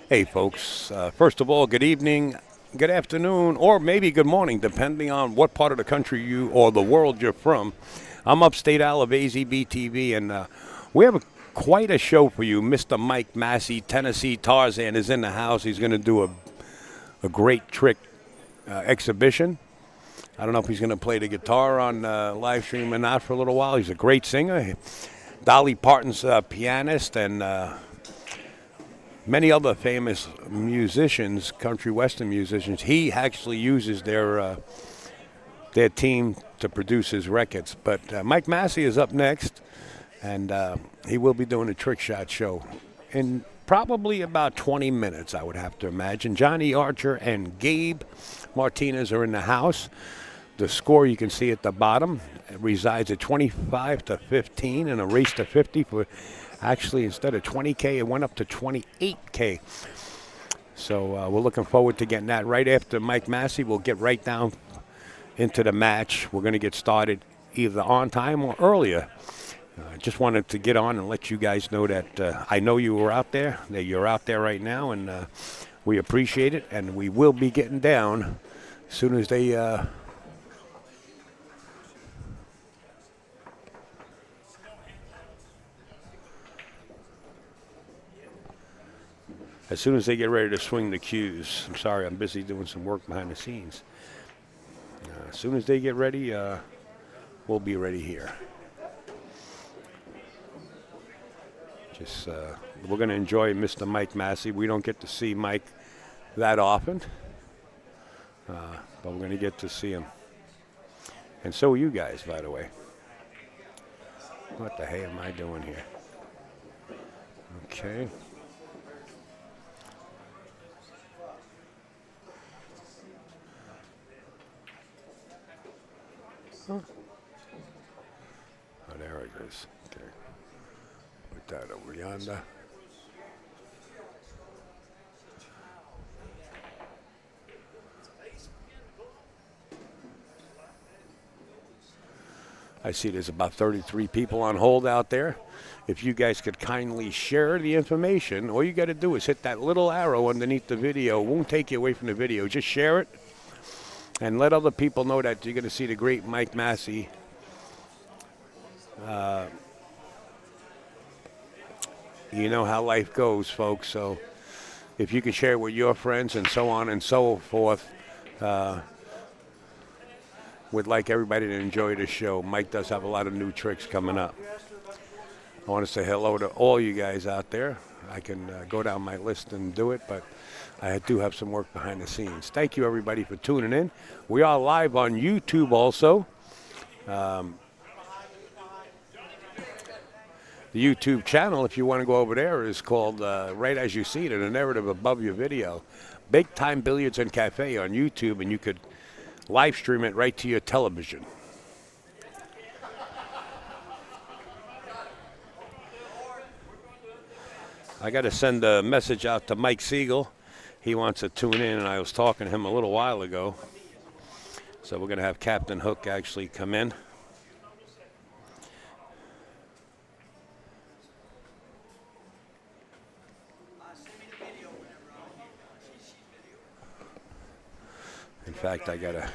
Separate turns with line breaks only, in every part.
Hey, folks. First of all, good evening, good afternoon, or maybe good morning, depending on what part of the country you or the world you're from. I'm upstate Al of AZB TV, and we have quite a show for you. Mr. Mike Massey, Tennessee Tarzan, is in the house. He's going to do a great trick exhibition. I don't know if he's going to play the guitar on live stream or not for a little while. He's a great singer. Dolly Parton's pianist, and many other famous musicians, country western musicians. He actually uses their team to produce his records. But Mike Massey is up next, and he will be doing a trick shot show in probably about 20 minutes, I would have to imagine. Johnny Archer and Gabe Martinez are in the house. The score you can see at the bottom. It resides at 25 to 15 in a race to 50 for actually instead of 20K, it went up to 28K. So we're looking forward to getting that. Right after Mike Massey, we'll get right down into the match. We're going to get started either on time or earlier. Just wanted to get on and let you guys know that I know you were out there, that you're out there right now, and we appreciate it. And we will be getting down as soon as they get ready to swing the cues. I'm sorry, I'm busy doing some work behind the scenes. As soon as they get ready, we'll be ready here. Just we're going to enjoy Mr. Mike Massey. We don't get to see Mike that often, but we're going to get to see him. And so are you guys, by the way. What the hey am I doing here? Okay. Huh. Oh, there it is. Okay. Put that over yonder. I see there's about 33 people on hold out there. If you guys could kindly share the information, all you got to do is hit that little arrow underneath the video. It won't take you away from the video. Just share it and let other people know that you're going to see the great Mike Massey. You know how life goes, folks. So if you can share it with your friends and so on and so forth, would like everybody to enjoy the show. Mike does have a lot of new tricks coming up. I want to say hello to all you guys out there. I can go down my list and do it, but I do have some work behind the scenes. Thank you, everybody, for tuning in. We are live on YouTube also. The YouTube channel, if you want to go over there, is called, right as you see it in the narrative above your video, Big Time Billiards and Cafe on YouTube, and you could live stream it right to your television. I got to send a message out to Mike Siegel. He wants to tune in, and I was talking to him a little while ago. So we're going to have Captain Hook actually come in. In fact, I got to...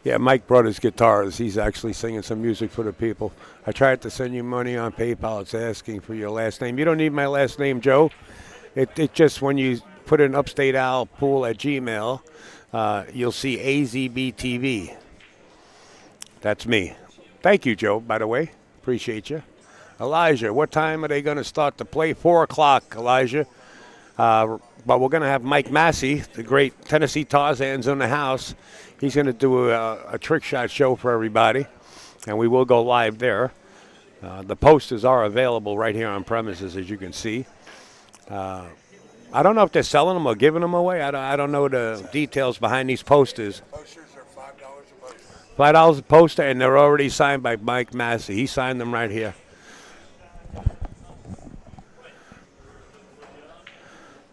Yeah, Mike brought his guitars. He's actually singing some music for the people. I tried to send you money on PayPal. It's asking for your last name. You don't need my last name, Joe. It just, when you put in Upstate Al Pool at Gmail, you'll see AZBTV. That's me. Thank you, Joe, by the way. Appreciate you. Elijah, what time are they going to start to play? 4 o'clock, Elijah. But we're going to have Mike Massey, the great Tennessee Tarzan's in the house. He's going to do a trick shot show for everybody, and we will go live there. The posters are available right here on premises, as you can see. I don't know if they're selling them or giving them away. I don't know the details behind these posters.
Posters are $5 a poster.
$5 a poster, and they're already signed by Mike Massey. He signed them right here.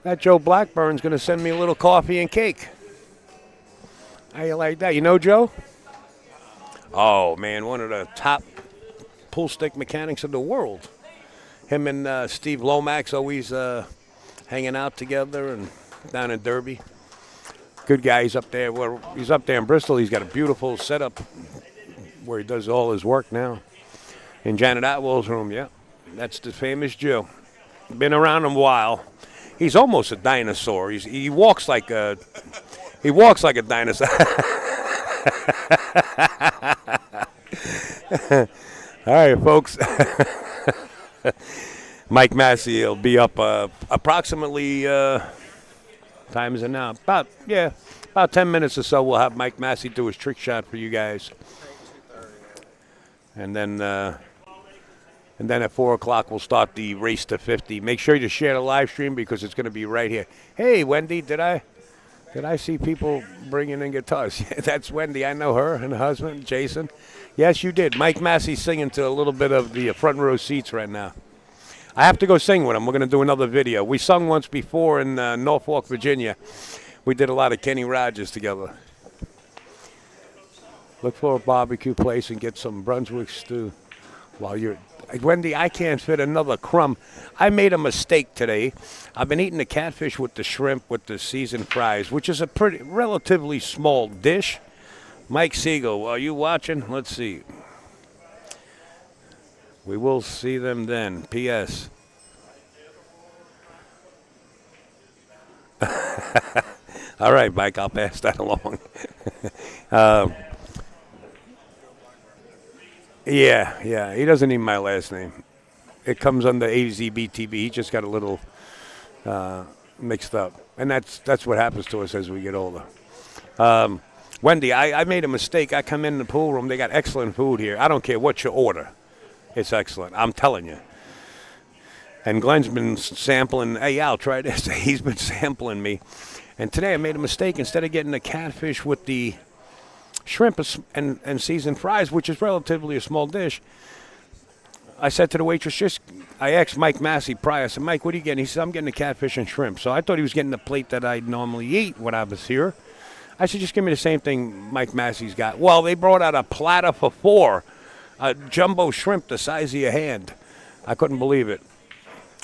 That Joe Blackburn's going to send me a little coffee and cake. How you like that? You know Joe? Oh, man, one of the top pool stick mechanics in the world. Him and Steve Lomax always hanging out together and down in Derby. Good guy. He's up there. Well, he's up there in Bristol. He's got a beautiful setup where he does all his work now. In Janet Atwell's room, yeah. That's the famous Joe. Been around him a while. He's almost a dinosaur. He walks like a dinosaur. All right, folks. Mike Massey will be up approximately. Time is it now? About 10 minutes or so. We'll have Mike Massey do his trick shot for you guys, and then at 4 o'clock we'll start the race to 50. Make sure you share the live stream because it's going to be right here. Hey, Wendy, did I see people bringing in guitars? Yeah, that's Wendy. I know her and her husband, Jason. Yes, you did. Mike Massey singing to a little bit of the front row seats right now. I have to go sing with him. We're going to do another video. We sung once before in Norfolk, Virginia. We did a lot of Kenny Rogers together. Look for a barbecue place and get some Brunswick stew while you're... Wendy, I can't fit another crumb. I made a mistake today. I've been eating the catfish with the shrimp with the seasoned fries, which is a relatively small dish. Mike Siegel, are you watching? Let's see. We will see them then. P.S. All right, Mike, I'll pass that along. Yeah, he doesn't need my last name. It comes under AZBTV. He just got a little mixed up. And that's what happens to us as we get older. Wendy, I made a mistake. I come in the pool room. They got excellent food here. I don't care what you order. It's excellent. I'm telling you. And Glenn's been sampling. Hey, Al, try this. He's been sampling me. And today I made a mistake. Instead of getting the catfish with the shrimp and seasoned fries, which is relatively a small dish, I said to the waitress, I asked Mike Massey prior. I said, Mike, what are you getting? He said, I'm getting the catfish and shrimp. So I thought he was getting the plate that I normally eat when I was here. I said, just give me the same thing Mike Massey's got. Well, they brought out a platter for 4. A jumbo shrimp the size of your hand. I couldn't believe it.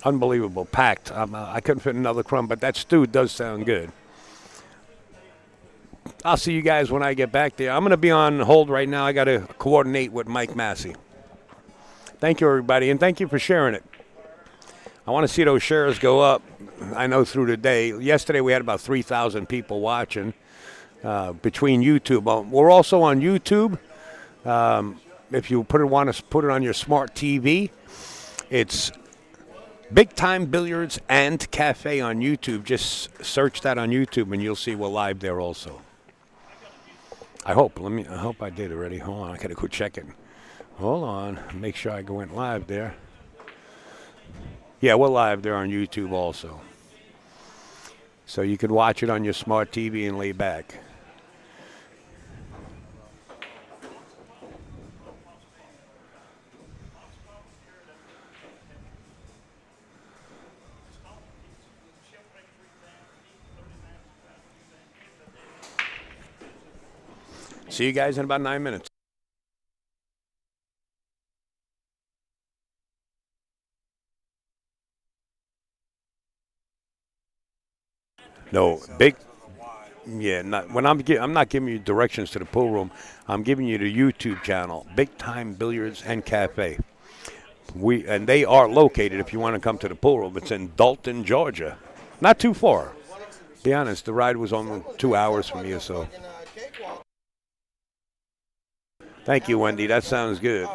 Unbelievable. Packed. I couldn't fit another crumb, but that stew does sound good. I'll see you guys when I get back there. I'm going to be on hold right now. I got to coordinate with Mike Massey. Thank you, everybody, and thank you for sharing it. I want to see those shares go up. I know through the day. Yesterday we had about 3,000 people watching between YouTube. We're also on YouTube. If you want to put it on your smart TV, it's Big Time Billiards and Cafe on YouTube. Just search that on YouTube, and you'll see we're live there also. I hope. I hope I did already. Hold on, I gotta go check it. Hold on, make sure I went live there. Yeah, we're live there on YouTube also. So you can watch it on your smart TV and lay back. See you guys in about 9 minutes. No, Yeah, not when I'm not giving you directions to the pool room. I'm giving you the YouTube channel, Big Time Billiards and Cafe. They are located. If you want to come to the pool room, it's in Dalton, Georgia, not too far. Be honest, the ride was only 2 hours from here, so. Thank you, Wendy. That sounds good.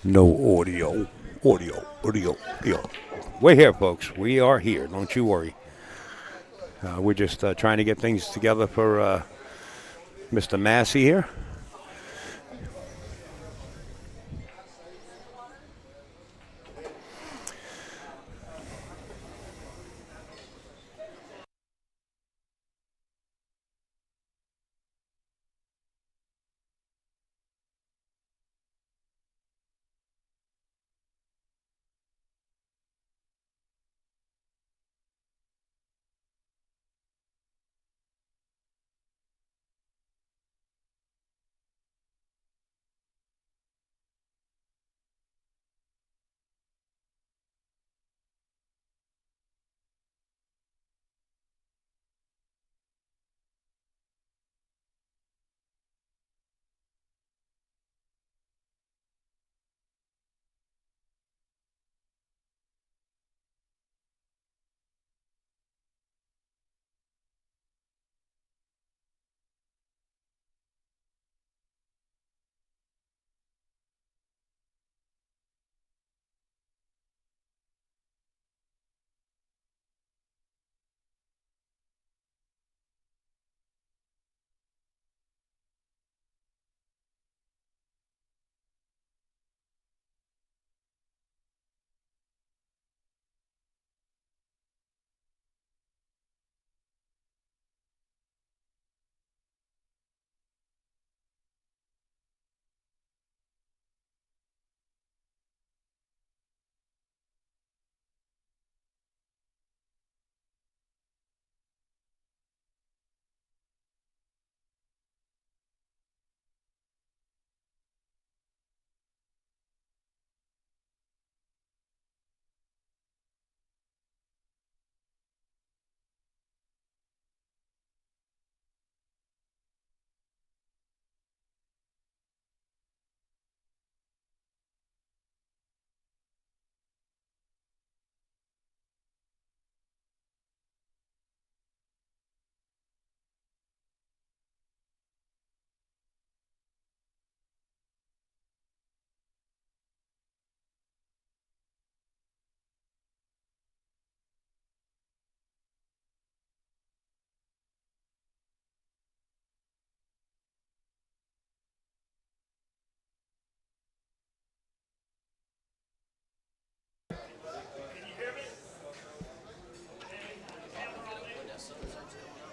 No audio. Audio. We're here, folks. We are here. Don't you worry. We're just trying to get things together for Mr. Massey here.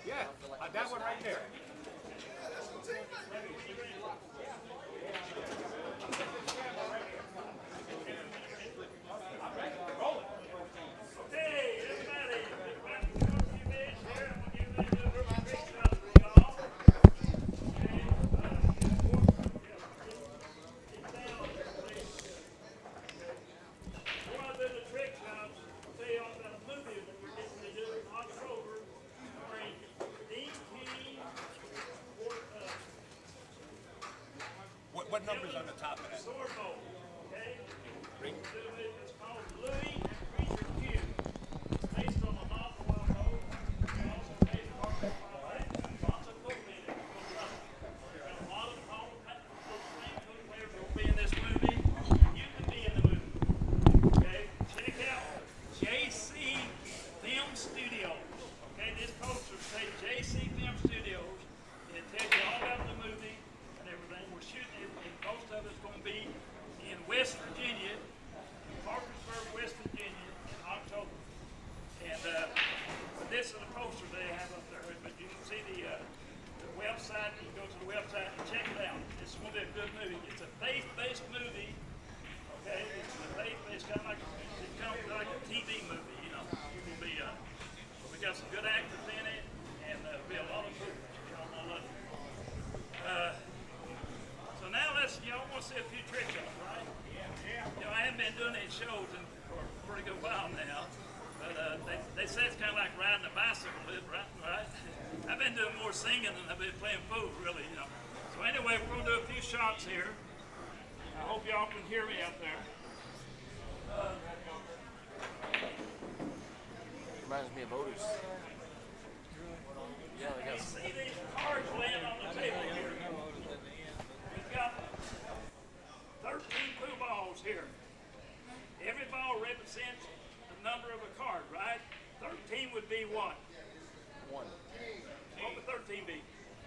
Yeah, that one right there. What number's on the top of that?
West Virginia, Parkersburg, West Virginia, in October. And this is the poster they have up there. But you can see the website. You can go to the website and check it out. It's going to be a good movie. It's a faith-based movie. Okay, it's a faith-based, kind of like a TV movie. You know, it will be. We got some good actors in it, and there'll be a lot of movies. You know, I love it. So now let's. Y'all want to see a few trick shots, right? You know, I haven't been doing these shows for a pretty good while now, but they say it's kind of like riding a bicycle, right? I've been doing more singing than I've been playing pool, really, you know. So anyway, we're going to do a few shots here. I hope y'all can hear me out there.
Reminds me of motors. Yeah, they got
See these cards laying on the table here. We've got 13 pool balls here. represents the number of a card, right? 13 would be what?
One.
What would 13 be?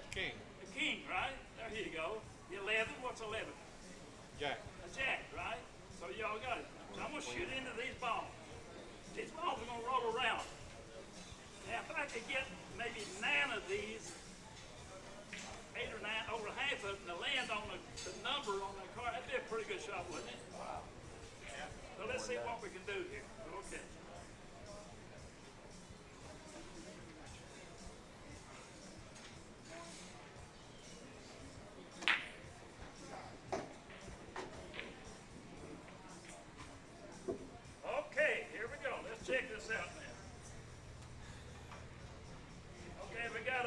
King.
A king, right? There you go. The 11, what's 11?
Jack.
A jack, right? So y'all got it. So I'm gonna shoot into these balls. These balls are gonna roll around. Now if I could get maybe 9 of these, 8 or 9, over half of them to land on the number on the card, that'd be a pretty good shot, wouldn't it? Wow. So let's see what we can do here. Okay. Okay, here we go. Let's check this out now. Okay, we got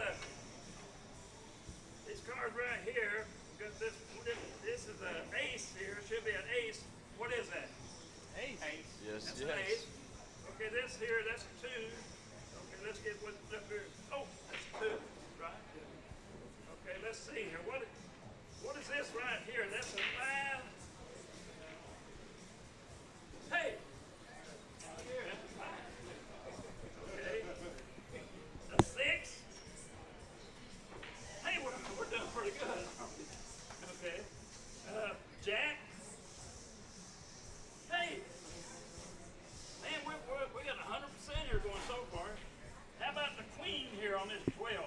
these cards right here. We got this is an ace here. Should be an ace. What is that?
Ace. Yes,
That's an ace. Okay, this here, that's a 2. Okay, let's get what's up here. Oh, that's a 2, right? Okay, let's see here. What is this right here? That's a 5. Hey! Here, that's a 5. Okay. A 6. Hey, we're doing pretty good. Okay. Jack. Hey. Man, we got 100% here going so far. How about the queen here on this 12?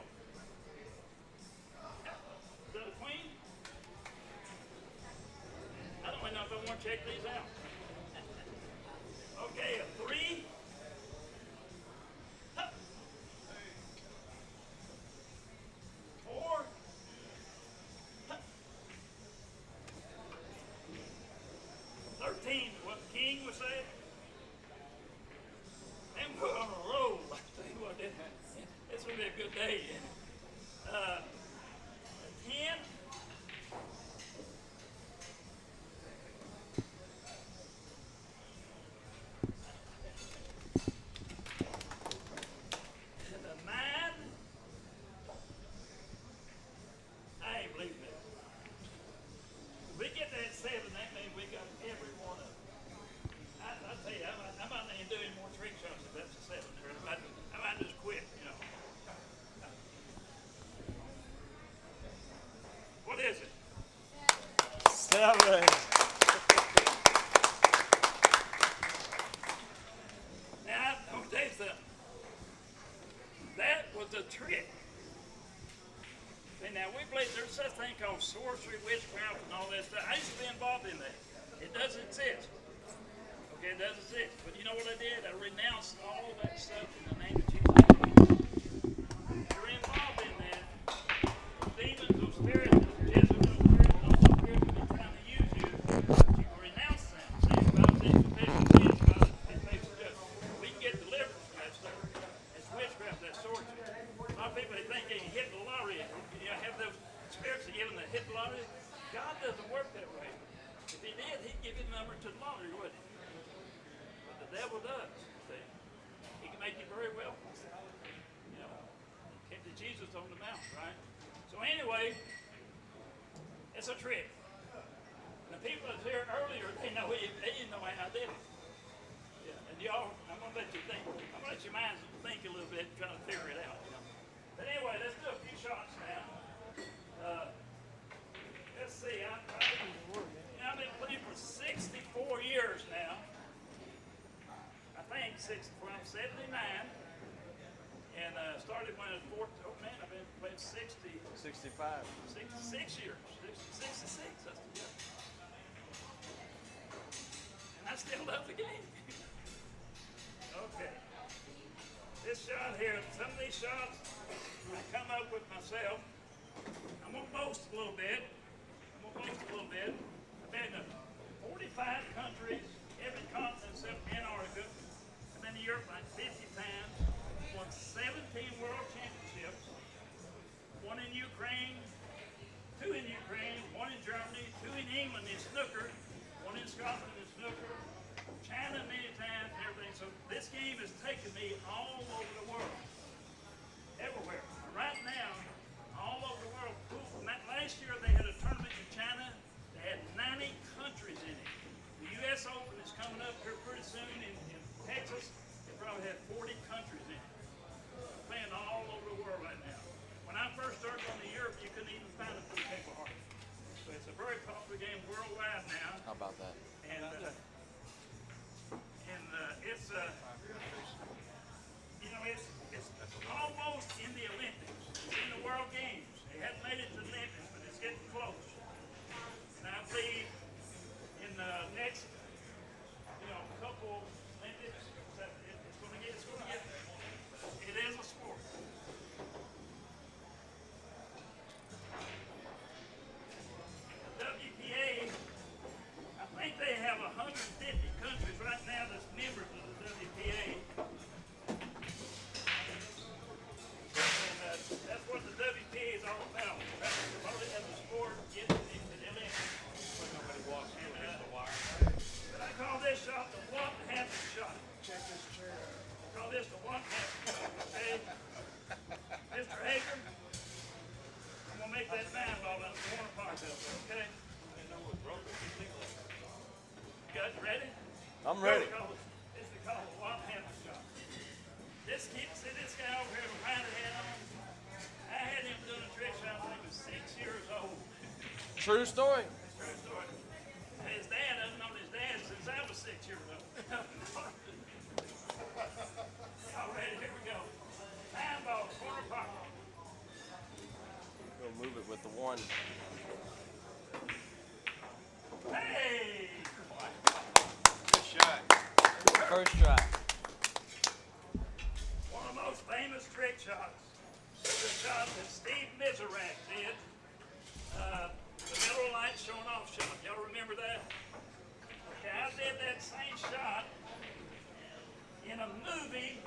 Is that a queen? I don't even know if I want to check these out. Okay, a 3. Huh. 4. Huh. 13, what the king was saying. And we're on a roll. I tell you what, this will be a good day. 10. And a 9. I ain't believing it. If we get that 7, that means we got every one of them. I tell you, I might not even do any more trick shots if that's a 7 there. I might just quit, you know. What is it?
7.
Now, I'm gonna tell you something. That was a trick. See, now we believe there's such thing called sorcery, witchcraft, and all that stuff. I used to be involved in that. It doesn't exist. Okay, it doesn't exist. But you know what I did? I renounced all that stuff in the name of Jesus. You're involved in that. Those demons, those spirits, those Jezebel spirits, and all those spirits have been trying to use you. You renounce them. See, the Bible says, confess your sins, God is faithful to judge. We can get deliverance from that stuff. It's witchcraft, that sorcery. A lot of people they think they can hit the lottery. You know, have those spirits that give them the hit the lottery. God doesn't work that way. If he did, he'd give you the number to the lottery, wouldn't he? But the devil does. See, he can make you very wealthy. You know, kept the Jesus on the mount, right? So anyway, it's a trick. The people that's here earlier, they didn't know how I did it. Yeah, and y'all, I'm gonna let you think. I'm gonna let your minds think a little bit, and try to figure it out. You know. But anyway, let's do a few shots now. Let's see. I've been playing for 64 years now. I think 64. I'm 79, and started when I was 14. Oh man, I've been playing 65. 66 years. 66. That's yeah. And I still love the game. Okay. This shot here, some of these shots I come up with myself. I'm gonna boast a little bit. I've been to 45 countries, every continent except Antarctica. I've been to Europe like 50 times. Won 17 world championships. 1 in Ukraine, 2 in Ukraine, 1 in Germany, 2 in England in snooker, 1 in Scotland in snooker, China many times and everything. So this game has taken me all over the world. Everywhere. Right now, all over the world. Last year they had a tournament in China. They had 90 countries in it. The U.S. Open is coming up here pretty soon in Texas, it probably had 40 countries in it. Playing all over the world right now. When I first started going to Europe, you couldn't even find a blue paper heart. So it's a very popular game worldwide now.
How about that?
And it's you know, it's almost in the Olympics. It's in the World Games. They hadn't made it to the Olympics, but it's getting close. And I believe in the next, couple Olympics, that it's going to get there. It is a sport. The WPA, I think they have 150 countries right now that's members of the WPA. And that's what the WPA is all about. Trying to promote it as a sport, get it into the Olympics.
Nobody walks through against the wire.
But I call this shot the one-handed shot. Check this chair. I call this the one-handed shot. Okay? Mr. Hager, I'm going to make that 9-ball in the corner pocket up there, okay? You guys ready?
I'm ready.
This is called the one-handed shot. This guy over here behind the head on, I had him doing a trick shot when he was 6 years old.
True story.
True story. And his dad, I've known his dad since I was 6 years old. All right, here we go. 9-ball, corner pocket.
We'll move it with the one.
Hey!
Good shot.
First try.
One of the most famous trick shots is the shot that Steve Miserak did. The Miller Lite showing off shot. Y'all remember that? Okay, I did that same shot in a movie.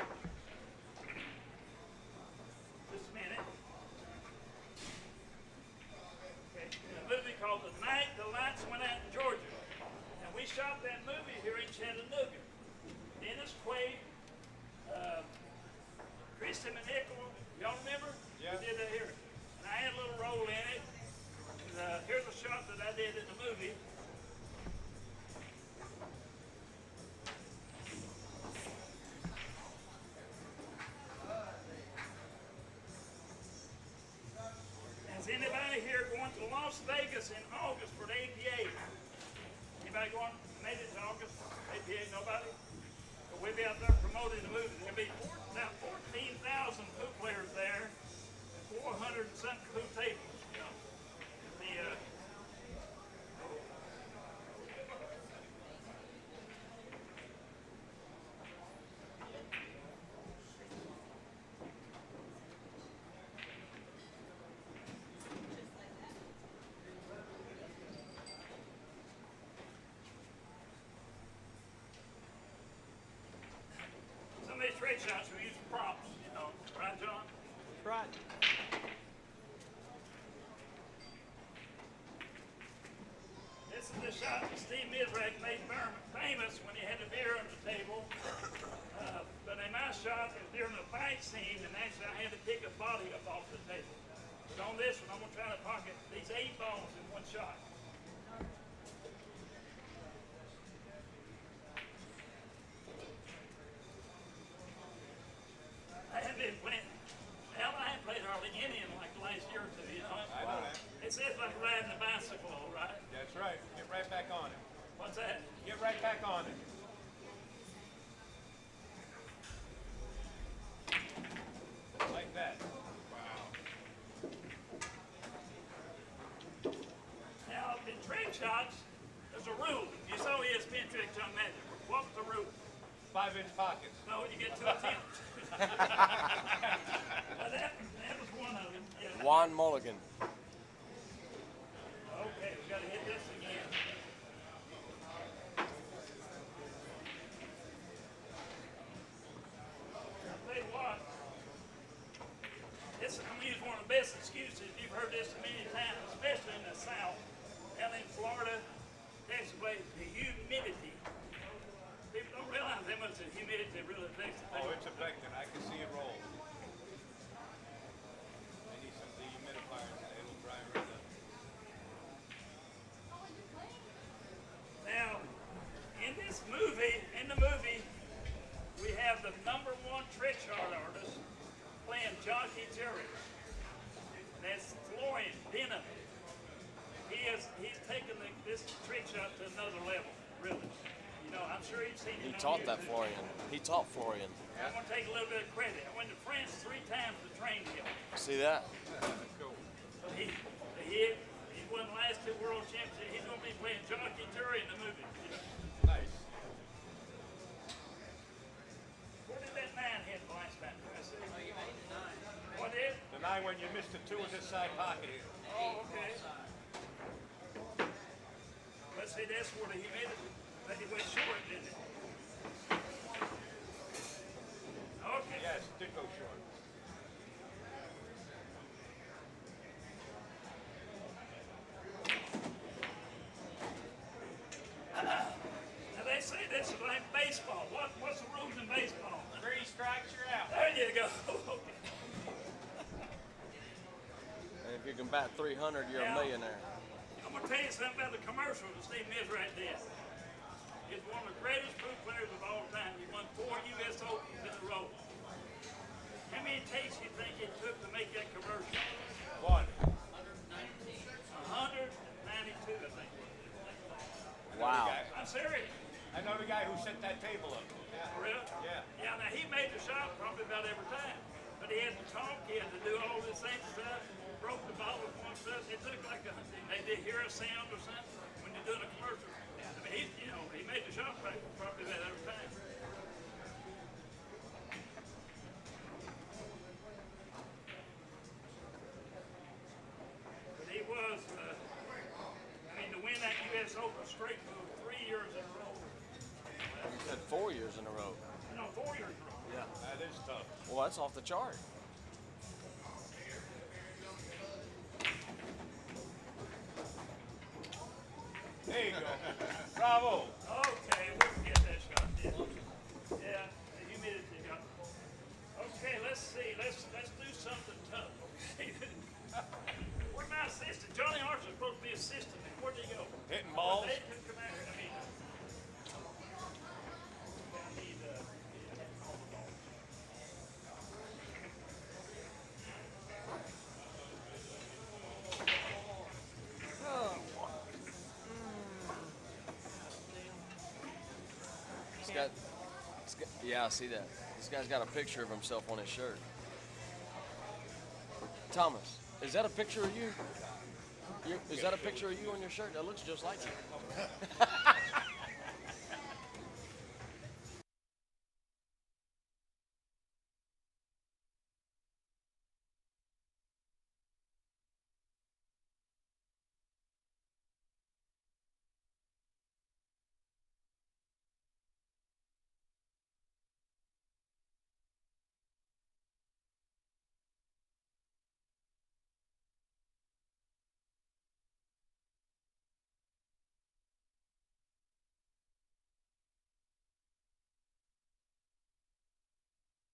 Just a minute. Okay, in a movie called The Night the Lights Went Out in Georgia. And we shot that movie here in Chattanooga. Dennis Quaid, Christy McNichol, y'all remember?
Yeah.
We did that here. And I had a little role in it. And, here's a shot that I did in the movie. Is anybody here going to Las Vegas in August for the APA? Anybody going? Made it to August? APA, nobody? But we'll be out there promoting the movie. There'll be about 14,000 pool players there, 400 and something pool tables. Some of these trade shots we use props, right, John?
Right.
This is the shot that Steve Miserak made famous when he had a beer on the table. But in my shot, it was during the fight scene, and actually I had to pick a body up off the table. But on this one, I'm going to try to pocket these 8 balls in one shot. I haven't been playing. Hell, I haven't played hardly any in like the last year or two,
I know that.
It's like riding a bicycle, right?
That's right. Get right back on it.
What's that?
Get right back on it. Like that. Wow.
Now, in trick shots, there's a rule. You saw ESPN tricks on Magic. What was the rule?
5-inch pockets.
No, you get 2 attempts. Well, that was one of them. Yeah.
Juan Mulligan.
Okay, we got to hit this again. I'll tell you what. I'm going to use one of the best excuses. You've heard this many times, especially in the South. Down in Florida, Texas, the humidity. People don't realize how much the humidity really affects the
Oh,
thing.
it's affected. I can see it roll. I need some dehumidifiers and it'll dry right up.
Now, in the movie, he's taken this trick shot to another level, really. You know, I'm sure he's seen it.
He
on
taught that
YouTube.
Florian. He taught Florian.
I'm gonna take a little bit of credit. I went to France 3 times to train him.
See that?
But he won the last 2 world championships. He's gonna be playing Jockey Jury in the movie. You know.
Nice.
Where did that 9 hit the last time? I see. What is?
The 9 when you missed the 2 in this side pocket here.
Oh, okay. Let's see, that's where he made it. But he went short, didn't he? Okay.
Yes, did go short.
Now they say this is like baseball. What's the rules in baseball?
3 strikes, you're out.
There you go. Okay.
And if you can bat 300, you're a
Yeah.
millionaire.
I'm gonna tell you something about the commercial that Steve Mizrahi did. He's one of the greatest pool players of all time. He won 4 U.S. Opens in a row. How many takes do you think it took to make that commercial?
1.
192, I think.
Wow.
I'm serious.
I know the guy who set that table up.
For real?
Yeah.
Yeah, now he made the shot probably about every time. But he had to talk, he had to do all this extra stuff, broke the ball with one stuff. It looked like they did hear a sound or something when you're doing a commercial. I mean, he made the shot probably about every time. But he was, to win that U.S. Open straight for 3 years in a row.
You said 4 years in a row.
No, 4 years in a row.
Yeah.
That is tough.
Well, that's off the chart.
There you go. Bravo.
Okay, we can get that shot. Yeah, the humidity got. Okay, let's see. Let's do something tough. Okay. Where's my assistant? Johnny Archer's supposed to be assistant. Where'd he go?
Hitting balls.
They can come out here. I mean, I need
Yeah, I see that. This guy's got a picture of himself on his shirt. Thomas, is that a picture of you? Is that a picture of you on your shirt? That looks just like you.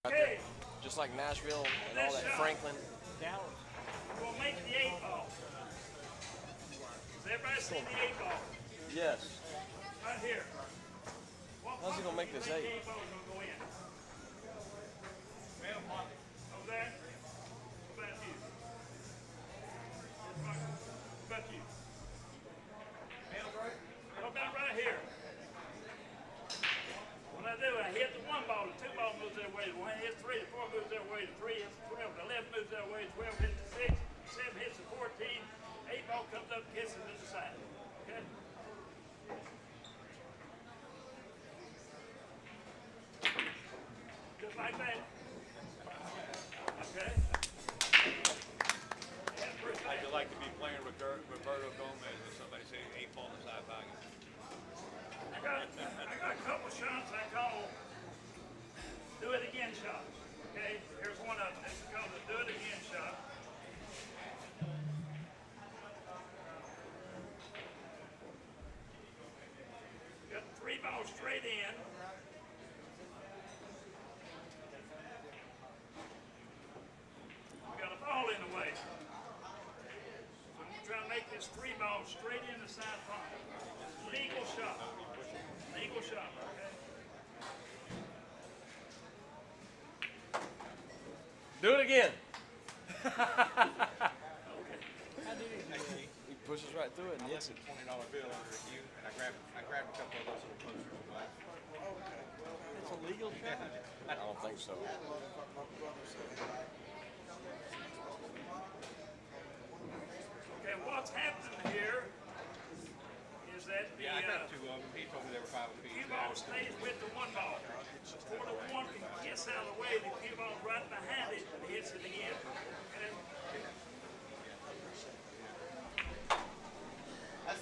Okay,
Just like Nashville and all that Franklin.
we'll make the 8 ball. Does everybody see the 8 ball?
Yes.
Right here.
How's he gonna make this 8?
The 8 ball is gonna go in. Over there? What about you? What about you? What about right here? When I do, I hit the 1 ball, the 2 ball moves that way, the 1 hits 3, the 4 moves that way, the 3 hits the 12, the 11 moves that way, 12 hits the 6, 7 hits the 14, 8 ball comes up, kisses to the side. Okay? Just like that. Okay?
How'd you like to be playing Roberto Gomez or somebody say 8 ball in the side pocket?
I got a couple shots I call do it again shots. Okay, here's one of them. This is called the do it again shot. Got the 3 ball straight in. We got a ball in the way. So I'm gonna try to make this 3 ball straight in the side pocket. Legal shot. Legal shot, okay?
Do it again.
Okay.
He pushes right through it and
I
hits
left
it.
a $20 bill under a queue, and I grabbed a couple of those little posters. But
It's a legal shot? I don't think so.
Okay, what's happening here is that the
yeah, I grabbed two of them. He told me they were 5 apiece.
cue ball stays with the one ball. Before the one gets out of the way, the cue ball's right behind it and hits it again. Okay?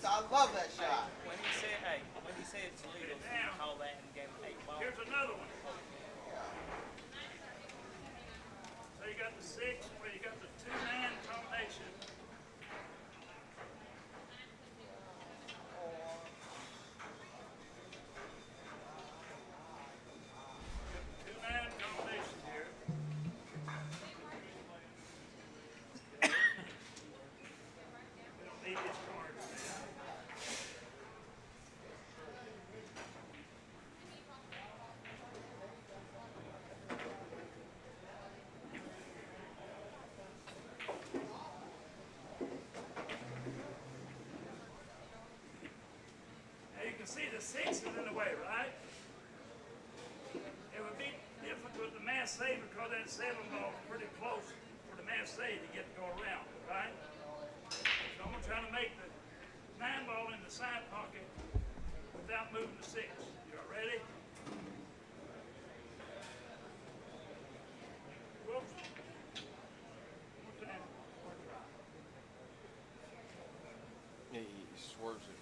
I love that shot.
When he said it's illegal,
Put it down.
call that in game 8 ball.
Here's another one. So you got the 6, where you got the 2-9 combination. Got the 2-9 combination here. We don't need these cards now. Now you can see the 6 is in the way, right? It would be different with the mass save because that 7 ball is pretty close for the mass save to get to go around, right? So I'm gonna try to make the 9 ball in the side pocket without moving the 6. You all ready? Whoops. One more time.
He swerves it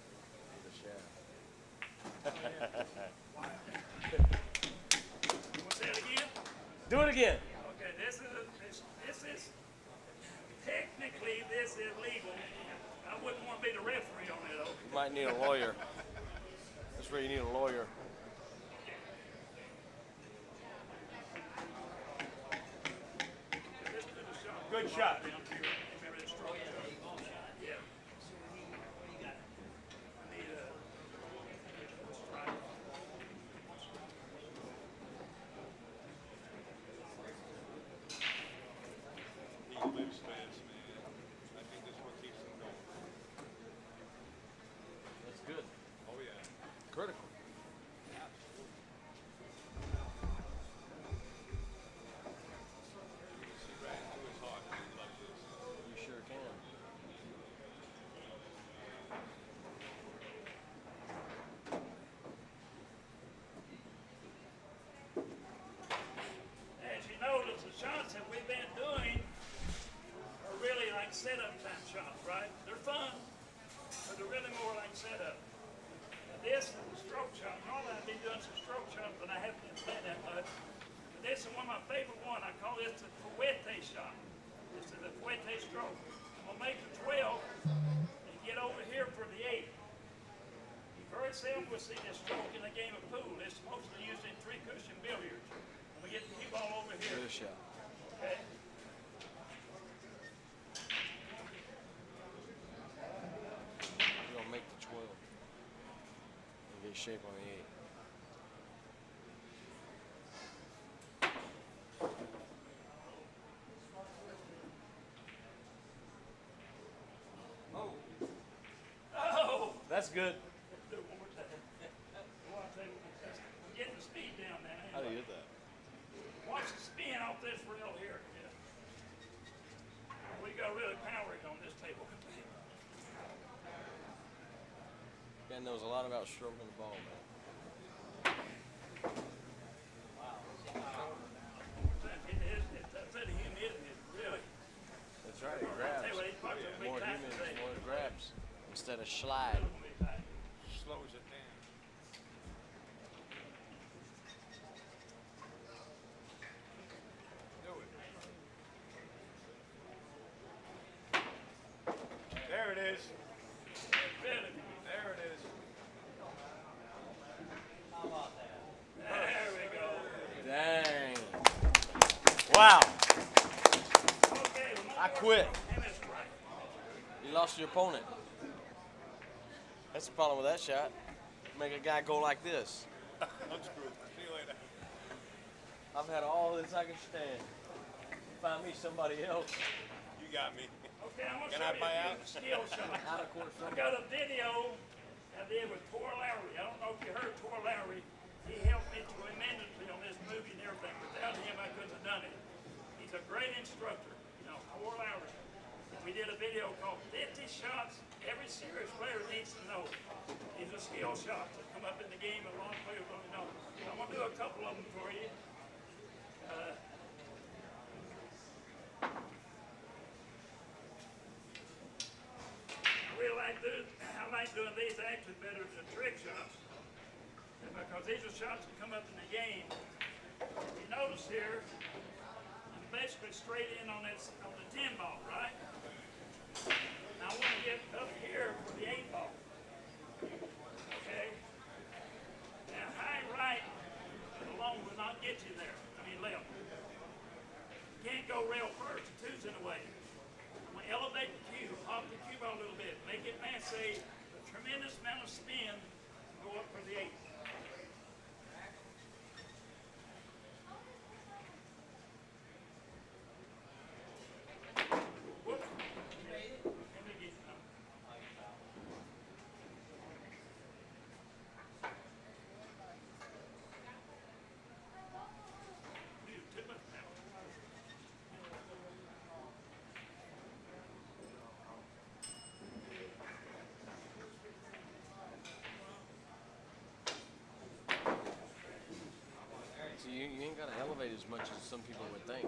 with the shaft.
You want that again?
Do it again.
Okay, this is technically this is legal. I wouldn't want to be the referee on it though.
You might need a lawyer. That's where you need a lawyer.
Let's do the shot.
Good shot.
Down here. Remember the stroke shot? Yeah. I need a strike.
He lives fast, man. I think this one keeps him going.
That's good.
Oh, yeah.
Critical.
You can see right into his heart when he loves this.
You sure can.
As you notice, the shots that we've been doing are really like setup type shots, right? They're fun, but they're really more like setup. Now this is a stroke shot. Normally I'd be doing some stroke shots, but I haven't been playing that much. But this is one of my favorite ones. I call this the Fuete shot. This is the Fuete stroke. I'm gonna make the 12 and get over here for the 8. You very seldom will see this stroke in a game of pool. It's mostly used in 3-cushion billiards. I'm gonna get the cue ball over here.
Good shot.
Okay.
You're gonna make the 12 and get shape on the 8.
Oh!
That's good.
Do it one more time. Well, I'll tell you what, I'm getting the speed down now.
How do you
Anyway.
get that?
Watch the spin off this rail here. Yeah. We got really power it on this table.
Guy knows a lot about stroking the ball, man.
That's the humidity, really.
That's right. It
Tell
grabs.
you what, he's probably gonna be
More
tight
humid,
today.
the more it grabs. Instead of slide.
It's gonna be tight.
Slows it down. Do it.
There it is.
Really.
There it is.
There we go.
Dang. Wow.
Okay, well,
I quit.
and it's right.
You lost your opponent. That's the problem with that shot. Make a guy go like this.
I'm screwed. See you later.
I've had all this I can stand. Find me somebody else.
You got me.
Okay, I'm gonna
Can
show
I
you
buy
a
out?
skill shot. I got a video I did with Tor Lowry. I don't know if you heard Tor Lowry. He helped me tremendously on this movie and everything. Without him, I couldn't have done it. He's a great instructor, you know, Tor Lowry. We did a video called 50 Shots Every Serious Player Needs to Know. These are skill shots that come up in the game and a lot of players don't know. So I'm going to do a couple of them for you. I like doing these actually better than trick shots because these are shots that come up in the game. If you notice here, I'm basically straight in on this on the 10 ball, right? Now I want to get up here for the 8 ball. Okay. Now high right alone will not get you there. I mean left. You can't go rail first. The two's in the way. I'm going to elevate the cue, off the cue ball a little bit, make it match a tremendous amount of spin, and go up for the 8. Whoop. Let me get some. Dude, too much power.
So you ain't got to elevate as much as some people would think.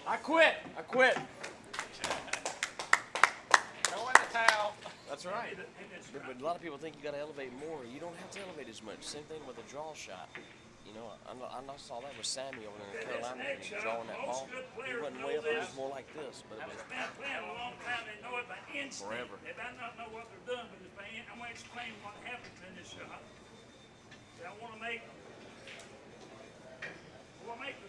I quit.
Throw in the towel.
That's right.
And it's
But a lot of people think you got to elevate more. You don't have to elevate as much. Same thing with a draw shot. You know, I saw that with Sammy over there in Carolina when he was drawing that ball. He wasn't way up, it was more like this. But it was,
been playing a long time. They know it by instinct.
Forever.
They might not know what they're doing, but it's by I'm going to explain what happens in this shot. See, I want to make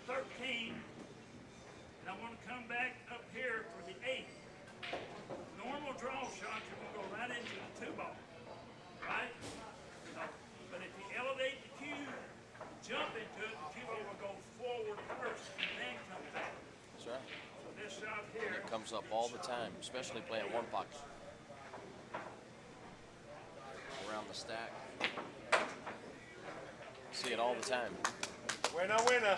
the 13, and I want to come back up here for the 8. Normal draw shots, you're going to go right into the 2 ball, right? So, but if you elevate the cue, jump into it, the cue ball will go forward first and then come back.
that's right.
So this shot here.
It comes up all the time, especially playing one pocket. Around the stack. See it all the time.
Winner, winner.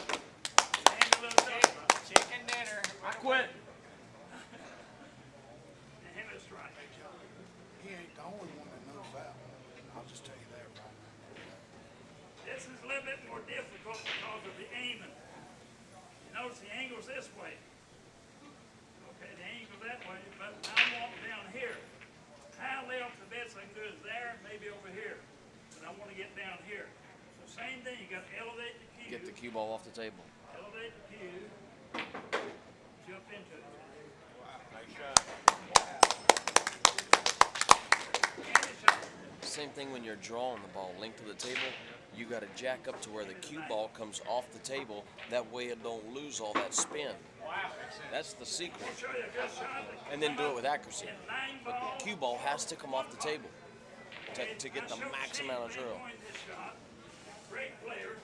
Hang a little bit.
Chicken dinner.
I quit.
And him is right.
He ain't the only one that knows that one. I'll just tell you that right now.
This is a little bit more difficult because of the aiming. You notice the angle's this way. Okay, the angle's that way, but I want down here. High left, the best I can do is there, maybe over here. But I want to get down here. So same thing, you got to elevate the cue.
Get the cue ball off the table.
Elevate the cue. Jump into it.
Nice shot.
And the shot.
Same thing when you're drawing the ball linked to the table. You got to jack up to where the cue ball comes off the table. That way it don't lose all that spin. That's the secret.
I'll show you a good shot.
And then do it with accuracy.
In 9
But
ball.
the cue ball has to come off the table to get the
I showed
max
Steve
amount of
Green
drill.
going this shot. Great player.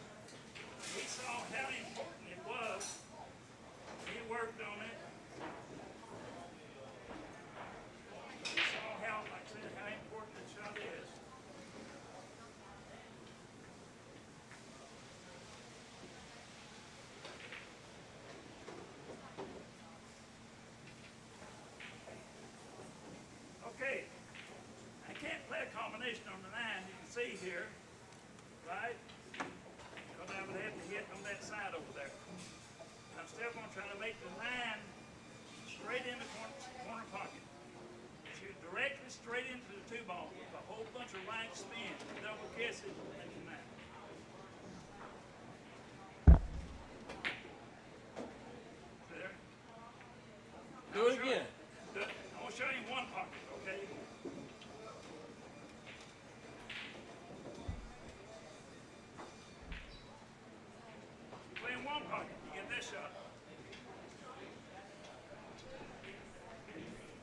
He saw how important it was. He worked on it. He saw how, like I said, how important the shot is. Okay. I can't play a combination on the 9, you can see here, right? Because I would have to hit on that side over there. I'm still going to try to make the 9 straight in the corner pocket. Shoot directly straight into the 2 ball with a whole bunch of right spin, double kisses, and make the 9. There.
Do it again.
I'm going to show you one pocket, okay? Play in one pocket, you get this shot.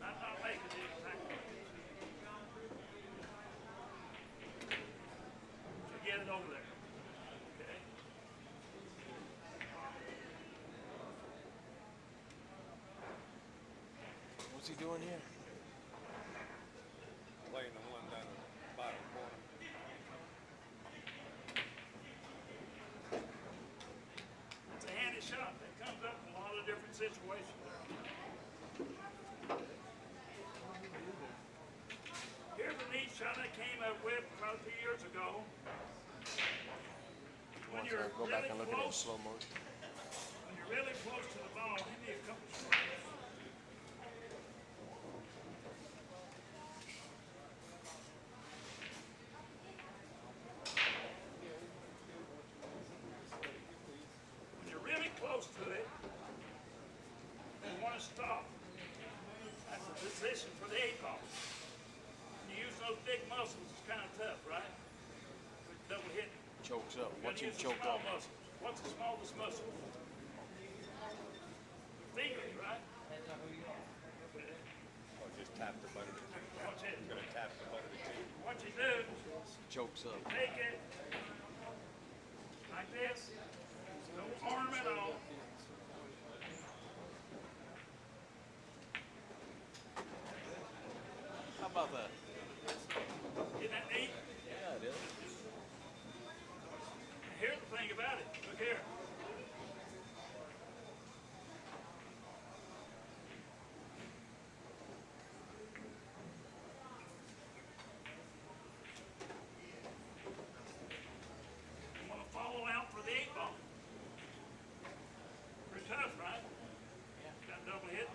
Not make it in time. So get it over there. Okay.
What's he doing here?
Playing the one down the bottom corner.
It's a handy shot that comes up in a lot of different situations. Here's a neat shot I came up with about 2 years ago. When you're
Go back and
really
look at it in
close,
slow motion.
when you're really close to the ball, give me a couple strikes. When you're really close to it, you want to stop. That's the position for the 8-ball. When you use those big muscles, it's kind of tough, right? With double hitting.
Chokes up.
You
Watch
gotta
him
use the
choke
small
up.
muscles. What's the smallest muscle? Fingers, right?
Or just tap the butt of the tee.
Watch it.
I'm gonna tap the butt of the tee.
What you do,
Chokes up.
take it like this. Don't arm it off.
How about that?
Isn't that neat?
Yeah, it is.
Here's the thing about it. Look here. You want to follow out for the 8-ball. Pretty tough, right? Got double hit.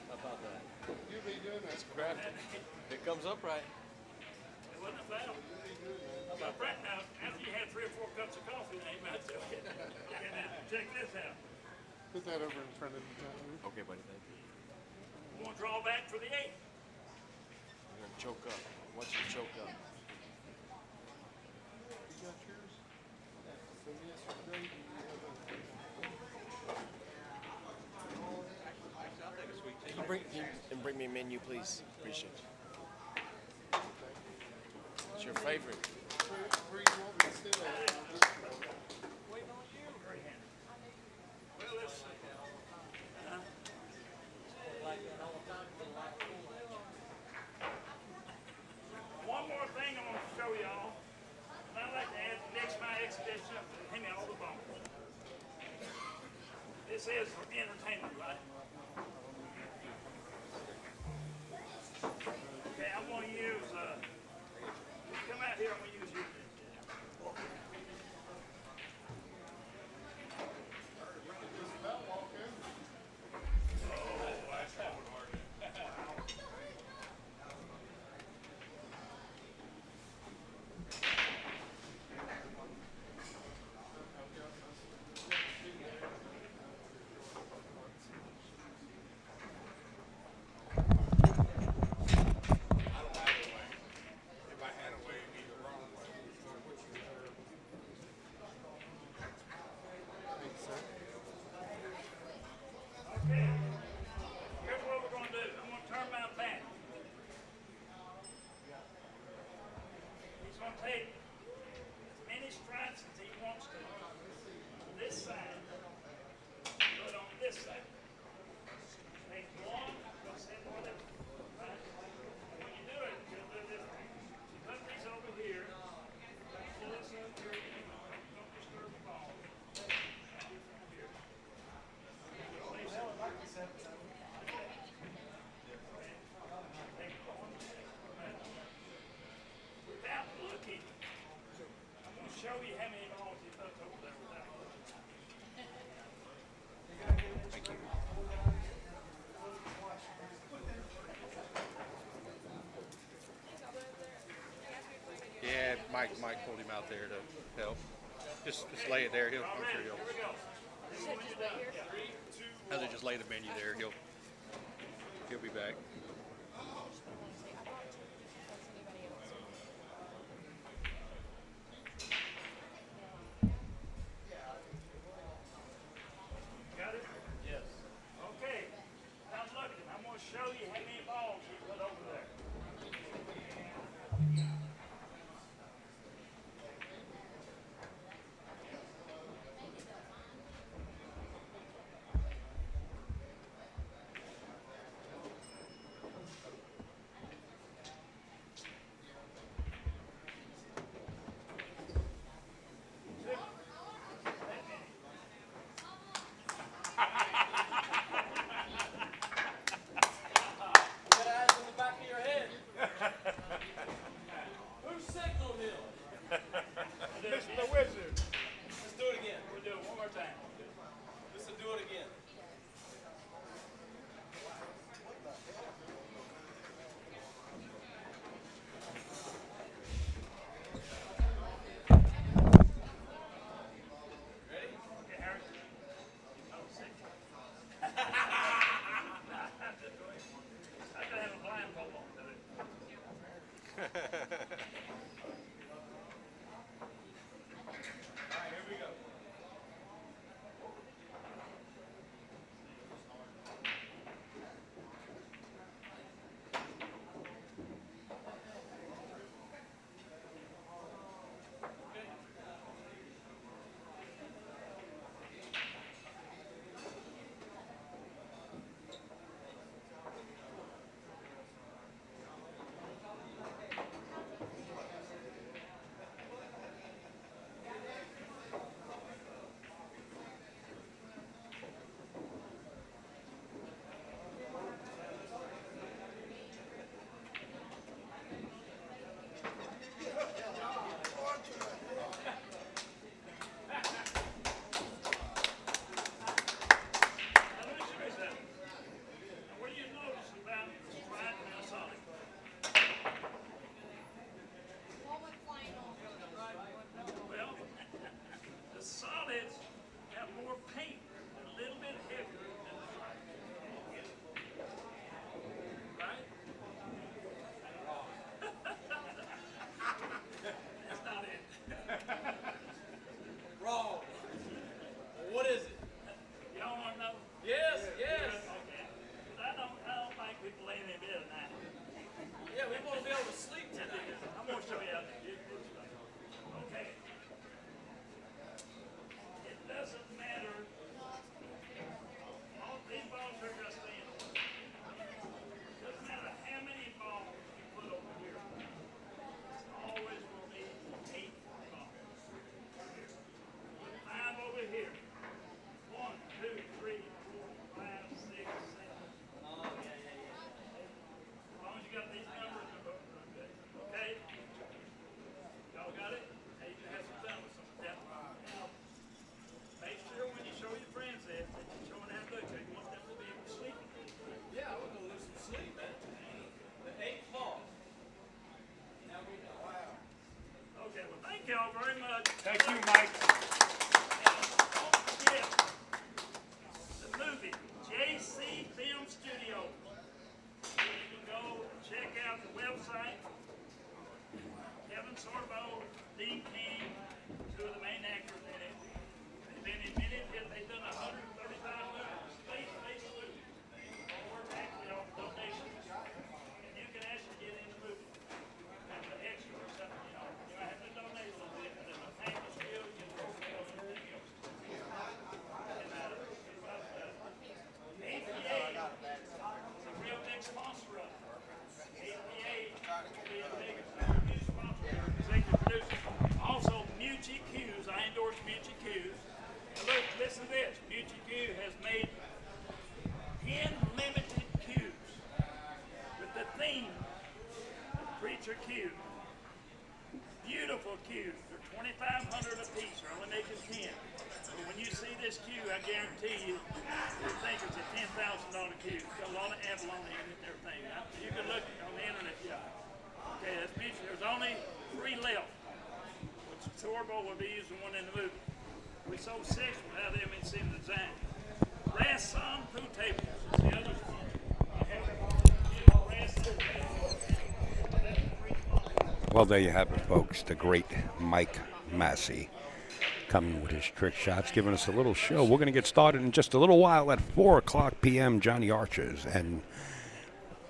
How about that?
You be doing that.
It's crafty. It comes up right.
It wasn't a foul. So Brett, now, after you had 3 or 4 cups of coffee, they might tell you. And then check this out.
Put that over in front of the time.
Okay, buddy. Thank you.
You want to draw back for the 8.
You're gonna choke up. Watch him choke up.
You got yours? From yesterday?
Can you bring me a menu, please? Appreciate you. It's your favorite.
Where you want me to sit at?
Well, let's see. One more thing I want to show y'all. And I'd like to add next my exhibition up to hang me all the bones. This is for entertainment, right? Okay, I'm going to use, come out here, I'm going to use you.
If I had a way, it'd be the wrong way.
Okay, here's what we're going to do. I'm going to turn my back. He's going to take as many strikes as he wants to on this side, but on this side. Take one, go set one up. Right? When you do it, you'll do this. You put these over here, pull this up here, don't disturb the ball. Here. Without looking, I'm going to show you how many balls he puts over there without looking.
Yeah, Mike pulled him out there to help. Just lay it there. I'm
All
sure
right,
he'll.
here we go. When you're done. 3, 2,
As they just lay the menu there, he'll be back.
got it? Yes. Okay. Now look, I'm going to show you how many balls he put over there. Now, let me show you something. Now, what do you notice about the Sprite and the Sonic? Well, the solids have more paint, a little bit heavier than the Sprite. Right? That's not it.
Wrong. What is it?
Y'all want to know?
Yes, yes.
Okay. 'Cause I don't like people laying in bed at night.
Yeah, we want to be able to sleep tonight.
I'm gonna show you how to do this. Okay. It doesn't matter. All these balls are just in. Doesn't matter how many balls you put over here. It's always will be 8 balls. Put 5 over here. 1, 2, 3, 4, 5, 6, 7. As long as you got these numbers, you're good. Okay? Y'all got it? Now you can have some fun with some of that. Now, make sure when you show your friends this, that you're showing how good you want them to be able to sleep.
Yeah, we're going to lose some sleep, man. The 8th ball.
Okay, well, thank y'all very much.
Thank you, Mike.
Don't forget the movie, JC Film Studio. You can go check out the website. Kevin Sorbo, Dean King, two of the main actors in it. They've been in many, they've done 135 movies, faith-based movies. All work actually off donations. And you can actually get in the movie. Have an extra or something, you know. You might have to donate a little bit, but if a payment's due, you can go and everything else. APA is a real big sponsor of it. APA will be a big huge sponsor, executive producer. Also, Mucci Q's, I endorse Mucci Q's. Now look, listen to this. Mucci Q has made 10 limited Q's with the theme of Preacher Q. Beautiful Q's. They're 2,500 a piece. They're only making 10. But when you see this Q, I guarantee you, you'll think it's a $10,000 Q. It's got a lot of abalone in it and everything. You can look on the internet, yeah. Okay, that's beautiful. There's only 3 left. Which Sorbo will be using one in the movie. We sold 6 without them in seeing the design. Rasson Poo Tables is the other one. Rasson
Well, there you have it, folks. The great Mike Massey coming with his trick shots, giving us a little show. We're going to get started in just a little while at 4 o'clock p.m. Johnny Arches and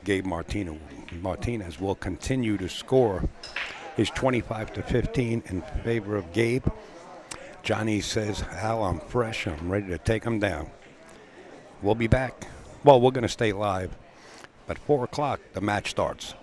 Gabe Martinez will continue to score his 25-15 in favor of Gabe. Johnny says, Al, I'm fresh. I'm ready to take him down. We'll be back. Well, we're going to stay live. But 4 o'clock, the match starts.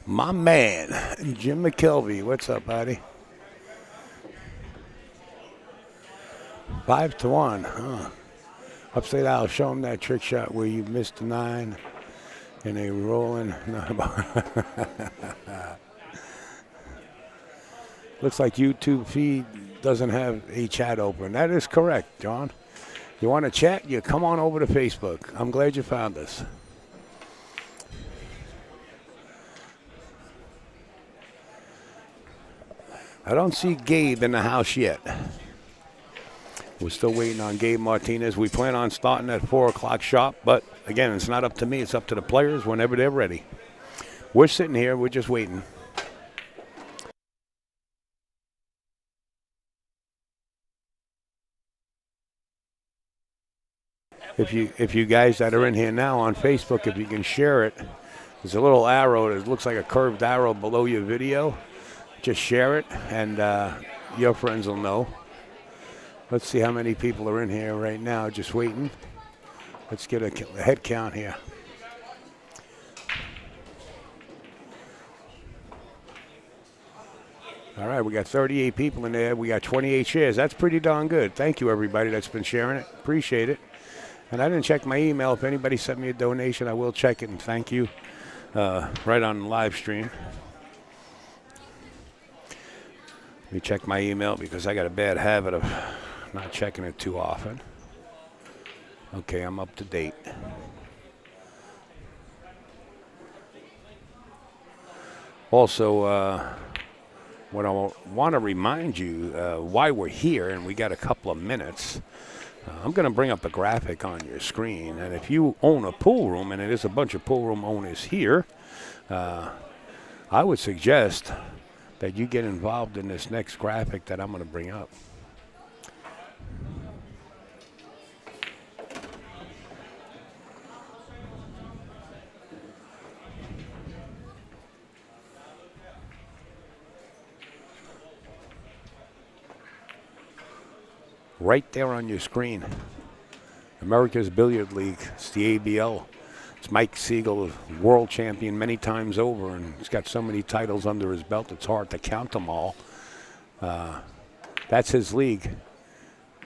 My man, Jim McKelvey. What's up, buddy? 5-1. Huh. Upside down. I'll show him that trick shot where you missed the 9 and they rolling. Looks like YouTube feed doesn't have a chat open. That is correct, John. You want to chat? You come on over to Facebook. I'm glad you found us. I don't see Gabe in the house yet. We're still waiting on Gabe Martinez. We plan on starting at 4 o'clock sharp, but again, it's not up to me. It's up to the players whenever they're ready. We're sitting here. We're just waiting. If you guys that are in here now on Facebook, if you can share it, there's a little arrow that looks like a curved arrow below your video. Just share it, and your friends will know. Let's see how many people are in here right now, just waiting. Let's get a head count here. All right, we got 38 people in there. We got 28 shares. That's pretty darn good. Thank you, everybody that's been sharing it. Appreciate it. And I didn't check my email. If anybody sent me a donation, I will check it, and thank you right on the live stream. Let me check my email because I got a bad habit of not checking it too often. Okay, I'm up to date. Also, what I want to remind you why we're here, and we got a couple of minutes. I'm going to bring up a graphic on your screen, and if you own a pool room, and there's a bunch of pool room owners here, I would suggest that you get involved in this next graphic that I'm going to bring up. Right there on your screen. America's Billiard League. It's the ABL. It's Mike Siegel, world champion many times over, and he's got so many titles under his belt it's hard to count them all. That's his league,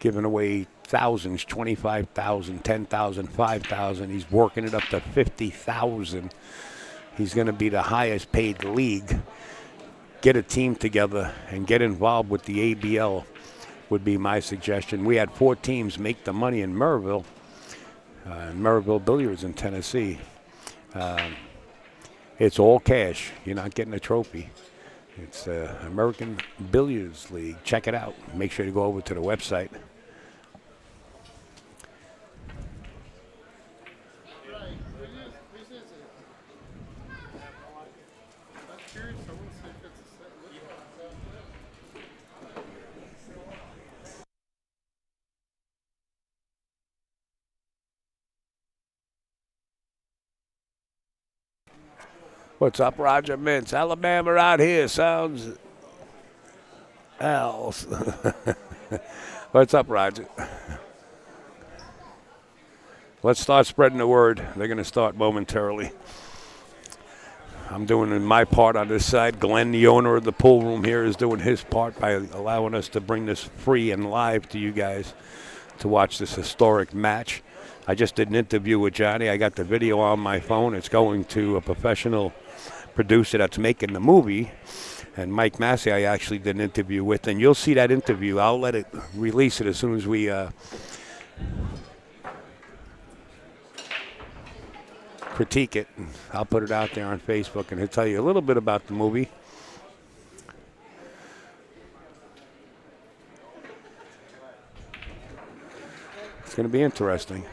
giving away thousands, 25,000, 10,000, 5,000. He's working it up to 50,000. He's going to be the highest paid league. Get a team together and get involved with the ABL would be my suggestion. We had 4 teams make the money in Maryville Billiards in Tennessee. It's all cash. You're not getting a trophy. It's American Billiards League. Check it out. Make sure to go over to the website. What's up, Roger Mintz? Alabama out here sounds else. What's up, Roger? Let's start spreading the word. They're going to start momentarily. I'm doing my part on this side. Glenn, the owner of the pool room here, is doing his part by allowing us to bring this free and live to you guys to watch this historic match. I just did an interview with Johnny. I got the video on my phone. It's going to a professional producer that's making the movie. And Mike Massey I actually did an interview with. And you'll see that interview. I'll let it release it as soon as we critique it. I'll put it out there on Facebook, and he'll tell you a little bit about the movie. It's going to be interesting.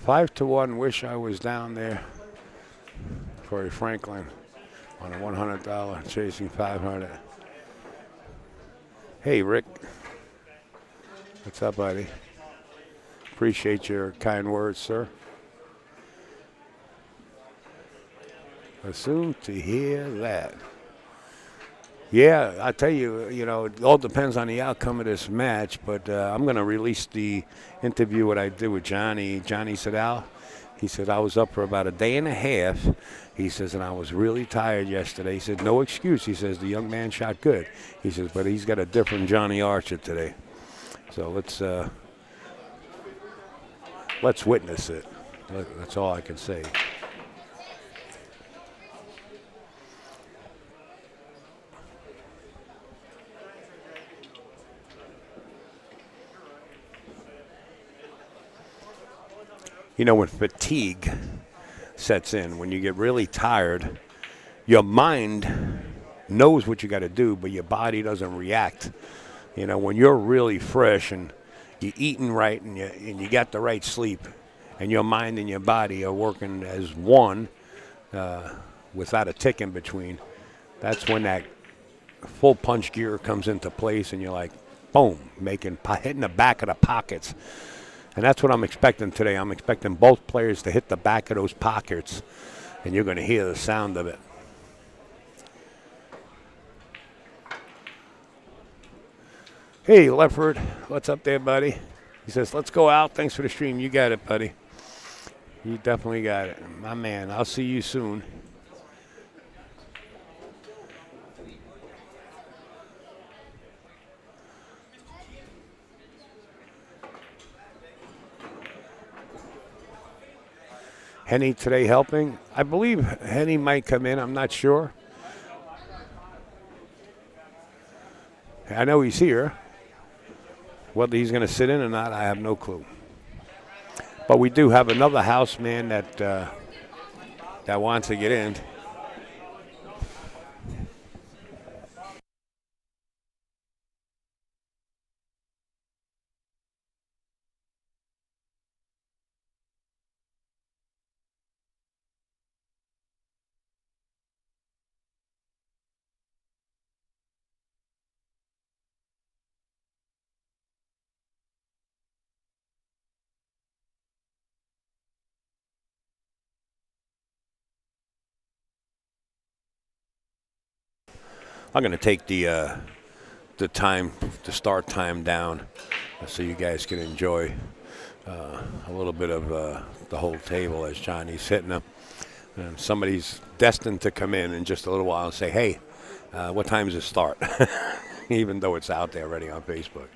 5-1. Wish I was down there. Corey Franklin on a $100 chasing 500. Hey, Rick. What's up, buddy? Appreciate your kind words, sir. Assume to hear that. Yeah, I tell you, it all depends on the outcome of this match, but I'm going to release the interview what I did with Johnny. Johnny said, Al, He said, I was up for about a day and a half. He says, and I was really tired yesterday. He said, no excuse. He says, the young man shot good. He says, but he's got a different Johnny Archer today. So let's witness it. That's all I can say. You know, when fatigue sets in, when you get really tired, your mind knows what you got to do, but your body doesn't react. You know, when you're really fresh and you're eating right and you got the right sleep, and your mind and your body are working as one without a tick in between, that's when that full punch gear comes into place, and you're like, boom, hitting the back of the pockets. And that's what I'm expecting today. I'm expecting both players to hit the back of those pockets, and you're going to hear the sound of it. Hey, Lefford, what's up there, buddy? He says, let's go out. Thanks for the stream. You got it, buddy. You definitely got it. My man, I'll see you soon. Henny today helping. I believe Henny might come in. I'm not sure. I know he's here. Whether he's going to sit in or not, I have no clue. But we do have another houseman that wants to get in. I'm going to take the start time down so you guys can enjoy a little bit of the whole table as Johnny's hitting them. And somebody's destined to come in just a little while and say, hey, what time does it start? Even though it's out there already on Facebook.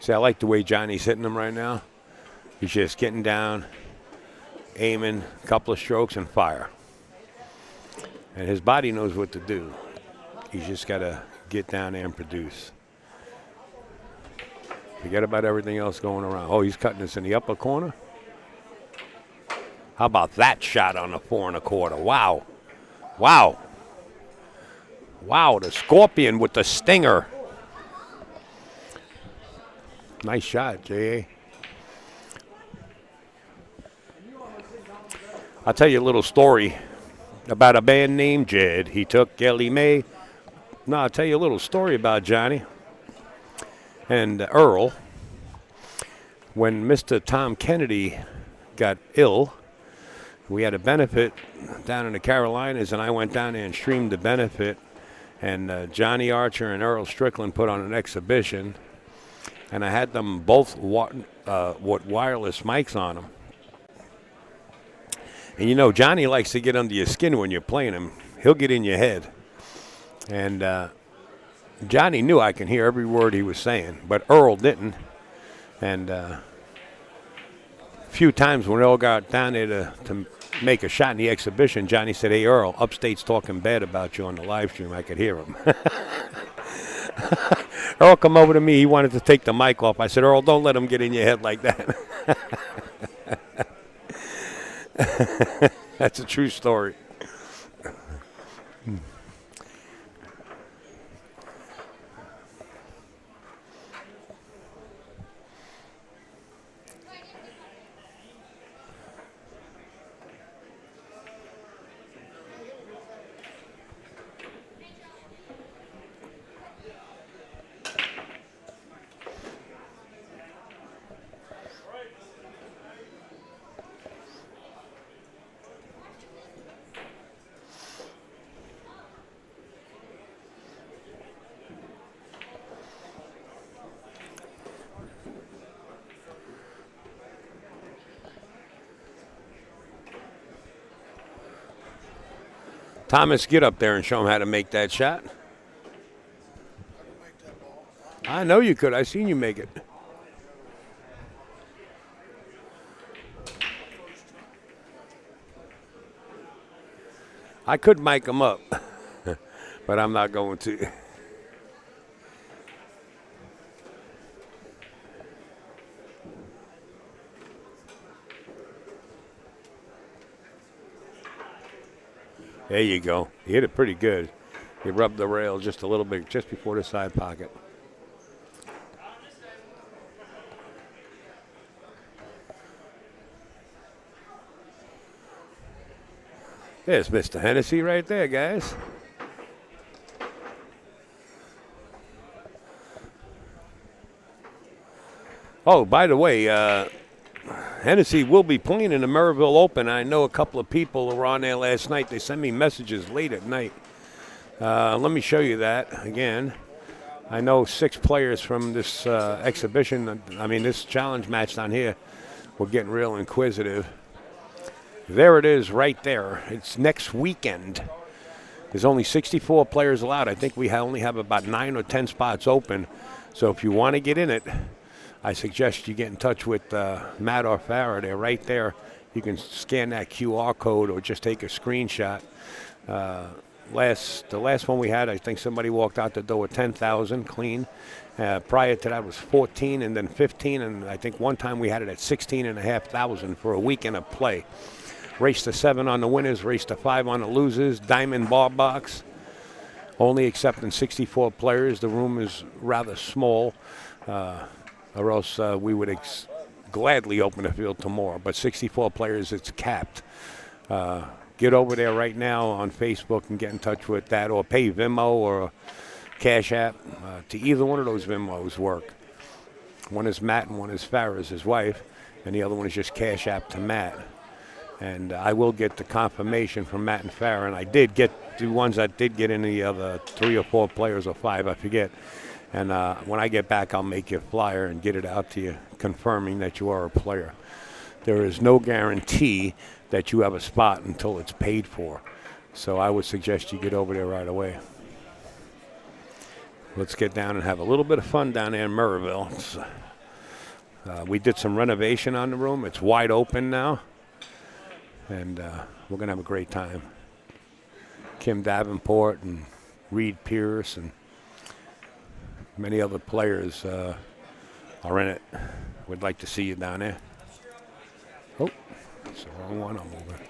See, I like the way Johnny's hitting them right now. He's just getting down, aiming, a couple of strokes, and fire. And his body knows what to do. He's just got to get down there and produce. Forget about everything else going around. Oh, he's cutting this in the upper corner. How about that shot on the 4 1/4? Wow. Wow. Wow, the Scorpion with the stinger. Nice shot, J.A. I'll tell you a little story about a man named Jed. He took Ellie Mae. No, I'll tell you a little story about Johnny and Earl. When Mr. Tom Kennedy got ill, we had a benefit down in the Carolinas, and I went down there and streamed the benefit. And Johnny Archer and Earl Strickland put on an exhibition. And I had them both with wireless mics on them. And, you know, Johnny likes to get under your skin when you're playing him. He'll get in your head. And Johnny knew I can hear every word he was saying, but Earl didn't. And a few times when Earl got down there to make a shot in the exhibition, Johnny said, hey, Earl, Upstate's talking bad about you on the live stream. I could hear him. Earl come over to me. He wanted to take the mic off. I said, Earl, don't let him get in your head like that. That's a true story. Thomas, get up there and show him how to make that shot.
Make that ball.
I know you could. I seen you make it. I could mic him up, but I'm not going to. There you go. He hit it pretty good. He rubbed the rail just a little bit, just before the side pocket. There's Mr. Hennessy right there, guys. Oh, by the way, Hennessy will be playing in the Maryville Open. I know a couple of people were on there last night. They sent me messages late at night. Let me show you that again. I know 6 players from this exhibition. I mean, this challenge match down here. We're getting real inquisitive. There it is right there. It's next weekend. There's only 64 players allowed. I think we only have about 9 or 10 spots open. So if you want to get in it, I suggest you get in touch with Matt or Farah. They're right there. You can scan that QR code or just take a screenshot. The last one we had, I think somebody walked out the door with 10,000 clean. Prior to that was 14 and then 15, and I think one time we had it at 16,500 for a weekend of play. Race to 7 on the winners, race to 5 on the losers, diamond bar box. Only accepting 64 players. The room is rather small, or else we would gladly open the field tomorrow. But 64 players, it's capped. Get over there right now on Facebook and get in touch with that, or pay Venmo or Cash App. To either one of those Venmos work. One is Matt and one is Farah's, his wife, and the other one is just Cash App to Matt. And I will get the confirmation from Matt and Farah, and I did get the ones that did get in, the other 3 or 4 players or 5, I forget. And when I get back, I'll make you a flyer and get it out to you, confirming that you are a player. There is no guarantee that you have a spot until it's paid for. So I would suggest you get over there right away. Let's get down and have a little bit of fun down there in Maryville. We did some renovation on the room. It's wide open now. And we're going to have a great time. Kim Davenport and Reed Pierce and many other players are in it. We'd like to see you down there. Oh, that's the wrong one. I'm over.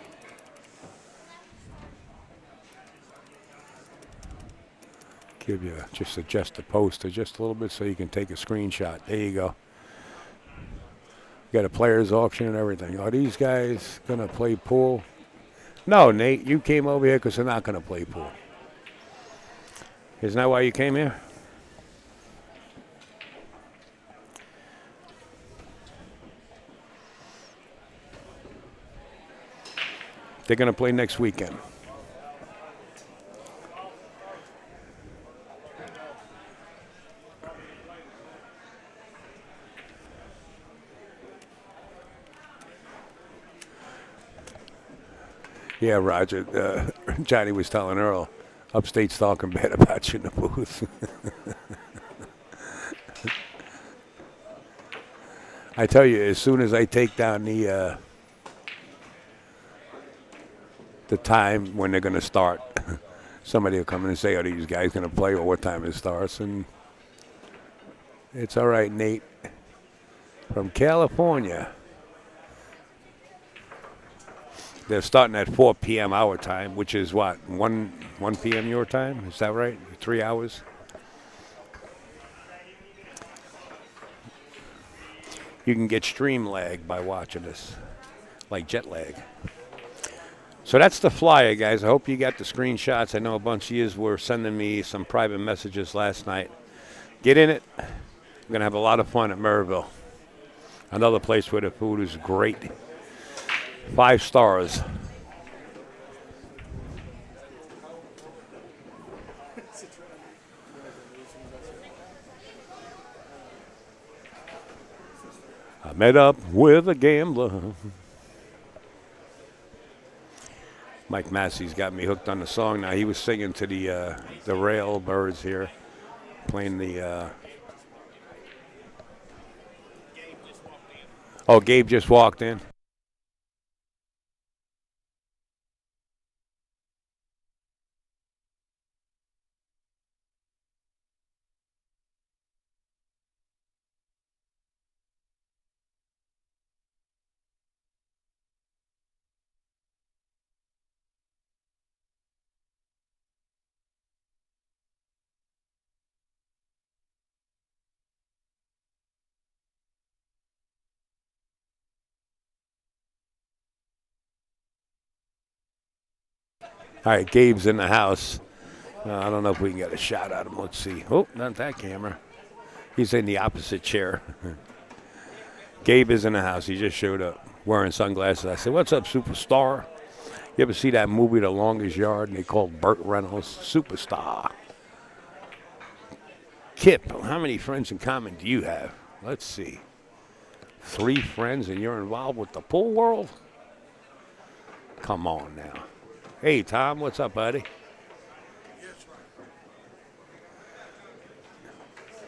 Give you just adjust the poster just a little bit so you can take a screenshot. There you go. Got a players auction and everything. Are these guys going to play pool? No, Nate, you came over here because they're not going to play pool. Isn't that why you came here? They're going to play next weekend. Yeah, Roger. Johnny was telling Earl, Upstate's talking bad about you in the booth. I tell you, as soon as I take down the time when they're going to start, somebody will come in and say, are these guys going to play or what time it starts? And it's all right, Nate, from California. They're starting at 4 p.m. our time, which is what, 1 p.m. your time? Is that right? 3 hours? You can get stream lag by watching this, like jet lag. So that's the flyer, guys. I hope you got the screenshots. I know a bunch of you were sending me some private messages last night. Get in it. We're going to have a lot of fun at Maryville. Another place where the food is great. 5 stars. I met up with a gambler. Mike Massey's got me hooked on the song now. He was singing to the Railbirds here, playing the. Oh, Gabe just walked in. All right, Gabe's in the house. I don't know if we can get a shot at him. Let's see. Oh, not that camera. He's in the opposite chair. Gabe is in the house. He just showed up wearing sunglasses. I said, "What's up, superstar?" You ever see that movie, The Longest Yard? And they called Burt Reynolds Superstar. Kip, how many friends in common do you have? Let's see. 3 friends and you're involved with the pool world? Come on now. Hey, Tom, what's up, buddy?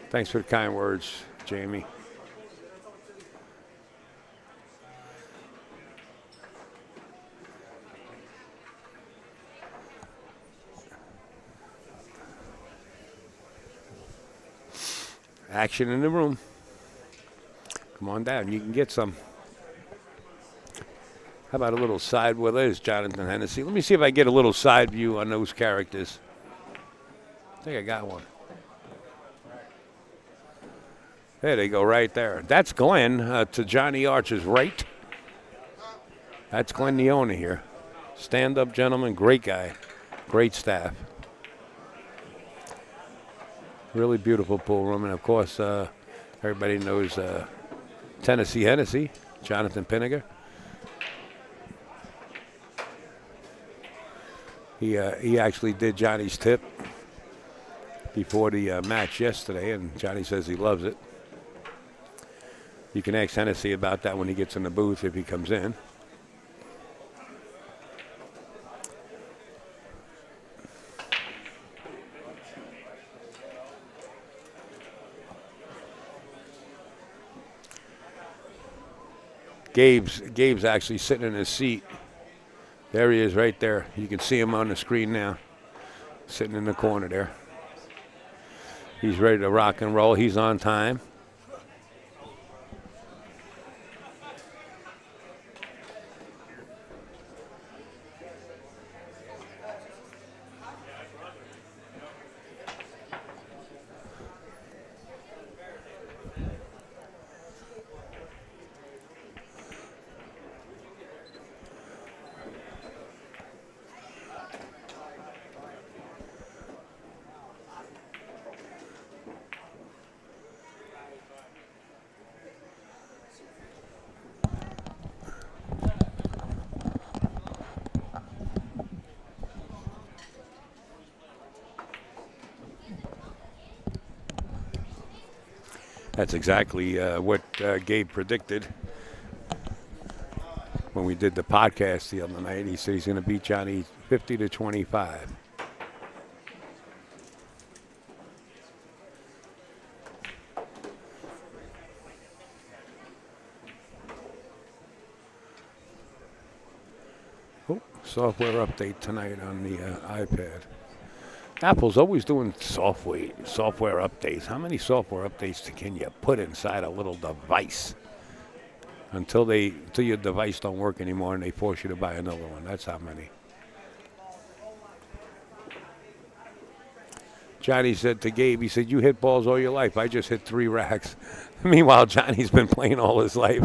Thanks for the kind words, Jamie. Action in the room. Come on down. You can get some. How about a little side with it? It's Jonathan Hennessy. Let me see if I get a little side view on those characters. I think I got one. There they go right there. That's Glenn to Johnny Archer's right. That's Glenn the owner here. Stand-up gentleman, great guy, great staff. Really beautiful pool room. And, of course, everybody knows Tennessee Hennessy, Jonathan Pinniger. He actually did Johnny's tip before the match yesterday, and Johnny says he loves it. You can ask Hennessy about that when he gets in the booth if he comes in. Gabe's actually sitting in his seat. There he is right there. You can see him on the screen now, sitting in the corner there. He's ready to rock and roll. He's on time. That's exactly what Gabe predicted when we did the podcast the other night. He said he's going to beat Johnny 50-25. Oh, software update tonight on the iPad. Apple's always doing software updates. How many software updates can you put inside a little device until your device don't work anymore and they force you to buy another one? That's how many. Johnny said to Gabe, he said, "You hit balls all your life. I just hit 3 racks." Meanwhile, Johnny's been playing all his life.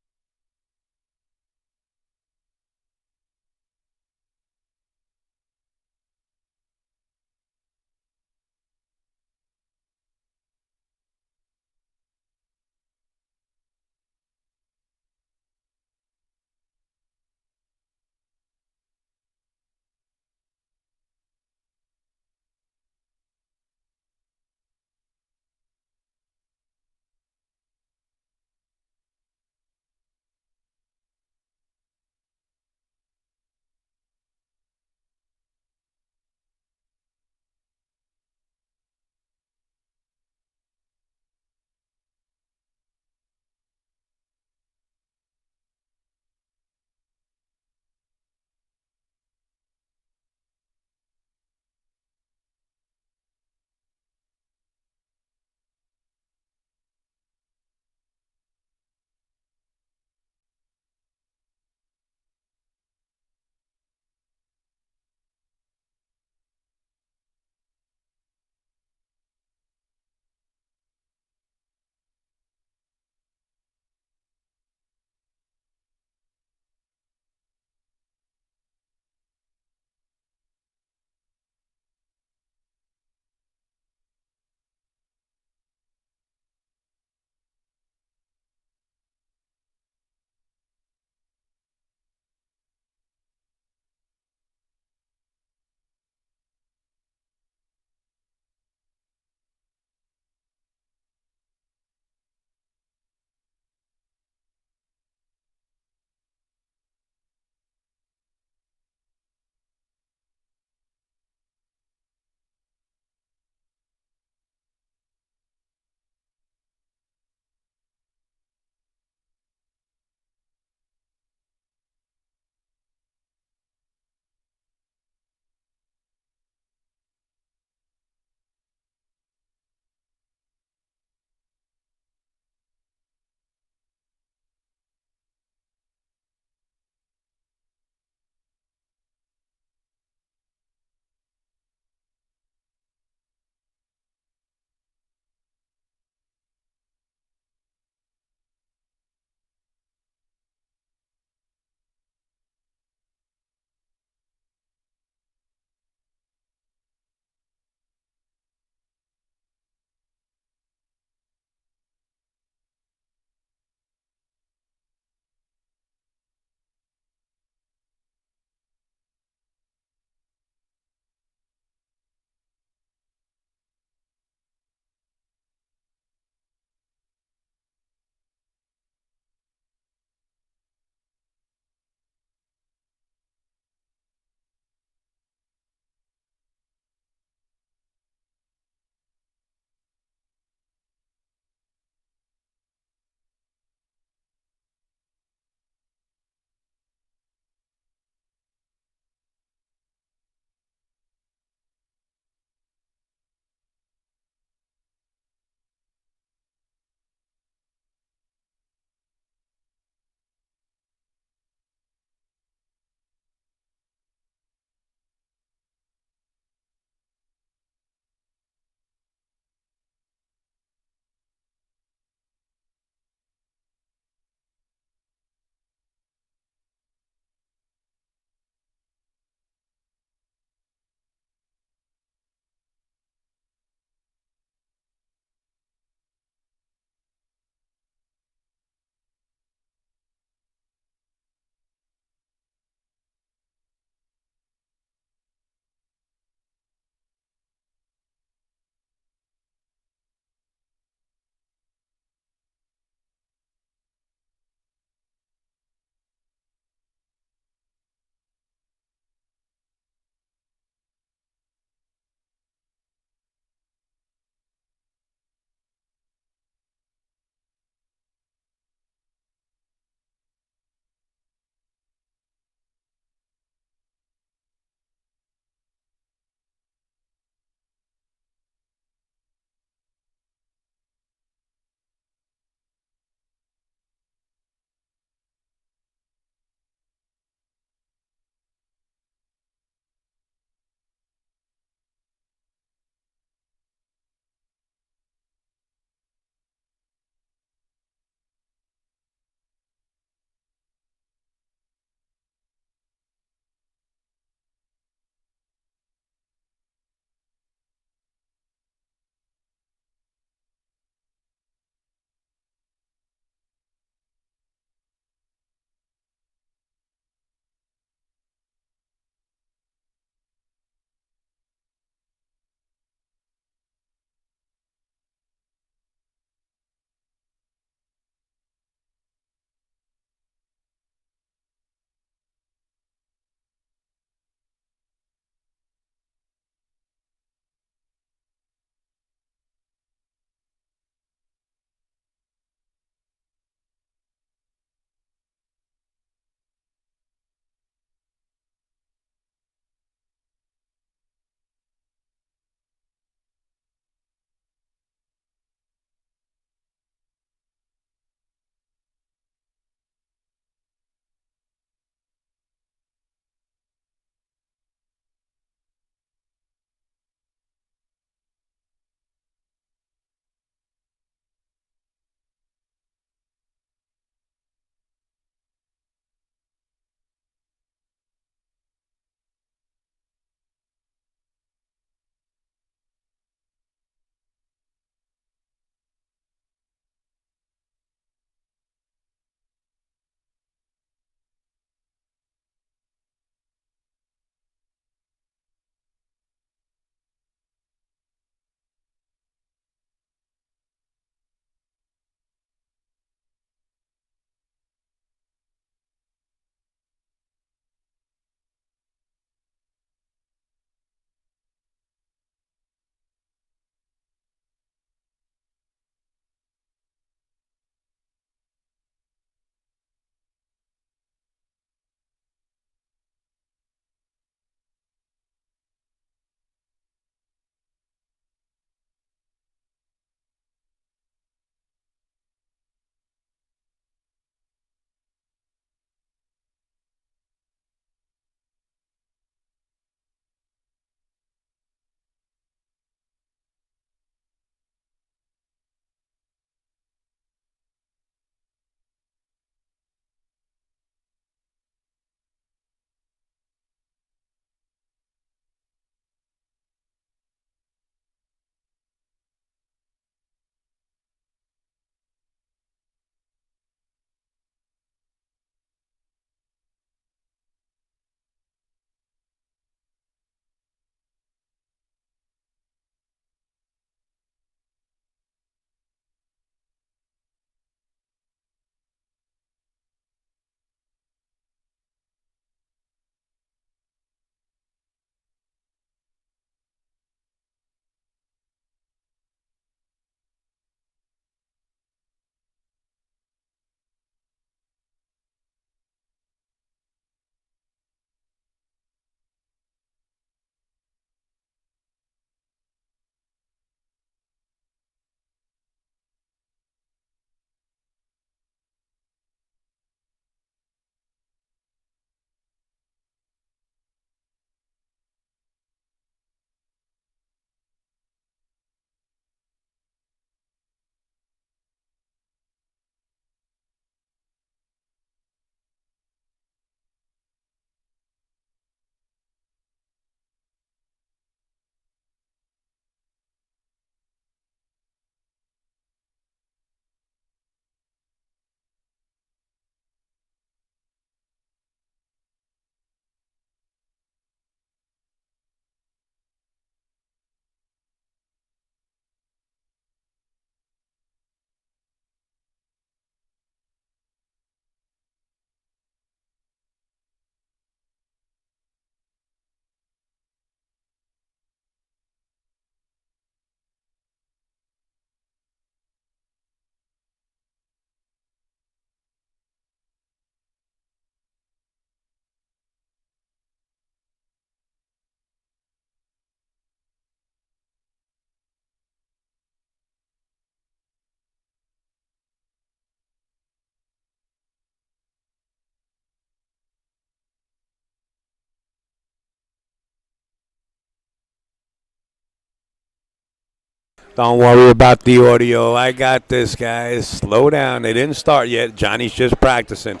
Don't worry about the audio. I got this, guys. Slow down. They didn't start yet. Johnny's just practicing.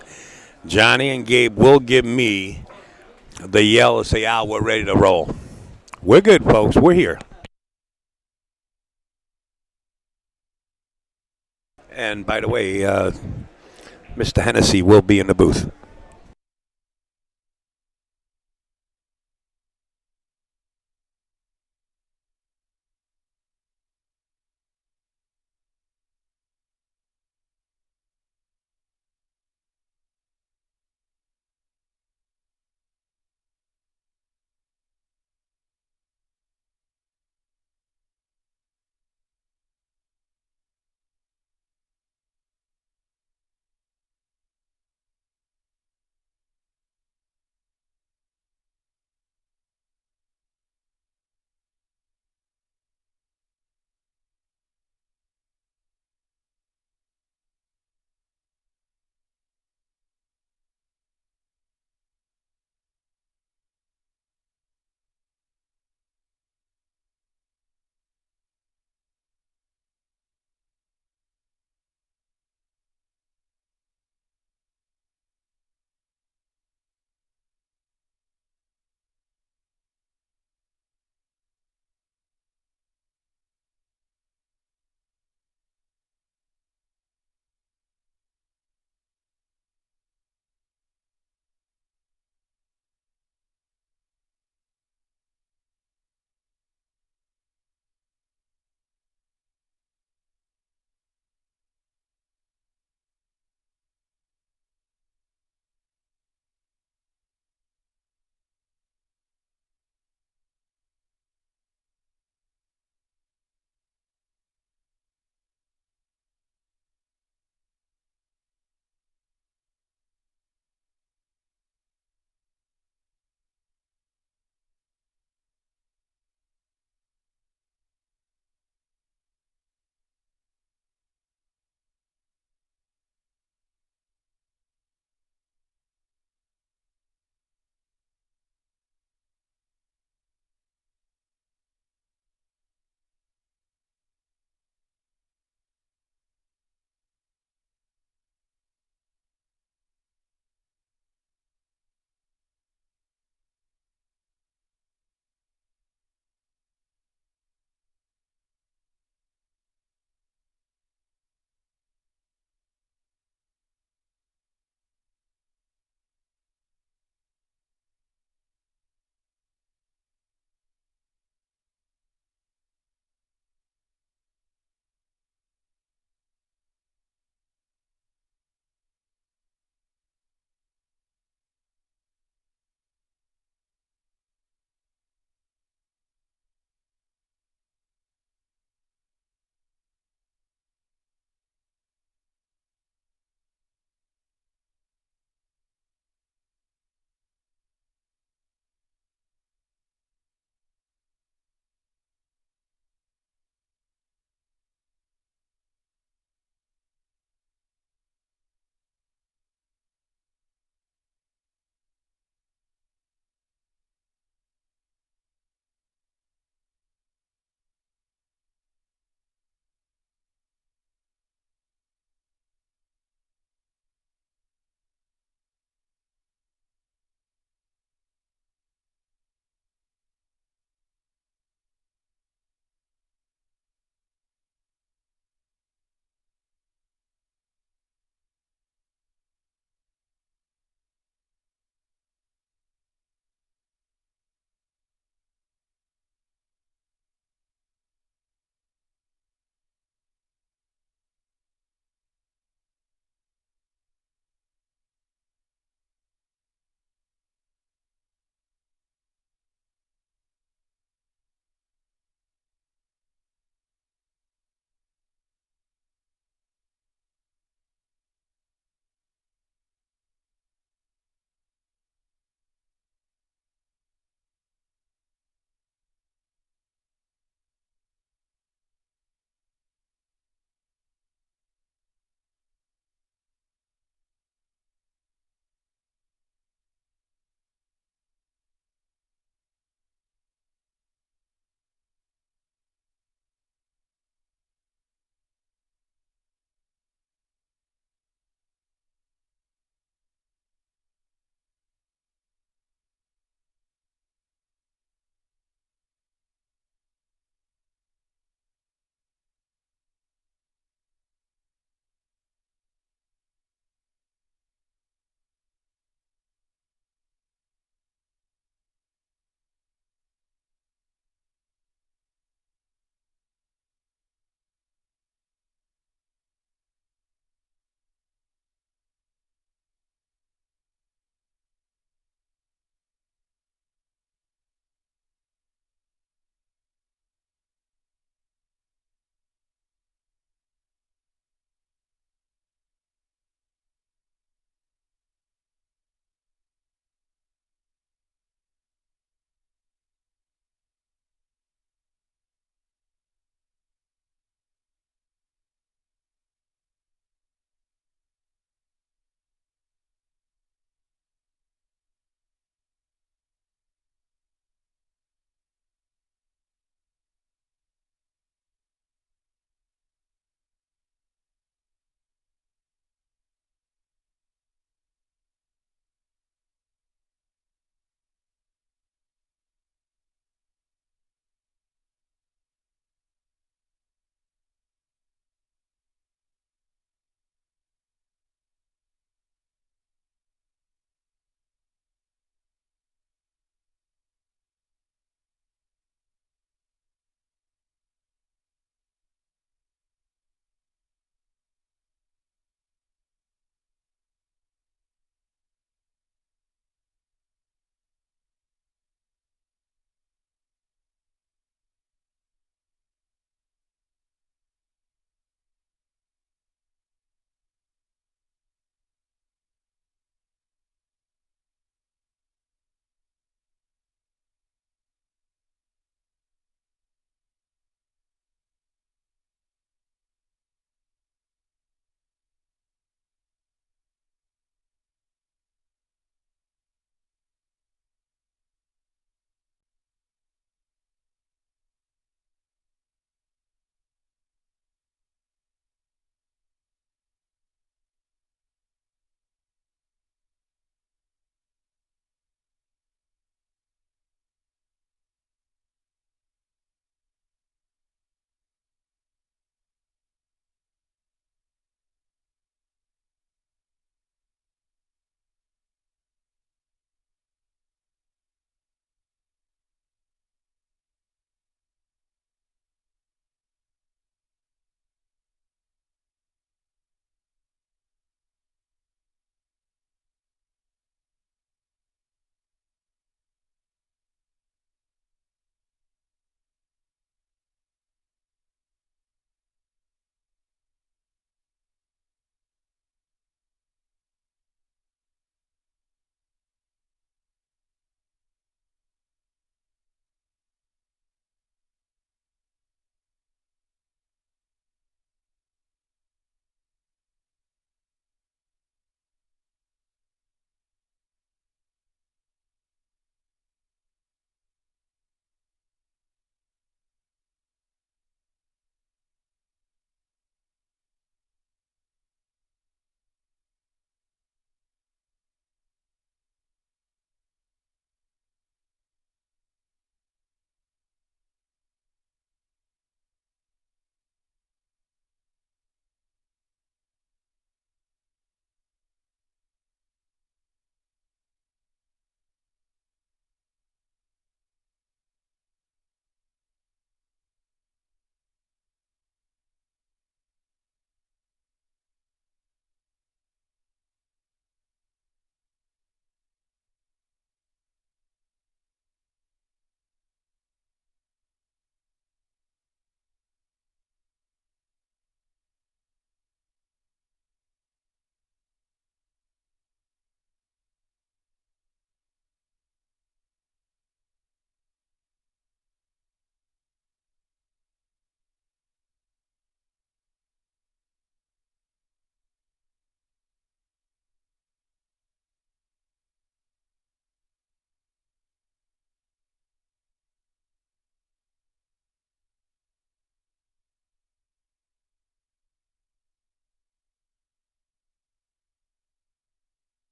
Johnny and Gabe will give me the yell and say, "Ah, we're ready to roll." We're good, folks. We're here. And by the way, Mr. Hennessy will be in the booth.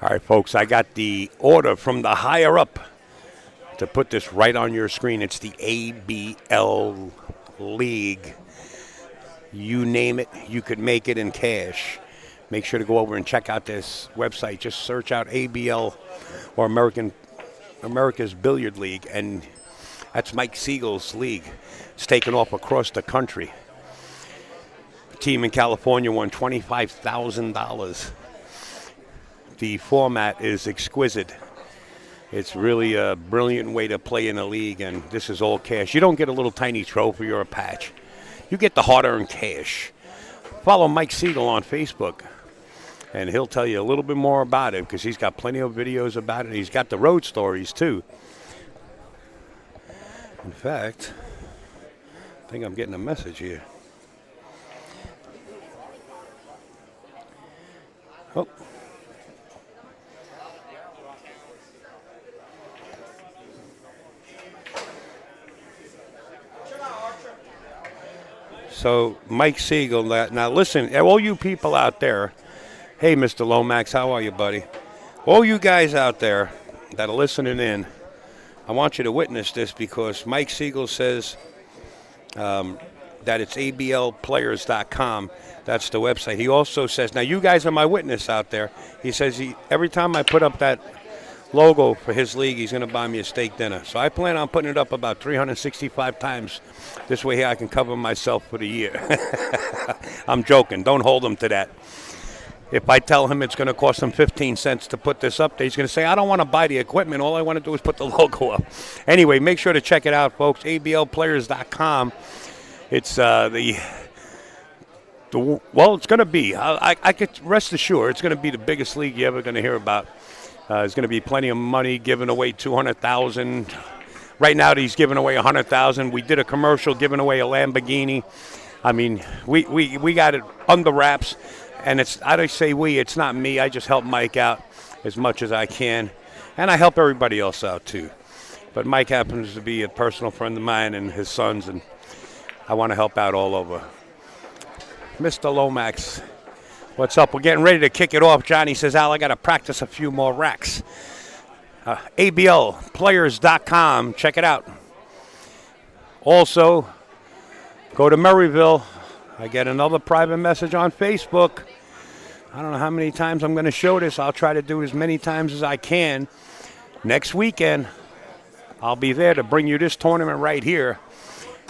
All right, folks, I got the order from the higher up to put this right on your screen. It's the ABL League. You name it, you could make it in cash. Make sure to go over and check out this website. Just search out ABL or America's Billiard League, and that's Mike Siegel's league. It's taken off across the country. A team in California won $25,000. The format is exquisite. It's really a brilliant way to play in a league, and this is all cash. You don't get a little tiny trophy or a patch. You get the hard-earned cash. Follow Mike Siegel on Facebook, and he'll tell you a little bit more about it because he's got plenty of videos about it. He's got the road stories, too. In fact, I think I'm getting a message here. Oh. So, Mike Siegel, now listen, all you people out there, hey, Mr. Lomax, how are you, buddy? All you guys out there that are listening in, I want you to witness this because Mike Siegel says that it's ablplayers.com. That's the website. He also says, now you guys are my witness out there. He says every time I put up that logo for his league, he's going to buy me a steak dinner. So I plan on putting it up about 365 times. This way I can cover myself for the year. I'm joking. Don't hold him to that. If I tell him it's going to cost him 15 cents to put this up there, he's going to say, I don't want to buy the equipment. All I want to do is put the logo up. Anyway, make sure to check it out, folks. ablplayers.com. It's well, it's going to be. I could rest assured it's going to be the biggest league you're ever going to hear about. There's going to be plenty of money given away, $200,000. Right now, he's giving away $100,000. We did a commercial giving away a Lamborghini. I mean, we got it under wraps, and I say we. It's not me. I just help Mike out as much as I can, and I help everybody else out too. But Mike happens to be a personal friend of mine and his sons, and I want to help out all over. Mr. Lomax. What's up? We're getting ready to kick it off. Johnny says, Al, I got to practice a few more racks. ABLplayers.com. Check it out. Also, go to Maryville. I get another private message on Facebook. I don't know how many times I'm going to show this. I'll try to do as many times as I can. Next weekend, I'll be there to bring you this tournament right here.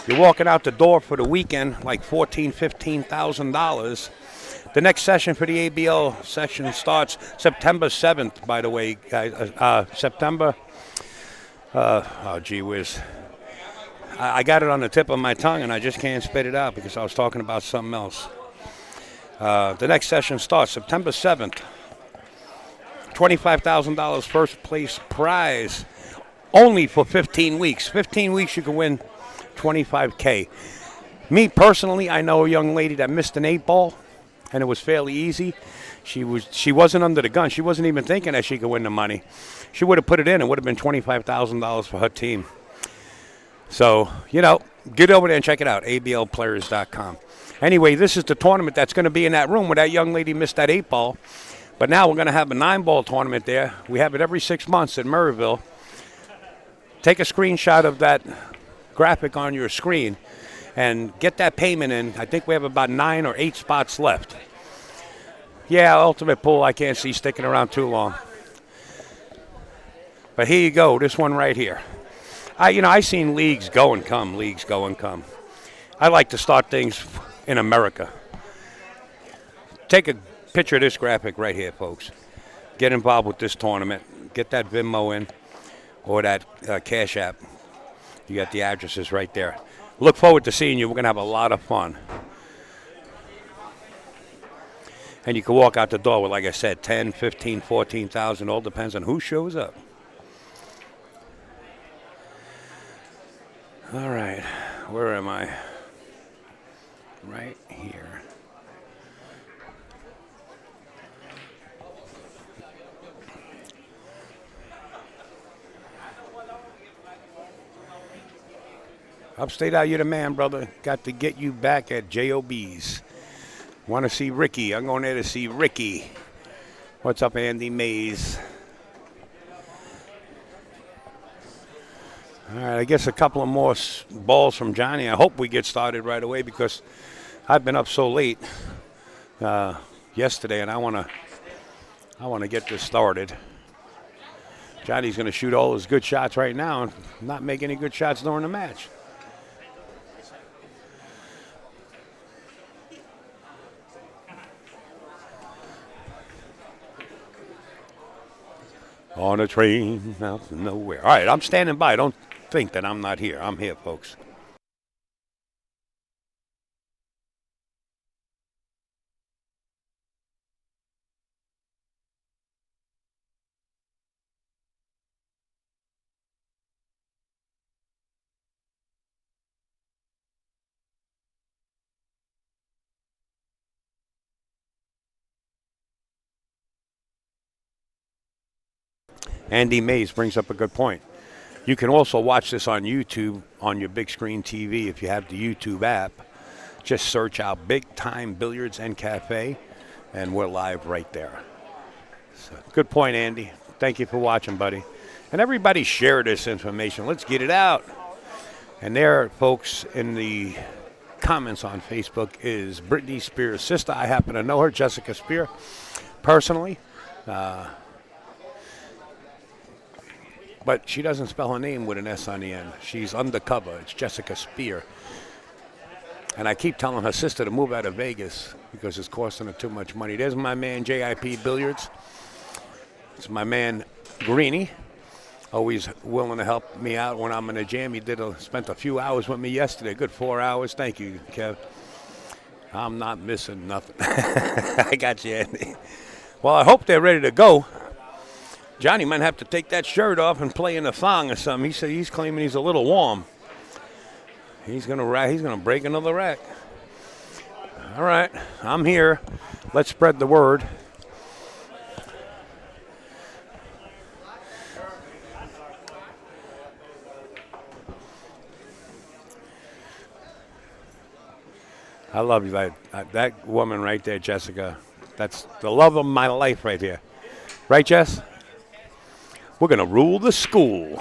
You're walking out the door for the weekend like $14,000, $15,000. The next session for the ABL session starts September 7th, by the way, guys. September, oh, gee whiz. I got it on the tip of my tongue, and I just can't spit it out because I was talking about something else. The next session starts September 7th. $25,000 first place prize, only for 15 weeks. 15 weeks, you can win $25K. Me, personally, I know a young lady that missed an 8-ball. And it was fairly easy. She wasn't under the gun. She wasn't even thinking that she could win the money. She would have put it in. It would have been $25,000 for her team. So, get over there and check it out, ablplayers.com. Anyway, this is the tournament that's going to be in that room where that young lady missed that 8-ball. But now we're going to have a 9-ball tournament there. We have it every 6 months in Maryville. Take a screenshot of that graphic on your screen and get that payment in. I think we have about 9 or 8 spots left. Yeah, Ultimate Pool, I can't see sticking around too long. But here you go, this one right here. I seen leagues go and come, I like to start things in America. Take a picture of this graphic right here, folks. Get involved with this tournament. Get that Venmo in or that Cash App. You got the addresses right there. Look forward to seeing you. We're going to have a lot of fun. And you can walk out the door with, like I said, 10, 15, 14,000. All depends on who shows up. All right. Where am I? Right here. Upstate out, you're the man, brother. Got to get you back at JOB's. Want to see Ricky. I'm going there to see Ricky. What's up, Andy Mays? All right, I guess a couple of more balls from Johnny. I hope we get started right away because I've been up so late yesterday, and I want to get this started. Johnny's going to shoot all his good shots right now and not make any good shots during the match. On a train out of nowhere. All right, I'm standing by. Don't think that I'm not here. I'm here, folks. Andy Mays brings up a good point. You can also watch this on YouTube on your big screen TV if you have the YouTube app. Just search out Big Time Billiards and Cafe, and we're live right there. So, good point, Andy. Thank you for watching, buddy. And everybody share this information. Let's get it out. And there, folks, in the comments on Facebook is Britney Spears' sister. I happen to know her, Jessica Spear, personally. But she doesn't spell her name with an S on the end. She's undercover. It's Jessica Spear. And I keep telling her sister to move out of Vegas because it's costing her too much money. There's my man, JIP Billiards. It's my man, Greeny. Always willing to help me out when I'm in a jam. He spent a few hours with me yesterday. Good 4 hours. Thank you, Kev. I'm not missing nothing. I got you, Andy. Well, I hope they're ready to go. Johnny might have to take that shirt off and play in a thong or something. He said he's claiming he's a little warm. He's gonna break another rack. All right, I'm here. Let's spread the word. I love you. That woman right there, Jessica. That's the love of my life right here. Right, Jess? We're going to rule the school.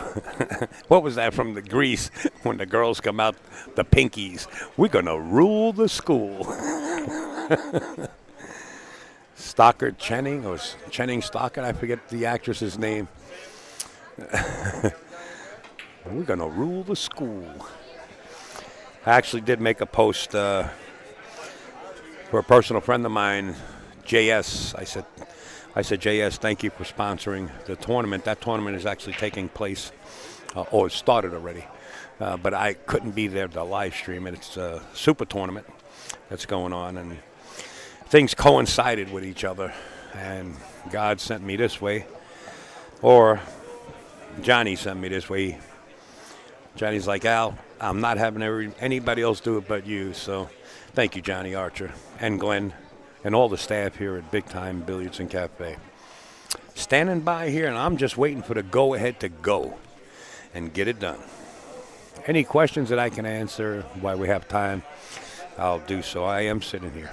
What was that from the Grease when the girls come out, the pinkies? We're going to rule the school. Stockard Channing, or Channing Stockard, I forget the actress's name. We're going to rule the school. I actually did make a post for a personal friend of mine, JS. I said, JS, thank you for sponsoring the tournament. That tournament is actually taking place, or it started already. But I couldn't be there to live stream it. It's a super tournament that's going on, and things coincided with each other. And God sent me this way, or Johnny sent me this way. Johnny's like, Al, I'm not having anybody else do it but you. So thank you, Johnny Archer and Glenn and all the staff here at Big Time Billiards and Cafe. Standing by here, and I'm just waiting for the go-ahead to go and get it done. Any questions that I can answer while we have time, I'll do so. I am sitting here.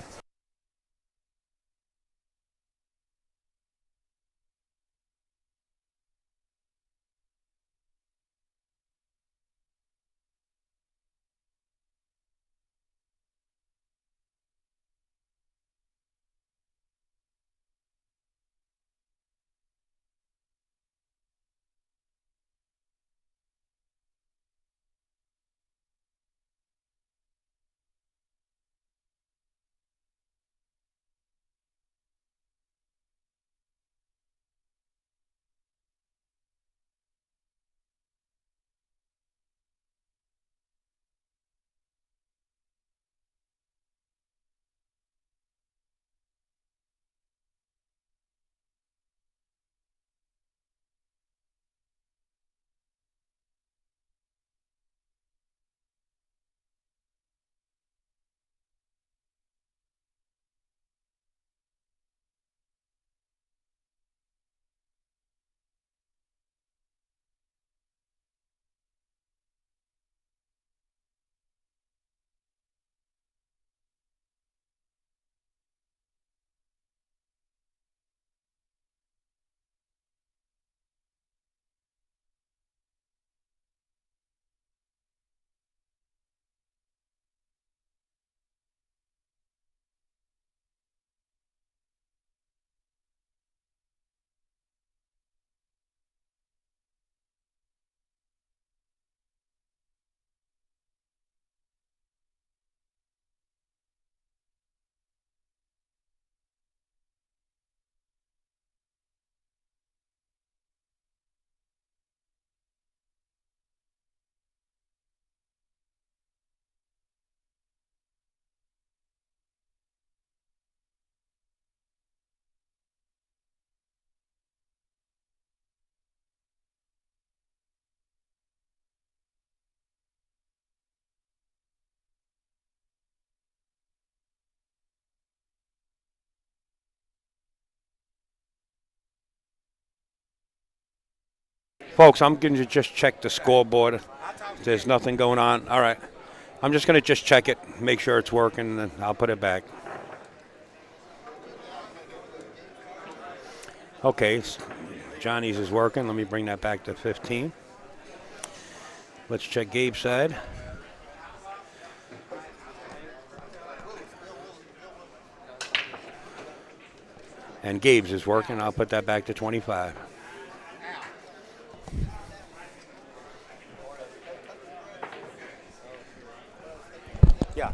Folks, I'm going to just check the scoreboard. There's nothing going on. All right. I'm just going to just check it, make sure it's working, and then I'll put it back. Okay, Johnny's is working. Let me bring that back to 15. Let's check Gabe's side. And Gabe's is working. I'll put that back to 25. Yeah.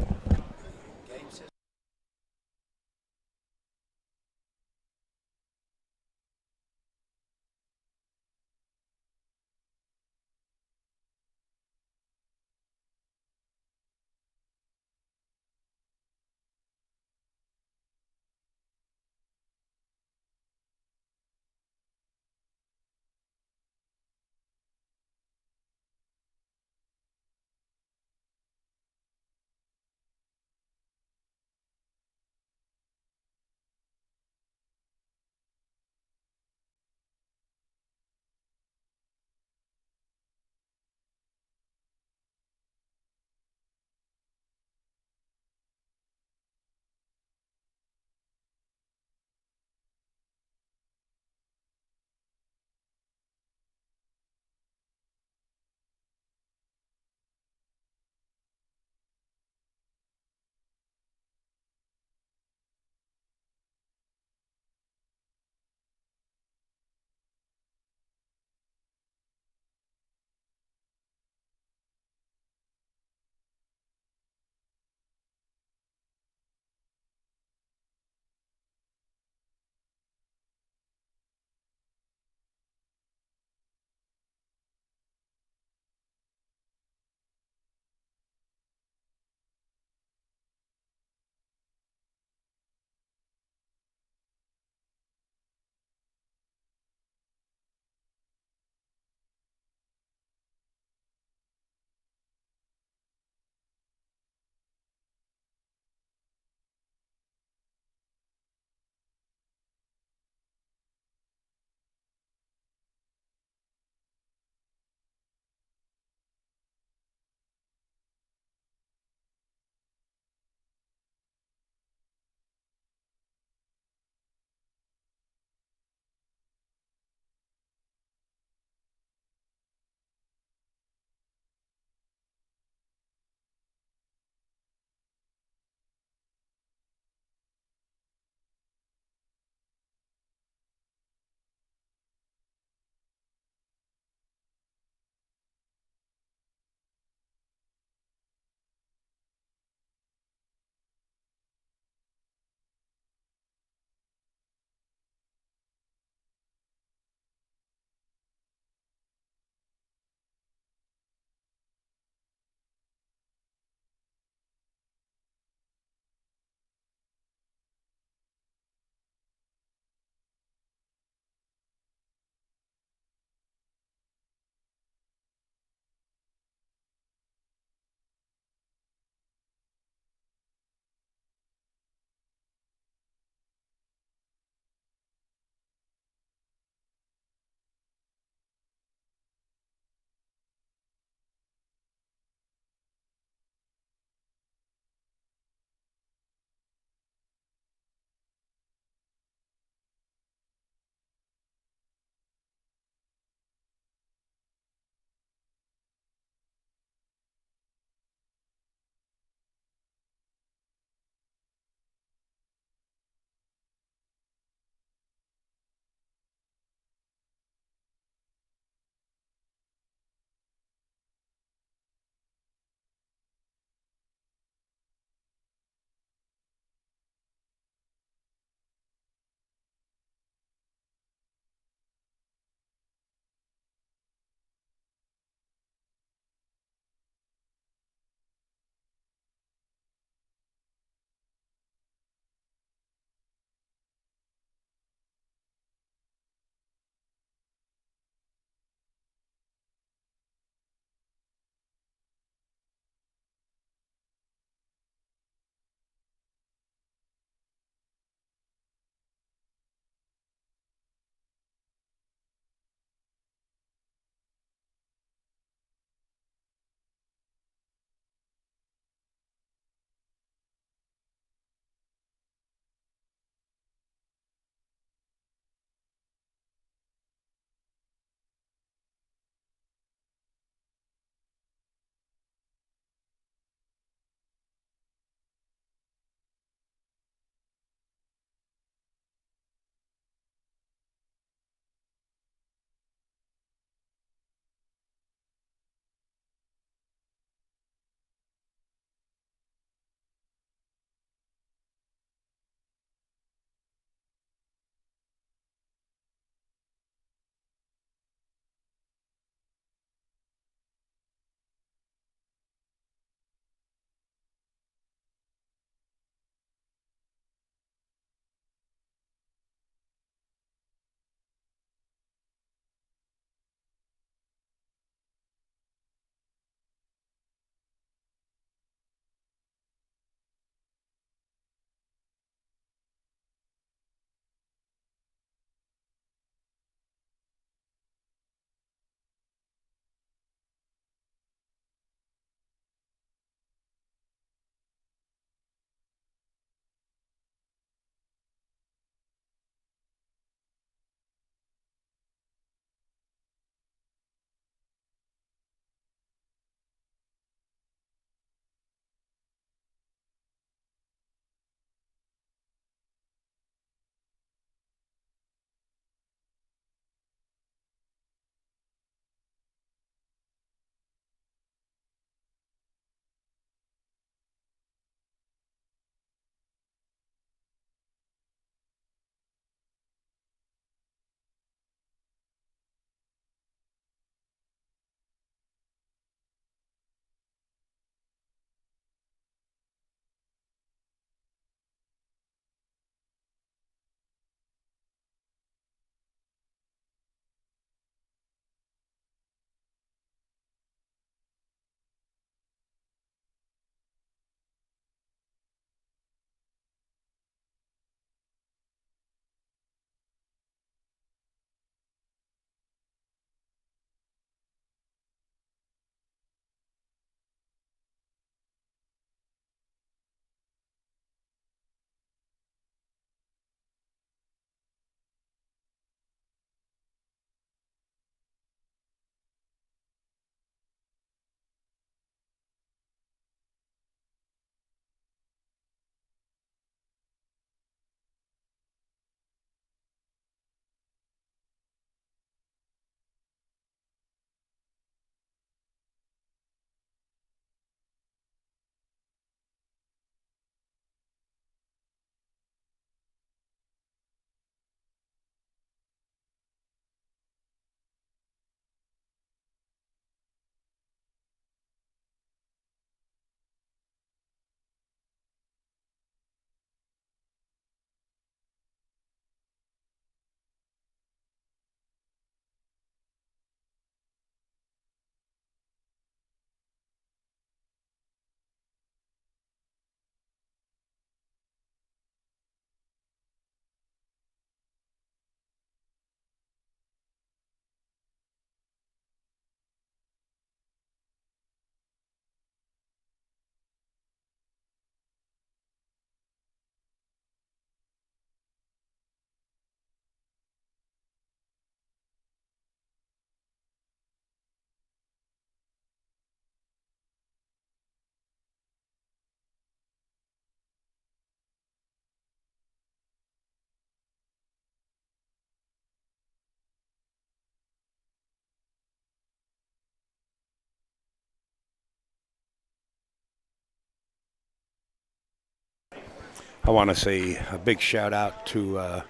I want to say a big shout out to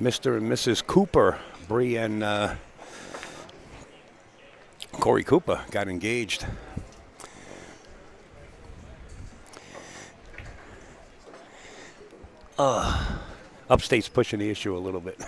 Mr. and Mrs. Cooper. Bree and Corey Cooper got engaged. Upstate's pushing the issue a little bit.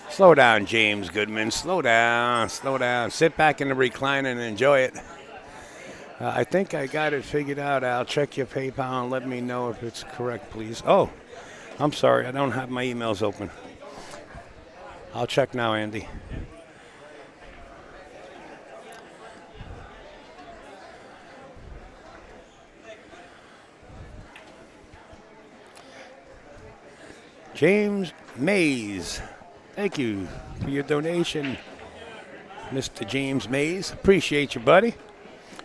Slow down, James Goodman. Slow down, slow down. Sit back in the recliner and enjoy it. I think I got it figured out. I'll check your PayPal and let me know if it's correct, please. Oh, I'm sorry. I don't have my emails open. I'll check now, Andy. James Mays. Thank you for your donation, Mr. James Mays. Appreciate you, buddy.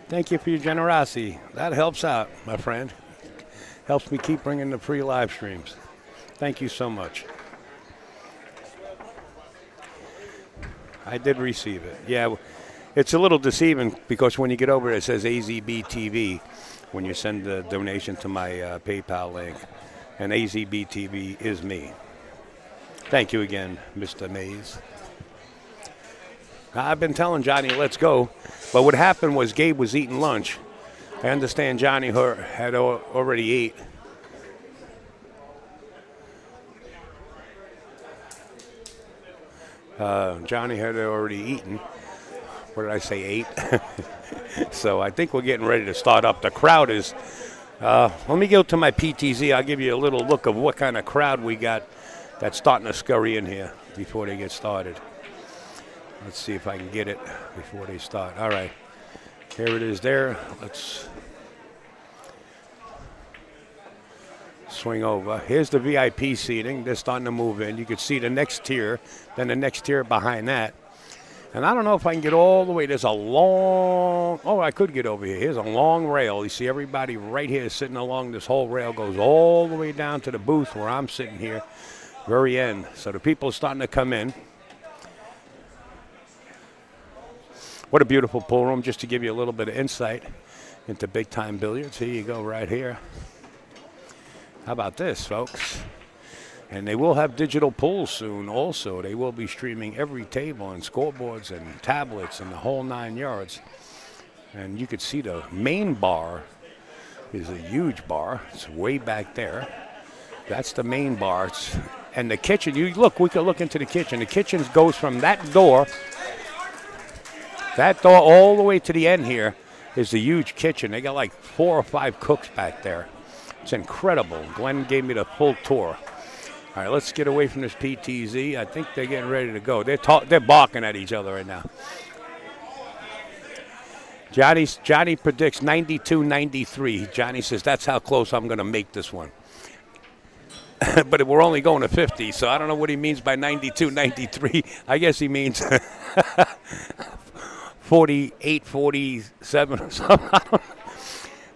Thank you for your generosity. That helps out, my friend. Helps me keep bringing the free live streams. Thank you so much. I did receive it. Yeah, it's a little deceiving because when you get over it says AZBTV when you send the donation to my PayPal link. And AZBTV is me. Thank you again, Mr. Mays. I've been telling Johnny, let's go. But what happened was Gabe was eating lunch. I understand Johnny had already ate. Johnny had already eaten. What did I say, ate? So I think we're getting ready to start up. The crowd is, let me go to my PTZ. I'll give you a little look of what kind of crowd we got that's starting to scurry in here before they get started. Let's see if I can get it before they start. All right, here it is there. Let's swing over. Here's the VIP seating. They're starting to move in. You can see the next tier, then the next tier behind that. And I don't know if I can get all the way. There's a long, oh, I could get over here. Here's a long rail. You see everybody right here sitting along this whole rail goes all the way down to the booth where I'm sitting here, very end. So the people are starting to come in. What a beautiful pool room, just to give you a little bit of insight into big time billiards. Here you go right here. How about this, folks? And they will have digital pools soon also. They will be streaming every table and scoreboards and tablets and the whole 9 yards. And you could see the main bar is a huge bar. It's way back there. That's the main bar. And the kitchen, you look, we could look into the kitchen. The kitchen goes from that door all the way to the end here is the huge kitchen. They got like 4 or 5 cooks back there. It's incredible. Glenn gave me the full tour. All right, let's get away from this PTZ. I think they're getting ready to go. They're barking at each other right now. Johnny predicts 92-93. Johnny says that's how close I'm going to make this one. But we're only going to 50, so I don't know what he means by 92-93. I guess he means 48, 47 or something.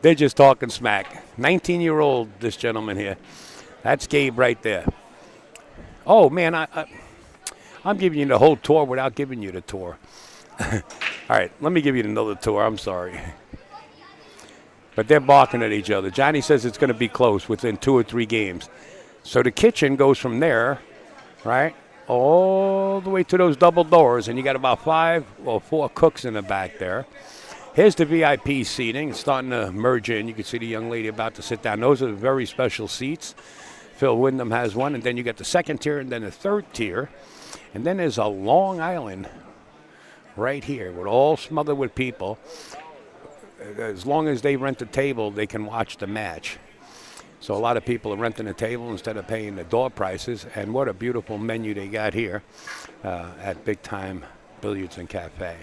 They're just talking smack. 19-year-old, this gentleman here. That's Gabe right there. Oh, man, I'm giving you the whole tour without giving you the tour. All right, let me give you another tour. I'm sorry. But they're barking at each other. Johnny says it's going to be close within 2 or 3 games. So the kitchen goes from there, right, all the way to those double doors, and you got about 5 or 4 cooks in the back there. Here's the VIP seating. It's starting to merge in. You can see the young lady about to sit down. Those are very special seats. Phil Wyndham has one, and then you got the second tier and then the third tier. And then there's a long island right here. We're all smothered with people. As long as they rent a table, they can watch the match. So a lot of people are renting a table instead of paying the door prices. And what a beautiful menu they got here at Big Time Billiards and Cafe.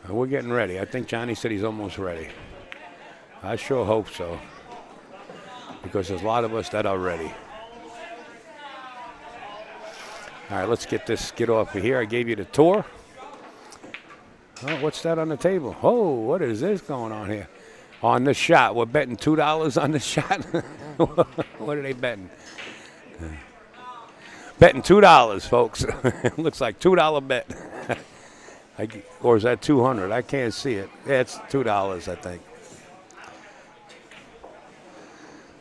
We're getting ready. I think Johnny said he's almost ready. I sure hope so, because there's a lot of us that are ready. All right, let's get off of here. I gave you the tour. Oh, what's that on the table? Oh, what is this going on here? On the shot. We're betting $2 on the shot. What are they betting? Betting $2, folks. Looks like $2 bet. Or is that 200? I can't see it. Yeah, it's $2, I think.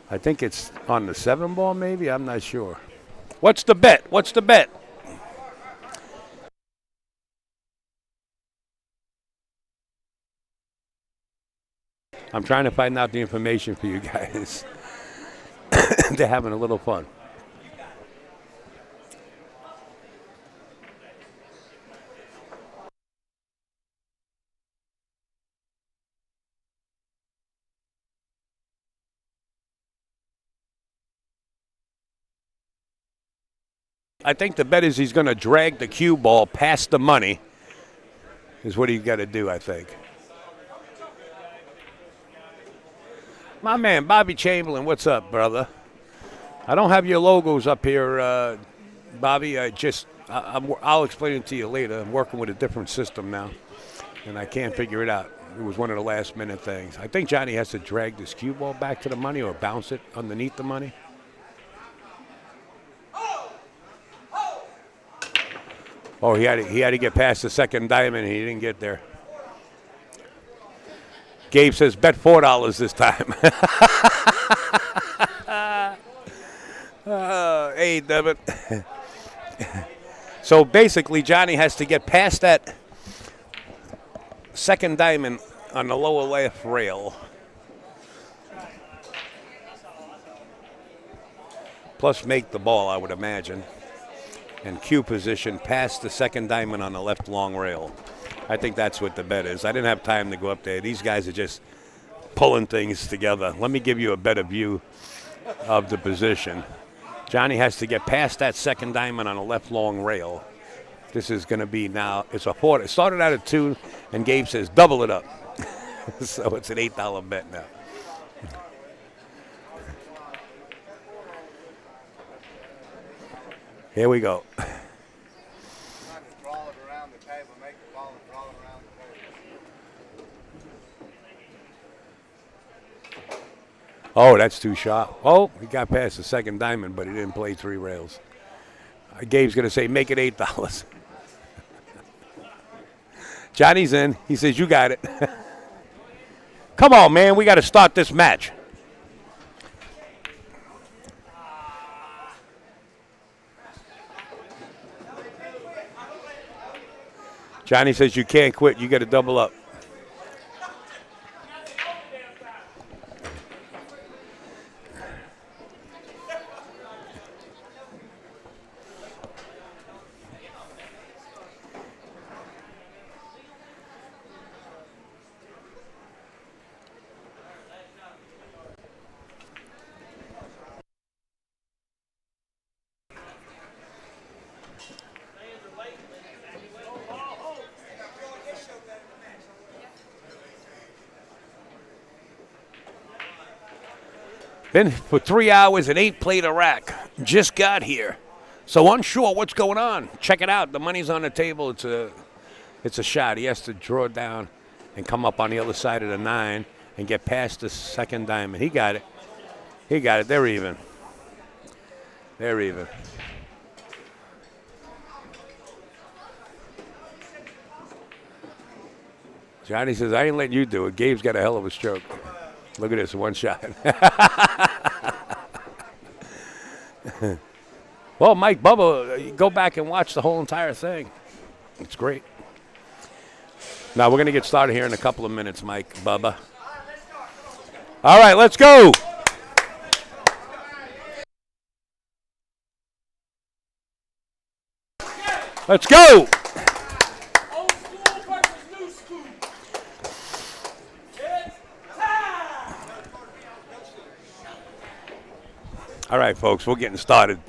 I think it's on the 7 ball, maybe. I'm not sure. What's the bet? What's the bet? I'm trying to find out the information for you guys. They're having a little fun. I think the bet is he's going to drag the cue ball past the money, is what he's got to do, I think. My man, Bobby Chamberlain, what's up, brother? I don't have your logos up here, Bobby. I'll explain it to you later. I'm working with a different system now, and I can't figure it out. It was one of the last-minute things. I think Johnny has to drag this cue ball back to the money or bounce it underneath the money. Oh, he had to get past the second diamond, and he didn't get there. Gabe says, bet $4 this time. Hey, Devin. So basically, Johnny has to get past that second diamond on the lower left rail. Plus make the ball, I would imagine. And cue position past the second diamond on the left long rail. I think that's what the bet is. I didn't have time to go up there. These guys are just pulling things together. Let me give you a better view of the position. Johnny has to get past that second diamond on the left long rail. This is going to be now, it's a 4. It started out at 2, and Gabe says double it up. So it's an $8 bet now. Here we go.
Draw it around the table, make the ball and draw it around the table.
Oh, that's too sharp. Oh, he got past the second diamond, but he didn't play 3 rails. Gabe's going to say, make it $8. Johnny's in. He says, you got it. Come on, man. We got to start this match. Johnny says, you can't quit. You got to double up. Been for 3 hours and 8 played a rack. Just got here. So unsure what's going on. Check it out. The money's on the table. It's a shot. He has to draw down and come up on the other side of the 9 and get past the second diamond. He got it. He got it. They're even. They're even. Johnny says, I ain't letting you do it. Gabe's got a hell of a stroke. Look at this, one shot. Well, Mike, Bubba, go back and watch the whole entire thing. It's great. Now, we're going to get started here in a couple of minutes, Mike, Bubba. All right, let's go. Let's go.
Old school versus new school. It's time.
All right, folks, we're getting started.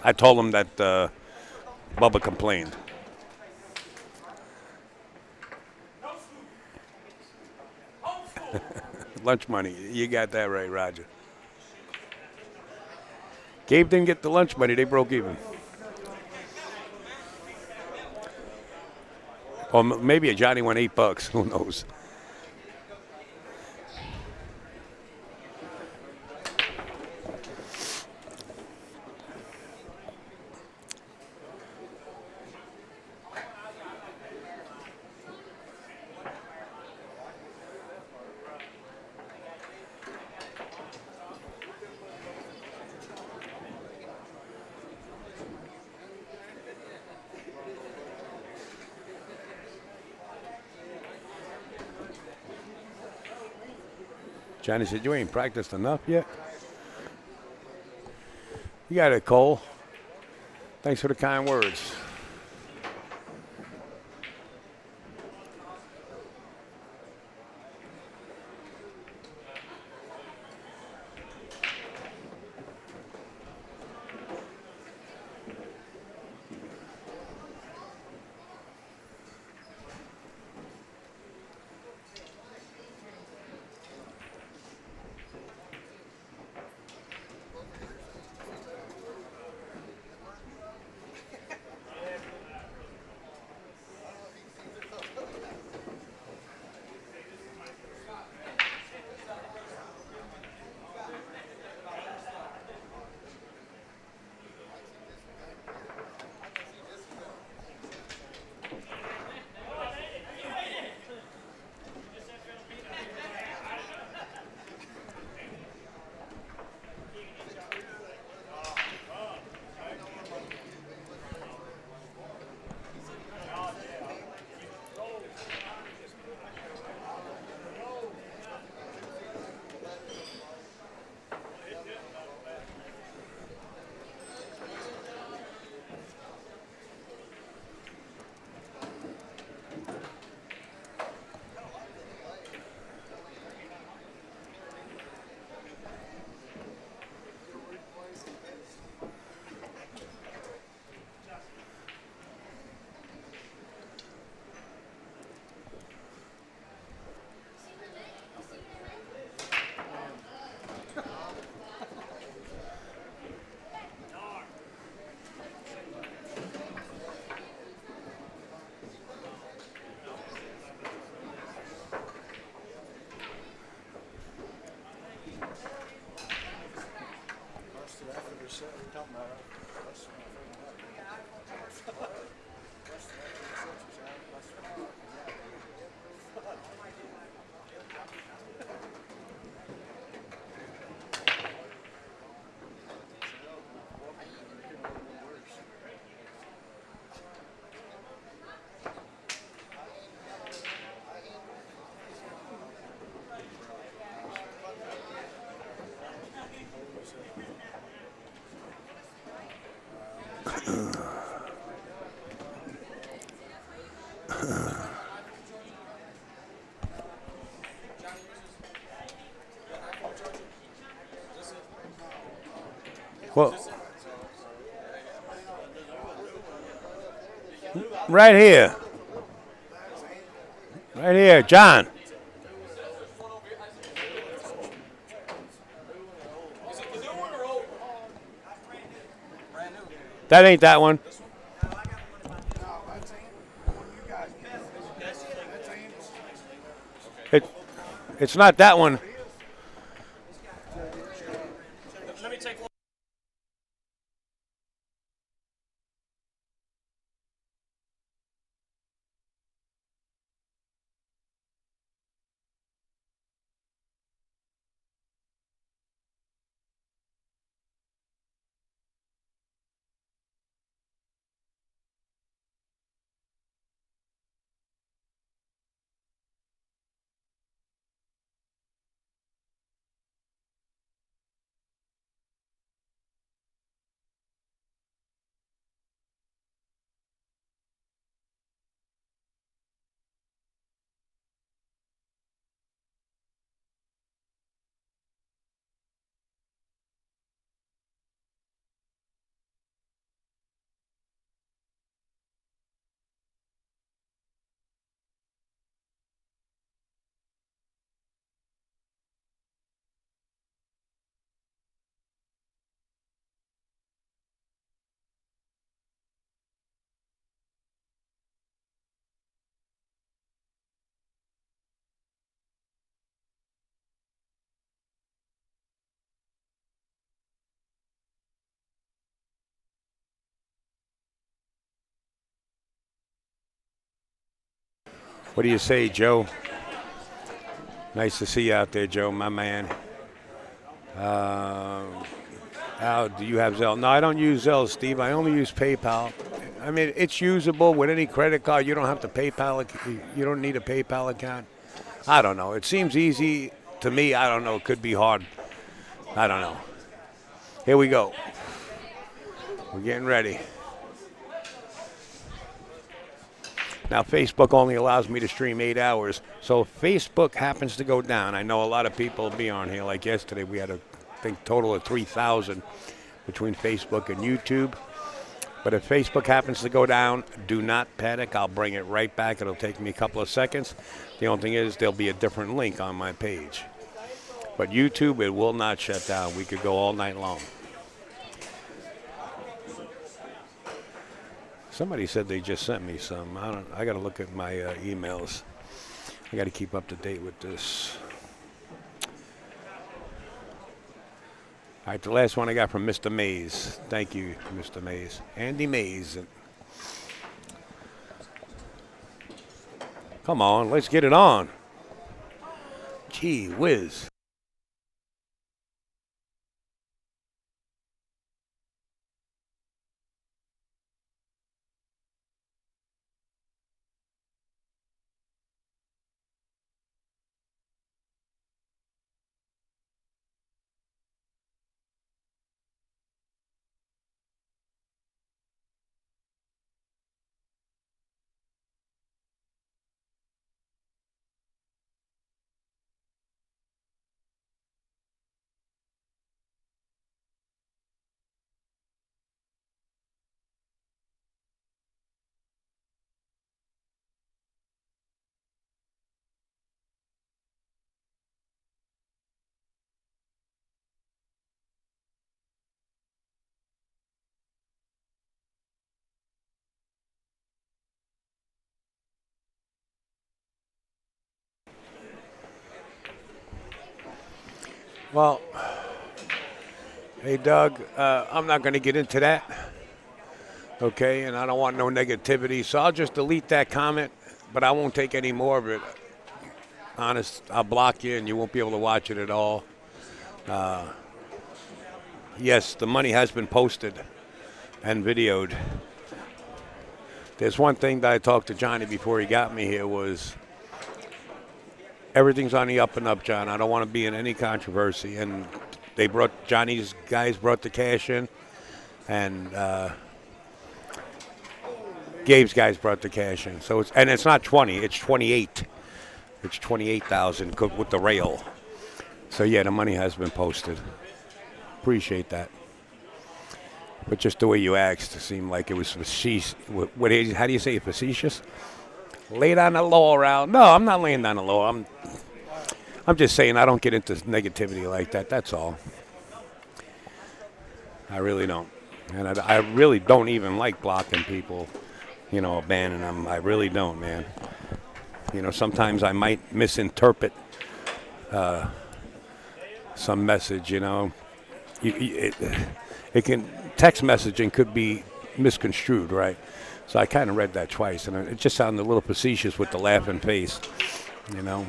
I told him that Bubba complained. Lunch money. You got that right, Roger. Gabe didn't get the lunch money. They broke even. Or maybe a Johnny won $8. Who knows? Johnny said, "You ain't practiced enough yet." You got it, Cole. Thanks for the kind words. Well, right here. Right here, John. That ain't that one.
No, that's Andy. The one you guys get. That's Andy's.
It, it's not that one. What do you say, Joe? Nice to see you out there, Joe, my man. Al, do you have Zelle? No, I don't use Zelle, Steve. I only use PayPal. I mean, it's usable with any credit card. You don't have to PayPal. You don't need a PayPal account. I don't know. It seems easy to me. I don't know. It could be hard. I don't know. Here we go. We're getting ready. Now, Facebook only allows me to stream 8 hours. So if Facebook happens to go down, I know a lot of people will be on here. Like yesterday, we had a total of 3,000 between Facebook and YouTube. But if Facebook happens to go down, do not panic. I'll bring it right back. It'll take me a couple of seconds. The only thing is there'll be a different link on my page. But YouTube, it will not shut down. We could go all night long. Somebody said they just sent me some. I got to look at my emails. I got to keep up to date with this. All right, the last one I got from Mr. Mays. Thank you, Mr. Mays. Andy Mays. Come on, let's get it on. Gee whiz. Well, hey, Doug, I'm not going to get into that, okay? And I don't want no negativity, so I'll just delete that comment, but I won't take any more of it. Honest, I'll block you, and you won't be able to watch it at all. Yes, the money has been posted and videoed. There's one thing that I talked to Johnny before he got me here was everything's on the up and up, John. I don't want to be in any controversy. And they brought Johnny's guys brought the cash in, and Gabe's guys brought the cash in. So it's not 20, it's 28. It's 28,000 with the rail. So yeah, the money has been posted. Appreciate that. But just the way you asked, it seemed like it was facetious. How do you say it, facetious? Lay down the law around. No, I'm not laying down the law. I'm just saying I don't get into negativity like that. That's all. I really don't. And I really don't even like blocking people, abandoning them. I really don't, man. Sometimes I might misinterpret some message, It can, text messaging could be misconstrued, right? So I kind of read that twice, and it just sounded a little facetious with the laughing face,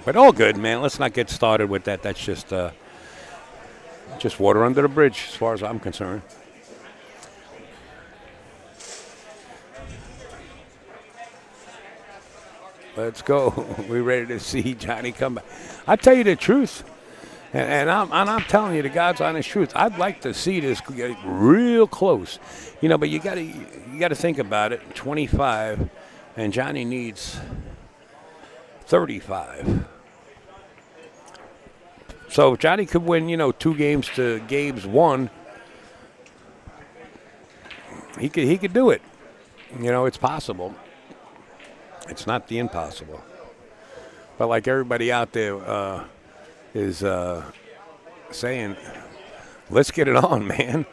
But all good, man. Let's not get started with that. That's just water under the bridge as far as I'm concerned. Let's go. We're ready to see Johnny come back. I tell you the truth, and I'm telling you the God's honest truth. I'd like to see this get real close, But you gotta think about it. 25, and Johnny needs 35. So if Johnny could win, 2 games to Gabe's 1, he could do it. It's possible. It's not the impossible. But like everybody out there is saying, let's get it on, man.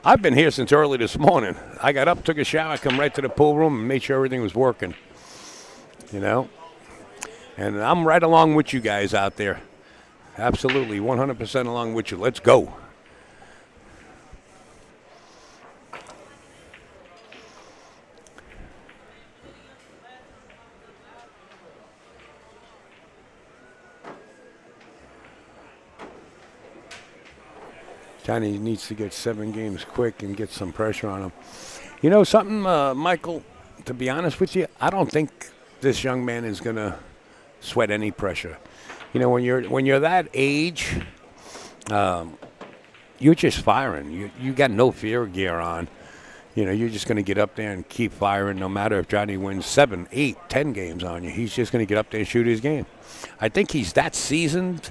I've been here since early this morning. I got up, took a shower, come right to the pool room and made sure everything was working, And I'm right along with you guys out there. Absolutely, 100% along with you. Let's go. Johnny needs to get 7 games quick and get some pressure on him. You know something, Michael, to be honest with you, I don't think this young man is going to sweat any pressure. You know, when you're that age, you're just firing. You got no fear gear on. You know, you're just going to get up there and keep firing no matter if Johnny wins 7, 8, 10 games on you. He's just going to get up there and shoot his game. I think he's that seasoned.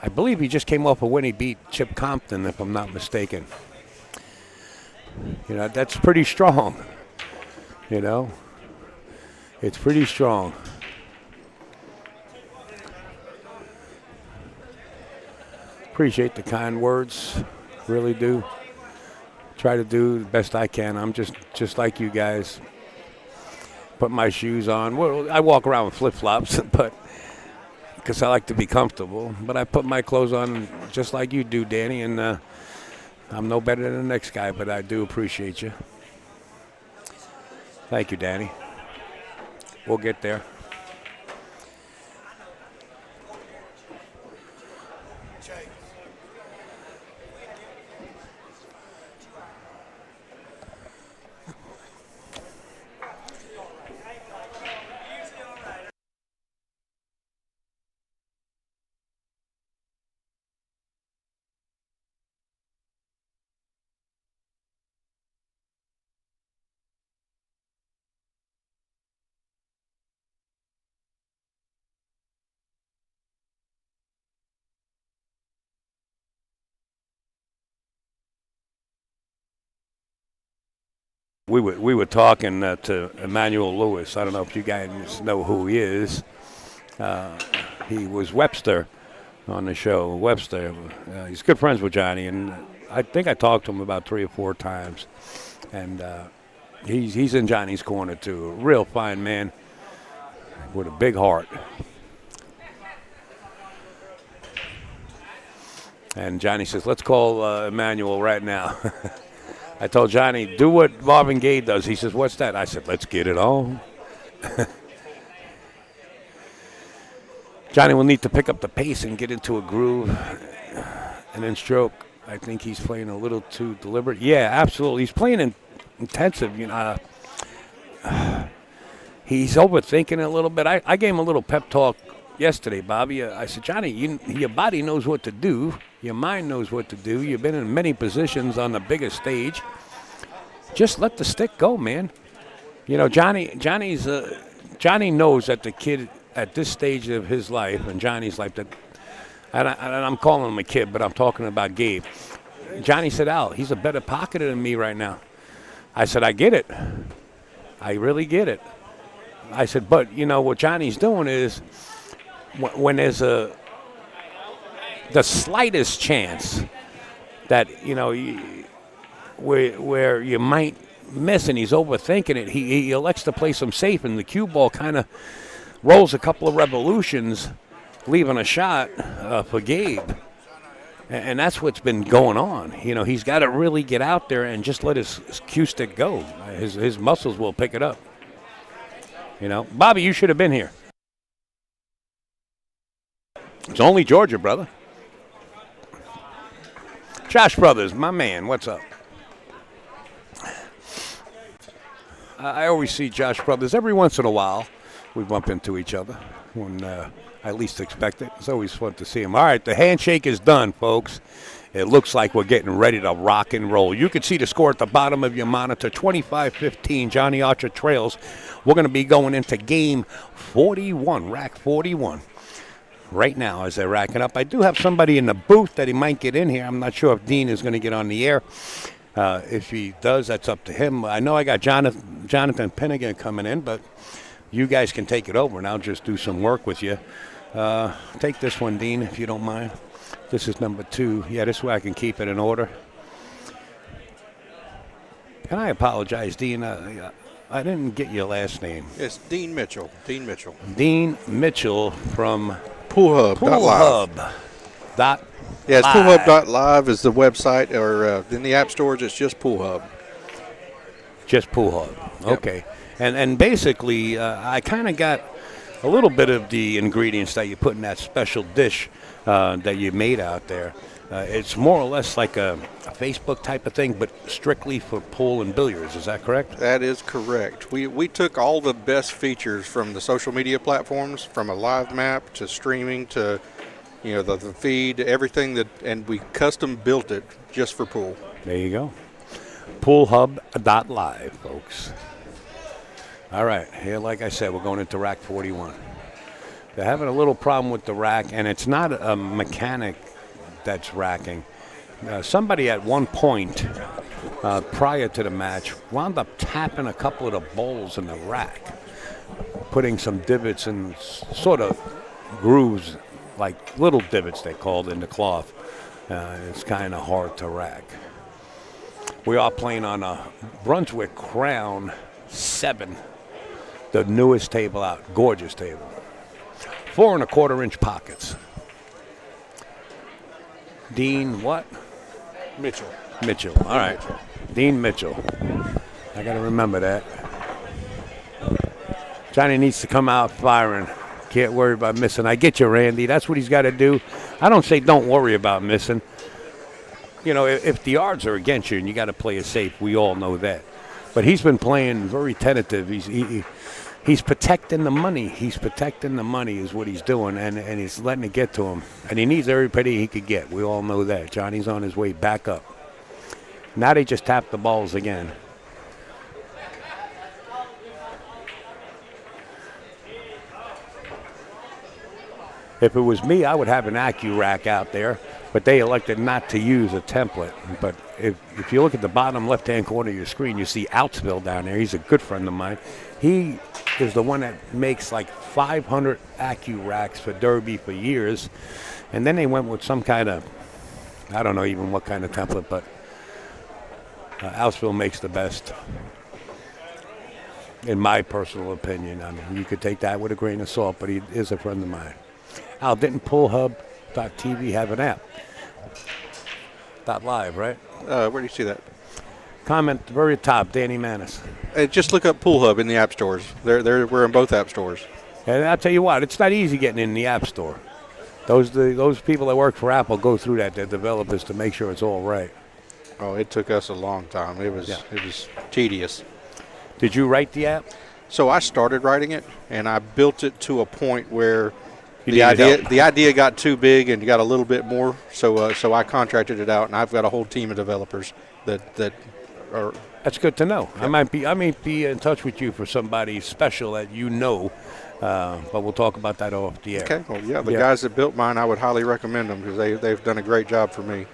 I believe he just came off a win. He beat Chip Compton, if I'm not mistaken. You know, that's pretty strong. You know, it's pretty strong. Appreciate the kind words, really do. Try to do the best I can. I'm just like you guys. Put my shoes on. Well, I walk around with flip-flops, but because I like to be comfortable. But I put my clothes on just like you do, Danny, and I'm no better than the next guy, but I do appreciate you. Thank you, Danny. We'll get there. We were talking to Emmanuel Lewis. I don't know if you guys know who he is. He was Webster on the show. Webster, he's good friends with Johnny, and I think I talked to him about 3 or 4 times. And he's in Johnny's corner too. A real fine man with a big heart. And Johnny says, "Let's call Emmanuel right now." I told Johnny, do what Marvin Gaye does. He says, "What's that?" I said, "Let's get it on." Johnny will need to pick up the pace and get into a groove and then stroke. I think he's playing a little too deliberate. Yeah, absolutely. He's playing intensive. You know, he's overthinking a little bit. I gave him a little pep talk yesterday, Bobby. I said, "Johnny, your body knows what to do. Your mind knows what to do. You've been in many positions on the biggest stage. Just let the stick go, man." You know, Johnny knows that the kid at this stage of his life and Johnny's life, that, and I'm calling him a kid, but I'm talking about Gabe. Johnny said, "Al, he's a better pocketer than me right now." I said, "I get it. I really get it." I said, "But, you know, what Johnny's doing is when there's the slightest chance that, you know, where you might miss and he's overthinking it, he elects to play some safe, and the cue ball kind of rolls a couple of revolutions, leaving a shot for Gabe. And that's what's been going on. You know, he's got to really get out there and just let his cue stick go. His muscles will pick it up. You know, Bobby, you should have been here. It's only Georgia, brother. Josh Brothers, my man, what's up? I always see Josh Brothers every once in a while. We bump into each other when I least expect it. It's always fun to see him. All right, the handshake is done, folks. It looks like we're getting ready to rock and roll. You can see the score at the bottom of your monitor, 25-15. Johnny Archer trails. We're going to be going into game 41, rack 41. Right now as they're racking up. I do have somebody in the booth that he might get in here. I'm not sure if Dean is going to get on the air. If he does, that's up to him. I know I got Jonathan Pennigan coming in, but you guys can take it over, and I'll just do some work with you. Take this one, Dean, if you don't mind. This is number 2. Yeah, this way I can keep it in order. And I apologize, Dean. I didn't get your last name.
It's Dean Mitchell. Dean Mitchell.
Dean Mitchell from
Poolhub.
Poolhub.
Yeah, it's poolhub.live is the website, or in the app stores, it's just Poolhub.
Just Poolhub.
Yep.
Okay. And basically, I kind of got a little bit of the ingredients that you put in that special dish that you made out there. It's more or less like a Facebook type of thing, but strictly for pool and billiards. Is that correct?
That is correct. We took all the best features from the social media platforms, from a live map to streaming to, the feed, everything and we custom built it just for pool.
There you go. Poolhub.live, folks. All right, here, like I said, we're going into rack 41. They're having a little problem with the rack, and it's not a mechanic that's racking. Somebody at one point prior to the match wound up tapping a couple of the bowls in the rack, putting some divots and sort of grooves, like little divots they called, in the cloth. It's kind of hard to rack. We are playing on a Brunswick Crown 7, the newest table out. Gorgeous table. 4 1/4-inch pockets. Dean what?
Mitchell.
Mitchell. All right. Dean Mitchell. I got to remember that. Johnny needs to come out firing. Can't worry about missing. I get you, Randy. That's what he's got to do. I don't say don't worry about missing. If the odds are against you and you got to play it safe, we all know that. But he's been playing very tentative. He's protecting the money. He's protecting the money is what he's doing, and he's letting it get to him. And he needs every penny he could get. We all know that. Johnny's on his way back up. Now they just tapped the balls again. If it was me, I would have an AccuRack out there, but they elected not to use a template. But if you look at the bottom left-hand corner of your screen, you see Outsville down there. He's a good friend of mine. He is the one that makes like 500 AccuRacks for Derby for years. And then they went with some kind of, I don't know even what kind of template, but Outsville makes the best, in my personal opinion. I mean, you could take that with a grain of salt, but he is a friend of mine. Al, didn't PoolHub.tv have an app? .live, right?
Where do you see that?
Comment at the very top, Danny Manis.
Just look up Pool Hub in the app stores. We're in both app stores.
And I'll tell you what, it's not easy getting in the app store. Those people that work for Apple go through that, the developers, to make sure it's all right.
Oh, it took us a long time. It was tedious.
Did you write the app?
So I started writing it, and I built it to a point where
You
the
needed
idea
help.
the idea got too big and got a little bit more. So I contracted it out, and I've got a whole team of developers that are.
That's good to know.
Yep.
I may be in touch with you for somebody special that you know, but we'll talk about that off the air.
Okay. Well, yeah, the guys that built mine, I would highly recommend them because they've done a great job for me.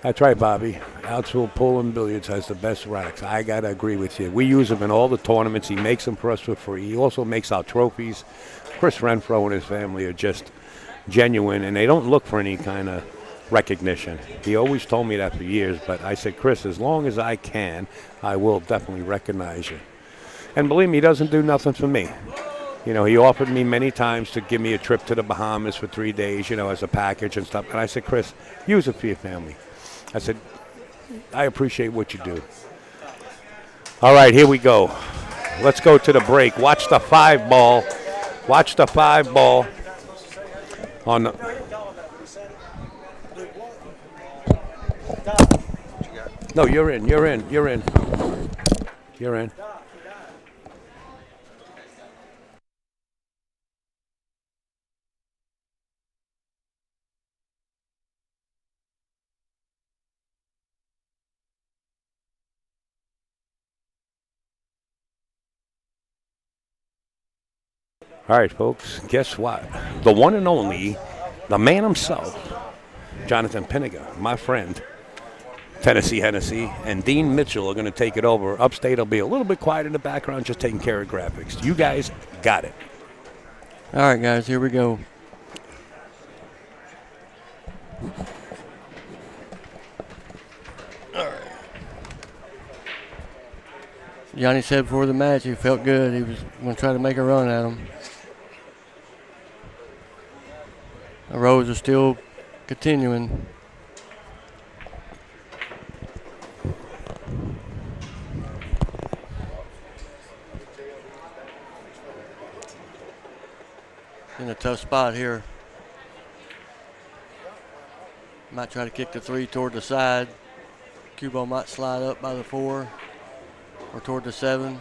That's right, Bobby. Outsville Pool and Billiards has the best racks. I got to agree with you. We use them in all the tournaments. He makes them for us for free. He also makes our trophies. Chris Renfro and his family are just genuine, and they don't look for any kind of recognition. He always told me that for years, but I said, Chris, as long as I can, I will definitely recognize you. And believe me, he doesn't do nothing for me. He offered me many times to give me a trip to the Bahamas for 3 days, as a package and stuff. And I said, Chris, use it for your family. I said, I appreciate what you do. All right, here we go. Let's go to the break. Watch the 5-ball. Watch the 5-ball on the. No, you're in. You're in. You're in. You're in. All right, folks, guess what? The one and only, the man himself, Jonathan Pinniger, my friend, Hennessee, and Dean Mitchell are going to take it over. Upstate will be a little bit quiet in the background, just taking care of graphics. You guys got it.
All right, guys, here we go. All right. Johnny said before the match he felt good. He was going to try to make a run at him. The rows are still continuing. In a tough spot here. Might try to kick the 3 toward the side. Cue ball might slide up by the 4 or toward the 7.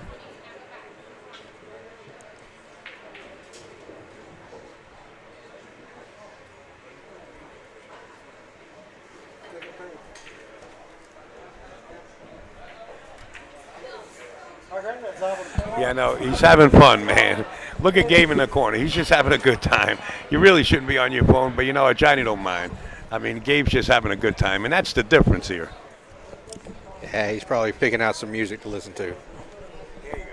Yeah, no, he's having fun, man. Look at Gabe in the corner. He's just having a good time. You really shouldn't be on your phone, but you know what? Johnny don't mind. I mean, Gabe's just having a good time, and that's the difference here.
Yeah, he's probably picking out some music to listen to.
There you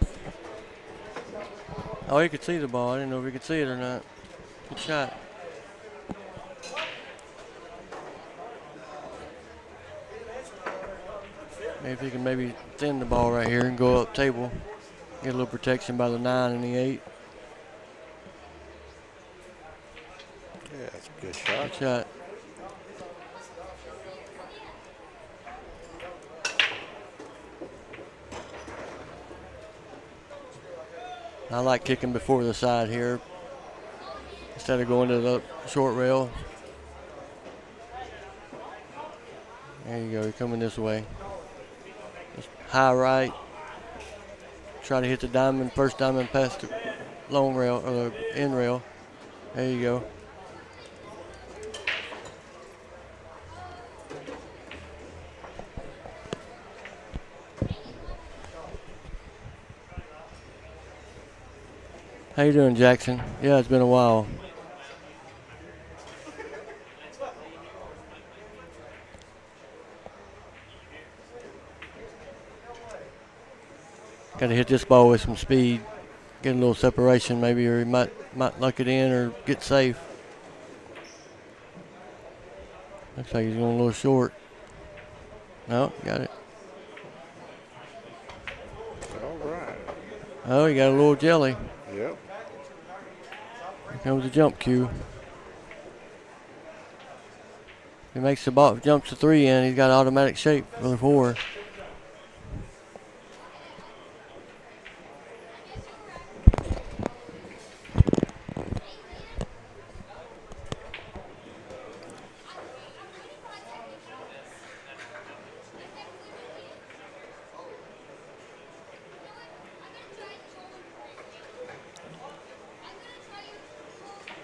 go.
Oh, he could see the ball. I didn't know if he could see it or not. Good shot. Maybe if he can maybe thin the ball right here and go up table. Get a little protection by the 9 and the 8.
Yeah, that's a good shot.
Good shot. I like kicking before the side here instead of going to the short rail. There you go, you're coming this way. Just high right. Try to hit the diamond, first diamond past the long rail or the end rail. There you go. How you doing, Jackson? Yeah, it's been a while. Got to hit this ball with some speed, get a little separation maybe, or he might luck it in or get safe. Looks like he's going a little short. No, got it.
All right.
Oh, he got a little jelly.
Yep.
Here comes the jump cue. He makes the ball, jumps the 3 in, he's got automatic shape for the 4.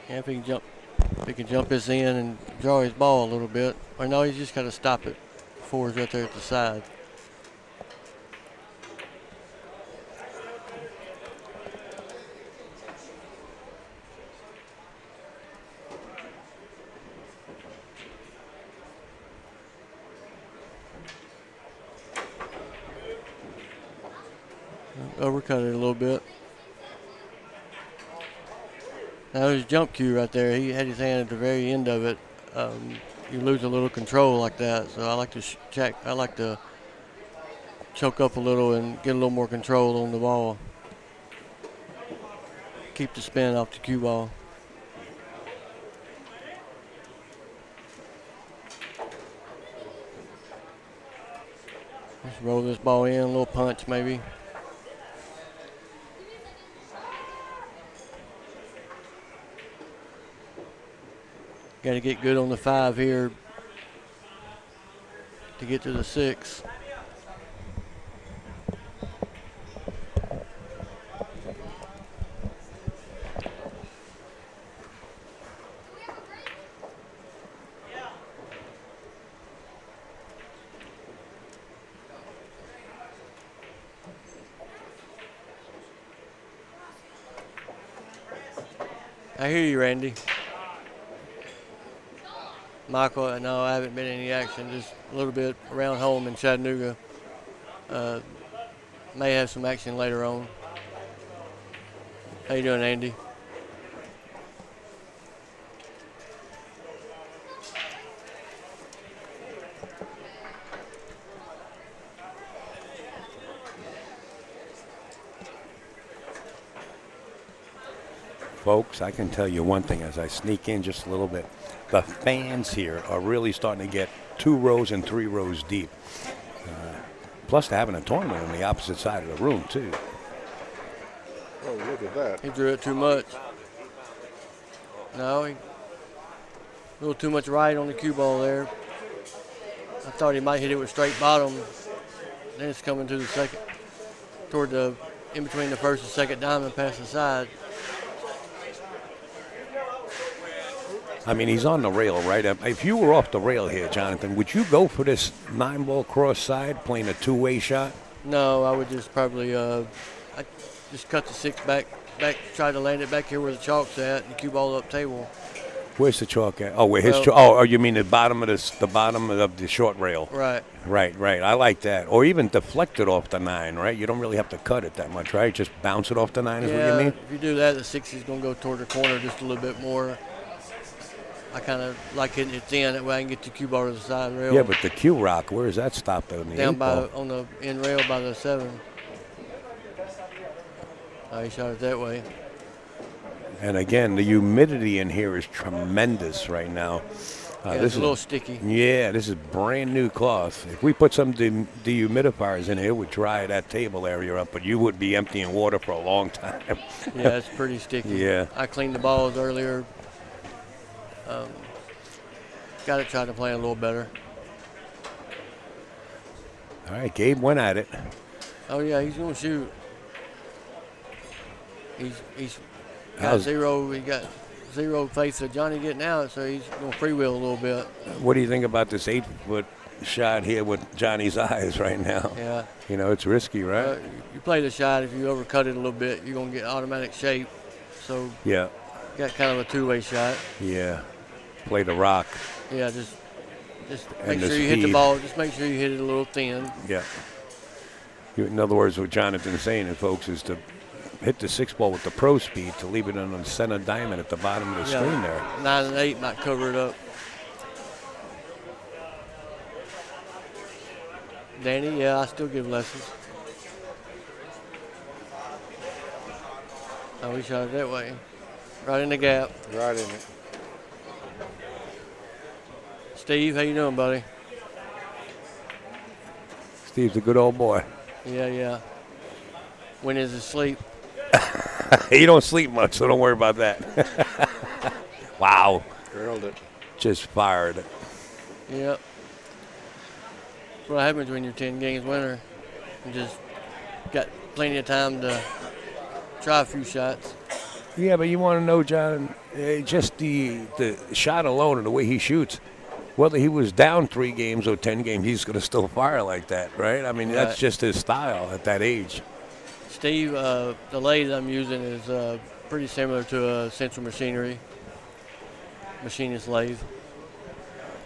Yeah, if he can jump this in and draw his ball a little bit. Or no, he's just got to stop it. 4 is right there at the side. Overcut it a little bit. Now there's a jump cue right there. He had his hand at the very end of it. You lose a little control like that. So I like to check. I like to choke up a little and get a little more control on the ball. Keep the spin off the cue ball. Just roll this ball in, a little punch maybe. Got to get good on the 5 here to get to the 6. I hear you, Randy. Michael, no, I haven't been in any action, just a little bit around home in Chattanooga. May have some action later on. How you doing, Andy?
Folks, I can tell you one thing as I sneak in just a little bit. The fans here are really starting to get 2 rows and 3 rows deep. Plus, they're having a tournament on the opposite side of the room, too.
Oh, look at that.
He drew it too much. No, a little too much right on the cue ball there. I thought he might hit it with straight bottom. Then it's coming to the second, toward the, in between the first and second diamond past the side.
I mean, he's on the rail, right? If you were off the rail here, Jonathan, would you go for this 9-ball cross side, playing a two-way shot?
No, I would just probably I just cut the 6 back, try to land it back here where the chalk's at, and cue ball up table.
Where's the chalk at? Oh, where his
Well-
chalk? Oh, you mean the bottom of the short rail?
Right.
Right. I like that. Or even deflect it off the 9, right? You don't really have to cut it that much, right? Just bounce it off the 9 is
Yeah,
what you mean?
if you do that, the 6 is going to go toward the corner just a little bit more. I kind of like hitting it thin, that way I can get the cue ball to the side rail.
Yeah, but the cue rock, where is that stopped on the
down
8
by
ball?
on the end rail by the 7. He shot it that way.
And again, the humidity in here is tremendous right now.
Yeah,
This
it's a little sticky.
Yeah, this is brand new cloth. If we put some dehumidifiers in here, it would dry that table area up, but you would be emptying water for a long time.
Yeah, it's pretty sticky.
Yeah.
I cleaned the balls earlier. Got to try to play a little better.
All right, Gabe went at it.
Oh yeah, he's gonna shoot. He's got
How's-
zero. He got zero faith of Johnny getting out, so he's gonna freewheel a little bit.
What do you think about this 8-foot shot here with Johnny's eyes right now?
Yeah.
You know, it's risky, right?
You play the shot. If you overcut it a little bit, you're gonna get automatic shape. So
Yeah,
got kind of a two-way shot.
yeah. Play the rock.
Yeah, just
And
make
the
sure you hit the
speed.
ball. Just make sure you hit it a little thin.
Yeah. In other words, what Jonathan's saying, folks, is to hit the 6-ball with the pro speed, to leave it on the center diamond at the bottom of the screen there.
9 and 8 might cover it up. Danny, yeah, I still give lessons. Oh, he shot it that way. Right in the gap.
Right in it.
Steve, how you doing, buddy?
Steve's a good old boy.
Yeah. When is his sleep?
He don't sleep much, so don't worry about that. Wow.
Drilled it.
Just fired it.
Yep. That's what happens when you're 10 games winner. You just got plenty of time to try a few shots.
Yeah, but you want to know, John, just the shot alone and the way he shoots, whether he was down 3 games or 10 games, he's going to still fire like that, right? I mean, that's
Right.
just his style at that age.
Steve, the lathe I'm using is pretty similar to a Central Machinery machinist lathe.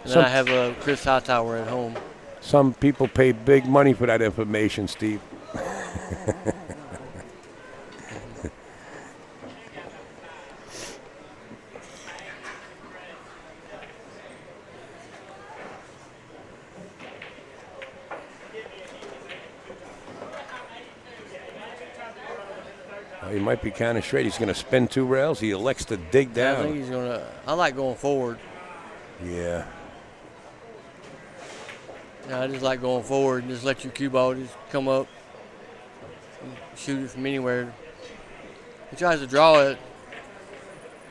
And then I have a Chris Hightower at home.
Some people pay big money for that information, Steve. He might be kind of straight. He's going to spin 2 rails. He elects to dig
Yeah, I think
down.
he's gonna. I like going forward.
Yeah.
Yeah, I just like going forward and just let your cue ball just come up and shoot it from anywhere. He tries to draw it.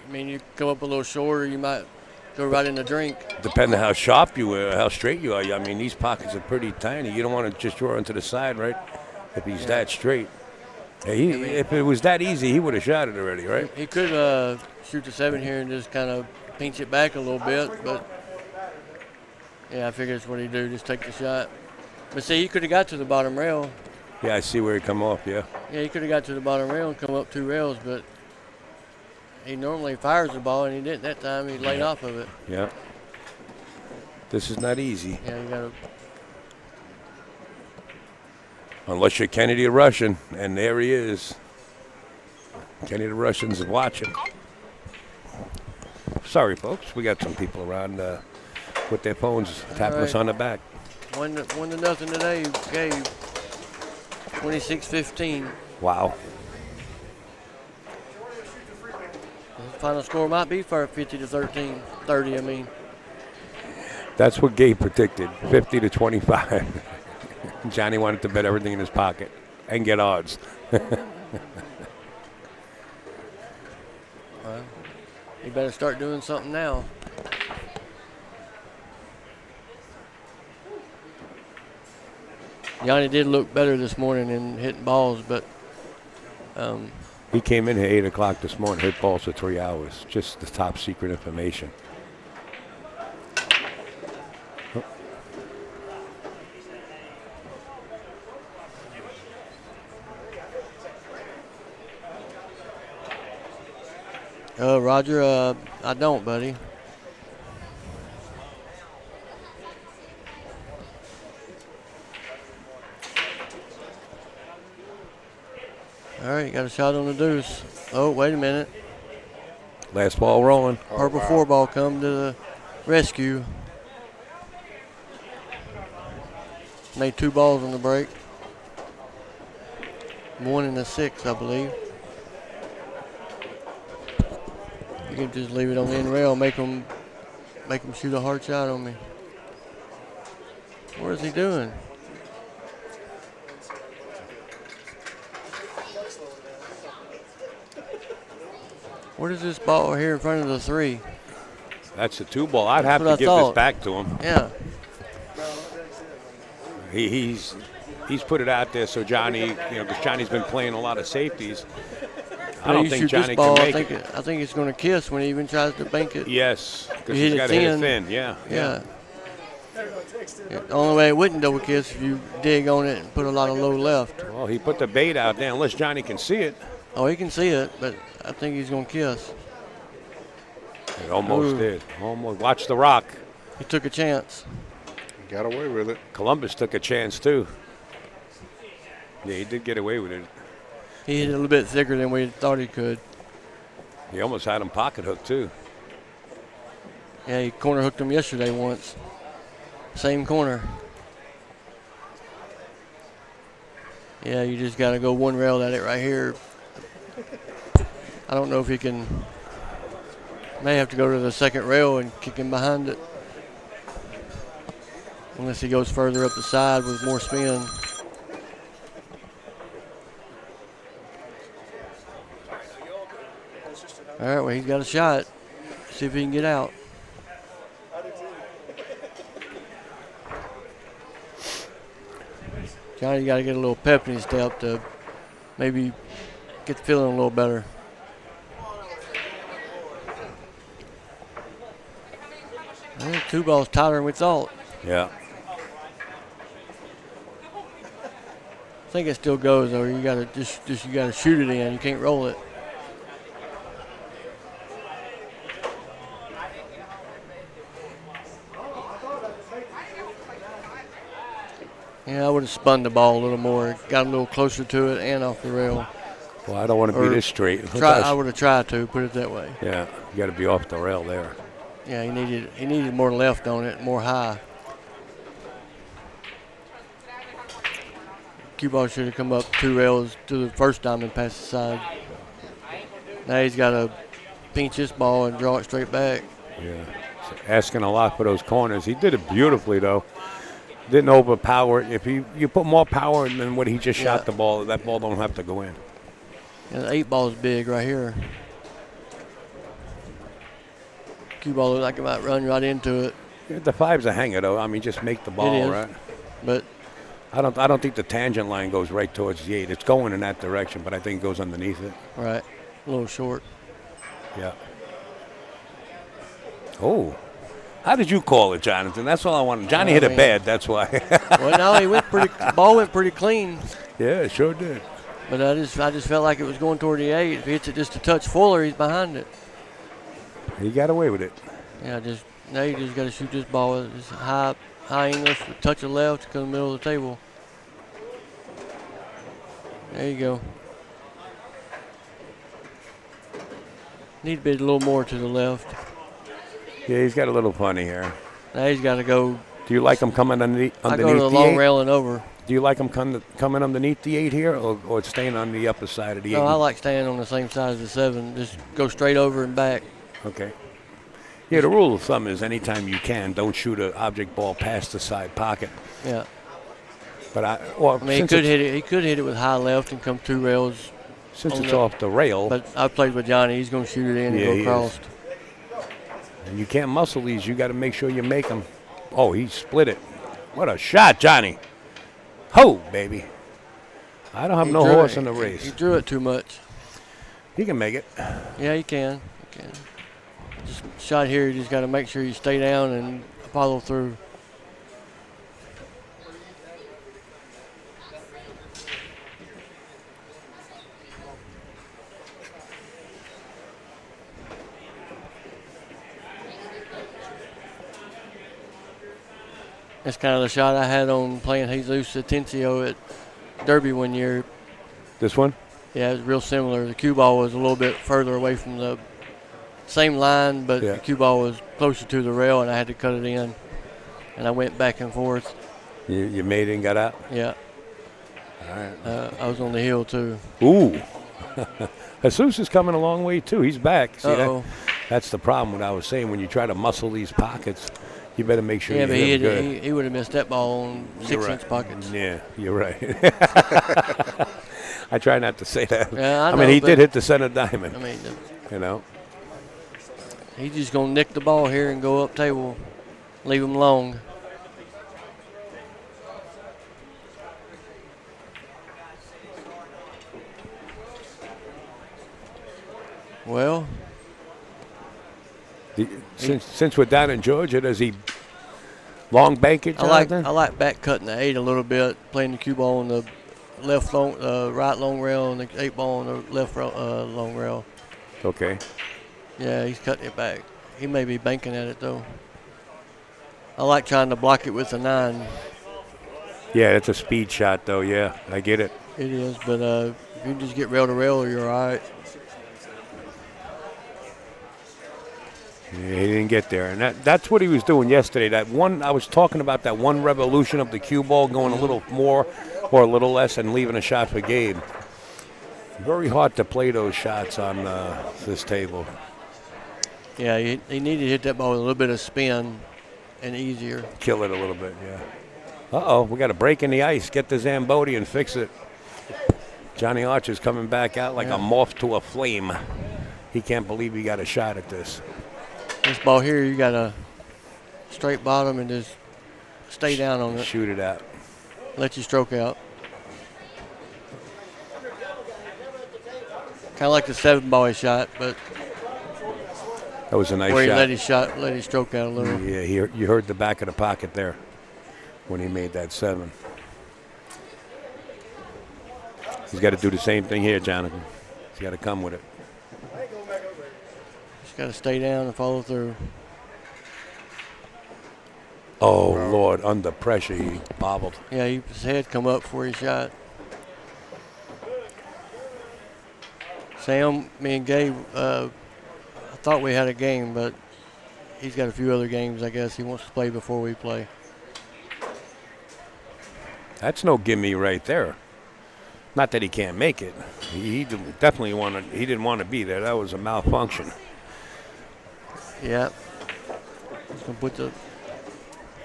I mean, you come up a little shorter, you might go right in the drink.
Depending how sharp you are, how straight you are. I mean, these pockets are pretty tiny. You don't want to just draw into the side, right? If he's that straight. If it was that easy, he would have shot it already, right?
He could shoot the 7 here and just kind of pinch it back a little bit, but yeah, I figured that's what he'd do, just take the shot. But see, he could have got to the bottom rail.
Yeah, I see where he come off, yeah.
Yeah, he could have got to the bottom rail and come up 2 rails, but he normally fires the ball, and he didn't that time. He laid off of it.
Yeah. This is not easy.
Yeah, you got to.
Unless you're Kenny the Russian, and there he is. Kenny the Russian's watching. Sorry, folks. We got some people around with their phones tapping us
right.
on the back.
1-0 today, Gabe. 26-15.
Wow.
The final score might be for 50-13. 30, I mean.
That's what Gabe predicted, 50-25. Johnny wanted to bet everything in his pocket and get odds.
Well, He better start doing something now. Johnny did look better this morning in hitting balls, but
He came in at 8 o'clock this morning, hit balls for 3 hours. Just the top secret information.
Roger, I don't, buddy. All right, got a shot on the deuce. Oh, wait a minute.
Last ball rolling.
Purple 4-ball come to the rescue. Made 2 balls on the break. 1 and a 6, I believe. You can just leave it on the end rail, make him shoot a hard shot on me. What is he doing? What is this ball here in front of the 3?
That's a 2 ball. I'd have
That's
to
what I
give
thought.
this back to him.
Yeah.
He's put it out there so Johnny, because Johnny's been playing a lot of safeties. I
But
don't
you
think
shoot
Johnny
this ball,
can make
I think it's going to kiss when he even tries to bank it.
Yes, because
You
he's
hit it
got to hit it
thin.
thin. Yeah.
Yeah. The only way it wouldn't double kiss if you dig on it and put a lot of low left.
Well, he put the bait out there unless Johnny can see it.
Oh, he can see it, but I think he's going to kiss.
It almost
Ooh.
did. Almost. Watch the rock.
He took a chance.
Got away with it.
Columbus took a chance too. Yeah, he did get away with it.
He hit it a little bit thicker than we thought he could.
He almost had him pocket hooked too.
Yeah, he corner hooked him yesterday once. Same corner. Yeah, you just got to go one rail at it right here. I don't know if he can. May have to go to the second rail and kick him behind it. Unless he goes further up the side with more spin. All right, well, he's got a shot. See if he can get out. Johnny got to get a little pep in his step to maybe get the feeling a little better. I think 2 balls tighter than we thought.
Yeah.
I think it still goes though. You gotta you gotta shoot it in. You can't roll it. Yeah, I would have spun the ball a little more, got a little closer to it and off the rail.
Well, I don't want to be
Or
this straight.
I would have tried to put it that way.
Yeah, you got to be off the rail there.
Yeah, he needed more left on it, more high. Cue ball should have come up 2 rails to the first diamond past the side. Now he's got to pinch this ball and draw it straight back.
Yeah, so asking a lot for those corners. He did it beautifully though. Didn't overpower it. If you put more power than what he just shot the ball, that ball don't have to go in.
And the 8 ball is big right here. Cue ball looks like it might run right into it.
Yeah, the 5's a hanger though. I mean, just make the ball
It is.
right.
But
I don't think the tangent line goes right towards the 8. It's going in that direction, but I think it goes underneath it.
right, a little short.
Yeah. Oh. How did you call it, Jonathan? That's all I wanted. Johnny hit it bad, that's why.
Well, no, the ball went pretty clean.
Yeah, it sure did.
But I just felt like it was going toward the 8. If he hits it just a touch fuller, he's behind it.
He got away with it.
Yeah, now you just got to shoot this ball just high English, a touch of left to come in the middle of the table. There you go. Need to be a little more to the left.
Yeah, he's got a little funny here.
Now he's got to go.
Do you like him coming underneath
I go to the
the
long
8?
rail and over.
Do you like him coming underneath the 8 here or staying on the upper side of the 8?
No, I like staying on the same side as the 7. Just go straight over and back.
Okay. Yeah, the rule of thumb is anytime you can, don't shoot an object ball past the side pocket.
Yeah.
But
I mean, he could hit it with high left and come 2 rails.
Since it's off the rail.
But I played with Johnny. He's going to shoot it in and go across.
And you can't muscle these. You got to make sure you make them. Oh, he split it. What a shot, Johnny. Ho, baby. I don't have no horse in the race.
He drew it too much.
He can make it.
Yeah, he can. He can. Just shot here, you just got to make sure you stay down and follow through. That's kind of the shot I had on playing Jesus Atencio at Derby one year.
This one?
Yeah, it was real similar. The cue ball was a little bit further away from the same line, but the cue ball was closer to the rail, and I had to cut it in. And I went back and forth.
You made it and got out?
Yeah.
All right.
I was on the hill, too.
Ooh. Jesus is coming a long way, too. He's back. See,
Uh-oh.
that's the problem. What I was saying, when you try to muscle these pockets, you better make sure you
but
hit them good.
he would have missed that ball on 6-inch pockets.
Yeah, you're right. I try not to say that.
Yeah, I
mean,
know,
he did hit the center diamond.
I mean,
you know.
He's just going to nick the ball here and go up table, leave him long. Well,
since we're down in Georgia, does he long bank it, Jonathan?
I like back cutting the 8 a little bit, playing the cue ball on the left long, right long rail, and the 8 ball on the left long rail.
Okay.
Yeah, he's cutting it back. He may be banking at it though. I like trying to block it with a 9.
Yeah, that's a speed shot though. Yeah, I get it.
It is, but if you just get rail to rail, you're all right.
Yeah, he didn't get there, and that's what he was doing yesterday. That one I was talking about, that one revolution of the cue ball, going a little more or a little less and leaving a shot for Gabe. Very hard to play those shots on this table.
Yeah, he needed to hit that ball with a little bit of spin and easier.
Kill it a little bit, yeah. Uh-oh, we got a break in the ice. Get the Zamboni and fix it. Johnny Archer's coming back out like a moth to a flame. He can't believe he got a shot at this.
This ball here, you got a straight bottom and just stay down on it.
Shoot it out.
Let you stroke out. Kind of like the 7 ball he shot, but
that was a nice
where he
shot.
let his stroke out a little.
Yeah, you heard the back of the pocket there when he made that 7. He's got to do the same thing here, Jonathan. He's got to come with it.
Just got to stay down and follow through.
Oh, Lord, under pressure, he bobbled.
Yeah, his head come up before he shot. Sam, me and Gabe, I thought we had a game, but he's got a few other games, I guess, he wants to play before we play.
That's no gimme right there. Not that he can't make it. He definitely he didn't want to be there. That was a malfunction.
Yeah. He's going to put the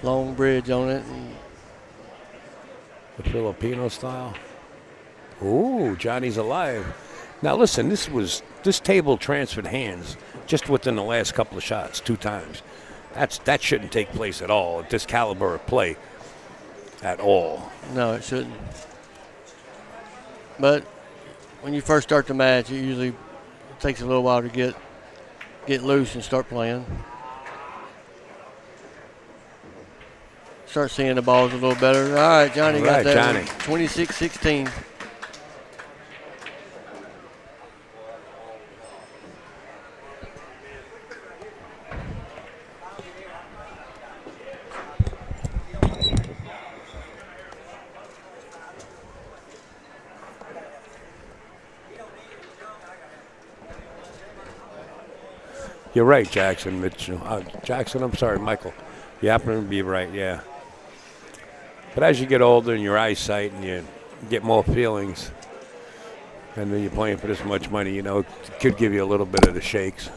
long bridge on it. And
the Filipino style. Ooh, Johnny's alive. Now listen, this table transferred hands just within the last couple of shots 2 times. That shouldn't take place at all at this caliber of play. At all.
No, it shouldn't. But when you first start the match, it usually takes a little while to get loose and start playing. Start seeing the balls a little better. All right, Johnny got that.
Johnny.
26-16.
You're right, Jackson, Mitchell. Jackson, I'm sorry, Michael. You happen to be right, yeah. But as you get older and your eyesight and you get more feelings, and then you're playing for this much money, it could give you a little bit of the shakes.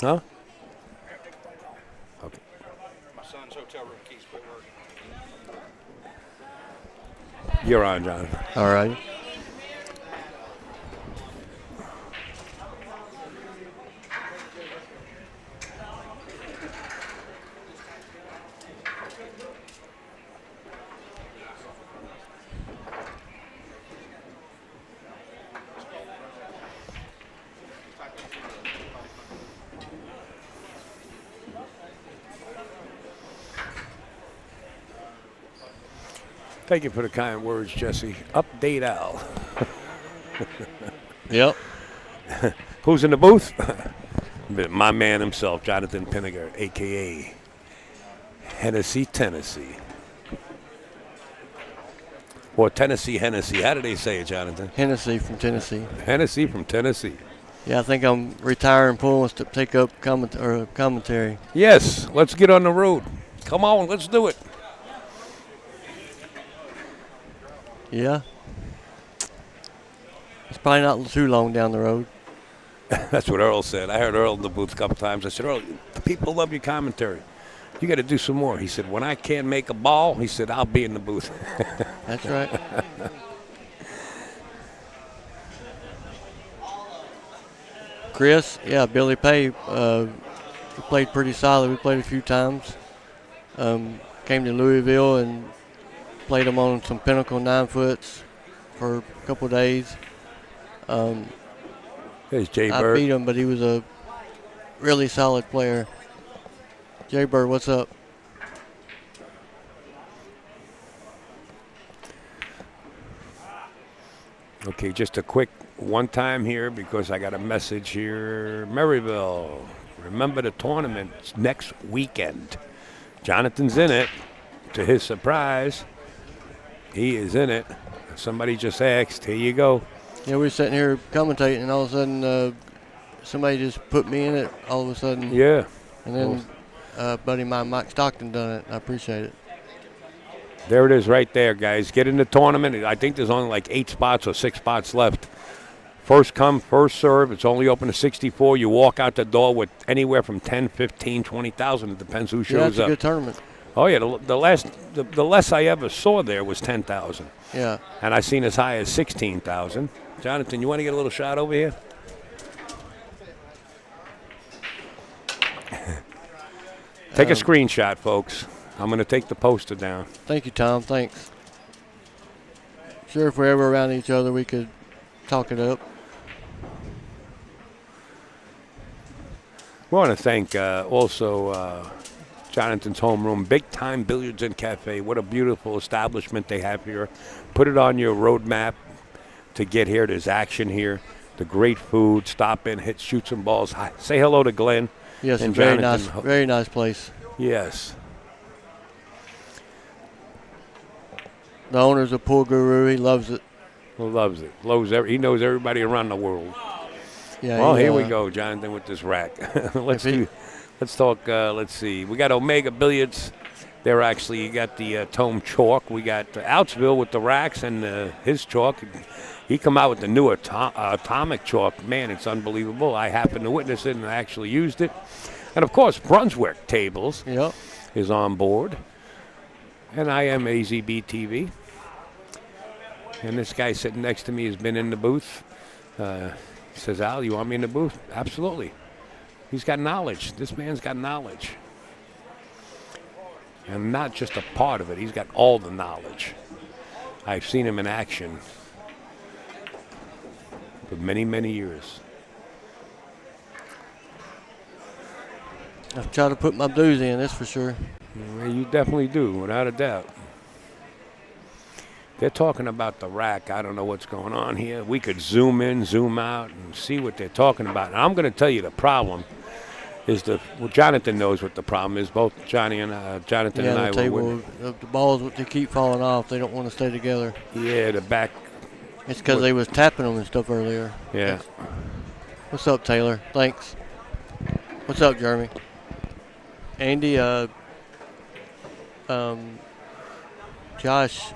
Huh? Okay.
My son's hotel room keys quit working.
You're on, John.
All right.
Thank you for the kind words, Jesse. Update Al.
Yep.
Who's in the booth? My man himself, Jonathan Pinniger, a.k.a. Hennessee, Tennessee. Or Tennessee, Hennessy. How do they say it, Jonathan?
Hennessy from Tennessee.
Hennessy from Tennessee.
Yeah, I think I'm retiring. Paul wants to take up commentary.
Yes, let's get on the road. Come on, let's do it.
Yeah. It's probably not too long down the road.
That's what Earl said. I heard Earl in the booth a couple times. I said, Earl, the people love your commentary. You got to do some more. He said, when I can't make a ball, he said, I'll be in the booth.
That's right. Chris, yeah, Billy Pay, we played pretty solid. We played a few times. Came to Louisville and played them on some Pinnacle 9-foots for a couple of days.
There's Jay
I
Bird.
beat him, but he was a really solid player. Jay Bird, what's up?
Okay, just a quick one time here because I got a message here. Maryville, remember the tournament next weekend. Jonathan's in it. To his surprise, he is in it. Somebody just asked. Here you go.
Yeah, we were sitting here commentating, and all of a sudden somebody just put me in it all of a sudden.
Yeah.
And then buddy of mine, Mike Stockton, done it. I appreciate it.
There it is right there, guys. Get in the tournament. I think there's only like 8 spots or 6 spots left. First come, first serve. It's only open to 64. You walk out the door with anywhere from 10, 15, 20,000. It depends who shows
yeah, it's
up.
a good tournament.
Oh, yeah. The less I ever saw there was 10,000.
Yeah.
And I seen as high as 16,000. Jonathan, you want to get a little shot over here? Take a screenshot, folks. I'm going to take the poster down.
Thank you, Tom. Thanks. Sure, if we're ever around each other, we could talk it up.
We want to thank also Jonathan's Homeroom, Big Time Billiards and Cafe. What a beautiful establishment they have here. Put it on your roadmap to get here. There's action here. The great food. Stop in, shoot some balls. Hi. Say hello to Glenn.
Yes,
and
very
Jonathan.
nice, very nice place.
Yes.
The owner's a pool guru. He loves it.
Loves it. He knows everybody around the world.
Yeah.
Well, here we go, Jonathan, with this rack. Let's talk. Let's see. We got Omega Billiards. They're actually, you got the Tome chalk. We got Outsville with the racks and his chalk. He come out with the new atomic chalk. Man, it's unbelievable. I happened to witness it and I actually used it. And of course, Brunswick Tables is on board. And I am AZB TV. And this guy sitting next to me has been in the booth. He says, Al, you want me in the booth? Absolutely. He's got knowledge. This man's got knowledge. And not just a part of it. He's got all the knowledge. I've seen him in action for many, many years.
I've tried to put my dues in, that's for sure.
Well, you definitely do, without a doubt. They're talking about the rack. I don't know what's going on here. We could zoom in, zoom out, and see what they're talking about. And I'm going to tell you the problem is Jonathan knows what the problem is. Both Jonathan and I
were. The balls, they keep falling off. They don't want to stay together.
Yeah, the back.
It's because they was tapping them and stuff earlier.
Yeah.
What's up, Taylor? Thanks. What's up, Jeremy? Andy, Josh,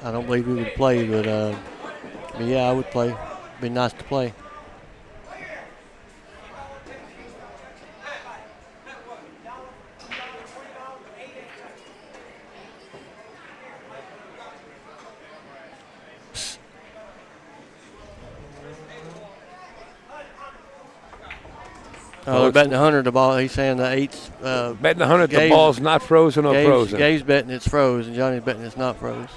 I don't believe he would play, but yeah, I would play. Be nice to play. They're betting 100 the ball. He's saying the 8's.
Betting 100 the ball's not frozen or frozen.
Gabe's betting it's froze, and Johnny's betting it's not froze.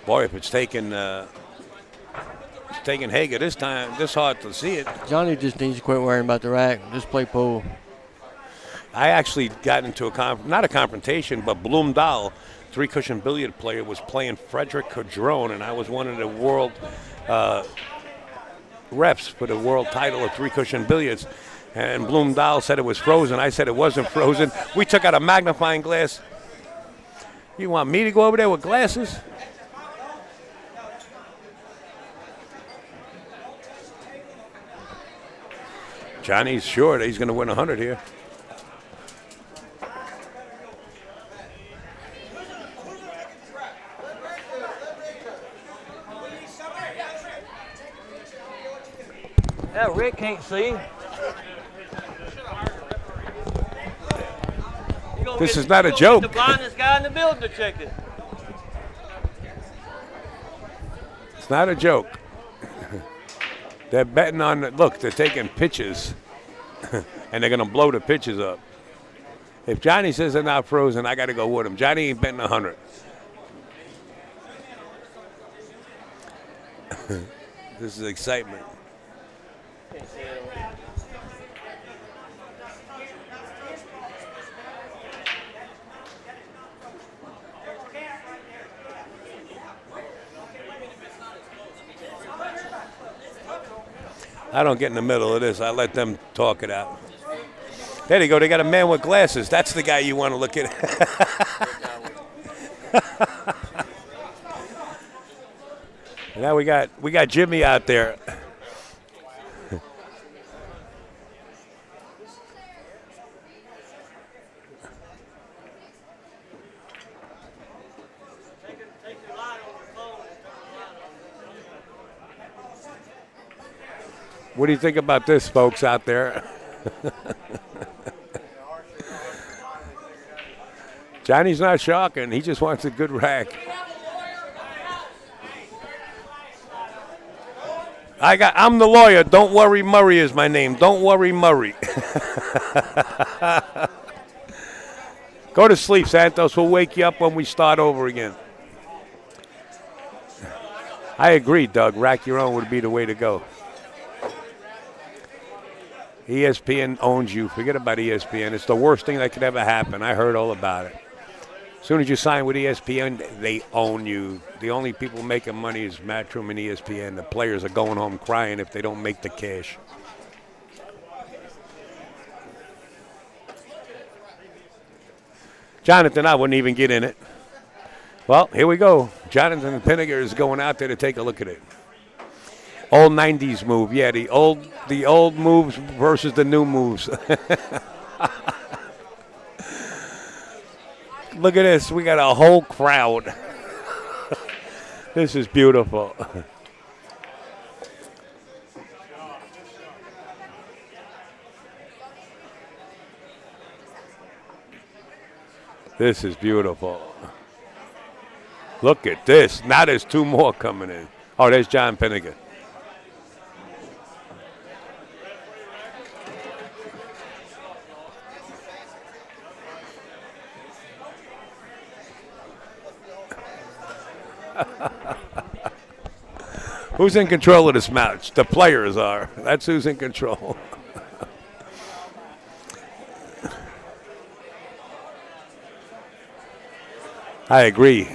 Boy, if it's taking Hager this time, this hard to see it.
Johnny just needs to quit worrying about the rack. Just play pool.
I actually got into not a confrontation, but Bloomdahl, three-cushion billiard player, was playing Frederick Cadron, and I was one of the world reps for the world title of three-cushion billiards. And Bloomdahl said it was frozen. I said it wasn't frozen. We took out a magnifying glass. You want me to go over there with glasses? Johnny's sure that he's going to win 100 here.
Yeah, Rick can't see.
This is not a joke.
The blindest guy in the building to check it.
It's not a joke. They're betting on it. Look, they're taking pitches, and they're going to blow the pitches up. If Johnny says they're not frozen, I got to go with him. Johnny ain't betting 100. This is excitement. I don't get in the middle of this. I let them talk it out. There you go. They got a man with glasses. That's the guy you want to look at. Now we got Jimmy out there. What do you think about this, folks out there? Johnny's not shocking. He just wants a good rack. I'm the lawyer. Don't worry, Murray is my name. Don't worry, Murray. Go to sleep, Santos. We'll wake you up when we start over again. I agree, Doug. Rack your own would be the way to go. ESPN owns you. Forget about ESPN. It's the worst thing that could ever happen. I heard all about it. As soon as you sign with ESPN, they own you. The only people making money is Matchroom and ESPN. The players are going home crying if they don't make the cash. Jonathan, I wouldn't even get in it. Well, here we go. Jonathan Pinniger is going out there to take a look at it. Old 90s move. Yeah, the old moves versus the new moves. Look at this. We got a whole crowd. This is beautiful. This is beautiful. Look at this. Now there's two more coming in. Oh, there's John Pinniger. Who's in control of this match? The players are. That's who's in control. I agree.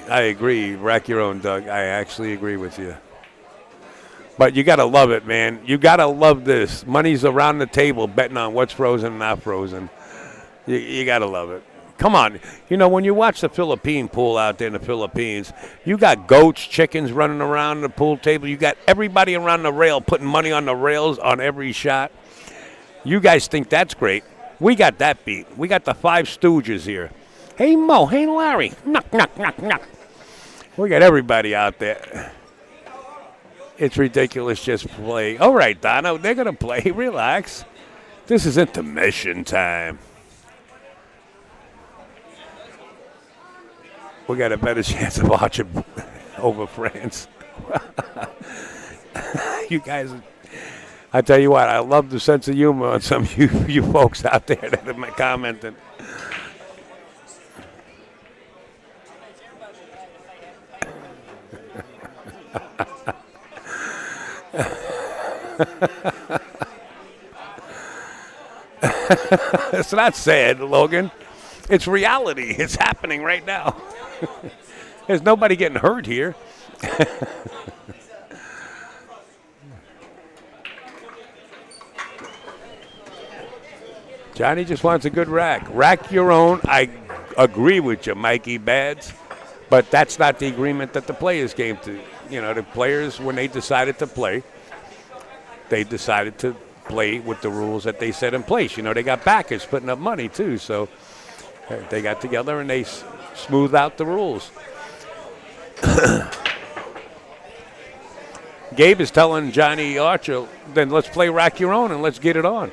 Rack your own, Doug. I actually agree with you. But you got to love it, man. You got to love this. Money's around the table betting on what's frozen and not frozen. You got to love it. Come on. You know, when you watch the Philippine pool out there in the Philippines, you got goats, chickens running around the pool table. You got everybody around the rail putting money on the rails on every shot. You guys think that's great. We got that beat. We got the Five Stooges here. Hey, Mo. Hey, Larry. Knock, knock, knock, knock. We got everybody out there. It's ridiculous just play. All right, Dono, they're going to play. Relax. This is intermission time. We got a better chance of watching over France. You guys, I tell you what, I love the sense of humor on some of you folks out there that are commenting. It's not sad, Logan. It's reality. It's happening right now. There's nobody getting hurt here. Johnny just wants a good rack. Rack your own. I agree with you, Mikey Bads. But that's not the agreement that the players came to. You know, the players, when they decided to play, they decided to play with the rules that they set in place. You know, they got backers putting up money, too. So they got together and they smoothed out the rules. Gabe is telling Johnny Archer, then let's play rack your own and let's get it on.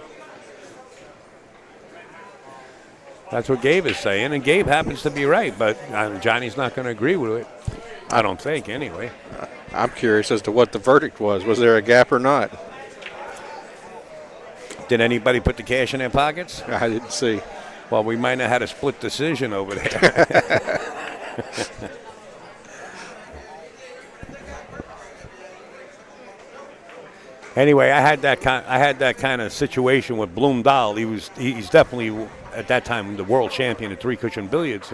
That's what Gabe is saying, and Gabe happens to be right, but Johnny's not going to agree with it. I don't think, anyway.
I'm curious as to what the verdict was. Was there a gap or not?
Did anybody put the cash in their pockets?
I didn't see.
Well, we might have had a split decision over there. Anyway, I had that kind of situation with Bloomdahl. He's definitely at that time the world champion at three-cushion billiards,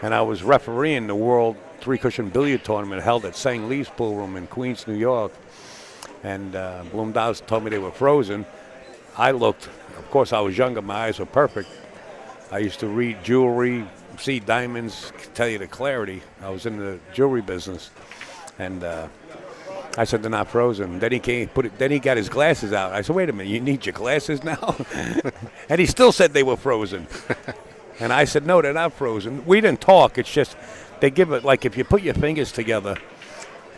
and I was refereeing the world three-cushion billiard tournament held at St. Lee's Pool Room in Queens, New York. And Bloomdahl told me they were frozen. I looked. Of course, I was younger. My eyes were perfect. I used to read jewelry, see diamonds, tell you the clarity. I was in the jewelry business, and I said they're not frozen. Then he came, then he got his glasses out. I said, wait a minute, you need your glasses now? And he still said they were frozen. And I said, no, they're not frozen. We didn't talk. It's just they give it, like if you put your fingers together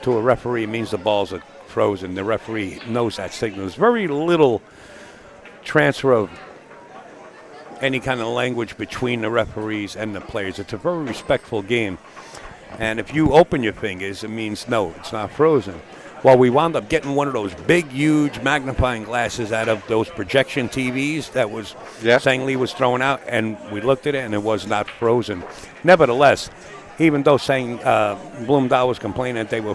to a referee, it means the balls are frozen. The referee knows that signal. There's very little transfer of any kind of language between the referees and the players. It's a very respectful game. And if you open your fingers, it means no, it's not frozen. Well, we wound up getting one of those big, huge magnifying glasses out of those projection TVs that was Sang Lee was throwing out, and we looked at it, and it was not frozen. Nevertheless, even though Bloomdahl was complaining that they were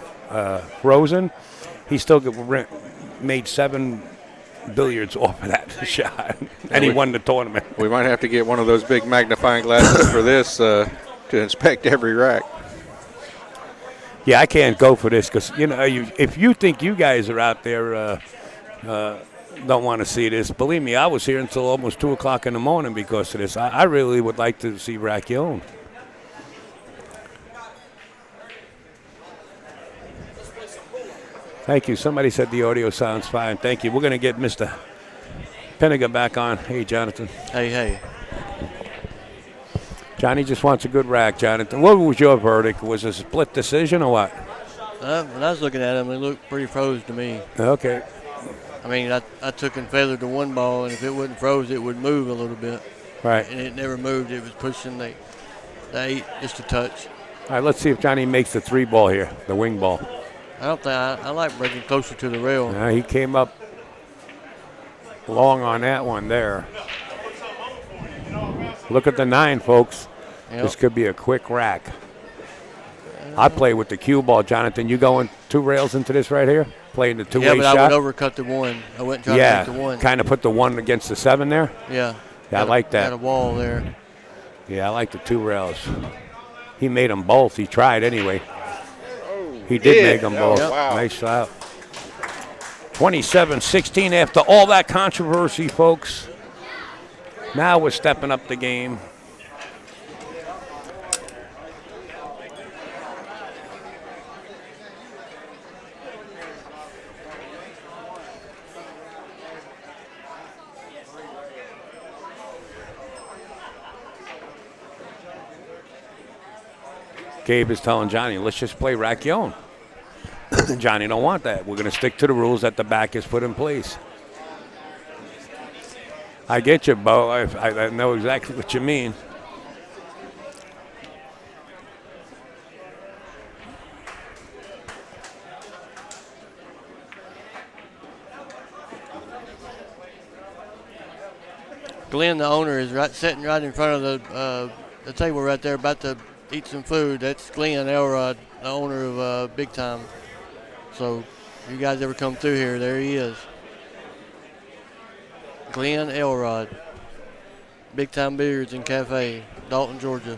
frozen, he still made 7 billiards off of that shot, and he won the tournament.
We might have to get one of those big magnifying glasses for this to inspect every rack.
Yeah, I can't go for this because, you know, if you think you guys are out there don't want to see this, believe me, I was here until almost 2 o'clock in the morning because of this. I really would like to see Rack-Yon. Thank you. Somebody said the audio sounds fine. Thank you. We're going to get Mr. Penniger back on. Hey, Jonathan.
Hey.
Johnny just wants a good rack, Jonathan. What was your verdict? Was it a split decision or what?
When I was looking at him, it looked pretty froze to me.
Okay.
I mean, I took and feathered the one ball, and if it wasn't froze, it would move a little bit.
Right.
And it never moved. It was pushing the 8 just a touch.
All right, let's see if Johnny makes the 3 ball here, the wing ball.
I don't think I like breaking closer to the rail.
He came up long on that one there. Look at the 9, folks. Yep. This could be a quick rack. I play with the cue ball, Jonathan. You going 2 rails into this right here? Playing the 2-way shot?
Yeah, but I would overcut the 1. I wouldn't try to make the 1.
Kind of put the 1 against the 7 there?
Yeah.
I like that.
Got a wall there.
Yeah, I like the 2 rails. He made them both. He tried anyway. He did make them both.
Yep. Wow.
Nice shot. 27-16 after all that controversy, folks. Now we're stepping up the game. Gabe is telling Johnny, let's just play Rack-Yon. Johnny don't want that. We're going to stick to the rules that the back is put in place. I get you, Bo. I know exactly what you mean.
Glenn, the owner, is sitting right in front of the table right there, about to eat some food. That's Glenn Elrod, the owner of Big Time. So if you guys ever come through here, there he is. Glenn Elrod. Big Time Beards and Cafe, Dalton, Georgia.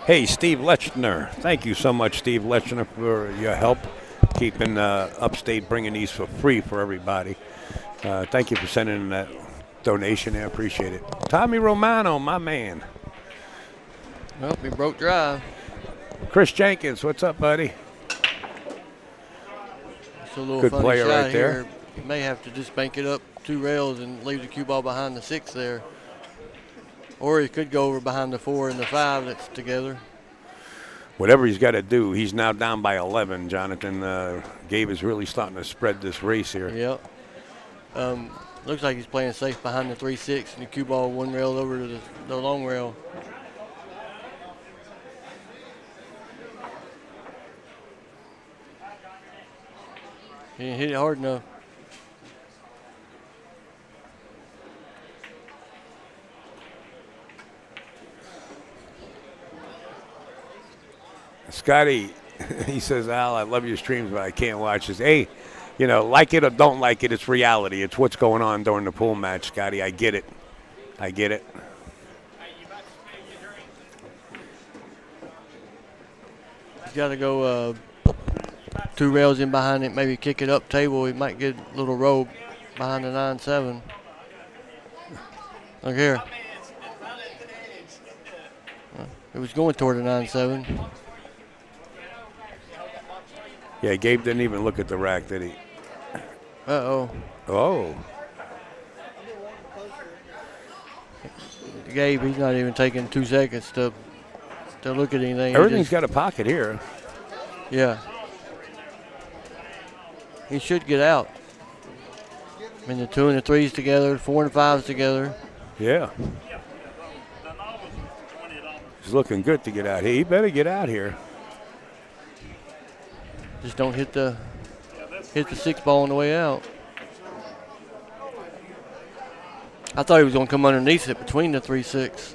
Hey, Steve Lechner. Thank you so much, Steve Lechner, for your help keeping Upstate bringing these for free for everybody. Thank you for sending in that donation. I appreciate it. Tommy Romano, my man.
Well, we broke dry.
Chris Jenkins, what's up, buddy?
It's a little
Good
funny
player
shot
right there.
here. You may have to just bank it up 2 rails and leave the cue ball behind the 6 there. Or he could go over behind the 4 and the 5 that's together.
Whatever he's got to do, he's now down by 11. Jonathan Gabe is really starting to spread this race here.
Yep. Looks like he's playing safe behind the 3-6 and the cue ball 1 rail over to the long rail. He didn't hit it hard enough.
Scotty, he says, Al, I love your streams, but I can't watch this. Hey, you know, like it or don't like it, it's reality. It's what's going on during the pool match, Scotty. I get it. I get it.
He's got to go 2 rails in behind it, maybe kick it up table. He might get a little roll behind the 9-7. Look here. It was going toward the 9-7.
Yeah, Gabe didn't even look at the rack, did he?
Uh-oh.
Oh.
Gabe, he's not even taking 2 seconds to look at anything.
Everything's got a pocket here.
Yeah. He should get out. I mean, the 2 and the 3s together, 4 and 5s together.
Yeah. He's looking good to get out here. He better get out here.
Just don't hit the 6 ball on the way out. I thought he was going to come underneath it between the 3-6.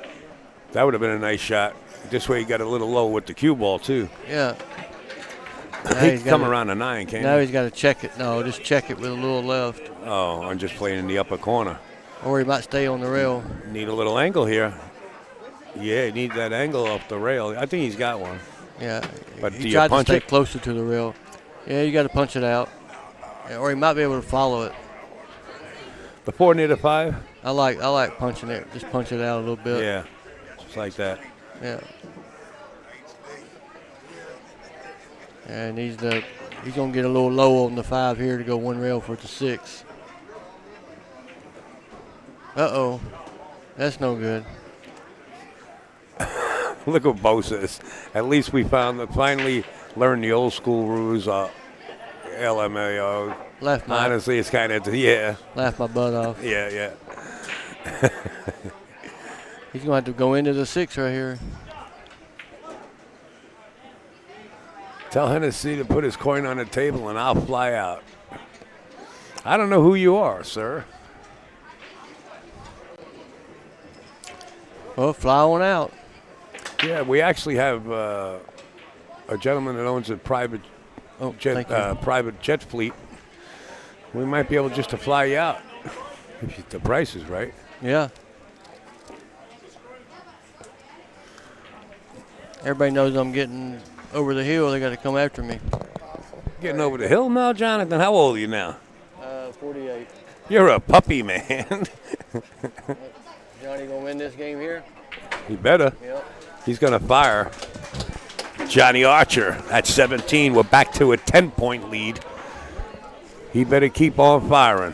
That would have been a nice shot. This way he got a little low with the cue ball, too.
Yeah.
He can come around the 9, can't he?
Now he's got to check it. No, just check it with a little left.
Oh, I'm just playing in the upper corner.
Or he might stay on the rail.
Need a little angle here. Yeah, he needs that angle off the rail. I think he's got one.
Yeah.
But
he
do you
tried to
punch
stick
it?
closer to the rail. Yeah, you got to punch it out. Yeah, or he might be able to follow it.
The 4 near the 5?
I like punching it. Just punch it out a little bit.
Yeah, just like that.
Yeah. And he's going to get a little low on the 5 here to go 1 rail for the 6. Uh-oh. That's no good.
Look what Bo says. At least we finally learned the old school rules. LMAO. Honestly, it's kind of, yeah.
Laugh my butt off.
Yeah, yeah.
He's going to have to go into the 6 right here.
Tell Hennessy to put his coin on the table and I'll fly out. I don't know who you are, sir.
Well, fly on out.
Yeah, we actually have a gentleman that owns a private jet fleet. We might be able just to fly you out if the price is right.
Yeah. Everybody knows I'm getting over the hill. They got to come after me.
Getting over the hill now, Jonathan? How old are you now?
48.
You're a puppy, man.
Johnny gonna win this game here?
He better.
Yep.
He's going to fire. Johnny Archer at 17. We're back to a 10-point lead. He better keep on firing.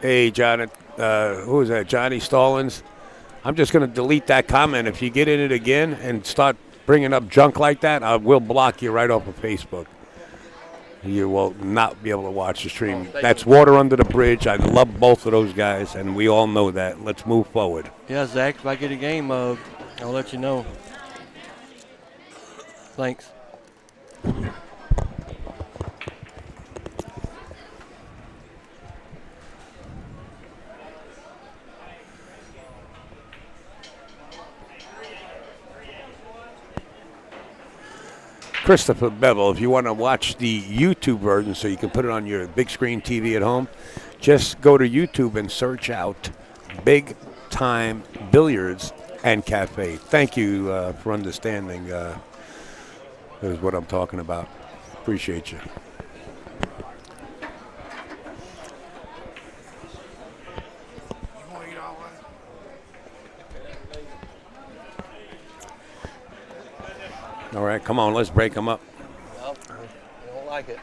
Hey, Jonathan, who is that? Johnny Stallings. I'm just going to delete that comment. If you get in it again and start bringing up junk like that, I will block you right off of Facebook. You will not be able to watch the stream. That's water under the bridge. I love both of those guys, and we all know that. Let's move forward.
Yeah, Zach, if I get a game, I'll let you know. Thanks.
Christopher Bevel. If you want to watch the YouTube version so you can put it on your big screen TV at home, just go to YouTube and search out Big Time Billiards and Cafe. Thank you for understanding. Is what I'm talking about. Appreciate you.
You want to eat all of it?
All right, come on, let's break them up.
Nope, I don't like it.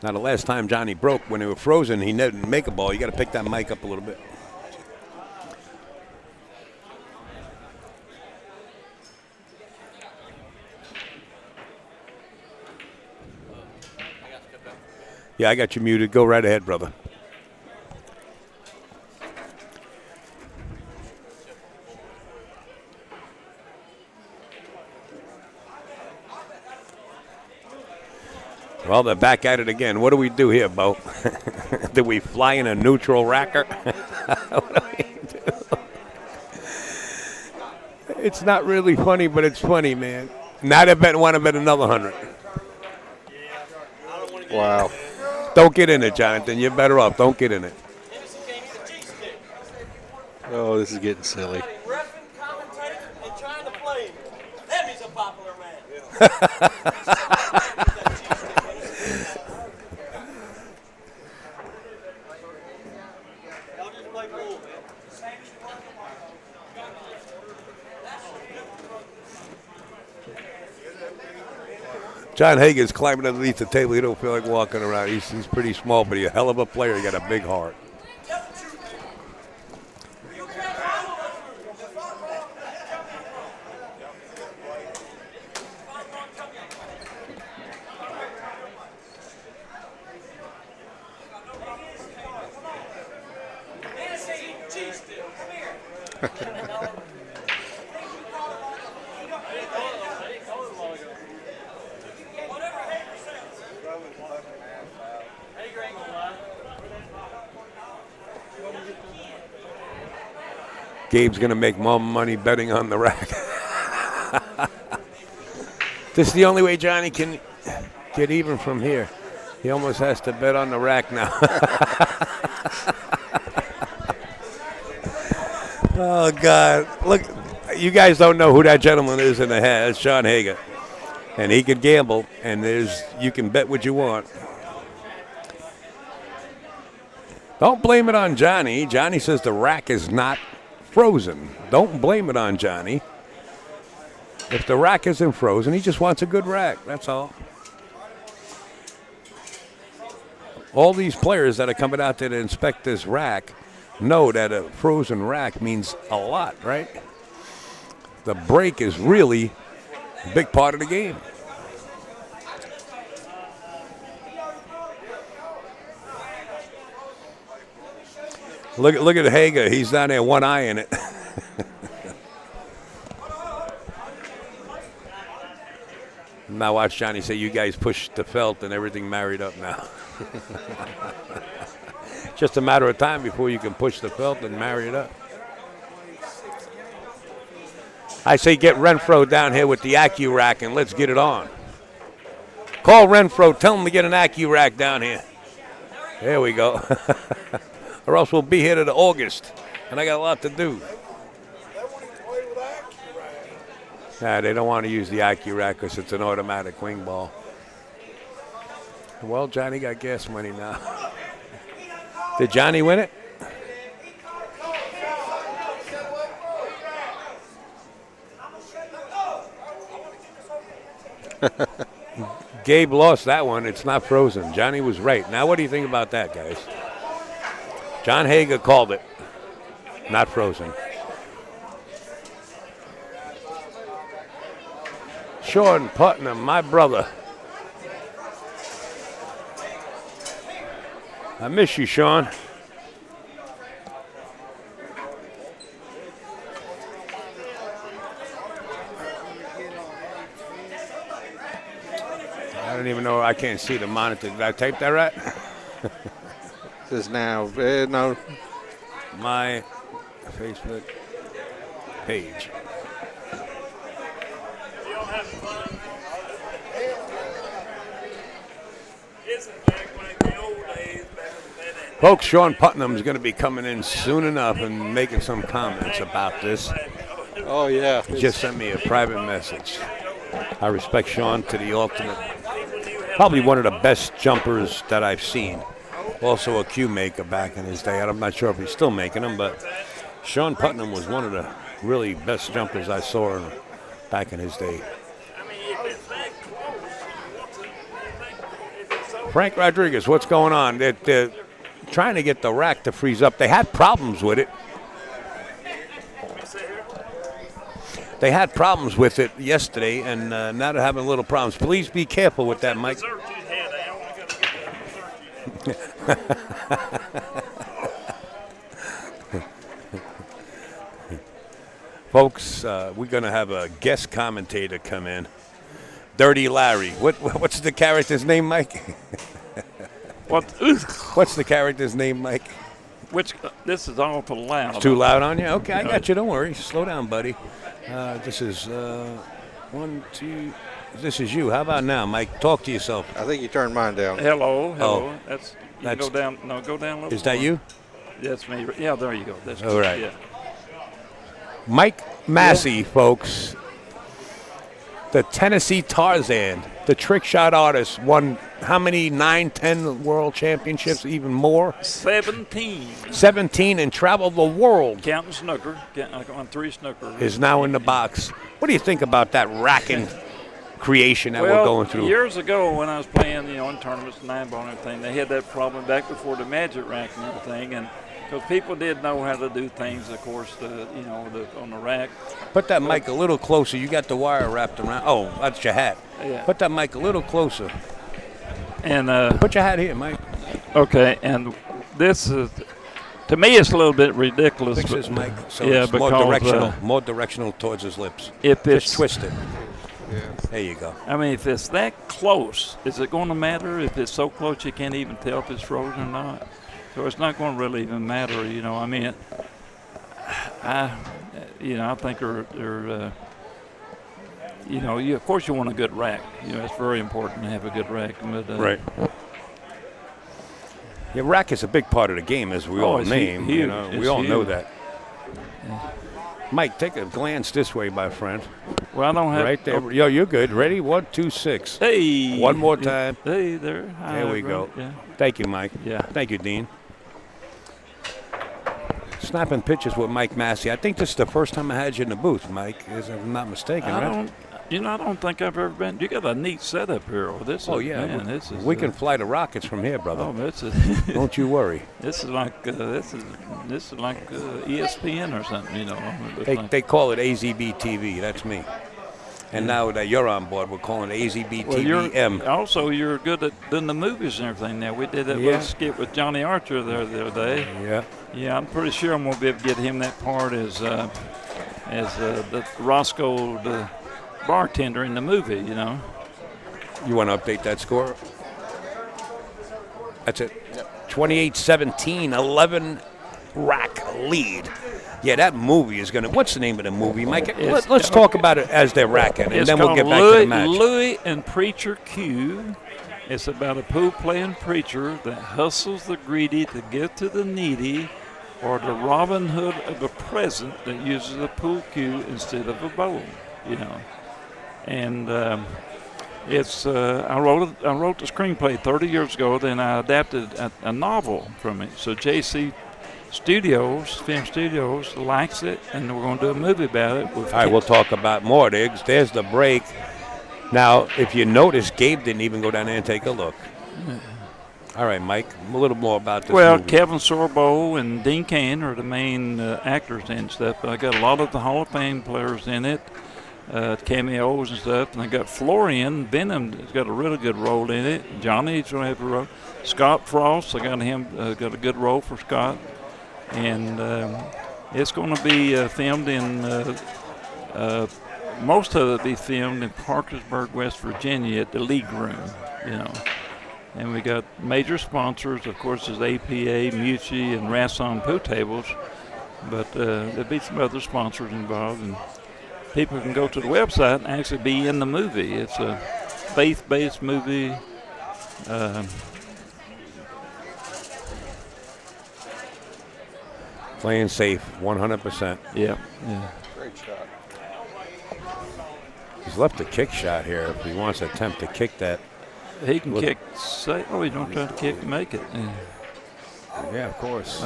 Now, the last time Johnny broke, when they were frozen, he didn't make a ball. You got to pick that mic up a little bit. Yeah, I got you muted. Go right ahead, brother. Well, they're back at it again. What do we do here, Bo? Do we fly in a neutral racker? What do we do? It's not really funny, but it's funny, man. Now they want to bet another 100.
Wow.
Don't get in it, Jonathan. You're better off. Don't get in it.
Oh, this is getting silly.
Reffing, commentating, and trying to play him. That means a popular man. Y'all just play pool, man.
John Hagen's climbing underneath the table. He don't feel like walking around. He's pretty small, but he's a hell of a player. He got a big heart. Gabe's going to make more money betting on the rack. This is the only way Johnny can get even from here. He almost has to bet on the rack now. Oh, God. Look, you guys don't know who that gentleman is in the hat. It's Sean Hager. And he can gamble, and you can bet what you want. Don't blame it on Johnny. Johnny says the rack is not frozen. Don't blame it on Johnny. If the rack isn't frozen, he just wants a good rack. That's all. All these players that are coming out there to inspect this rack know that a frozen rack means a lot, right? The break is really a big part of the game. Look at Hager. He's down there, one eye in it. Now watch Johnny say, you guys pushed the felt and everything married up now. Just a matter of time before you can push the felt and marry it up. I say get Renfro down here with the AccuRack and let's get it on. Call Renfro. Tell him to get an AccuRack down here. There we go. Or else we'll be here to August, and I got a lot to do. Nah, they don't want to use the AccuRack because it's an automatic wing ball. Well, Johnny got gas money now. Did Johnny win it? Gabe lost that one. It's not frozen. Johnny was right. Now what do you think about that, guys? John Hager called it. Not frozen. Sean Putnam, my brother. I miss you, Sean. I don't even know. I can't see the monitor. Did I tape that right?
This is now, no.
My Facebook page.
back like the old days, back in the day.
Folks, Sean Putnam is going to be coming in soon enough and making some comments about this.
Oh yeah.
He just sent me a private message. I respect Sean to the ultimate. Probably one of the best jumpers that I've seen. Also a cue maker back in his day. I'm not sure if he's still making them, but Sean Putnam was one of the really best jumpers I saw back in his day. Frank Rodriguez, what's going on? They're trying to get the rack to freeze up. They had problems with it. They had problems with it yesterday, and now they're having little problems. Please be careful with that, Mike. Folks, we're going to have a guest commentator come in. Dirty Larry. What's the character's name, Mike? What's the character's name, Mike?
This is awful loud.
It's too loud on you? Okay, I got you. Don't worry. Slow down, buddy. This is 1, 2. This is you. How about now, Mike? Talk to yourself.
I think you turned mine down.
Hello.
Oh.
That's go down. No, go down a little.
Is that you?
That's me. Yeah, there you go. That's
all right.
Yeah.
Mike Massey, folks. The Tennessee Tarzan, the trick shot artist, won how many? 9, 10 world championships, even more?
17.
17 and traveled the world.
Counting snooker. On 3 snooker.
Is now in the box. What do you think about that racking creation that we're going through?
Years ago when I was playing, in tournaments, 9-ball and everything, they had that problem back before the magic rack and everything, and because people did know how to do things, of course, on the rack.
Put that mic a little closer. You got the wire wrapped around. Oh, that's your hat.
Yeah.
Put that mic a little closer.
And
put your hat here, Mike.
Okay, and this is, to me, it's a little bit ridiculous.
Fix his mic so
yeah,
it's
because,
more directional towards his lips.
If it's
just twist it. Yeah. There you go.
I mean, if it's that close, is it going to matter? If it's so close you can't even tell if it's frozen or not? So it's not going to really even matter, I mean, I think they're of course you want a good rack. It's very important to have a good rack. But,
right. Yeah, rack is a big part of the game, as we all name.
Huge.
We all know that.
Yeah.
Mike, take a glance this way, my friend.
Well, I don't have.
Right there. Yo, you're good. Ready? 1, 2, 6.
Hey.
One more time.
Hey there. Hi,
there we go.
Yeah.
Thank you, Mike.
Yeah.
Thank you, Dean. Snapping pictures with Mike Massey. I think this is the first time I had you in the booth, Mike, if I'm not mistaken, right?
I don't think I've ever been. You got a neat setup here.
We can fly the rockets from here, brother.
Oh, this is.
Don't you worry.
This is like ESPN or something,
They call it AZB TV. That's me. And now that you're on board, we're calling it AZB TV.
You're good at doing the movies and everything now. We did that little skit with Johnny Archer there the other day.
Yeah.
Yeah, I'm pretty sure I'm going to be able to get him that part as the Roscoe, the bartender in the movie,
You want to update that score? That's it. Yep. 28-17, 11 rack lead. Yeah, that movie is going to. What's the name of the movie, Mike? Let's talk about it as they're racking, and then we'll get back to the match.
Louis and Preacher Q. It's about a pool-playing preacher that hustles the greedy to give to the needy, or the Robin Hood of a present that uses a pool cue instead of a bowl, And it's I wrote the screenplay 30 years ago. Then I adapted a novel from it. So JC Film Studios likes it, and we're going to do a movie about it.
All right, we'll talk about more. There's the break. Now, if you notice, Gabe didn't even go down there and take a look. All right, Mike, a little more about this movie.
Kevin Sorbo and Dean Cain are the main actors and stuff. But I got a lot of the Hall of Fame players in it, cameos and stuff. And I got Florian Benham has got a really good role in it. Johnny's going to have a role. Scott Frost, I got him got a good role for Scott. And it's going to be filmed in most of it will be filmed in Parkersburg, West Virginia at the League Room, And we got major sponsors, of course, is APA, Mucci, and Rasson Pool Tables. But there'll be some other sponsors involved, and people can go to the website and actually be in the movie. It's a faith-based movie.
Playing safe, 100%.
Yeah, yeah.
Great shot.
He's left a kick shot here if he wants to attempt to kick that.
He can
Look.
kick. Say, oh, he's don't try to kick and make it. Yeah.
Yeah, of course.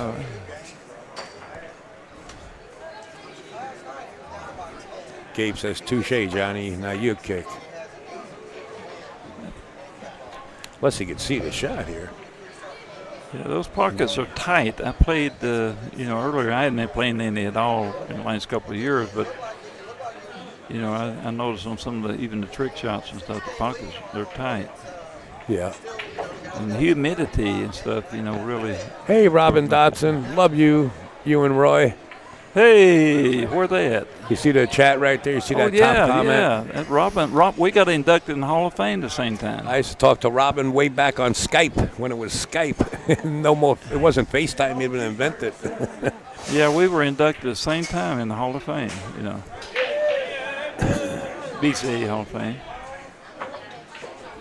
Gabe says, touche, Johnny. Now you kick. Unless he can see the shot here.
Yeah, those pockets are tight. I played, earlier I hadn't been playing any at all in the last couple of years, but, I noticed on some of even the trick shots and stuff, the pockets, they're tight.
Yeah.
And the humidity and stuff, really.
Hey, Robin Dodson. Love you. You and Roy.
Hey, where they at?
You see the chat right there? You see that
yeah,
top comment?
Yeah, that Rob, we got inducted in the Hall of Fame the same time.
I used to talk to Robin way back on Skype when it was Skype. No more. It wasn't FaceTime even invented.
Yeah, we were inducted at the same time in the Hall of Fame, BCA Hall of Fame.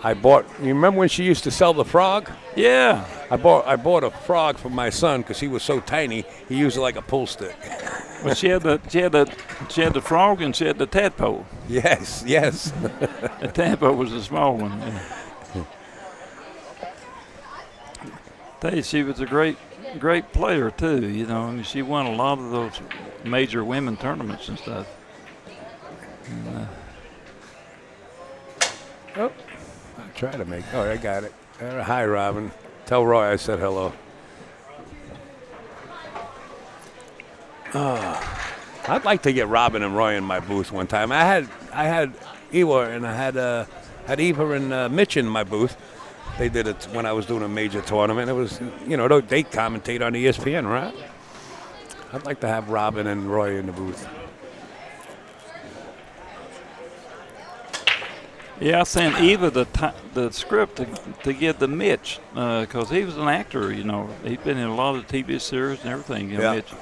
You remember when she used to sell the frog?
Yeah.
I bought a frog for my son because he was so tiny. He used it like a pull stick.
Well, she had the frog and she had the tadpole.
Yes.
The tadpole was the small one. Yeah. Tell you, she was a great player too. I mean, she won a lot of those major women tournaments and stuff. And,
oh. Try to make. Oh, I got it. Hi, Robin. Tell Roy I said hello. I'd like to get Robin and Roy in my booth one time. I had Ewa and I had Eva and Mitch in my booth. They did it when I was doing a major tournament. It was, they commentate on ESPN, right? I'd like to have Robin and Roy in the booth.
Yeah, I sent Eva the script to give to Mitch because he was an actor, He'd been in a lot of TV series and everything,
yeah.
Mitch.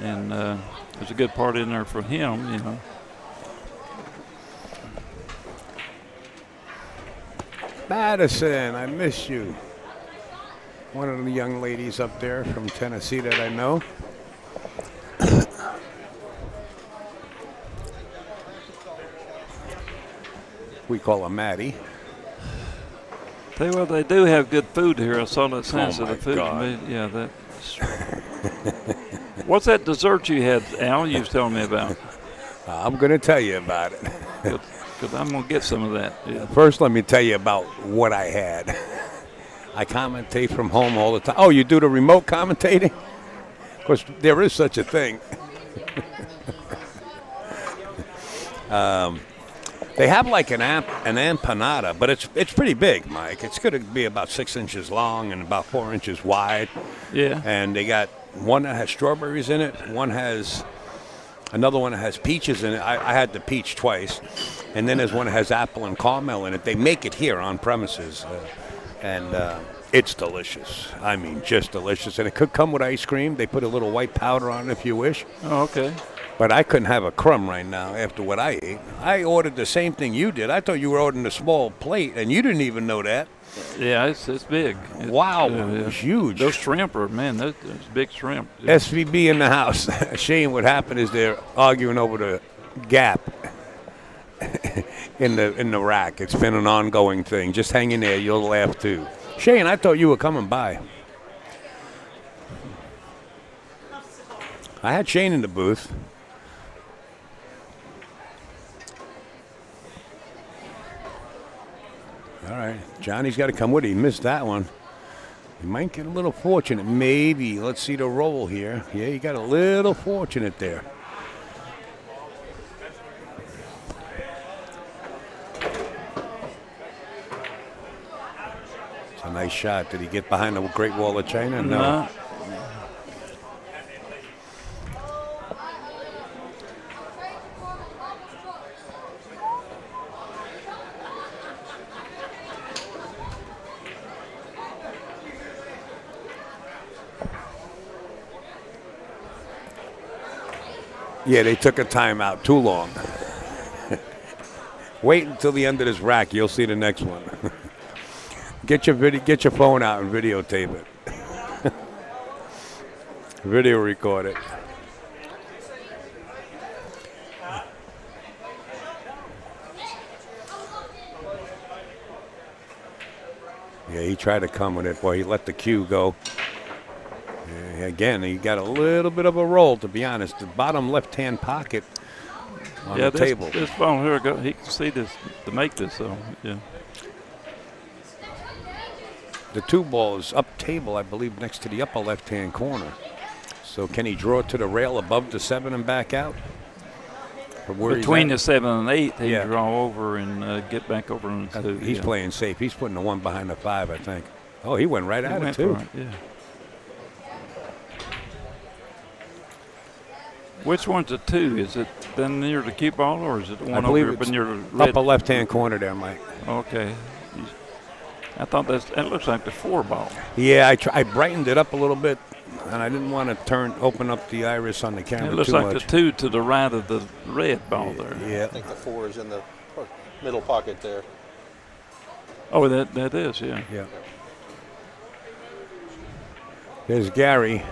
And there's a good part in there for him,
Madison, I miss you. One of the young ladies up there from Tennessee that I know. We call her Maddie.
Tell you what, they do have good food here. I saw that sense of the food.
God.
Yeah, what's that dessert you had, Al? You was telling me about.
I'm going to tell you about it.
Because I'm going to get some of that. Yeah.
First, let me tell you about what I had. I commentate from home all the time. Oh, you do the remote commentating? Of course, there is such a thing. They have like an empanada, but it's pretty big, Mike. It's going to be about 6 inches long and about 4 inches wide.
Yeah.
And they got one that has strawberries in it. Another one that has peaches in it. I had the peach twice. And then there's one that has apple and caramel in it. They make it here on premises. And it's delicious. I mean, just delicious. And it could come with ice cream. They put a little white powder on it if you wish.
Oh, okay.
But I couldn't have a crumb right now after what I ate. I ordered the same thing you did. I thought you were ordering a small plate, and you didn't even know that.
Yeah, it's big.
Wow, it's huge.
Those shrimp are, man, those big shrimp.
Yeah. SVB in the house. Shane, what happened is they're arguing over the gap in the rack. It's been an ongoing thing. Just hang in there. You'll laugh, too. Shane, I thought you were coming by. I had Shane in the booth. All right, Johnny's got to come with it. He missed that one. He might get a little fortunate, maybe. Let's see the roll here. Yeah, he got a little fortunate there. It's a nice shot. Did he get behind the Great Wall of China? No. Yeah, they took a timeout. Too long. Wait until the end of this rack. You'll see the next one. Get your phone out and videotape it. Video record it. Yeah, he tried to come with it. Boy, he let the cue go. Yeah, again, he got a little bit of a roll, to be honest. The bottom left-hand pocket on the table.
This ball here, he can see this to make this, so, yeah.
The 2 ball is up table, I believe, next to the upper left-hand corner. So can he draw it to the rail above the 7 and back out?
Between the 7 and 8, he draw over and get back over on the 2.
He's playing safe. He's putting the 1 behind the 5, I think. Oh, he went right at it, too.
Yeah. Which one's a 2? Is it then near the cue ball, or is it the one over here near the red?
Upper left-hand corner there, Mike.
Okay. I thought that looks like the 4 ball.
Yeah, I brightened it up a little bit, and I didn't want to open up the iris on the camera too much.
It looks like the 2 to the right of the red ball there.
Yeah.
I think the 4 is in the middle pocket there.
Oh, that is, yeah.
Yeah. There's Gary,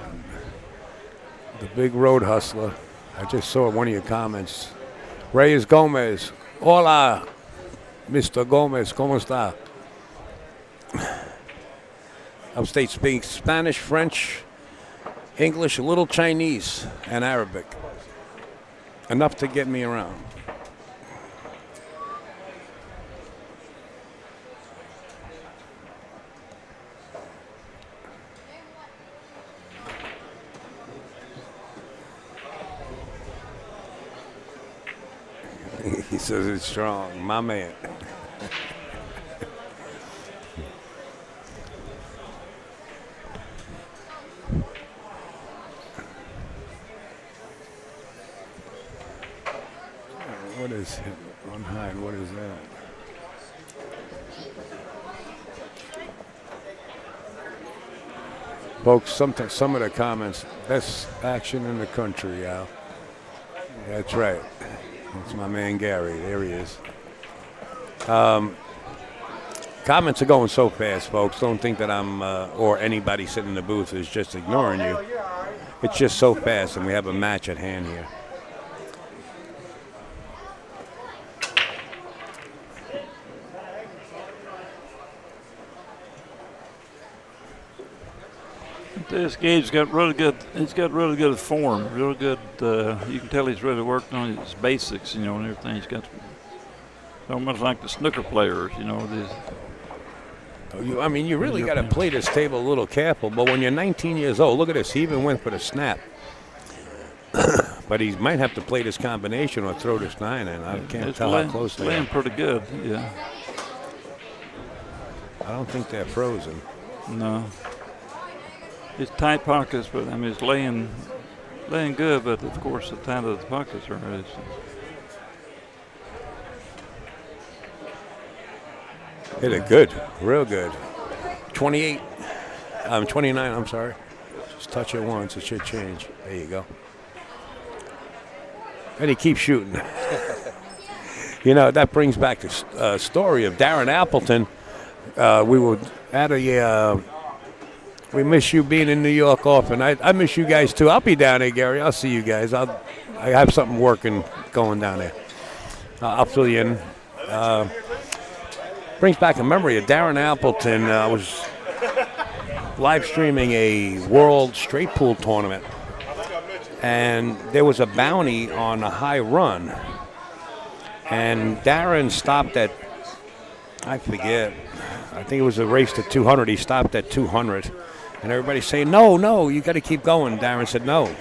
the big road hustler. I just saw one of your comments. Reyes Gomez. Hola, Mr. Gomez. ¿Cómo está? Upstate speaks Spanish, French, English, a little Chinese, and Arabic. Enough to get me around. He says it's strong, my man. What is it on high? What is that? Folks, some of the comments, best action in the country, Al. That's right. That's my man Gary. There he is. Comments are going so fast, folks. Don't think that I'm or anybody sitting in the booth is just ignoring you. It's just so fast, and we have a match at hand here.
This Gabe's got really good. He's got really good form. Real good. You can tell he's really worked on his basics, and everything. He's got almost like the snooker players,
I mean, you really got to play this table a little careful. But when you're 19 years old, look at this. He even went for the snap. But he might have to play this combination or throw this 9 in. I can't tell how close they are.
Playing pretty good, yeah.
I don't think they're frozen.
No. It's tight pockets, but I mean it's laying good. But of course, the tighter the pockets are.
Hit it good, real good. 29. I'm sorry. Just touch it once, it should change. There you go. And he keeps shooting. That brings back the story of Darren Appleton. We were at a. We miss you being in New York often. I miss you guys too. I'll be down there, Gary. I'll see you guys. I have something going down there. I'll fill you in. Brings back a memory of Darren Appleton. I was live streaming a World Straight Pool tournament, and there was a bounty on a high run. And Darren stopped at, I forget, I think it was a race to 200. He stopped at 200. And everybody's saying, no, you got to keep going. Darren said no.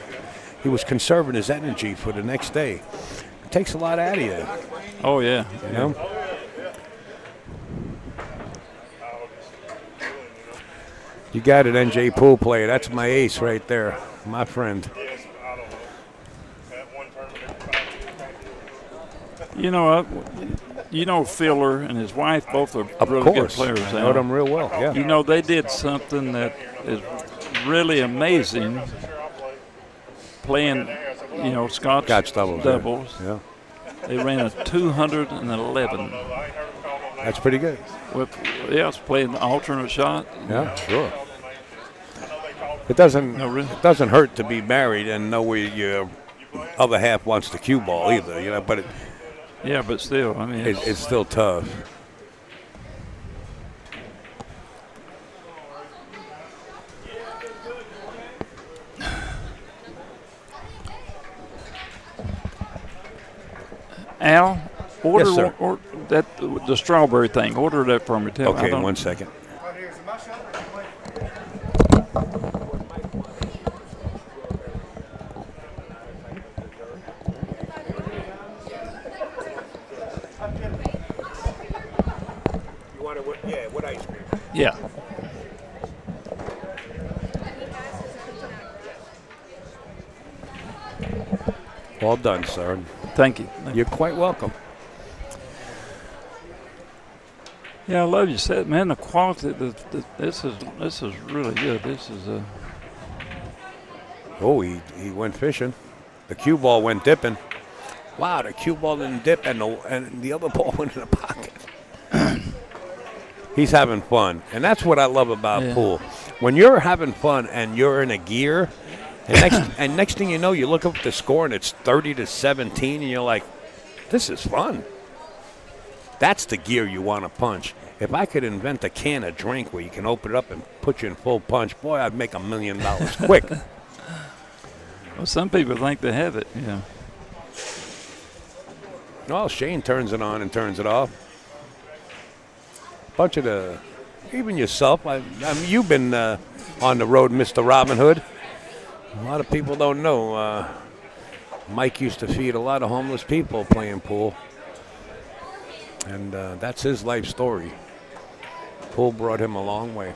He was conserving his energy for the next day. It takes a lot out of you.
Oh, yeah.
You know? You got it, NJ Pool Player. That's my ace right there, my friend.
Filler and his wife both are really good players.
I know them real well, yeah.
They did something that is really amazing, playing, Scotch doubles.
Yeah.
They ran a 211.
That's pretty good.
It's playing the alternate shot.
Yeah, sure. It doesn't.
No, really?
It doesn't hurt to be married and know where your other half wants the cue ball either. You know, but
Yeah, but still, I mean,
it's still tough.
Al, order
Yes, sir.
that the strawberry thing. Order that for me, too.
Okay, 1 second. You want it? Yeah, what ice cream?
Yeah.
All done, sir.
Thank you.
You're quite welcome.
Yeah, I love you said, man. The quality, this is really good. This is a.
Oh, he went fishing. The cue ball went dipping. Wow, the cue ball didn't dip, and the other ball went in the pocket. He's having fun, and that's what I love about pool. When you're having fun and you're in a gear, and next thing you know, you look up the score and it's 30-17, and you're like, "This is fun." That's the gear you want to punch. If I could invent a can of drink where you can open it up and put you in full punch, boy, I'd make $1 million quick.
Well, some people think they have it. Yeah.
Well, Shane turns it on and turns it off. Bunch of even yourself. I mean, you've been on the road, Mr. Robin Hood. A lot of people don't know. Mike used to feed a lot of homeless people playing pool. And that's his life story. Pool brought him a long way.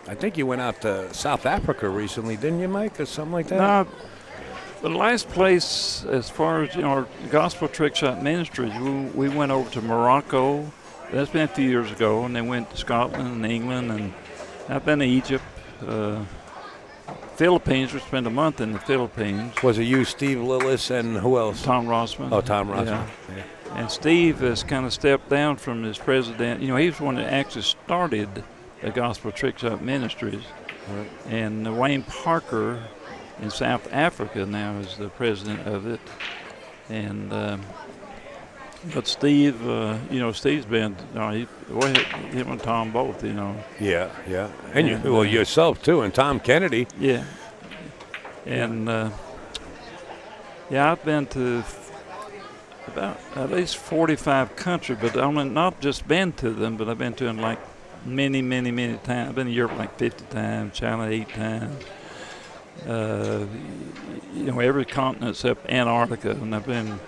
I think you went out to South Africa recently, didn't you, Mike, or something like that?
No, the last place, as far as our Gospel Trick Shot Ministries, we went over to Morocco. That's been a few years ago, and then went to Scotland and England, and I've been to Egypt. Philippines, we spent a month in the Philippines.
Was it you, Steve Lillis, and who else?
Tom Rossman.
Oh, Tom Rossman.
Yeah. And Steve has kind of stepped down from his president. You know, he was the one that actually started the Gospel Trick Shot Ministries.
Right.
And Wayne Parker in South Africa now is the president of it. And but Steve, Steve's been, him and Tom both,
Yeah, yeah. And yourself, too, and Tom Kennedy.
Yeah. And, I've been to about at least 45 countries, but I've not just been to them, but I've been to them like many, many, many times. I've been to Europe like 50 times, China 8 times. Every continent except Antarctica, and I've been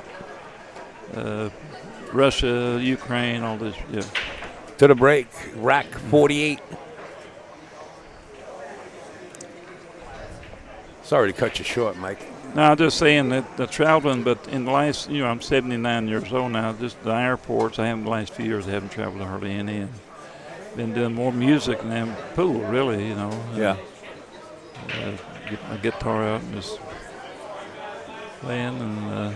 Russia, Ukraine, all this, yeah.
To the break, rack 48. Sorry to cut you short, Mike.
No, I'm just saying that the traveling, but in the last, I'm 79 years old now. Just the airports, the last few years, I haven't traveled hardly any. And been doing more music than pool, really,
Yeah.
Get my guitar out and just playing. And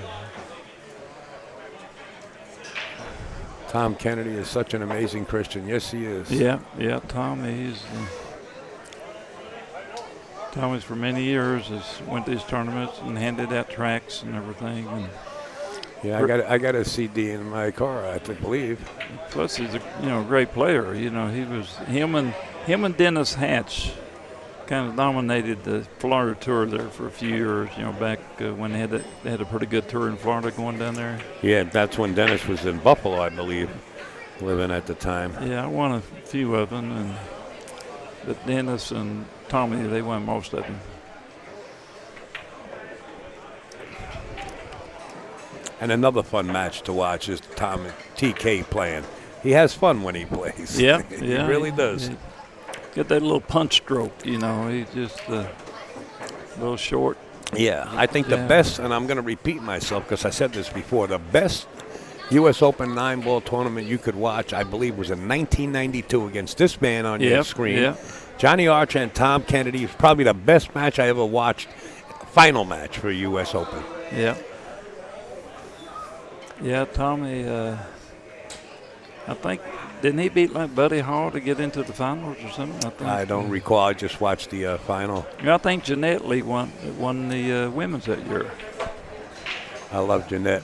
Tom Kennedy is such an amazing Christian. Yes, he is.
Yeah, Tommy's for many years went to these tournaments and handed out tracks and everything. And
yeah, I got a CD in my car, I believe.
Plus, he's a great player. He was him and Dennis Hatch kind of dominated the Florida tour there for a few years. Back when they had a pretty good tour in Florida going down there. Yeah,
that's when Dennis was in Buffalo, I believe, living at the time.
Yeah, I won a few of them, but Dennis and Tommy, they won most of them.
And another fun match to watch is Tom and TK playing. He has fun when he plays.
Yeah,
he really does.
Get that little punch stroke, he's just a little short.
Yeah, I think the best, and I'm going to repeat myself because I said this before, the best U.S. Open 9-ball tournament you could watch, I believe, was in 1992 against this man on your screen.
Yeah.
Johnny Archer and Tom Kennedy is probably the best match I ever watched, final match for U.S. Open.
Yeah. Yeah, Tommy, I think, didn't he beat like Buddy Hall to get into the finals or something? I think.
I don't recall. I just watched the final.
Yeah, I think Jeanette Lee won the women's that year.
I love Jeanette.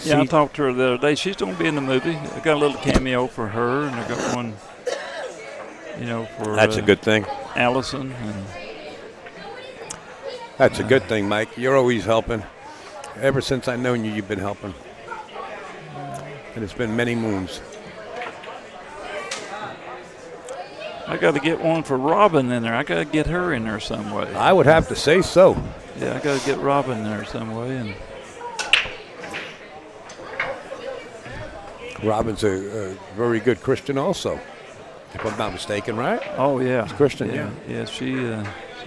Yeah, I talked to her the other day. She's going to be in the movie. I got a little cameo for her, and I got one, for
That's a good thing.
Allison. And
that's a good thing, Mike. You're always helping. Ever since I've known you, you've been helping. And it's been many moons.
I got to get one for Robin in there. I got to get her in there some way.
I would have to say so.
Yeah, I got to get Robin in there some way. And
Robin's a very good Christian also, if I'm not mistaken, right?
Oh, yeah.
She's Christian, yeah.
Yeah, she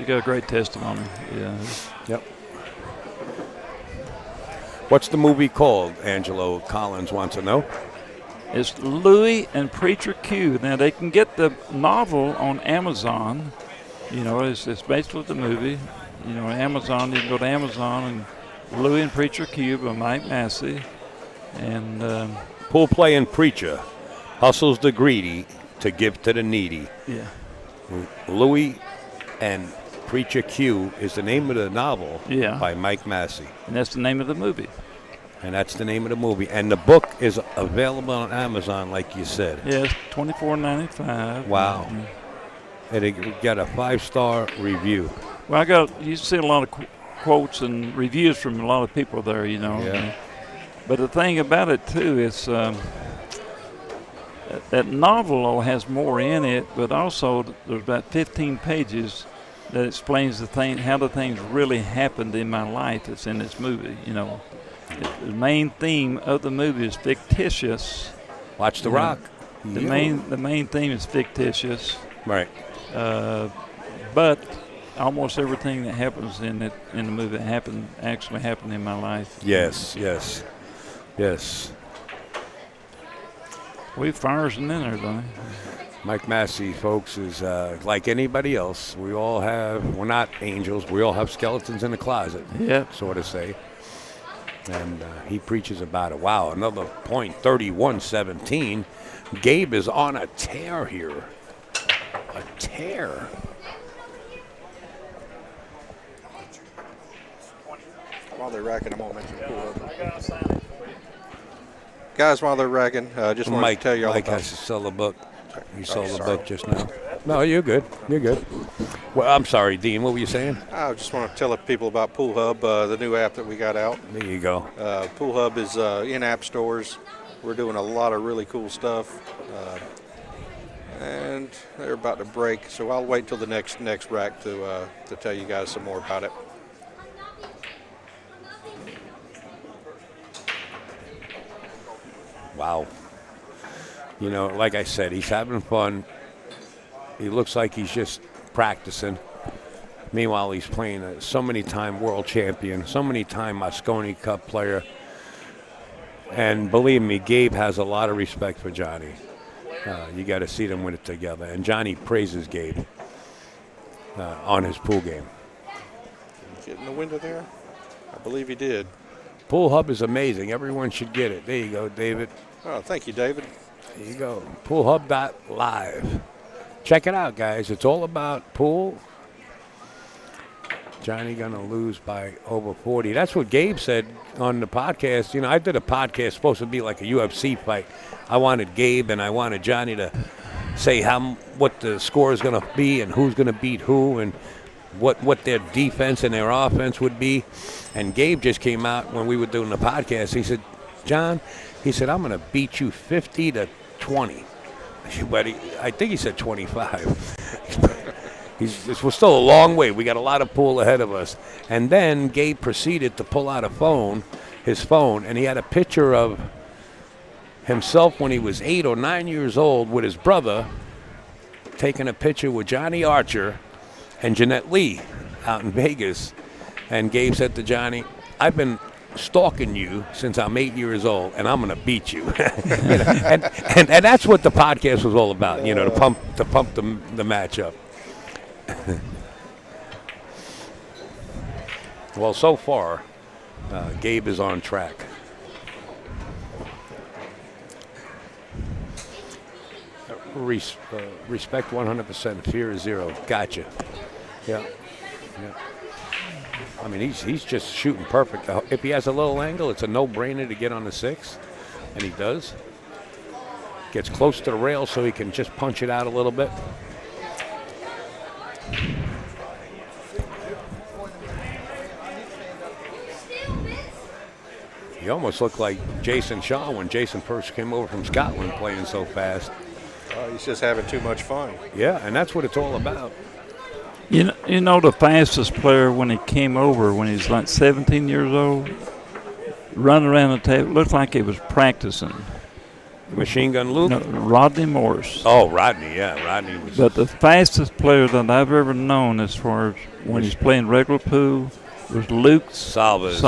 got a great testimony. Yeah.
Yep. What's the movie called? Angelo Collins wants to know.
It's Louis and Preacher Q. Now, they can get the novel on Amazon. It's based with the movie. Amazon, you can go to Amazon and Louis and Preacher Q by Mike Massey. And
Pool playing preacher hustles the greedy to give to the needy.
Yeah.
Louis and Preacher Q is the name of the novel by Mike Massey.
And that's the name of the movie.
And that's the name of the movie. And the book is available on Amazon, like you said.
Yeah, it's $24.95.
Wow. And it got a 5-star review.
Well, you see a lot of quotes and reviews from a lot of people there,
Yeah.
But the thing about it, too, is that novel has more in it, but also there's about 15 pages that explains how the things really happened in my life that's in this movie, The main theme of the movie is fictitious.
Watch The Rock.
The main theme is fictitious.
Right.
But almost everything that happens in the movie actually happened in my life.
Yes.
We fires in there, don't we?
Mike Massey, folks, is like anybody else. We're not angels. We all have skeletons in the closet, so to say. And he preaches about it. Wow, another point, 31-17. Gabe is on a tear here. A tear.
While they're racking, I'm going to mention Pool. Guys, while they're racking, just wanted to tell you all
Mike
about
has to sell the book. He sold the book just now. No, you're good. You're good. Well, I'm sorry, Dean. What were you saying?
I just want to tell people about Pool Hub, the new app that we got out.
There you go.
Pool Hub is in app stores. We're doing a lot of really cool stuff. And they're about to break, so I'll wait till the next rack to tell you guys some more about it.
Wow. Like I said, he's having fun. He looks like he's just practicing. Meanwhile, he's playing so many time world champion, so many time Mosconi Cup player. And believe me, Gabe has a lot of respect for Johnny. You got to see them win it together. And Johnny praises Gabe on his pool game.
Did he get in the window there? I believe he did.
Pool Hub is amazing. Everyone should get it. There you go, David.
Oh, thank you, David.
There you go. Poolhub.live. Check it out, guys. It's all about pool. Johnny going to lose by over 40. That's what Gabe said on the podcast. I did a podcast supposed to be like a UFC fight. I wanted Gabe and I wanted Johnny to say what the score is going to be and who's going to beat who and what their defense and their offense would be. And Gabe just came out when we were doing the podcast. He said, John, I'm going to beat you 50-20. But I think he said 25. We're still a long way. We got a lot of pool ahead of us. And then Gabe proceeded to pull out his phone, and he had a picture of himself when he was 8 or 9 years old with his brother taking a picture with Johnny Archer and Jeanette Lee out in Vegas. And Gabe said to Johnny, I've been stalking you since I'm 8 years old, and I'm going to beat you. and that's what the podcast was all about, to pump the match up. Well, so far, Gabe is on track. respect 100%. Fear is 0. Gotcha. Yeah. I mean, he's just shooting perfect. If he has a little angle, it's a no-brainer to get on the 6, and he does. Gets close to the rail so he can just punch it out a little bit. He almost looked like Jason Shaw when Jason first came over from Scotland playing so fast.
He's just having too much fun.
Yeah, and that's what it's all about.
You know the fastest player when he came over, when he was like 17 years old, running around the table, looked like he was practicing.
Machine Gun Luke?
No, Rodney Morris.
Oh, Rodney, yeah. Rodney was.
But the fastest player that I've ever known as far as when he's playing regular pool was Luke Salvas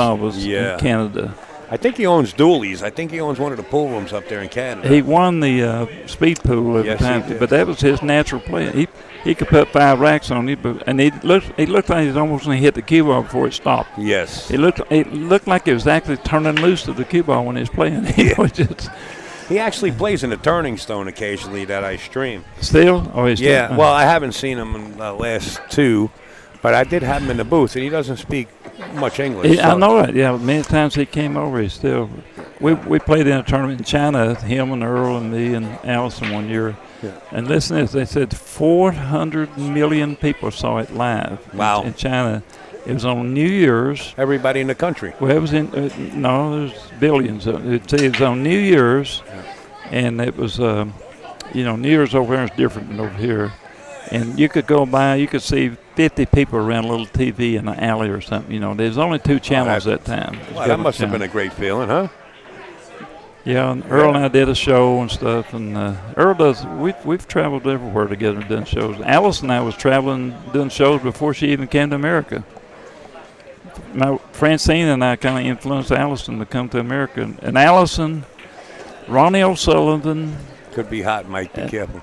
in Canada.
I think he owns Dooley's. I think he owns one of the pool rooms up there in Canada.
He won the speed pool every time, but that was his natural play. He could put 5 racks on it, and he looked like he was almost going to hit the cue ball before it stopped.
Yes.
It looked like it was actually turning loose to the cue ball when he was playing.
He actually plays in the Turning Stone occasionally that I stream.
Still? Oh, he's still?
Yeah, well, I haven't seen him in the last 2, but I did have him in the booth, and he doesn't speak much English.
I know it. Yeah, many times he came over. He still. We played in a tournament in China. Him and Earl and me and Allison one year.
Yeah.
And listen to this. They said 400 million people saw it live.
Wow.
In China. It was on New Year's.
Everybody in the country.
Well, it was in. No, there's billions. It was on New Year's, and it was. New Year's over there is different than over here. And you could go by, you could see 50 people around a little TV in an alley or something. There's only 2 channels that time.
Well, that must have been a great feeling, huh?
Yeah, and Earl and I did a show and stuff, and Earl does. We've traveled everywhere together and done shows. Alice and I was traveling, doing shows before she even came to America. Francine and I kind of influenced Allison to come to America, and Allison, Ronnie O'Sullivan.
Could be hot, Mike. Be careful.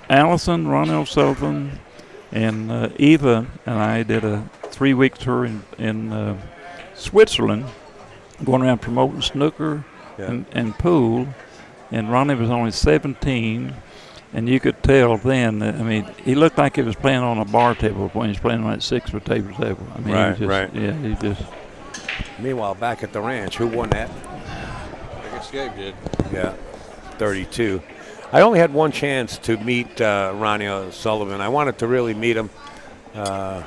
Allison, Ronnie O'Sullivan, and Eva and I did a 3-week tour in Switzerland, going around promoting snooker and pool. And Ronnie was only 17, and you could tell then that, he looked like he was playing on a bar table when he was playing on that 6-foot table.
Right.
Yeah, he just.
Meanwhile, back at the ranch, who won that?
I guess Gabe did.
Yeah, 32. I only had one chance to meet Ronnie O'Sullivan. I wanted to really meet him. I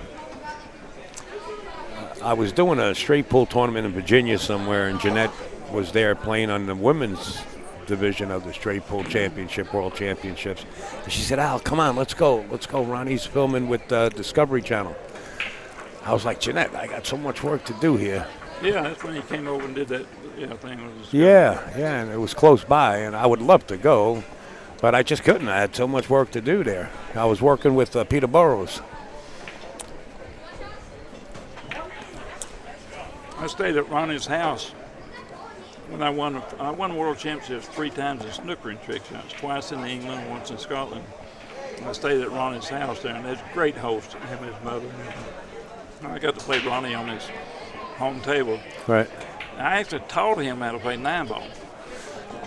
was doing a straight pool tournament in Virginia somewhere, and Jeanette was there playing on the women's division of the straight pool championship, world championships. And she said, Al, come on, let's go. Ronnie's filming with Discovery Channel. I was like, Jeanette, I got so much work to do here.
Yeah, that's when he came over and did that thing.
Yeah, and it was close by, and I would love to go. But I just couldn't. I had so much work to do there. I was working with Peter Burrows.
I stayed at Ronnie's house when I won world championships 3 times in snooker and trick shots, twice in England, once in Scotland. I stayed at Ronnie's house there, and there's a great host, him and his mother. I got to play Ronnie on his home table.
Right.
I actually taught him how to play 9-ball.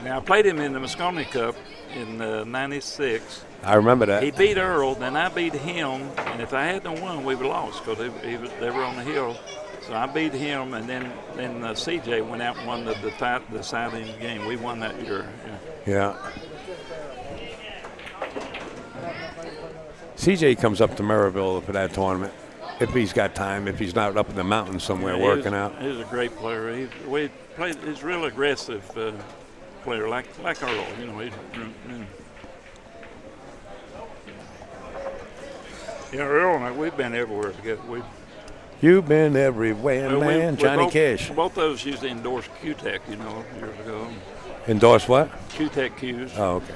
Now, I played him in the Moscone Cup in '96.
I remember that.
He beat Earl, then I beat him, and if I hadn't won, we would have lost because they were on the hill. So I beat him, and then CJ went out and won the deciding game. We won that year.
Yeah. CJ comes up to Maryville for that tournament if he's got time. If he's not up in the mountains somewhere working out.
He's a great player. He's real aggressive. Player like Earl, Earl and I, we've been everywhere together.
You've been everywhere, man. Johnny Cash.
Both of us used to endorse Q-Tech, years ago.
Endorse what?
Q-Tech cues.
Oh, okay.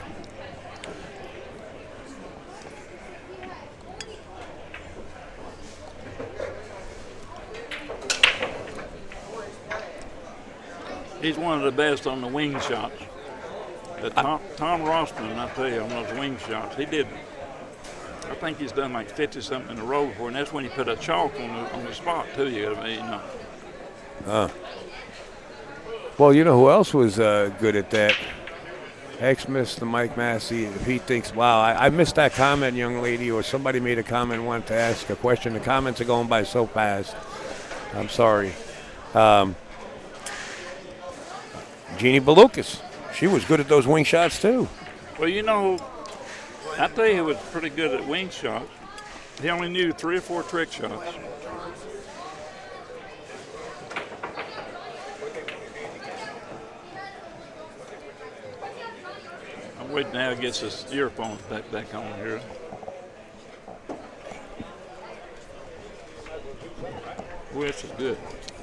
He's one of the best on the wing shots. Tom Rostron, I tell you, on those wing shots, he did. I think he's done like 50-something in a row before, and that's when he put a chalk on the spot too.
Well, you know who else was good at that? Mr. Mike Massey, if he thinks, wow, I missed that comment, young lady, or somebody made a comment, wanted to ask a question. The comments are going by so fast. I'm sorry. Jeannie Belucas, she was good at those wing shots too.
Well, you know, I tell you, he was pretty good at wing shots. He only knew 3 or 4 trick shots. I'm waiting now to get his earphones back on here. Well, this is good.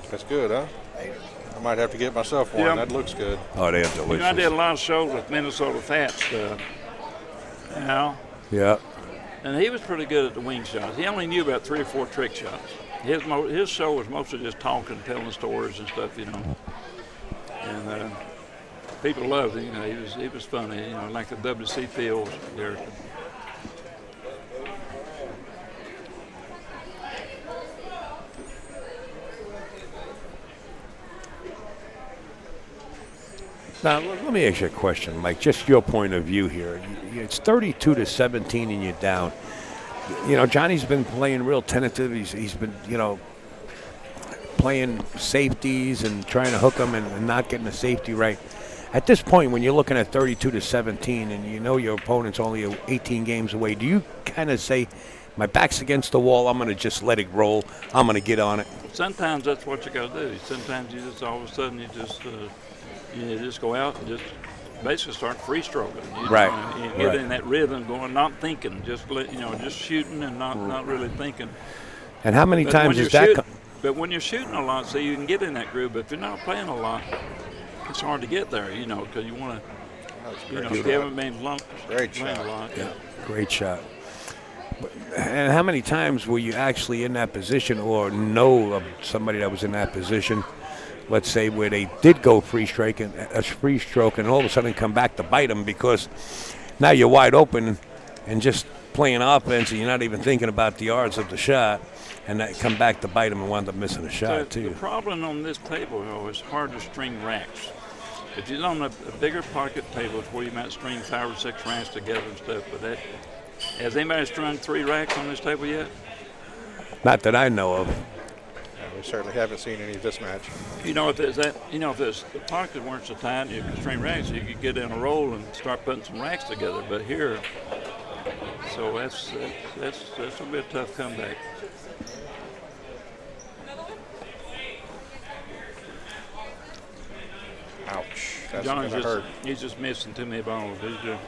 That's good, huh? I might have to get myself one.
Yeah.
That looks good.
Oh, they are delicious.
You know, I did a lot of shows with Minnesota Fat stuff. You know?
Yeah.
And he was pretty good at the wing shots. He only knew about 3 or 4 trick shots. His show was mostly just talking, telling stories and stuff, you know. And people loved him. You know, he was funny. You know, like the WC Fields character.
Now, let me ask you a question, Mike. Just your point of view here. It's 32-17 and you're down. You know, Johnny's been playing real tentative. He's been, you know, playing safeties and trying to hook them and not getting the safety right. At this point, when you're looking at 32-17 and you know your opponent's only 18 games away, do you kind of say, my back's against the wall, I'm going to just let it roll, I'm going to get on it?
Sometimes that's what you got to do. Sometimes you just all of a sudden you just go out and just basically start free stroking.
Right.
You get in that rhythm, going, not thinking, just shooting and not really thinking.
And how many times is that?
But when you're shooting a lot, so you can get in that groove. But if you're not playing a lot, it's hard to get there. You know, because you want to. You know, if you haven't been
Great
playing
shot.
a lot.
Yeah, great shot. And how many times were you actually in that position or know of somebody that was in that position, let's say, where they did go free stroke and all of a sudden come back to bite them because now you're wide open and just playing offense and you're not even thinking about the yards of the shot, and that come back to bite them and wind up missing a shot too.
The problem on this table, though, is hard to string racks. If you're on a bigger pocket table, it's where you might string 5 or 6 racks together and stuff. But has anybody strung 3 racks on this table yet?
Not that I know of.
We certainly haven't seen any of this match.
You know, if the pockets weren't so tight, and you could string racks, you could get in a roll and start putting some racks together. But here, so that's gonna be a tough comeback.
Ouch. That's
John's
gonna hurt.
he's just missing too many balls. He's just,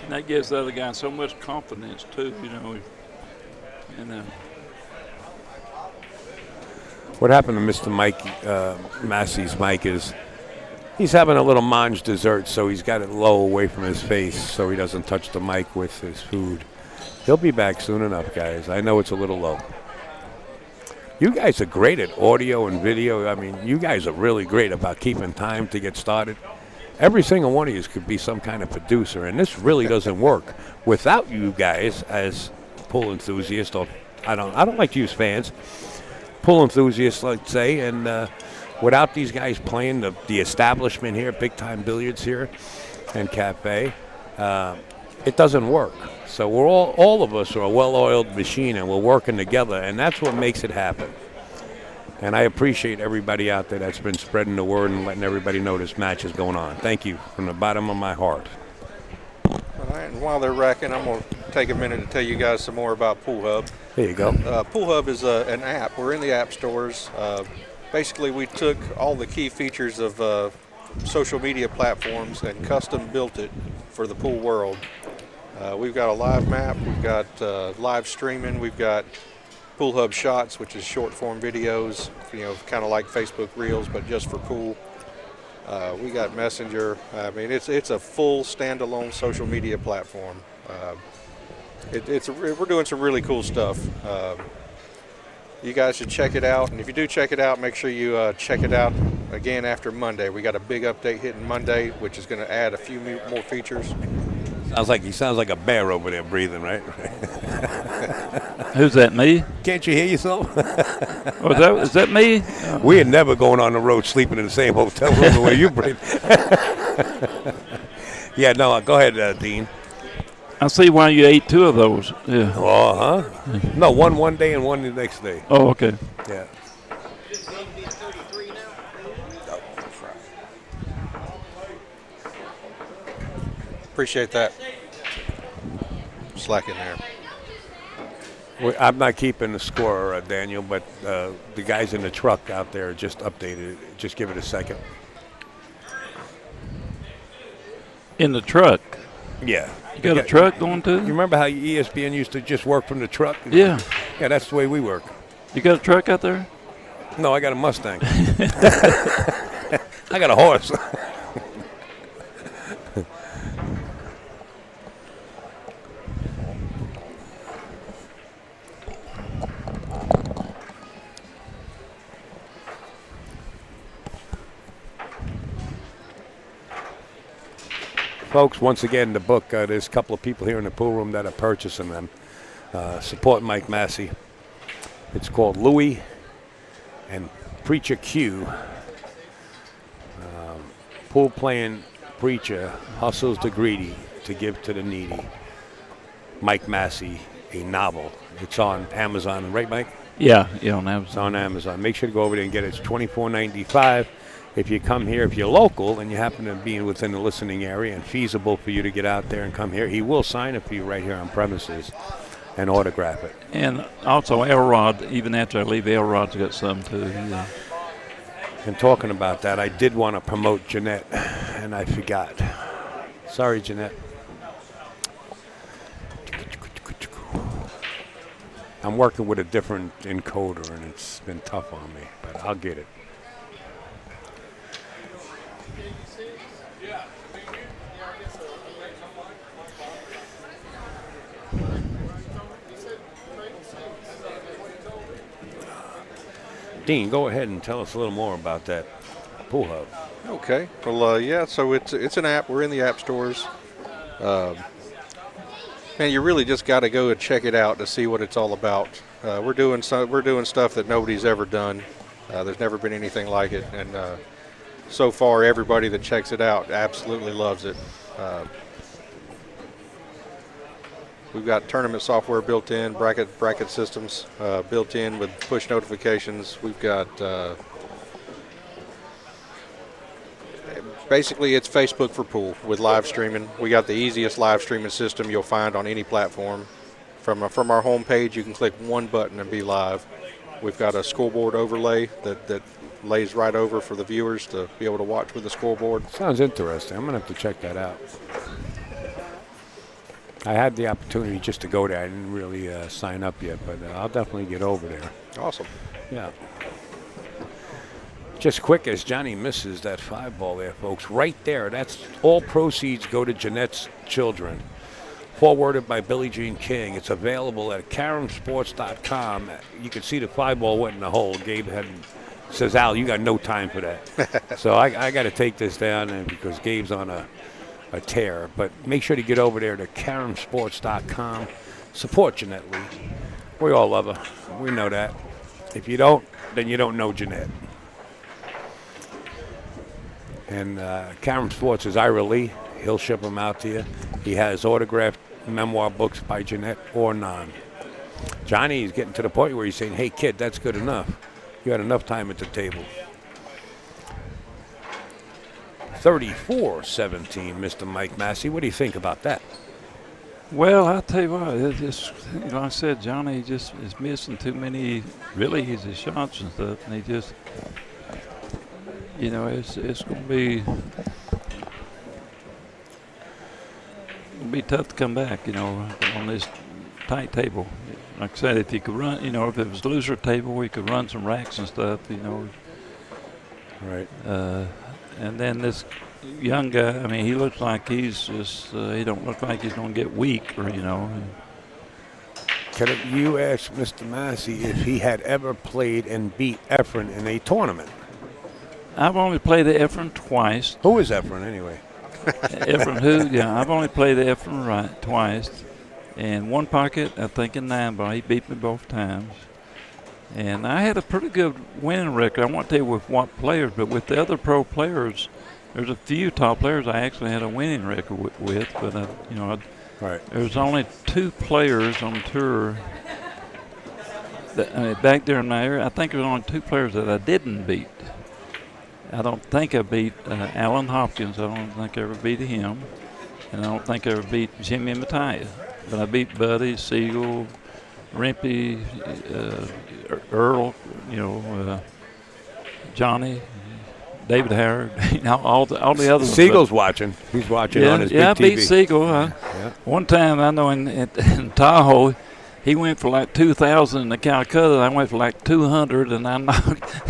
and that gives the other guy so much confidence too, you know. And
What happened to Mr. Mike Massey's mic is he's having a little mange dessert, so he's got it low away from his face so he doesn't touch the mic with his food. He'll be back soon enough, guys. I know it's a little low. You guys are great at audio and video. I mean, you guys are really great about keeping time to get started. Every single one of you could be some kind of producer, and this really doesn't work without you guys as pool enthusiasts. Or I don't like to use fans, pool enthusiasts, let's say, and without these guys playing the establishment here, Big Time Billiards here and Cafe, it doesn't work. So we're all of us are a well-oiled machine, and we're working together, and that's what makes it happen. And I appreciate everybody out there that's been spreading the word and letting everybody know this match is going on. Thank you from the bottom of my heart.
All right, and while they're racking, I'm going to take a minute to tell you guys some more about Pool Hub.
There you go.
Pool Hub is an app. We're in the app stores. Basically, we took all the key features of social media platforms and custom built it for the pool world. We've got a live map. We've got live streaming. We've got Pool Hub Shots, which is short form videos, you know, kind of like Facebook Reels, but just for pool. We got Messenger. I mean, it's a full standalone social media platform. We're doing some really cool stuff. You guys should check it out, and if you do check it out, make sure you check it out again after Monday. We got a big update hitting Monday, which is going to add a few more features.
He sounds like a bear over there breathing, right?
Who's that? Me?
Can't you hear yourself?
Oh, is that me?
We are never going on the road sleeping in the same hotel room the way you breathe. Yeah, no, go ahead, Dean.
I see why you ate 2 of those. Yeah.
Oh, huh? No, one day and one the next day.
Oh, okay.
Yeah.
Appreciate that. Slack in there.
I'm not keeping the score, Daniel, but the guys in the truck out there just updated it. Just give it a second.
In the truck.
Yeah.
You got a truck going too?
You remember how ESPN used to just work from the truck?
Yeah.
Yeah, that's the way we work.
You got a truck out there?
No, I got a Mustang. I got a horse. Folks, once again, the book, there's a couple of people here in the pool room that are purchasing them. Support Mike Massey. It's called Louie and Preacher Q. Pool playing preacher hustles the greedy to give to the needy. Mike Massey, a novel. It's on Amazon, right, Mike?
Yeah, on Amazon.
It's on Amazon. Make sure to go over there and get it. It's $24.95. If you come here, if you're local and you happen to be within the listening area and feasible for you to get out there and come here, he will sign it for you right here on premises and autograph it.
And also Elrod, even after I leave, Elrod's got some too. Yeah.
And talking about that, I did want to promote Jeanette, and I forgot. Sorry, Jeanette. I'm working with a different encoder, and it's been tough on me, but I'll get it. Dean, go ahead and tell us a little more about that pool hub.
Okay. Well, yeah. So it's an app. We're in the app stores. Man, you really just got to go and check it out to see what it's all about. We're doing stuff that nobody's ever done. There's never been anything like it, and so far, everybody that checks it out absolutely loves it. We've got tournament software built in, bracket systems built in with push notifications. We've got basically it's Facebook for pool with live streaming. We got the easiest live streaming system you'll find on any platform. From our home page, you can click one button and be live. We've got a scoreboard overlay that lays right over for the viewers to be able to watch with the scoreboard.
Sounds interesting. I'm going to have to check that out. I had the opportunity just to go there. I didn't really sign up yet, but I'll definitely get over there.
Awesome.
Yeah. Just quick as Johnny misses that 5 ball there, folks. Right there. That's all proceeds go to Jeanette's children. Forwarded by Billie Jean King. It's available at caramsports.com. You can see the 5 ball went in the hole. Gabe says, Al, you got no time for that. So I got to take this down and because Gabe's on a tear. But make sure to get over there to caramsports.com. Support Jeanette Lee. We all love her. We know that. If you don't, then you don't know Jeanette. And Caram Sports is Ira Lee. He'll ship them out to you. He has autographed memoir books by Jeanette or non. Johnny is getting to the point where he's saying, hey, kid, that's good enough. You had enough time at the table. 34-17, Mr. Mike Massey. What do you think about that?
Well, I'll tell you what, it's just, like I said, Johnny just is missing too many really easy shots and stuff, and he just, it's going to be tough to come back, on this tight table. Like I said, if you could run, if it was a looser table, we could run some racks and stuff,
Right.
And then this young guy, he looks like he's just, he don't look like he's going to get weak or,
Can you ask Mr. Massey if he had ever played and beat Efren in a tournament?
I've only played the Efren twice.
Who is Efren anyway?
Ephraim who? Yeah, I've only played Ephraim right twice. And one pocket, I think in 9-ball, he beat me both times. And I had a pretty good winning record. I won't tell you with what players, but with the other pro players, there's a few top players I actually had a winning record with. But
Right.
there's only 2 players on tour. Back there in my area, I think there was only 2 players that I didn't beat. I don't think I beat Alan Hopkins. I don't think I ever beat him. And I don't think I ever beat Jimmy Mattia. But I beat Buddy, Siegel, Rimpey, Earl, Johnny, David Howard, all the others.
Siegel's watching. He's watching on his big TV.
Yeah, I beat Siegel. One time I know in Tahoe, he went for like 2,000 in the Calcutta. I went for like 200, and I knocked.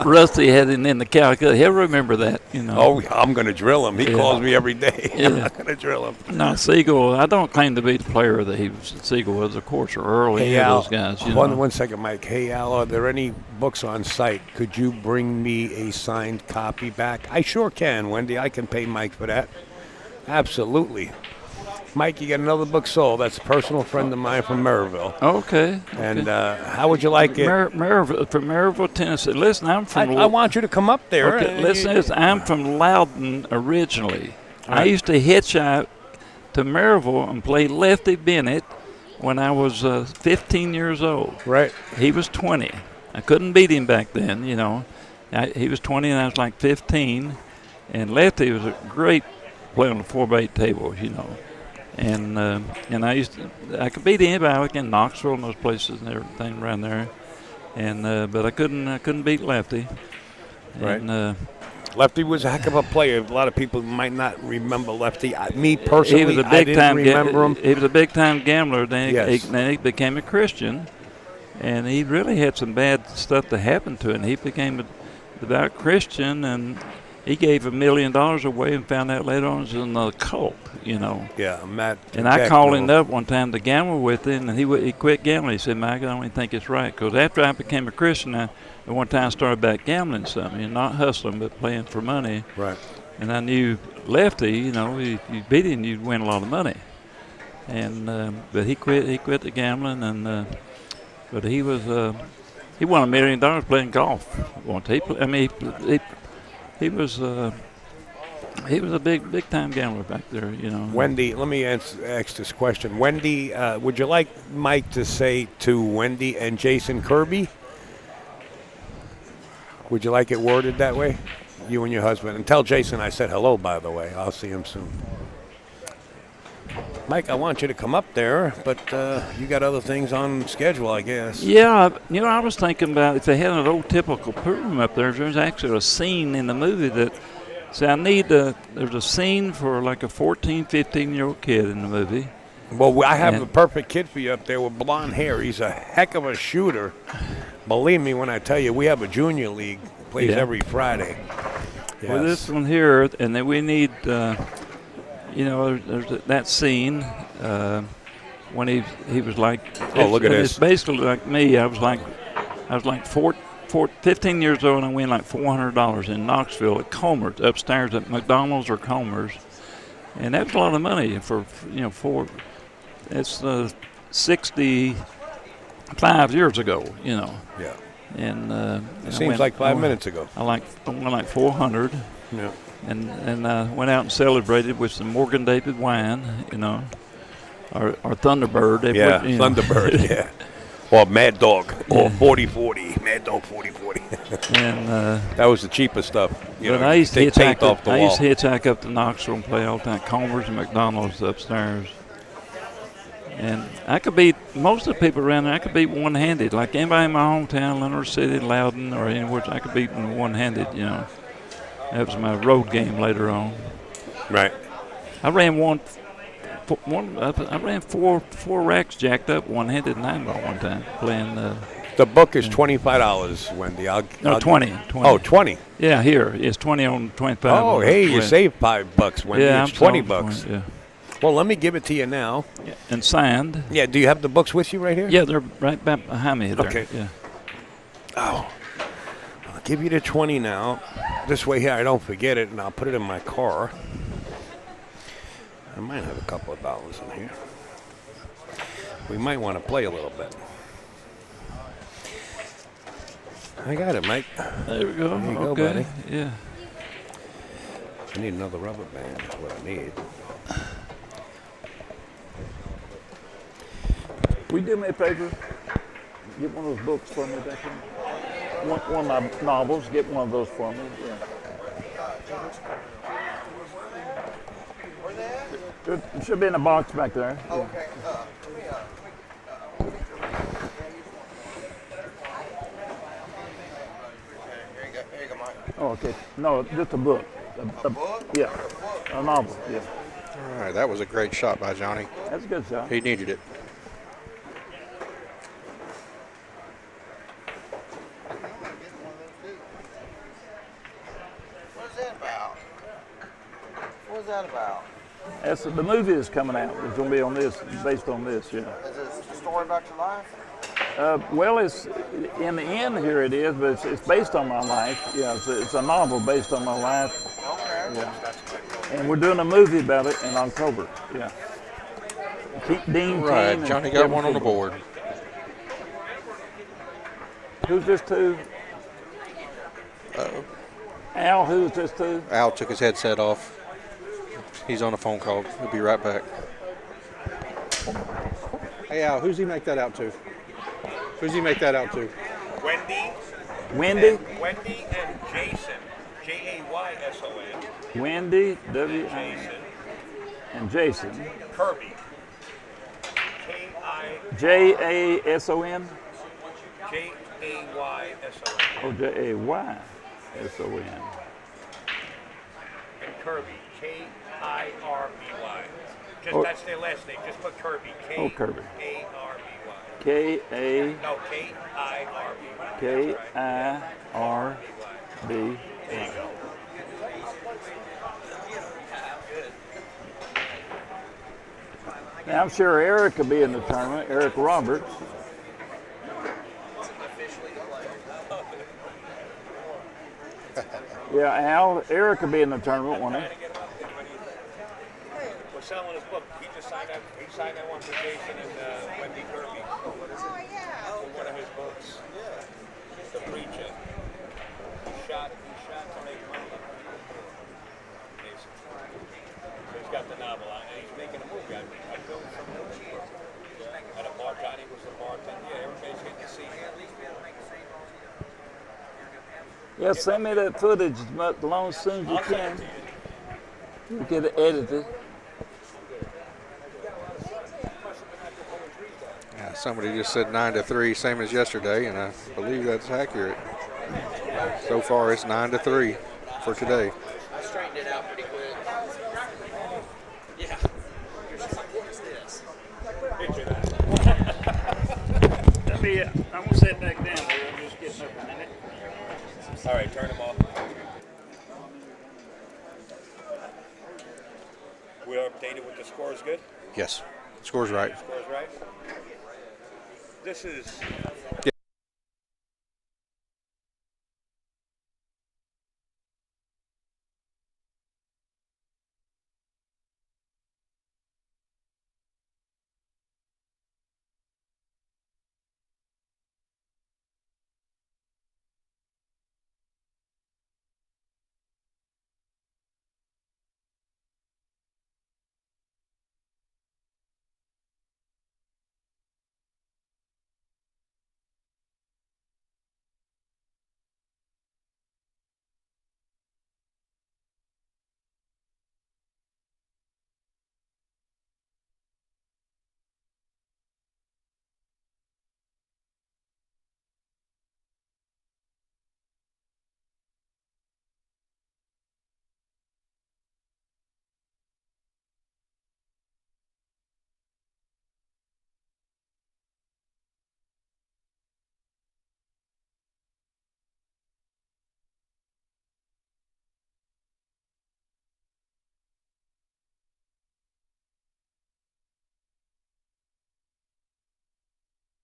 Rusty had him in the Calcutta. He'll remember that,
Oh, I'm going to drill him. He calls me every day.
Yeah.
I'm not going to drill him.
No, Siegel. I don't claim to be the player that Siegel was, of course, or Earl. Hey, Al, those guys.
One second, Mike. Hey, Al, are there any books on site? Could you bring me a signed copy back? I sure can, Wendy. I can pay Mike for that. Absolutely. Mike, you got another book sold. That's a personal friend of mine from Maryville.
Okay.
And how would you like it?
Maryville, from Maryville, Tennessee. Listen, I'm from.
I want you to come up there.
Okay, listen, I'm from Loudon originally. Right. I used to hitchhike to Maryville and play Lefty Bennett when I was 15 years old.
Right.
He was 20. I couldn't beat him back then, he was 20 and I was like 15. And Lefty was a great player on the 4x8 table, And I could beat anybody like in Knoxville and those places and everything around there, and but I couldn't beat Lefty.
Right.
And,
Lefty was a heck of a player. A lot of people might not remember Lefty. Me personally,
he was a big
I didn't remember him.
He was a big time gambler. Then
Yes.
he became a Christian, and he really had some bad stuff to happen to him. He became a devout Christian, and he gave $1 million away and found out later on it was in the cult,
Yeah, Matt.
And I called him up one time to gamble with him, and he quit gambling. He said, Mike, I don't even think it's right. Because after I became a Christian, at one time I started back gambling something, not hustling, but playing for money.
Right.
And I knew Lefty, if you beat him, you'd win a lot of money. And but he quit the gambling, and but he was he won $1 million playing golf. He was a big time gambler back there,
Wendy, let me ask this question. Wendy, would you like Mike to say to Wendy and Jason Kirby? Would you like it worded that way? You and your husband. And tell Jason I said hello, by the way. I'll see him soon. Mike, I want you to come up there, but you got other things on schedule, I guess.
Yeah, I was thinking about if they had an old typical room up there's actually a scene in the movie that, there's a scene for like a 14, 15-year-old kid in the movie.
Well, I have a perfect kid for you up there with blonde hair. He's a heck of a shooter. Believe me when I tell you, we have a junior league. Plays every Friday. Yes.
Well, this one here, and then we need, there's that scene when he was like.
Oh, look at this!
It's basically like me. I was like 15 years old, and I win like $400 in Knoxville at Comer's, upstairs at McDonald's or Comer's, and that was a lot of money for it's 65 years ago,
Yeah.
And
it seems like 5 minutes ago.
I won like 400.
Yeah.
And went out and celebrated with some Morgan David wine, our Thunderbird.
Thunderbird, yeah. Or Mad Dog, or 40-40, Mad Dog 40-40.
And
that was the cheapest stuff.
I used to
hitchhike
hitchhike up to Knoxville and play all the time, Comer's and McDonald's upstairs. And I could beat most of the people around there. I could beat one-handed, like anybody in my hometown, Leonard City, Loudon, or anywhere. I could beat them one-handed. That was my road game later on.
Right.
I ran I ran four racks jacked up one-handed 9-ball one time playing.
The book is $25, Wendy.
No, 20.
Oh, 20.
Yeah, here it's 20 on 25.
Oh, hey, you saved $5, Wendy.
Yeah,
it's $20.
Yeah.
Well, let me give it to you now.
Yeah, and signed.
Yeah. Do you have the books with you right here?
Yeah, they're right back behind me there.
Okay.
Yeah.
Oh. I'll give you the 20 now. This way here, I don't forget it, and I'll put it in my car. I might have a couple of dollars in here. We might want to play a little bit. I got it, Mike.
There we go.
There you go,
Okay.
buddy.
Yeah.
I need another rubber band. That's what I need.
Will you do me a favor? Get one of those books for me back here. One of my novels. Get one of those for me. Yeah. It should be in a box back there. Yeah.
Okay. Here you go, Mike.
Oh, okay. No, just a book. A
book?
Yeah. A novel. Yeah.
All right, that was a great shot by Johnny.
That's a good shot.
He needed it.
What's that about? What's that about?
That's the movie is coming out. It's going to be on this, based on this. Yeah.
Is this a story about your life?
Well, it's in the end here it is, but it's based on my life. Yeah, it's a novel based on my life.
Okay.
Yeah. And we're doing a movie about it in October. Yeah. Dean
Right,
King and
Johnny got
Kevin
one on the
Cooper.
board.
Who's this to? Al, who's this to?
Al took his headset off. He's on a phone call. He'll be right back. Hey, Al, who's he make that out to? Who's he make that out to?
Wendy.
Wendy?
Wendy and Jason. Jayson.
Wendy, W.
Jason.
And Jason.
Kirby. K-I.
Jason?
Jayson.
Oh, Jayson.
And Kirby. Kirby. Just
Oh.
that's their last name. Just put Kirby.
Oh, Kirby.
K-A-R-B-Y.
K-A.
No, K-I-R-B-Y.
K-I-R-B.
There you go.
Now, I'm sure Eric could be in the tournament. Eric Roberts. Yeah, Eric could be in the tournament, won't he?
We're selling his book. He just signed that. He signed that one for Jason and Wendy Kirby. Oh yeah. For one of his books. Yeah. The Preacher. He shot to make money. So he's got the novel out, and he's making a movie. I filmed some movie. At a bar, Johnny was the bartender. Yeah, everybody's getting to see him.
Yeah, send me that footage as long as soon as you can. You get it edited.
Yeah, somebody just said 9-3, same as yesterday, and I believe that's accurate. So far, it's 9-3 for today.
I straightened it out pretty quick. Yeah. What is this?
Picture that.
I'm going to sit back down there. I'm just getting up a minute.
All right, turn them off. We're updated with the scores good?
Yes, score's right.
Scores right? This is...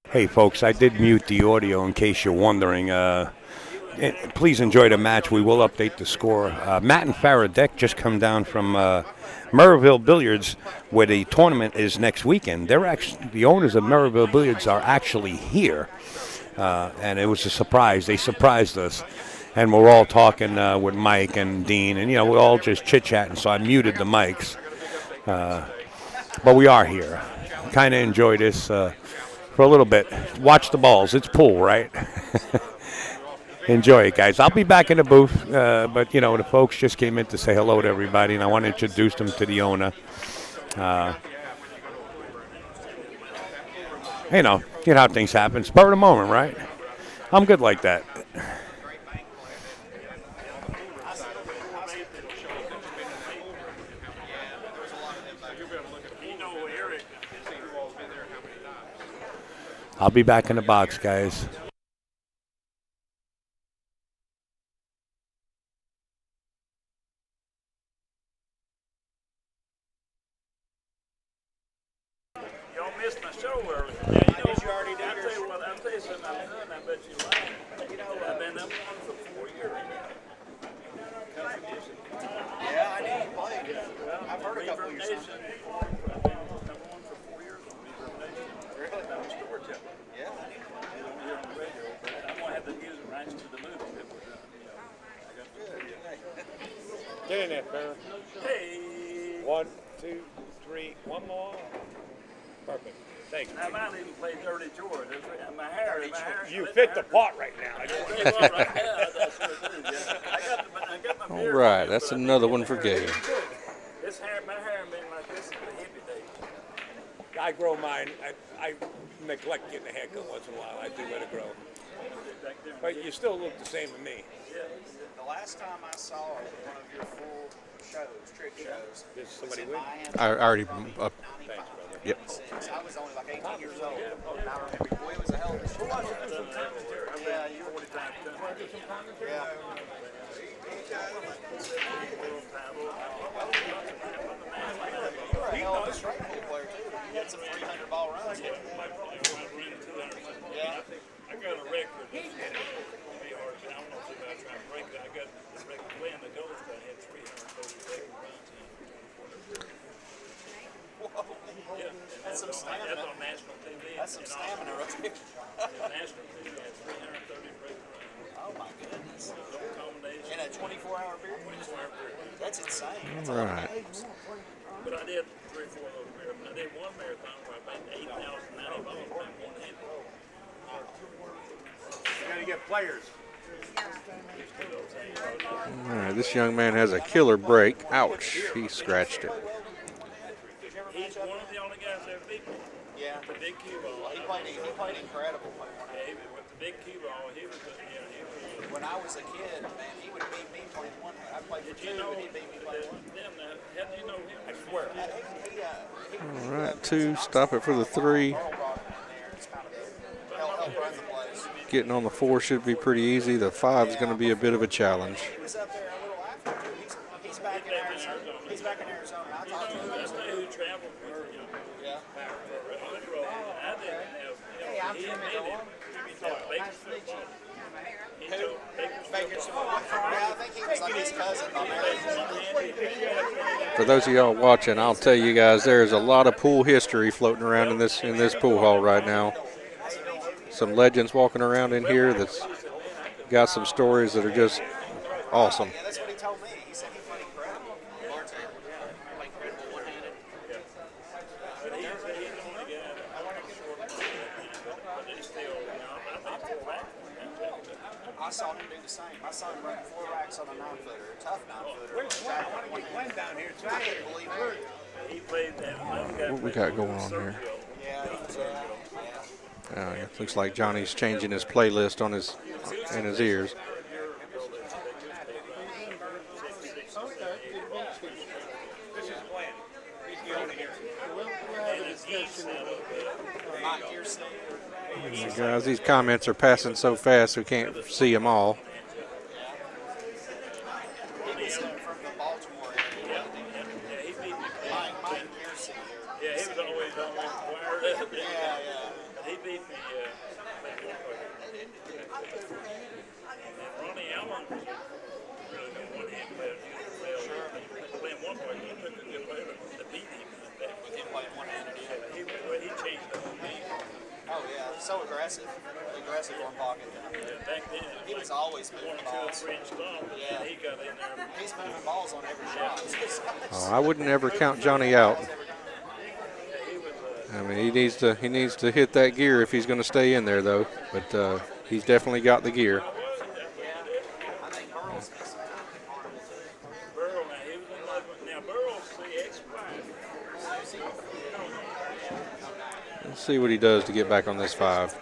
Hey, folks, I did mute the audio in case you're wondering. please enjoy the match. We will update the score. Matt and Faradek just come down from Merrillville Billiards, where the tournament is next weekend. They're actually the owners of Merrillville Billiards are actually here, and it was a surprise. They surprised us, and we're all talking with Mike and Dean, and we're all just chit chatting. So I muted the mics, but we are here. Kind of enjoy this for a little bit. Watch the balls. It's pool, right? Enjoy it, guys. I'll be back in the booth, but the folks just came in to say hello to everybody, and I want to introduce them to the owner. You know how things happen. Spur of the moment, right? I'm good like that. I'll be back in the box, guys.
Y'all missed my show earlier. Yeah, I'll tell you something I've done, I bet you like. I've been up on for 4 years. Country music.
Yeah, I knew you played. I've heard a couple of your songs.
I've been number one for 4 years on Reverb Nation.
Really?
I'm a storyteller.
Yeah, I knew.
Here on the radio, but I'm going to have the music rights to the movie that we're done. I got
Get in there, Farrah.
Hey!
1, 2, 3. One more. Perfect. Thanks.
I might even play Dirty George. My hair.
You fit the part right now.
I got my
All
beard
right,
on,
that's
but I
another
think
one for Gabe.
my hair been like this in the hippie days.
I grow mine. I neglect getting a haircut once in a while. I do let it grow. But you still look the same to me.
The last time I saw one of your full shows, trick shows,
Is somebody
was in
with?
Miami.
I already.
Thanks, brother.
Yep.
I was only like 18 years old. And I remember, boy, it was a hell of a show. Yeah, you were. Yeah. You were a hell of a straight pool player, too. You had some 300 ball runs. Yeah.
I got a record. It'd be hard. I don't know if I'm trying to break it. I got this record playing the Ghost. I had 330 record runs.
Whoa.
Yeah.
That's some stamina.
That's on national TV.
That's some stamina right there.
National TV had 330 record runs.
Oh, my goodness.
Combination.
In a 24-hour period?
24-hour period.
That's insane.
All right.
But I did 3 or 4 of those marathons. I did one marathon where I made 8,090 balls in one hit.
You gotta get players.
All right, this young man has a killer break. Ouch, he scratched it.
He's one of the only guys that ever beat me.
Yeah.
The big cue ball.
He played incredible.
Yeah, with the big cue ball, he was.
When I was a kid, man, he would beat me playing one. I played for two, and he'd beat me playing one.
How do you know him?
I swear.
All right, 2. Stop it for the 3. Getting on the 4 should be pretty easy. The 5 is going to be a bit of a challenge.
He was up there a little after. He's back in Arizona. He's back in Arizona. I talked to him.
That's who traveled with him.
Yeah.
I didn't have. He made him. Bakersfield. He told Bakersfield.
Yeah, I think he was like his cousin by marriage.
For those of y'all watching, I'll tell you guys there's a lot of pool history floating around in this pool hall right now. Some legends walking around in here that's got some stories that are just awesome.
Yeah, that's what he told me. He said he played incredible. Bartender. Yeah. Played incredible one-handed.
But he's the only guy that I short but he's still, I think 4 racks.
I saw him do the same. I saw him run 4 racks on a 9-footer, a tough 9-footer.
I want to get Glenn down here too.
I couldn't believe it.
He played that. Another guy
What we got going on here?
Yeah, he was,
It looks like Johnny's changing his playlist on his in his ears.
This is Glenn. He's the owner here.
Guys, these comments are passing so fast we can't see them all.
from the Baltimore area. Mike Pearson.
Yeah, he was always on the wire.
Yeah.
He beat me. Ronnie Allen was a really good one-hand player. Sure. Playing one part, he took a good player to beat him.
With him playing one-handed,
He changed the whole game.
Oh yeah, so aggressive one pocket.
Back then,
He was always moving
1
balls.
2 3 inch long.
Yeah.
He got in there.
He's moving balls on every shot.
I wouldn't ever count Johnny out. I mean, he needs to hit that gear if he's going to stay in there, though. But he's definitely got the gear.
I think Burrow's missing.
Burrow, man, he was in love with. Now Burrow's the expired.
Let's see what he does to get back on this 5.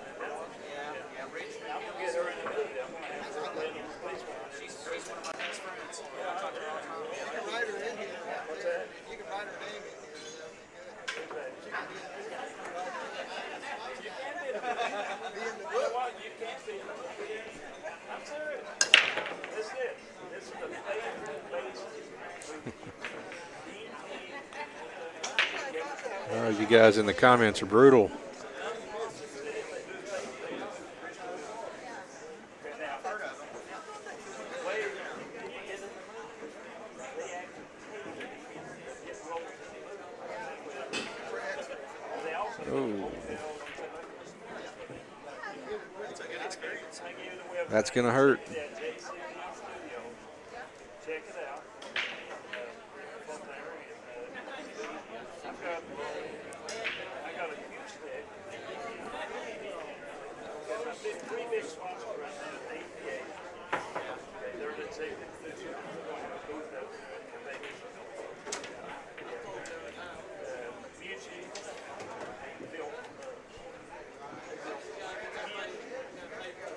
You guys in the comments are brutal. Oh. That's going to hurt.
Check it out. I got a huge stick. Got 3 big spots right now at the APA. They're the same.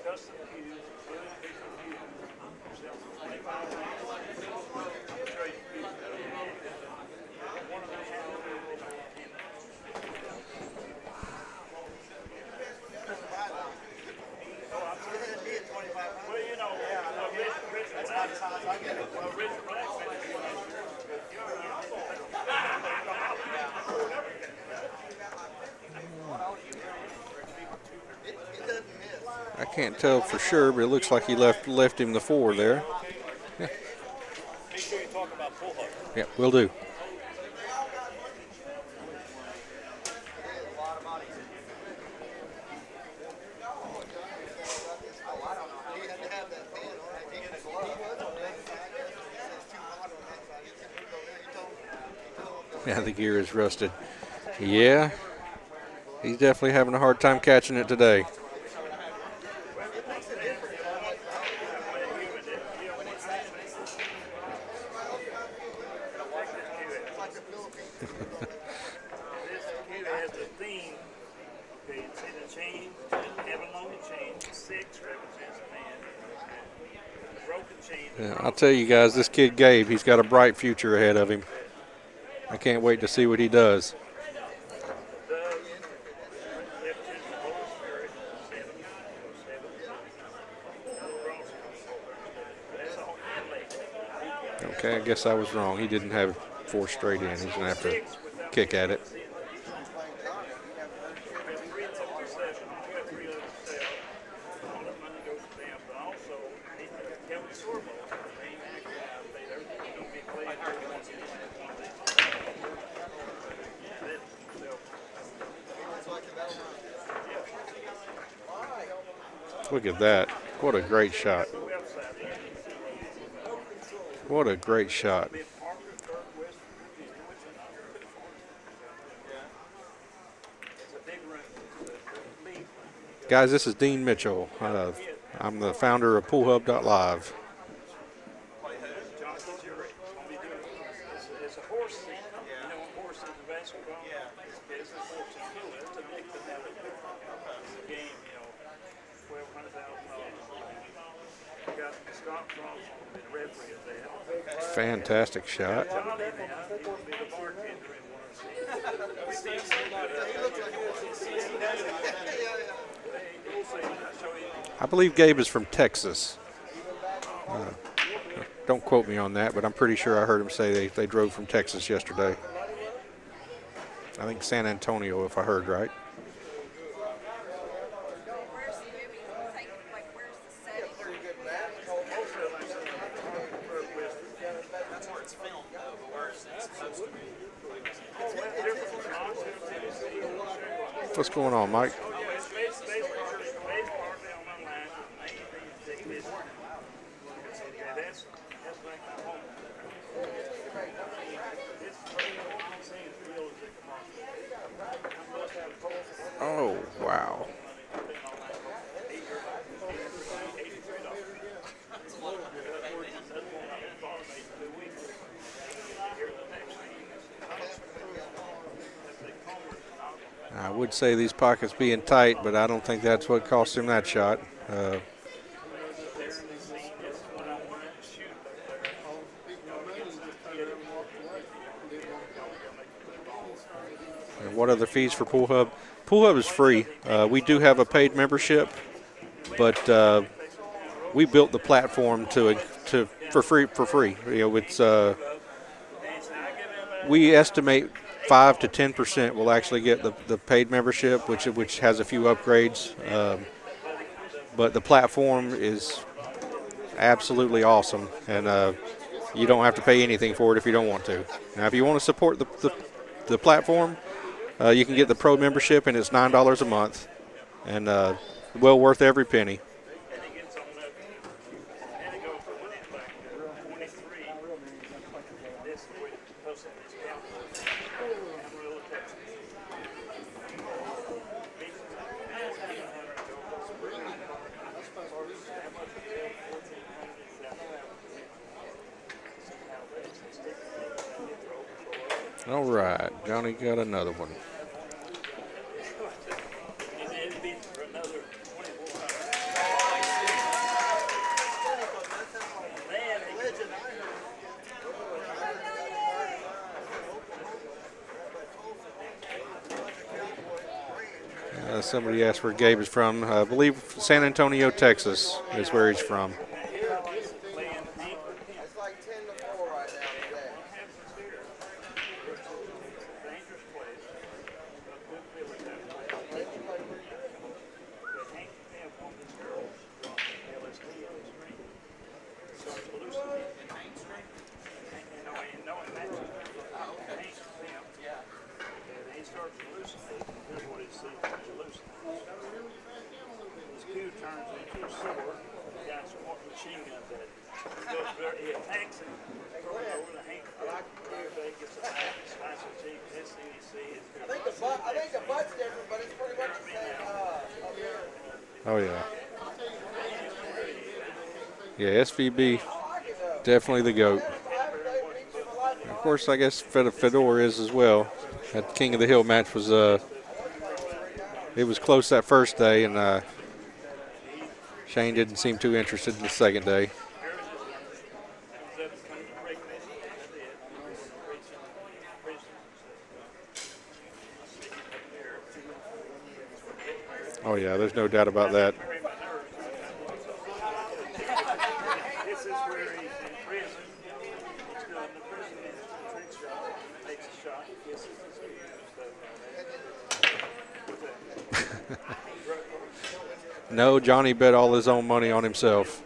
Custom cues,
I can't tell for sure, but it looks like he left him the 4 there.
Make sure you talk about pull hook.
Yeah, will do. Yeah, the gear is rusted. Yeah, he's definitely having a hard time catching it today. Yeah, I'll tell you guys, this kid Gabe, he's got a bright future ahead of him. I can't wait to see what he does. Okay, I guess I was wrong. He didn't have 4 straight in. He's going to have to kick at it. Look at that. What a great shot. What a great shot. Guys, this is Dean Mitchell. I'm the founder of PoolHub.live.
It's a horse seat. You know what horse is in basketball? Yeah. It's a 14 It's a big game, you know, $1,200,000. Got Scott Frost and referee there.
Fantastic shot. I believe Gabe is from Texas. Don't quote me on that, but I'm pretty sure I heard him say they drove from Texas yesterday. I think San Antonio, if I heard right. What's going on, Mike? Oh, wow. I would say these pockets being tight, but I don't think that's what cost him that shot. And what are the fees for Pool Hub? Pool Hub is free. We do have a paid membership, but we built the platform for free. You know, it's we estimate 5 to 10% will actually get the paid membership, which has a few upgrades. But the platform is absolutely awesome, and you don't have to pay anything for it if you don't want to. Now, if you want to support the platform, you can get the pro membership, and it's $9 a month, and well worth every penny. All right, Johnny got another one. Somebody asked where Gabe is from. I believe San Antonio, Texas is where he's from. Oh, yeah. Yeah, SVB, definitely the GOAT. Of course, I guess Fedor is as well. That King of the Hill match was, it was close that first day, and Shane didn't seem too interested in the second day. Oh, yeah, there's no doubt about that. No, Johnny bet all his own money on himself.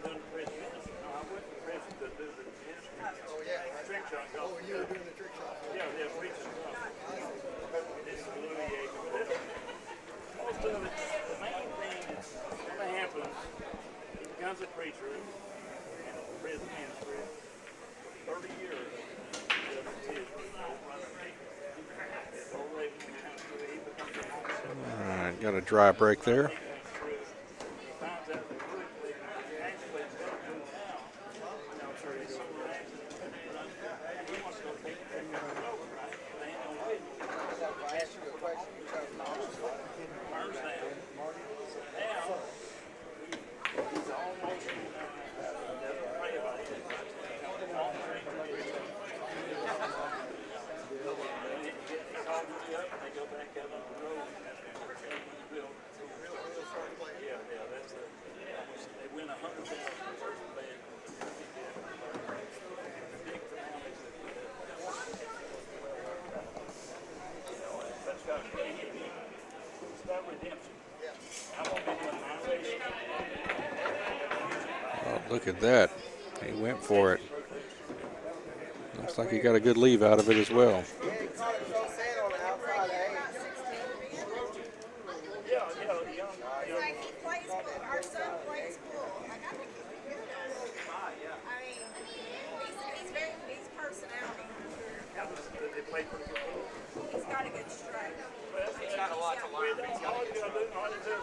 All right, got a dry break there. Oh, look at that. He went for it. Looks like he got a good leave out of it as well.
play pretty good football.
He's got a good strike.
He's got a lot to learn, but he's got
All
a
you
good
gotta do, all you do is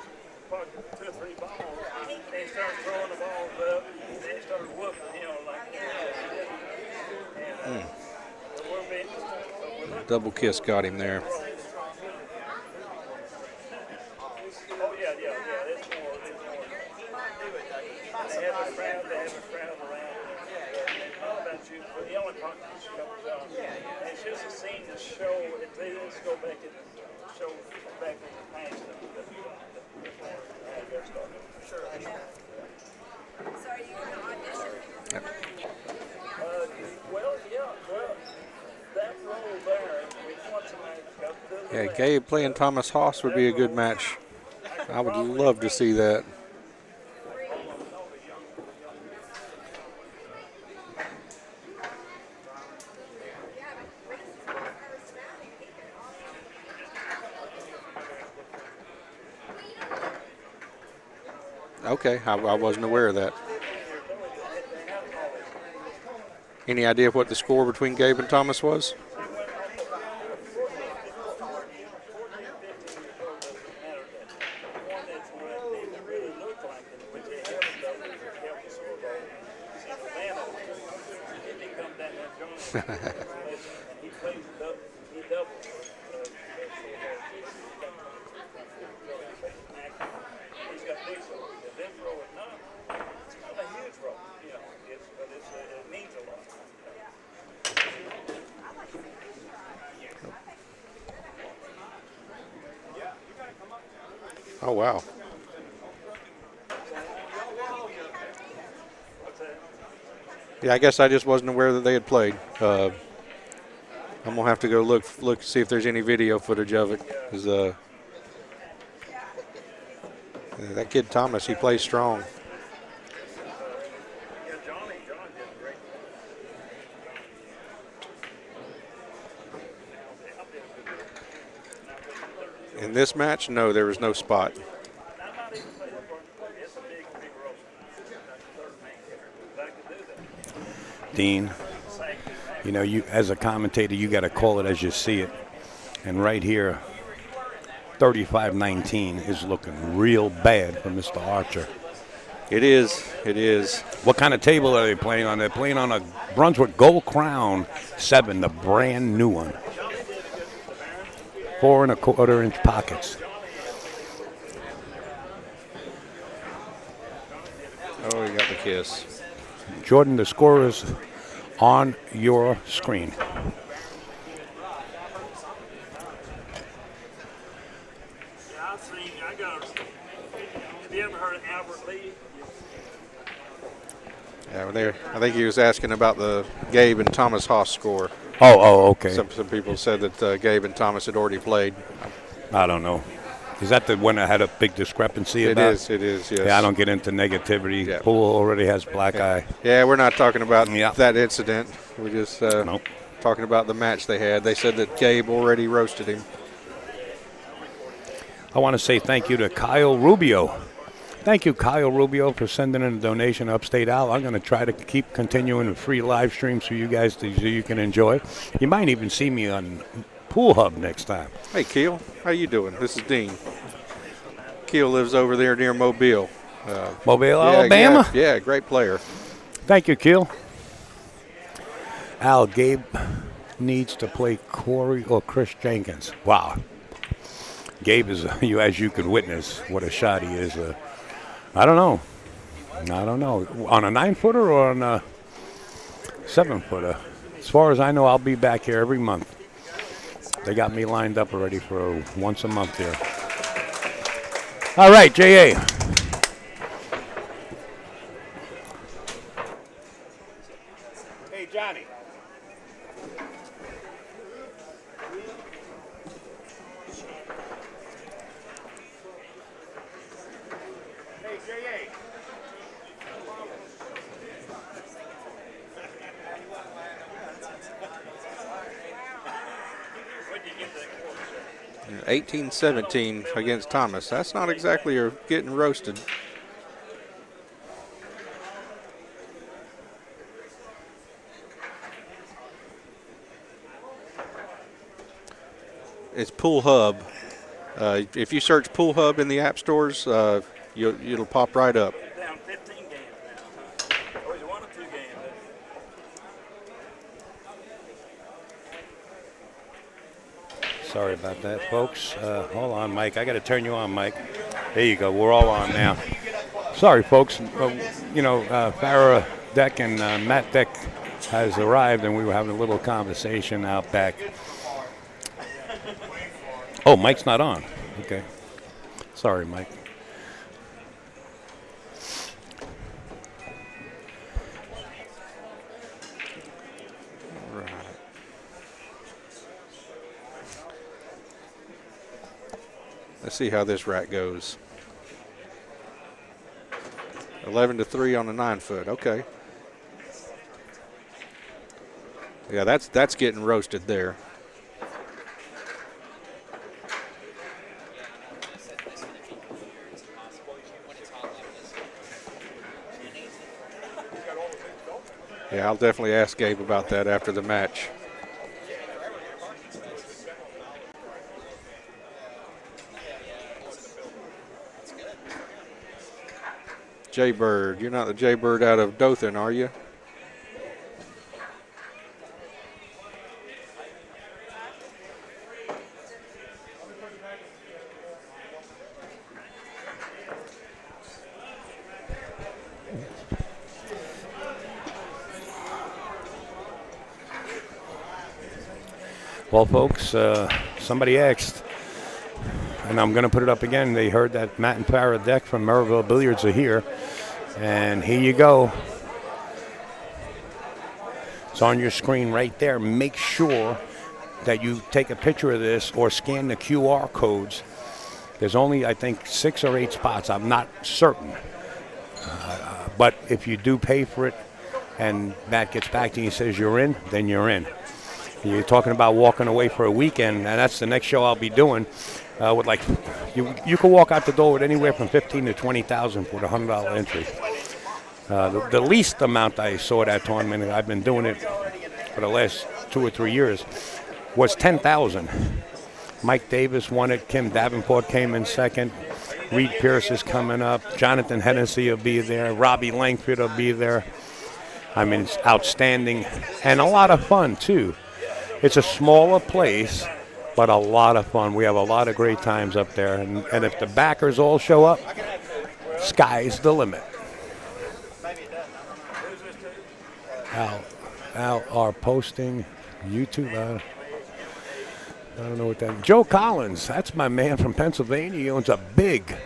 probably 2 or 3 balls. Then he started throwing the balls up. Then he started whooping, like and we're being,
Double kiss got him there.
oh yeah. It's more. They have a crowd around. All about you, but the only part that comes out. And it's just a scene to show. Let's go back and show back in the past.
So are you going to audition?
Well, that role there, we want somebody to go to the
Yeah, Gabe playing Thomas Haas would be a good match. I would love to see that. Okay, I wasn't aware of that. Any idea what the score between Gabe and Thomas was? Oh, wow. Yeah, I guess I just wasn't aware that they had played. I'm going to have to go look, see if there's any video footage of it. 'Cause, that kid Thomas, he plays strong. In this match, no, there was no spot.
Dean, you as a commentator, you got to call it as you see it. And right here, 35-19 is looking real bad for Mr. Archer.
It is. It is.
What kind of table are they playing on? They're playing on a Brunswick Gold Crown 7, the brand new one. 4 1/4-inch pockets.
Oh, you got the kiss.
Jordan, the score is on your screen.
Have you ever heard of Albert Lee?
Yeah, I think he was asking about the Gabe and Thomas Haas score.
Oh, okay.
Some people said that Gabe and Thomas had already played.
I don't know. Is that the one that had a big discrepancy
It
about?
It is, yes.
Yeah, I don't get into negativity.
Yeah.
Poole already has black eye.
Yeah, we're not talking about that incident. We're just
Nope.
talking about the match they had. They said that Gabe already roasted him.
I want to say thank you to Kyle Rubio. Thank you, Kyle Rubio, for sending in a donation to Upstate Al. I'm going to try to keep continuing with free live streams for you guys so you can enjoy. You might even see me on Pool Hub next time.
Hey, Keel, how you doing? This is Dean. Keel lives over there near Mobile.
Mobile, Alabama?
Yeah, great player.
Thank you, Keel. Al, Gabe needs to play Corey or Chris Jenkins. Wow. Gabe is, as you could witness, what a shot he is. I don't know. On a 9-footer or on a 7-footer? As far as I know, I'll be back here every month. They got me lined up already for once a month here. All right, J.A.
Hey, Johnny. Hey, J.A.
Where'd you get that quarter?
18-17 against Thomas. That's not exactly getting roasted. It's Pool Hub. If you search Pool Hub in the app stores, it'll pop right up.
Down 15 games now. Or is it 1 or 2 games?
Sorry about that, folks. Hold on, Mike. I got to turn you on, Mike. There you go. We're all on now. Sorry, folks. Farrah Deck and Matt Deck has arrived, and we were having a little conversation out back. Oh, Mike's not on. Okay. Sorry, Mike.
Right. Let's see how this rack goes. 11-3 on the 9-foot. Okay. Yeah, that's getting roasted there. Yeah, I'll definitely ask Gabe about that after the match. Jaybird, you're not the Jaybird out of Dothan, are you?
Well, folks, somebody asked, and I'm going to put it up again. They heard that Matt and Farrah Deck from Merrillville Billiards are here. And here you go. It's on your screen right there. Make sure that you take a picture of this or scan the QR codes. There's only, I think, 6 or 8 spots. I'm not certain. But if you do pay for it and Matt gets back to you and says you're in, then you're in. You're talking about walking away for a weekend, and that's the next show I'll be doing. With like, you can walk out the door with anywhere from $15,000 to $20,000 for the $100 entry. The least amount I saw at that tournament, and I've been doing it for the last 2 or 3 years, was $10,000. Mike Davis won it. Kim Davenport came in second. Reed Pierce is coming up. Jonathan Hennessy will be there. Robbie Langford will be there. I mean, it's outstanding and a lot of fun too. It's a smaller place, but a lot of fun. We have a lot of great times up there. And if the backers all show up, sky's the limit. Al are posting YouTube. I don't know what that is. Joe Collins, that's my man from Pennsylvania. He owns a big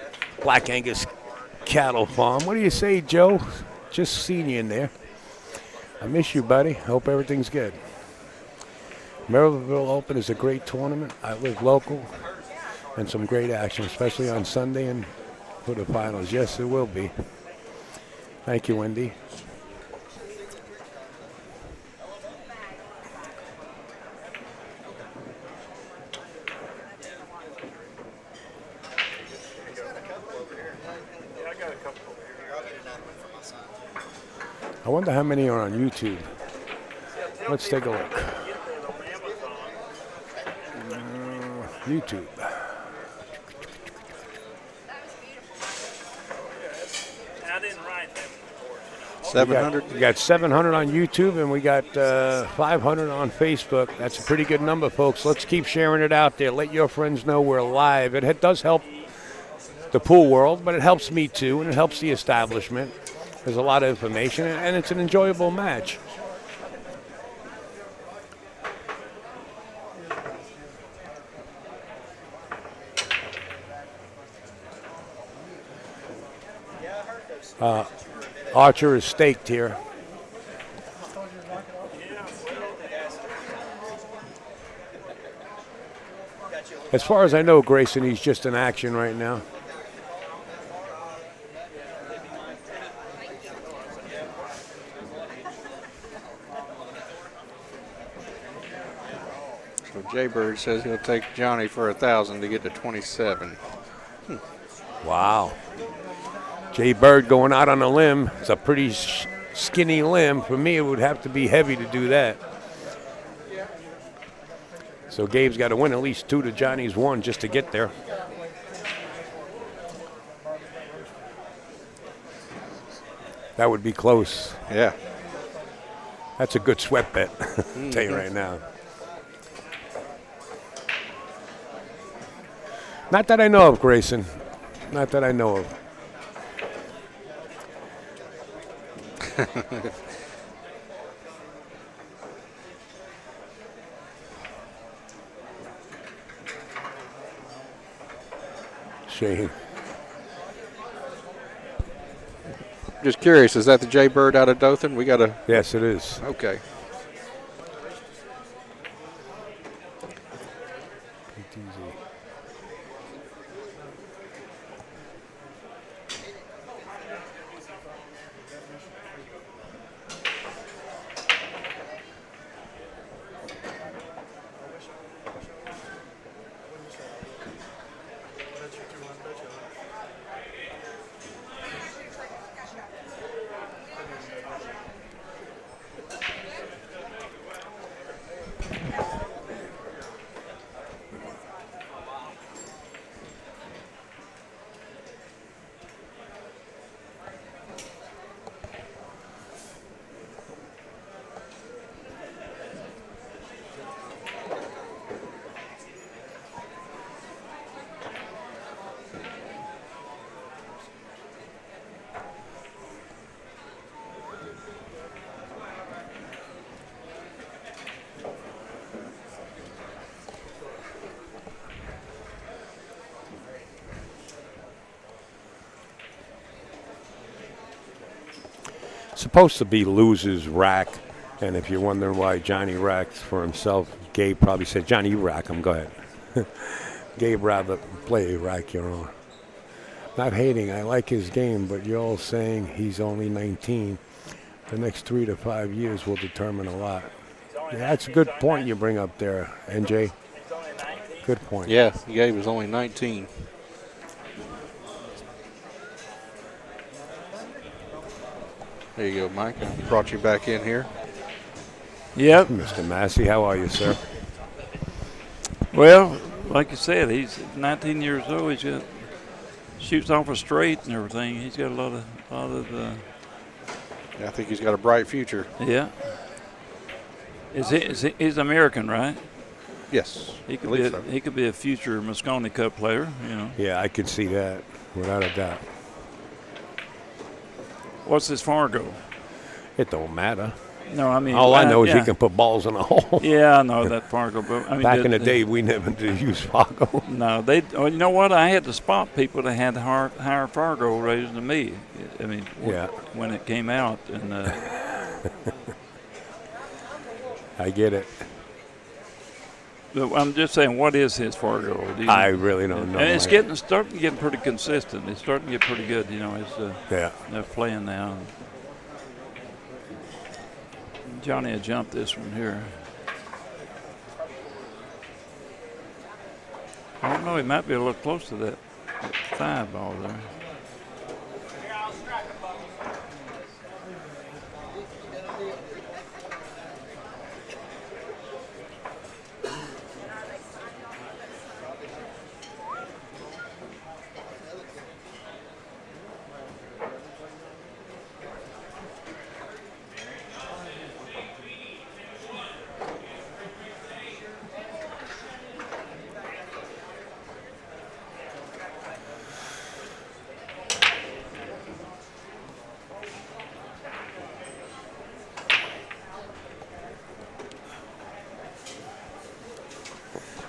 Black Angus cattle farm. What do you say, Joe? Just seen you in there. I miss you, buddy. Hope everything's good. Merrillville Open is a great tournament. I live local, and some great action, especially on Sunday and for the finals. Yes, it will be. Thank you, Wendy. I wonder how many are on YouTube. Let's take a look. YouTube.
700.
We got 700 on YouTube, and we got 500 on Facebook. That's a pretty good number, folks. Let's keep sharing it out there. Let your friends know we're live. It does help the pool world, but it helps me too, and it helps the establishment. There's a lot of information, and it's an enjoyable match. Archer is staked here. As far as I know, Grayson, he's just in action right now.
So Jaybird says he'll take Johnny for 1,000 to get to 27.
Wow. Jay Bird going out on a limb. It's a pretty skinny limb. For me, it would have to be heavy to do that. So Gabe's got to win at least 2 to Johnny's 1 just to get there. That would be close.
Yeah.
That's a good sweat bet, I'll tell you right now. Not that I know of, Grayson. Not that I know of. Shane.
Just curious, is that the Jaybird out of Dothan? We got to.
Yes, it is.
Okay.
Supposed to be losers rack, and if you're wondering why Johnny racks for himself, Gabe probably said, Johnny, you rack him, go ahead. Gabe rather play rack your own. Not hating, I like his game, but you're all saying he's only 19. The next 3 to 5 years will determine a lot. Yeah, that's a good point you bring up there, NJ. Good point.
Yeah, Gabe was only 19. There you go, Mike. I brought you back in here.
Yep.
Mr. Massey, how are you, sir?
Well, like you said, he's 19 years old. He's got shoots off a straight and everything. He's got a lot of.
Yeah, I think he's got a bright future.
Yeah. He's American, right?
Yes.
He could be a future Moscone Cup player. You know.
Yeah, I could see that without a doubt.
What's his Fargo?
It don't matter.
No, I mean.
All I know is
yeah.
he can put balls in a hole.
Yeah, I know that Fargo. But I mean,
back in the day, we never did use Fargo.
No, you know what? I had to spot people that had higher Fargo ratings than me. I mean, when it came out, and
I get it.
But I'm just saying, what is his Fargo?
I really don't know.
And it's starting to get pretty consistent. It's starting to get pretty good. You know, they're playing now. Johnny had jumped this one here. I don't know. He might be a little close to that 5 ball there.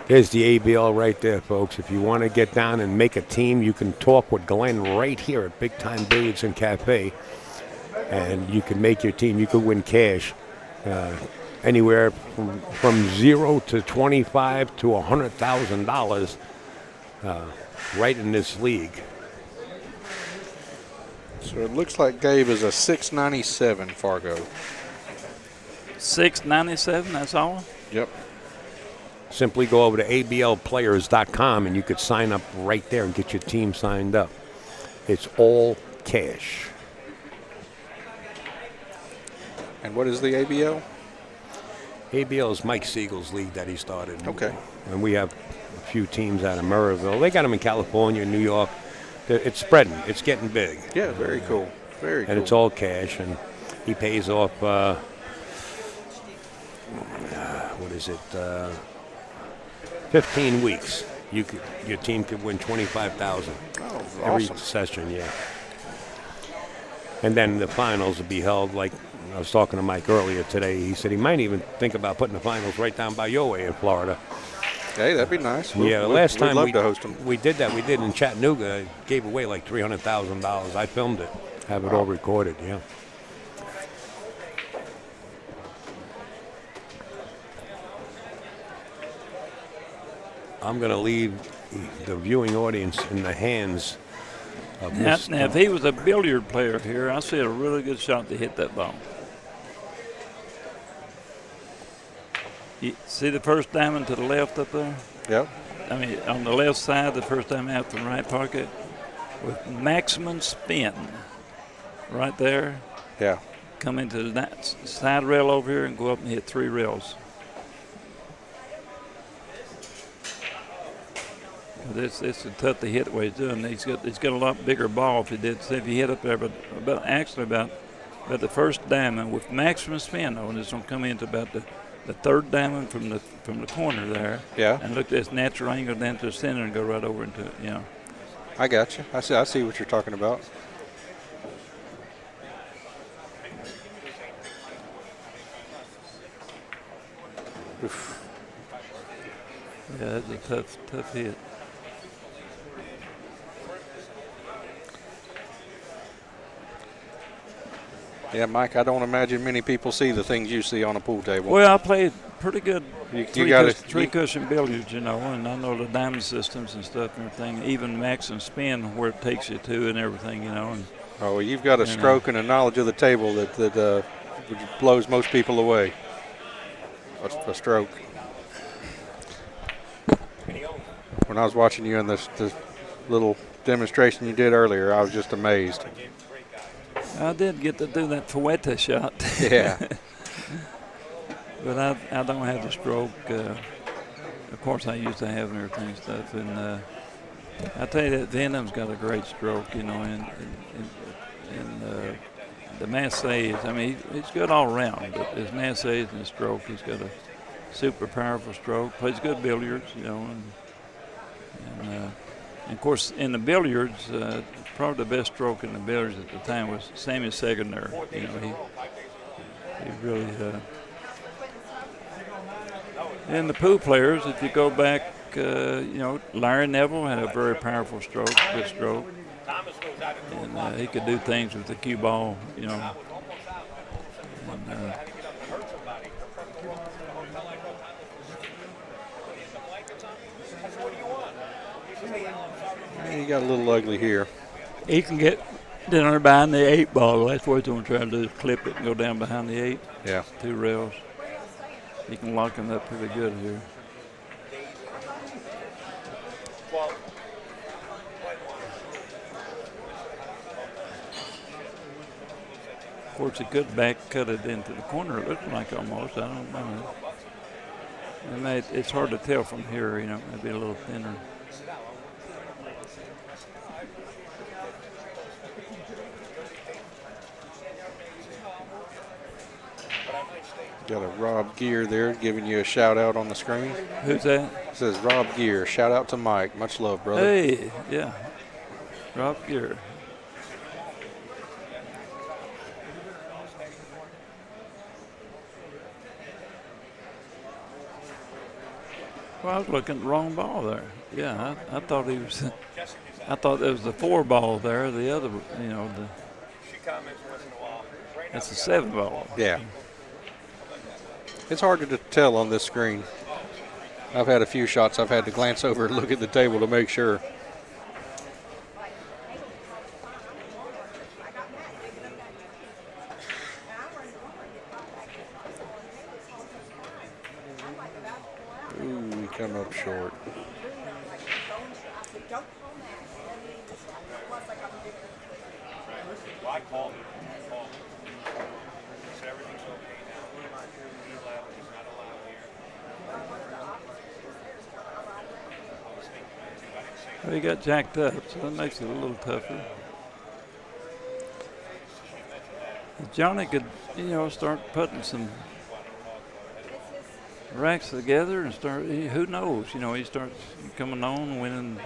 There's the ABL right there, folks. If you want to get down and make a team, you can talk with Glenn right here at Big Time Billiards and Cafe, and you can make your team. You could win cash anywhere from 0 to 25 to $100,000 right in this league.
So it looks like Gabe is a 697 Fargo.
697, that's all?
Yep.
Simply go over to ablplayers.com and you could sign up right there and get your team signed up. It's all cash.
And what is the ABL?
ABL is Mike Siegel's league that he started.
Okay.
And we have a few teams out of Murrayville. They got them in California, New York. It's spreading. It's getting big.
Yeah, very cool. Very cool.
And it's all cash, and he pays off, what is it, 15 weeks. Your team could win $25,000 every
awesome.
session, yeah. And then the finals will be held, like I was talking to Mike earlier today. He said he might even think about putting the finals right down by your way in Florida.
Hey, that'd be nice.
Yeah, the last time
we'd love to host them.
we did that, we did in Chattanooga. Gave away like $300,000. I filmed it, have it all recorded, yeah. I'm going to leave the viewing audience in the hands of
Now,
Mr.
if he was a billiard player here, I see a really good shot to hit that ball. You see the first diamond to the left up there?
Yep.
I mean, on the left side, the first diamond out the right pocket with maximum spin right there.
Yeah.
Come into that side rail over here and go up and hit 3 rails. It's tough to hit the way he's doing. He's got a lot bigger ball if he did. If he hit up there, but about the first diamond with maximum spin though, and it's gonna come into about the third diamond from the corner there.
Yeah.
And look at this natural angle down to the center and go right over into it. You know.
I got you. I see what you're talking about. Oof.
Yeah, that's a tough hit.
Yeah, Mike, I don't imagine many people see the things you see on a pool table.
Well, I played pretty good
You
three cushion billiards, you know, and I know the diamond systems and stuff and everything, even max and spin where it takes you to and everything, you know. And
oh, well, you've got a stroke and a knowledge of the table that blows most people away. A stroke. When I was watching you in this little demonstration you did earlier, I was just amazed.
I did get to do that Fueta shot.
Yeah.
But I don't have the stroke. Of course, I used to have and everything and stuff. And I tell you that Venom's got a great stroke, you know, and the Massage, I mean, he's good all around. But his Massage and his stroke, he's got a super powerful stroke. Plays good billiards, you know, and of course, in the billiards, probably the best stroke in the billiards at the time was Sammy Segner. You know, he really. And the pool players, if you go back, you know, Larry Neville had a very powerful stroke, good stroke, and he could do things with the cue ball, you know. And,
he got a little ugly here.
He can get down behind the 8 ball. That's what he's going to try to do, is clip it and go down behind the 8.
Yeah.
2 rails. He can lock him up pretty good here. Of course, he could back cut it into the corner, it looks like almost. I don't know. It's hard to tell from here, you know, maybe a little thinner.
Got a Rob Gear there giving you a shout out on the screen.
Who's that?
It says Rob Gear. Shout out to Mike. Much love, brother.
Hey, yeah. Rob Gear. Well, I was looking at the wrong ball there. Yeah, I thought he was. I thought there was the 4 ball there. The other, you know, that's a 7 ball.
Yeah. It's hard to tell on this screen. I've had a few shots I've had to glance over and look at the table to make sure. Ooh, we come up short.
I called him. He said everything's okay now. E11 is not allowed.
Well, he got jacked up, so that makes it a little tougher. If Johnny could, start putting some racks together and start, who knows, he starts coming on, winning,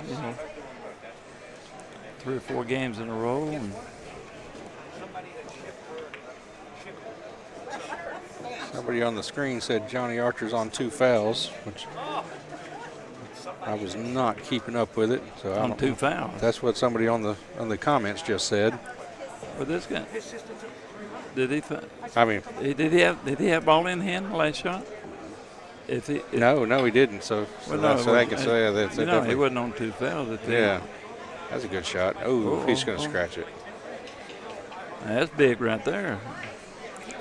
3 or 4 games in a row. And
somebody on the screen said Johnny Archer's on 2 fouls, which I was not keeping up with it. So
on 2 fouls.
That's what somebody on the comments just said.
Well, this guy, did he?
I mean,
did he have ball in hand the last shot?
No, he didn't. So I can say that.
No, he wasn't on 2 fouls.
Yeah, that's a good shot. Oh, he's going to scratch it.
That's big right there.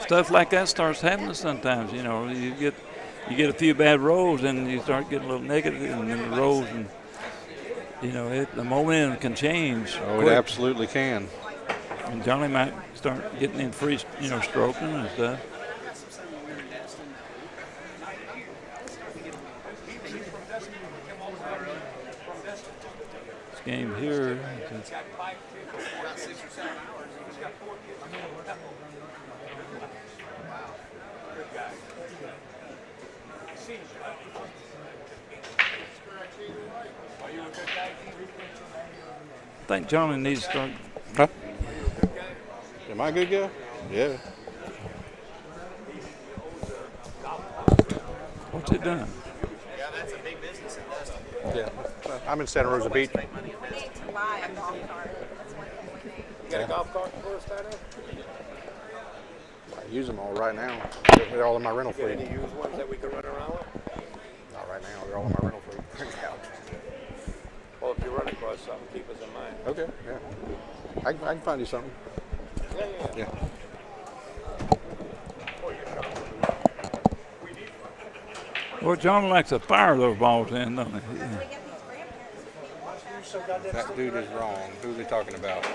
Stuff like that starts happening sometimes. You get a few bad rolls and you start getting a little negative, and then the rolls, and the momentum can change.
Oh,
quick.
It absolutely can.
And Johnny might start getting in free, stroking and stuff. This game here. I think Johnny needs to start.
Huh? Am I a good guy? Yeah.
What's it done?
Yeah, that's a big business investment.
Yeah. I'm in Santa Rosa Beach.
We need to buy a golf cart. That's one thing we need.
You got a golf cart for us, Tyler?
I use them all right now. They're all in my rental
Get
fleet.
any used ones that we can run around with?
Not right now. They're all in my rental fleet.
Well, if you run across something, keep us in mind.
Okay, yeah. I can find you something. Yeah.
Well, John likes to fire those balls in, doesn't he?
That dude is wrong. Who are they talking about?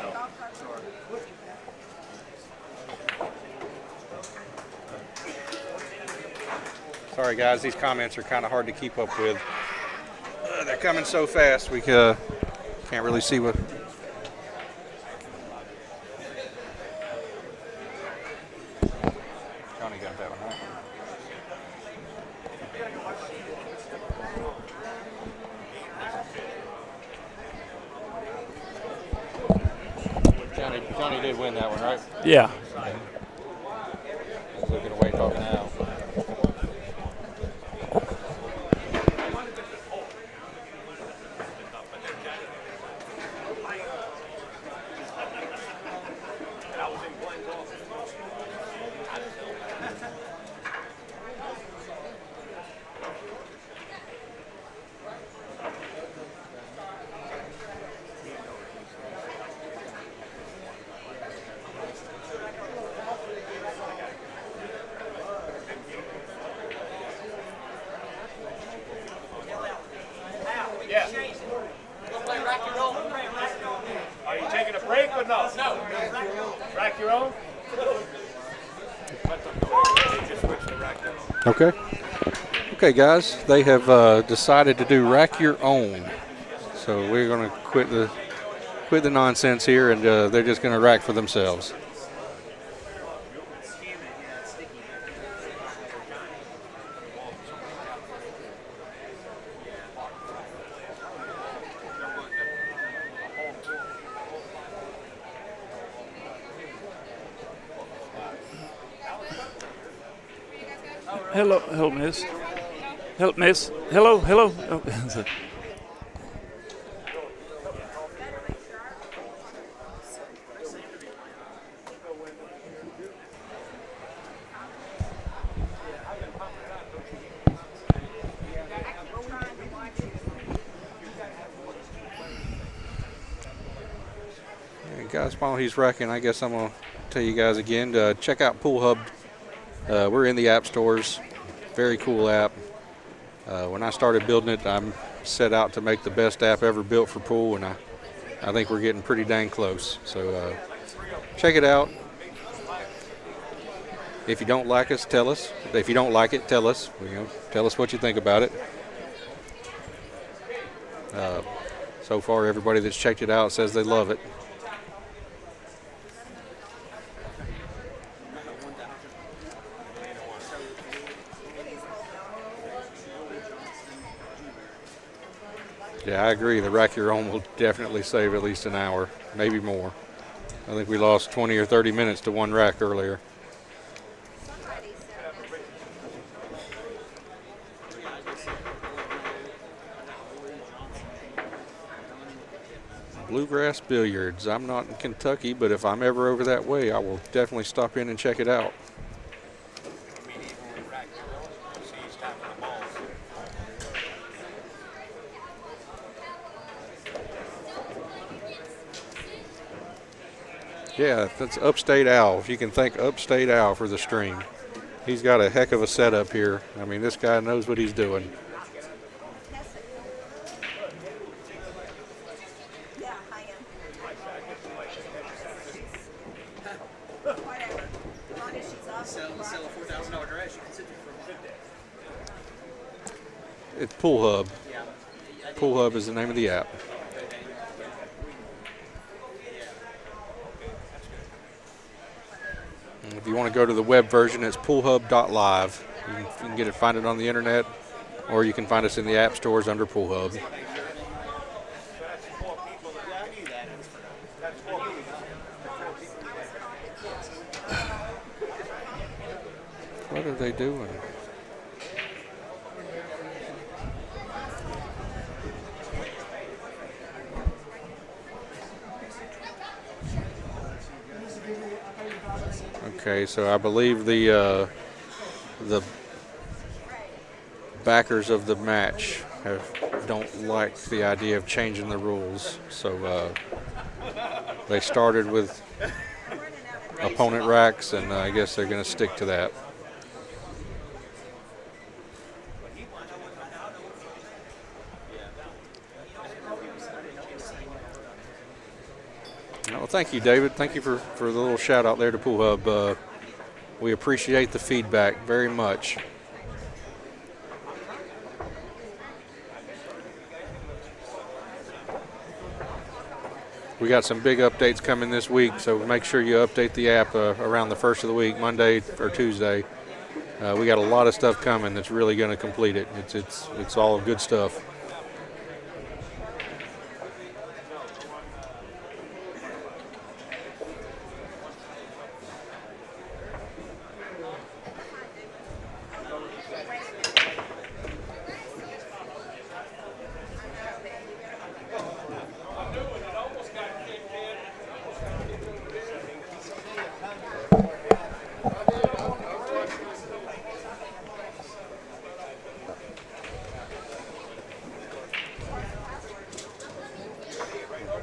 Sorry, guys. These comments are kind of hard to keep up with. They're coming so fast, we can't really see what. Johnny got that one, huh? Johnny did win that one, right?
Yeah.
He's looking away, talking now.
Are you taking a break or no? No. Rack your own?
Okay. Okay, guys. They have decided to do rack your own. So we're going to quit the nonsense here, and they're just going to rack for themselves.
Hello, miss. Hello, miss. Hello. Oh.
Guys, while he's racking, I guess I'm going to tell you guys again to check out Pool Hub. We're in the app stores. Very cool app. When I started building it, I set out to make the best app ever built for pool, and I think we're getting pretty dang close. So check it out. If you don't like us, tell us. If you don't like it, tell us. Tell us what you think about it. So far, everybody that's checked it out says they love it. Yeah, I agree. The rack you're on will definitely save at least an hour, maybe more. I think we lost 20 or 30 minutes to one rack earlier. Bluegrass Billiards. I'm not in Kentucky, but if I'm ever over that way, I will definitely stop in and check it out. Yeah, that's Upstate Al. If you can thank Upstate Al for the stream. He's got a heck of a setup here. I mean, this guy knows what he's doing.
Sell a $4,000 dress, you can sit there for a while.
It's Pool Hub. Pool Hub is the name of the app. And if you want to go to the web version, it's poolhub.live. You can find it on the internet, or you can find us in the app stores under Pool Hub. What are they doing? Okay, so I believe the backers of the match don't like the idea of changing the rules. So they started with opponent racks, and I guess they're going to stick to that. Well, thank you, David. Thank you for the little shout out there to Pool Hub. We appreciate the feedback very much. We got some big updates coming this week, so make sure you update the app around the first of the week, Monday or Tuesday. We got a lot of stuff coming that's really going to complete it. It's all good stuff.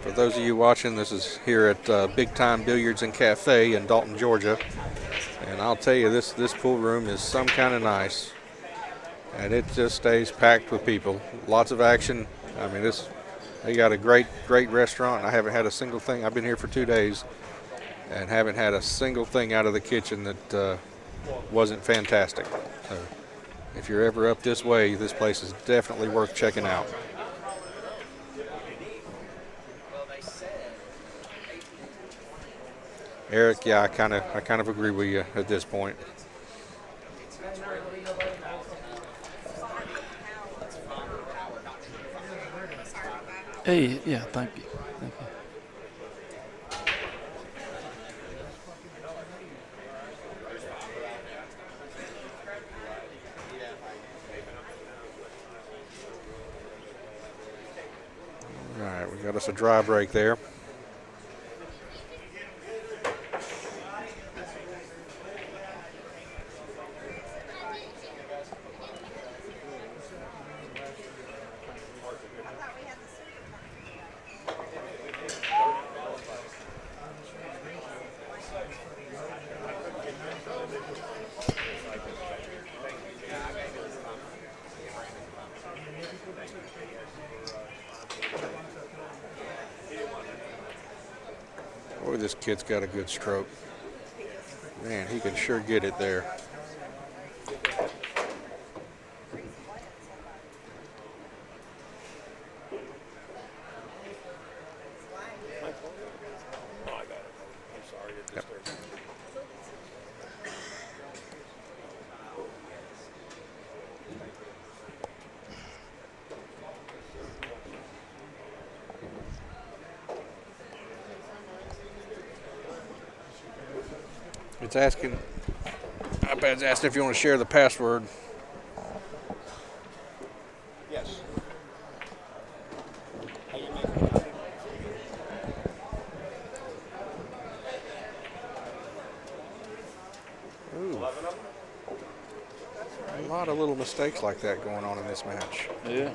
For those of you watching, this is here at Big Time Billiards and Cafe in Dalton, Georgia. And I'll tell you, this pool room is some kind of nice. And it just stays packed with people. Lots of action. I mean, they got a great restaurant. I haven't had a single thing. I've been here for 2 days and haven't had a single thing out of the kitchen that wasn't fantastic. So if you're ever up this way, this place is definitely worth checking out. Eric, yeah, I kind of agree with you at this point.
Hey, yeah, thank you. Thank you.
All right, we got us a dry break there. Boy, this kid's got a good stroke. Man, he can sure get it there. It's asking, iPad's asking if you want to share the password.
Yes.
Ooh. A lot of little mistakes like that going on in this match.
Yeah.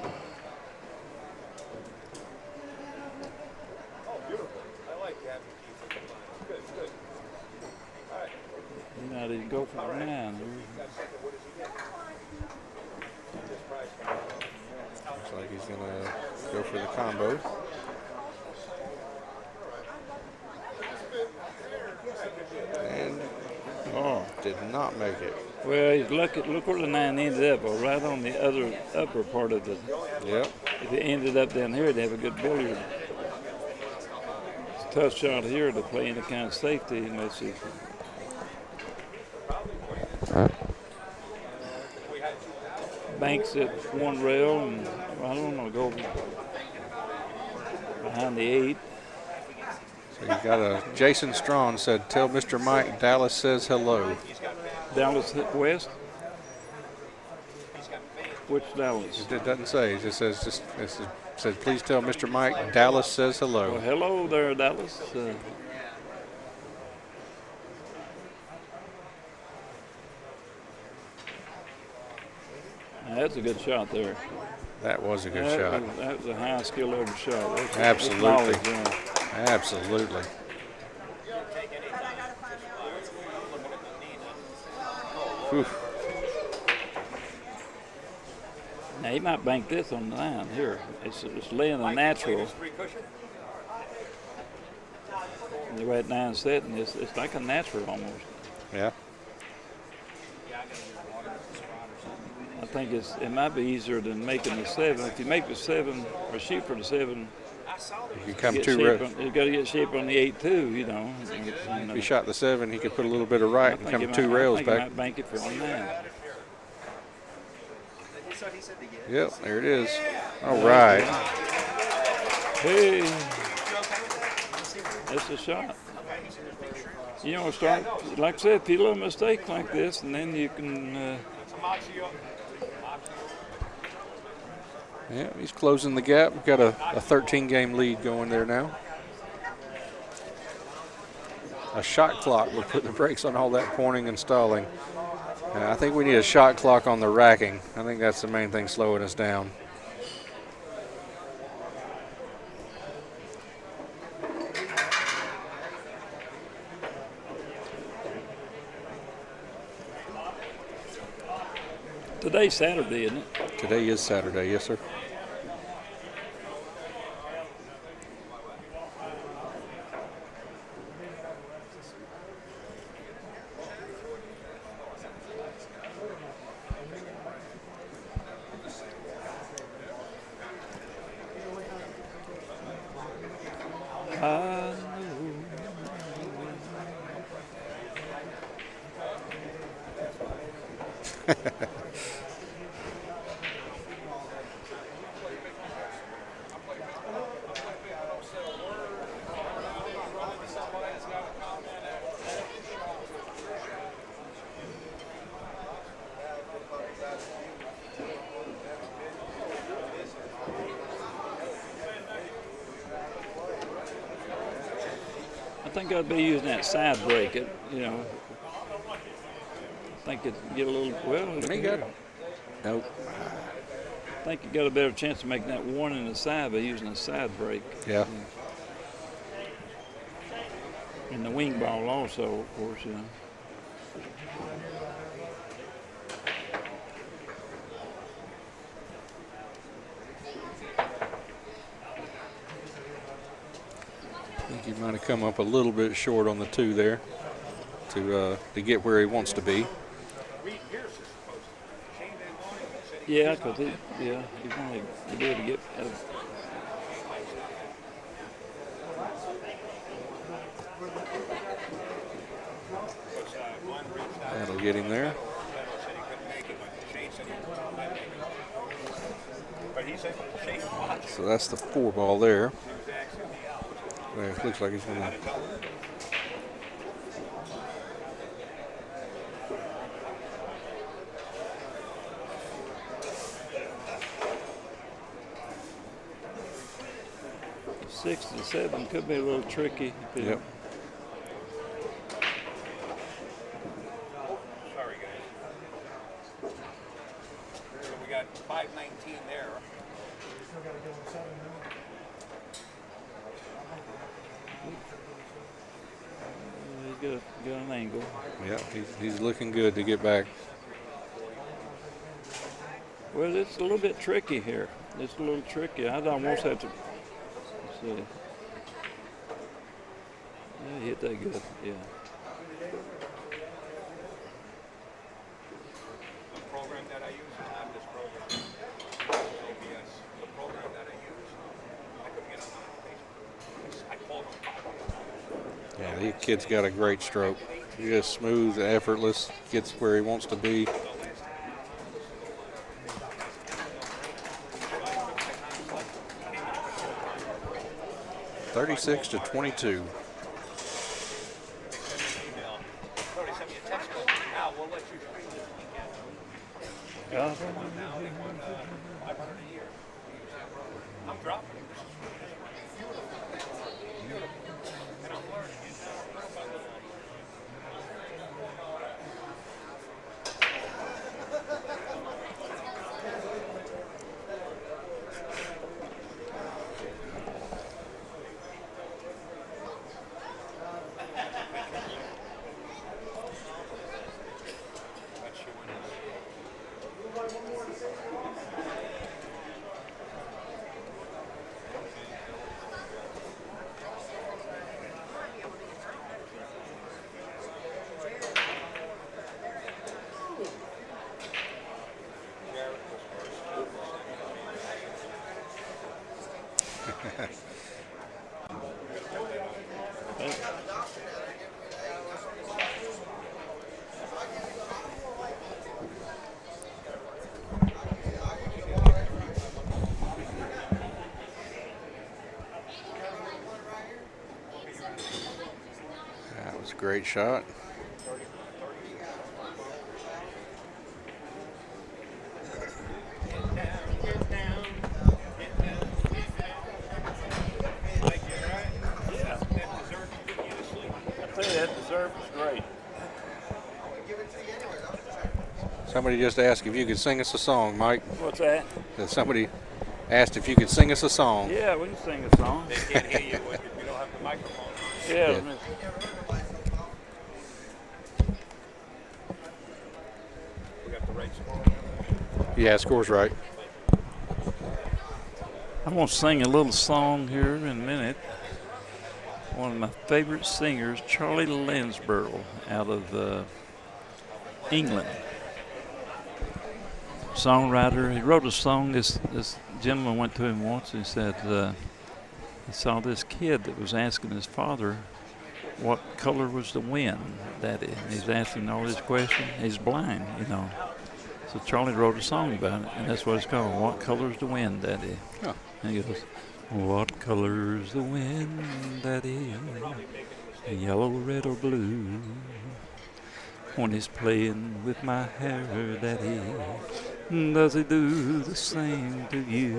Oh, beautiful. I like that. Good, good. All right.
Now they go for 9.
Looks like he's going to go for the combo. And did not make it.
Well, he's lucky. Look where the 9 ended up, right on the other upper part of the.
Yep.
If it ended up down here, they'd have a good billiard. It's a tough shot here to play any kind of safety unless he. Banks at one rail and I don't know, go behind the 8.
So you got a Jason Strong said, "Tell Mr. Mike Dallas says hello."
Dallas West? Which Dallas?
It doesn't say. It just says, it says, "Please tell Mr. Mike Dallas says hello."
Well, hello there, Dallas. That's a good shot there.
That was a good shot.
That was a high skill level shot.
Absolutely. Absolutely. Whew.
Now he might bank this on the 9 here. It's laying a natural. The way at 9 setting, it's like a natural almost.
Yeah.
I think it might be easier than making the 7. If you make the 7 or shoot for the 7,
you come 2 rails.
You got to get shape on the 8 too, you know.
If he shot the 7, he could put a little bit of right and come 2 rails back.
I might bank it for the 9.
Yep, there it is. All right.
Hey, that's a shot. You know, start, like I said, if you let a mistake like this, and then you can.
Yeah, he's closing the gap. We've got a 13-game lead going there now. A shot clock would put the brakes on all that pointing and stalling. And I think we need a shot clock on the racking. I think that's the main thing slowing us down.
Today's Saturday, isn't it?
Today is Saturday, yes, sir.
I think I'd be using that side brake. You know, I think it'd get a little, well,
He got it. Nope.
I think you got a better chance of making that 1 in the side by using a side brake.
Yeah.
And the wing ball also, of course, you know.
I think he might have come up a little bit short on the 2 there. to get where he wants to be.
Yeah, because he wanted to be able to get.
That'll get him there. So that's the 4 ball there. Well, it looks like he's going to.
Six to 7 could be a little tricky.
Yep.
Sorry, guys. So we got 519 there.
He's got an angle.
Yeah, he's looking good to get back.
Well, it's a little bit tricky here. It's a little tricky. I almost have to. Let's see. Yeah, he hit that good. Yeah.
The program that I use is not this program. ABS. The program that I use, I could get on Facebook. I called him.
Yeah, the kid's got a great stroke. Just smooth, effortless, gets where he wants to be. (36-22).
Yeah.
I'm dropping.
That was a great shot. Somebody just asked if you could sing us a song, Mike.
What's that?
Somebody asked if you could sing us a song.
Yeah, we can sing a song.
They can't hear you if you don't have the microphone.
Yeah.
We got the right score.
Yeah, score's right.
I'm going to sing a little song here in a minute. One of my favorite singers, Charlie Lansborough, out of England. Songwriter. He wrote a song. This gentleman went to him once and said he saw this kid that was asking his father what color was the wind, Daddy. And he's asking all these questions. He's blind, you know. So Charlie wrote a song about it, and that's what it's called. What color's the wind, Daddy?
Huh.
And he goes, what color's the wind, Daddy? Yellow, red, or blue? When he's playing with my hair, Daddy, does he do the same to you?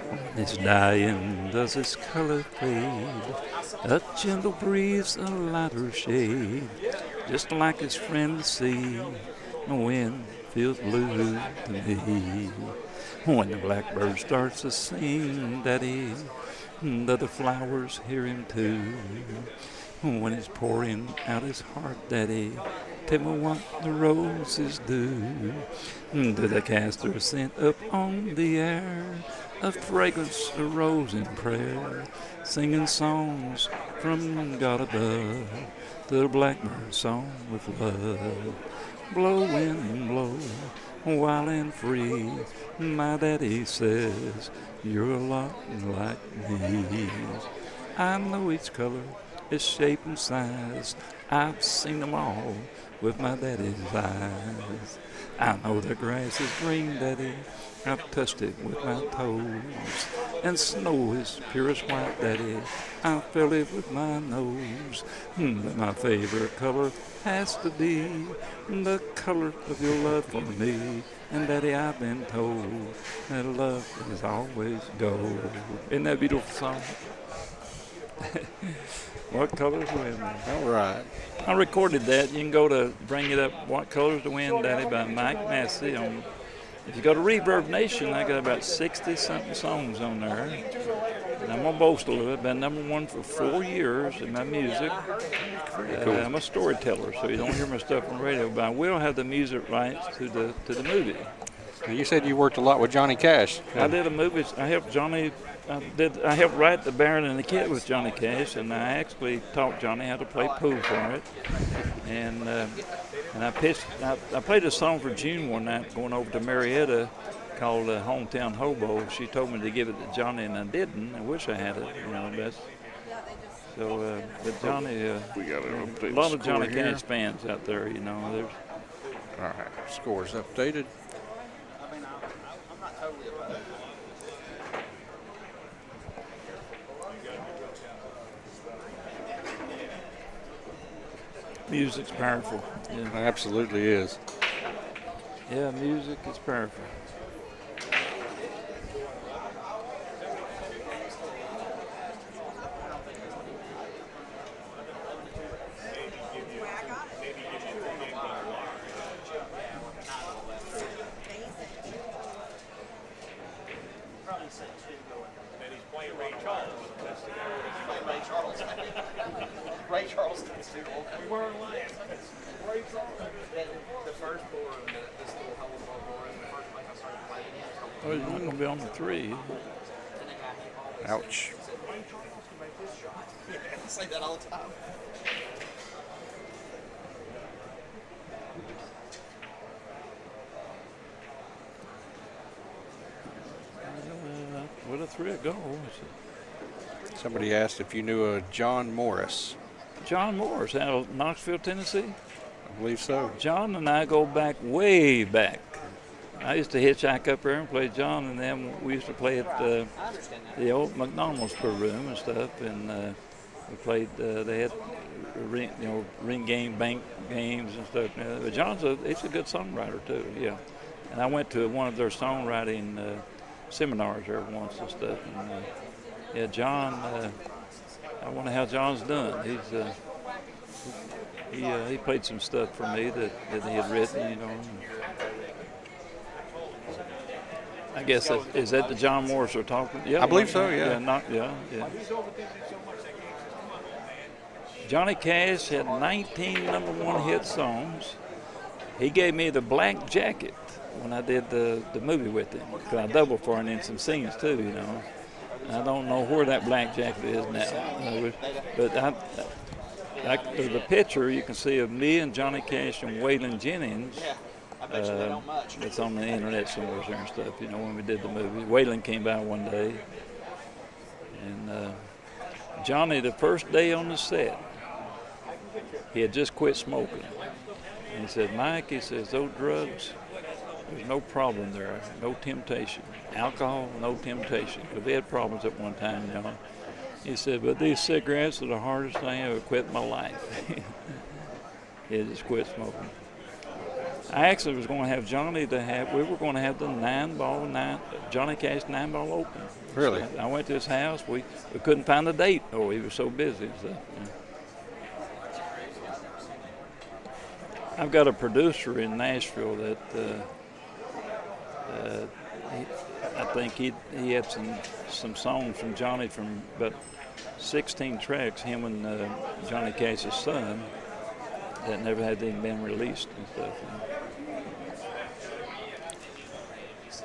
When it's dying, does its color fade? A gentle breeze, a lighter shade, just like his friend the sea. The wind feels blue to me. When the blackbird starts to sing, Daddy, the other flowers hear him too. When he's pouring out his heart, Daddy, tell me what the roses do. Do they cast their scent up on the air, a fragrance, a rose in prayer, singing songs from God above, the blackbird song with love. Blow, wind, blow, wild and free. My daddy says you're a lot like me. I know each color, its shape and size. I've seen them all with my daddy's eyes. I know the grass is green, Daddy. I've touched it with my toes. And snow is purest white, Daddy. I felt it with my nose. But my favorite color has to be the color of your love for me. And Daddy, I've been told that love is always gold. Isn't that a beautiful song? What Colors to Win?
All right.
I recorded that. You can go to Bring It Up, What Colors to Win, Daddy, by Mike Massey. If you go to Reverb Nation, I got about 60-something songs on there. And I'm going to boast a little bit. Been #1 for 4 years in my music.
Cool.
I'm a storyteller, so you don't hear my stuff on the radio, but I will have the music rights to the movie.
Now, you said you worked a lot with Johnny Cash.
I did a movie. I helped Johnny. I helped write The Baron and the Kid with Johnny Cash, and I actually taught Johnny how to play pool for it. And I played a song for June one night going over to Marietta called Hometown Hobo. She told me to give it to Johnny, and I didn't. I wish I had it. That's so. But Johnny,
We got
a lot of Johnny Cash fans out there. There's.
All right, scores updated.
I'm not totally opposed.
Music's powerful.
It absolutely is.
Yeah, music is powerful.
Ray Charles did too. We weren't lying. Ray Charles. The first four of the still held the ball in the first place I started playing.
Well, you're not going to be on the 3.
Ouch.
I say that all the time.
With a 3 go.
Somebody asked if you knew a John Morris.
John Morris out of Knoxville, Tennessee.
I believe so.
John and I go back way back. I used to hitchhike up there and play John, and then we used to play at the old McDonald's per room and stuff. And we played. They had ring game, bank games and stuff. But he's a good songwriter too. Yeah. And I went to one of their songwriting seminars there once and stuff. And yeah, John. I wonder how John's done. He played some stuff for me that he had written, I guess is that the John Morris we're talking? Yeah,
I believe so. Yeah.
Yeah. Johnny Cash had 19 #1 hit songs. He gave me the black jacket when I did the movie with him, because I doubled for him in some scenes too, I don't know where that black jacket is now, but the picture you can see of me and Johnny Cash and Waylon Jennings.
I bet you they don't much.
It's on the internet somewhere there and stuff. When we did the movie, Waylon came by one day, and Johnny, the first day on the set, he had just quit smoking. And he said, "Mike," he says, "those drugs, there's no problem there, no temptation. Alcohol, no temptation." Because we had problems at one time, He said, "But these cigarettes are the hardest thing I ever quit in my life." He had just quit smoking. I actually was going to have Johnny we were going to have the Johnny Cash 9-ball open.
Really?
So I went to his house. We couldn't find a date. Oh, he was so busy and stuff. I've got a producer in Nashville that I think he had some songs from Johnny from about 16 tracks, him and Johnny Cash's son, that never had even been released and stuff.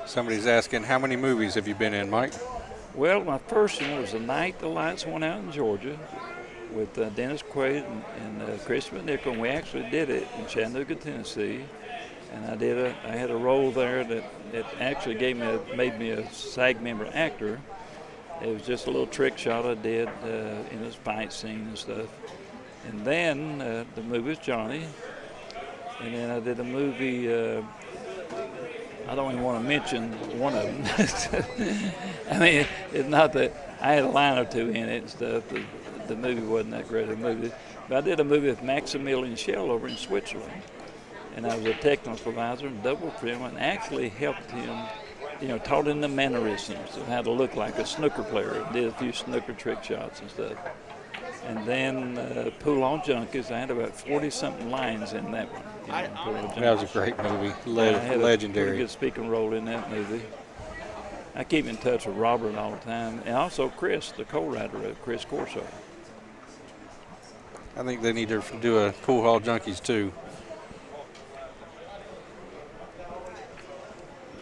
Somebody's asking, how many movies have you been in, Mike?
Well, my first one was The Night the Lights Went Out in Georgia. with Dennis Quaid and Chris McNichol. And we actually did it in Chattanooga, Tennessee. And I had a role there that actually made me a SAG member actor. It was just a little trick shot I did in this fight scene and stuff. And then the movie was Johnny. And then I did a movie, I don't even want to mention one of them. I mean, it's not that I had a line or two in it and stuff. The movie wasn't that great a movie. But I did a movie with Maximilian Schell over in Switzerland. And I was a technical supervisor and double for him and actually helped him, taught him the mannerisms of how to look like a snooker player. Did a few snooker trick shots and stuff. And then Pool Hall Junkies, I had about 40-something lines in that one.
That was a great movie,
I had a
legendary.
pretty good speaking role in that movie. I keep in touch with Robert all the time, and also Chris, the co-writer of Chris Corso.
I think they need to do a Pool Hall Junkies too.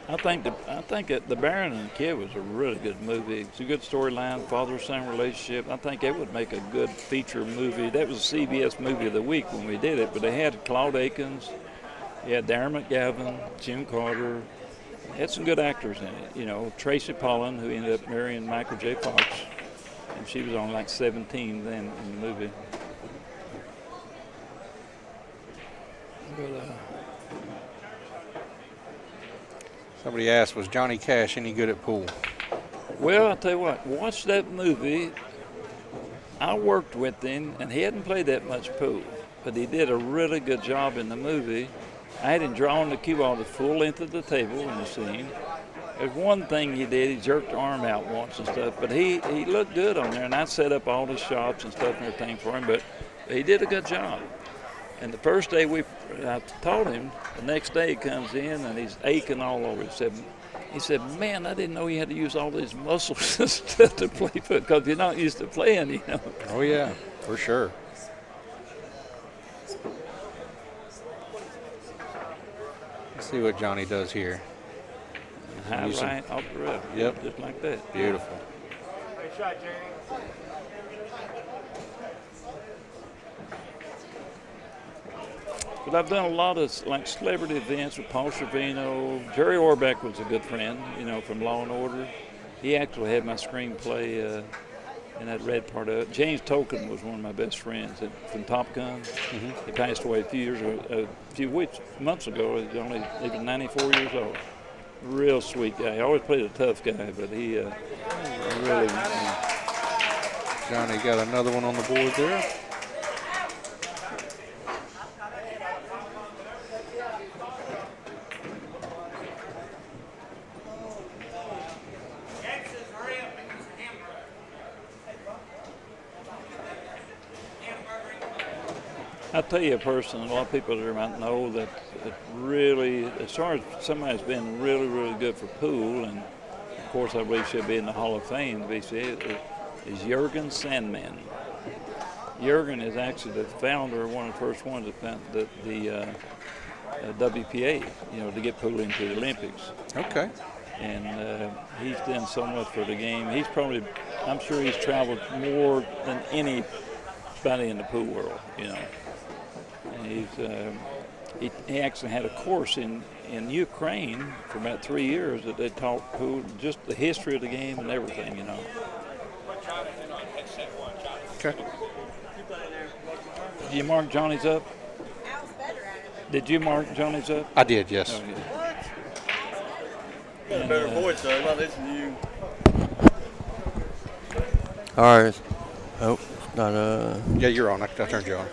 I think that The Baron and the Kid was a really good movie. It's a good storyline, father-son relationship. I think it would make a good feature movie. That was a CBS movie of the week when we did it, but they had Claude Akins, you had Darren McGavin, Jim Carter. They had some good actors in it. Tracy Pollan, who ended up marrying Michael J. Fox, and she was on like 17 then in the movie. But,
Somebody asked, was Johnny Cash any good at pool?
Well, I'll tell you what, watch that movie. I worked with him, and he hadn't played that much pool, but he did a really good job in the movie. I had him drawing the cue ball the full length of the table in the scene. There's one thing he did, he jerked the arm out once and stuff, but he looked good on there, and I set up all the shots and stuff and everything for him, but he did a good job. And the first day I taught him, the next day he comes in and he's aching all over. He said, man, I didn't know you had to use all these muscles and stuff to play foot because you're not used to playing,
Oh, yeah, for sure. Let's see what Johnny does here.
High right, off the rub.
Yep.
Just like that.
Beautiful.
Great shot, Jerry.
But I've done a lot of like celebrity events with Paul Trevino. Jerry Orbach was a good friend, from Law and Order. He actually had my screenplay in that red part of it. James Tolkien was one of my best friends from Top Gun. Mm-hmm. He passed away a few months ago. He was 94 years old. Real sweet guy. He always played a tough guy, but he really.
Johnny got another one on the board there.
I'll tell you a person, a lot of people there might know that really, as far as somebody's been really, really good for pool, and of course I believe should be in the Hall of Fame, is Jürgen Sandman. Jürgen is actually the founder, one of the first ones that found the WPA, to get pool into the Olympics.
Okay.
And he's done so much for the game. I'm sure he's traveled more than anybody in the pool world, And he actually had a course in Ukraine for about 3 years that they taught pool, just the history of the game and everything,
Okay.
Did you mark Johnny's up? Did you mark Johnny's up?
I did, yes.
Oh, yeah.
You got a better voice, though. I'm not listening to you.
All right. Oh, it's not
Yeah, you're on. I turned you on.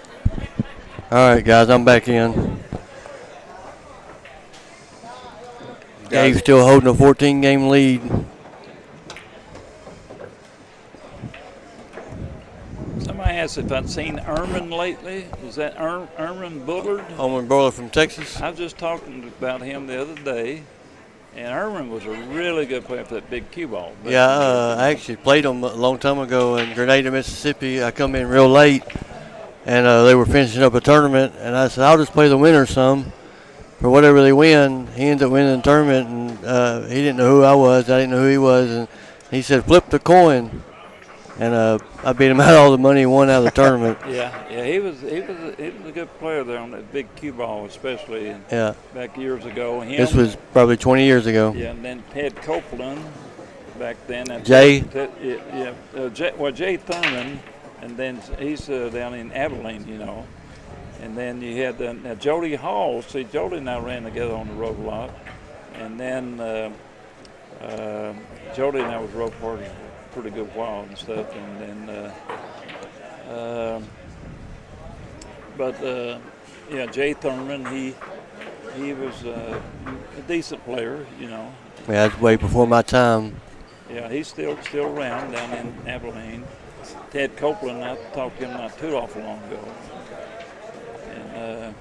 All right, guys, I'm back in. Gabe's still holding a 14-game lead.
Somebody asked if I'd seen Erman lately. Is that Erman Bullard?
Erman Bullard from Texas.
I was just talking about him the other day, and Erman was a really good player for that big cue ball.
Yeah, I actually played him a long time ago in Grenada, Mississippi. I come in real late, and they were finishing up a tournament, and I said, I'll just play the winner some. For whatever they win, he ends up winning the tournament, and he didn't know who I was. I didn't know who he was, and he said, flip the coin. and I beat him out all the money he won out of the tournament.
Yeah, he was a good player there on that big cue ball, especially back years ago.
This was probably 20 years ago.
Yeah, and then Ted Copeland back then. And
Jay?
Jay Thurman, and then he's down in Abilene, you know. And then you had now Jody Hall. See, Jody and I ran together on the road a lot. And then Jody and I was road partners for a pretty good while and stuff. And then, Jay Thurman, he was a decent player, you know.
Yeah, that's way before my time.
Yeah, he's still around down in Abilene. Ted Copeland, I talked to him not too awful long ago. And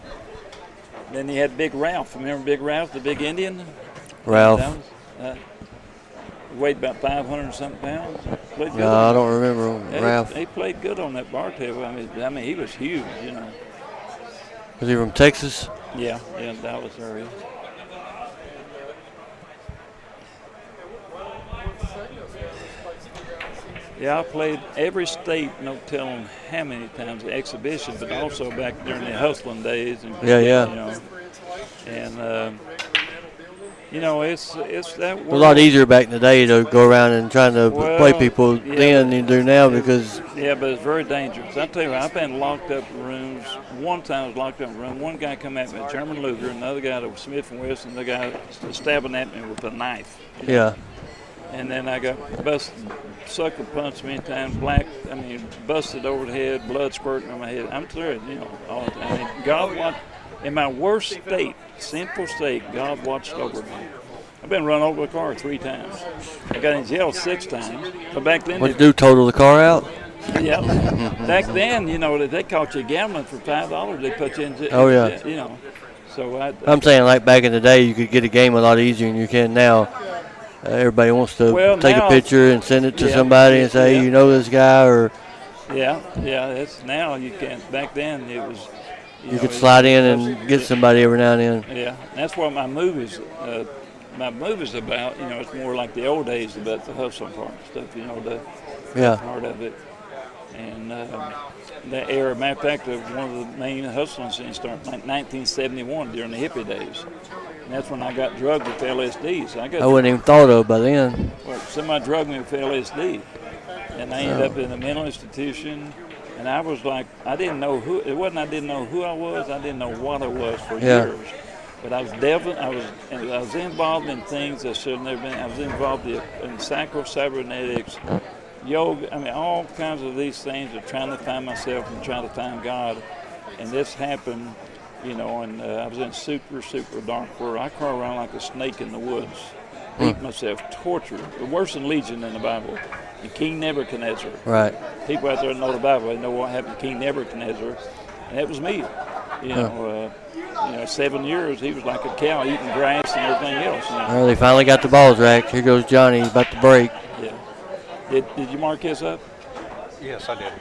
then you had Big Ralph. Remember Big Ralph, the big Indian?
Ralph.
Weighed about 500-something pounds.
No, I don't remember Ralph.
He played good on that bar table. I mean, he was huge, you know.
Was he from Texas?
Yeah, Dallas area. Yeah, I played every state, no telling how many times, the exhibition, but also back during the hustling days. And,
Yeah.
You know, and, you know, it's that
It was a lot easier back in the day to go around and trying to play people then than you do now because...
Yeah, but it's very dangerous. I tell you what, I've been locked up in rooms. One time I was locked up in a room. One guy come at me, a German Luger, another guy that was Smith & Wesson, the guy stabbing at me with a knife.
Yeah.
And then I got busted, sucker punched many times, busted over the head, blood squirting on my head. I'm through it, you know. All the time. I mean, God watched, in my worst state, sinful state, God watched over me. I've been run over the car 3 times. I got in jail 6 times. But back then,
What'd you do, total the car out?
Yeah. Back then, you know, they caught you gambling for $5. They put you in jail.
Oh, yeah.
You know. So
I'm saying, like back in the day, you could get a game a lot easier than you can now. Everybody wants to take a picture and send it to somebody and say, you know this guy, or...
Yeah, it's now you can't. Back then, it was...
You could slide in and get somebody every now and then.
Yeah, that's what my movie's about. You know, it's more like the old days about the hustling part and stuff, you know, the part of it. And that era, matter of fact, one of the main hustling scenes started in 1971 during the hippie days. And that's when I got drugged with LSD. So I
wouldn't even thought of by then.
Well, somebody drugged me with LSD. And I ended up in a mental institution. And I was like, I didn't know who I was. I didn't know what I was for years. But I was involved in things I should have never been. I was involved in cybernetics, yoga, all kinds of these things of trying to find myself and trying to find God. And this happened, you know, and I was in super, super dark where I crawl around like a snake in the woods, beat myself, tortured, worse than Legion in the Bible. And King Nebuchadnezzar.
Right.
People out there that know the Bible, they know what happened to King Nebuchadnezzar, and that was me. You know, 7 years he was like a cow eating grass and everything else. You know?
Well, they finally got the balls racked. Here goes Johnny, he's about to break.
Yeah. Did you mark his up?
Yes, I did.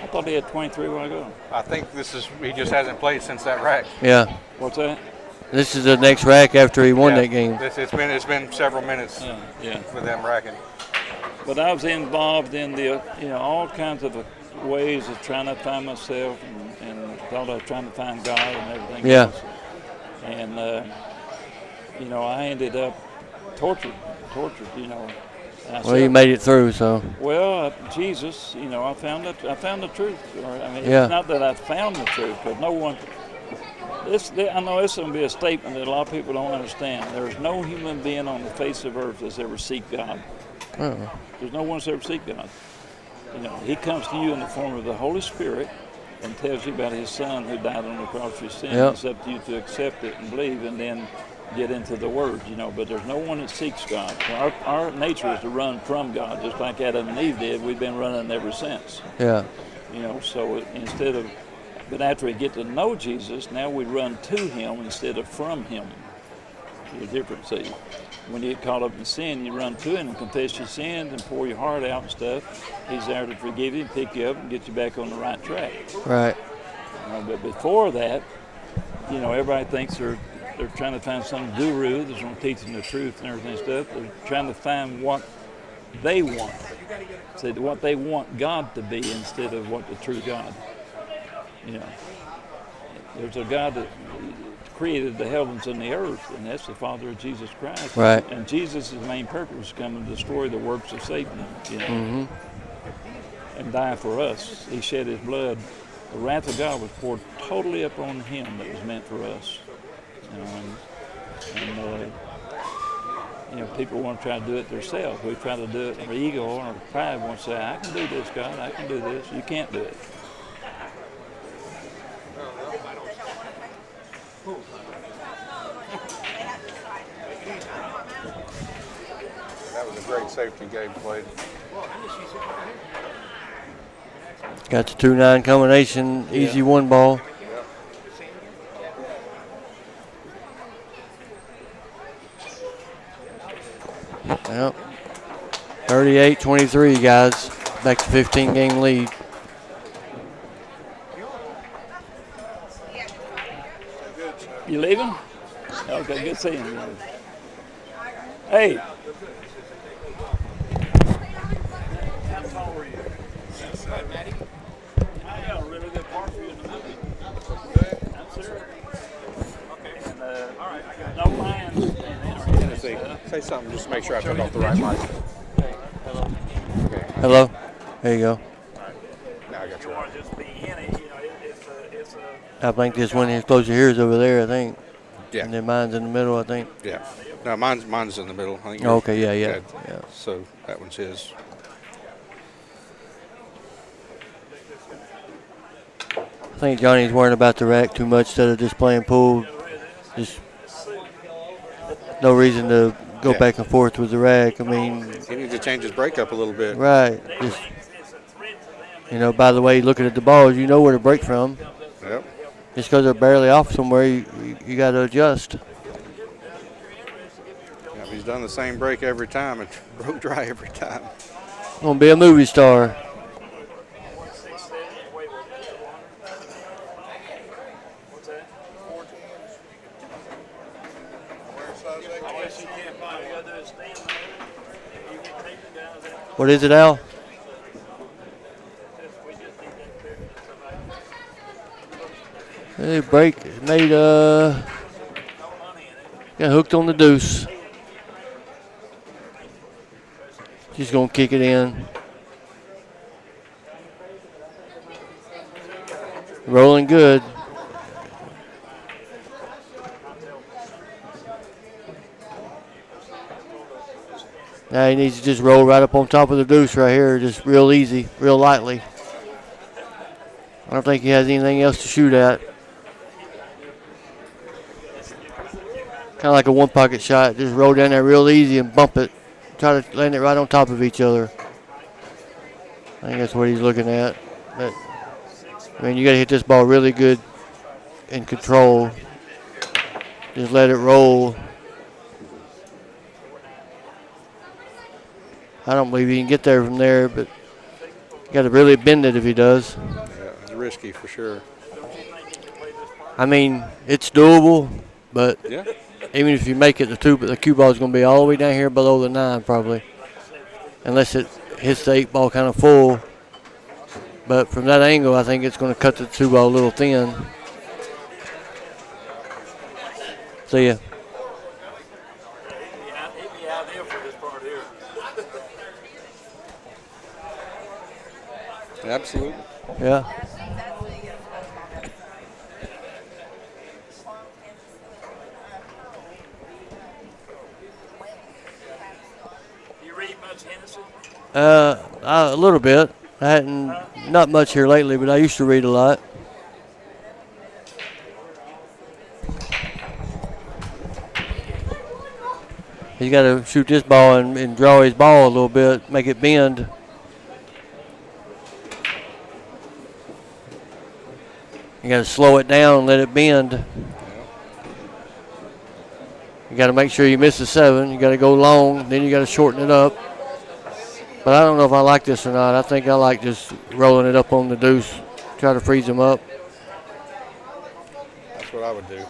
I thought he had 23 a while ago.
I think he just hasn't played since that rack.
Yeah.
What's that?
This is the next rack after he won that game.
It's been several minutes with them racking.
But I was involved in all kinds of ways of trying to find myself and thought I was trying to find God and everything else. And, I ended up tortured, you know.
Well, you made it through, so.
Well, Jesus, I found the truth. It's not that I found the truth, but no one... I know this is going to be a statement that a lot of people don't understand. There's no human being on the face of earth that's ever seek God.
Oh.
There's no one that's ever seek God. He comes to you in the form of the Holy Spirit and tells you about his Son who died on the cross for your sin.
Yep.
It's up to you to accept it and believe and then get into the Word, But there's no one that seeks God. Our nature is to run from God, just like Adam and Eve did. We've been running ever since.
Yeah.
So but after we get to know Jesus, now we run to him instead of from him. There's a difference, see. When you get caught up in sin, you run to him and confess your sins and pour your heart out and stuff. He's there to forgive you and pick you up and get you back on the right track.
Right.
But before that, everybody thinks they're trying to find some guru that's going to teach them the truth and everything stuff. They're trying to find what they want. See, what they want God to be instead of what the true God. You know, there's a God that created the heavens and the earth, and that's the Father of Jesus Christ.
Right.
And Jesus' main purpose was to come and destroy the works of Satan, you know, and die for us. He shed his blood. The wrath of God was poured totally upon him that was meant for us. You know, and you know, people want to try to do it themselves. We try to do it. Our ego or our pride wants to say, I can do this, God. I can do this. You can't do it.
That was a great safety game played.
Got the 2-9 combination, easy one ball. Yep. 38-23, guys. Back to 15-game lead.
You leaving? Okay, good seeing you. Hey. How tall were you? 6'5", Matty. I got a really good part for you in the movie. Absolutely. Okay. And, all right, I got no lines.
Hennessy, say something just to make sure I took off the right mic.
Hello. There you go.
Now I got you.
I think this one is closer here is over there, I think.
Yeah.
And then mine's in the middle, I think.
Yeah. No, mine's in the middle. I think
Okay, yeah.
So that one's his.
I think Johnny's worrying about the rack too much instead of just playing pool. Just no reason to go back and forth with the rack. I mean,
he needs to change his break up a little bit.
Right. Just, you know, by the way, looking at the balls, you know where to break from.
Yep.
Just because they're barely off somewhere, you got to adjust.
Yeah, he's done the same break every time. It's broke dry every time.
Gonna be a movie star. What is it, Al? Hey, break made got hooked on the deuce. She's gonna kick it in. Rolling good. Now he needs to just roll right up on top of the deuce right here, just real easy, real lightly. I don't think he has anything else to shoot at. Kind of like a one-pocket shot. Just roll down there real easy and bump it. Try to land it right on top of each other. I think that's what he's looking at. But, I mean, you got to hit this ball really good in control. Just let it roll. I don't believe he can get there from there, but you got to really bend it if he does.
Yeah, it's risky for sure.
I mean, it's doable, but even if you make it, the cue ball is going to be all the way down here below the 9 probably, unless it hits the 8 ball kind of full. But from that angle, I think it's going to cut the 2 ball a little thin. See ya.
Absolutely.
Yeah.
You read much Hennessy?
A little bit. I hadn't, not much here lately, but I used to read a lot. He's got to shoot this ball and draw his ball a little bit, make it bend. You got to slow it down and let it bend. You got to make sure you miss the 7. You got to go long, then you got to shorten it up. But I don't know if I like this or not. I think I like just rolling it up on the deuce, try to freeze him up.
That's what I would do.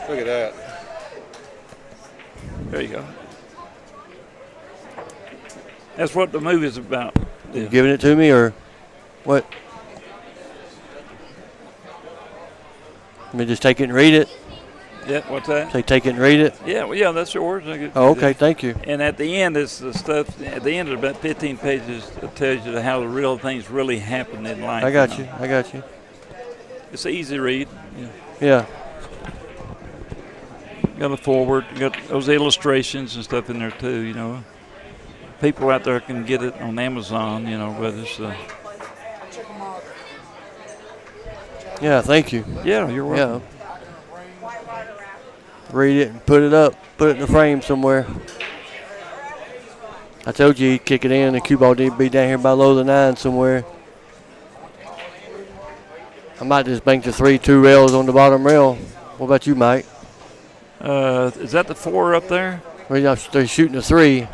Look at that.
There you go. That's what the movie's about.
You giving it to me or what? Let me just take it and read it.
Yeah, what's that?
Say take it and read it.
Yeah, well, yeah, that's yours.
Oh, okay, thank you.
And at the end, it's the stuff. At the end of about 15 pages, it tells you how the real things really happen in life.
I got you. I got you.
It's an easy read.
Yeah.
Got a forward. Got those illustrations and stuff in there too. You know, people out there can get it on Amazon. You know, whether it's.
Yeah, thank you.
Yeah, you're welcome.
Yeah. Read it and put it up. Put it in a frame somewhere. I told you he'd kick it in. The cue ball need to be down here by low the 9 somewhere. I might just bank the 2 rails on the bottom rail. What about you, Mike?
Is that the 4 up there?
Well, they're shooting a 3,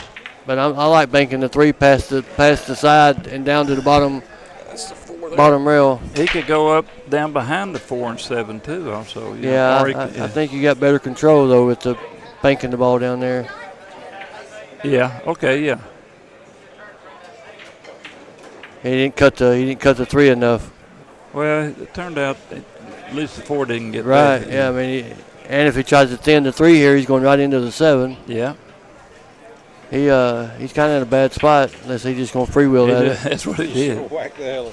but I like banking the 3 past the side and down to the bottom rail.
He could go up down behind the 4 and 7 too. Also.
Yeah, I think you got better control though with the banking the ball down there.
Yeah. Okay. Yeah.
He didn't cut the 3 enough.
Well, it turned out at least the 4 didn't get
right.
back.
Yeah, I mean, and if he tries to thin the 3 here, he's going right into the 7.
Yeah.
He's kind of in a bad spot unless he's just going to freewheel at it.
That's what he did.
Whack the hell.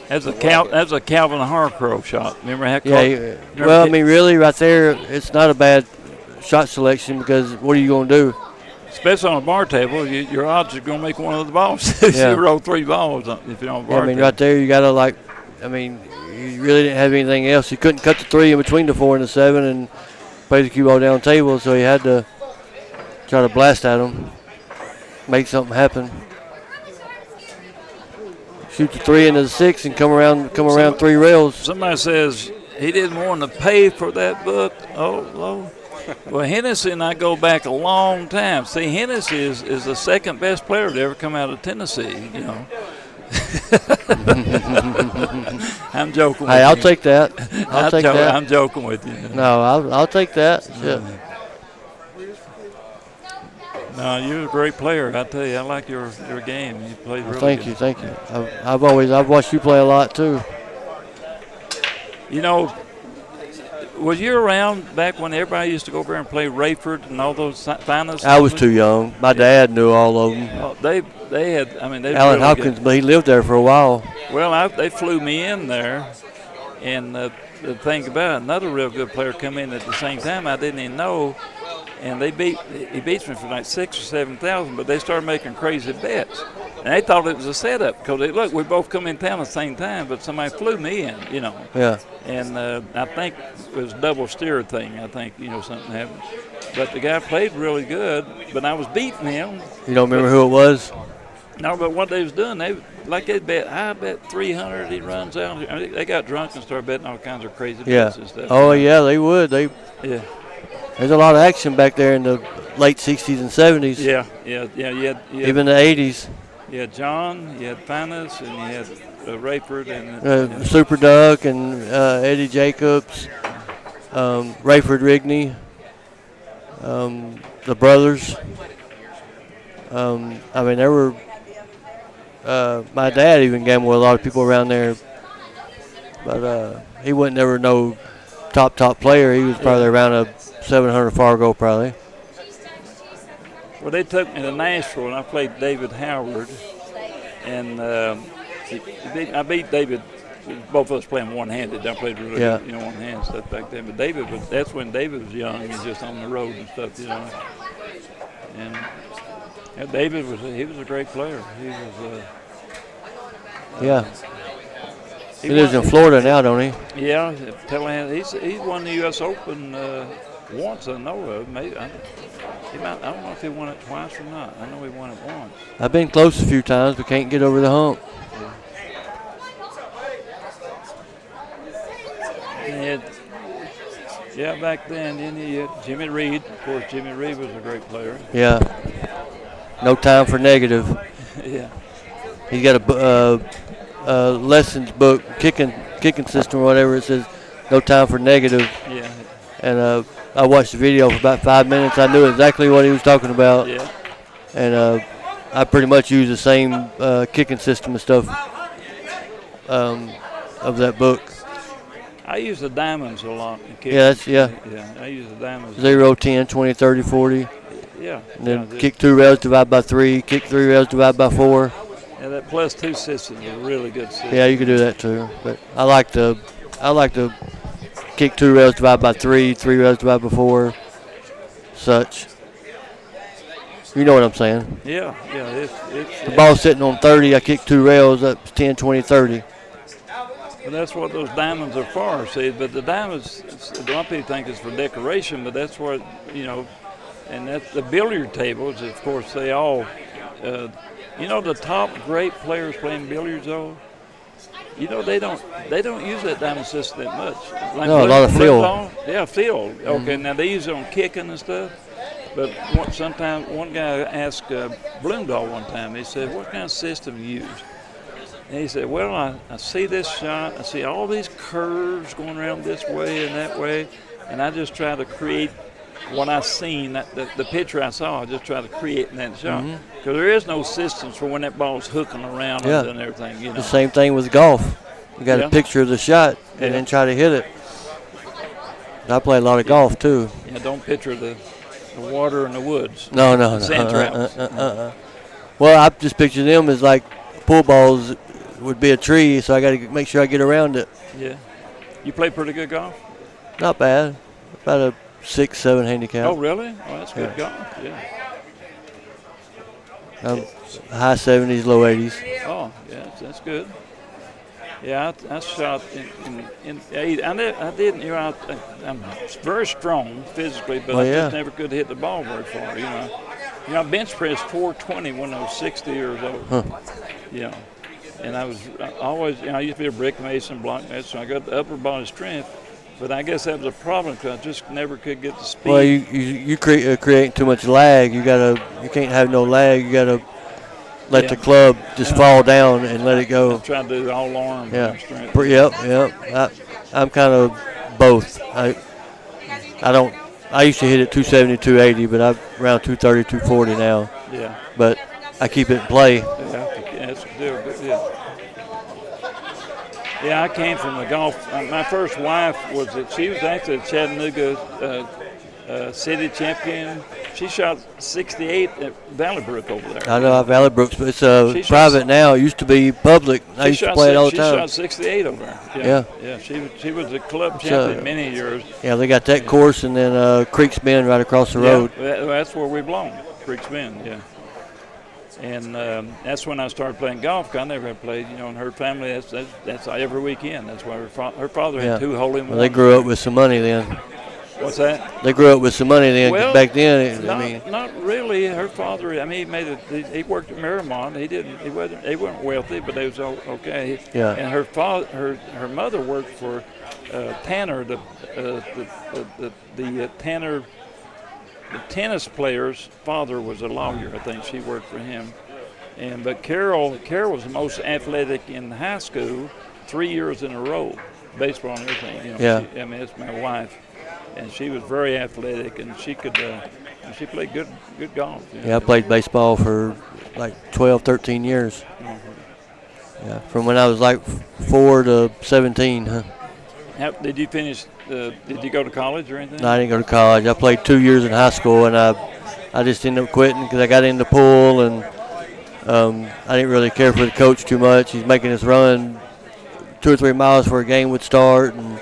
That's a Calvin Harcrow shot. Remember how?
Well, I mean, really, right there, it's not a bad shot selection because what are you going to do?
Especially on a bar table, your odds are going to make one of the balls. You roll 3 balls if you're on a bar
I mean,
table.
right there, you got to you really didn't have anything else. You couldn't cut the 3 in between the 4 and the 7 and play the cue ball down table, so you had to try to blast at him, make something happen. Shoot the 3 into the 6 and come around 3 rails.
Somebody says he didn't want to pay for that book. Oh. Well, Hennessy and I go back a long time. See, Hennessy is the second best player to ever come out of Tennessee, you know. I'm joking with you.
Hey, I'll take that. I'll take that.
I'm joking with you.
No, I'll take that. Yeah.
No, you're a great player. I tell you, I like your game. You played really good.
Thank you. I've watched you play a lot too.
You know, was you around back when everybody used to go over there and play Rayford and all those finals?
I was too young. My dad knew all of them.
Oh, they had. I mean, they.
Alan
really
Hopkins, but he lived there for a while.
Well, they flew me in there, and the thing about it, another real good player come in at the same time. I didn't even know. And he beats me for like 6,000 or 7,000, but they started making crazy bets. And they thought it was a setup because look, we both come in town at the same time, but somebody flew me in, you know.
Yeah.
And I think it was a double steer thing. I think, something happened. But the guy played really good, but I was beating him.
You don't remember who it was?
No, but what they was doing, I bet 300. He runs out. They got drunk and started betting all kinds of crazy bets and stuff.
Oh, yeah, they would.
Yeah.
There's a lot of action back there in the late 60s and 70s.
Yeah.
Even the 80s.
You had John, you had Finus, and you had Rayford. And
Super Duck and Eddie Jacobs, Rayford Rigney, the brothers. I mean, there were my dad even gambled with a lot of people around there. But he wasn't never no top player. He was probably around a 700 Fargo probably.
Well, they took me to Nashville, and I played David Howard, and I beat David. Both of us playing one-handed. I played really good, one-hand stuff back then. But that's when David was young and just on the road and stuff, And David was a great player. He was.
He lives in Florida now, don't he?
Yeah, he's won the U.S. Open once. I know of. Maybe I don't know if he won it twice or not. I know he won it once.
I've been close a few times, but can't get over the hump.
Yeah, back then, you had Jimmy Reed. Of course, Jimmy Reed was a great player.
Yeah. No time for negative.
Yeah.
He's got a lessons book, kicking system or whatever. It says no time for negative.
Yeah.
And I watched the video for about 5 minutes. I knew exactly what he was talking about.
Yeah.
And I pretty much use the same kicking system and stuff of that book.
I use the diamonds a lot.
Yeah,
Yeah, I use the diamonds.
0, 10, 20, 30, 40.
Yeah.
And then kick 2 rails, divide by 3. Kick 3 rails, divide by 4.
Yeah, that +2 system is a really good system.
Yeah, you can do that too. But I like to kick 2 rails, divide by 3. 3 rails, divide by 4. Such. You know what I'm saying?
Yeah.
The ball's sitting on 30. I kick 2 rails. That's 10, 20, 30.
Well, that's what those diamonds are for, see. But the diamonds, a lot of people think it's for decoration, but that's what, and that's the billiard tables, of course, they all, the top great players playing billiards, though, they don't use that diamond system that much. Like
no, a lot of field.
Yeah, field. Okay, now they use it on kicking and stuff. But sometimes one guy asked Bloomdahl one time, he said, what kind of system do you use? And he said, well, I see this shot, I see all these curves going around this way and that way, and I just try to create what I seen, the picture I saw, I just try to create in that shot. Because there is no systems for when that ball's hooking around and everything.
The same thing with golf. You got a picture of the shot and then try to hit it. I play a lot of golf too.
Yeah, don't picture the water in the woods.
No.
Sand traps.
Well, I just picture them as like pool balls would be a tree, so I got to make sure I get around it.
Yeah. You play pretty good golf?
Not bad. About a 6-7 handicap.
Oh, really? Oh, that's good golf. Yeah.
High 70s, low 80s.
Oh, yeah, that's good. Yeah, I shot in 8. I didn't. I'm very strong physically, but I just never could hit the ball very far. I bench pressed 420 when I was 60 years old.
Huh.
And I was always. I used to be a brick mason, block mason. So I got the upper body strength, but I guess that was a problem because I just never could get the speed.
Well, you create too much lag. You can't have no lag. You gotta let the club just fall down and let it go.
I'm trying to do all arm strength.
Yep. I'm kind of both. I used to hit it 270, 280, but I'm around 230, 240 now.
Yeah.
But I keep it in play.
Yeah, that's good. Yeah, I came from the golf. My first wife she was actually a Chattanooga city champion. She shot 68 at Valley Brook over there.
I know Valley Brooks, but it's private now. It used to be public. I used to play it all the time.
She shot 68 over there. Yeah. She was a club champion many years.
Yeah, they got that course and then Creeks Bend right across the road.
That's where we belong, Creeks Bend. Yeah. And that's when I started playing golf. I never had played, in her family. That's every weekend. That's why her father had 2 hole-in-ones.
Well, they grew up with some money then.
What's that?
They grew up with some money then.
Well,
back then,
not really. Her father, he worked at Miramont. They weren't wealthy, but they was okay.
Yeah.
And her mother worked for Tanner, the Tanner. The tennis player's father was a lawyer. I think she worked for him. But Carol was the most athletic in high school 3 years in a row, baseball and everything. It's my wife, and she was very athletic, and she could. She played good golf.
Yeah, I played baseball for like 12, 13 years. Mm-hmm. Yeah, from when I was like 4 to 17. Huh?
Did you finish? Did you go to college or anything?
No, I didn't go to college. I played 2 years in high school, and I just ended up quitting because I got in the pool, and I didn't really care for the coach too much. He's making us run 2 or 3 miles before a game would start, and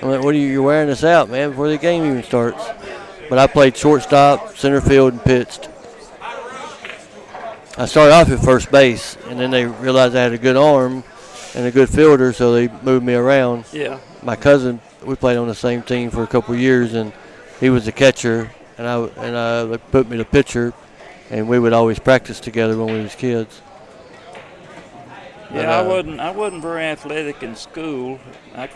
I'm like, "What are you're wearing us out, man, before the game even starts?" But I played shortstop, center field, and pitched. I started off at first base, and then they realized I had a good arm and a good fielder, so they moved me around.
Yeah.
My cousin, we played on the same team for a couple of years, and he was a catcher, and they put me to pitcher, and we would always practice together when we was kids.
Yeah, I wasn't very athletic in school. I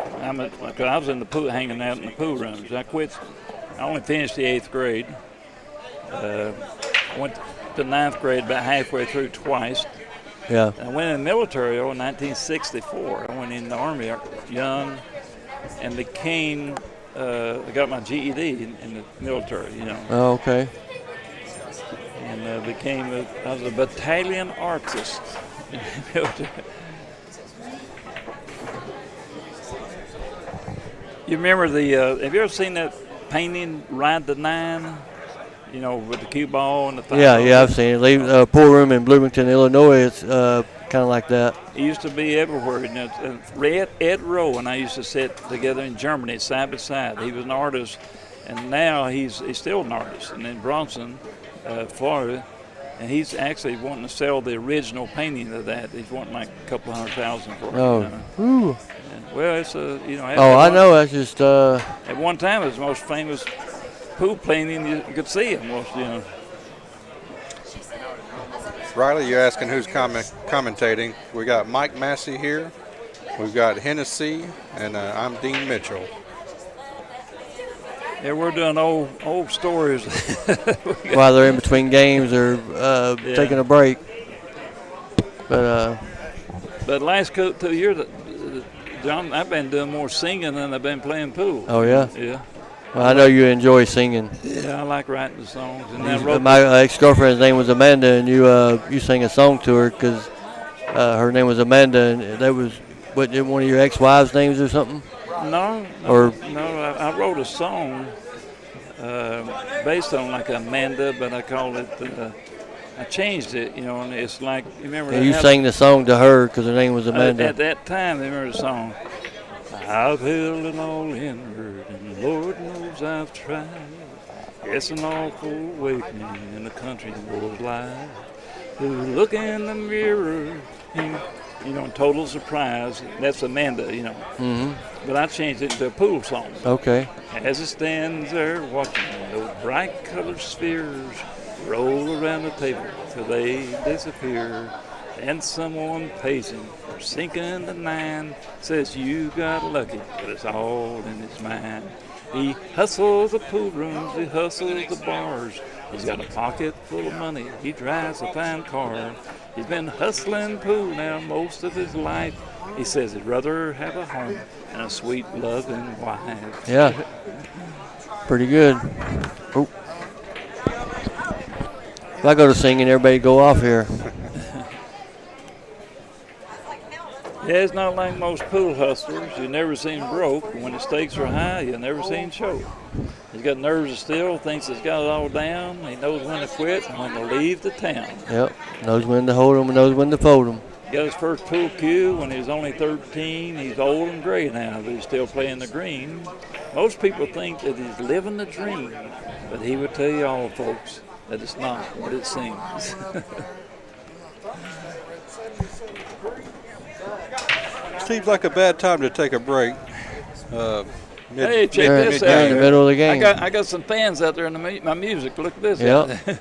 was in the pool, hanging out in the pool rooms. I quit. I only finished the 8th grade. Went to 9th grade about halfway through twice.
Yeah.
I went in the military in 1964. I went in the Army young and became I got my GED in the military, you know.
Oh, okay.
And I was a battalion artist in the military. You remember have you ever seen that painting, Ride the Nine? You know, with the cue ball and the thing.
Yeah, I've seen it. Pool room in Bloomington, Illinois. It's kind of like that.
It used to be everywhere. Ed Rowe and I used to sit together in Germany side by side. He was an artist, and now he's still an artist. And in Bronson, Florida, and he's actually wanting to sell the original painting of that. He's wanting like a couple $100,000 for it.
Oh,
well, it's a
I know. That's just.
At one time, it was the most famous pool painting you could see almost. You know.
Riley, you're asking who's commentating. We got Mike Massey here. We've got Hennessee, and I'm Dean Mitchell.
Yeah, we're doing old stories.
While they're in between games or taking a break. But
last 2 years, John, I've been doing more singing than I've been playing pool.
Oh, yeah?
Yeah.
Well, I know you enjoy singing.
Yeah, I like writing the songs. And
my ex-girlfriend's name was Amanda, and you sang a song to her because her name was Amanda, and that was one of your ex-wives' names or something?
No. I wrote a song based on like Amanda, but I called it. I changed it, you know, and it's like you remember.
Yeah, you sang the song to her because her name was Amanda.
At that time, they remember the song. I've held it all inward, and Lord knows I've tried. It's an awful awakening in the country boy's life. Who look in the mirror, you know, in total surprise. That's Amanda, you know.
Mm-hmm.
But I changed it to a pool song.
Okay.
As it stands there watching those bright colored spheres roll around the table till they disappear, and someone pays him for sinking the nine, says you got lucky, but it's all in his mind. He hustles the pool rooms, he hustles the bars, he's got a pocket full of money, he drives a fine car. He's been hustling pool now most of his life. He says he'd rather have a home and a sweet loving wife.
Yeah, pretty good. Oh. If I go to singing, everybody go off here.
Yeah, it's not like most pool hustlers. You never seen broke. When the stakes are high, you never seen choke. He's got nerves of steel, thinks he's got it all down. He knows when to quit and when to leave the town.
Yep, knows when to hold them and knows when to fold them.
He got his first pool cue when he was only 13. He's old and gray now, but he's still playing the green. Most people think that he's living the dream, but he would tell you all, folks, that it's not what it seems.
Seems like a bad time to take a break.
Hey, check this out.
In the middle of the game.
I got some fans out there in my music. Look at this.
Yep.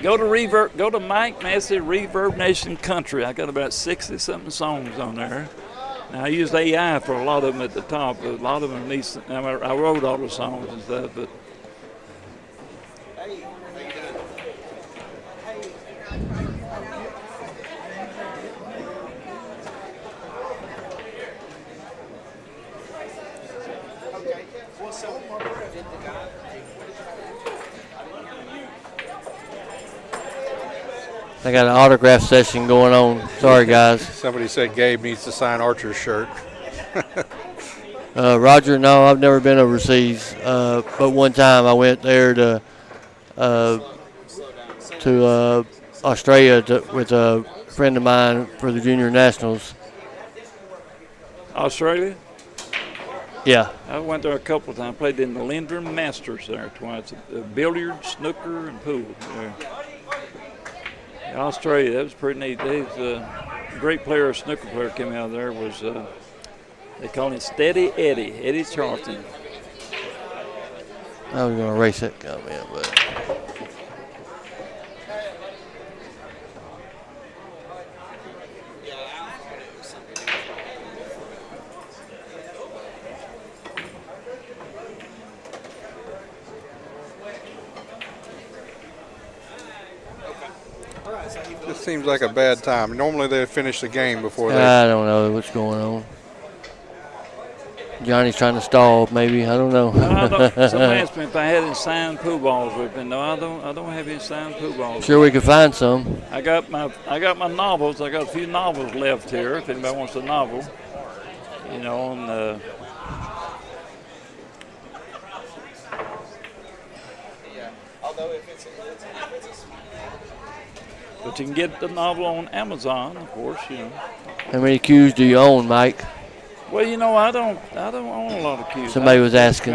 Go to Mike Massey Reverb Nation Country. I got about 60-something songs on there. Now, I used AI for a lot of them at the top, but a lot of them I wrote all the songs and stuff, but
I got an autograph session going on. Sorry, guys.
Somebody said Gabe needs to sign Archer's shirt.
Roger, no, I've never been overseas. But one time I went there to Australia with a friend of mine for the Junior Nationals.
Australia?
Yeah.
I went there a couple of times. Played in the Lindrum Masters there twice. Billiard, snooker, and pool there. Australia, that was pretty neat. A great player, a snooker player came out of there was, they call him Steady Eddie Charlton.
I was going to race that comment, but.
This seems like a bad time. Normally they finish the game before they.
I don't know what's going on. Johnny's trying to stall, maybe. I don't know.
Somebody asked me if I had any signed pool balls with me. No, I don't have any signed pool balls.
Sure, we could find some.
I got my novels. I got a few novels left here. If anybody wants a novel, you know, and
Although if it's
but you can get the novel on Amazon, of course. You know.
How many cues do you own, Mike?
Well, you know, I don't own a lot of cues.
Somebody was asking.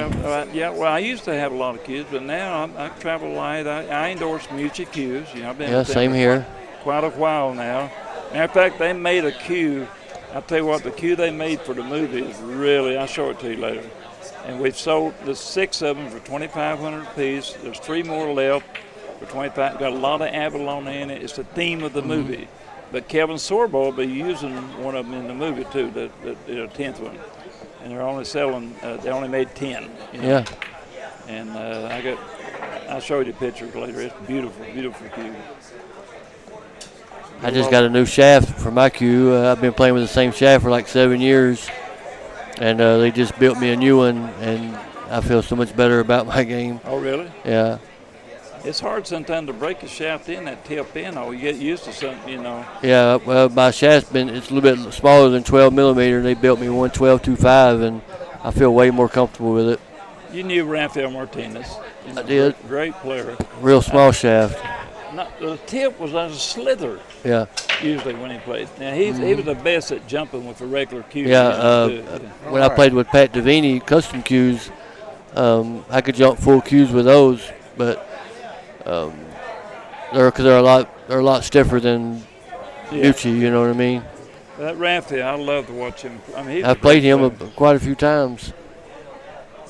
Yeah, well, I used to have a lot of cues, but now I travel light. I endorse Mucci Cues. You know, I've been with them
same
for
here.
Quite a while now. Matter of fact, they made a cue. I'll tell you what, the cue they made for the movie is really, I'll show it to you later. And we've sold the 6 of them for $2,500 a piece. There's 3 more left for $25. Got a lot of abalone in it. It's the theme of the movie. But Kevin Sorbo will be using one of them in the movie too, the 10th one. And they're only selling. They only made 10. You know?
Yeah.
And I'll show you the pictures later. It's beautiful, beautiful cue.
I just got a new shaft for my cue. I've been playing with the same shaft for like 7 years, and they just built me a new one, and I feel so much better about my game.
Oh, really?
Yeah.
It's hard sometimes to break a shaft in that tip in. Oh, you get used to something, you know.
Yeah, well, my shaft's it's a little bit smaller than 12 millimeter. They built me one 12.25, and I feel way more comfortable with it.
You knew Rafael Martinez. You know,
I did.
Great player.
Real small shaft.
The tip was on a slither.
Yeah.
Usually when he played. Now he was the best at jumping with a regular cue.
Yeah. When I played with Pat Davini custom cues, I could jump full cues with those, but they're a lot stiffer than Mucci. You know what I mean?
That Rafael, I love to watch him. I mean,
I've played him quite a few times.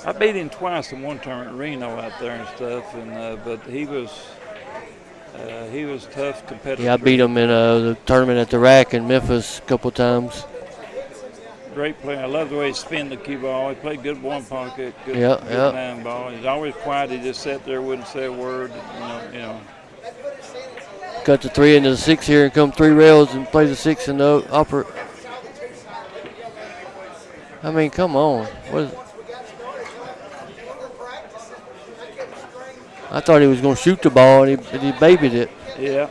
I beat him twice in one tournament in Reno out there and stuff, and but he was tough competitive.
Yeah, I beat him in the tournament at the Rack in Memphis a couple times.
Great player. I love the way he spin the cue ball. He played good one pocket, good nine ball. He's always quiet. He just sat there, wouldn't say a word. You know.
Cut the 3 into the 6 here and come 3 rails and play the 6 in the upper. I mean, come on. I thought he was going to shoot the ball, and he babied it.
Yeah.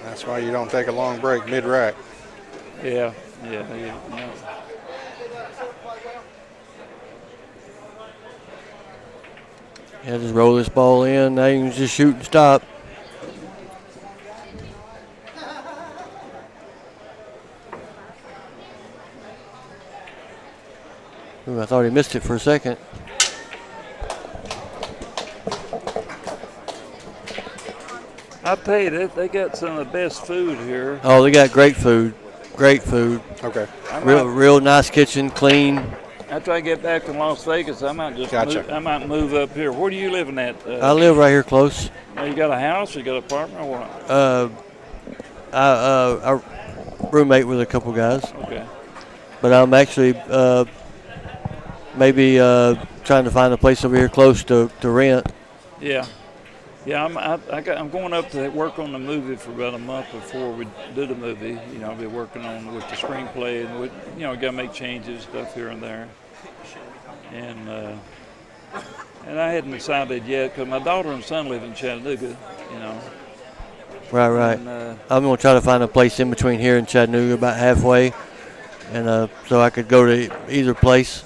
That's why you don't take a long break mid-rack.
Yeah.
Yeah, just roll this ball in. Now you can just shoot and stop. Ooh, I thought he missed it for a second.
I'll tell you, they got some of the best food here.
Oh, they got great food. Great food.
Okay.
Real nice kitchen, clean.
After I get back to Las Vegas, I might just move up here. Where are you living at?
I live right here close.
You got a house? You got an apartment or what?
I roommate with a couple guys.
Okay.
But I'm actually maybe trying to find a place over here close to rent.
Yeah. Yeah, I'm going up to work on the movie for about a month before we do the movie. You know, I'll be working on with the screenplay and got to make changes, stuff here and there. And I hadn't decided yet because my daughter and son live in Chattanooga. You know.
Right.
And,
I'm gonna try to find a place in between here and Chattanooga, about halfway, and so I could go to either place.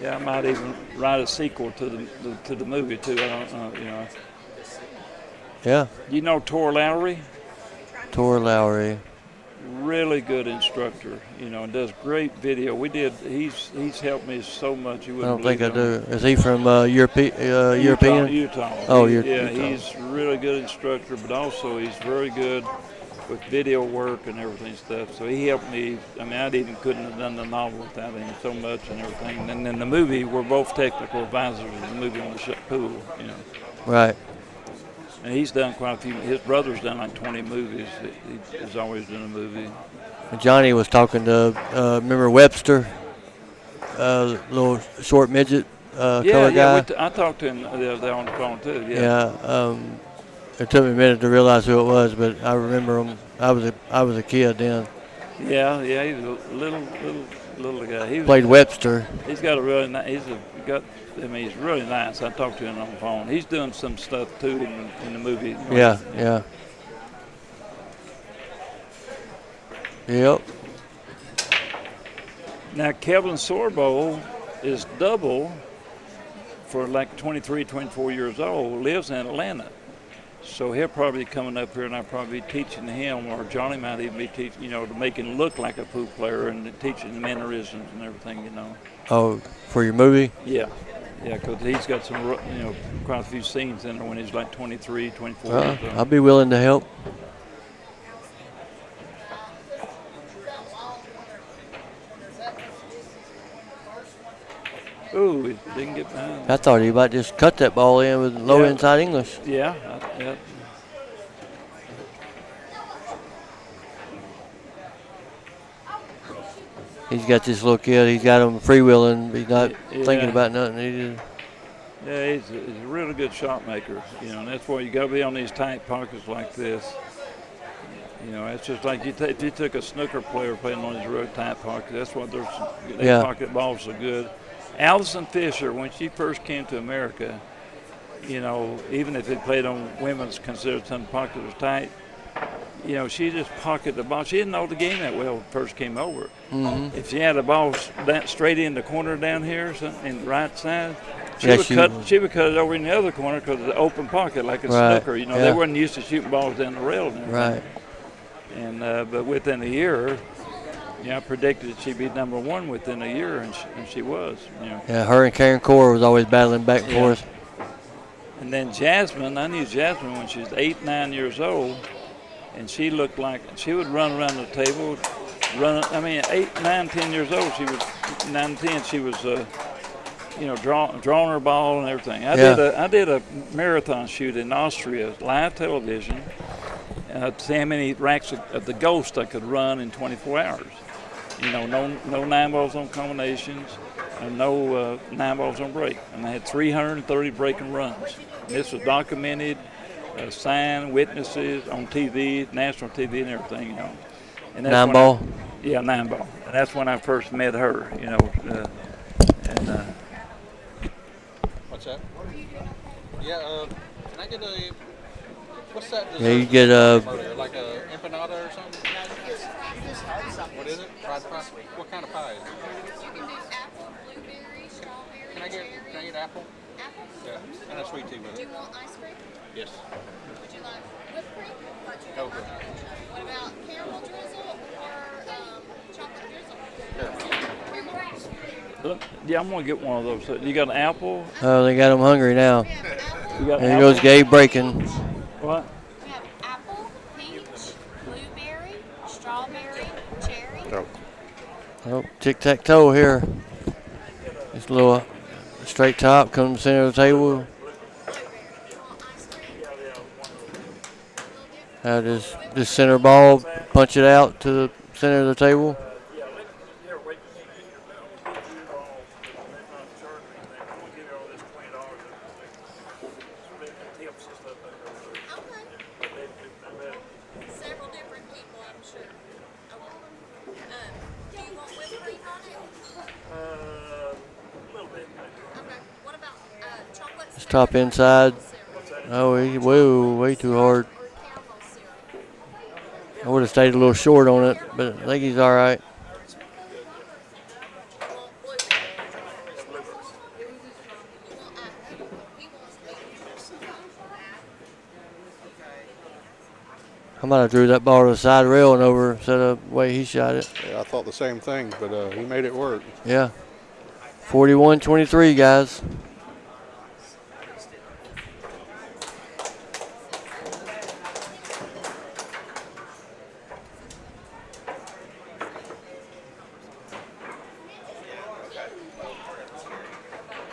Yeah, I might even write a sequel to the movie too. I don't know. You know.
Yeah.
You know Tor Lowry?
Tor Lowry.
Really good instructor, you know, and does great video. He's helped me so much. You wouldn't
I don't think I
believe
do. Is he from European?
Utah.
Oh,
yeah,
Utah.
He's a really good instructor, but also he's very good with video work and everything stuff. So he helped me. I mean, I couldn't have done the novel without him so much and everything. And then the movie, we're both technical advisors in the movie on the pool, you know.
Right.
And he's done quite a few. His brother's done like 20 movies. He's always done a movie.
Johnny was talking to, remember Webster, little short midget color guy?
I talked to him the other day on the phone too.
Yeah. It took me a minute to realize who it was, but I remember him. I was a kid then.
Yeah, he's a little guy. He
Played Webster.
He's got a really nice. He's really nice. I talked to him on the phone. He's doing some stuff too in the movie.
Yeah. Yep.
Now Kevin Sorbo is double for like 23, 24 years old. Lives in Atlanta. So he'll probably be coming up here, and I'll probably be teaching him, or Johnny might even be teaching, to make him look like a pool player and teaching the mannerisms and everything,
Oh, for your movie?
Yeah, because he's got some, quite a few scenes in there when he's like 23, 24.
I'll be willing to help.
Ooh, he didn't get behind.
I thought he might just cut that ball in with low inside English.
Yeah.
He's got this little kid. He's got him freewheeling. He's not thinking about nothing.
Yeah, he's a really good shot maker, and that's why you got to be on these tight pockets like this. It's just like if you took a snooker player playing on these real tight pockets, that's why their pocket balls are good. Allison Fisher, when she first came to America, even if they played on women's considered some pockets was tight, she just pocketed the ball. She didn't know the game that well when first came over.
Mm-hmm.
If she had the ball that straight in the corner down here, in the right side, she would cut it over in the other corner because of the open pocket like a snooker. They weren't used to shooting balls down the rail.
Right.
And but within a year, I predicted she'd be number one within a year, and she was.
Yeah, her and Karen Core was always battling back and forth.
And then Jasmine, I knew Jasmine when she was 8, 9 years old, and she looked like she would run around the table, 8, 9, 10 years old. She was 9, 10. She was, drawing her ball and everything. I did a marathon shoot in Austria, live television, to see how many racks of the Ghost I could run in 24 hours. No 9 balls on combinations, and no 9 balls on break. And I had 330 breaking runs. And this was documented, signed, witnesses on TV, national TV, and everything. And that's
9 ball.
9 ball. And that's when I first met her.
What's that? Yeah. Can I get a? What's that?
Yeah, you get a.
Like a empanada or something? What is it? Fried pie? What kind of pie is it?
You can do apple, blueberry, strawberry,
Can I get apple?
Apple?
Yeah, and a sweet tea with
Do
it.
you want ice cream?
Yes.
Would you like whipped cream?
Okay.
What about caramel drizzle or chocolate drizzle? Caramel?
Yeah, I'm gonna get one of those. You got an apple?
Oh, they got him hungry now.
You got
There goes Gabe breaking.
What?
We have apple, peach, blueberry, strawberry, cherry.
Oh, tic-tac-toe here. Just a little straight top, come to the center of the table. This center ball, punch it out to the center of the table.
Several different people, I'm sure. Do you want whipped cream on it?
A little bit.
Okay. What about chocolate
Just top inside. Oh, way too hard. I would have stayed a little short on it, but I think he's all right. I might have drew that ball to the side rail and over instead of the way he shot it.
Yeah, I thought the same thing, but he made it work.
Yeah. 41-23, guys.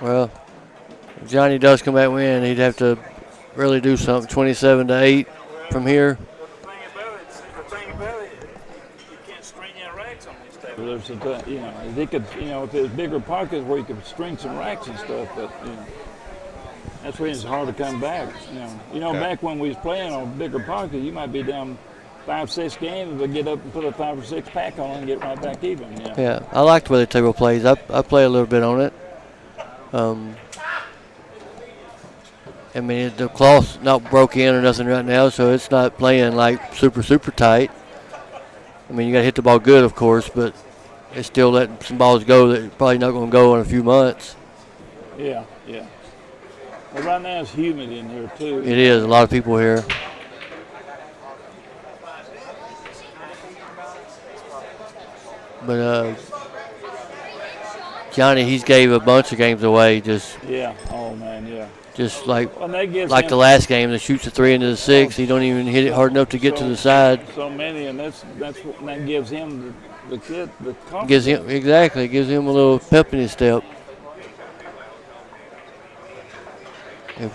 Well, if Johnny does come back win, he'd have to really do something. 27-8 from here.
The thing about it, you can't string out racks on these tables.
They could, if there's bigger pockets where you could string some racks and stuff, but
That's when it's hard to come back.
Okay.
Back when we was playing on bigger pocket, you might be down 5-6 games, but get up and put a 5 or 6 pack on and get right back even.
Yeah, I like the way the table plays. I play a little bit on it. I mean, the cloth's not broke in or nothing right now, so it's not playing like super tight. I mean, you got to hit the ball good, of course, but it's still letting some balls go that are probably not going to go in a few months.
Yeah. Well, right now it's humid in here too.
It is. A lot of people here. But Johnny, he's gave a bunch of games away. Just
Oh man, yeah.
Just like
the
last game, that shoots a 3 into the 6. He don't even hit it hard enough to get to the side.
So many, and that gives him the kid the confidence.
Gives him a little pep in his step. If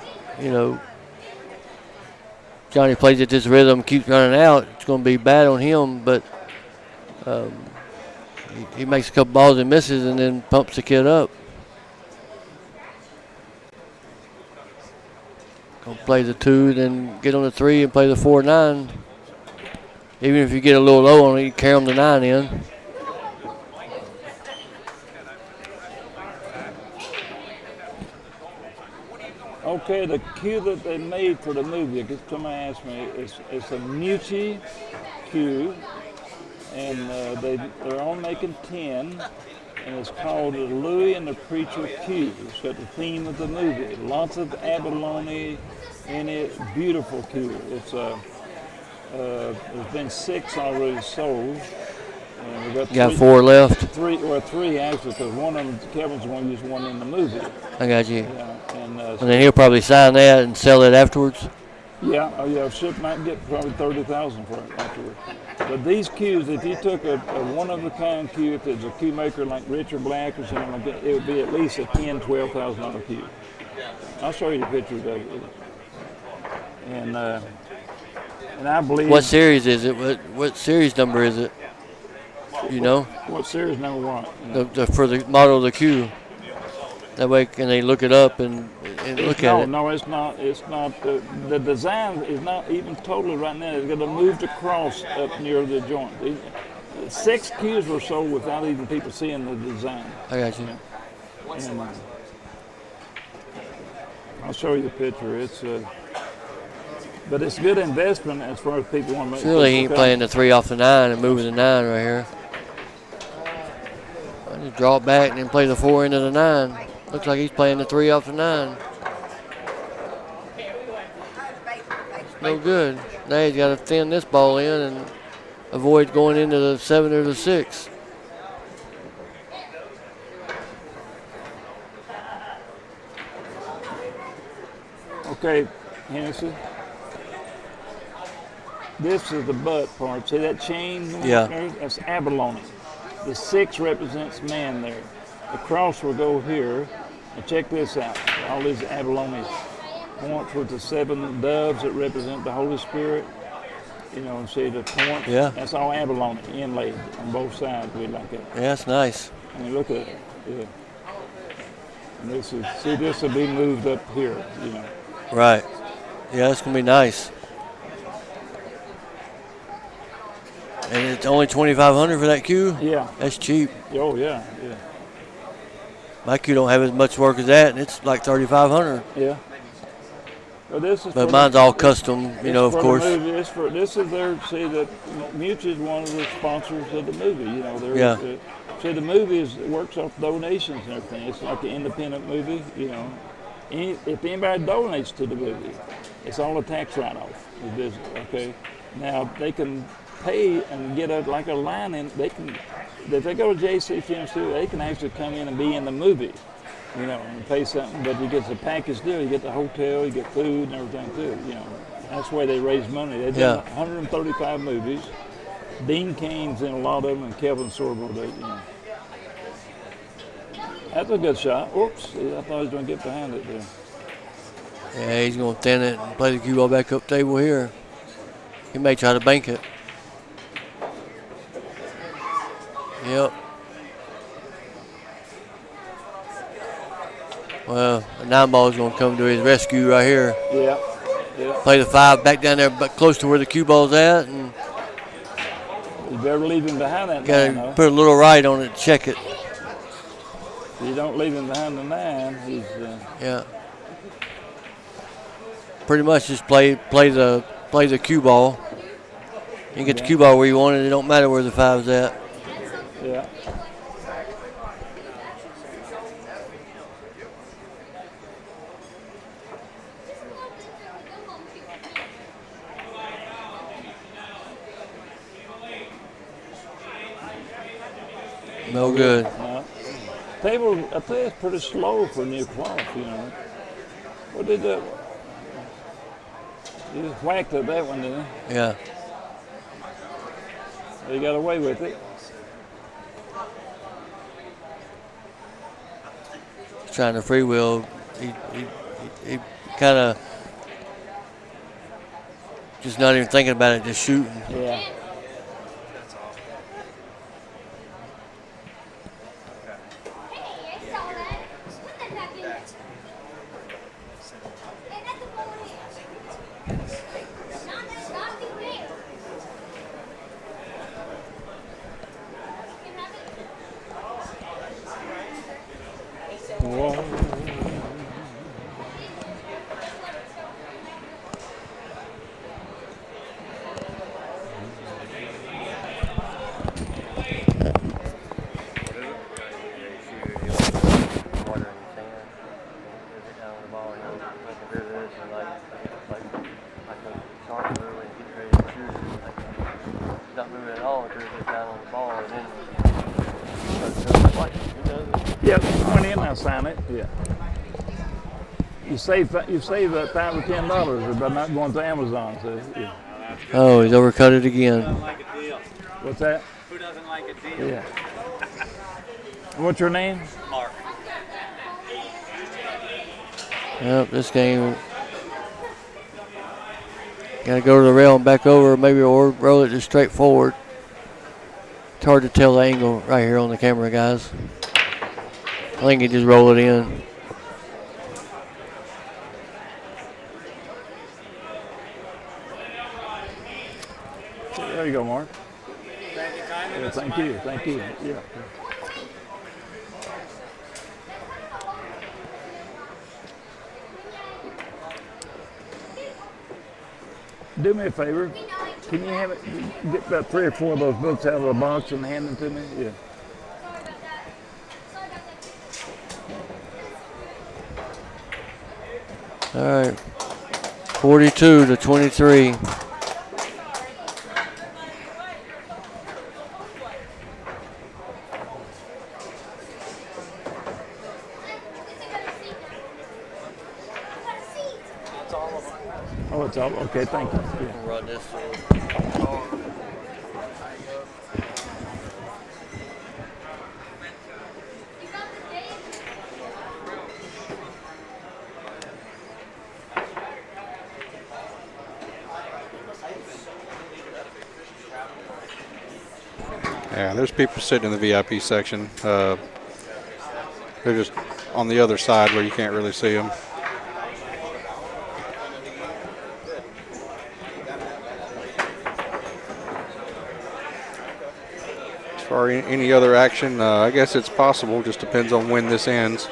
Johnny plays at this rhythm, keeps running out, it's going to be bad on him. But he makes a couple balls and misses, and then pumps the kid up. Gonna play the 2, then get on the 3 and play the 4-9. Even if you get a little low on it, you carry them the 9 in.
Okay, the cue that they made for the movie, because somebody asked me, it's a Mucci cue, and they're all making 10, and it's called Louis and the Preacher Cue. It's got the theme of the movie. Lots of abalone in it. Beautiful cue. It's there's been 6 already sold. And we
got 4 left.
3 actually, because one of them, Kevin's going to use one in the movie.
I got you.
Yeah, and
then he'll probably sign that and sell it afterwards.
Yeah, Ship might get probably $30,000 for it afterwards. But these cues, if you took a one-of-a-kind cue, if it's a cue maker like Richard Black or something like that, it would be at least a $10,000-$12,000 cue. I'll show you the pictures of it. And I believe.
What series is it? What series number is it?
What series number what?
For the model of the cue. That way, can they look it up and look at it?
No, it's not. It's not. The design is not even totally right now. It's going to move the cross up near the joint. 6 cues were sold without even people seeing the design.
I got you.
And, I'll show you a picture. But it's good investment as far as people want to make.
Surely he ain't playing the 3 off the 9 and moving the 9 right here. I just draw it back and then play the 4 into the 9. Looks like he's playing the 3 off the 9. No good. Now he's got to thin this ball in and avoid going into the 7 or the 6.
Okay, Hennessy. This is the butt part. See that chain?
Yeah.
There? That's abalone. The 6 represents man there. The cross will go here. And check this out. All these abalone points with the 7 doves that represent the Holy Spirit. And see the points?
Yeah.
That's all abalone inlaid on both sides. We like that.
Yeah, that's nice.
I mean, look at it. Yeah. And this will be moved up here,
Right. Yeah, that's going to be nice. And it's only $2,500 for that cue?
Yeah.
That's cheap.
Oh, yeah.
My cue don't have as much work as that, and it's like $3,500.
Yeah. Well,
but mine's all custom, of course.
This is their, see, that Mucci is one of the sponsors of the movie,
Yeah.
See, the movie works off donations and everything. It's like an independent movie, If anybody donates to the movie, it's all a tax write-off. Okay? Now, they can pay and get a line in. If they go to JC Film Studio, they can actually come in and be in the movie, and pay something. But you get the package deal. You get the hotel, you get food and everything too. That's the way they raise money. They've done 135 movies. Dean Kane's in a lot of them, and Kelvin Sorbo did. That's a good shot. Oops, I thought he was going to get behind it there.
Yeah, he's going to thin it and play the cue ball back up table here. He may try to bank it. Yep. Well, the 9 ball is going to come to his rescue right here.
Yeah. Yeah.
Play the 5 back down there, but close to where the cue ball's at, and
You better leave him behind that
got
9,
to
though.
put a little right on it to check it.
If you don't leave him behind the 9, he's.
Yeah. Pretty much just play the cue ball. You get the cue ball where you want it. It don't matter where the 5's at.
Yeah.
No good.
No. Table, I think it's pretty slow for new cloth, you know. What did that? You just whacked at that one, didn't you?
Yeah.
He got away with it.
Trying to free wheel. He kind of just not even thinking about it, just shooting.
Yeah. Yep, went in, I sign it. Yeah. You save $5 or $10 by not going to Amazon. So, yeah.
Oh, he's overcut it again.
What's that?
Who doesn't like a deal?
Yeah. What's your name?
Mark.
Yep, this game got to go to the rail and back over, maybe, or roll it just straight forward. It's hard to tell the angle right here on the camera, guys. I think he just roll it in.
There you go, Mark. Yeah, thank you. Thank you. Yeah. Do me a favor. Can you have it? Get about 3 or 4 of those books out of the box and hand them to me. Yeah.
All right, 42-23.
Oh, it's all okay. Thank you. Yeah.
Run this.
Yeah, there's people sitting in the VIP section. They're just on the other side where you can't really see them. As far as any other action, I guess it's possible. Just depends on when this ends.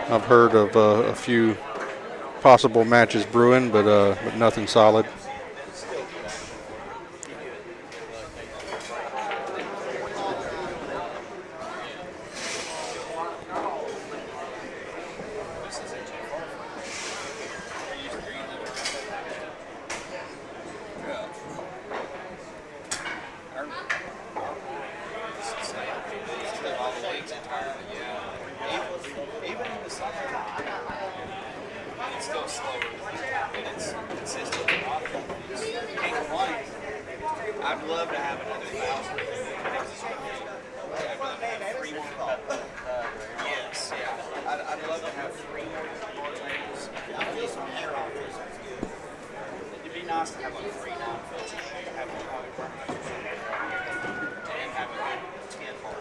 I've heard of a few possible matches brewing, but nothing solid.
I'd love to have another 1,000. Yes, yeah. I'd love to have 3 more tables. I feel some hair off this. It'd be nice to have a free non-filter and have a good 10 bar.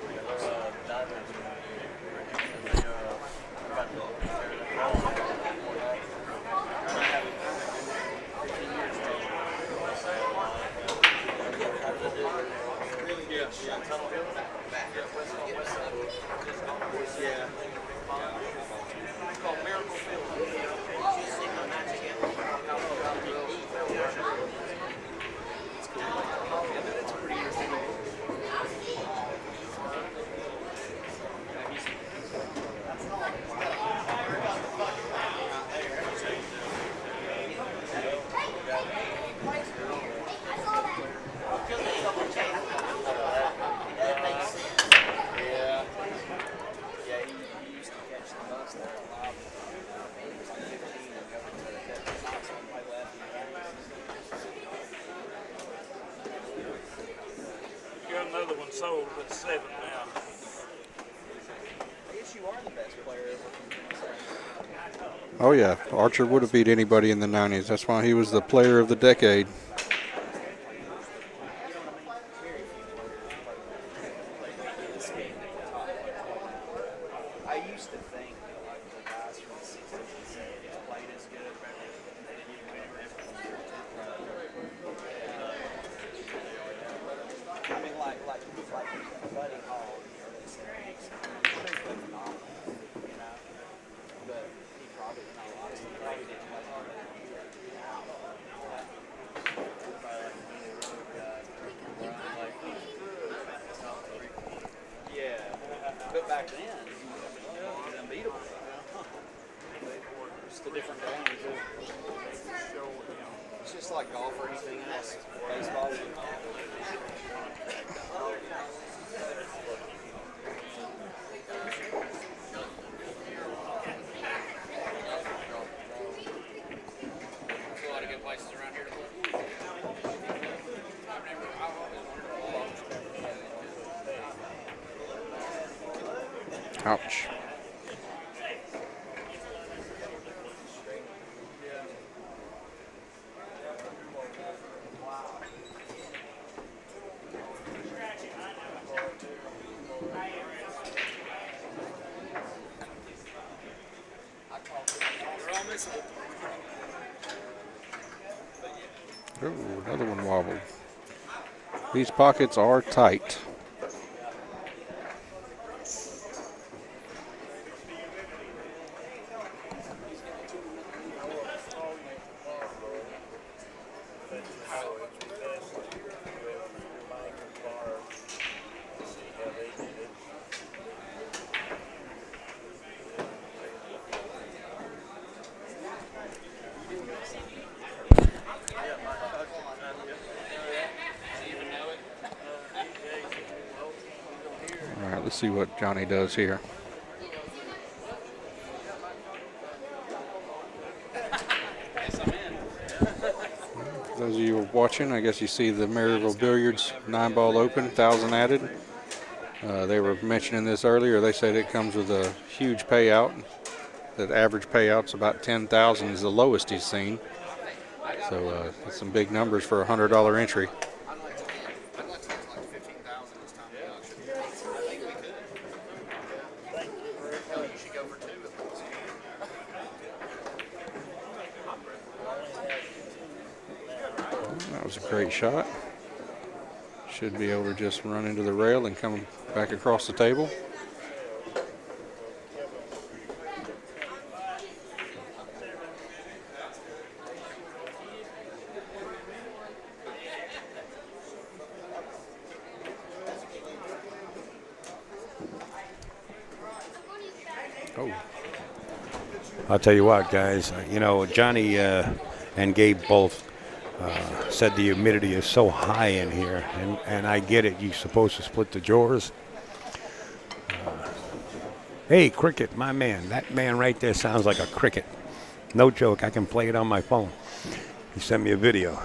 was there allowed to like 15 and go to that Knox and play left.
You got another one sold at 7 now.
I guess you are the best player ever.
Oh yeah, Archer would have beat anybody in the 90s. That's why he was the player of the decade.
I used to think that like the guys from the 60s and 70s played as good, but they didn't even win everything. I mean, like Buddy Hall in the early 70s, pretty phenomenal, you know. But he probably, you know, honestly, probably didn't play hard. Yeah, but back then, he was unbeatable. Just a different game, too. It's just like golf or anything else. Baseball. There's a lot of good places around here to play.
Ouch. Ooh, another one wobbled. These pockets are tight. All right, let's see what Johnny does here. Those of you watching, I guess you see the Maryville Billiards 9-ball open, 1,000 added. They were mentioning this earlier. They said it comes with a huge payout. That average payout's about 10,000 is the lowest he's seen. So that's some big numbers for a $100 entry.
I'd like to get like 15,000 this time of the auction. I think we could. Hell, you should go for 2 at least.
That was a great shot. Should be able to just run into the rail and come back across the table. Oh.
I'll tell you what, guys. You know, Johnny and Gabe both said the humidity is so high in here, and I get it. You're supposed to split the drawers. Hey, cricket, my man. That man right there sounds like a cricket. No joke. I can play it on my phone. He sent me a video.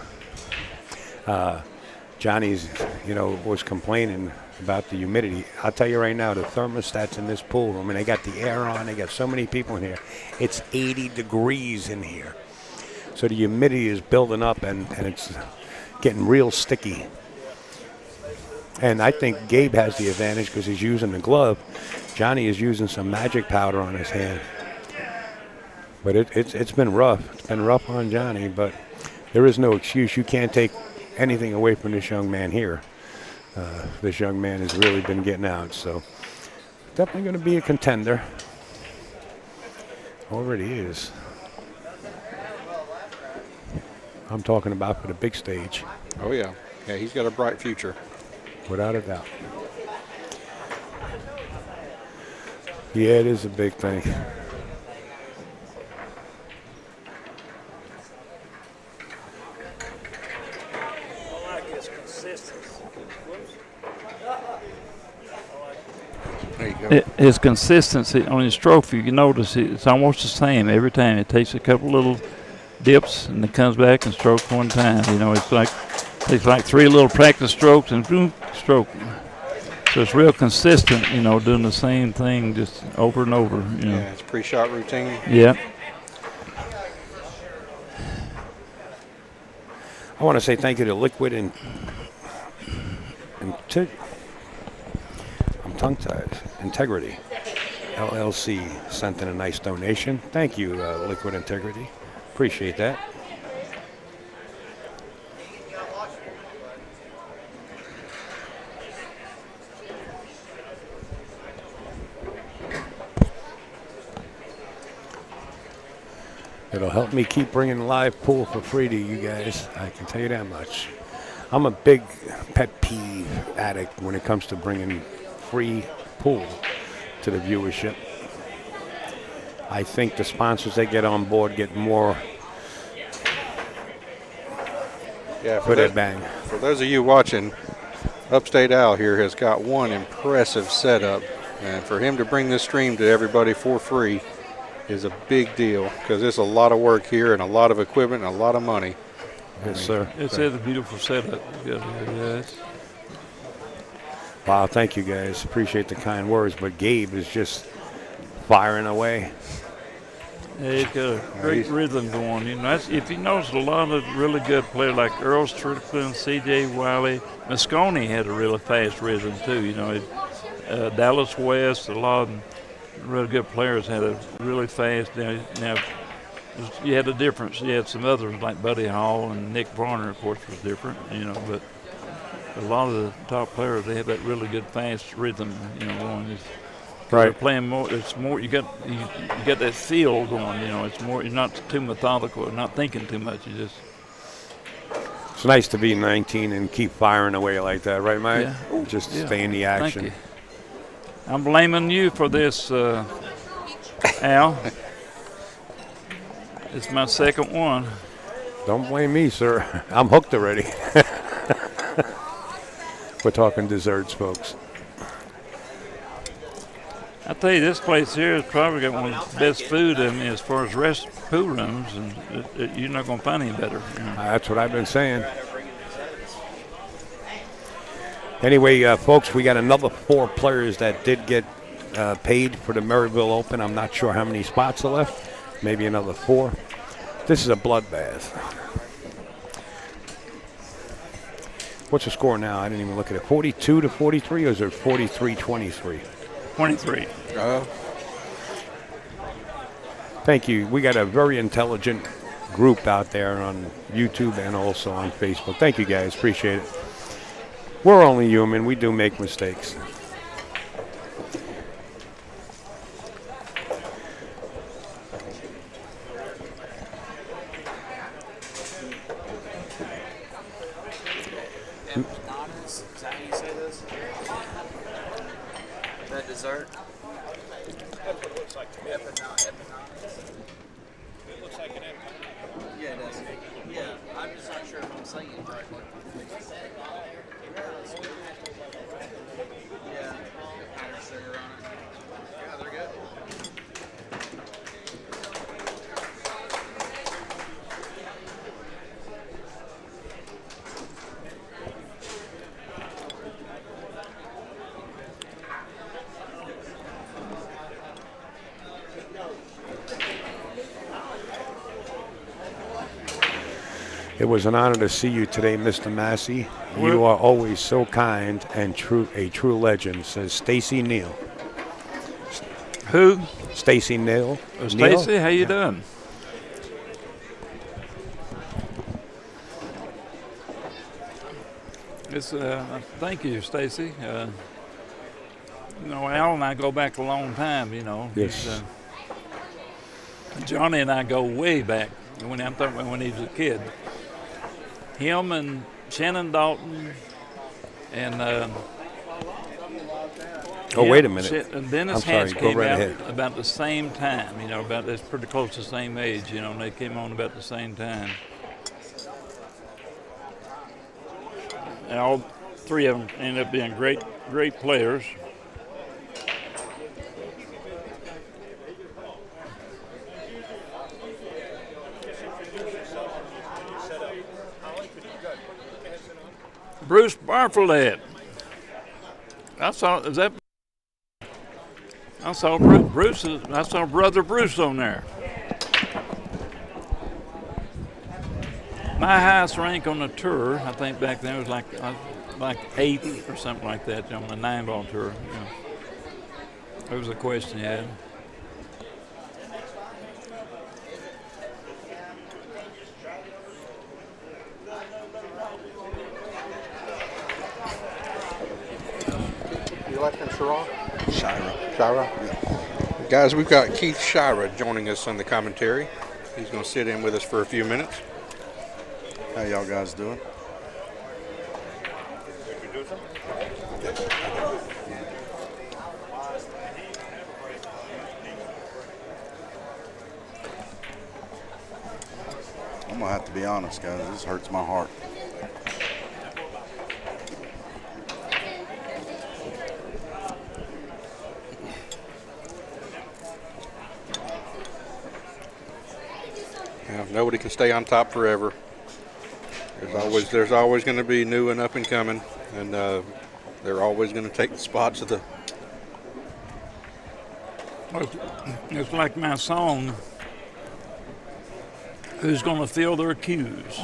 Johnny's, you know, was complaining about the humidity. I'll tell you right now, the thermostats in this pool room, and they got the air on. They got so many people in here. It's 80 degrees in here. So the humidity is building up, and it's getting real sticky. And I think Gabe has the advantage because he's using the glove. Johnny is using some magic powder on his hand. But it's been rough. It's been rough on Johnny, but there is no excuse. You can't take anything away from this young man here. This young man has really been getting out. So definitely going to be a contender. Already is. I'm talking about for the big stage.
Oh, yeah. Yeah, he's got a bright future.
Without a doubt. Yeah, it is a big thing.
I like his consistency.
There you go.
his consistency on his stroke, you can notice it's almost the same every time. It takes a couple little dips and it comes back and strokes one time. You know, it's like takes like 3 little practice strokes and boom, stroke. So it's real consistent, you know, doing the same thing just over and over. You know.
Yeah, it's pre-shot routine.
Yeah.
I want to say thank you to Liquid and I'm tongue-tied. Integrity LLC sent in a nice donation. Thank you, Liquid Integrity. Appreciate that. It'll help me keep bringing live pool for free to you guys. I can tell you that much. I'm a big pet peeve addict when it comes to bringing free pool to the viewership. I think the sponsors that get on board get more for their bang.
For those of you watching, Upstate Al here has got one impressive setup. And for him to bring this stream to everybody for free is a big deal because there's a lot of work here and a lot of equipment and a lot of money.
Yes, sir.
It's a beautiful setup. Yes.
Wow, thank you guys. Appreciate the kind words. But Gabe is just firing away.
Yeah, he's got a great rhythm going. You know, that's, if you notice, a lot of really good players like Earl Strickland, C.J. Wiley, Moscone had a really fast rhythm too. You know, Dallas West, a lot of really good players had a really fast. Now, you had a difference. You had some others like Buddy Hall and Nick Varner, of course, was different. You know, but a lot of the top players, they have that really good fast rhythm. You know, going.
Right.
They're playing more. It's more. You got that feel going. You know, it's more. You're not too methodical. You're not thinking too much. You just.
It's nice to be 19 and keep firing away like that, right, Mike?
Yeah.
Just stay in the action.
Thank you. I'm blaming you for this, Al. It's my second one.
Don't blame me, sir. I'm hooked already. We're talking desserts, folks.
I tell you, this place here has probably got one of the best food. I mean, as far as pool rooms, and you're not going to find any better. You know.
That's what I've been saying. Anyway, folks, we got another 4 players that did get paid for the Maryville Open. I'm not sure how many spots are left. Maybe another 4. This is a bloodbath. What's the score now? I didn't even look at it. 42-43, or is it 43-23?
23.
Thank you. We got a very intelligent group out there on YouTube and also on Facebook. Thank you, guys. Appreciate it. We're only human. We do make mistakes.
Empanadas? Is that how you say this? That dessert?
That's what it looks like to me.
Empanadas.
It looks like an empanada.
Yeah, it does. Yeah, I'm just not sure if I'm saying it correctly. Yeah, powdered sugar on it. Yeah, they're good.
It was an honor to see you today, Mr. Massey. You are always so kind and a true legend, says Stacy Neal.
Who?
Stacy Neal.
Stacy, how you doing? It's thank you, Stacy. You know, Al and I go back a long time. You know.
Yes.
Johnny and I go way back. When I'm talking about when he was a kid. Him and Shannon Dalton and
wait a minute.
And Dennis Hatch came out about the same time. You know, about that's pretty close to the same age. You know, and they came on about the same time. And all 3 of them ended up being great players.
Bruce Barfolet. I saw Bruce. I saw Brother Bruce on there. My highest rank on the tour, I think back then was like 8th or something like that on the 9-ball tour. You know. That was a question he had.
You like him, Shira? Shira? Yeah. Guys, we've got Keith Shira joining us on the commentary. He's going to sit in with us for a few minutes.
How y'all guys doing? I'm gonna have to be honest, guys. This hurts my heart.
Yeah, nobody can stay on top forever. There's always going to be new and up and coming, and they're always going to take the spots of the.
It's like my song. Who's going to fill their cues?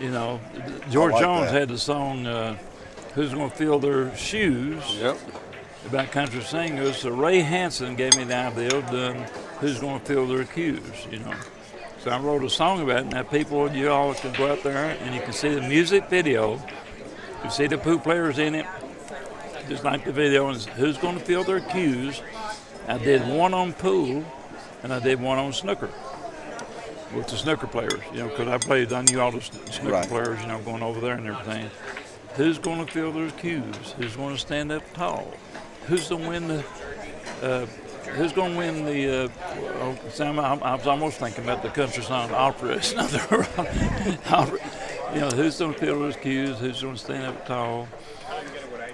You know, George Jones had the song, Who's Going to Fill Their Shoes?
Yep.
About country singers. So Ray Hansen gave me the idea of doing Who's Going to Fill Their Cues, you know. So I wrote a song about it, and that people, you all can go out there and you can see the music video. You see the pool players in it, just like the video, and Who's Going to Fill Their Cues? I did one on pool, and I did one on snooker. With the snooker players, you know, because I knew all the snooker players, you know, going over there and everything. Who's going to fill their cues? Who's going to stand up tall? Who's going to win the? Who's going to win the? Sam, I was almost thinking about the country song opera. It's not the opera. You know, who's going to fill those cues? Who's going to stand up tall?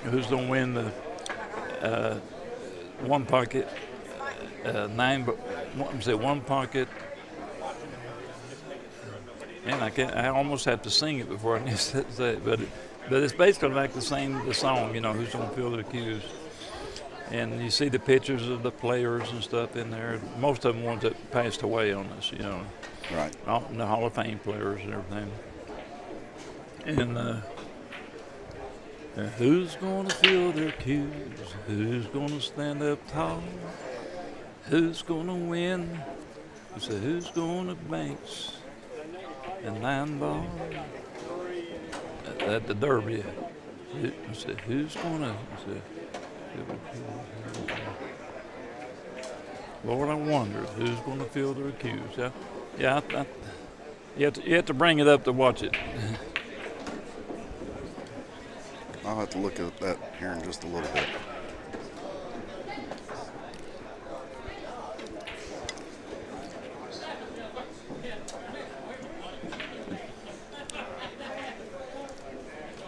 Who's going to win the? One pocket. One pocket. Man, I almost have to sing it before I can say it, but it's basically like the song, you know, Who's Going to Fill Their Cues. And you see the pictures of the players and stuff in there. Most of them ones that passed away on us, you know.
Right.
All the Hall of Fame players and everything. And who's going to fill their cues? Who's going to stand up tall? Who's going to win? I said, who's going to banks? And 9-ball at the Derby. I said, who's going to? I said, Lord, I wonder who's going to fill their cues. Yeah, you have to bring it up to watch it.
I'll have to look at that here in just a little bit.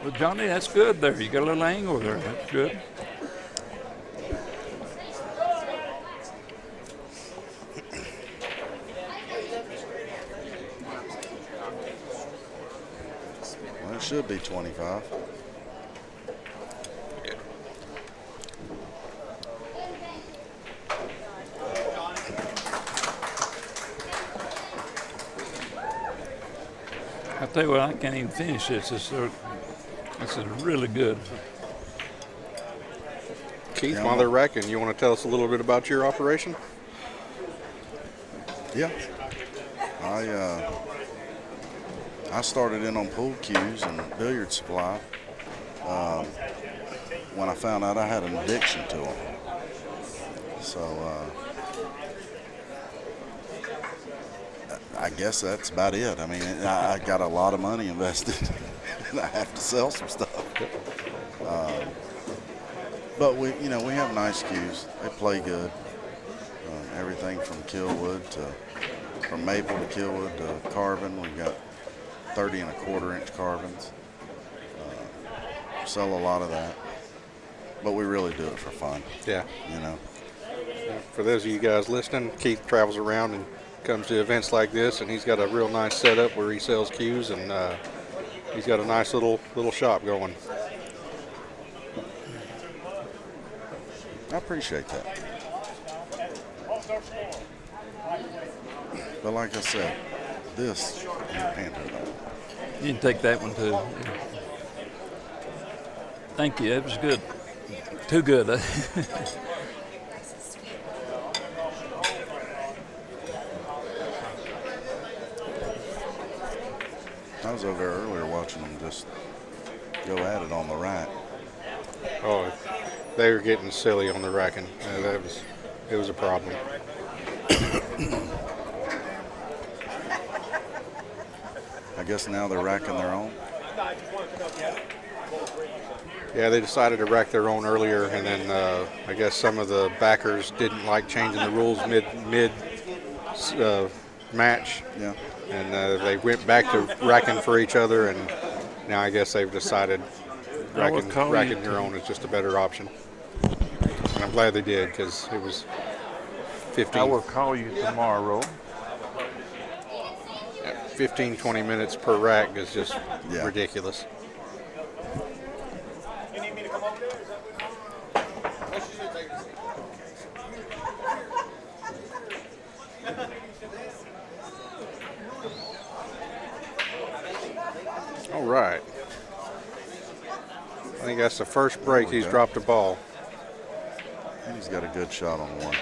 Well, Johnny, that's good there. You got a little angle there. That's good.
Well, it should be 25.
I tell you what, I can't even finish this. This is really good.
Keith, while they're racking, you want to tell us a little bit about your operation?
Yeah. I started in on pool cues and billiard supply when I found out I had an addiction to them. So I guess that's about it. I mean, I got a lot of money invested, and I have to sell some stuff. But we have nice cues. They play good. Everything from from maple to Killwood to carbon. We've got 30 and a quarter inch carbons. Sell a lot of that, but we really do it for fun.
Yeah.
You know.
For those of you guys listening, Keith travels around and comes to events like this, and he's got a real nice setup where he sells cues, and he's got a nice little shop going.
I appreciate that. But like I said, this you Panther though.
You can take that one too. Thank you. It was good. Too good.
I was over there earlier watching them just go at it on the rack.
Oh, they were getting silly on the racking. It was a problem.
I guess now they're racking their own.
Yeah, they decided to rack their own earlier, and then I guess some of the backers didn't like changing the rules mid match.
Yeah.
And they went back to racking for each other, and now I guess they've decided racking your own is just a better option. And I'm glad they did, because it was 15.
I will call you tomorrow.
15, 20 minutes per rack is just ridiculous.
You need me to come over there? Is that
All right. I think that's the first break he's dropped a ball.
And he's got a good shot on one.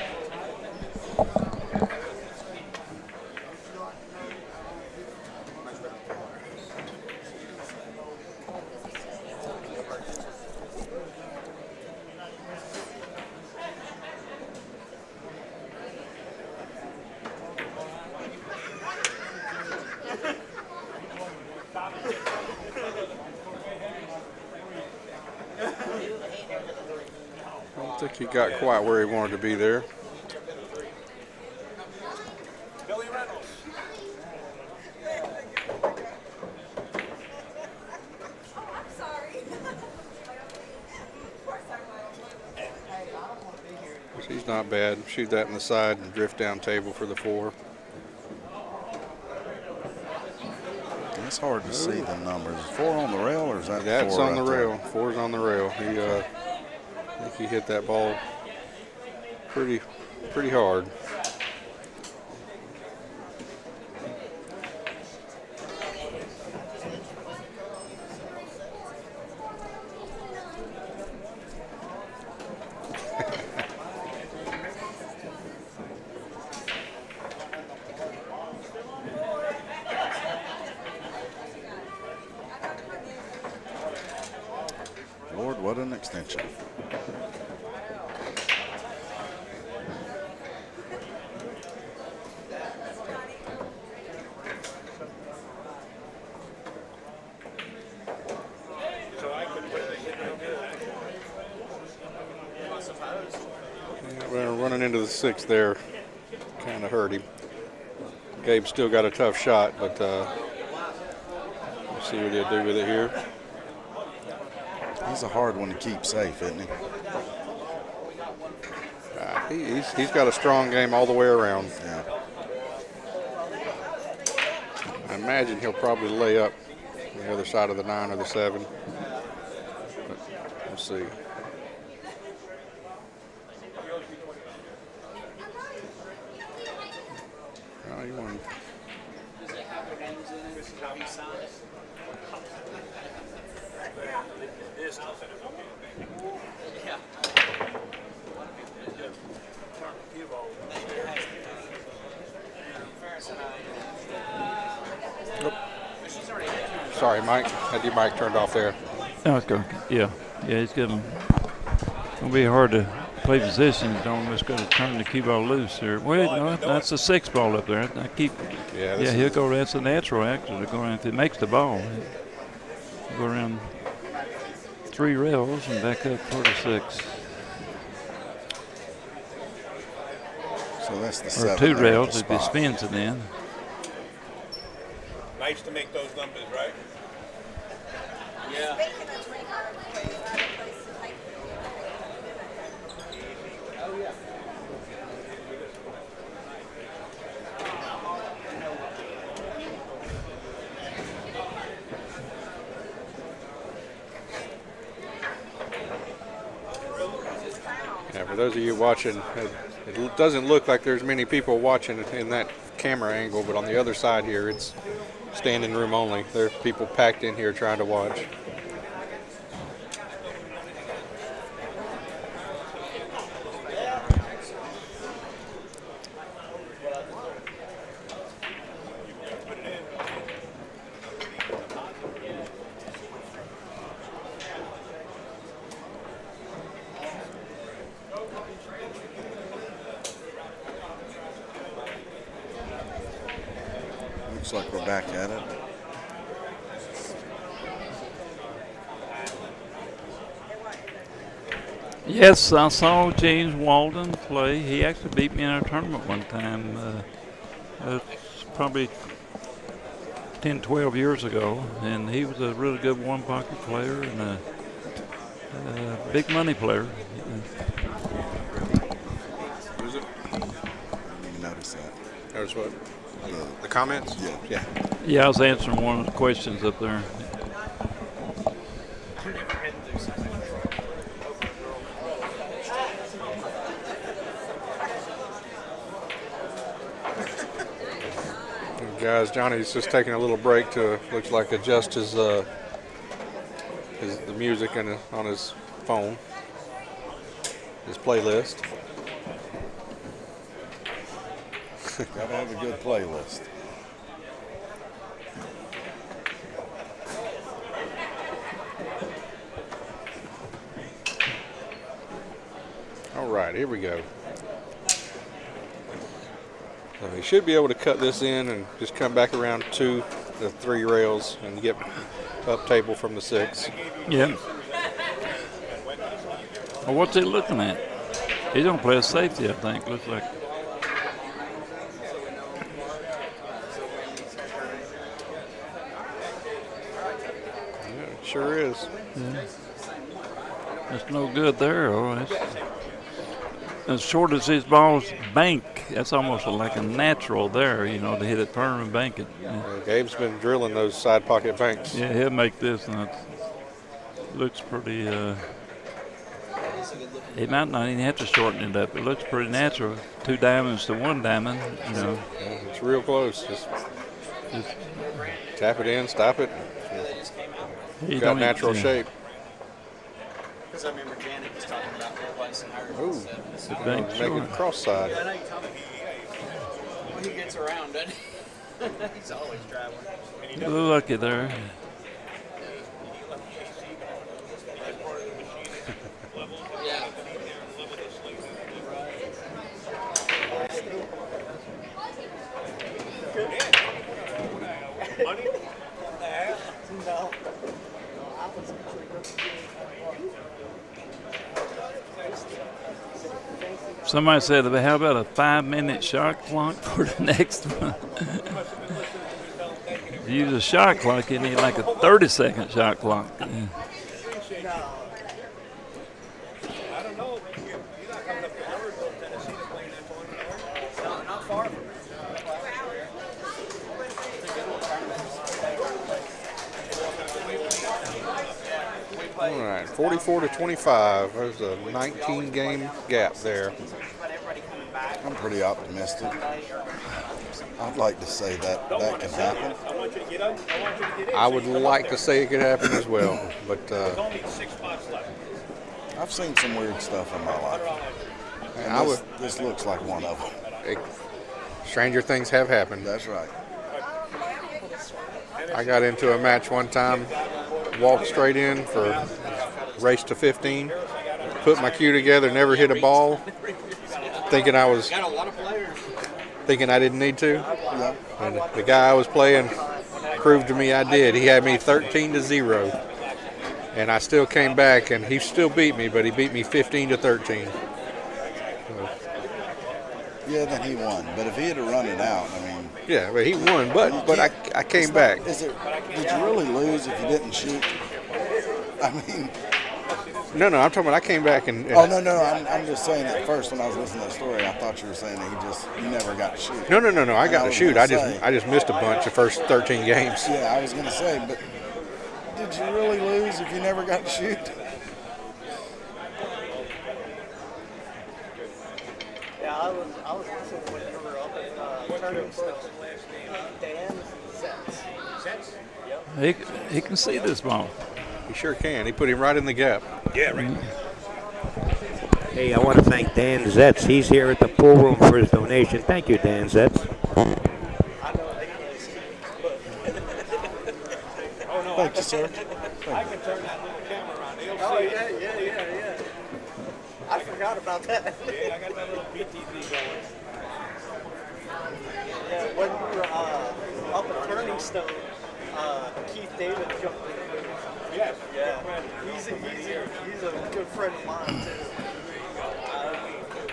I don't think he got quite where he wanted to be there.
Billy Reynolds.
He's not bad. Shoot that in the side and drift down table for the 4.
It's hard to see the numbers. 4 on the rail, or is that
That's
4
on the
right there?
rail. 4's on the rail. I think he hit that ball pretty hard.
Lord, what an extension.
So I could put the hit real good.
I suppose.
Well, running into the 6 there kind of hurt him. Gabe's still got a tough shot, but we'll see what he'll do with it here.
He's a hard one to keep safe, isn't he?
He's got a strong game all the way around.
Yeah.
I imagine he'll probably lay up on the other side of the 9 or the 7. But we'll see. Oh, he won.
Does it have their names in it? Have you signed it? Yeah.
Sorry, Mike. Had your mic turned off there.
No, it's good. Yeah, he's gonna be hard to play position. Don't just going to turn the cue ball loose. Or wait, no, that's a 6 ball up there. I keep.
Yeah,
He'll go. That's a natural actually to go around. If it makes the ball, go around 3 rails and back up 46.
So that's the
Or
7.
2
there at
rails
the
if it
spot.
spins it in.
Nice to make those numbers, right?
Yeah. Oh, yeah.
For those of you watching, it doesn't look like there's many people watching in that camera angle, but on the other side here, it's standing room only. There are people packed in here trying to watch.
Looks like we're back at it.
Yes, I saw James Walden play. He actually beat me in a tournament one time. It's probably 10, 12 years ago, and he was a really good one pocket player and a big money player.
Who's it?
I didn't even notice that.
Notice what? The comments?
Yeah.
Yeah, I was answering one of the questions up there.
Guys, Johnny's just taking a little break to, looks like, adjust his the music on his phone, his playlist.
Gotta have a good playlist.
All right, here we go. So you should be able to cut this in and just come back around to the 3 rails and get up table from the 6.
Yeah. Well, what's he looking at? He's going to play a safety, I think. Looks like.
Yeah, it sure is.
Yeah. That's no good there. Oh, as short as his balls bank, that's almost like a natural there, you know, to hit it firm and bank it. Yeah.
Gabe's been drilling those side pocket banks.
Yeah, he'll make this, and it looks pretty. He might not even have to shorten it up. It looks pretty natural. 2 diamonds to 1 diamond, you know.
Yeah, it's real close. Just tap it in, stop it. It's got natural shape.
Because I remember Janet was talking about replacing her.
Ooh, making a cross side.
Yeah, I know you're talking about. He gets around, doesn't he? He's always traveling.
A little lucky there. Somebody said, how about a 5-minute shot clock for the next one? If you use a shot clock, you need like a 30-second shot clock. Yeah.
I don't know. You're not coming up to Evansville, Tennessee to play in that tournament. No, not far from
All right, 44-25. There's a 19-game gap there.
I'm pretty optimistic. I'd like to say that can happen.
I want you to get up. I want you to get in.
I would like to say it could happen as well, but
There's only 6 spots left.
I've seen some weird stuff in my life. And this looks like one of them.
Stranger things have happened.
That's right.
I got into a match one time, walked straight in for race to 15, put my cue together, never hit a ball, thinking I didn't need to. And the guy I was playing proved to me I did. He had me 13-0, and I still came back, and he still beat me, but he beat me 15-13.
Yeah, then he won. But if he had run it out, I mean.
Yeah, but he won, but I came back.
Did you really lose if you didn't shoot? I mean.
No, I'm talking about I came back and.
Oh, no, I'm just saying at first when I was listening to that story, I thought you were saying that you never got to shoot.
No, I got to shoot. I just missed a bunch the first 13 games.
Yeah, I was going to say, but did you really lose if you never got to shoot?
I was listening when you were up at Turning Stone. Dan Zetz.
Zetz?
Yep.
He can see this ball.
He sure can. He put him right in the gap.
Yeah, right. Hey, I want to thank Dan Zetz. He's here at the pool room for his donation. Thank you, Dan Zetz.
I know they can't see, but
Oh, no,
Thank you, sir.
I can turn that little camera around. They'll
oh
see
yeah.
it.
I forgot about that.
Yeah, I got that little PTV going.
Yeah, when we were up at Turning Stone, Keith David jumped in the booth.
Yes.
Yeah, he's a good friend of mine too.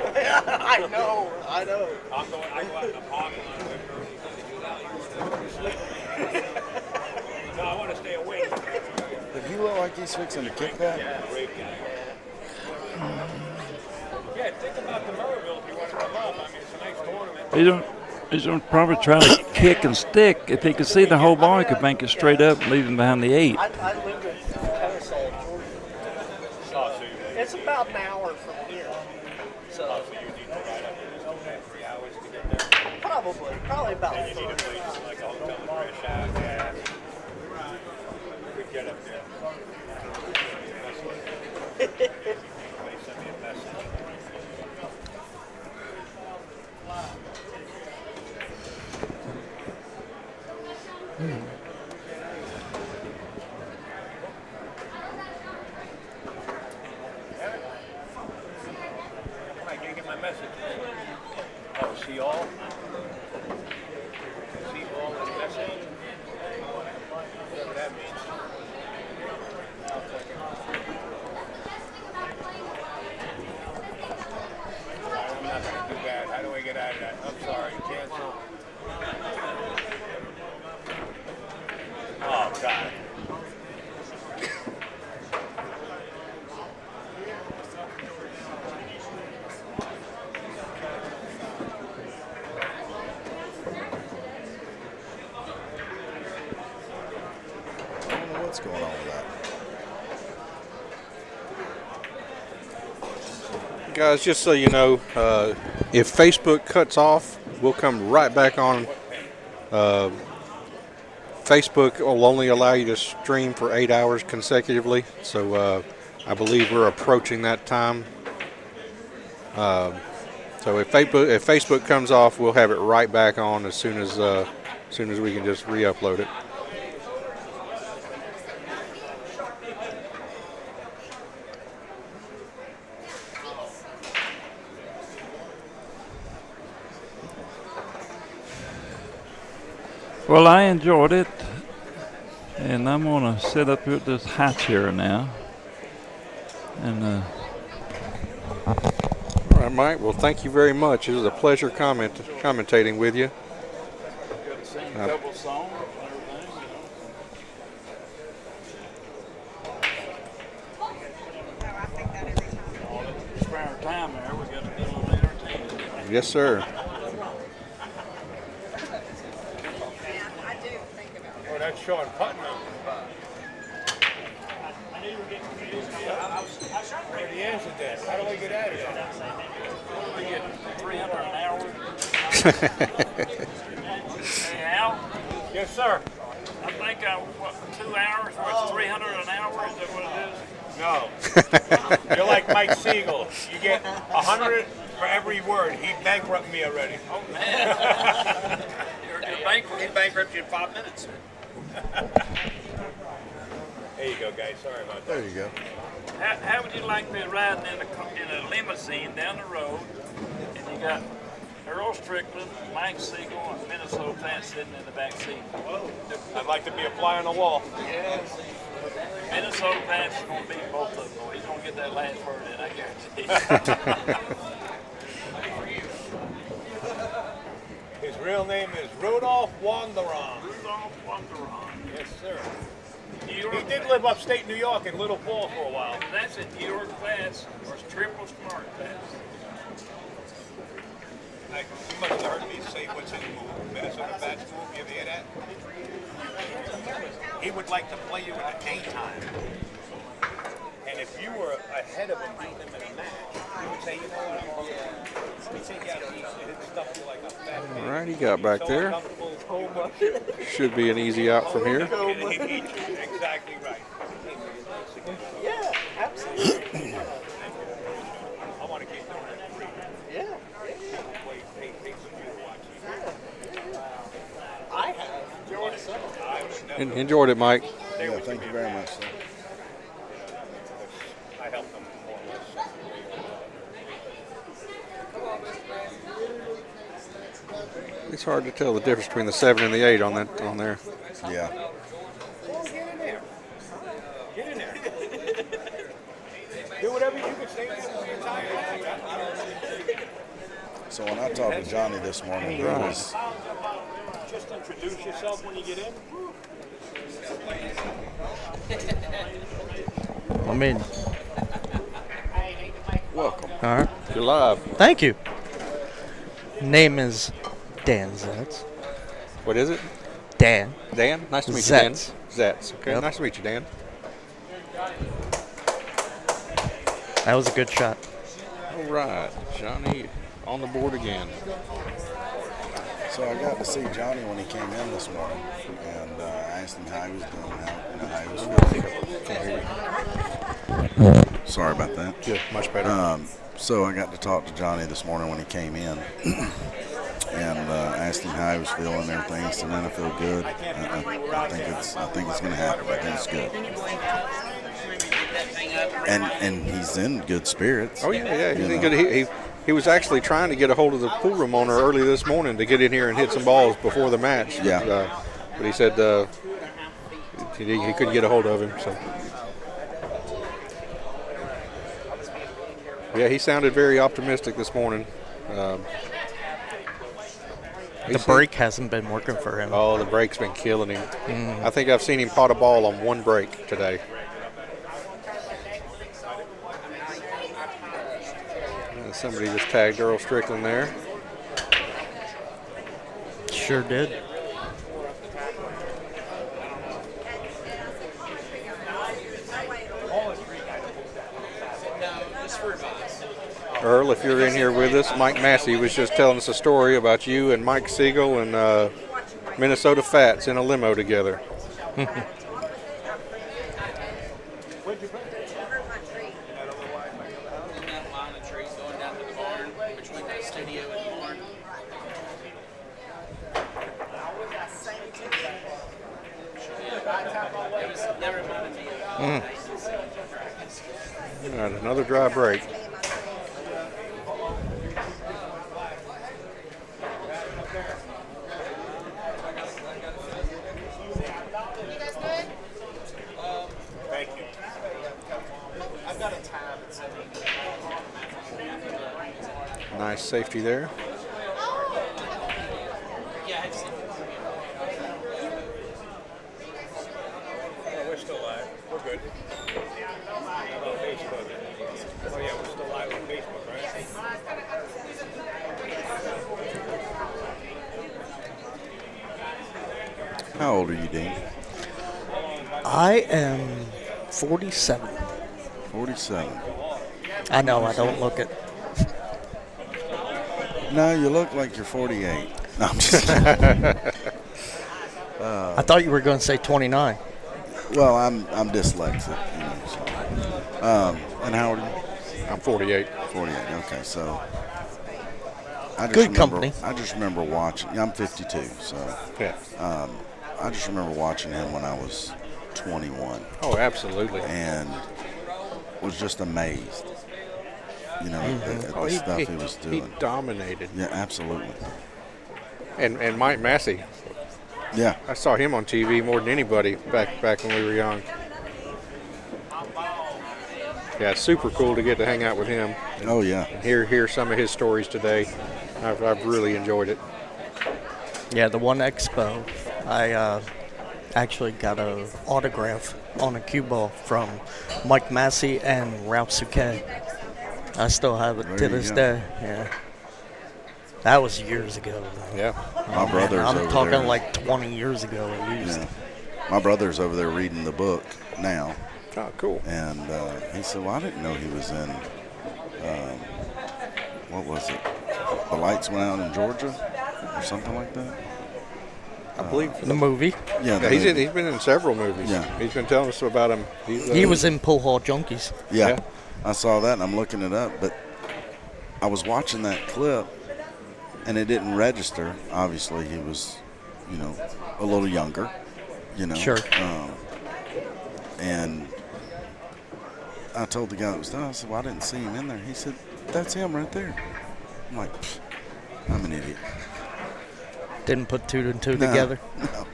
I know.
I go out in the parking lot. No, I want to stay awake.
Did he look like he's fixing to kick that?
Great guy. Yeah, think about the Murrayville if you want to come up. I mean, it's a nice tournament.
He's going to probably try to kick and stick. If he could see the whole ball, he could bank it straight up and leave him behind the 8.
I live in Hennessee, Georgia.
Oh, so you
It's about an hour from here. So
you need to ride up to this hotel 3 hours to get there.
probably about
And you need a
30.
place like a hotel in Fresh Out. Yeah. Good get up there. Somebody send me a message. I can't get my message. Oh, see all? See all is message? Whatever that means. I'm not going to do that. How do I get out of that? I'm sorry. Cancel. Oh, God.
I don't know what's going on with that.
Guys, just so you know, if Facebook cuts off, we'll come right back on. Facebook will only allow you to stream for 8 hours consecutively, so I believe we're approaching that time. So if Facebook comes off, we'll have it right back on as soon as we can just re-upload it.
Well, I enjoyed it, and I'm going to sit up here at this high chair now. And
All right, Mike. Well, thank you very much. It was a pleasure commentating with you.
Couple songs and everything, spare time there, we got to be a little entertaining.
Yes, sir.
Oh, that's Sean Putnam. Already answered that. How do I get out of here?
We get 300 an hour. Hey, Al?
Yes, sir.
I think 2 hours worth 300 an hour. Is that what it is?
No. You're like Mike Siegel. You get 100 for every word. He bankrupted me already.
Oh, man. He bankrupted you in 5 minutes.
There you go, guys. Sorry about that.
There you go.
How would you like to be riding in a limousine down the road, and you got Earl Strickland, Mike Siegel, and Minnesota Pat sitting in the back seat?
I'd like to be a fly on the wall.
Yes. Minnesota Pat's going to beat both of them. He's going to get that last word in, I guarantee.
His real name is Rudolph Wanderon.
Rudolph Wanderon.
Yes, sir.
New York
He did live upstate New York in Little Falls for a while.
That's at New York Pass, or it's Triple Smart Pass.
You must have heard me say what's his move, Minnesota Pat's move. You ever hear that? He would like to play you in the daytime. And if you were ahead of him, beating him in a match, say, you know what, I'm all let me take you out of his stuff you like a fat
All right, he got back there.
Coma.
Should be an easy out from here.
Exactly right.
Yeah, absolutely.
I want to keep doing it.
Yeah. I have enjoyed it.
Enjoyed it, Mike.
Yeah, thank you very much, sir.
I helped them more or less.
It's hard to tell the difference between the 7 and the 8 on there.
Yeah.
Well, get in there. Get in there. Do whatever you can stay there for your entire life.
So when I talked to Johnny this morning, he was
Just introduce yourself when you get in.
I'm in.
Welcome.
All right.
You're live.
Thank you. Name is Dan Zetz.
What is it?
Dan.
Dan? Nice to meet
Zetz.
you, Dan. Zetz. Okay,
Yep.
nice to meet you, Dan.
That was a good shot.
All right, Johnny on the board again.
So I got to see Johnny when he came in this morning, and I asked him how he was doing, how he was feeling. Sorry about that.
Good, much better.
So I got to talk to Johnny this morning when he came in, and asked him how he was feeling and everything. He said, "Man, I feel good. I think it's going to happen. I think it's good." And he's in good spirits.
Oh yeah, he's in good. He was actually trying to get a hold of the pool room owner early this morning to get in here and hit some balls before the match.
Yeah.
But he said he couldn't get a hold of him. So yeah, he sounded very optimistic this morning.
The break hasn't been working for him.
Oh, the break's been killing him. I think I've seen him pot a ball on one break today. Somebody just tagged Earl Strickland there.
Sure did.
Earl, if you're in here with us, Mike Massey was just telling us a story about you and Mike Siegel and Minnesota Fats in a limo together. All right, another dry break.
Thank you.
I've got a tab at 7.
Nice safety there.
Yeah, it's
We're still live. We're good. How about Facebook? Oh yeah, we're still live on Facebook, right?
How old are you, Dean?
I am 47.
47.
I know, I don't look it.
No, you look like you're 48. No, I'm just
I thought you were going to say 29.
Well, I'm dyslexic, you know. So. And how old are you?
I'm 48.
48. Okay, so I just
Good
remember,
company.
I just remember watching. Yeah, I'm 52, so
Yeah.
I just remember watching him when I was 21.
Oh, absolutely.
And was just amazed. You know, at the stuff he was doing.
He dominated.
Yeah, absolutely.
And Mike Massey.
Yeah.
I saw him on TV more than anybody back when we were young. Yeah, it's super cool to get to hang out with him.
Oh yeah.
And hear some of his stories today. I've really enjoyed it.
Yeah, the one expo, I actually got an autograph on a cue ball from Mike Massey and Ralph Souquet. I still have it
There
to
you
this
go.
day. Yeah, that was years ago.
Yeah,
My brother's
I'm
over
talking
there.
like 20 years ago at least.
Yeah. My brother's over there reading the book now.
Oh, cool.
And he said, "Well, I didn't know he was in what was it? The lights went out in Georgia or something like that.
I believe
the movie.
Yeah,
he's been in several movies.
Yeah,
he's been telling us about him.
He was in Pool Hall Junkies.
Yeah, I saw that and I'm looking it up, but I was watching that clip and it didn't register. Obviously, he was, a little younger,
Sure.
And I told the guy that was done, I said, well, I didn't see him in there. He said, that's him right there. I'm like, I'm an idiot.
Didn't put two and two together.
No.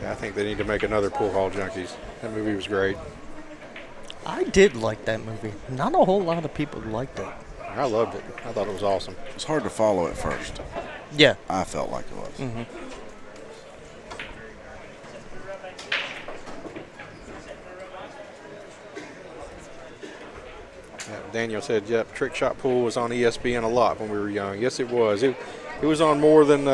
Yeah, I think they need to make another Pool Hall Junkies. That movie was great.
I did like that movie. Not a whole lot of people liked it.
I loved it. I thought it was awesome.
It was hard to follow at first.
Yeah.
I felt like it was.
Mm-hmm.
Daniel said, yep, Trick Shot Pool was on ESPN a lot when we were young. Yes, it was. It was on more than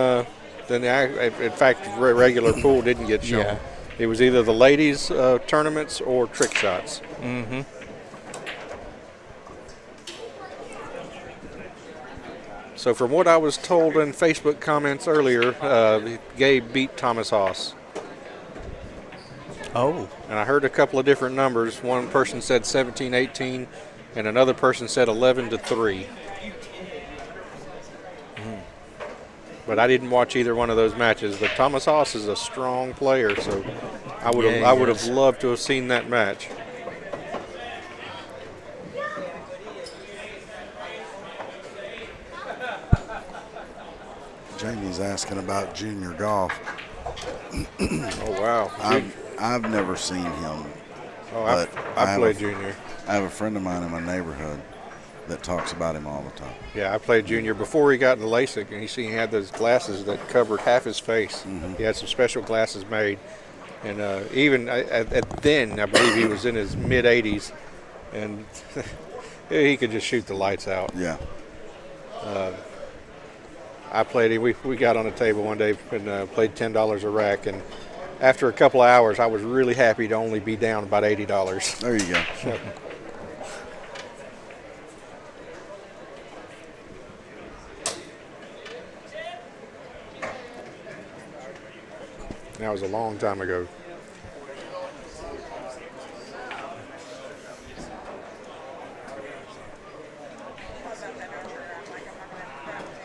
in fact, regular pool didn't get shown.
Yeah.
It was either the ladies' tournaments or trick shots.
Mm-hmm.
So from what I was told in Facebook comments earlier, Gabe beat Thomas Haas.
Oh.
And I heard a couple of different numbers. One person said 17-18, and another person said 11-3. But I didn't watch either one of those matches. But Thomas Haas is a strong player, so I would have loved to have seen that match.
Jamie's asking about junior golf.
Oh wow!
I've never seen him.
Oh,
but
I played junior.
I have a friend of mine in my neighborhood that talks about him all the time.
Yeah, I played junior before he got into LASIK, and he had those glasses that covered half his face.
Mm-hmm.
He had some special glasses made, and even at then, I believe he was in his mid 80s, and he could just shoot the lights out.
Yeah.
I played him. We got on a table one day and played $10 a rack, and after a couple of hours, I was really happy to only be down about $80.
There you go.
That was a long time ago.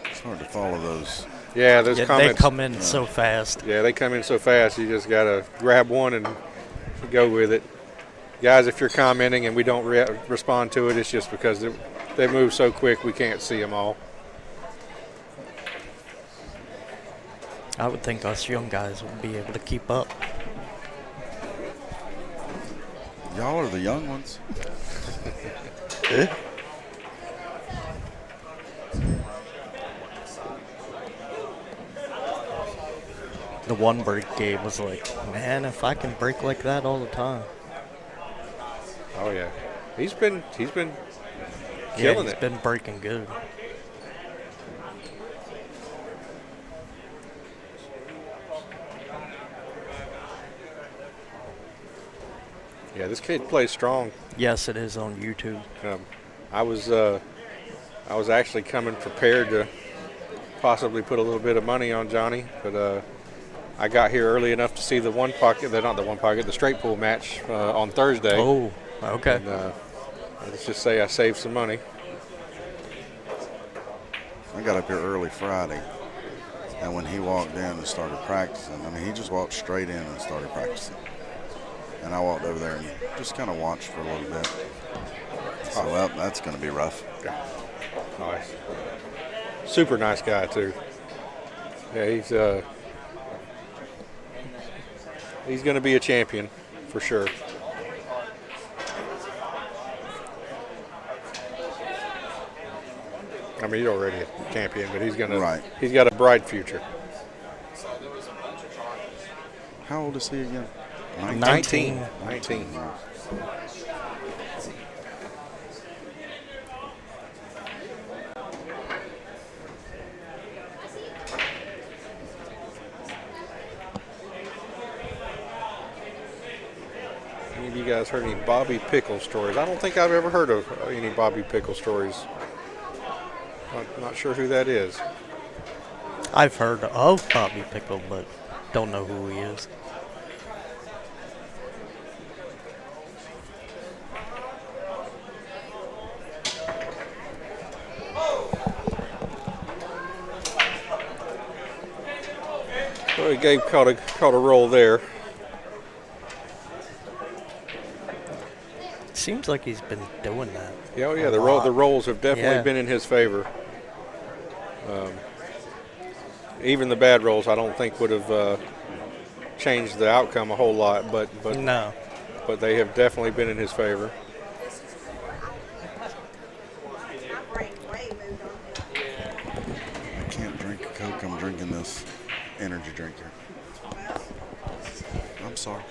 It's hard to follow those.
Yeah, those comments.
They come in so fast.
Yeah, they come in so fast. You just got to grab one and go with it. Guys, if you're commenting and we don't respond to it, it's just because they move so quick we can't see them all.
I would think us young guys would be able to keep up.
Y'all are the young ones.
The one break game was like, man, if I can break like that all the time.
Oh yeah, he's been killing
He's
it.
been breaking good.
Yeah, this kid plays strong.
Yes, it is on YouTube.
I was actually coming prepared to possibly put a little bit of money on Johnny, but I got here early enough to see the straight pool match on Thursday.
Oh, okay.
And, let's just say I saved some money.
I got up here early Friday, and when he walked in and started practicing, he just walked straight in and started practicing. And I walked over there and just kind of watched for a little bit. So, well, that's going to be rough.
Yeah. Nice. Super nice guy, too. Yeah, he's going to be a champion for sure. I mean, he's already a champion, but he's got a bright future.
How old is he again?
19. Any of you you guys heard any Bobby Pickle stories. I don't think I've ever heard of any Bobby Pickle stories. Not sure who that is.
I've heard of Bobby Pickle, but don't know who he is.
Well, Gabe caught a roll there.
Seems like he's been doing that.
Yeah, oh yeah, the rolls have definitely been in his favor. Even the bad rolls, I don't think would have changed the outcome a whole lot, but
no.
But they have definitely been in his favor.
I can't drink a Coke. I'm drinking this energy drink here. I'm sorry.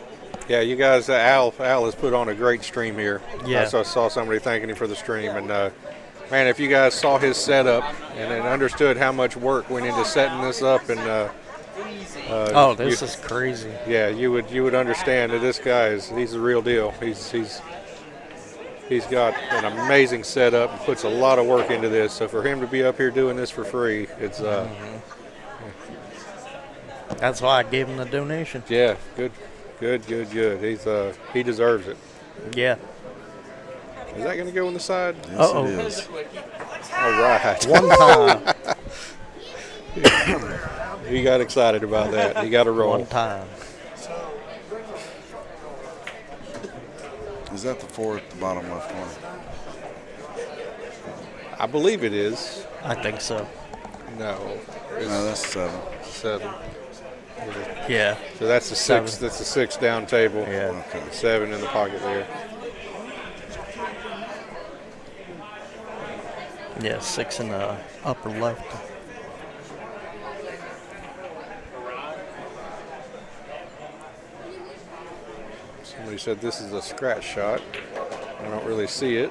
Yeah, you guys, Al has put on a great stream here.
Yeah.
I saw somebody thanking him for the stream, and man, if you guys saw his setup and then understood how much work went into setting this up, and
this is crazy.
Yeah, you would understand that this guy he's the real deal. He's got an amazing setup and puts a lot of work into this. So for him to be up here doing this for free, it's
That's why I gave him the donation.
Yeah, good. He deserves it.
Yeah.
Is that going to go on the side?
Yes, it is.
All right.
One time.
He got excited about that. He got a roll.
One time.
Is that the 4 at the bottom left corner?
I believe it is.
I think so.
No.
No, that's 7.
7.
Yeah.
So that's the 6.
7.
That's the 6 down table.
Yeah.
Okay. 7 in the pocket there.
Yeah, 6 in the upper left.
Somebody said this is a scratch shot. I don't really see it.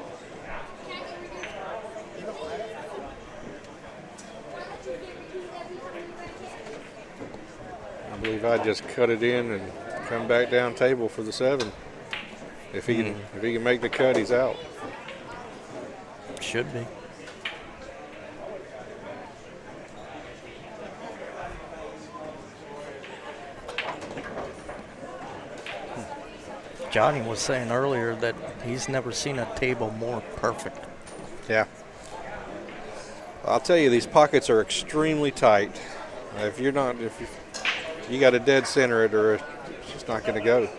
I believe I just cut it in and come back down table for the 7. If he can make the cut, he's out.
Should be. Johnny was saying earlier that he's never seen a table more perfect.
Yeah. I'll tell you, these pockets are extremely tight. If you got to dead center it, or it's just not going to go.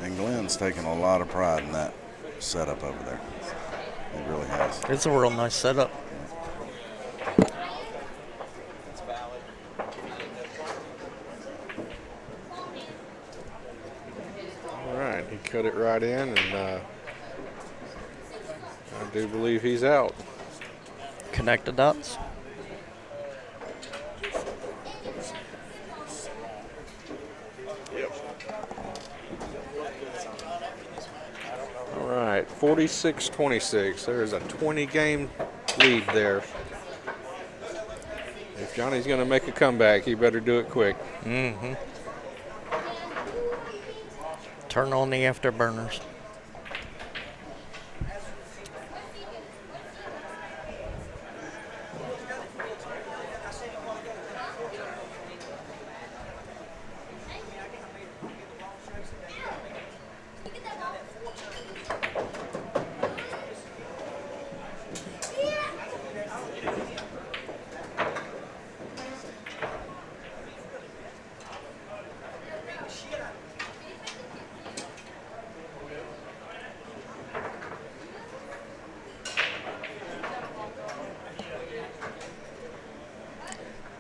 And Glenn's taking a lot of pride in that setup over there. He really has.
It's a real nice setup.
All right, he cut it right in, and I do believe he's out.
Connect the dots.
All right, 46-26. There's a 20-game lead there. If Johnny's going to make a comeback, he better do it quick.
Mm-hmm. Turn on the afterburners.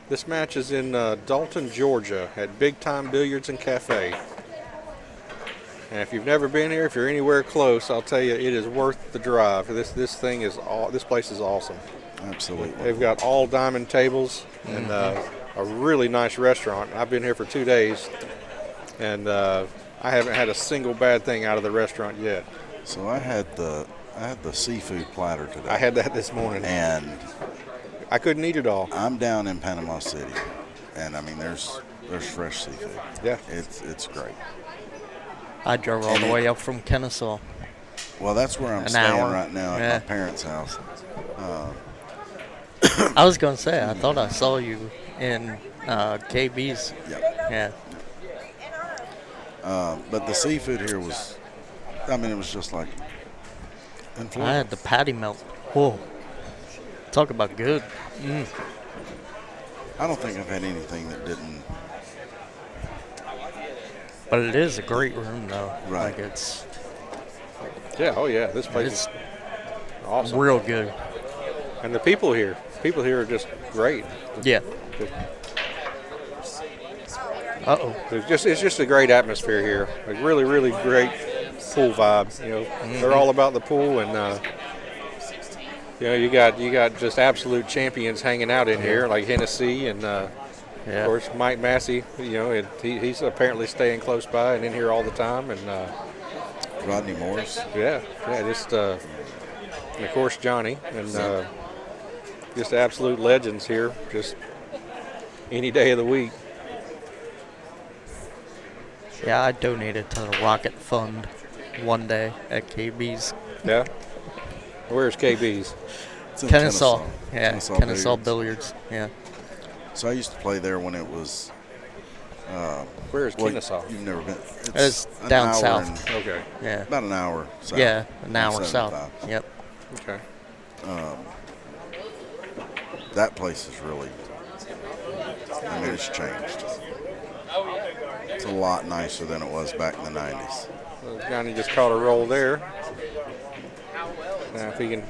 This match is in Dalton, Georgia at Big Time Billiards and Cafe. And if you've never been here, if you're anywhere close, I'll tell you, it is worth the drive. This place is awesome.
Absolutely.
They've got all diamond tables and a really nice restaurant. I've been here for 2 days, and I haven't had a single bad thing out of the restaurant yet.
So I had the seafood platter today.
I had that this morning,
and
I couldn't eat it all.
I'm down in Panama City, and I mean there's There's fresh seafood.
Yeah.
It's great.
I drove all the way up from Kennesaw.
Well, that's where I'm
An
staying
hour.
right now
Yeah.
at my parents' house.
I was going to say, I thought I saw you in KB's.
Yeah.
Yeah.
But the seafood here was, I mean, it was just like in
I
Florida.
had the patty melt. Whoa. Talk about good.
I don't think I've had anything that didn't.
But it is a great room, though.
Right.
Like it's
Yeah, oh yeah, this place
It's
is awesome.
real good.
And the people here are just great.
Yeah. Uh-oh.
It's just a great atmosphere here. A really, really great pool vibe. You know, they're all about the pool, and you know, you got just absolute champions hanging out in here, like Hennessee, and of course Mike Massey. You know, and he's apparently staying close by and in here all the time, and
Rodney Morris.
Yeah, just and of course Johnny, and just absolute legends here. Just any day of the week.
Yeah, I donated to the Rocket Fund one day at KB's.
Yeah. Where's KB's?
It's in
Kennesaw. Yeah,
Kennesaw
Kennesaw
Billiards.
Billiards. Yeah.
So I used to play there when it was.
Where's Kennesaw?
You've never been.
It's
an
down
hour
south.
and-
Okay.
Yeah.
About an hour south.
Yeah, an hour
75.
south. Yep.
Okay.
That place is really. I mean, it's changed. It's a lot nicer than it was back in the 90s.
Well, Johnny just caught a roll there. Now if he can.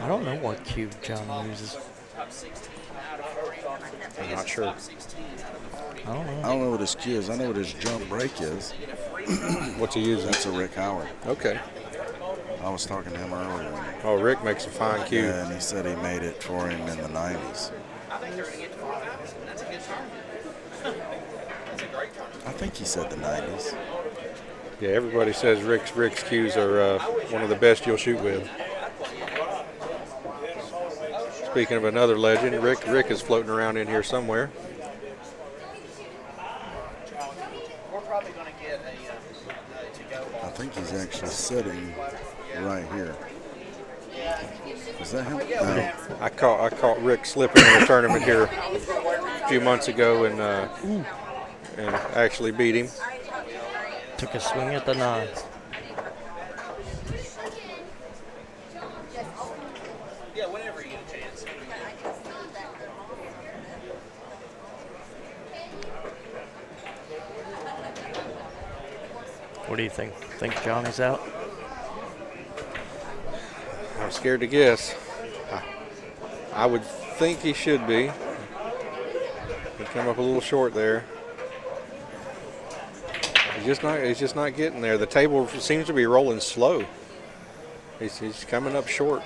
I don't know what cube John uses.
I'm not sure.
I don't know.
I don't know what his cue is. I know what his jump break is.
What's he using?
That's a Rick Howard.
Okay.
I was talking to him earlier.
Oh, Rick makes a fine cue.
Yeah, and he said he made it for him in the 90s. I think he said the 90s.
Yeah, everybody says Rick's cues are one of the best you'll shoot with. Speaking of another legend, Rick is floating around in here somewhere.
I think he's actually sitting right here. Is that him? No.
I caught Rick slipping in a tournament here a few months ago and actually beat him.
Took a swing at the 9.
Yeah, whenever you get a chance.
What do you think? Think Johnny's out?
I'm scared to guess. I would think he should be. He come up a little short there. He's just not getting there. The table seems to be rolling slow. He's coming up short.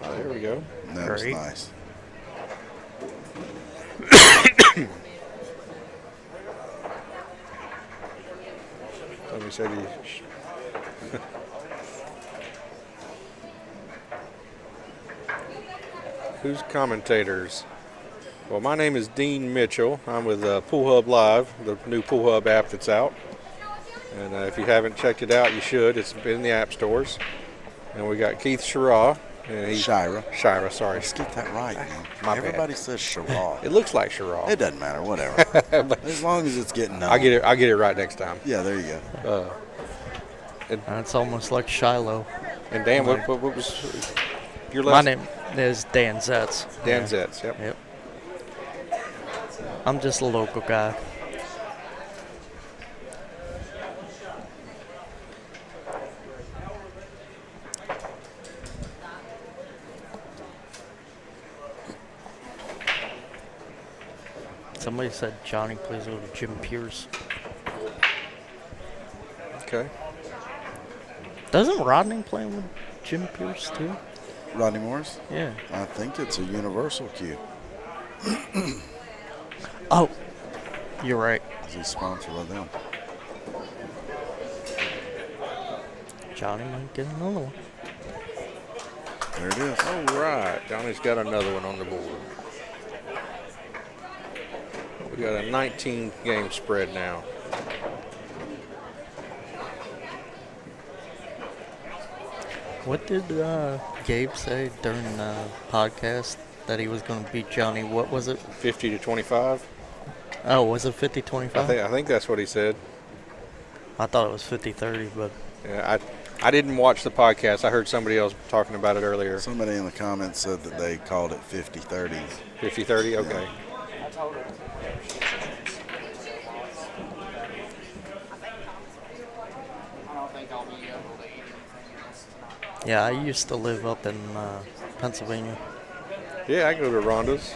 Oh, there we go.
That was nice.
Somebody said he. Who's commentators? Well, my name is Dean Mitchell. I'm with Pool Hub Live, the new Pool Hub app that's out. And if you haven't checked it out, you should. It's been in the app stores. And we got Keith Shira.
Shira,
sorry.
Let's get that right, man.
My
Everybody
bad.
says Shira.
It looks like Shira.
It doesn't matter, whatever. As long as it's getting known.
I'll get it right next time.
Yeah, there you go.
It's almost like Shiloh.
And Dan, what was your
My
last
name is Dan Zetz.
Dan
Yeah.
Zetz, yep.
Yep. I'm just a local guy. Somebody said Johnny plays with Jim Pierce.
Okay.
Doesn't Rodney play with Jim Pierce too?
Rodney Morris?
Yeah.
I think it's a universal cue.
Oh, you're right.
He's sponsored by them.
Johnny might get another one.
There it is.
All right. Johnny's got another one on the board. We got a 19-game spread now.
What did Gabe say during the podcast that he was going to beat Johnny? What was it?
50 to 25.
Oh, was it 50-25?
I think that's what he said.
I thought it was 50-30, but
Yeah, I didn't watch the podcast. I heard somebody else talking about it earlier.
Somebody in the comments said that they called it 50-30.
50-30? Okay.
I told her. I don't think I'll be able to eat anything else tonight.
yeah, I used to live up in Pennsylvania.
Yeah, I can go to Rhonda's.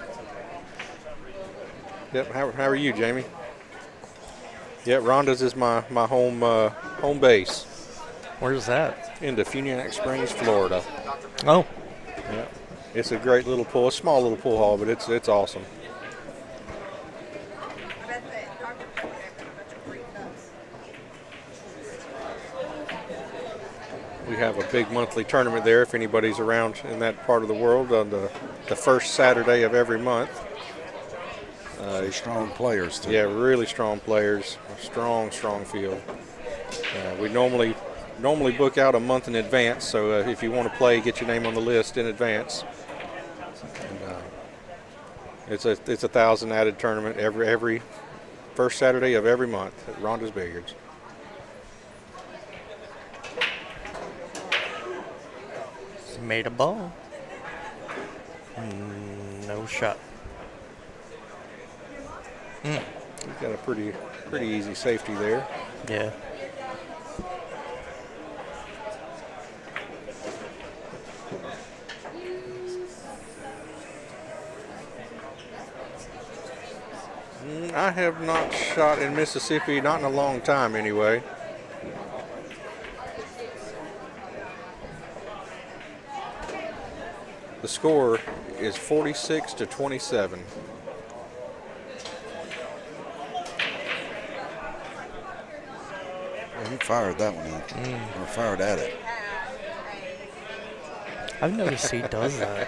Yep. How are you, Jamie? Yeah, Rhonda's is my home base.
Where's that?
In Defuniak Springs, Florida.
Oh.
Yeah. It's a great little pool, a small little pool hall, but it's awesome.
I bet that Dr. Pepper gave them a bunch of free cups.
We have a big monthly tournament there if anybody's around in that part of the world on the first Saturday of every month.
Strong players, too.
Yeah, really strong players. A strong field. We normally book out a month in advance, so if you want to play, get your name on the list in advance. And, it's a 1,000 added tournament every first Saturday of every month at Rhonda's Billiards.
Made a ball. No shot.
He's got a pretty easy safety there.
Yeah.
I have not shot in Mississippi, not in a long time anyway. The score is 46 to 27.
Well, he fired that one out. Or fired at it.
I've noticed he does that.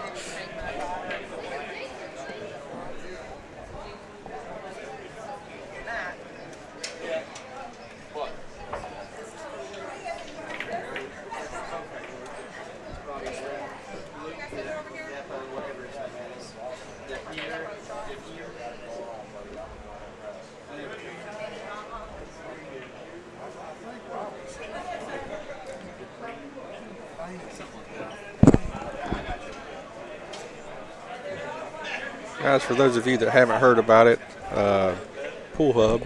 Guys, for those of you that haven't heard about it, Pool Hub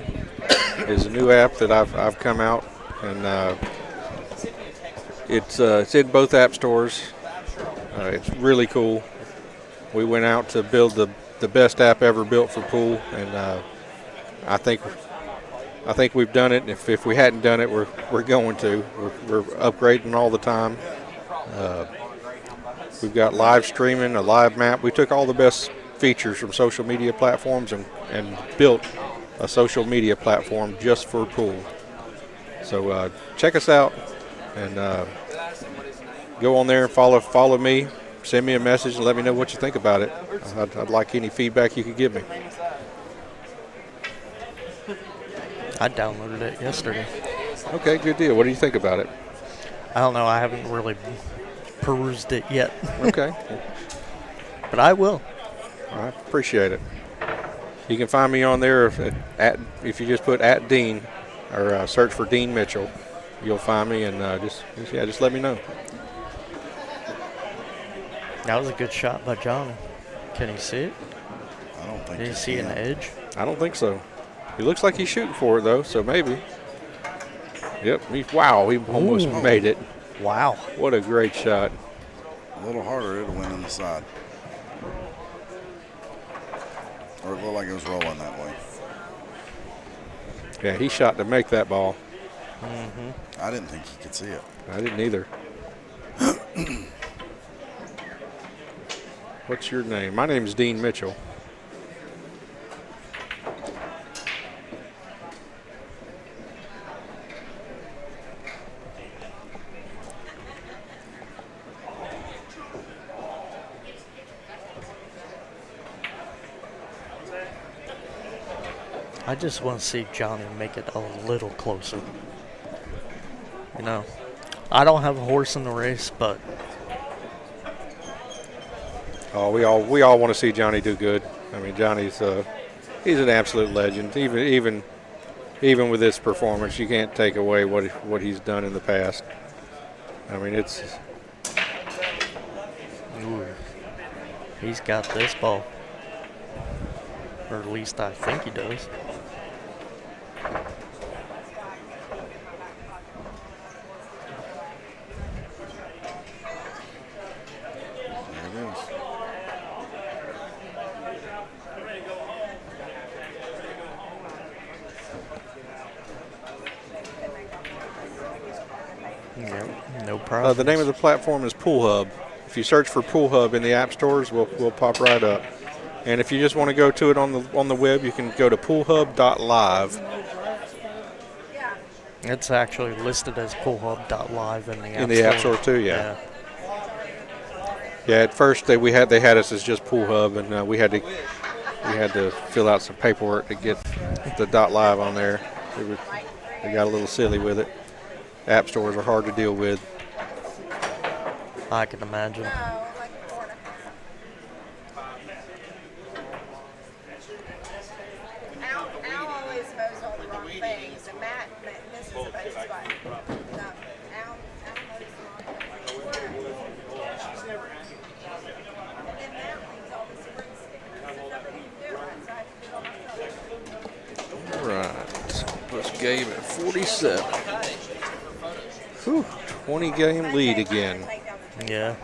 is a new app that I've come out, and it's in both app stores. It's really cool. We went out to build the best app ever built for pool, and I think we've done it. And if we hadn't done it, we're going to. We're upgrading all the time. We've got live streaming, a live map. We took all the best features from social media platforms and built a social media platform just for pool. So check us out and go on there and follow me. Send me a message and let me know what you think about it. I'd like any feedback you could give me.
I downloaded it yesterday.
Okay, good deal. What do you think about it?
I don't know. I haven't really perused it yet.
Okay.
But I will.
I appreciate it. You can find me on there if you just put @Dean or search for Dean Mitchell. You'll find me, and just let me know.
That was a good shot by Johnny. Can he see it?
I don't think
Did he see an edge?
I don't think so. He looks like he's shooting for it, though, so maybe. Yep. Wow, he almost made it.
Wow.
What a great shot.
A little harder, it'll win on the side. Or it looked like it was rolling that way.
Yeah, he shot to make that ball.
Mm-hmm. I didn't think he could see it.
I didn't either. What's your name? My name is Dean Mitchell.
I just want to see Johnny make it a little closer. You know, I don't have a horse in the race, but
Oh, we all want to see Johnny do good. I mean, Johnny's he's an absolute legend. Even with this performance, you can't take away what he's done in the past. I mean, it's.
Ooh, he's got this ball, or at least I think he does. No problem.
The name of the platform is Pool Hub. If you search for Pool Hub in the app stores, we'll pop right up. And if you just want to go to it on the web, you can go to poolhub.live.
It's actually listed as poolhub.live in the app store.
In the app store too, yeah. Yeah, at first they had us as just Pool Hub, and we had to fill out some paperwork to get the .live on there. They got a little silly with it. App stores are hard to deal with.
I can imagine.
Al always mows all the wrong things, and Matt misses a bunch of spots. No, Al mows the wrong things. And then Matt leaves all the spring stickers, and nobody can do it, so I have to do it myself.
All right, let's game at 47. Whew, 20-game lead again.
Yeah.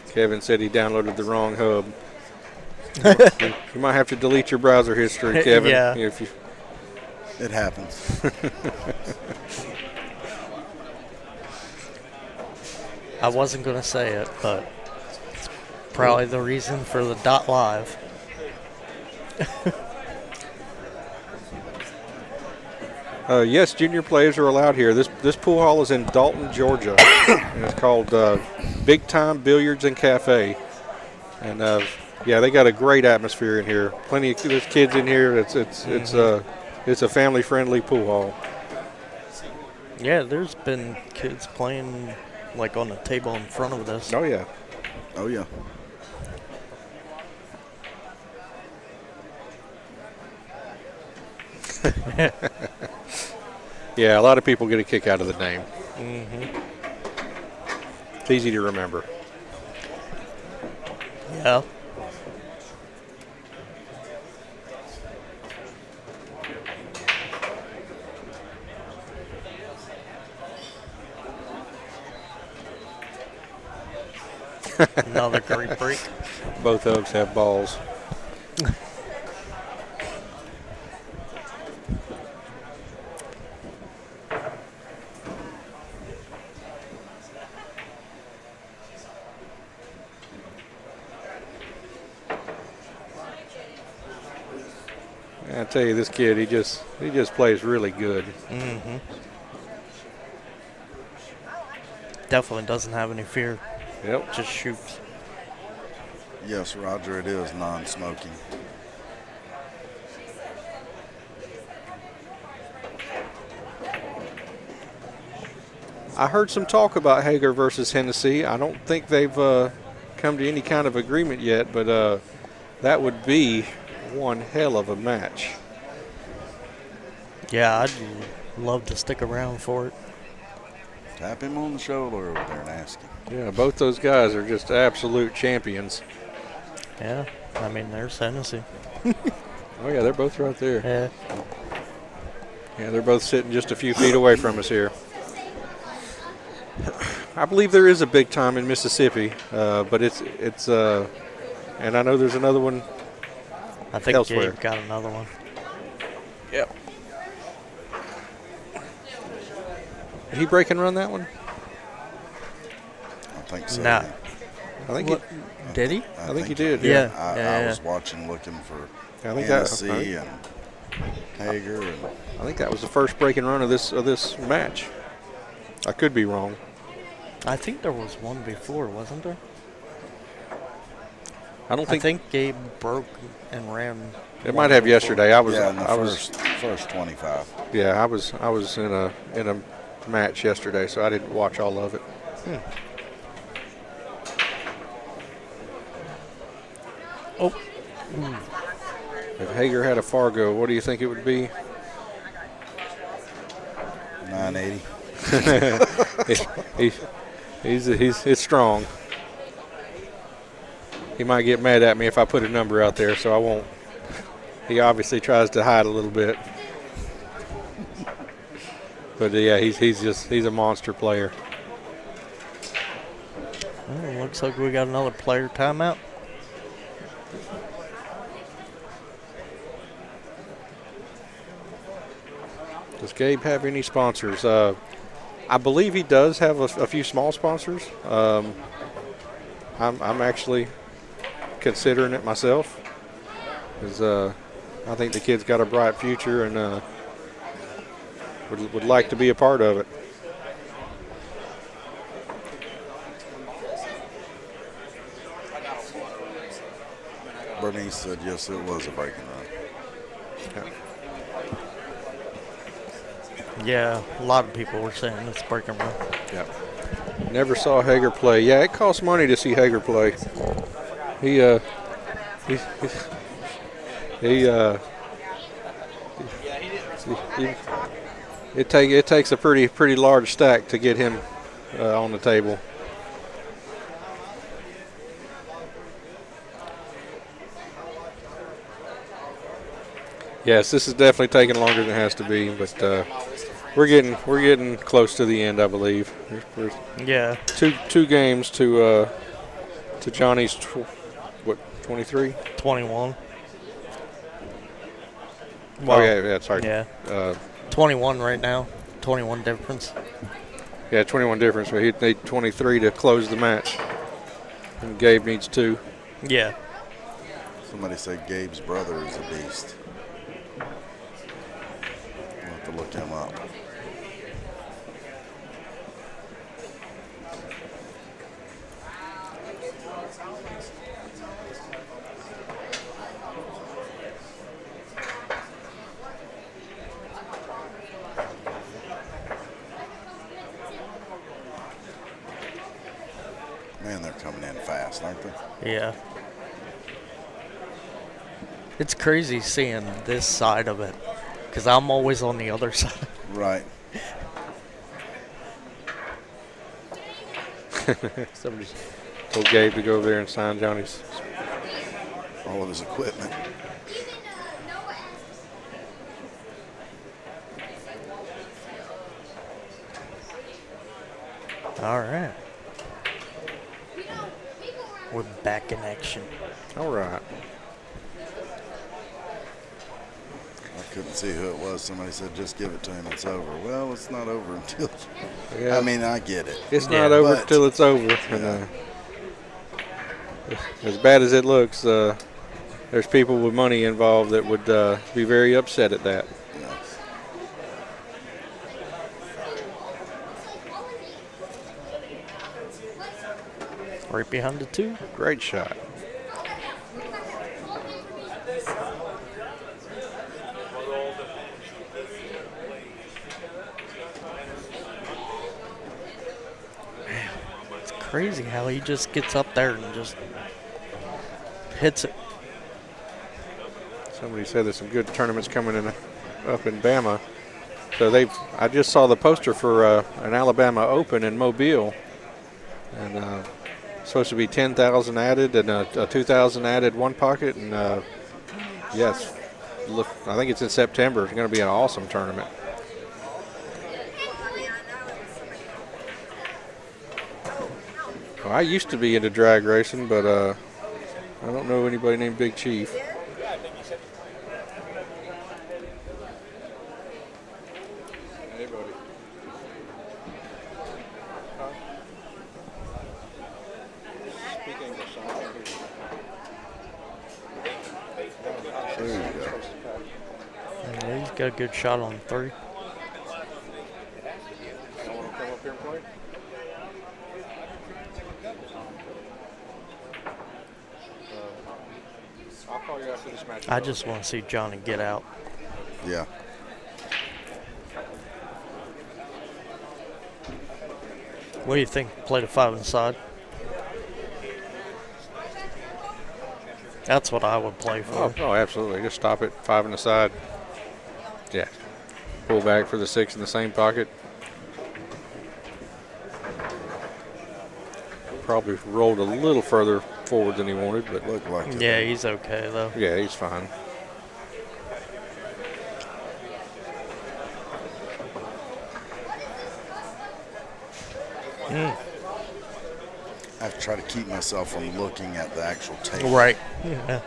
Kevin said he downloaded the wrong hub. You might have to delete your browser history, Kevin.
Yeah.
It happens.
I wasn't going to say it, but it's probably the reason for the .live.
Yes, junior players are allowed here. This pool hall is in Dalton, Georgia, and it's called Big Time Billiards and Cafe. And yeah, they got a great atmosphere in here. There's kids in here. It's a family-friendly pool hall.
Yeah, there's been kids playing like on the table in front of this.
Oh yeah.
Oh yeah.
Yeah, a lot of people get a kick out of the name.
Mm-hmm.
It's easy to remember.
Yeah. Another great break.
Both hubs have balls. I tell you, this kid, he just plays really good.
Mm-hmm. Definitely doesn't have any fear.
Yep.
Just shoots.
Yes, Roger, it is non-smoking.
I heard some talk about Hager versus Hennessee. I don't think they've come to any kind of agreement yet, but that would be one hell of a match.
Yeah, I'd love to stick around for it.
Tap him on the shoulder over there and ask him.
Yeah, both those guys are just absolute champions.
Yeah, I mean, there's Hennessy.
Oh, yeah, they're both right there.
Yeah.
Yeah, they're both sitting just a few feet away from us here. I believe there is a big time in Mississippi, but it's and I know there's another one
I think
elsewhere.
Gabe got another one.
Yep. Did he break and run that one?
I think so.
Nah.
I think
What, did he?
I think he did.
Yeah.
I was watching, looking for
I think
Hennessy and Hager, and
I think that was the first break and run of this match. I could be wrong.
I think there was one before, wasn't there?
don't think.
I think Gabe broke and ran.
It might have yesterday. I was.
Yeah, in the
I was.
first 25.
Yeah, I was in a match yesterday, so I didn't watch all of it.
Oh.
If Hager had a Fargo, what do you think it would be?
980.
He's strong. He might get mad at me if I put a number out there, so I won't. He obviously tries to hide a little bit. But yeah, he's a monster player.
Well, looks like we got another player timeout.
Does Gabe have any sponsors? I believe he does have a few small sponsors. I'm actually considering it myself, because I think the kid's got a bright future and would like to be a part of it.
Bernice said yes, it was a breaking run.
Yeah, a lot of people were saying it's breaking run.
Yeah. Never saw Hager play. Yeah, it costs money to see Hager play. It takes a pretty large stack to get him on the table. Yes, this is definitely taking longer than it has to be, but we're getting close to the end, I believe. There's
Yeah.
two games to Johnny's 23?
21.
Oh yeah, sorry.
Yeah. 21 right now. 21 difference.
Yeah, 21 difference, but he'd need 23 to close the match. And Gabe needs 2.
Yeah.
Somebody said Gabe's brother is a beast. I'll have to look him up. Man, they're coming in fast, aren't they?
Yeah. It's crazy seeing this side of it, because I'm always on the other side.
Right.
Somebody told Gabe to go over there and sign Johnny's.
All of his equipment.
All right. We're back in action.
All right.
I couldn't see who it was. Somebody said, just give it to him. It's over. Well, it's not over until.
Yeah.
I mean, I get it.
It's not over until it's over.
Yeah.
And, as bad as it looks, there's people with money involved that would be very upset at that.
Right behind the 2.
Great shot.
It's crazy how he just gets up there and just hits it.
Somebody said there's some good tournaments coming in up in Bama. So I just saw the poster for an Alabama Open in Mobile, and supposed to be 10,000 added and a 2,000 added one pocket, and yes, look, I think it's in September. It's going to be an awesome tournament. Well, I used to be into drag racing, but I don't know anybody named Big Chief.
Yeah, he's got a good shot on 3.
call you after this match.
I just want to see Johnny get out.
Yeah.
What do you think? Play the 5 inside? That's what I would play for.
Oh, absolutely. Just stop it. 5 in the side. Yeah. Pull back for the 6 in the same pocket. Probably rolled a little further forward than he wanted, but
looked like it.
Yeah, he's okay though.
Yeah, he's fine.
I have to try to keep myself from looking at the actual tape.
Right. Yeah.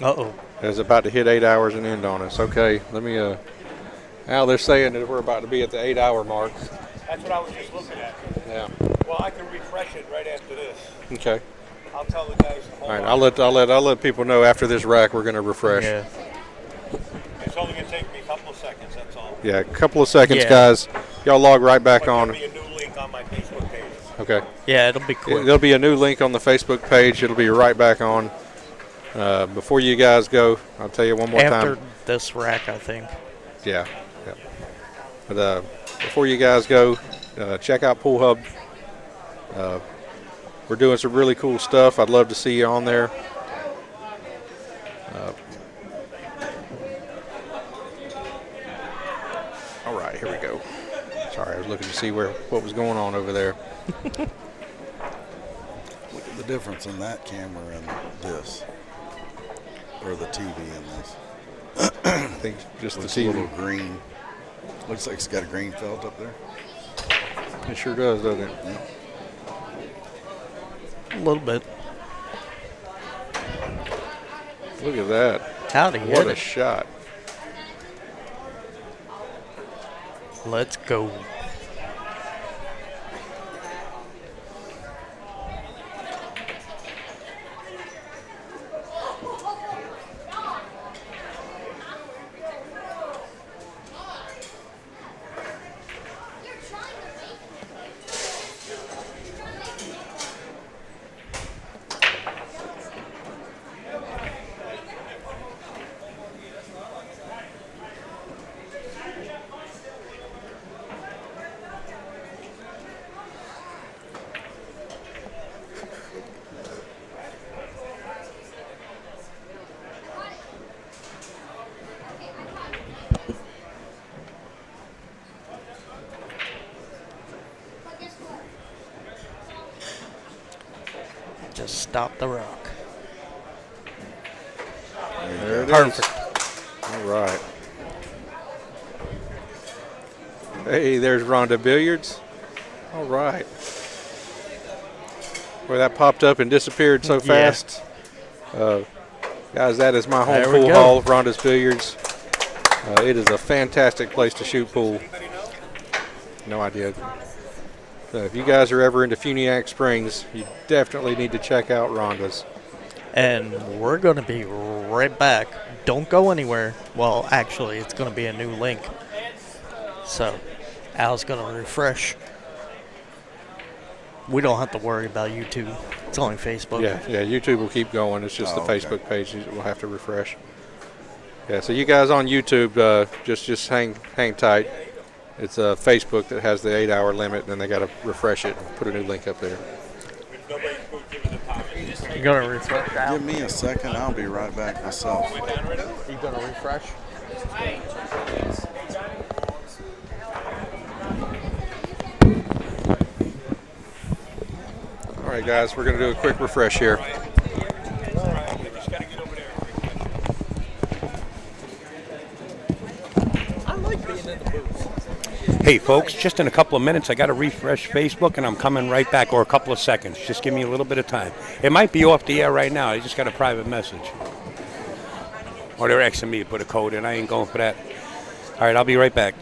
Uh-oh.
It's about to hit 8 hours and end on us. Okay, let me, Al, they're saying that we're about to be at the 8-hour mark.
That's what I was just looking at.
Yeah.
Well, I can refresh it right after this.
Okay.
I'll tell the guys to hold
All right,
on.
I'll let people know after this rack we're going to refresh.
Yeah.
It's only going to take me a couple of seconds, that's all.
Yeah, a couple of seconds,
Yeah.
guys. Y'all log right back
But
on.
there'll be a new link on my Facebook page.
Okay.
Yeah, it'll be quick.
There'll be a new link on the Facebook page. It'll be right back on. Before you guys go, I'll tell you one more
After
time.
this rack, I think.
Yeah. But before you guys go, check out Pool Hub. We're doing some really cool stuff. I'd love to see you on there. All right, here we go. Sorry, I was looking to see what was going on over there.
Look at the difference in that camera and this. Or the TV in this.
I think just the
Looks
TV.
a little green. Looks like it's got a green felt up there.
It sure does, doesn't it?
Yeah.
A little bit.
Look at that.
How'd he
What
hit
a
it?
shot.
Let's go. Just stop the rock.
There it is.
Perfect.
All right. Hey, there's Rhonda Billiards. All right. Boy, that popped up and disappeared so
Yeah.
fast. Guys, that is my home
There we
pool
go.
hall, Rhonda's Billiards. It is a fantastic place to shoot pool. No idea. If you guys are ever into Funiac Springs, you definitely need to check out Rhonda's.
And we're going to be right back. Don't go anywhere. Well, actually, it's going to be a new link. So, Al's going to refresh. We don't have to worry about YouTube. It's only Facebook.
Yeah, YouTube will keep going. It's just
Oh,
the
okay.
Facebook page that will have to refresh. Yeah, so you guys on YouTube, just hang tight. It's Facebook that has the 8-hour limit, and then they got to refresh it and put a new link up there.
You going to refresh, Al?
Give me a second. I'll be right back myself.
You going to refresh?
All right, guys, we're going to do a quick refresh here.
Hey, folks, just in a couple of minutes, I got to refresh Facebook, and I'm coming right back, or a couple of seconds. Just give me a little bit of time. It might be off the air right now. I just got a private message. Or they're asking me to put a code in. I ain't going for that. All right, I'll be right back.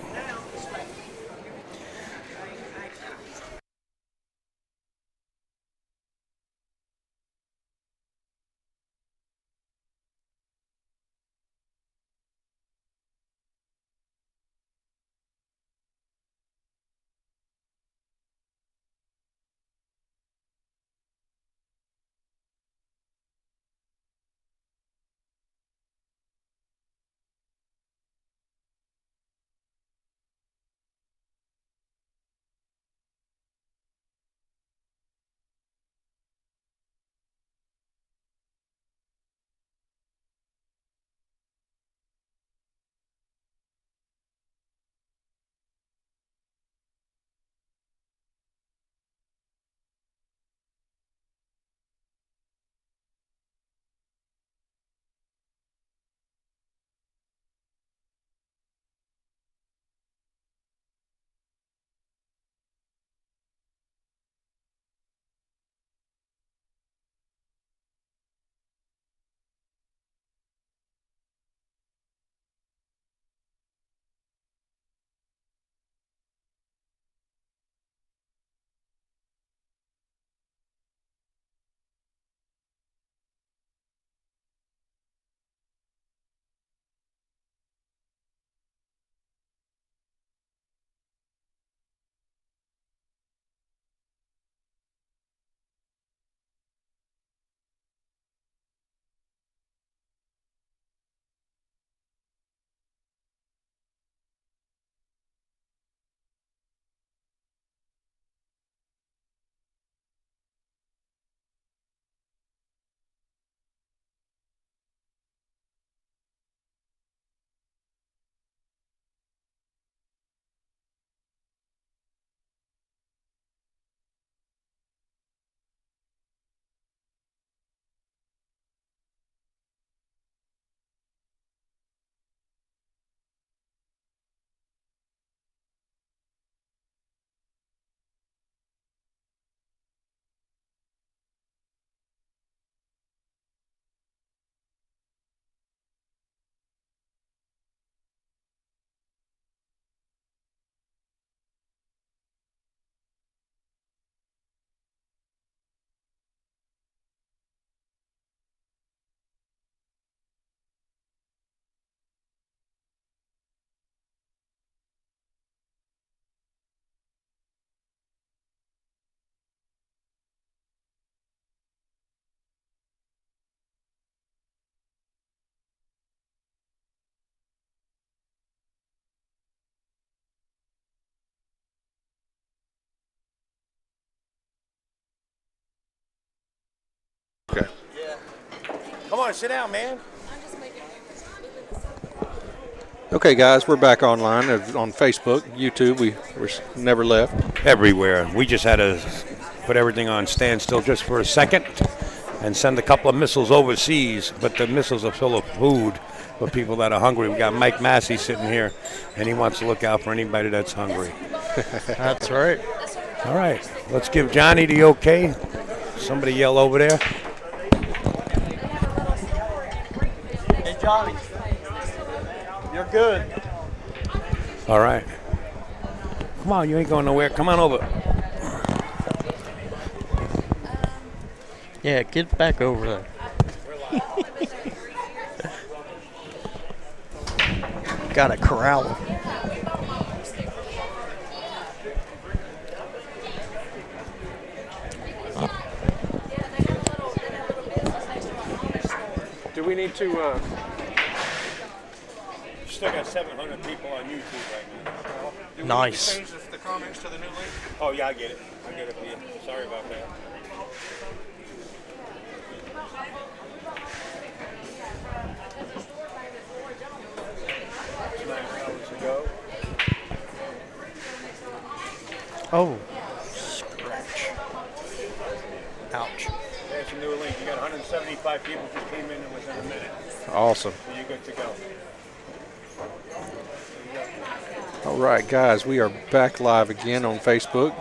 sit down, man.
Okay, guys, we're back online on Facebook, YouTube. We're never left.
Everywhere. We just had to put everything on standstill just for a second and send a couple of missiles overseas, but the missiles are full of food for people that are hungry. We got Mike Massey sitting here, and he wants to look out for anybody that's hungry.
That's right.
All right, let's give Johnny the okay. Somebody yell over there.
Hey, Johnny. You're good.
All right. Come on, you ain't going nowhere. Come on over.
Yeah, get back over there. Gotta corral him.
Do we need to?
Still got 700 people on YouTube right now.
Nice.
Change the comments to the new link?
Oh, yeah, I get it. I get it for you. Sorry about that.
Oh, scratch. Ouch.
There's a new link. You got 175 people just came in within a minute.
Awesome.
So you're good to go.
All right, guys, we are back live again on Facebook.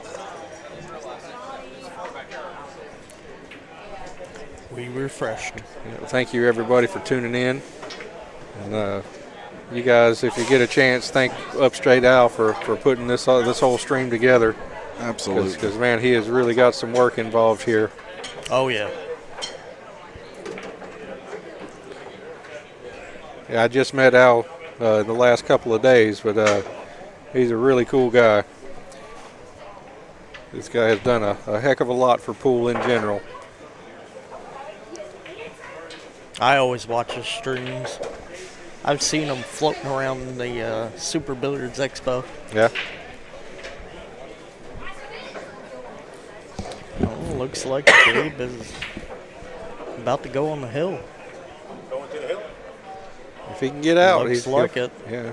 We refreshed.
Thank you, everybody, for tuning in. And you guys, if you get a chance, thank Up Straight Al for putting this whole stream together.
Absolutely.
Because, man, he has really got some work involved here.
Oh, yeah.
Yeah, I just met Al the last couple of days, but he's a really cool guy. This guy has done a heck of a lot for pool in general.
I always watch his streams. I've seen him floating around the Super Billiards Expo.
Yeah.
Oh, looks like Gabe is about to go on the hill.
Going to the hill?
If he can get out,
Looks like it.
Yeah.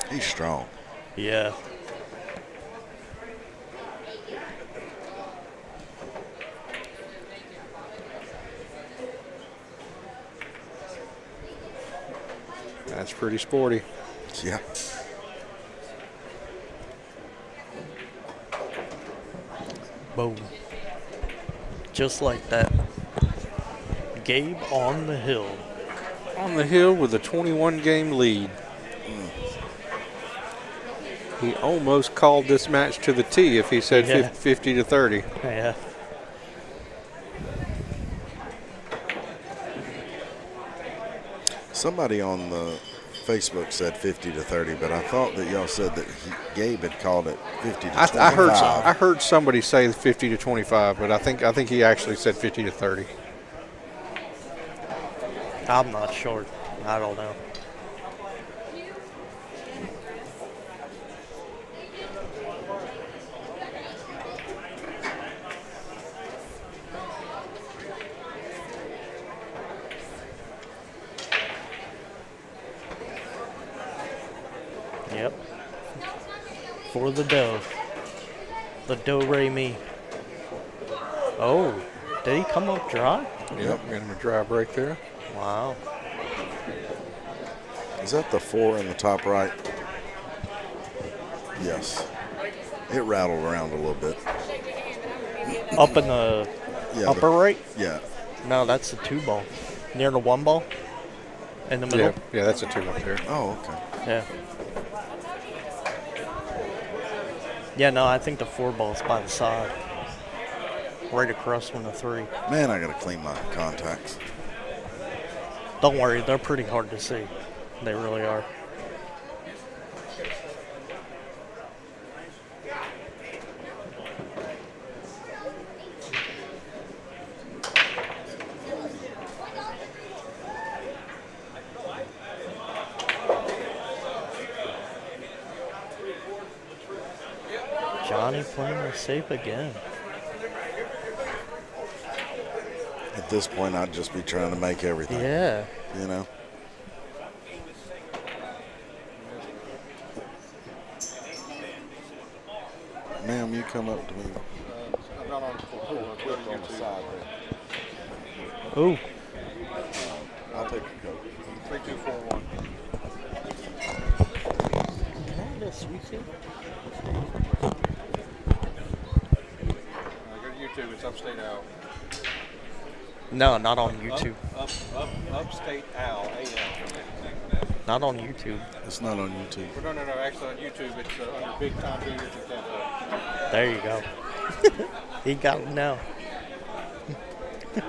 He's strong.
Yeah.
That's pretty sporty.
Yeah.
Boom. Just like that. Gabe on the hill.
On the hill with a 21-game lead. He almost called this match to the tee if he said 50-30.
Yeah.
Somebody on the Facebook said 50-30, but I thought that y'all said that Gabe had called it 50-25.
I heard somebody say 50-25, but I think he actually said 50-30.
I'm not sure. I don't know. Yep. For the dough. The do-re-mi. Oh, did he come up dry?
Yep, got him a dry break there.
Wow.
Is that the 4 in the top right? Yes. It rattled around a little bit.
Up in the upper right?
Yeah.
No, that's the 2 ball. Near the 1 ball? In the middle?
Yeah, that's a 2 up there.
Oh, okay.
Yeah. Yeah, no, I think the 4 ball's by the side. Right across from the 3.
Man, I got to clean my contacts.
Don't worry, they're pretty hard to see. They really are. Johnny playing it safe again.
At this point, I'd just be trying to make everything.
Yeah.
You know? Ma'am, you come up to me.
I'm not on the pool. I'm putting
On the side there.
Ooh.
I'll take your coat.
3241.
Can I get a sweet tea?
Go to YouTube. It's Upstate Owl.
No, not on YouTube.
Upstate Owl.
Not on YouTube.
It's not on YouTube.
Well, no. Actually, on YouTube, it's under Big Time Juniors in Tampa.
There you go. He got it now. He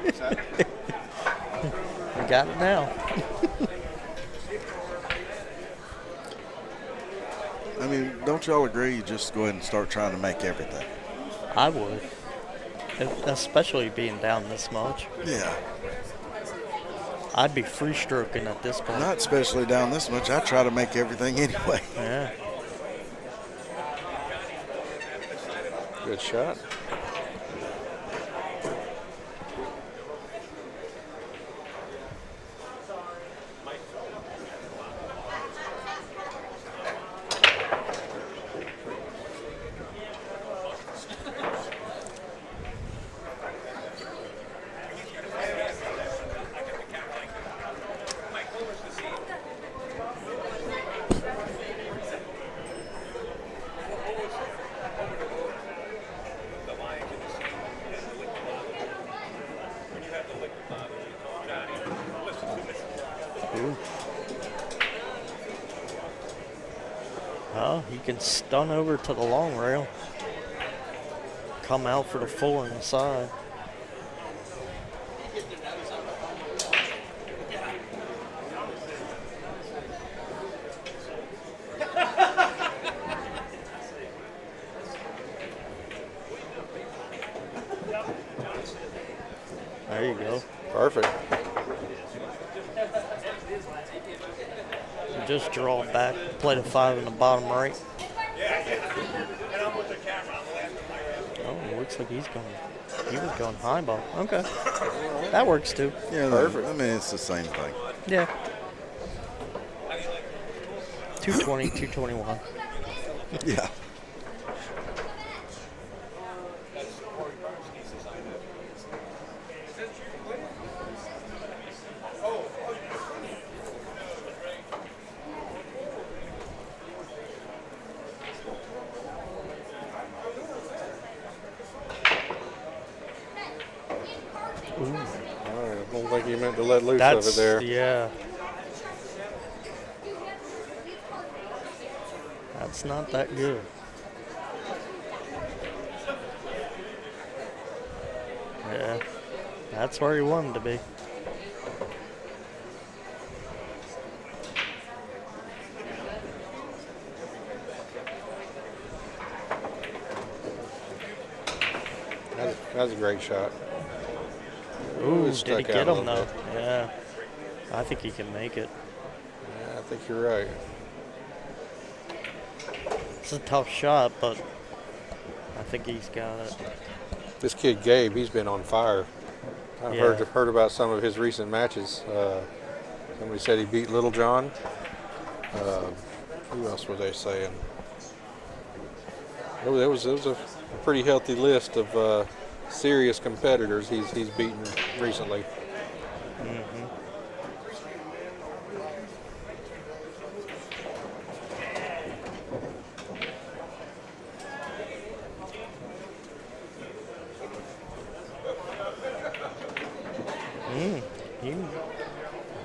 got it now.
I mean, don't y'all agree? You just go ahead and start trying to make everything.
I would. Especially being down this much.
Yeah.
I'd be free stroking at this point.
Not especially down this much. I try to make everything anyway.
Yeah.
Good shot.
Oh, he can stun over to the long rail. Come out for the full inside. There you go.
Perfect.
Just draw back, play the 5 in the bottom right. Oh, looks like he was going high ball. Okay. That works too.
Yeah, perfect. I mean, it's the same thing.
Yeah. 220, 221.
Yeah.
I don't think you meant to let loose of it there.
Yeah. That's not that good. Yeah. That's where he wanted to be.
That's a great shot.
Ooh,
It
did he
stuck
get
out a
him
little
though?
bit.
Yeah. I think he can make it.
Yeah, I think you're right.
It's a tough shot, but I think he's got it.
This kid Gabe, he's been on fire. I've heard about some of his recent matches. Somebody said he beat Little John. Who else were they saying? It was a pretty healthy list of serious competitors he's beaten recently.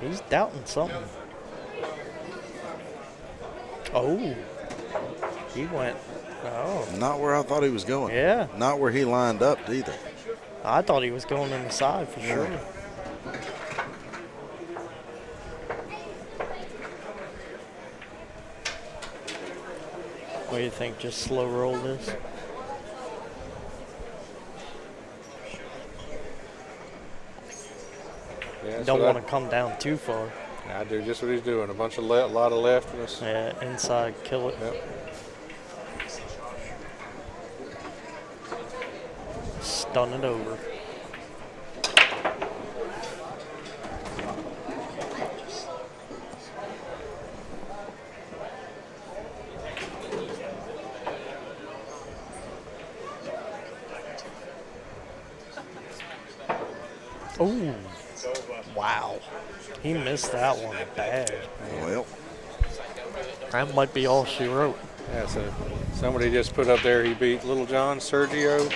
He's doubting something. Oh. He went. Oh.
Not where I thought he was going.
Yeah.
Not where he lined up either.
I thought he was going inside for sure. What do you think? Just slow roll this?
Yeah,
Don't want to come down too far.
I do just what he's doing. A bunch of lot of leftness.
Yeah, inside, kill it.
Yep.
Done it over. Ooh. Wow. He missed that one bad.
Well,
that might be all she wrote.
Yeah, so somebody just put up there he beat Little John, Sergio,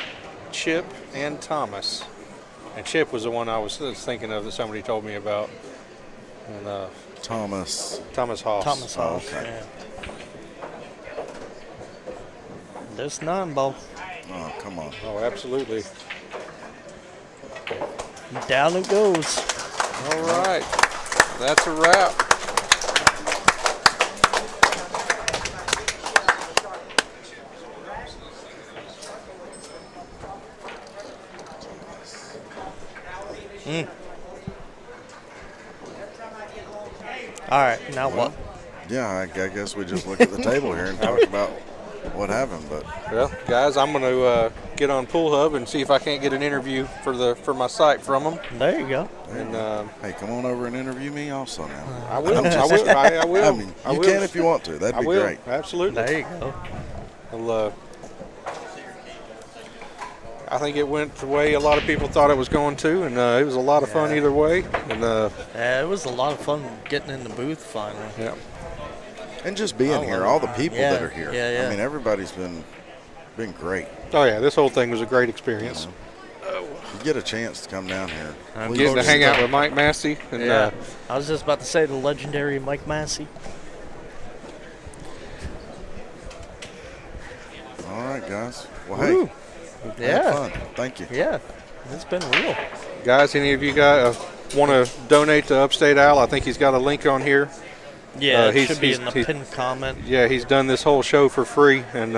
Chip, and Thomas. And Chip was the one I was thinking of that somebody told me about. And
Thomas
Hoss.
Thomas Hoss,
okay.
yeah. This 9-ball.
Oh, come on.
Oh, absolutely.
Down it goes.
All right. That's a wrap.
All right, now what?
Yeah, I guess we just look at the table here and talk about what happened. But
well, guys, I'm going to get on Pool Hub and see if I can't get an interview for my site from them.
There you go.
And hey, come on over and interview me also now.
I will. I will.
I mean, you can if you want to. That'd be great.
Absolutely.
There you go.
Well, I think it went the way a lot of people thought it was going to, and it was a lot of fun either way. And
yeah, it was a lot of fun getting in the booth finally.
Yeah.
And just being here, all the people that are here.
Yeah, yeah.
I mean, everybody's been great.
Oh yeah, this whole thing was a great experience.
You get a chance to come down here.
I'm getting to hang out with Mike Massey. And,
yeah. I was just about to say the legendary Mike Massey.
All right, guys. Well,
Woo.
hey.
Yeah.
Fun. Thank you.
Yeah. It's been real.
Guys, any of you guys want to donate to Upstate Al? I think he's got a link on here.
Yeah, it should be in the pinned comment.
Yeah, he's done this whole show for free, and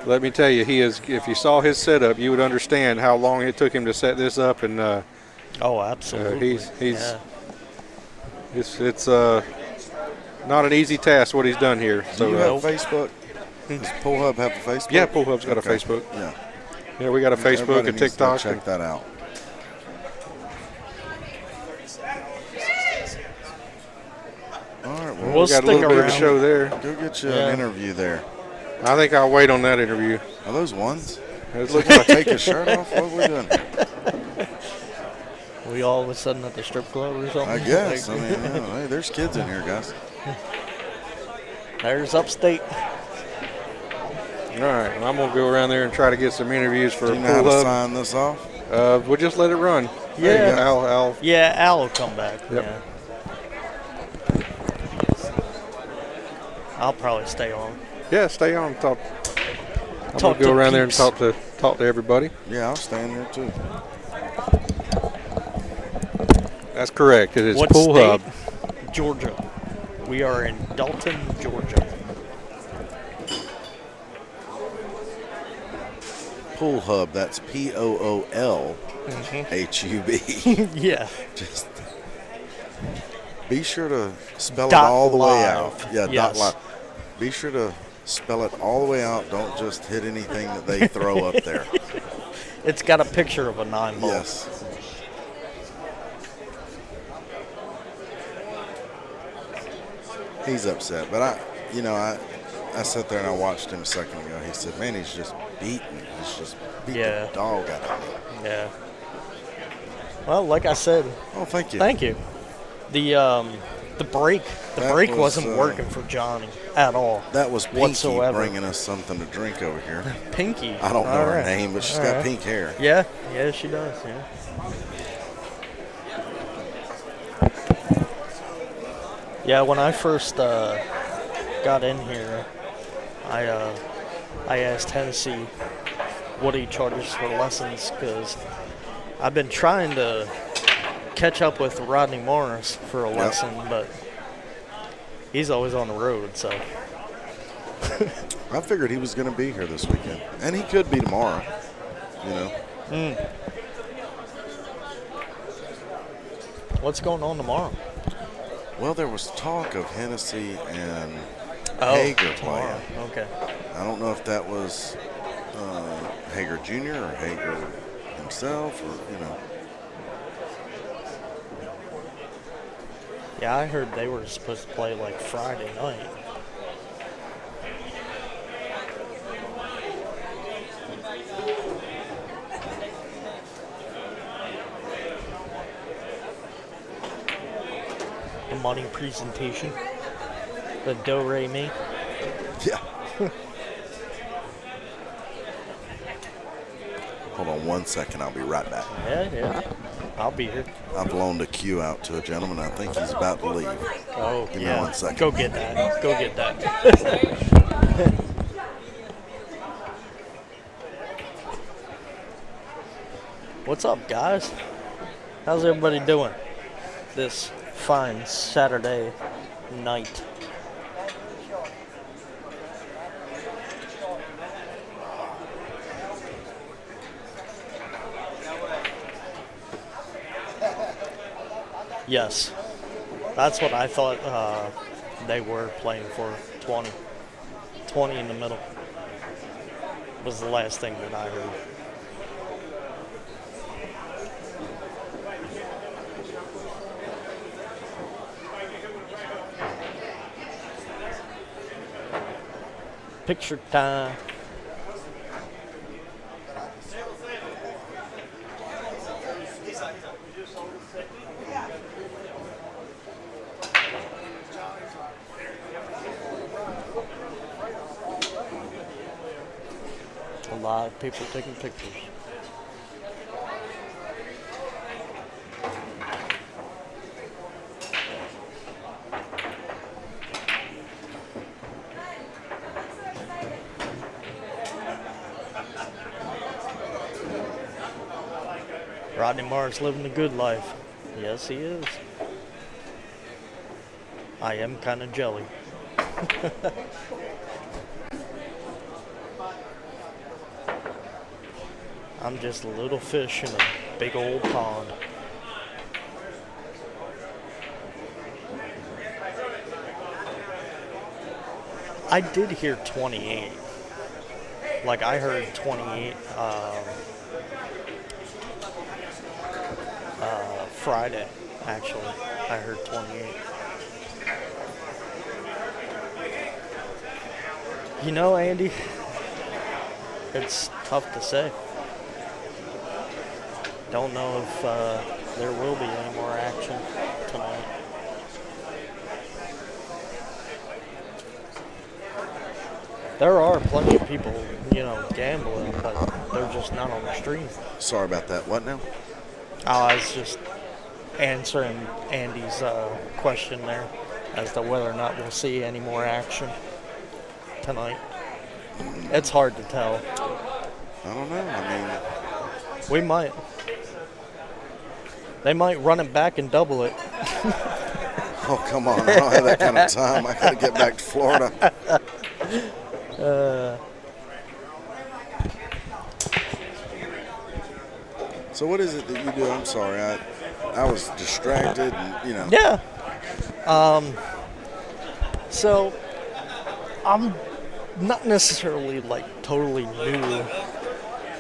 let me tell you, he is. If you saw his setup, you would understand how long it took him to set this up. And
oh, absolutely.
It's not an easy task what he's done here. So
do you have Facebook? Does Pool Hub have a Facebook?
Yeah, Pool Hub's got a Facebook.
Yeah.
Yeah, we got a Facebook
Everybody
and
needs to
TikTok.
check that out. All right, well,
we got a little bit of a show there.
Go get you an interview there.
I think I'll wait on that interview.
Are those ones?
It
looks like take his shirt off. What are we doing?
We all of a sudden at the strip club or something?
I guess. I mean, hey, there's kids in here, guys.
There's Upstate.
All right, well, I'm gonna go around there and try to get some interviews for
Do you know
Pool
how to
Hub.
sign this off?
We'll just let it run.
Yeah.
Al.
Yeah, Al will come back.
Yep.
Yeah. I'll probably stay on.
Yeah, stay on. I'm
Talk
gonna go
to
around there and
peeps.
talk to everybody.
Yeah, I'll stay in there too.
That's correct. It is
What
Pool
state?
Hub.
Georgia. We are in Dalton, Georgia.
Pool Hub. That's POOLHUB.
Yeah.
Just be sure to spell
Dot
it all the way
live.
out. Yeah,
Yes.
dot live. Be sure to spell it all the way out. Don't just hit anything that they throw up there.
It's got a picture of a 9-ball.
Yes. He's upset, but I sat there and I watched him a second ago. He said, "Man, he's just beaten. He's just beat the dog out of me."
Yeah. Well, like I said.
Oh, thank you.
Thank you. The break
That
wasn't working for Johnny at all.
That was Pinky
whatsoever.
bringing us something to drink over here.
Pinky.
I don't know
All
her
right.
name, but she's
All
got
right.
pink hair.
Yeah, she does. Yeah. Yeah, when I first got in here, I asked Hennessee what he charges for lessons because I've been trying to catch up with Rodney Morris for a lesson, but he's always on the road, so.
I figured he was going to be here this weekend, and he could be tomorrow,
What's going on tomorrow?
Well, there was talk of Hennessy and
tomorrow.
Hager playing.
Okay.
I don't know if that was Hager Jr. or Hager himself, or
Yeah, I heard they were supposed to play like Friday night. The money presentation. The do-re-mi.
Yeah. Hold on 1 second. I'll be right back.
Yeah. I'll be here.
I've loaned a cue out to a gentleman. I think he's about to leave.
Oh,
Give
yeah.
me 1 second.
Go get that. Go get that. What's up, guys? How's everybody doing this fine Saturday night? Yes, that's what I thought they were playing for. 20. 20 in the middle was the last thing that I heard. Picture time. A lot of people taking pictures. Rodney Marr's living the good life. Yes, he is. I am kind of jelly. I'm just a little fish in a big old pond. I did hear 28. Like, I heard 28 Friday, actually. I heard 28. You know, Andy, it's tough to say. Don't know if there will be any more action tonight. There are plenty of people, gambling, but they're just not on the stream.
Sorry about that. What now?
I was just answering Andy's question there as to whether or not we'll see any more action tonight. It's hard to tell.
I don't know.
We might. They might run it back and double it.
Oh, come on. I don't have that kind of time. I got to get back to Florida. So what is it that you do? I'm sorry. I was distracted and,
Yeah. So I'm not necessarily totally new.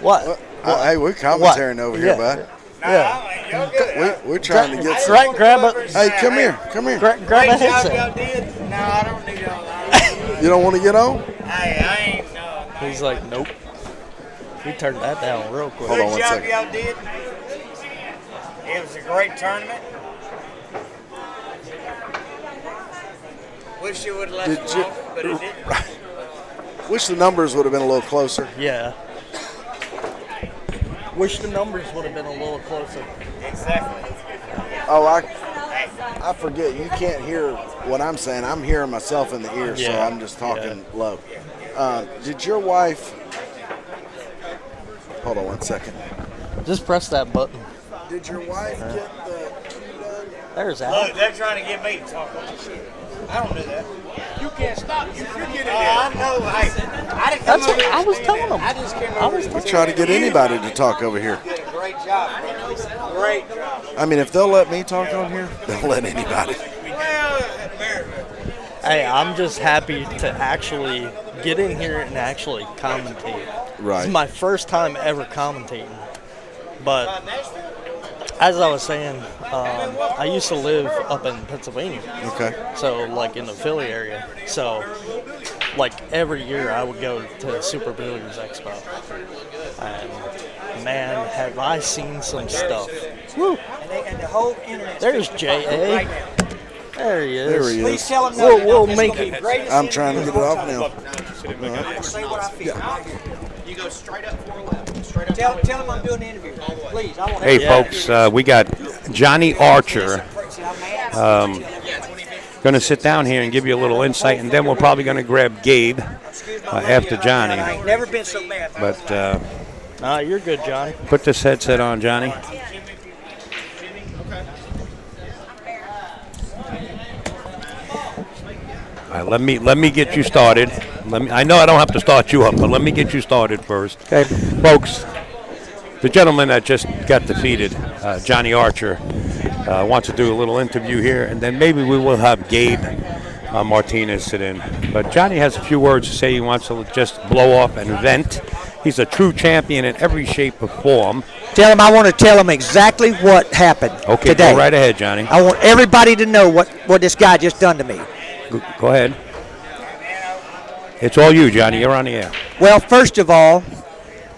What?
Hey, we're commentating over here, bud.
Yeah.
We're trying to get some.
Grab it.
Hey, come here. Grab
a headset.
No, I don't need all that.
You don't want to get on?
Hey, I ain't.
He's like, nope. He turned that down real quick.
Hold on 1
Good job
second.
y'all did. It was a great tournament. Wish you would have left it off, but it didn't.
Wish the numbers would have been a little closer.
Yeah. Wish the numbers would have been a little closer.
Exactly.
Oh, I forget. You can't hear what I'm saying. I'm hearing myself in the ear, so I'm just talking low. Did your wife... Hold on 1 second.
Just press that button.
Did your wife get the...
There's Al.
Look, they're trying to get me to talk on this shit. I don't do that.
You can't stop. You get it.
I know. Hey, I didn't come
That's
over
what
here
I was
to
telling
stand
him.
there. I just came
I
over
was
here
We try to get anybody to talk over here.
You did a great job, bro. Great job.
I mean, if they'll let me talk on here, they'll let anybody.
Well,
Hey, I'm just happy to actually get in here and actually commentate.
Right.
This is my first time ever commentating. But as I was saying, I used to live up in Pennsylvania.
Okay.
So, like, in the Philly area. So, like, every year I would go to the Super Billiards Expo. And, man, have I seen some stuff. Woo!
And the whole internet.
There's J.A. There he is.
There he is.
Please tell him no.
We'll make it.
I'm trying to get it off now.
Say what I feel.
You go straight up 411. Straight up.
Tell him I'm doing the interview. Please, I want
Hey, folks, we got Johnny Archer going to sit down here and give you a little insight, and then we're probably going to grab Gabe after Johnny.
I ain't never been so mad.
But you're good, Johnny.
Put this headset on, Johnny. All right, let me get you started. I know I don't have to start you up, but let me get you started first.
Okay.
Folks, the gentleman that just got defeated, Johnny Archer, wants to do a little interview here, and then maybe we will have Gabe Martinez sit in. But Johnny has a few words to say. He wants to just blow off and vent. He's a true champion in every shape or form.
Tell him I want to tell him exactly what happened
Okay,
today.
go right ahead, Johnny.
I want everybody to know what this guy just done to me.
Go ahead. It's all you, Johnny. You're on the air.
Well, first of all,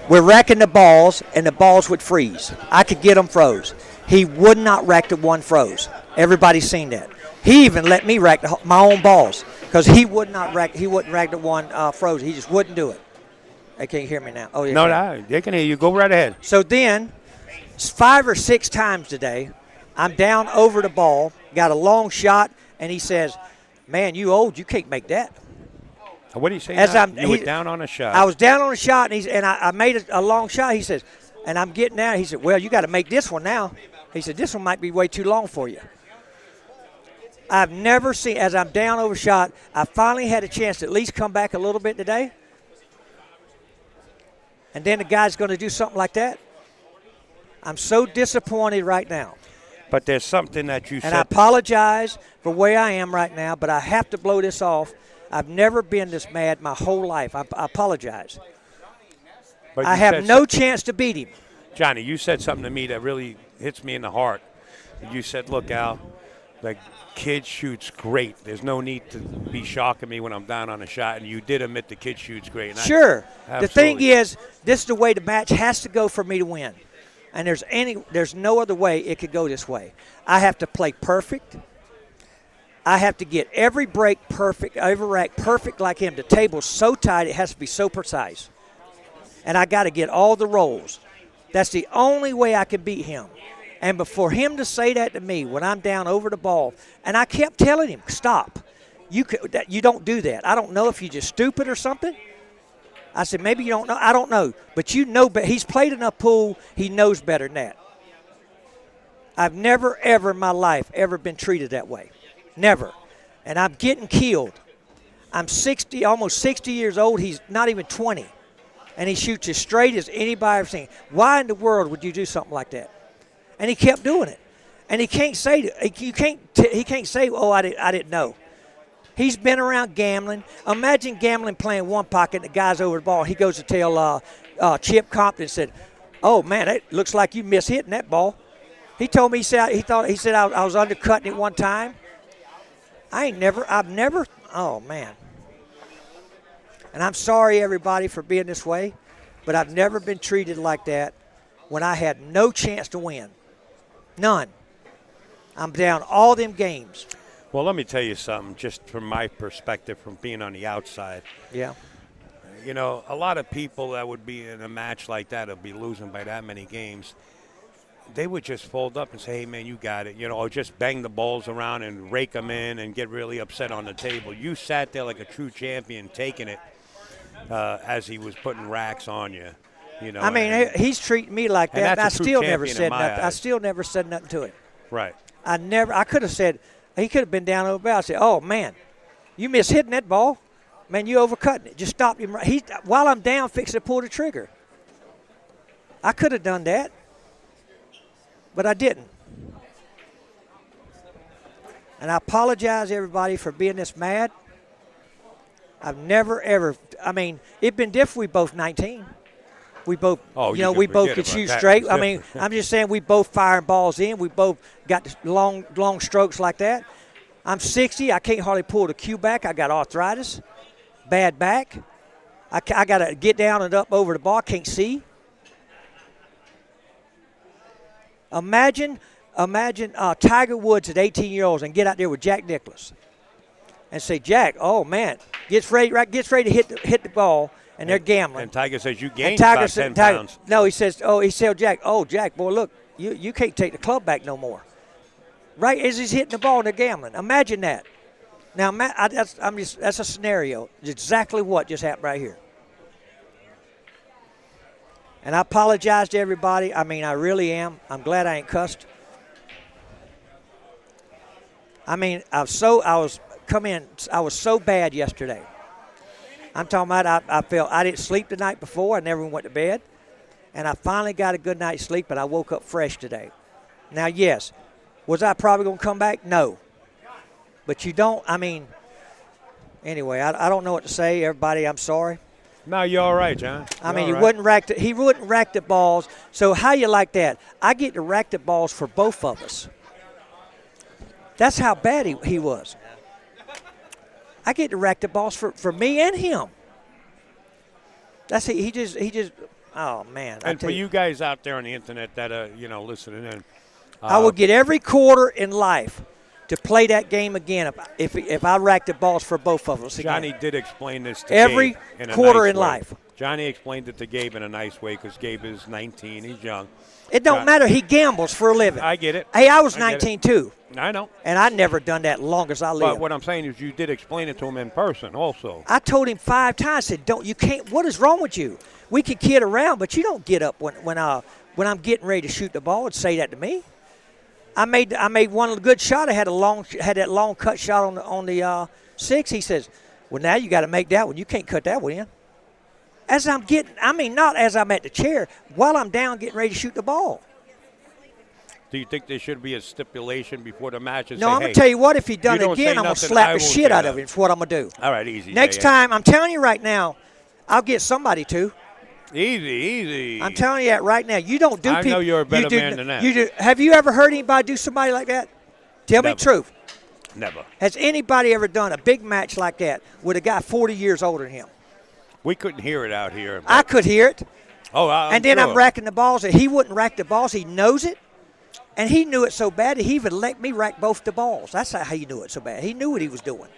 we're racking the balls, and the balls would freeze. I could get them froze. He would not rack the one froze. Everybody's seen that. He even let me rack my own balls because he wouldn't rack the one froze. He just wouldn't do it. They can't hear me now. Oh, yeah.
No, they can hear you. Go right ahead.
So then, 5 or 6 times today, I'm down over the ball, got a long shot, and he says, "Man, you old. You can't make that."
What do you say? You were down on a shot.
I was down on a shot, and I made a long shot. He says, and I'm getting down. He said, "Well, you got to make this one now." He said, "This one might be way too long for you." I've never seen, as I'm down over shot, I finally had a chance to at least come back a little bit today. And then the guy's going to do something like that. I'm so disappointed right now.
But there's something that you said.
And I apologize for where I am right now, but I have to blow this off. I've never been this mad my whole life. I apologize.
But
I have no chance to beat him.
Johnny, you said something to me that really hits me in the heart. You said, "Look, Al, the kid shoots great. There's no need to be shocking me when I'm down on a shot." And you did admit the kid shoots great. And
sure. The thing is, this is the way the match has to go for me to win. And there's no other way it could go this way. I have to play perfect. I have to get every break perfect, every rack perfect like him. The table's so tight, it has to be so precise. And I got to get all the rolls. That's the only way I can beat him. And for him to say that to me when I'm down over the ball, and I kept telling him, "Stop. You don't do that. I don't know if you're just stupid or something." I said, "Maybe you don't know." I don't know. But you know, he's played enough pool. He knows better than that. I've never, ever in my life ever been treated that way. Never. And I'm getting killed. I'm 60, almost 60 years old. He's not even 20. And he shoots as straight as anybody I've seen. Why in the world would you do something like that? And he kept doing it. And he can't say, "Oh, I didn't know." He's been around gambling. Imagine gambling playing one pocket and the guy's over the ball. He goes to tell Chip Compton and said, "Oh, man, it looks like you missed hitting that ball." He told me, he said I was undercutting it one time. I've never, oh, man. And I'm sorry, everybody, for being this way, but I've never been treated like that when I had no chance to win. None. I'm down all them games.
Well, let me tell you something, just from my perspective, from being on the outside.
Yeah.
You know, a lot of people that would be in a match like that, would be losing by that many games, they would just fold up and say, "Hey, man, you got it," or just bang the balls around and rake them in and get really upset on the table. You sat there like a true champion, taking it as he was putting racks on you.
I mean, he's treating me like that, and I still never said nothing. I still never said nothing to him.
Right.
I could have said, he could have been down over the ball. I said, "Oh, man, you missed hitting that ball. Man, you overcutting it." Just stop him. While I'm down, fixing to pull the trigger. I could have done that. But I didn't. And I apologize, everybody, for being this mad. I've never, ever, it'd been different. We both 19. We both,
Oh,
you know,
can
we both
forget
could
about
shoot
that.
straight. I mean, I'm just saying we both firing balls in. We both got the long strokes like that. I'm 60. I can't hardly pull the cue back. I got arthritis, bad back. I got to get down and up over the ball. I can't see. Imagine Tiger Woods at 18 years old and get out there with Jack Nicklaus and say, Jack, oh man, gets ready to hit the ball, and they're gambling.
And Tiger says you gained about 10 pounds.
No, he said, Jack, boy, look, you can't take the club back no more. Right as he's hitting the ball and they're gambling. Imagine that. Now, that's a scenario. It's exactly what just happened right here. And I apologize to everybody. I mean, I really am. I'm glad I ain't cussed. I mean, I was so bad yesterday. I'm talking about I didn't sleep the night before. I never went to bed. And I finally got a good night's sleep, and I woke up fresh today. Now, yes, was I probably going to come back? No. But you don't, I mean, anyway, I don't know what to say. Everybody, I'm sorry.
No, you're all right, John.
I mean, he wouldn't rack the balls. So how you like that? I get to rack the balls for both of us. That's how bad he was. I get to rack the balls for me and him. He just. Oh man!
And for you guys out there on the internet that are listening in,
I would get every quarter in life to play that game again if I racked the balls for both of us again.
Johnny did explain this to
every
Gabe in a
quarter
nice
in
way.
life.
Johnny explained it to Gabe in a nice way because Gabe is 19. He's young.
It don't matter. He gambles for a living.
I get it.
Hey, I was 19 too.
I know.
And I never done that long as I lived.
But what I'm saying is you did explain it to him in person also.
I told him 5 times. I said, you can't. What is wrong with you? We can kid around, but you don't get up when I'm getting ready to shoot the ball and say that to me. I made one good shot. I had that long cut shot on the 6. He says, well, now you got to make that one. You can't cut that one in. Not as I'm at the chair, while I'm down getting ready to shoot the ball.
Do you think there should be a stipulation before the match?
No, I'm going to tell you what, if he done it again, I'm going to slap the shit out of him. That's what I'm going to do.
All right, easy.
Next time, I'm telling you right now, I'll get somebody to.
Easy.
I'm telling you that right now. You don't do people.
I know you're a better man than that.
Have you ever heard anybody do somebody like that? Tell me the truth.
Never.
Has anybody ever done a big match like that with a guy 40 years older than him?
We couldn't hear it out here.
I could hear it.
Oh,
and then I'm racking the balls. And he wouldn't rack the balls. He knows it. And he knew it so bad that he even let me rack both the balls. That's how he knew it so bad. He knew what he was doing.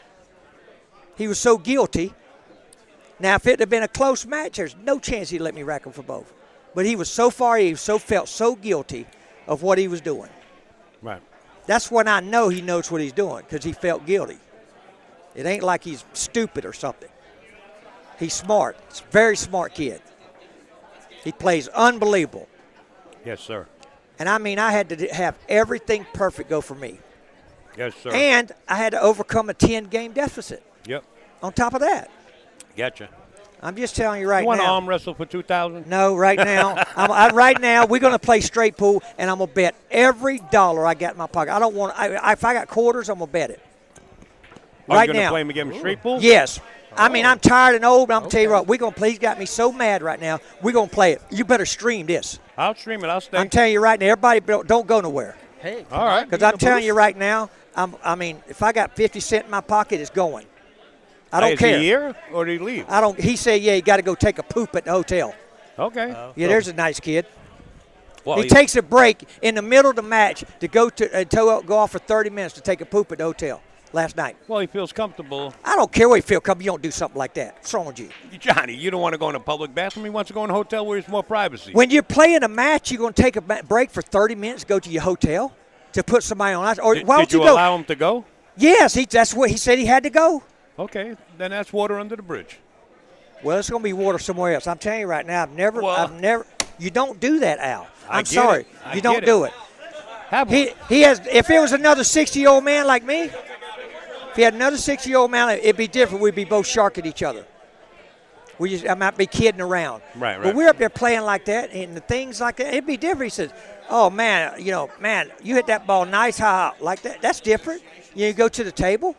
He was so guilty. Now, if it had been a close match, there's no chance he'd let me rack them for both. But he felt so guilty of what he was doing.
Right.
That's when I know he knows what he's doing, because he felt guilty. It ain't like he's stupid or something. He's smart. He's a very smart kid. He plays unbelievable.
Yes, sir.
And I had to have everything perfect go for me.
Yes, sir.
And I had to overcome a 10-game deficit.
Yep.
On top of that.
Gotcha.
I'm just telling you right now.
You want to arm wrestle for $2,000?
No, right now. Right now, we're going to play straight pool, and I'm going to bet every dollar I got in my pocket. I don't want. If I got quarters, I'm going to bet it.
Are you going to play him again straight pool?
Yes. I'm tired and old, but I'm going to tell you what. We're going to play. He's got me so mad right now. We're going to play it. You better stream this.
I'll stream it. I'll stay.
I'm telling you right now. Everybody, don't go nowhere.
Hey.
All right.
Because I'm telling you right now, if I got 50 cents in my pocket, it's going. I don't care.
Is he here or did he leave?
He said, yeah, you got to go take a poop at the hotel.
Okay.
Yeah, there's a nice kid.
Well,
he takes a break in the middle of the match to go off for 30 minutes to take a poop at the hotel last night.
Well, he feels comfortable.
I don't care where you feel comfortable. You don't do something like that. What's wrong with you?
Johnny, you don't want to go in a public bathroom. He wants to go in a hotel where there's more privacy.
When you're playing a match, you're going to take a break for 30 minutes, go to your hotel to put somebody on ice. Or
Did
you
you allow him to go?
Yes, that's what he said he had to go.
Okay, then that's water under the bridge.
Well, it's going to be water somewhere else. I'm telling you right now, I've never. You don't do that, Al. I'm sorry, you don't do it. He has. If it was another 60-year-old man like me, if he had another 60-year-old man, it'd be different. We'd be both sharking each other. I might be kidding around.
Right.
But we're up there playing like that, and the things like that, it'd be different. He says, "Oh man, you hit that ball nice high like that. That's different. You go to the table."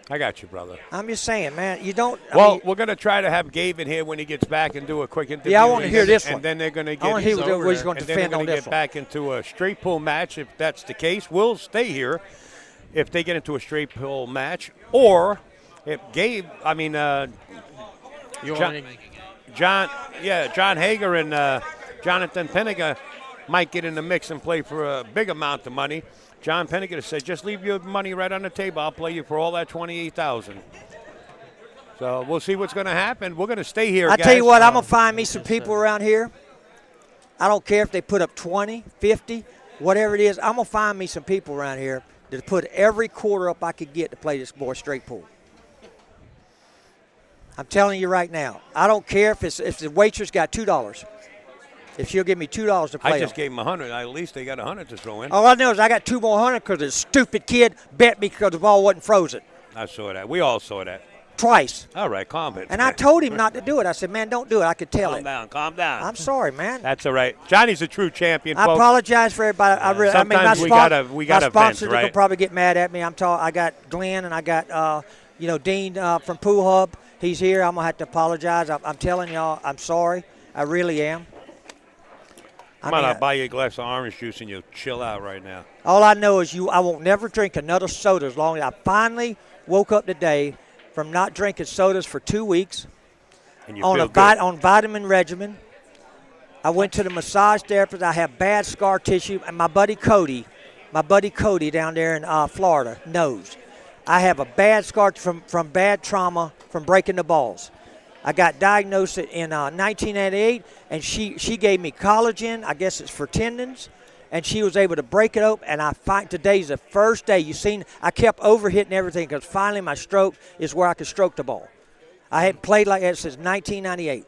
I got you, brother.
I'm just saying, man. You don't.
We're going to try to have Gabe in here when he gets back and do a quick interview.
Yeah, I want to hear this one.
And then they're going to get.
I want to hear what he's going to defend on this
get back into a straight pull match. If that's the case, we'll stay here. If they get into a straight pull match, or if Gabe, John Hager and Jonathan Penniger might get in the mix and play for a big amount of money. John Penniger said, just leave your money right on the table. I'll play you for all that $28,000. So we'll see what's going to happen. We're going to stay here, guys.
I tell you what, I'm going to find me some people around here. I don't care if they put up 20, 50, whatever it is. I'm going to find me some people around here to put every quarter up I could get to play this boy straight pool. I'm telling you right now. I don't care if the waitress got $2. If she'll give me $2 to play.
I just gave him 100. At least they got 100 to throw in.
All I know is I got 2 more hundred because this stupid kid bet me because the ball wasn't frozen.
I saw that. We all saw that.
Twice.
All right, calm it.
And I told him not to do it. I said, man, don't do it. I could tell
Calm down.
I'm sorry, man.
That's all right. Johnny's a true champion,
I
folks.
apologize for everybody.
Sometimes we gotta
my
vent,
sponsors
right?
will probably get mad at me. I got Glenn and I got Dean from Pool Hub. He's here. I'm gonna have to apologize. I'm telling y'all, I'm sorry. I really am.
I'll buy you a glass of orange juice and you'll chill out right now.
All I know is I won't never drink another soda as long as I finally woke up today from not drinking sodas for 2 weeks
and you
on
feel good.
on vitamin regimen. I went to the massage therapist. I have bad scar tissue, and my buddy Cody down there in Florida knows. I have a bad scar from bad trauma from breaking the balls. I got diagnosed in 1998, and she gave me collagen. I guess it's for tendons, and she was able to break it open. And today's the first day. You seen? I kept overhitting everything because finally my stroke is where I could stroke the ball. I hadn't played like that since 1998.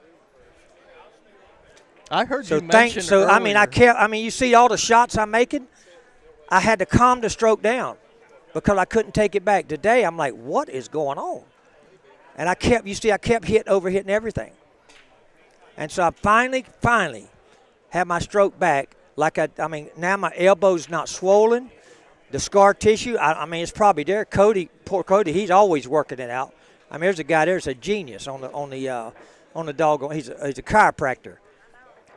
I heard you mention
earlier. You see all the shots I'm making. I had to calm the stroke down because I couldn't take it back. Today I'm like, what is going on? And I kept overhitting everything. And so I finally had my stroke back. Now my elbow's not swollen. The scar tissue, it's probably there. Poor Cody, he's always working it out. There's a guy there's a genius on the doggone. He's a chiropractor.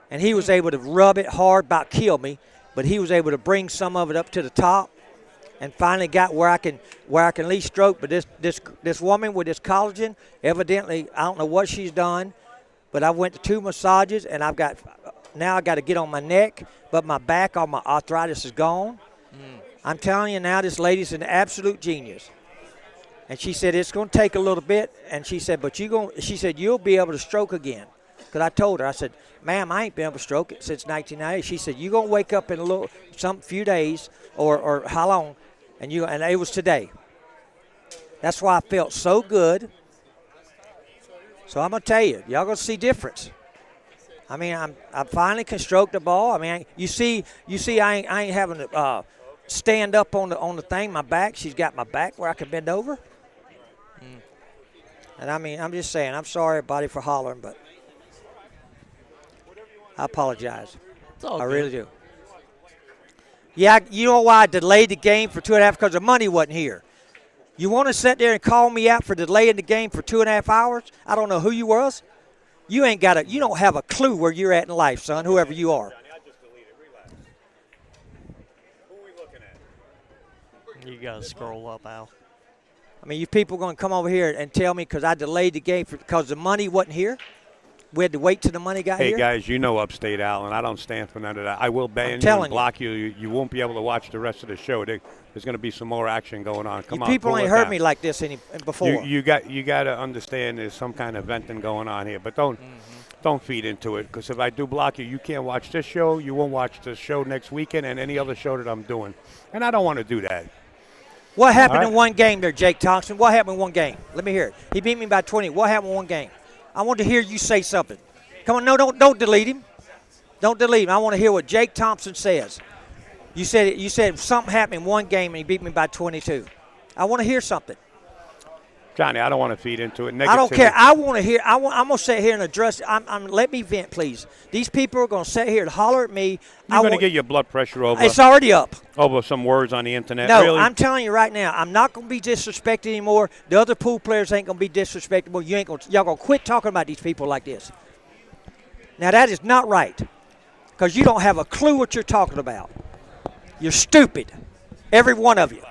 And he was able to rub it hard, about kill me, but he was able to bring some of it up to the top. And finally got where I can at least stroke. But this woman with this collagen, evidently, I don't know what she's done, but I went to 2 massages, and I got to get on my neck, but my back, all my arthritis is gone. I'm telling you now, this lady's an absolute genius. And she said it's going to take a little bit, and she said, you'll be able to stroke again. Because I told her, I said, ma'am, I ain't been able to stroke it since 1998. She said, you're going to wake up in few days or how long? And it was today. That's why I felt so good. So I'm gonna tell you, y'all gonna see difference. I finally can stroke the ball. You see, I ain't having to stand up on the thing. My back, she's got my back where I can bend over. And I'm just saying, I'm sorry, everybody, for hollering, but I apologize. I really do. Yeah, you know why I delayed the game for 2.5? Because the money wasn't here. You want to sit there and call me out for delaying the game for 2.5 hours? I don't know who you was. You don't have a clue where you're at in life, son, whoever you are.
You got to scroll up, Al.
You people going to come over here and tell me because I delayed the game because the money wasn't here? We had to wait till the money got here?
Hey, guys, you know Upstate Al, and I don't stand for none of that. I will ban you and block you. You won't be able to watch the rest of the show. There's going to be some more action going on. Come on,
people ain't heard me like this before.
You got to understand there's some kind of venting going on here, but don't feed into it because if I do block you, you can't watch this show. You won't watch the show next weekend and any other show that I'm doing, and I don't want to do that.
What happened in one game there, Jake Thompson? What happened in one game? Let me hear it. He beat me by 20. What happened in one game? I want to hear you say something. Come on, no, don't delete him. Don't delete him. I want to hear what Jake Thompson says. You said something happened in one game and he beat me by 22. I want to hear something.
Johnny, I don't want to feed into it.
I don't
Negativity.
care. I want to hear. I'm going to sit here and address. Let me vent, please. These people are going to sit here and holler at me.
You're going to get your blood pressure over.
It's already up.
Over some words on the internet.
No,
really?
I'm telling you right now, I'm not going to be disrespected anymore. The other pool players ain't going to be disrespectful. Y'all going to quit talking about these people like this. Now, that is not right, because you don't have a clue what you're talking about. You're stupid, every one of you.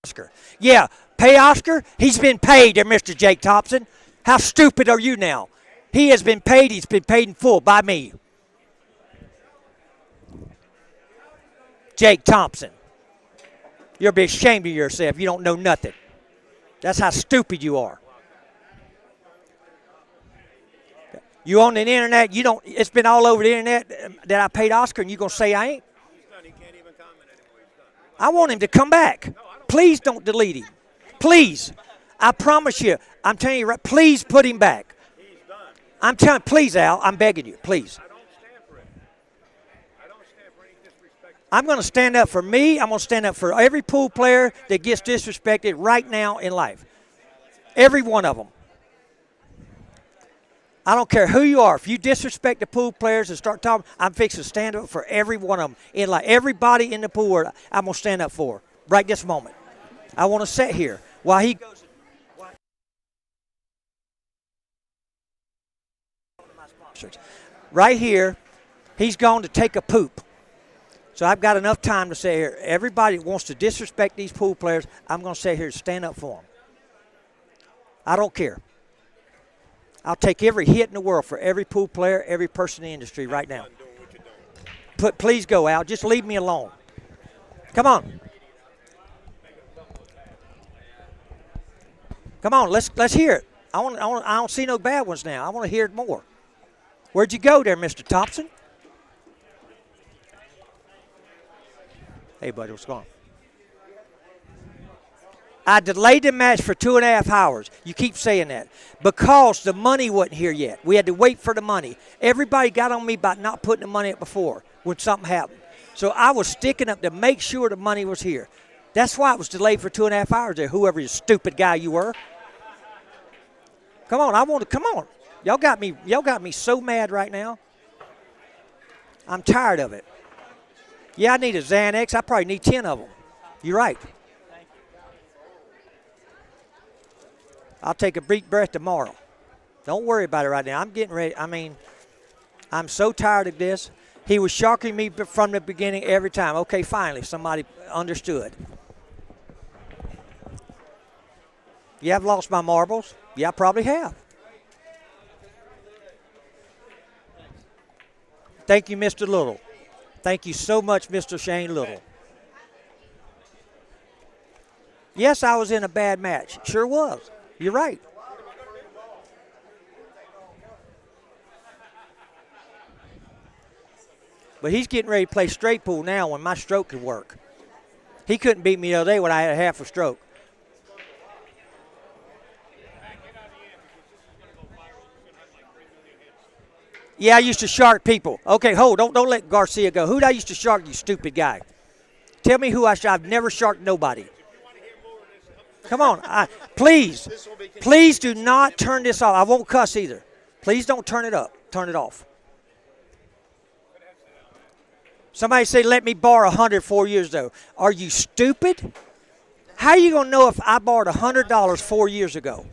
Oscar. Yeah, pay Oscar? He's been paid there, Mr. Jake Thompson. How stupid are you now? He has been paid. He's been paid in full by me. Jake Thompson. You'll be ashamed of yourself. You don't know nothing. That's how stupid you are. You on the internet, you don't. It's been all over the internet that I paid Oscar, and you going to say I ain't? I want him to come back. Please don't delete him. Please. I promise you. I'm telling you right. Please put him back. I'm telling. Please, Al. I'm begging you. Please. I'm going to stand up for me. I'm going to stand up for every pool player that gets disrespected right now in life. Every one of them. I don't care who you are. If you disrespect the pool players and start talking, I'm fixing to stand up for every one of them in life. Everybody in the pool world, I'm going to stand up for right this moment. I want to sit here while he goes. Right here, he's gone to take a poop. So I've got enough time to sit here. Everybody wants to disrespect these pool players. I'm going to sit here and stand up for them. I don't care. I'll take every hit in the world for every pool player, every person in the industry right now. Please go out. Just leave me alone. Come on. Come on. Let's hear it. I don't see no bad ones now. I want to hear it more. Where'd you go there, Mr. Thompson? Hey, buddy, what's going on? I delayed the match for 2.5 hours. You keep saying that. Because the money wasn't here yet. We had to wait for the money. Everybody got on me about not putting the money up before when something happened. So I was sticking up to make sure the money was here. That's why it was delayed for 2.5 hours there, whoever you stupid guy you were. Come on, come on. Y'all got me so mad right now. I'm tired of it. Yeah, I need a Xanax. I probably need 10 of them. You're right. I'll take a deep breath tomorrow. Don't worry about it right now. I'm getting ready. I'm so tired of this. He was shocking me from the beginning every time. Okay, finally, somebody understood. Yeah, I've lost my marbles. Yeah, I probably have. Thank you, Mr. Little. Thank you so much, Mr. Shane Little. Yes, I was in a bad match. Sure was. You're right. But he's getting ready to play straight pool now when my stroke can work. He couldn't beat me the other day when I had half a stroke. Yeah, I used to shark people. Okay, don't let Garcia go. Who'd I used to shark, you stupid guy? Tell me who I've never sharked nobody. Come on, please do not turn this off. I won't cuss either. Please don't turn it up. Turn it off. Somebody say, let me borrow $100 4 years ago. Are you stupid? How are you going to know if I borrowed $100 4 years ago?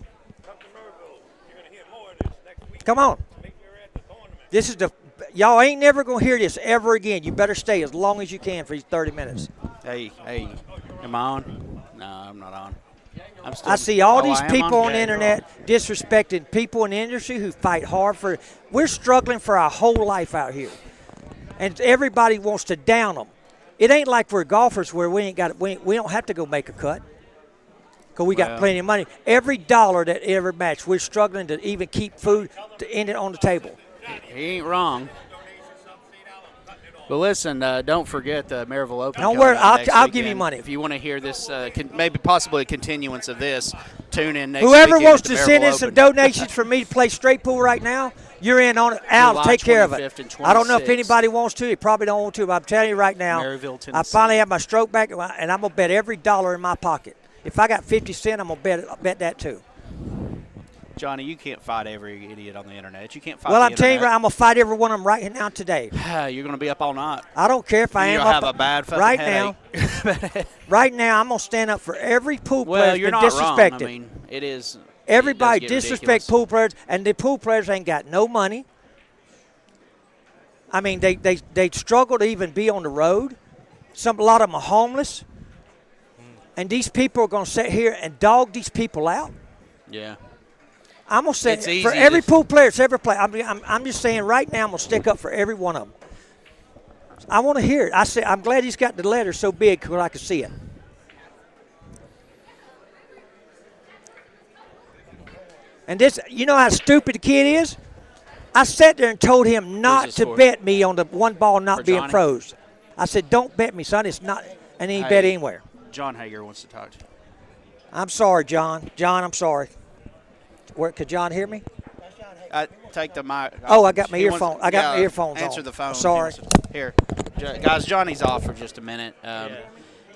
Come on. This is y'all ain't never going to hear this ever again. You better stay as long as you can for these 30 minutes.
Hey, am I on? No, I'm not on.
I see all these people on the internet disrespecting people in the industry who fight hard for. We're struggling for our whole life out here, and everybody wants to down them. It ain't like we're golfers where we don't have to go make a cut because we got plenty of money. Every dollar that every match, we're struggling to even keep food to end it on the table.
He ain't wrong. But listen, don't forget the Maryville Open.
Don't worry, I'll give you money.
If you want to hear this, maybe possibly a continuance of this, tune in next
Whoever
weekend
wants
at the
to send
Maryville
in some
Open.
donations for me to play straight pool right now, You're in on it. Al,
July
take care of it.
25th and
I don't know if
26th.
anybody wants to. You probably don't want to, but I'm telling you right now,
Maryville,
I
Tennessee.
finally have my stroke back, and I'm going to bet every dollar in my pocket. If I got 50 cents, I'm going to bet that too.
Johnny, you can't fight every idiot on the internet. You can't fight
Well,
the
I'm telling you,
internet.
I'm going to fight every one of them right now today.
You're going to be up all night.
I don't care if I am
You'll
up.
have a bad fucking
right
headache.
now. Right now, I'm going to stand up for every pool player
Well,
that's
you're
been
not
disrespected.
wrong. I mean, it is.
Everybody
it does get
disrespect
ridiculous.
pool players, and the pool players ain't got no money. I mean, they struggle to even be on the road. A lot of them are homeless. And these people are going to sit here and dog these people out.
Yeah.
I'm going to say
It's easy
for every
to-
pool player that's ever played, I'm just saying right now I'm going to stick up for every one of them. I want to hear it. I'm glad he's got the letter so big so I can see it. And this, you know how stupid the kid is? I sat there and told him not
this
to
for?
bet me on the one ball not
For
being
Johnny?
froze. I said, don't bet me, son. It's not, and he
Hey,
bet anywhere.
John Hager wants to talk to you.
I'm sorry, John. John, I'm sorry. Could John hear me?
Take the mic.
Oh, I got my
He wants-
earphone. I got my earphones
Answer
on.
the phone.
Sorry.
He wants to- Here. Guys, Johnny's off for just a minute.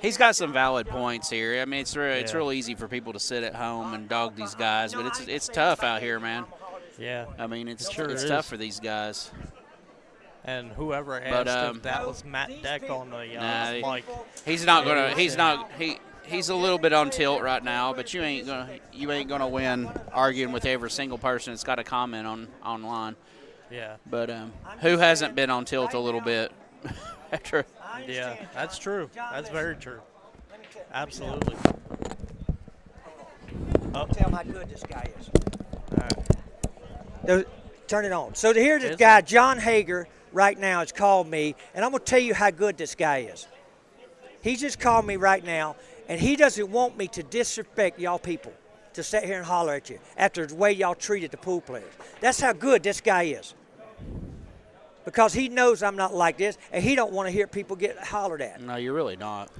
He's got some valid points here. I mean, it's real easy for people to sit at home and dog these guys, but it's tough out here, man.
Yeah.
I mean, it's
is.
tough for these guys.
And whoever asked
But,
if that was Matt Deck on the
Nah,
mic.
he's not gonna. He's a little bit on tilt right now, but you ain't gonna win arguing with every single person that's got a comment online.
Yeah.
But who hasn't been on tilt a little bit? After
Yeah, that's true. That's very true. Absolutely.
Tell him how good this guy is. Turn it on. So here's this guy, John Hager, right now has called me, and I'm going to tell you how good this guy is. He just called me right now, and he doesn't want me to disrespect y'all people, to sit here and holler at you after the way y'all treated the pool players. That's how good this guy is. Because he knows I'm not like this, and he don't want to hear people get hollered at.
No, you're really not.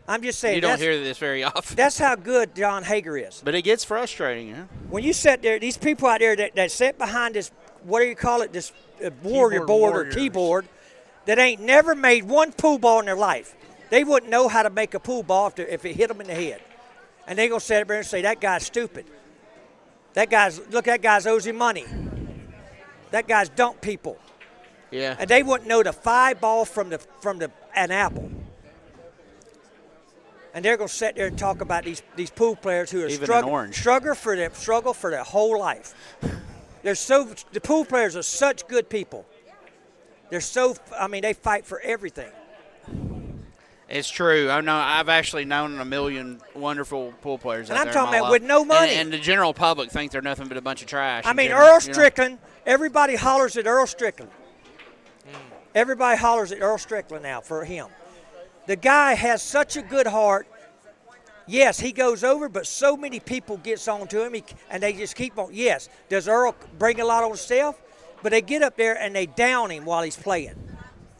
I'm just saying.
You don't hear this very often.
That's how good John Hager is.
But it gets frustrating, yeah.
When you sit there, these people out there that sit behind this, what do you call it, this warrior board or keyboard, that ain't never made one pool ball in their life. They wouldn't know how to make a pool ball if it hit them in the head. And they going to sit there and say, that guy's stupid. That guy's owes him money. That guy's dumped people.
Yeah.
And they wouldn't know the 5 ball from an apple. And they're going to sit there and talk about these pool players who are struggle for their whole life. The pool players are such good people. They fight for everything.
It's true. I've actually known a million wonderful pool players.
And
out
I'm
there
talking
in my
about
life.
with no money.
And the general public think they're nothing but a bunch of trash.
I mean,
in general,
Earl Strickland, everybody hollers at Earl Strickland. Everybody hollers at Earl Strickland now for him. The guy has such a good heart. Yes, he goes over, but so many people gets on to him, and they just keep on. Yes, does Earl bring a lot on himself? But they get up there and they down him while he's playing.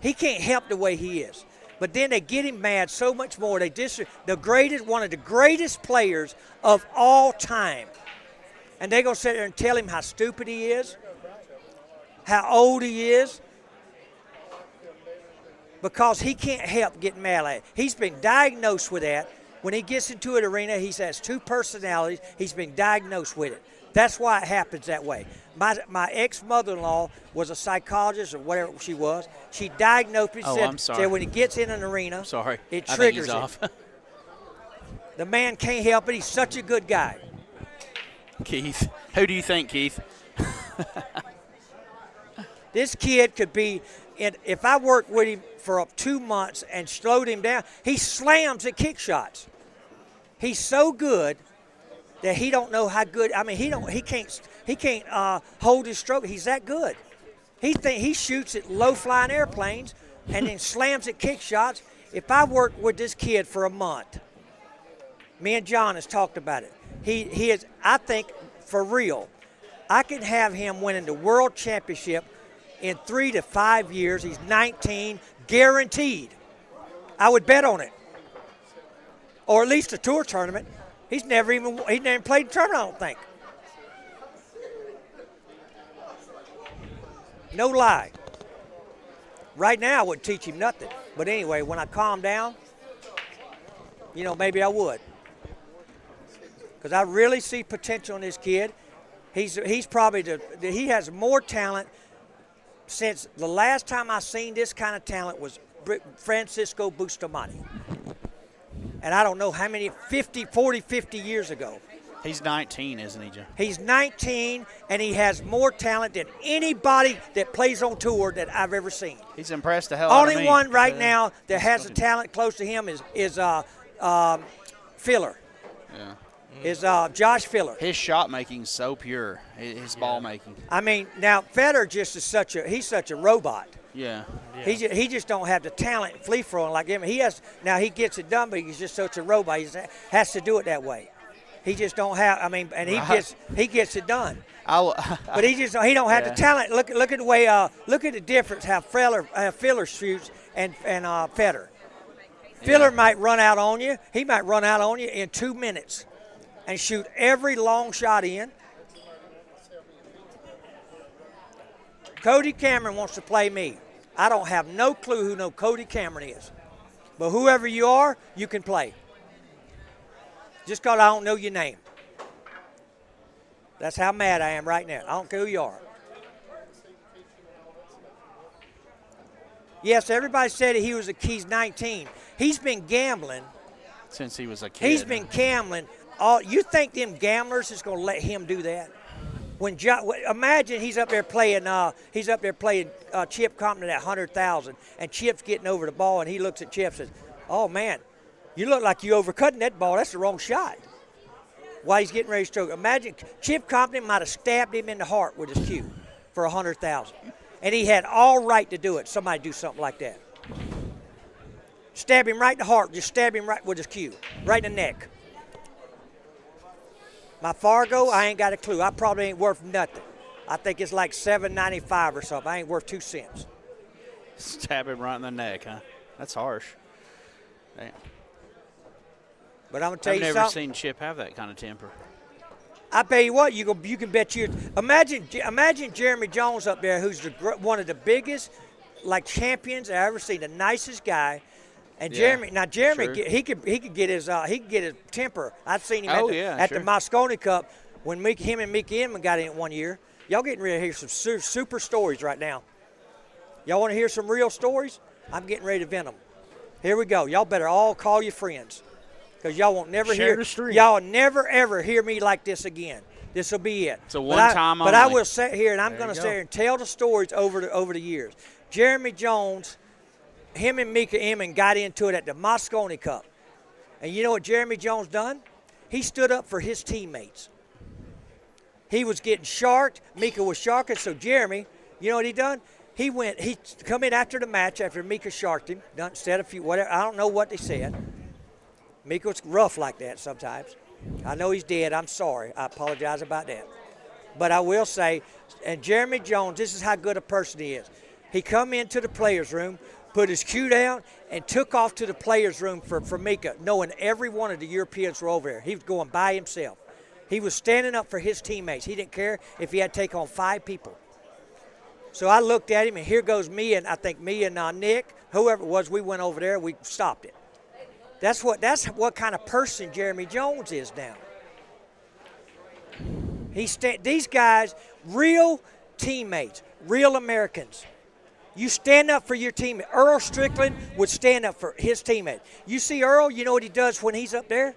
He can't help the way he is. But then they get him mad so much more. One of the greatest players of all time. And they're going to sit there and tell him how stupid he is, how old he is, because he can't help getting mad at it. He's been diagnosed with that. When he gets into an arena, he has 2 personalities. He's been diagnosed with it. That's why it happens that way. My ex-mother-in-law was a psychologist or whatever she was. She diagnosed me. Said when he gets in an arena, it triggers him.
Off.
The man can't help it. He's such a good guy.
Keith, who do you think, Keith?
This kid could be, if I worked with him for 2 months and slowed him down, he slams at kick shots. He's so good that he don't know how good. I mean, he can't hold his stroke. He's that good. He shoots at low flying airplanes and then slams at kick shots. If I worked with this kid for a month, me and John has talked about it. He is, I think, for real. I can have him winning the world championship in 3 to 5 years. He's 19, guaranteed. I would bet on it, or at least a tour tournament. He's never even played a tournament, I don't think. No lie. Right now, I wouldn't teach him nothing. But anyway, when I calm down, maybe I would. Because I really see potential in this kid. He's probably he has more talent since the last time I seen this kind of talent was Francisco Bustamante. And I don't know how many, 50 years ago.
He's 19, isn't he, Joe?
He's 19, and he has more talent than anybody that plays on tour that I've ever seen.
He's impressed the hell out of me.
Only one right now that has a talent close to him is Filler.
Yeah.
Is Josh Filler.
His shot making's so pure. His ball making.
I mean, now Federer just is he's such a robot.
Yeah.
He just don't have the talent and free throwing like him. He gets it done, but he's just such a robot. He has to do it that way. He just don't have. I mean, and he gets it done. But he don't have the talent. Look at the way. Look at the difference how Filler shoots and Federer. Filler might run out on you. He might run out on you in 2 minutes, and shoot every long shot in. Cody Cameron wants to play me. I don't have no clue who Cody Cameron is, but whoever you are, you can play. Just because I don't know your name. That's how mad I am right now. I don't care who you are. Yes, everybody said he's 19. He's been gambling.
Since he was a kid.
He's been gambling. You think them gamblers is going to let him do that? Imagine he's up there playing. Chip Compton at 100,000, and Chip's getting over the ball, and he looks at Chip and says, "Oh man, you look like you overcutting that ball. That's the wrong shot." While he's getting ready to stroke. Imagine Chip Compton might have stabbed him in the heart with his cue for 100,000, and he had all right to do it. Somebody do something like that. Stab him right in the heart. Just stab him right with his cue, right in the neck. My Fargo, I ain't got a clue. I probably ain't worth nothing. I think it's like $7.95 or something. I ain't worth 2 cents.
Stab him right in the neck, huh? That's harsh. Damn.
But I'm gonna tell you something.
I've never seen Chip have that kind of temper.
I tell you what, you can bet you. Imagine Jeremy Jones up there, who's one of the biggest champions I've ever seen, the nicest guy. And Jeremy, sure. he could get his temper. I've seen him at the Moscone Cup when him and Mickey Inman got in it one year. Y'all getting ready to hear some super stories right now. Y'all want to hear some real stories? I'm getting ready to vent them. Here we go. Y'all better all call your friends, because y'all won't never y'all never ever hear me like this again. This will be it.
It's a one-time
But I will sit here and I'm going to sit here and tell the stories over the years. Jeremy Jones. Him and Mika Inman got into it at the Moscone Cup. And you know what Jeremy Jones done? He stood up for his teammates. He was getting sharked. Mika was sharking. So Jeremy, you know what he done? He come in after the match after Mika sharked him. Said a few, whatever. I don't know what they said. Mika was rough like that sometimes. I know he's dead. I'm sorry. I apologize about that. But I will say, and Jeremy Jones, this is how good a person he is. He come into the players' room, put his cue down, and took off to the players' room for Mika, knowing every one of the Europeans were over there. He was going by himself. He was standing up for his teammates. He didn't care if he had to take on 5 people. So I looked at him, and here goes me and Nick, whoever it was, we went over there, we stopped it. That's what kind of person Jeremy Jones is now. These guys, real teammates, real Americans. You stand up for your teammate. Earl Strickland would stand up for his teammate. You see Earl, you know what he does when he's up there?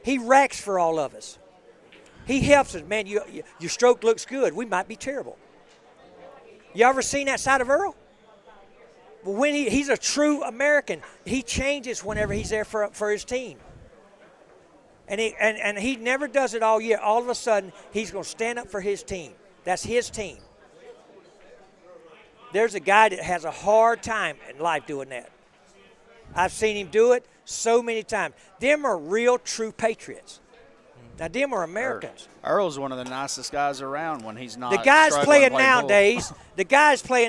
He racks for all of us. He helps us. Man, your stroke looks good. We might be terrible. You ever seen that side of Earl? But when he's a true American, he changes whenever he's there for his team. And he never does it all year. All of a sudden, he's going to stand up for his team. That's his team. There's a guy that has a hard time in life doing that. I've seen him do it so many times. Them are real, true patriots. Now, them are Americans.
Earl's one of the nicest guys around when he's not.
The guys playing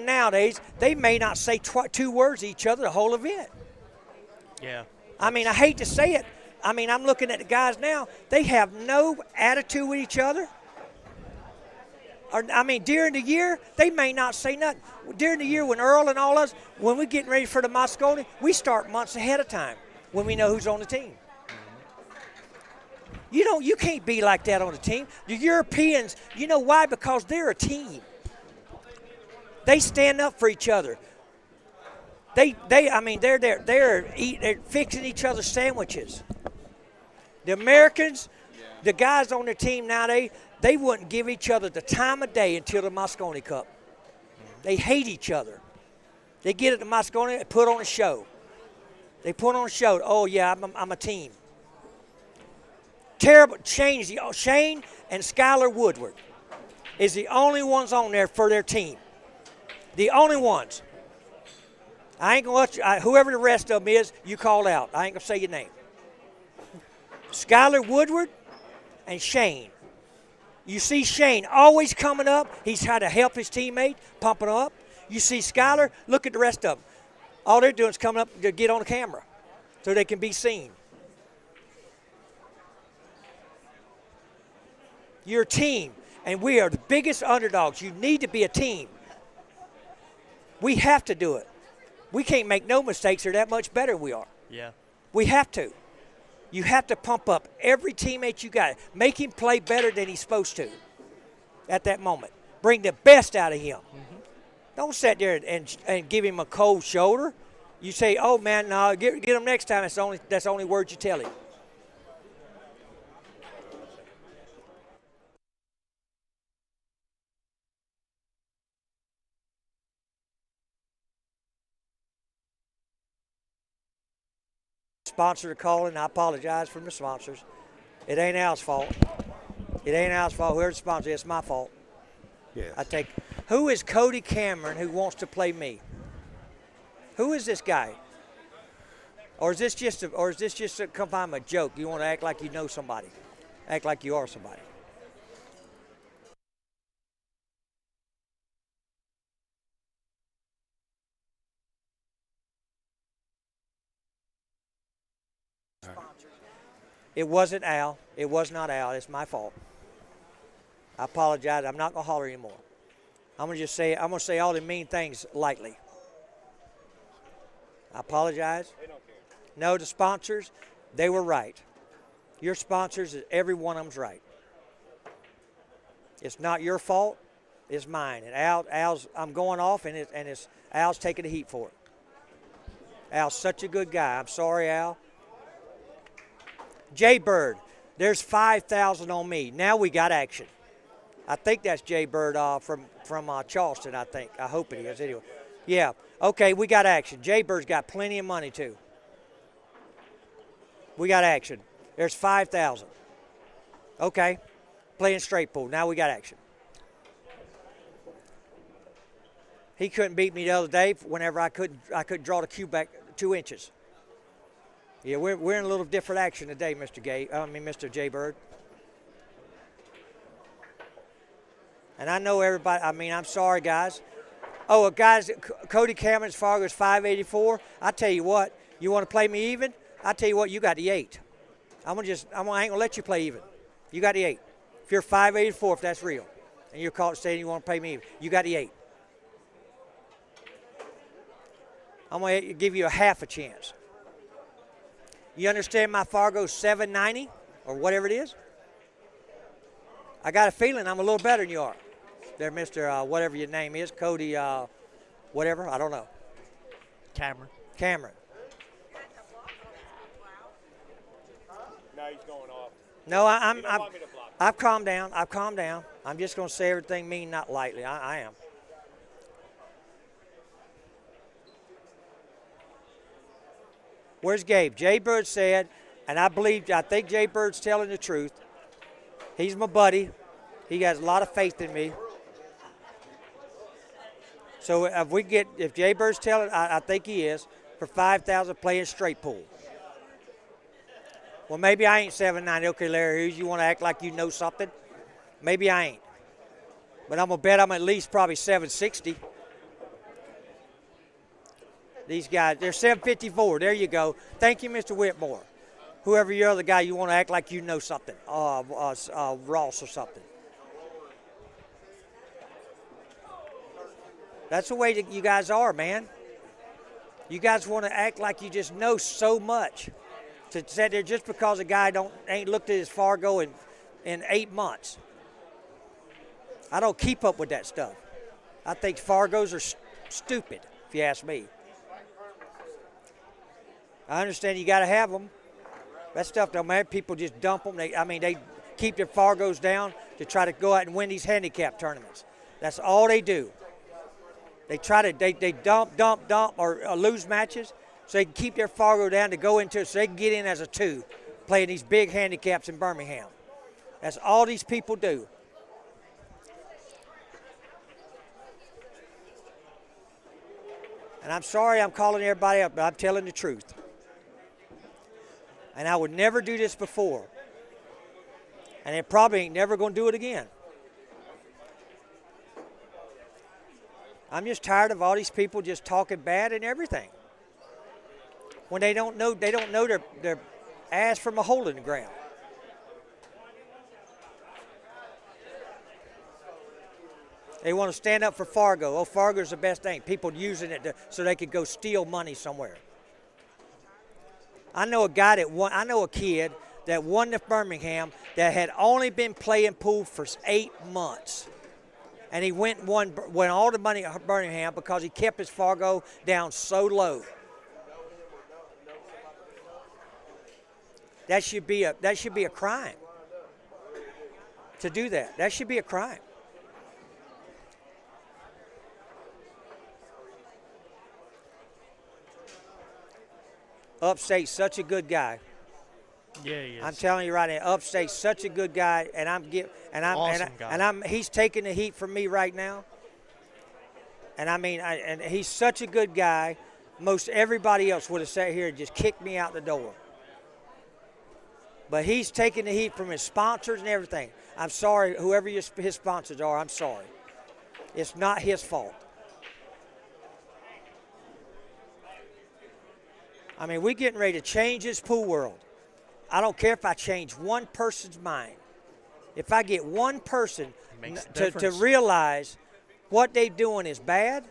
nowadays, they may not say 2 words to each other the whole event.
Yeah.
I mean, I hate to say it. I mean, I'm looking at the guys now. They have no attitude with each other. Or, I mean, during the year, they may not say nothing. During the year when Earl and all us, when we're getting ready for the Moscone, we start months ahead of time when we know who's on the team. You can't be like that on the team. The Europeans, you know why? Because they're a team. They stand up for each other. They're fixing each other's sandwiches. The Americans, the guys on their team nowadays, they wouldn't give each other the time of day until the Moscone Cup. They hate each other. They get at the Moscone and put on a show. They put on a show. Oh yeah, I'm a team. Terrible. Shane and Skylar Woodward is the only ones on there for their team. The only ones. I ain't going to let you, whoever the rest of them is, you call out. I ain't going to say your name. Skylar Woodward and Shane. You see Shane always coming up. He's trying to help his teammate, pumping up. You see Skylar, look at the rest of them. All they're doing is coming up to get on the camera so they can be seen. You're a team, and we are the biggest underdogs. You need to be a team. We have to do it. We can't make no mistakes. They're that much better we are.
Yeah.
We have to. You have to pump up every teammate you got. Make him play better than he's supposed to at that moment. Bring the best out of him. Mm-hmm. Don't sit there and give him a cold shoulder. You say, oh, man, no, get him next time. That's the only word you tell him. Sponsors are calling. I apologize from the sponsors. It ain't Al's fault. It ain't Al's fault. Whoever's the sponsor, it's my fault.
Yes.
Who is Cody Cameron who wants to play me? Who is this guy? Or is this just a come find a joke? You want to act like you know somebody, act like you are somebody. It wasn't Al. It was not Al. It's my fault. I apologize. I'm not gonna holler anymore. I'm gonna say all the mean things lightly. I apologize. No, the sponsors, they were right. Your sponsors, every one of them's right. It's not your fault. It's mine. And Al's, I'm going off, and Al's taking the heat for it. Al's such a good guy. I'm sorry, Al. Jay Bird, there's 5,000 on me. Now we got action. I think that's Jay Bird from Charleston, I think. I hope it is. Anyway, yeah. Okay, we got action. Jay Bird's got plenty of money, too. We got action. There's 5,000. Okay, playing straight pool. Now we got action. He couldn't beat me the other day whenever I couldn't draw the cue back 2 inches. Yeah, we're in a little different action today, Mr. Jay Bird. And I know everybody. I'm sorry, guys. Oh, guys, Cody Cameron's Fargo's 584. I tell you what, you want to play me even? I tell you what, you got the 8. I ain't gonna let you play even. You got the 8. If you're 584, if that's real, and you're caught saying you want to play me even, you got the 8. I'm gonna give you a half a chance. You understand my Fargo's 790 or whatever it is? I got a feeling I'm a little better than you are. There, Mr. Whatever your name is, Cody, whatever, I don't know. Cameron.
Now he's going off.
No, I've calmed down. I'm just going to say everything mean, not lightly. I am. Where's Gabe? Jay Bird said, and I think Jay Bird's telling the truth. He's my buddy. He has a lot of faith in me. So if Jay Bird's telling, I think he is, for 5,000 playing straight pool. Well, maybe I ain't 790. Okay, Larry Hughes, you want to act like you know something? Maybe I ain't. But I'm going to bet I'm at least probably 760. These guys, they're 754. There you go. Thank you, Mr. Whitmore. Whoever your other guy, you want to act like you know something. Ross or something. That's the way that you guys are, man. You guys want to act like you just know so much. To sit there just because a guy ain't looked at his Fargo in 8 months. I don't keep up with that stuff. I think Fargos are stupid, if you ask me. I understand you got to have them. That stuff don't matter. People just dump them. They keep their Fargos down to try to go out and win these handicap tournaments. That's all they do. They try to they dump or lose matches so they can keep their Fargo down to go into it so they can get in as a 2 playing these big handicaps in Birmingham. That's all these people do. And I'm sorry I'm calling everybody up, but I'm telling the truth. And I would never do this before. And it probably ain't never going to do it again. I'm just tired of all these people just talking bad and everything. When they don't know their ass from a hole in the ground. They want to stand up for Fargo. Oh, Fargo's the best thing. People using it so they could go steal money somewhere. I know a kid that won the Birmingham that had only been playing pool for 8 months. And he went and won all the money at Birmingham because he kept his Fargo down so low. That should be a crime. To do that. That should be a crime. Upstate's such a good guy.
Yeah, he is.
I'm telling you right now, Upstate's such a good guy, and he's taking the heat from me right now. And and he's such a good guy. Most everybody else would have sat here and just kicked me out the door. But he's taking the heat from his sponsors and everything. I'm sorry, whoever his sponsors are, I'm sorry. It's not his fault. We're getting ready to change this pool world. I don't care if I change one person's mind. If I get one person to realize what they're doing is bad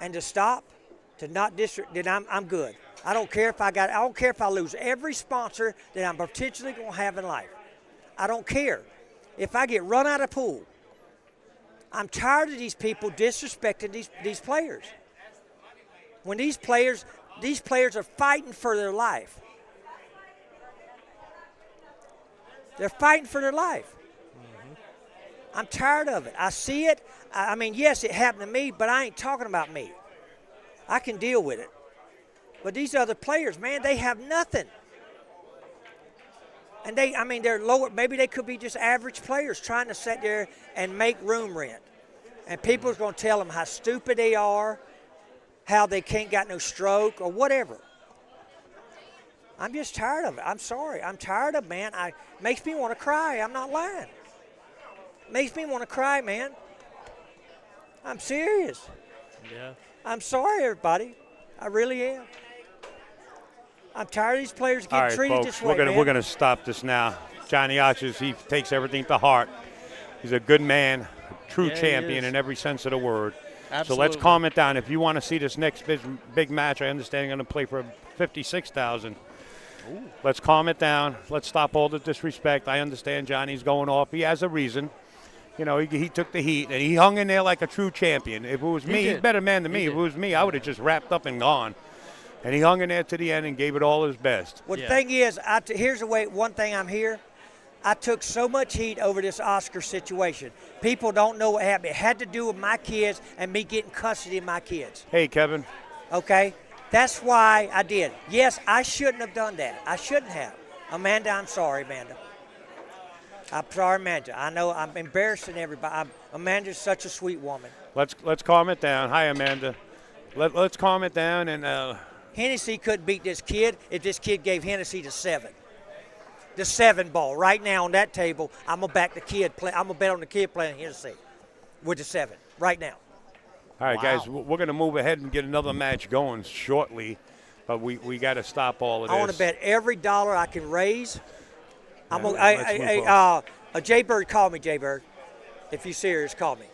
and to stop, to not then I'm good. I don't care if I lose every sponsor that I'm potentially going to have in life. I don't care. If I get run out of pool, I'm tired of these people disrespecting these players. When these players are fighting for their life. They're fighting for their life. Mm-hmm. I'm tired of it. I see it. Yes, it happened to me, but I ain't talking about me. I can deal with it. But these other players, man, they have nothing. And they're lower. Maybe they could be just average players trying to sit there and make room rent. And people are going to tell them how stupid they are, how they can't got no stroke or whatever. I'm just tired of it. I'm sorry. I'm tired of it, man. Makes me want to cry. I'm not lying. Makes me want to cry, man. I'm serious.
Yeah.
I'm sorry, everybody. I really am. I'm tired of these players getting treated
folks,
this way,
we're gonna stop this now. Johnny Arches, he takes everything to heart. He's a good man, a true champion in every sense of the word.
Absolutely.
So let's calm it down. If you want to see this next big match, I understand you're going to play for 56,000. Let's calm it down. Let's stop all the disrespect. I understand Johnny's going off. He has a reason. He took the heat, and he hung in there like a true champion. If it was me, he's a better man than me. If it was me, I would have just wrapped up and gone. And he hung in there to the end and gave it all his best.
Well, the thing is, here's one thing I'm here. I took so much heat over this Oscar situation. People don't know what happened. It had to do with my kids and me getting custody of my kids.
Hey, Kevin.
Okay? That's why I did. Yes, I shouldn't have done that. I shouldn't have. Amanda, I'm sorry, Amanda. I'm sorry, Amanda. I know I'm embarrassing everybody. Amanda's such a sweet woman.
Let's calm it down. Hi, Amanda. Let's calm it down. And
Hennessy couldn't beat this kid if this kid gave Hennessy the 7. The 7 ball right now on that table. I'm gonna back the kid. I'm gonna bet on the kid playing Hennessy with the 7 right now.
All right, guys, we're going to move ahead and get another match going shortly, but we got to stop all of this.
I want to bet every dollar I can raise. I'm gonna. Jay Bird, call me, Jay Bird. If you're serious, call me.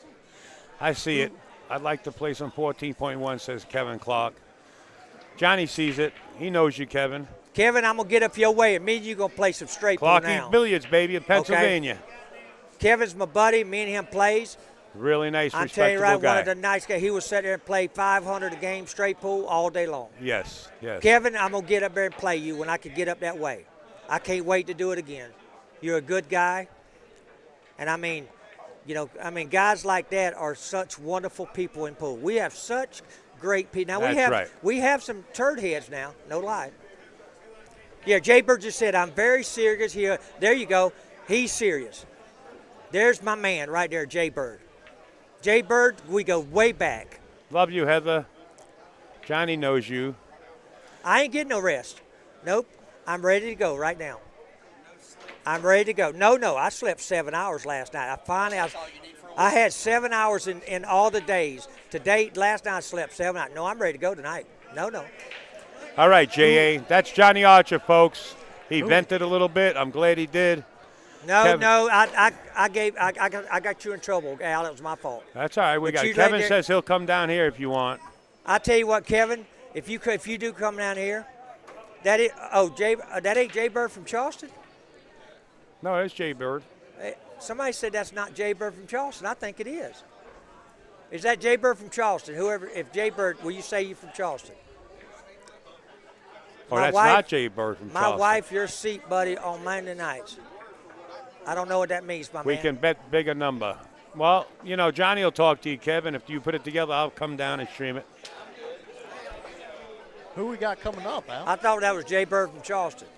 I see it. I'd like to play some 14.1, says Kevin Clark. Johnny sees it. He knows you, Kevin.
Kevin, I'm going to get up your way, and me and you going to play some straight pool
Clark
now.
eats billiards, baby, in Pennsylvania.
Okay? Kevin's my buddy. Me and him plays.
Really nice,
I'm
respectable
telling you right,
guy.
one of the nice guys. He would sit there and play 500 a game straight pool all day long.
Yes, yes.
Kevin, I'm going to get up there and play you when I can get up that way. I can't wait to do it again. You're a good guy. And I mean, guys like that are such wonderful people in pool. We have such great people. Now, we have some turd heads now, no lie. Yeah, Jay Bird just said, I'm very serious here. There you go. He's serious. There's my man right there, Jay Bird. Jay Bird, we go way back.
Love you, Heather. Johnny knows you.
I ain't getting no rest. Nope. I'm ready to go right now. I'm ready to go. No, I slept 7 hours last night. I had 7 hours in all the days. Today, last night I slept 7 hours. No, I'm ready to go tonight. No.
All right, J.A., that's Johnny Archer, folks. He vented a little bit. I'm glad he did.
No,
Kevin.
I got you in trouble, Al. It was my fault.
That's all right. Kevin says he'll come down here if you want.
I tell you what, Kevin, if you do come down here, that ain't Jay Bird from Charleston?
No, it's Jay Bird.
Somebody said that's not Jay Bird from Charleston. I think it is. Is that Jay Bird from Charleston? If Jay Bird, will you say you're from Charleston?
Oh, that's not Jay Bird from Charleston.
My wife, your seat, buddy, on Monday nights. I don't know what that means, my man.
We can bet bigger number. Well, Johnny will talk to you, Kevin. If you put it together, I'll come down and stream it.
Who we got coming up, Al?
I thought that was Jay Bird from Charleston.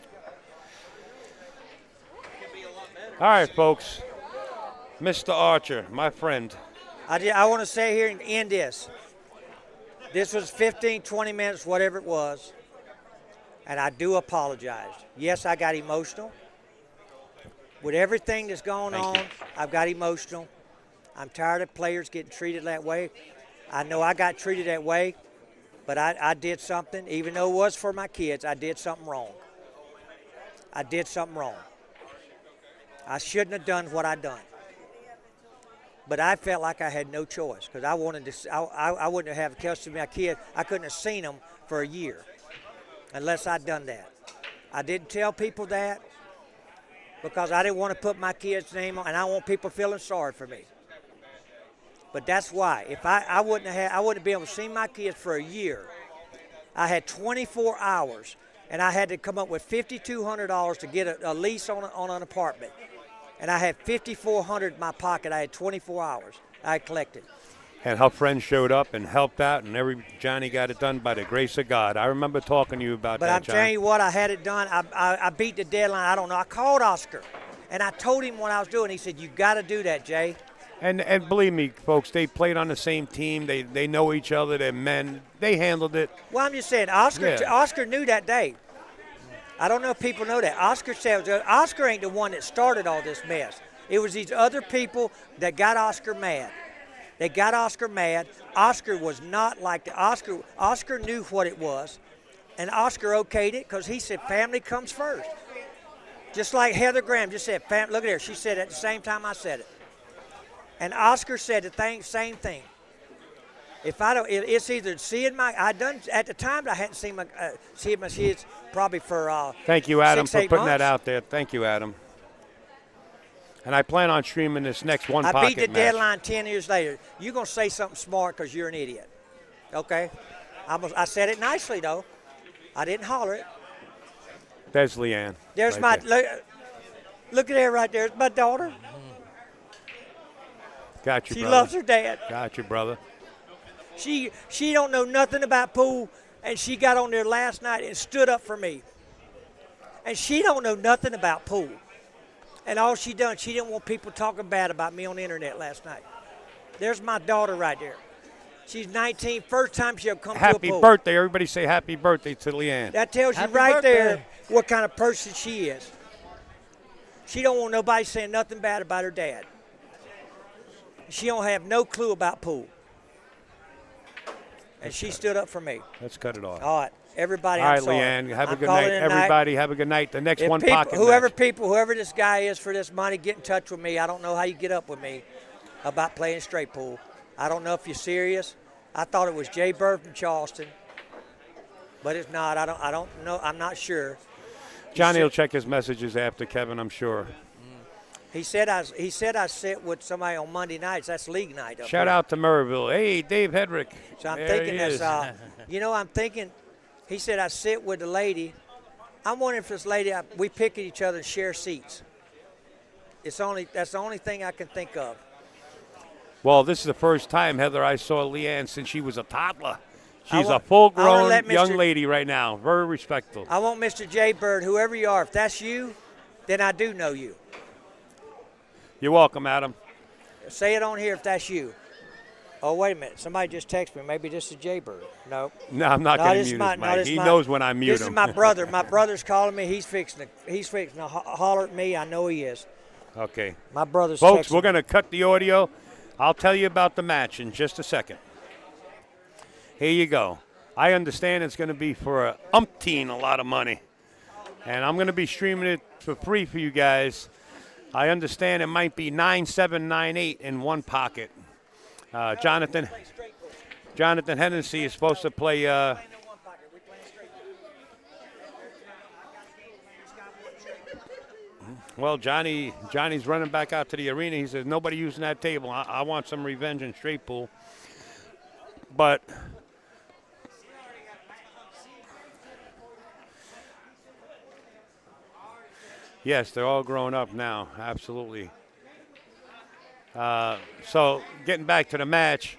All right, folks. Mr. Archer, my friend.
I want to say here and end this. This was 15, 20 minutes, whatever it was. And I do apologize. Yes, I got emotional. With everything that's going on, I've got emotional. I'm tired of players getting treated that way. I know I got treated that way, but I did something. Even though it was for my kids, I did something wrong. I did something wrong. I shouldn't have done what I done. But I felt like I had no choice because I wanted to. I wouldn't have custody of my kid. I couldn't have seen them for a year unless I'd done that. I didn't tell people that because I didn't want to put my kid's name on, and I don't want people feeling sorry for me. But that's why. If I wouldn't be able to see my kids for a year. I had 24 hours, and I had to come up with $5,200 to get a lease on an apartment. And I had $5,400 in my pocket. I had 24 hours. I collected.
And her friends showed up and helped out, and Johnny got it done by the grace of God. I remember talking to you about
that,
John.
But I'm telling you what, I had it done. I beat the deadline. I don't know. I called Oscar, and I told him what I was doing. He said, you got to do that, Jay.
And believe me, folks, they played on the same team. They know each other. They're men. They handled it.
Well, I'm just saying, Oscar knew that day. I don't know if people know that. Oscar ain't the one that started all this mess. It was these other people that got Oscar mad. They got Oscar mad. Oscar was not like the Oscar knew what it was, and Oscar okayed it because he said family comes first. Just like Heather Graham just said, look at her. She said it at the same time I said it. And Oscar said the same thing. If I don't, it's either seeing at the time I hadn't seen my kids probably for.
Thank you, Adam,
6,
for putting
months.
that out there. Thank you, Adam. And I plan on streaming this next one pocket
I beat the
match.
deadline 10 years later. You're gonna say something smart because you're an idiot. Okay, I said it nicely though. I didn't holler it.
There's Leanne.
There's
right
look at her right there. It's my daughter.
Got you,
She
brother.
loves her dad.
Got you, brother.
She don't know nothing about pool, and she got on there last night and stood up for me. And she don't know nothing about pool. And all she didn't want people talking bad about me on the internet last night. There's my daughter right there. She's 19, first time she'll come to a
Happy
pool.
birthday. Everybody say happy birthday to Leanne.
That tells you
Happy
right
birthday.
there what kind of person she is. She don't want nobody saying nothing bad about her dad. She don't have no clue about pool. And she stood up for me.
Let's cut it off.
All right, everybody.
All
I'm
right,
sorry.
Leanne. Have a
I'm
good
calling
night.
it a
Everybody, have a good night. The next
If
one
people,
pocket match.
whoever this guy is for this money, get in touch with me. I don't know how you get up with me about playing straight pool. I don't know if you're serious. I thought it was Jay Bird from Charleston, but it's not. I don't know. I'm not sure.
Johnny will check his messages after Kevin, I'm sure.
He said I sit with somebody on Monday nights. That's league night. Up
Shout
here.
out to Murrayville. Hey, Dave Hedrick.
So I'm
There
thinking
he
that's,
is.
I'm thinking, he said I sit with the lady. I'm wondering if this lady, we pick at each other and share seats. That's the only thing I can think of.
Well, this is the first time, Heather, I saw Leanne since she was a toddler. She's
I
a
wanna
full-grown
let
young
Mr.
lady right now. Very respectful.
I want Mr. J. Bird, whoever you are, if that's you, then I do know you.
You're welcome, Adam.
Say it on here if that's you. Oh, wait a minute. Somebody just texted me. Maybe this is Jay Bird. No.
No, I'm not going to mute his mic. He knows when I mute
This
him.
is my brother. My brother's calling me. He's fixing to holler at me. I know he is.
Okay.
My brother's
Folks,
texting
we're
me.
going to cut the audio. I'll tell you about the match in just a second. Here you go. I understand it's going to be for a lot of money. And I'm going to be streaming it for free for you guys. I understand it might be 9-7-9-8 in one pocket. Jonathan Hennessy is supposed to play. Well, Johnny's running back out to the arena. He says, nobody using that table. I want some revenge in straight pool. But yes, they're all grown up now. Absolutely. So getting back to the match,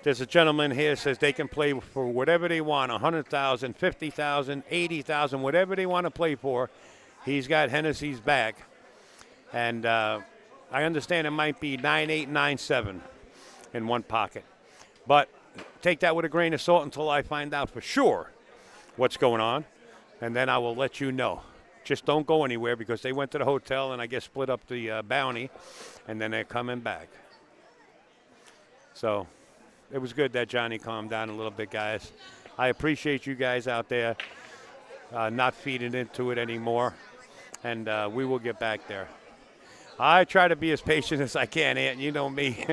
there's a gentleman here says they can play for whatever they want, 100,000, 50,000, 80,000, whatever they want to play for. He's got Hennessy's back. And I understand it might be 9-8, 9-7 in one pocket. But take that with a grain of salt until I find out for sure what's going on. And then I will let you know. Just don't go anywhere because they went to the hotel and I guess split up the bounty. And then they're coming back. So it was good that Johnny calmed down a little bit, guys. I appreciate you guys out there not feeding into it anymore. And we will get back there. I try to be as patient as I can, Ant. You know me.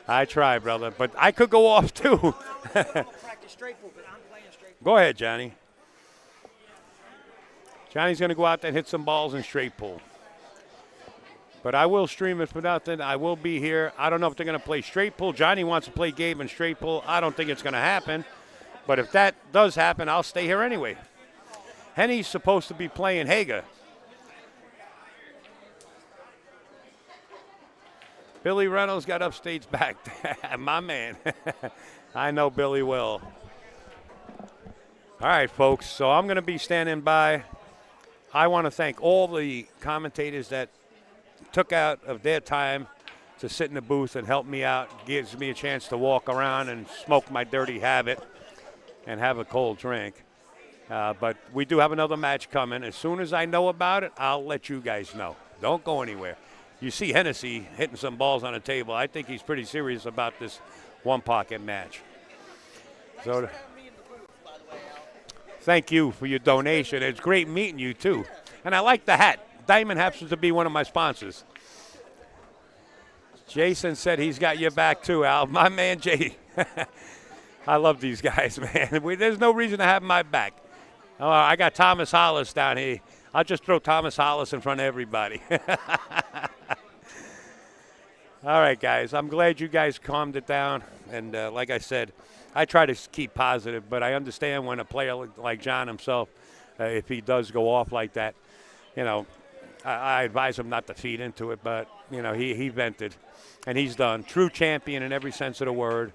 I try, brother. But I could go off, too. Go ahead, Johnny. Johnny's going to go out there and hit some balls in straight pool. But I will stream it for nothing. I will be here. I don't know if they're going to play straight pool. Johnny wants to play Gabe in straight pool. I don't think it's going to happen. But if that does happen, I'll stay here anyway. Henny's supposed to be playing Hager. Billy Reynolds got upstate's back. My man. I know Billy well. All right, folks. So I'm going to be standing by. I want to thank all the commentators that took out of their time to sit in the booth and help me out. Gives me a chance to walk around and smoke my dirty habit and have a cold drink. But we do have another match coming. As soon as I know about it, I'll let you guys know. Don't go anywhere. You see Hennessy hitting some balls on the table. I think he's pretty serious about this one-pocket match. So, thank you for your donation. It's great meeting you, too. And I like the hat. Diamond happens to be one of my sponsors. Jason said he's got your back, too, Al. My man, Jay. I love these guys, man. There's no reason to have my back. I got Thomas Hollis down here. I'll just throw Thomas Hollis in front of everybody. All right, guys. I'm glad you guys calmed it down. And like I said, I try to keep positive, but I understand when a player like John himself, if he does go off like that, you know, I advise him not to feed into it. But, you know, he vented, and he's done. True champion in every sense of the word.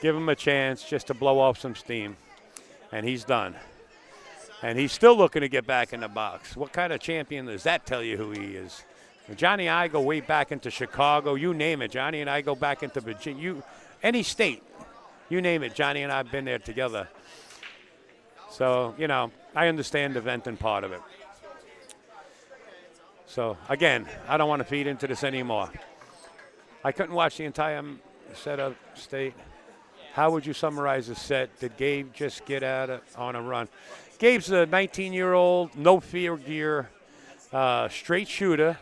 Give him a chance just to blow off some steam, and he's done. And he's still looking to get back in the box. What kind of champion does that tell you who he is? Johnny and I go way back into Chicago. You name it. Johnny and I go back into Virginia. Any state, you name it. Johnny and I have been there together. So, you know, I understand the venting part of it. So, again, I don't want to feed into this anymore. I couldn't watch the entire set of state. How would you summarize the set? Did Gabe just get out on a run? Gabe's a 19-year-old, no fear gear, straight shooter.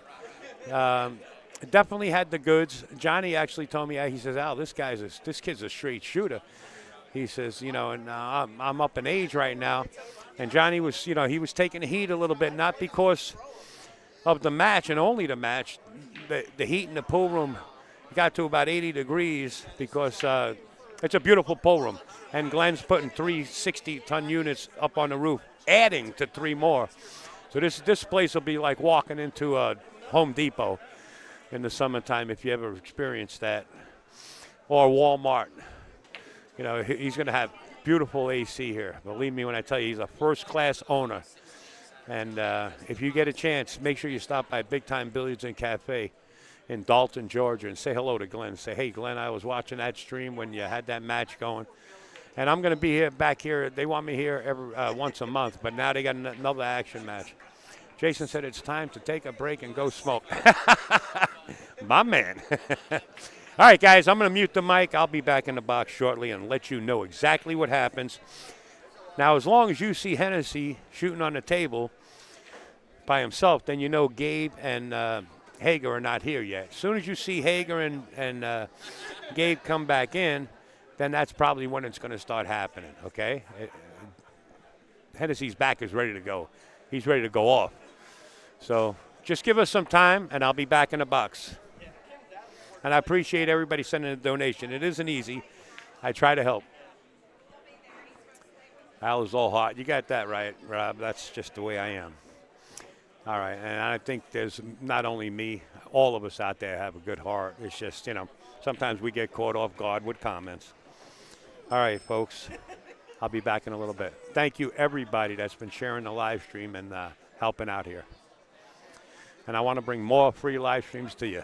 definitely had the goods. Johnny actually told me, he says, Al, this kid's a straight shooter. He says, and I'm up in age right now. And Johnny was, he was taking the heat a little bit, not because of the match and only the match. The heat in the pool room got to about 80 degrees because it's a beautiful pool room. And Glenn's putting 3 60-ton units up on the roof, adding to 3 more. So this place will be like walking into a Home Depot in the summertime if you ever experienced that. Or Walmart. He's going to have beautiful AC here. Believe me when I tell you, he's a first-class owner. And if you get a chance, make sure you stop by Big Time Billiards and Cafe in Dalton, Georgia, and say hello to Glenn. Say, hey, Glenn, I was watching that stream when you had that match going. And I'm going to be back here. They want me here every once a month, but now they got another action match. Jason said it's time to take a break and go smoke. My man. All right, guys, I'm going to mute the mic. I'll be back in the box shortly and let you know exactly what happens. Now, as long as you see Hennessy shooting on the table by himself, then you know Gabe and Hager are not here yet. As soon as you see Hager and Gabe come back in, then that's probably when it's going to start happening, okay? Hennessy's back is ready to go. He's ready to go off. So just give us some time, and I'll be back in the box. And I appreciate everybody sending a donation. It isn't easy. I try to help. Al is all hot. You got that right, Rob. That's just the way I am. All right, and I think there's not only me, all of us out there have a good heart. It's just, sometimes we get caught off guard with comments. All right, folks. I'll be back in a little bit. Thank you, everybody that's been sharing the live stream and helping out here. And I want to bring more free live streams to you.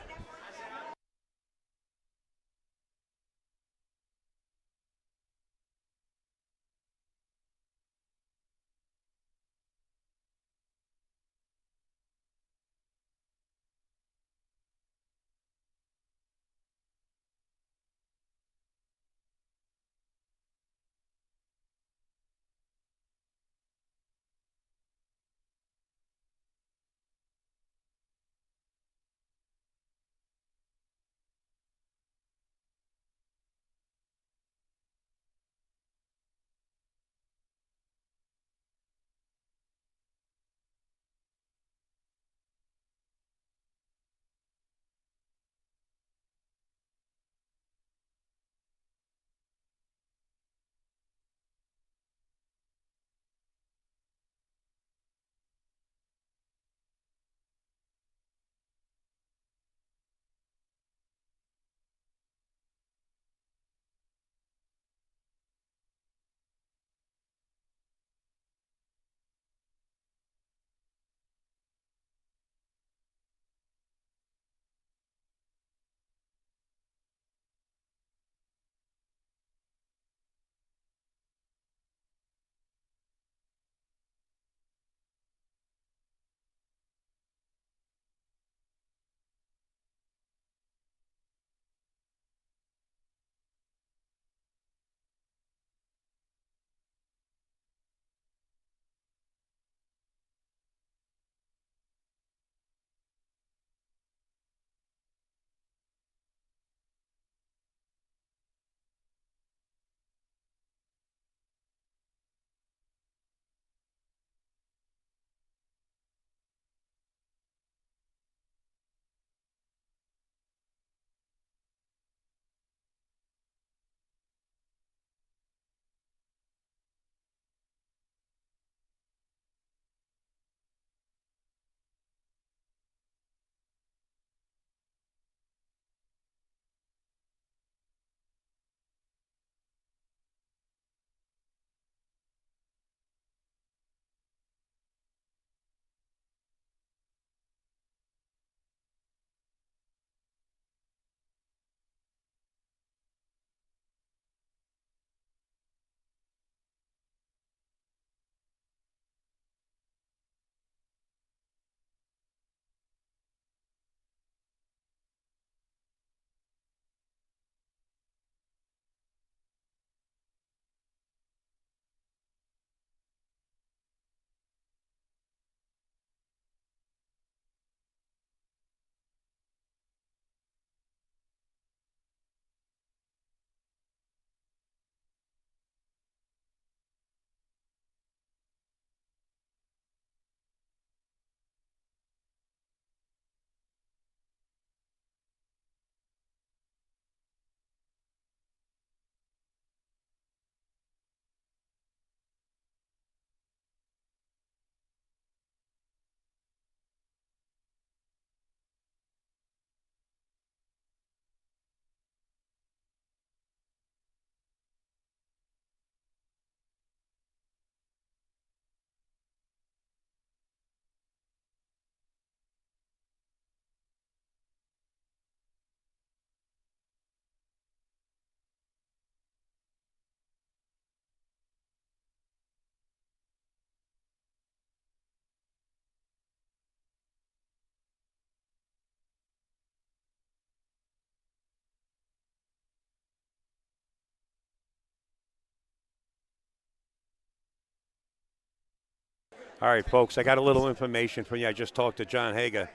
All right, folks, I got a little information for you. I just talked to John Hager.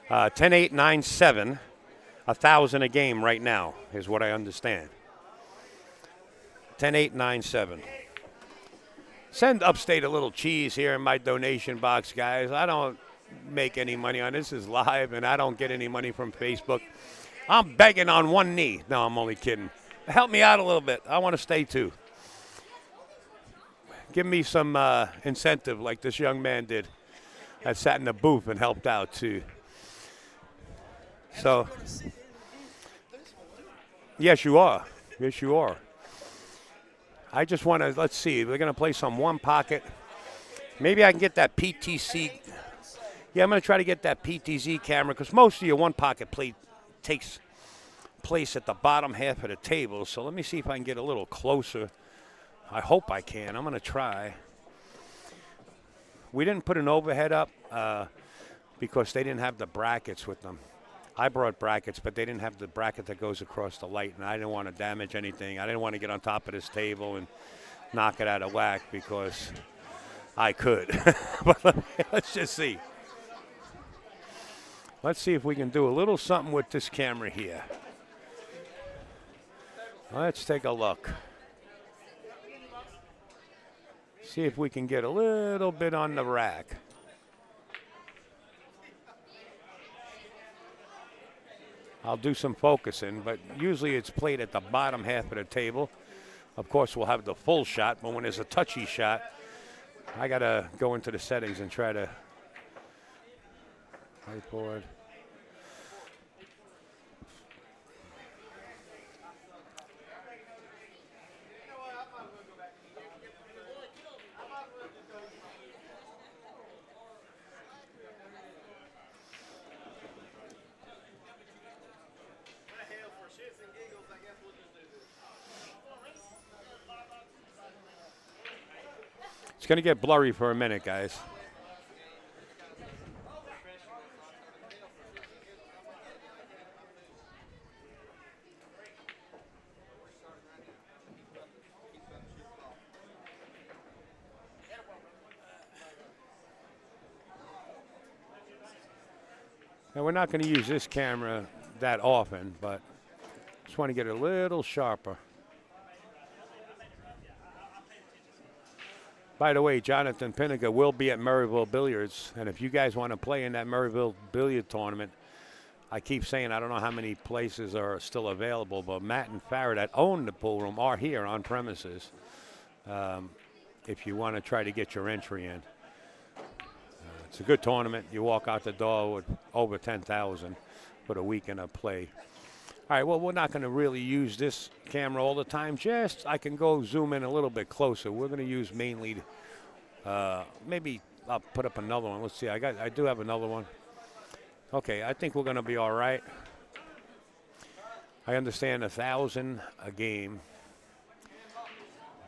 10-8-9-7, 1,000 a game right now is what I understand. 10-8-9-7. Send Upstate a little cheese here in my donation box, guys. I don't make any money on this. This is live, and I don't get any money from Facebook. I'm begging on one knee. No, I'm only kidding. Help me out a little bit. I want to stay too. Give me some incentive like this young man did that sat in the booth and helped out too. So, yes, you are. Yes, you are. I just want to, let's see, we're going to play some one pocket. Maybe I can get that PTC. Yeah, I'm going to try to get that PTZ camera because most of your one pocket plate takes place at the bottom half of the table. So let me see if I can get a little closer. I hope I can. I'm going to try. We didn't put an overhead up because they didn't have the brackets with them. I brought brackets, but they didn't have the bracket that goes across the light, and I didn't want to damage anything. I didn't want to get on top of this table and knock it out of whack because I could. But let's just see. Let's see if we can do a little something with this camera here. Let's take a look. See if we can get a little bit on the rack. I'll do some focusing, but usually it's played at the bottom half of the table. Of course, we'll have the full shot, but when there's a touchy shot, I got to go into the settings and try to whiteboard. It's going to get blurry for a minute, guys. Now, we're not going to use this camera that often, but just want to get it a little sharper. By the way, Jonathan Pinniger will be at Maryville Billiards, and if you guys want to play in that Maryville Billiard Tournament, I keep saying I don't know how many places are still available, but Matt and Farrah that own the pool room are here on premises if you want to try to get your entry in. It's a good tournament. You walk out the door with over 10,000 for the weekend of play. All right, well, we're not going to really use this camera all the time. Just I can go zoom in a little bit closer. We're going to use mainly, maybe I'll put up another one. Let's see. I do have another one. Okay, I think we're going to be all right. I understand 1,000 a game,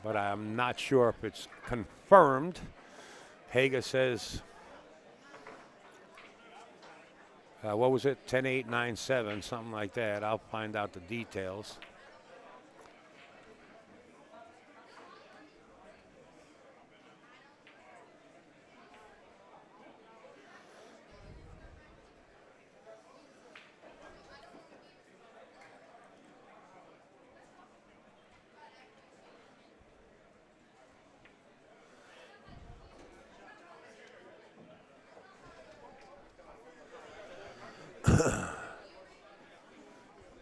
but I'm not sure if it's confirmed. Hager says, what was it? 10-8-9-7, something like that. I'll find out the details.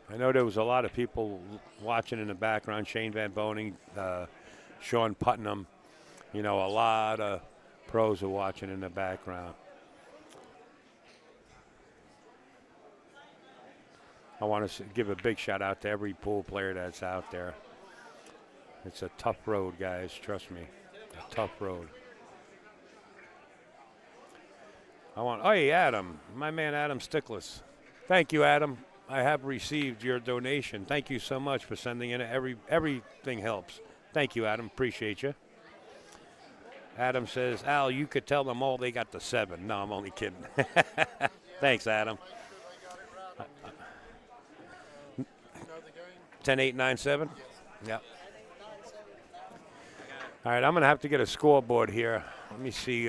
I know there was a lot of people watching in the background. Shane Van Boning, Sean Putnam. You know, a lot of pros are watching in the background. I want to give a big shout out to every pool player that's out there. It's a tough road, guys. Trust me, a tough road. Hey, Adam, my man Adam Stickless. Thank you, Adam. I have received your donation. Thank you so much for sending in. Everything helps. Thank you, Adam. Appreciate you. Adam says, Al, you could tell them all they got the 7. No, I'm only kidding. Thanks, Adam. 10-8-9-7? Yep. All right, I'm going to have to get a scoreboard here. Let me see.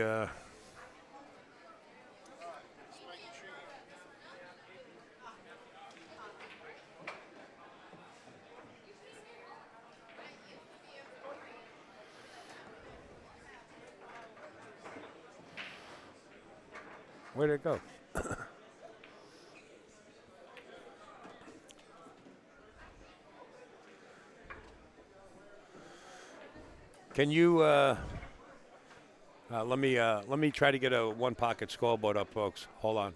Where'd it go? Can you let me try to get a one pocket scoreboard up, folks. Hold on.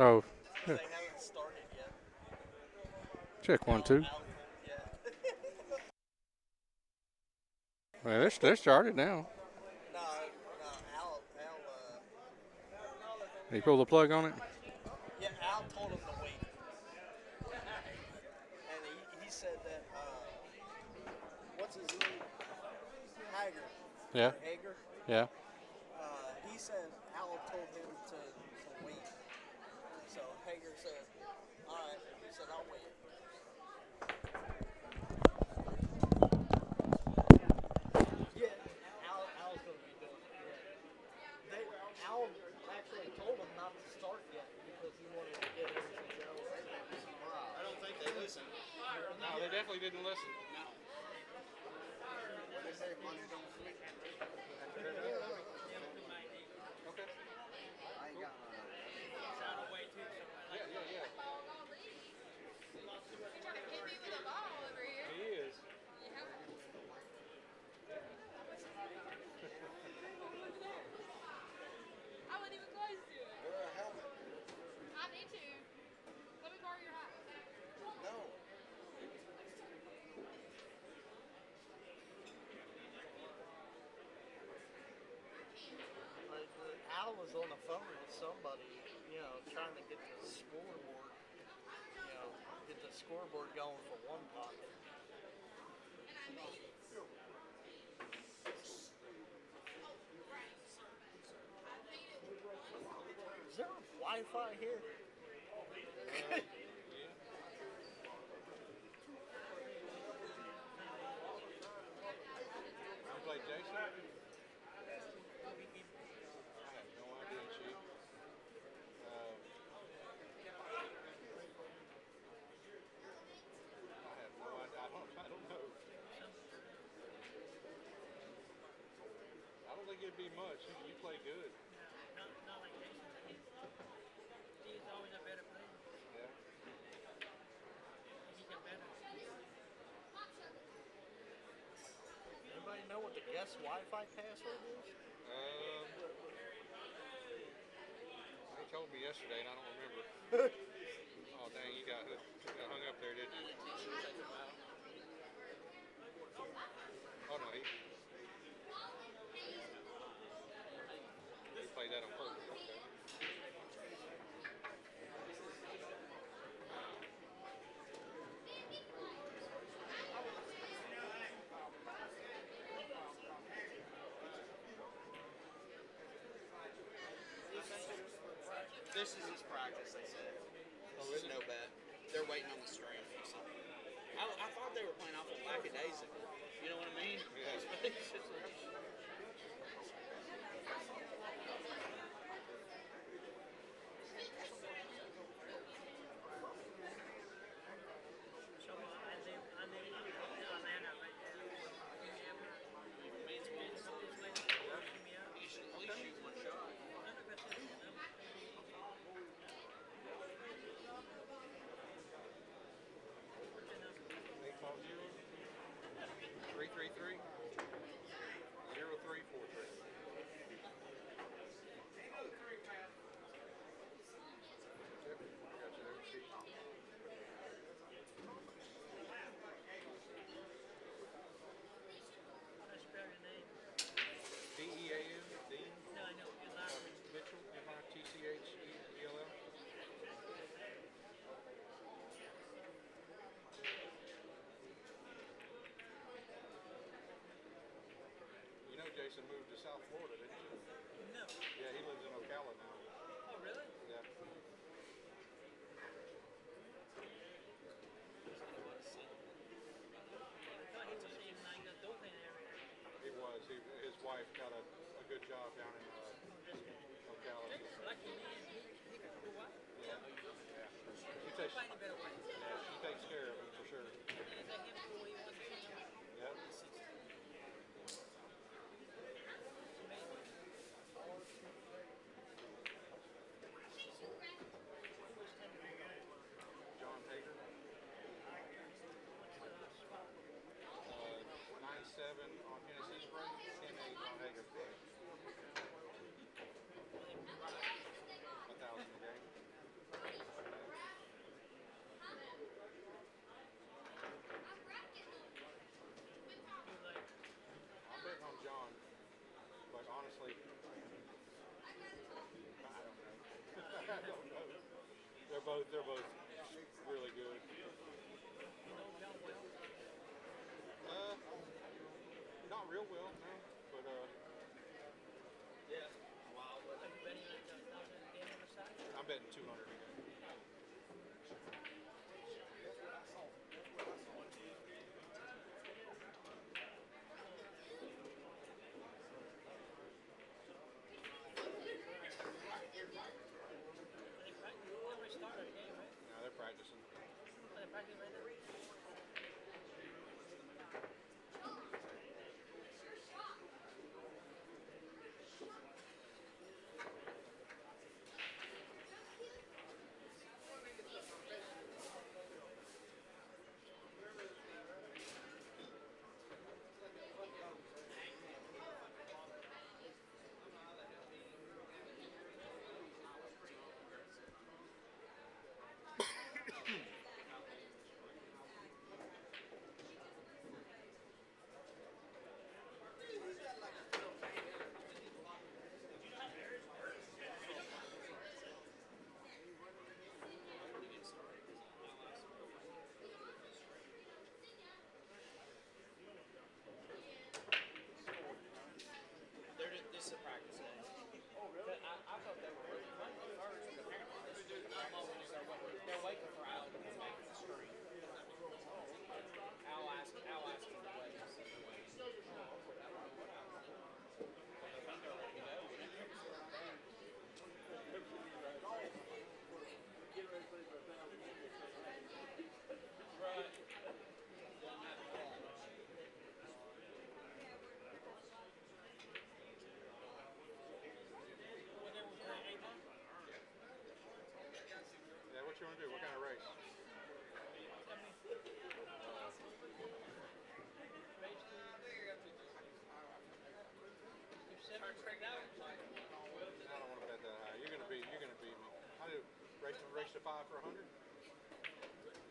Oh.
They haven't started yet.
Check 1, 2. Well, they're started now.
No, Al,
You pull the plug on it?
yeah, Al told him to wait. And he said that, what's his name? Hager.
Yeah.
Hager?
Yeah.
He said Al told him to wait. So Hager said, all right. He said, I'll wait. Yeah, Al's going to be doing it. Al actually told him not to start yet because he wanted to get everything else.
I don't think they listen.
No, they definitely didn't listen.
No. What they say, money don't sleep.
Okay.
I ain't got none of it.
Yeah. He is.
I wasn't even close to it.
Wear a helmet.
I need to. Let me borrow your hat.
No.
Al was on the phone with somebody, trying to get the scoreboard, get the scoreboard going for one pocket. Is there Wi-Fi here?
You play Jason? I have no idea, Chief. I have no idea. I don't know. I don't think it'd be much. You play good.
Not like Jason. He's always a better player.
Yeah.
He got better.
Anybody know what the guest Wi-Fi password is?
They told me yesterday, and I don't remember. Oh, dang, you got hung up there, didn't you? Oh, no, he played that on purpose. Okay.
This is his practice, they said. This is no bet. They're waiting on the stream. So. I thought they were playing off of lackadaisical. You know what I mean? Yeah.
Jason moved to South Florida, didn't you?
No.
Yeah, he lives in Ocala now.
Oh, really?
Yeah. He was. His wife got a good job down in Ocala. Yeah. She takes care of him for sure. Yep. John Hager. 9-7 on Hennessee Spring, 10-8 on Hager Spring. 1,000 a game. They're both really good. Not real well, no. But
Yeah. Wow. Have you betting like $1,000 game on the side?
I'm betting 200 again. No, they're practicing.
They're practicing right now. This is a practice game. Oh, really? I thought they were really playing first, but apparently they're waiting for Al to come back to the screen. Al asked him to wait. I think they're ready to go. Right.
Yeah, what you want to do? What kind of race?
I don't
want to bet that high. You're gonna beat me. How do race to 5 for 100?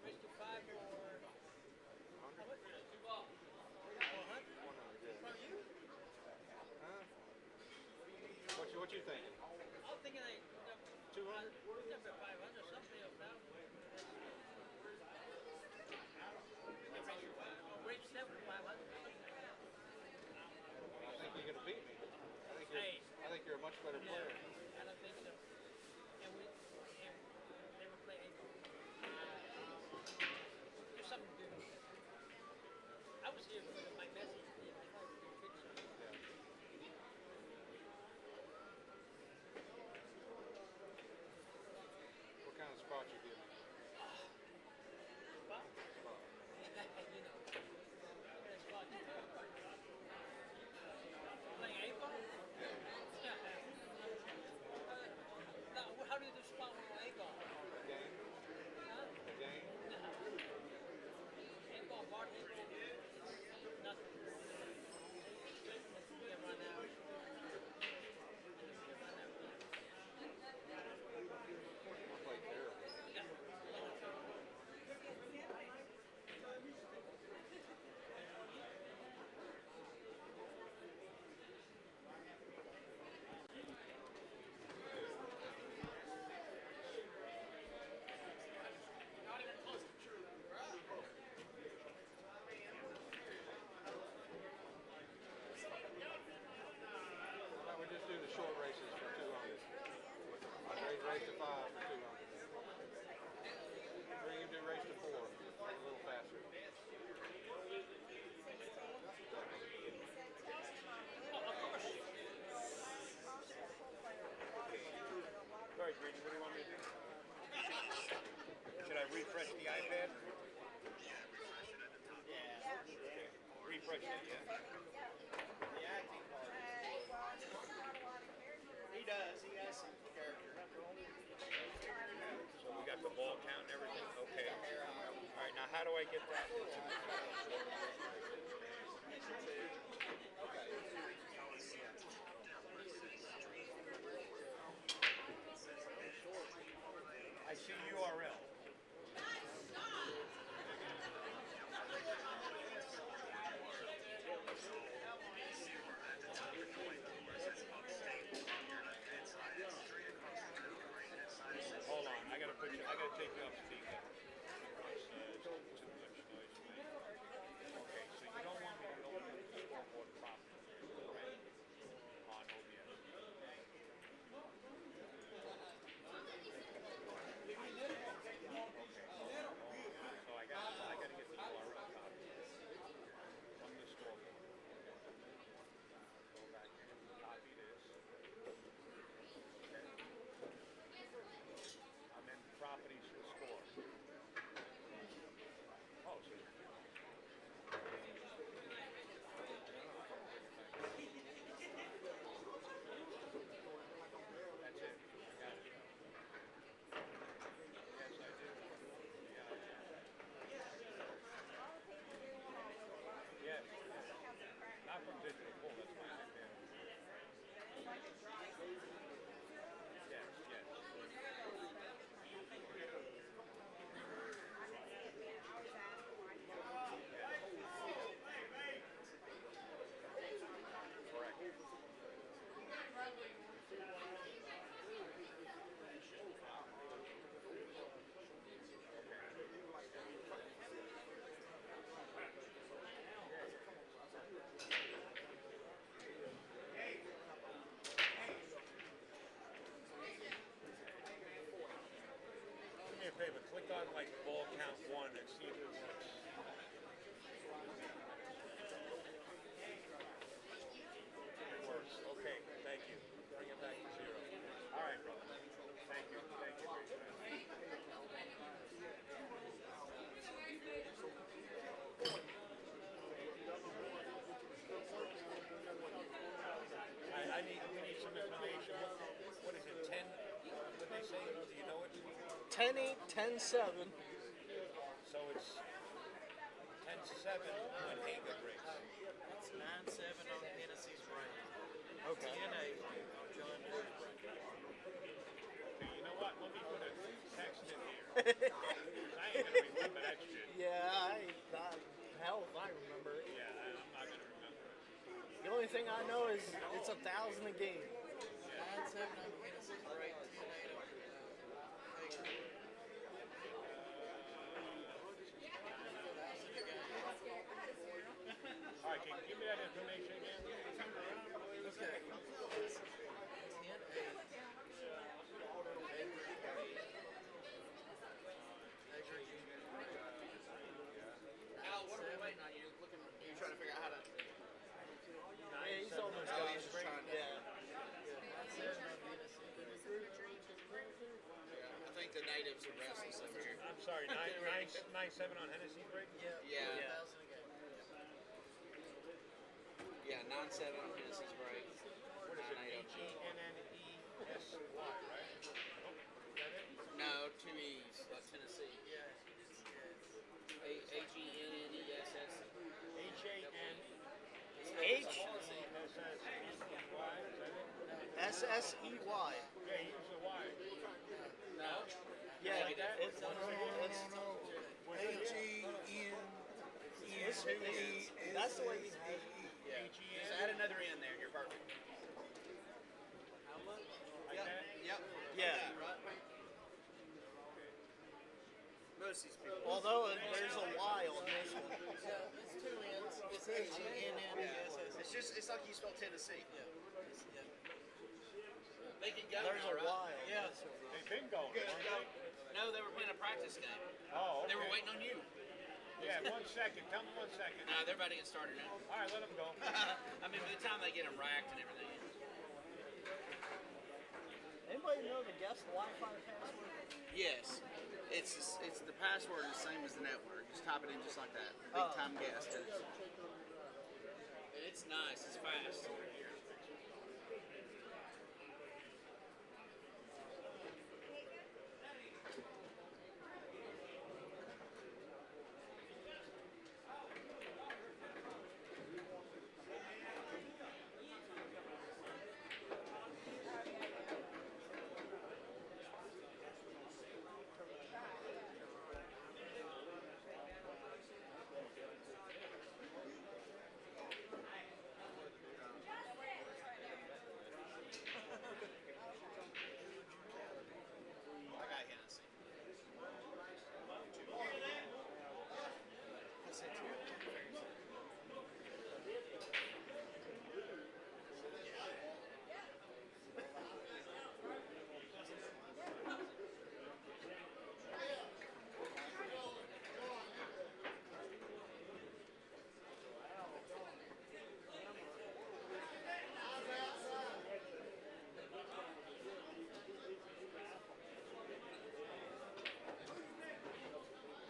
Race to 5 for 100.
100, yeah.
From you?
Huh? What you thinking?
I'm thinking
200?
500 something else now. Race 7 for 500.
I think you're gonna beat me. I think you're a much better player.
I don't think so. And we never play April. There's something to do. I was here for my message.
What kind of spot you give me?
Spot? You know. What kind of spot you give? Playing 8 ball? No, how do you do spot with 8 ball?
A game?
Huh?
A game?
No. 8 ball, bar 8 ball. Nothing. Yeah, run out.
I played terrible. We just do the short races for 200. Race to 5 for 200. Or you can do race to 4, a little faster.
All right, Grady, what do you want me to do? Should I refresh the iPad?
Yeah.
Okay. Refresh it, yeah.
The acting part. He does. He has some character.
So we got the ball count and everything? Okay. All right, now how do I get that? I see URL. Hold on, I gotta
10-8, 10-7.
So it's 10-7 when Hager breaks.
It's 9-7 on Hennessy's right.
Okay.
10-8 on John Deere's right.
Okay, you know what? Let me put a text in here. 'Cause I ain't going to remember that shit.
Yeah, hell if I remember it.
Yeah, I'm not going to remember it.
The only thing I know is it's 1,000 a game.
9-7 on Hennessy's right. 10-8 on Hager.
All right, can you give me that information again?
Okay. 10-8.
Al, what are we waiting on? You're trying to figure out how to.
Yeah, he's almost
Oh,
got
he's
it.
just trying to.
Yeah.
I think the natives are restless over here.
I'm sorry, 9-7 on Hennessy break?
Yeah. Yeah, 9-7 on Hennessy's break.
What is it? Hennessy, right? Oh, is that it?
No, 2 E's, like Tennessee. Yeah. H-E-N-N-E-S-S.
S-S-E-Y.
Yeah, he used the Y.
No.
Yeah,
it's
H-E-N-N-E-S. That's the way he has it.
Yeah. Just add another N there, you're perfect. Yep.
Yeah.
Right. Most of these people.
Although there's a Y on this one.
Yeah, it's 2 N's. It's H-E-N-N-E-S-S.
It's like you spell Tennessee.
Yeah.
They can go
There's
now,
a
right?
Y on
Yeah.
this one.
They've been going, weren't they?
No, they were playing a practice game.
Oh, okay.
They were waiting on you.
Yeah, 1 second. Tell me 1 second.
No, they're about to get started now.
All right, let them go.
I mean, by the time they get them racked and everything.
Anybody know the guest Wi-Fi password?
Yes, it's the password is the same as the network. Just type it in just like that. Big
Oh.
time guest. And it's nice. It's fast. I got Hennessy. That's it.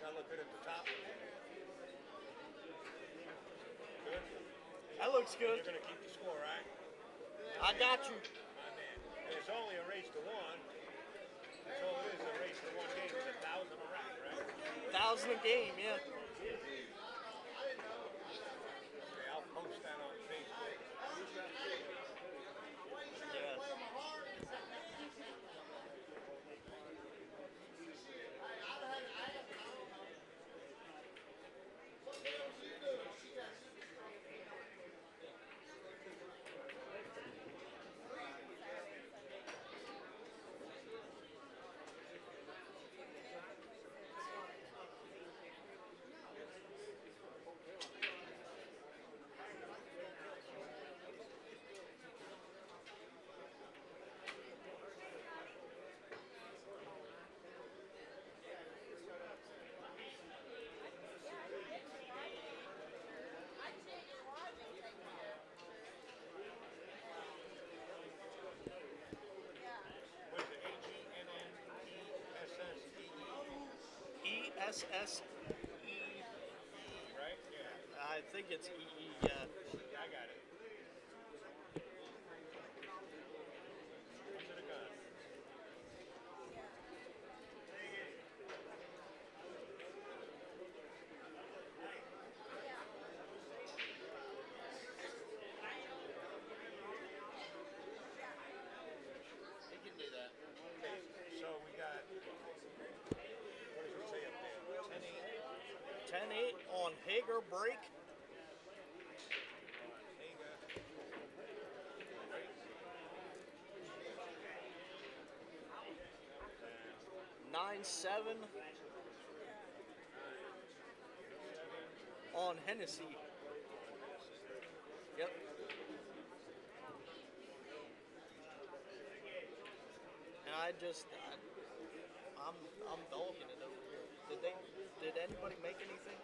Gotta look good at the top. Good.
That looks good.
You're going to keep the score, right?
I got you.
My man. And it's only a race to 1. That's all it is, a race to 1 game. It's 1,000 a rack, right?
1,000 a game, yeah.
Okay, I'll post that on Facebook.
Yeah.
What is it? H-E-N-N-E-S-S-E-E?
E-S-S-E.
Right? Yeah.
I think it's E-E, yeah.
Yeah, I got it. Under the gun.
Hager break. $9.7 on Hennessy. Yep. And I'm dogging it over here. Did anybody make anything?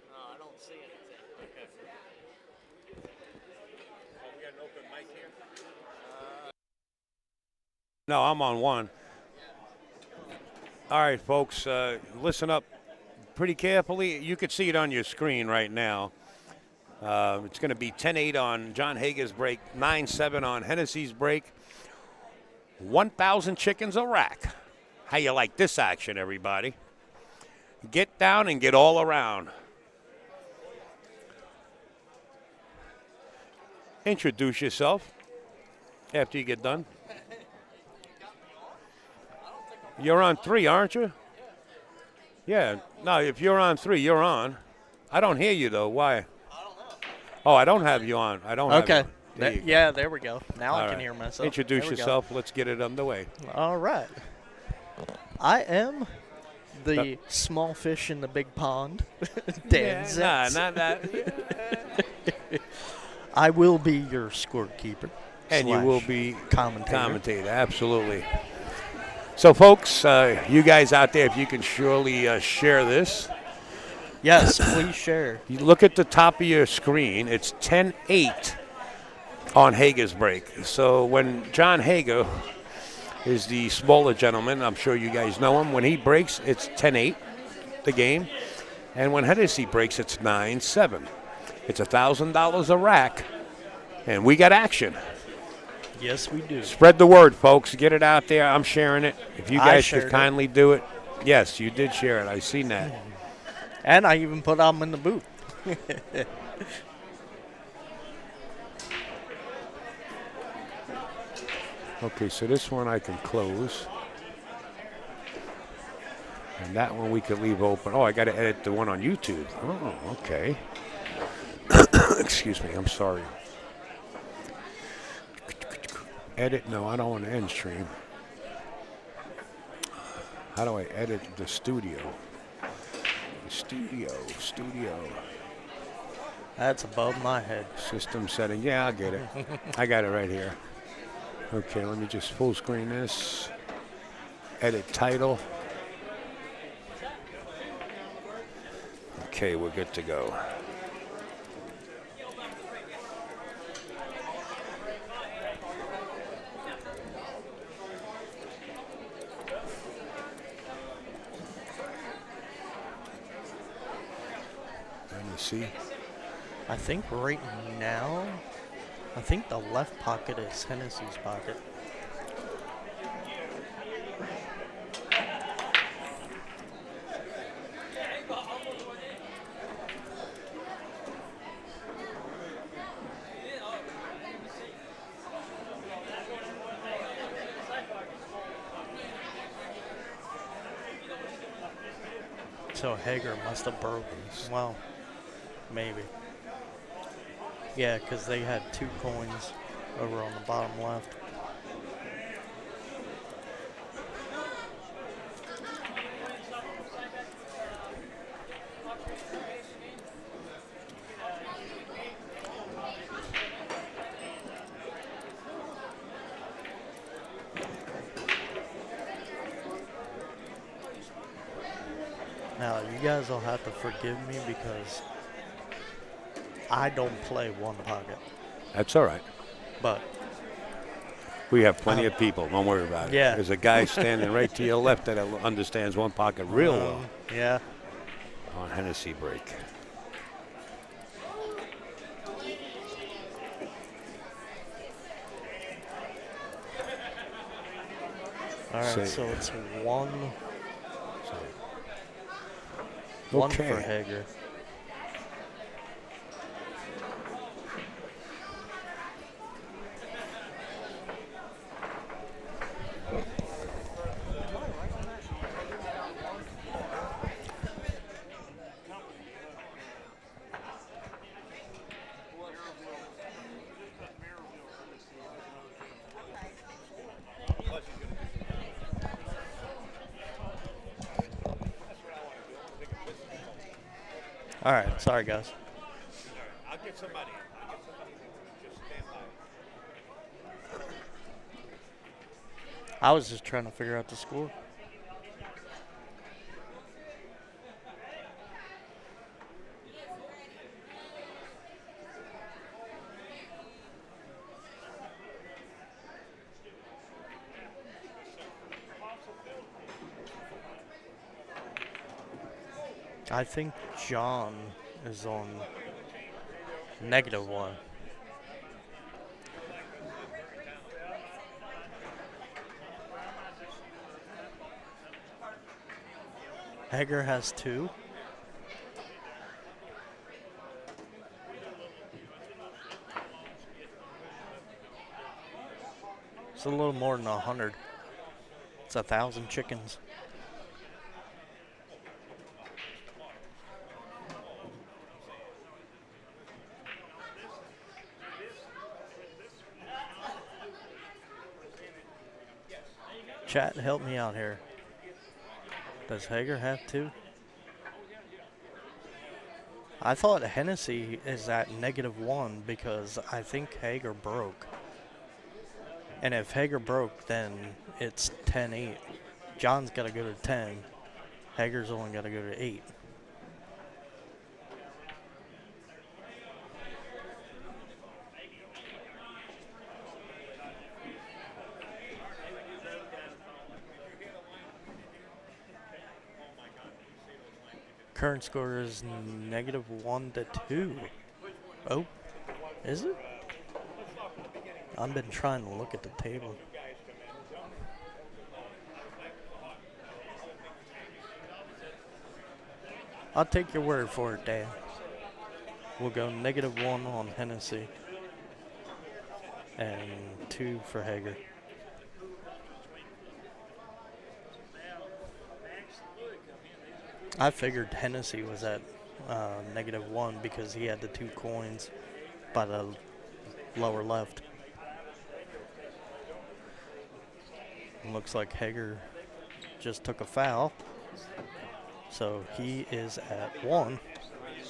No, I don't see anything. Okay.
Oh, we got an open mic here?
No, I'm on one. All right, folks, listen up pretty carefully. You can see it on your screen right now. It's going to be 10-8 on John Hager's break, 9-7 on Hennessy's break. 1,000 chickens a rack. How you like this action, everybody? Get down and get all around. Introduce yourself after you get done. You're on 3, aren't you? Yeah. No, if you're on 3, you're on. I don't hear you, though. Why? Oh, I don't have you on. I don't have you on.
Yeah, there we go. Now
All
I can
right.
hear myself.
Introduce
There we go.
yourself. Let's get it underway.
All right. I am the small fish in the big pond. Dan Zetz.
Not that.
I will be your scorekeeper.
And you will be
commentator.
Absolutely. So, folks, you guys out there, if you can surely share this.
Yes, please share.
You look at the top of your screen. It's 10-8 on Hager's break. So when John Hager is the smaller gentleman, I'm sure you guys know him. When he breaks, it's 10-8, the game. And when Hennessy breaks, it's 9-7. It's $1,000 a rack, and we got action.
Yes, we do.
Spread the word, folks. Get it out there. I'm sharing it. If you guys
shared
could
it.
kindly do it. Yes, you did share it. I seen that.
And I even put them in the booth.
Okay, so this one I can close. And that one we could leave open. Oh, I got to edit the one on YouTube. Oh, okay. Excuse me. I'm sorry. Edit? No, I don't want to end stream. How do I edit the studio? Studio.
That's above my head.
System setting. Yeah, I'll get it. I got it right here. Okay, let me just full screen this. Edit title. Okay, we're good to go. Let me see.
I think right now, I think the left pocket is Hennessy's pocket. So Hager must have broken. Well, maybe. Yeah, because they had 2 coins over on the bottom left. Now, you guys will have to forgive me because I don't play one pocket.
That's all right.
But
we have plenty of people. Don't worry about it.
Yeah.
There's a guy standing right to your left that understands one pocket real well.
Yeah.
On Hennessy break.
All right,
Say-
so it's one
Okay.
for Hager. All right. Sorry, guys.
I'll get somebody. Just stand by.
I was just trying to figure out the score. I think John is on -1. Hager has 2. It's a little more than 100. It's 1,000 chickens. Chat, help me out here. Does Hager have 2? I thought Hennessy is at -1 because I think Hager broke. And if Hager broke, then it's 10-8. John's got to go to 10. Hager's only got to go to 8. Current score is -1 to 2. Oh, is it? I've been trying to look at the table. I'll take your word for it, Dan. We'll go -1 on Hennessy and 2 for Hager. I figured Hennessy was at -1 because he had the 2 coins by the lower left. Looks like Hager just took a foul, so he is at 1.
Did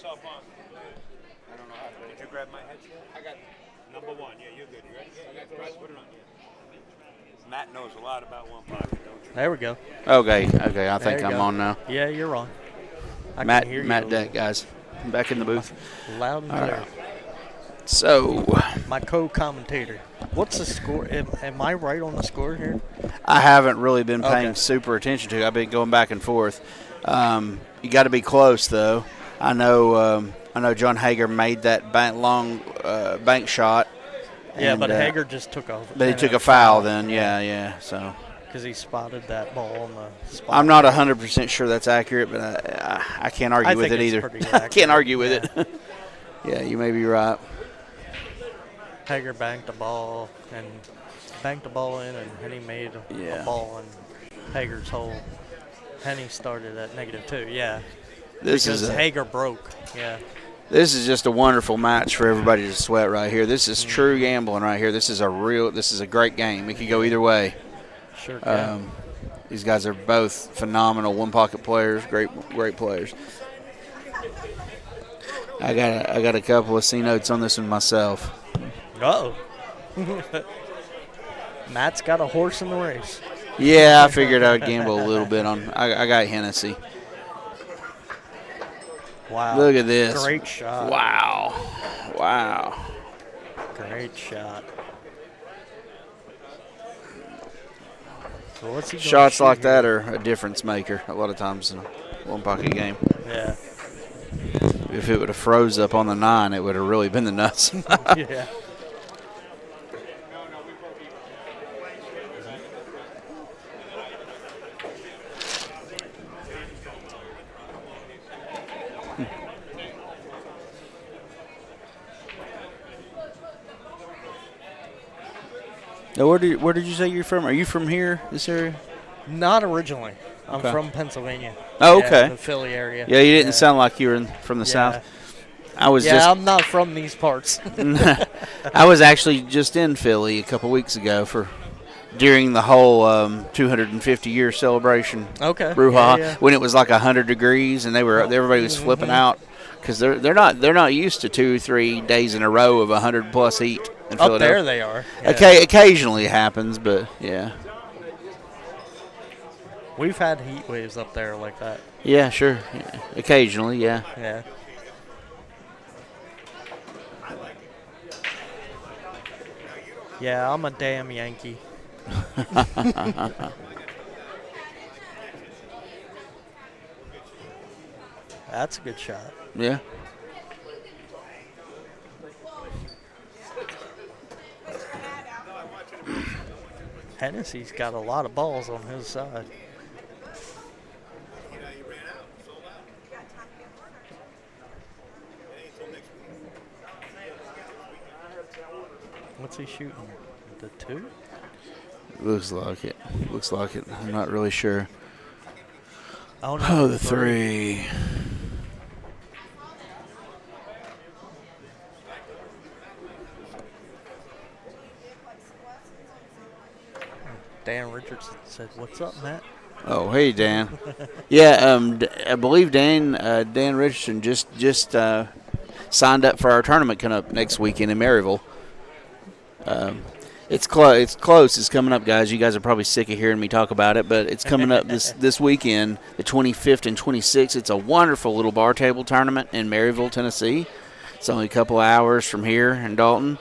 you grab my headset? I got number 1. Yeah, you're good. You ready? Yeah, right. Put it on. Matt knows a lot about one pocket, don't you?
There we go.
Okay. I think
There
I'm
you go.
on now.
Yeah, you're on. I
Matt
can hear you.
Matt Deck, guys. I'm back in the booth.
Loud and
All
clear.
right. So,
my co-commentator. What's the score? Am I right on the score here?
I haven't really been paying
Okay.
super attention to. I've been going back and forth. You got to be close, though. I know John Hager made that long bank shot.
Yeah,
and,
but Hager just took a.
But he took a foul then. Yeah. So.
Because he spotted that ball on the spot.
I'm not 100% sure that's accurate, but I can't argue with it either. I can't argue with it. Yeah, you may be right.
Hager banked the ball in, and Henny made a ball in Hager's hole. Henny started at -2. Yeah. Because Hager broke. Yeah.
This is just a wonderful match for everybody to sweat right here. This is true gambling right here. This is a great game. It could go either way.
Sure can.
These guys are both phenomenal one-pocket players, great players. I got a couple of C notes on this one myself.
Uh-oh. Matt's got a horse in the race.
Yeah, I figured I would gamble a little bit on. I got Hennessy.
Wow.
Look at this.
Great shot.
Wow.
Great shot. So what's he
Shots like
here?
that are a difference maker a lot of times in a one-pocket game.
Yeah.
If it would have froze up on the 9, it would have really been the nuts.
Yeah.
Now, where did you say you're from? Are you from here, this area?
Not originally. I'm
Okay.
from Pennsylvania.
Oh,
Yeah,
okay.
the Philly area.
Yeah, you didn't sound like you were from the South.
I'm not from these parts.
I was actually just in Philly a couple weeks ago during the whole 250-year celebration.
Okay.
Brouhaha.
Yeah.
When it was like 100 degrees and everybody was flipping out. because they're not used to 2-3 days in a row of 100+ heat in
Up
Philadelphia.
there they are. Yeah.
Occasionally it happens, but yeah.
We've had heat waves up there like that.
Yeah, sure. Yeah. Occasionally, yeah.
Yeah. Yeah, I'm a damn Yankee. That's a good shot.
Yeah.
Hennessy's got a lot of balls on his side. What's he shooting? The 2?
Looks like it. Looks like it. I'm not really sure.
Oh, no,
Oh, the 3.
Dan Richardson said, "What's up, Matt?"
Oh, hey, Dan. Yeah, I believe Dan Richardson just signed up for our tournament coming up next weekend in Maryville. It's close. It's coming up, guys. You guys are probably sick of hearing me talk about it, but it's coming up this weekend, the 25th and 26th. It's a wonderful little bar table tournament in Maryville, Tennessee. It's only a couple hours from here in Dalton.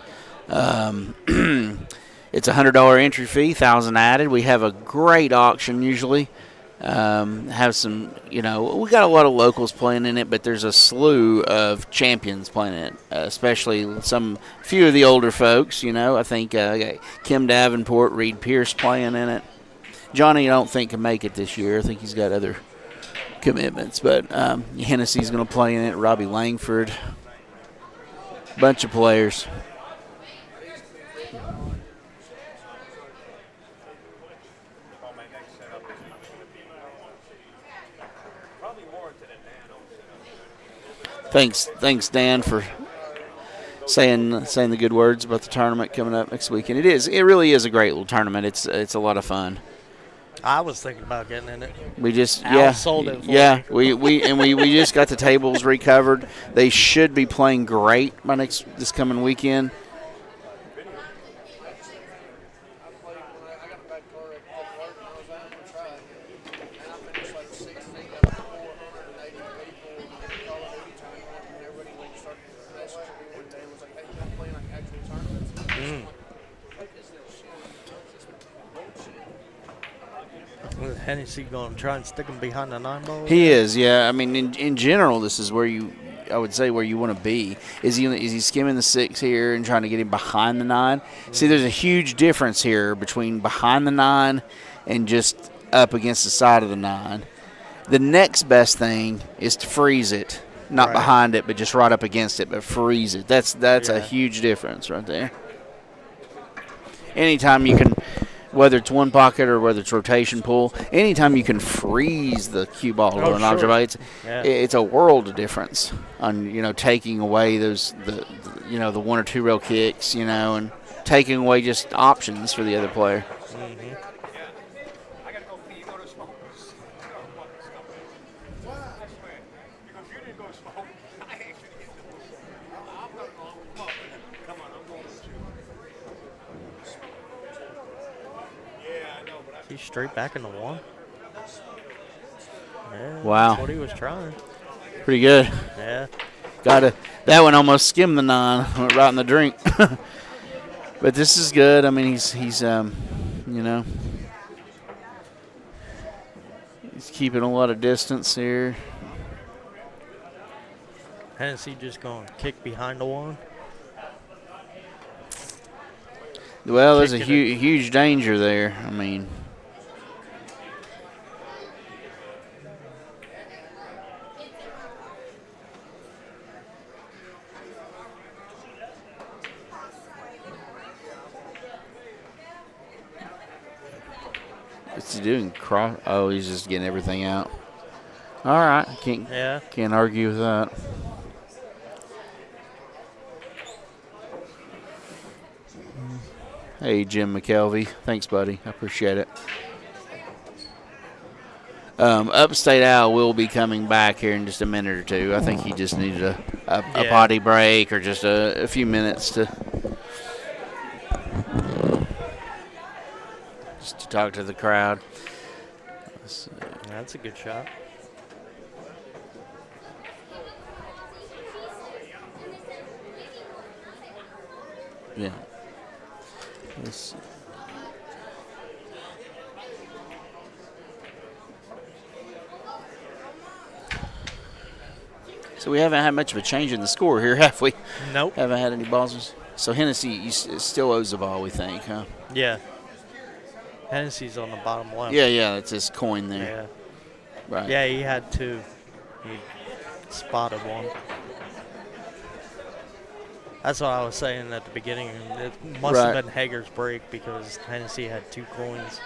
It's a $100 entry fee, 1,000 added. We have a great auction usually. Have some, we got a lot of locals playing in it, but there's a slew of champions playing in it, especially few of the older folks. I think Kim Davenport, Reed Pierce playing in it. Johnny, I don't think can make it this year. I think he's got other commitments, but Hennessy's going to play in it. Robbie Langford, bunch of players. Thanks, Dan, for saying the good words about the tournament coming up next weekend. It really is a great little tournament. It's a lot of fun.
I was thinking about getting in it.
We just
Al sold it for
me.
me.
we just got the tables recovered. They should be playing great by this coming weekend.
Hennessy going to try and stick him behind the 9 ball?
He is, yeah. I mean, in general, this is where you want to be. Is he skimming the 6 here and trying to get him behind the 9? See, there's a huge difference here between behind the 9 and just up against the side of the 9. The next best thing is to freeze it, not behind it, but just right up against it, but freeze it. That's a huge difference right there. Anytime you can, whether it's one pocket or whether it's rotation pull, anytime you can freeze the cue ball or an object, it's a world of difference on taking away those the 1 or 2 rail kicks, and taking away just options for the other player.
Mm-hmm. He's straight back in the 1. Yeah,
Wow.
That's what he was trying.
Pretty good.
Yeah.
That one almost skimmed the 9, went right in the drink. But this is good. I mean, he's he's keeping a lot of distance here.
Hennessy just going to kick behind the 1.
Well, there's a huge danger there. I mean, what's he doing? Oh, he's just getting everything out. All right, can't argue with that. Hey, Jim McKelvey. Thanks, buddy. I appreciate it. Upstate Al will be coming back here in just a minute or two. I think he just needed a potty break or just a few minutes to talk to the crowd.
That's a good shot.
Yeah. So we haven't had much of a change in the score here, have we?
Nope.
Haven't had any balls. So Hennessy still owes the ball, we think, huh?
Yeah. Hennessy's on the bottom left.
Yeah, it's his coin there.
Yeah.
Right.
Yeah, he had two. He spotted one. That's what I was saying at the beginning. It must have been Hager's break because Hennessy had two coins.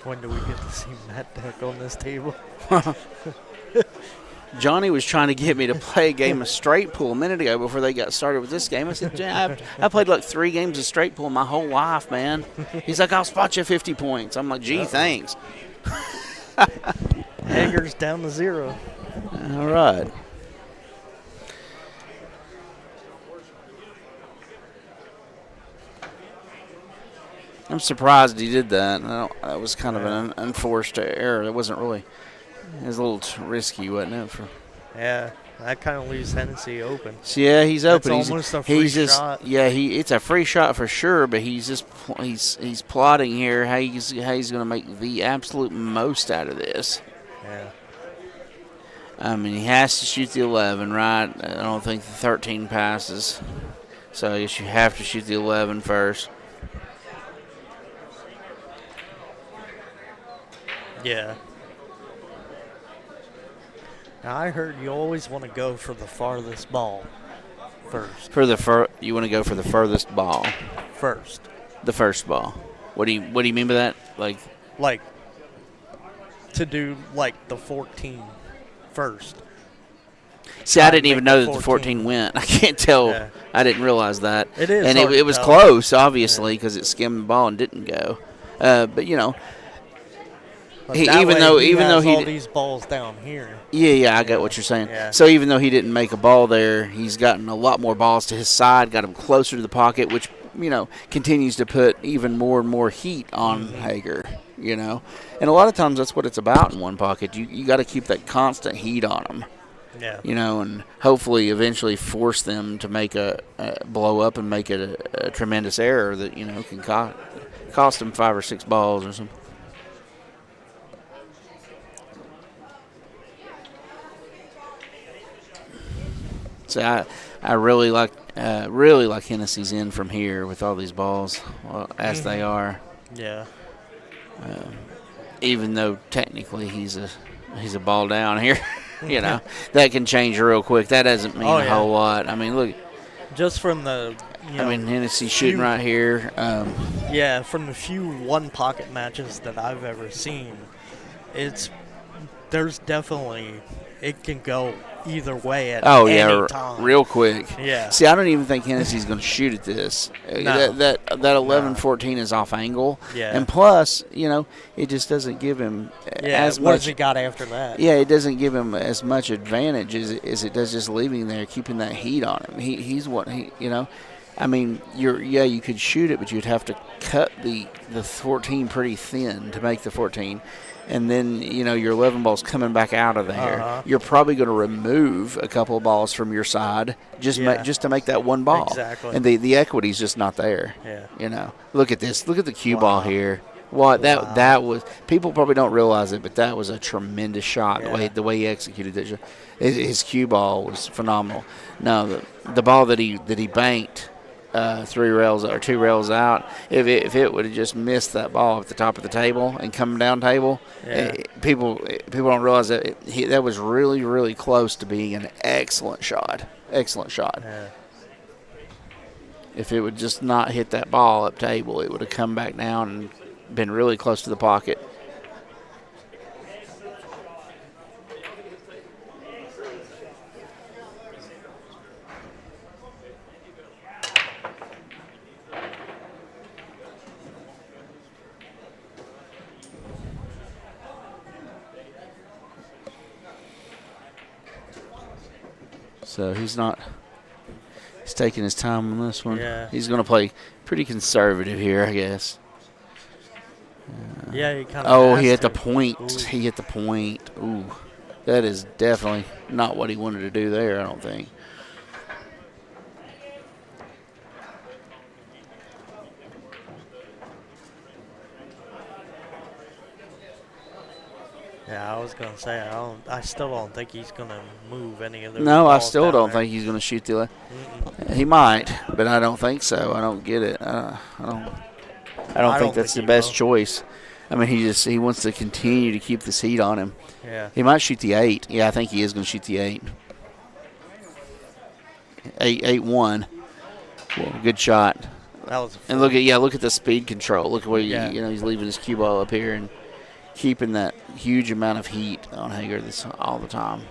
When do we get to see Matt Deck on this table?
Johnny was trying to get me to play a game of straight pool a minute ago before they got started with this game. I said, I played like 3 games of straight pool my whole life, man. He's like, I'll spot you 50 points. I'm like, gee, thanks.
Hager's down to 0.
All right. I'm surprised he did that. That was kind of an unforced error. It wasn't really. It was a little risky, wasn't it?
Yeah, that kind of leaves Hennessy open.
So yeah, he's open.
It's almost a free shot.
Yeah, it's a free shot for sure. But he's plotting here how he's going to make the absolute most out of this.
Yeah.
I mean, he has to shoot the 11, right? I don't think the 13 passes. So I guess you have to shoot the 11 first.
Yeah. Now, I heard you always want to go for the farthest ball first.
You want to go for the furthest ball
first.
The first ball. What do you mean by that? Like
to do like the 14 first.
See, I didn't even know that the 14 went. I can't tell.
Yeah.
I didn't realize that.
It is.
And it was close, obviously, because it skimmed the ball and didn't go. But you know. Even though he
all these balls down here.
Yeah, I get what you're saying.
Yeah.
So even though he didn't make a ball there, he's gotten a lot more balls to his side, got him closer to the pocket, which continues to put even more and more heat on Hager. And a lot of times that's what it's about in one pocket. You got to keep that constant heat on them.
Yeah.
And hopefully eventually force them to make a blow up and make it a tremendous error that can cost them 5 or 6 balls or something. So I really like Hennessy's in from here with all these balls as they are.
Yeah.
Even though technically he's a ball down here, that can change real quick. That doesn't mean a whole lot. I mean, look.
Just from the.
Hennessy's shooting right here.
Yeah, from the few one pocket matches that I've ever seen, there's definitely it can go either way at any time.
Real quick.
Yeah.
See, I don't even think Hennessy's going to shoot at this.
No.
That 11-14 is off angle.
Yeah.
And plus, it just doesn't give him as much.
What has he got after that?
Yeah, it doesn't give him as much advantage as it does just leaving there, keeping that heat on him. He's what he. I mean, you could shoot it, but you'd have to cut the 14 pretty thin to make the 14. And then, your 11 ball's coming back out of there.
Uh-huh.
You're probably going to remove a couple of balls from your side just to make that one ball.
Exactly.
And the equity's just not there.
Yeah.
Look at this. Look at the cue ball here. That was – people probably don't realize it, but that was a tremendous shot, the way he executed it. His cue ball was phenomenal. No, the ball that he banked – 3 rails or 2 rails out. If it would have just missed that ball at the top of the table and come down table, people don't realize that that was really, really close to being an excellent shot. Excellent shot.
Yeah.
If it would just not hit that ball up table, it would have come back down and been really close to the pocket. So he's taking his time on this one.
Yeah.
He's going to play pretty conservative here, I guess.
Yeah, he kind of.
Oh, he hit the point.
Ooh.
He hit the point. Ooh, that is definitely not what he wanted to do there, I don't think.
Yeah, I was gonna say I still don't think he's gonna move any of those.
No, I
balls
still
down
don't
there.
think he's going to shoot the. He might, but I don't think so. I don't get it. I don't think that's the best choice. I mean, he wants to continue to keep this heat on him.
Yeah.
He might shoot the 8. Yeah, I think he is going to shoot the 8. 8-1. Well, good shot.
That was.
And look at the speed control. Look at where
Yeah.
he's leaving his cue ball up here and keeping that huge amount of heat on Hager all the time.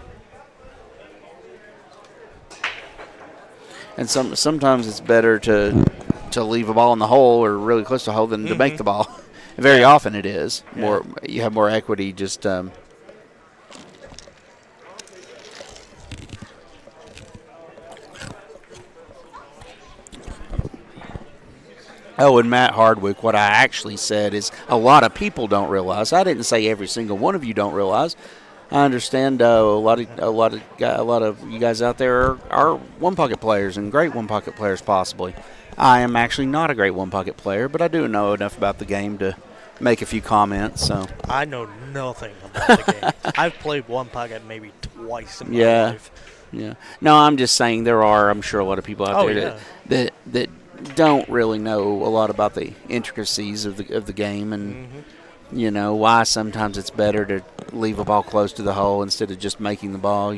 And sometimes it's better to leave a ball in the hole or really close to the hole than to make the ball. Very often it is.
Yeah.
You have more equity just Oh, and Matt Hardwick, what I actually said is a lot of people don't realize. I didn't say every single one of you don't realize. I understand a lot of you guys out there are one pocket players and great one pocket players possibly. I am actually not a great one pocket player, but I do know enough about the game to make a few comments. So
I know nothing about the game. I've played one pocket maybe twice in my life.
Yeah. No, I'm just saying I'm sure a lot of people out there that don't really know a lot about the intricacies of the game and why sometimes it's better to leave a ball close to the hole instead of just making the ball,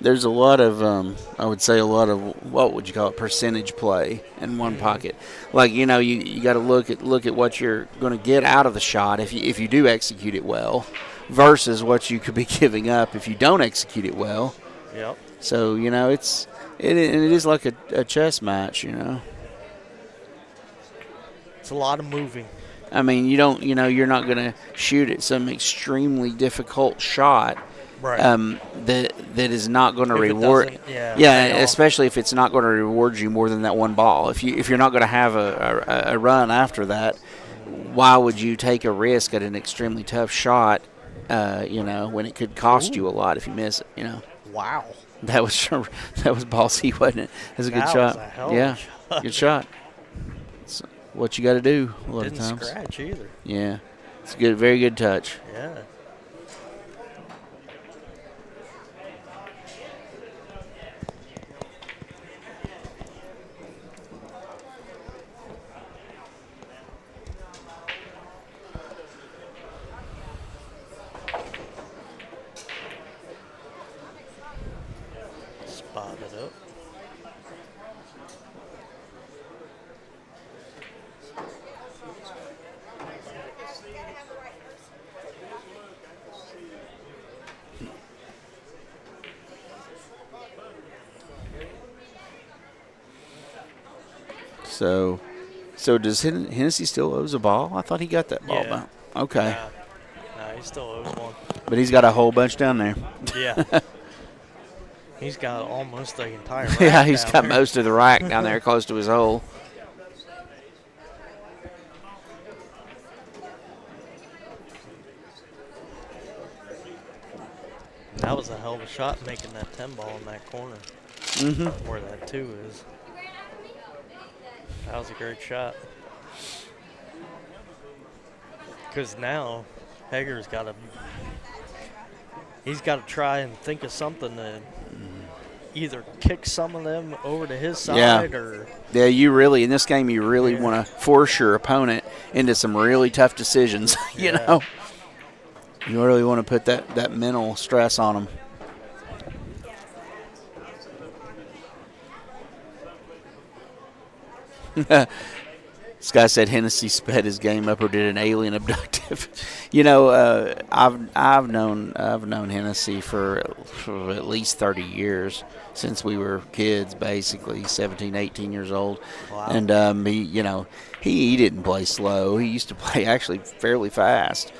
There's a lot of, I would say, what would you call it, percentage play in one pocket. Like, you got to look at what you're going to get out of the shot if you do execute it well, versus what you could be giving up if you don't execute it well.
Yep.
So it is like a chess match.
It's a lot of moving.
I mean, you're not going to shoot at some extremely difficult shot.
Right.
That is not going to reward. Especially if it's not going to reward you more than that one ball. If you're not going to have a run after that, why would you take a risk at an extremely tough shot? When it could cost you a lot if you miss it.
Wow.
That was ballsy, wasn't it? That was a good shot.
Was a hell of a shot.
Good shot. It's what you got to do a lot
Didn't
of times.
Scratch either.
Yeah, it's good. Very good touch.
Yeah. Spotted up.
So does Hennessy still owes a ball? I thought he got that ball back. Okay.
No, he still owes one.
But he's got a whole bunch down there.
Yeah. He's got almost the entire rack
yeah, he's
down
got
there.
most of the rack down there close to his hole.
That was a hell of a shot making that 10 ball in that corner.
Mhm.
Where that 2 is. That was a great shot. Because now Hager's got to try and think of something to either kick some of them over to his side or.
Yeah, you really, in this game, you really want to force your opponent into some really tough decisions, you know. You really want to put that mental stress on them. This guy said Hennessy sped his game up or did an alien abductive. You know, I've known Hennessy for at least 30 years, since we were kids, basically 17, 18 years old.
Wow.
And he didn't play slow. He used to play actually fairly fast.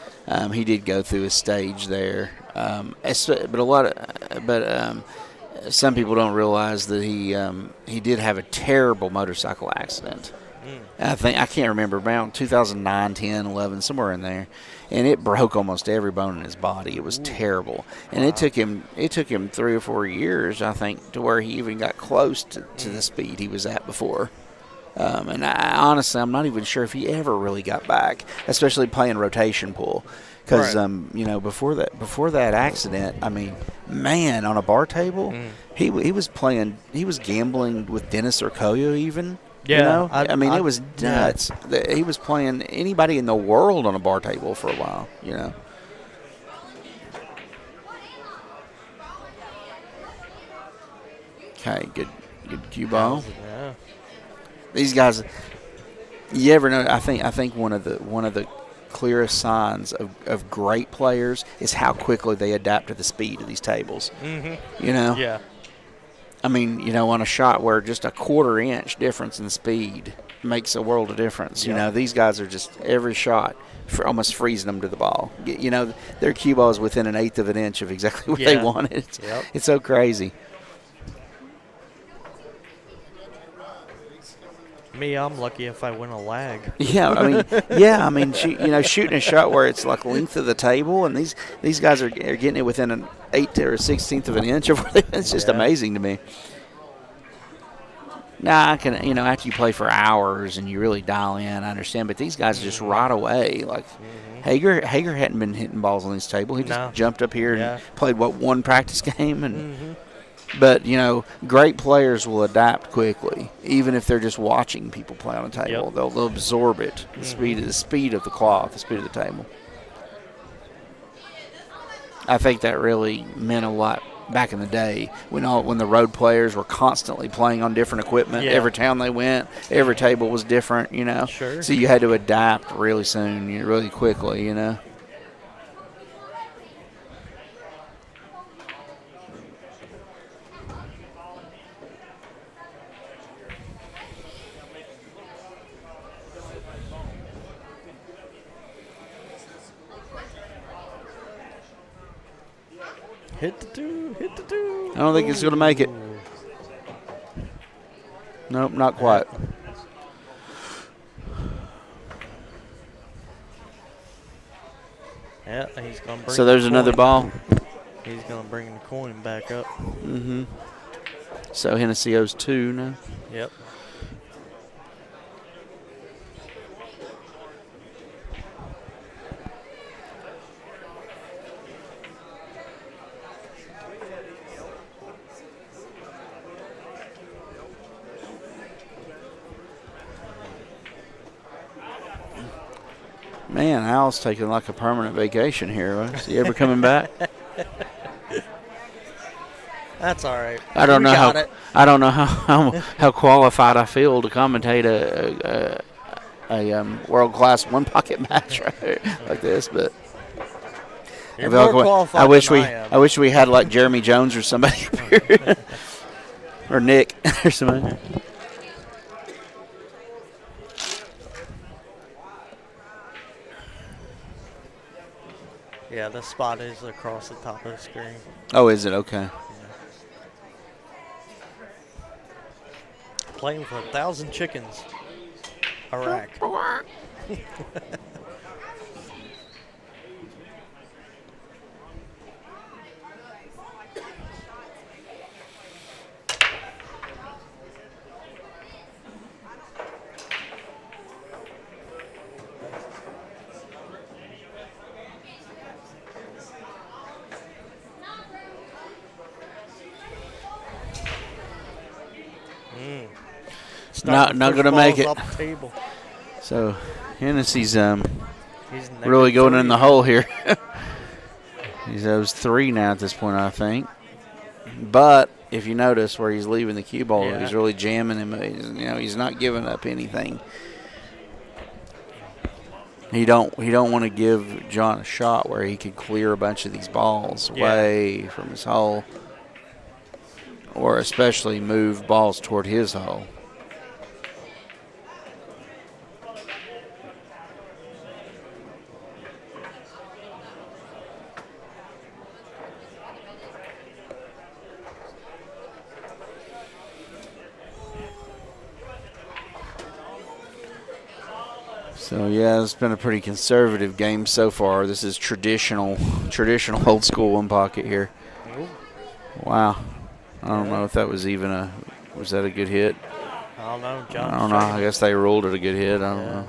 He did go through a stage there, but some people don't realize that he did have a terrible motorcycle accident. I can't remember, around 2009, 10, 11, somewhere in there, and it broke almost every bone in his body. It was terrible, and it took him 3 or 4 years, I think, to where he even got close to the speed he was at before. And honestly, I'm not even sure if he ever really got back, especially playing rotation pool, because before that accident, I mean, man, on a bar table, he was gambling with Dennis Urkoyo even.
Yeah,
you know? I mean, it was nuts. Yeah. He was playing anybody in the world on a bar table for a while, you know. Okay, good cue ball.
Yeah.
These guys, you ever know? I think one of the clearest signs of great players is how quickly they adapt to the speed of these tables.
Mm-hmm.
You know.
Yeah.
I mean, you know, on a shot where just a quarter-inch difference in speed makes a world of difference. You know, these guys are just every shot almost freezing them to the ball. You know, their cue ball is within an eighth of an inch of exactly what they wanted. It's so crazy.
Me, I'm lucky if I win a lag.
I mean, shooting a shot where it's like length of the table, and these guys are getting it within an 1/8 or 1/16 of an inch of where it's just amazing to me. Now I can, after you play for hours and you really dial in, I understand, but these guys just right away, like Hager hadn't been hitting balls on this table. He just jumped up here and played one practice game and. But, great players will adapt quickly, even if they're just watching people play on a table. Yep. They'll absorb it, the speed of the cloth, the speed of the table. I think that really meant a lot back in the day when the road players were constantly playing on different equipment. Yeah. Every town they went, every table was different,
Sure.
So you had to adapt really soon, really quickly,
Hit the two.
I don't think it's going to make it. Nope, not quite.
Yeah, he's going to bring
So there's another ball.
He's going to bring the coin back up.
Mm-hmm. So Hennessy owes 2 now.
Yep.
Man, Al's taking like a permanent vacation here. Is he ever coming back?
That's all right.
I don't know how qualified I feel to commentate a world-class one-pocket match like this, but
You're more qualified
I wish
than
I wish we had like Jeremy Jones or somebody up here, or Nick or somebody.
Yeah, the spot is across the top of the screen.
Oh, is it? Okay.
Playing for 1,000 chickens. Iraq. Starting
not
to
going to
push
make
balls
it.
up the table.
So Hennessy's
He's
really going in
-3
the
now.
hole here. He's 0-3 now at this point, I think. But if you notice where he's leaving the cue ball,
Yeah.
he's really jamming him. He's not giving up anything. He don't want to give John a shot where he could clear a bunch of these balls away from his hole, or especially move balls toward his hole. So yeah, it's been a pretty conservative game so far. This is traditional old school one pocket here. Wow, I don't know if that was was that a good hit?
I don't know, John.
I don't know. I guess they ruled it a good hit. I don't know.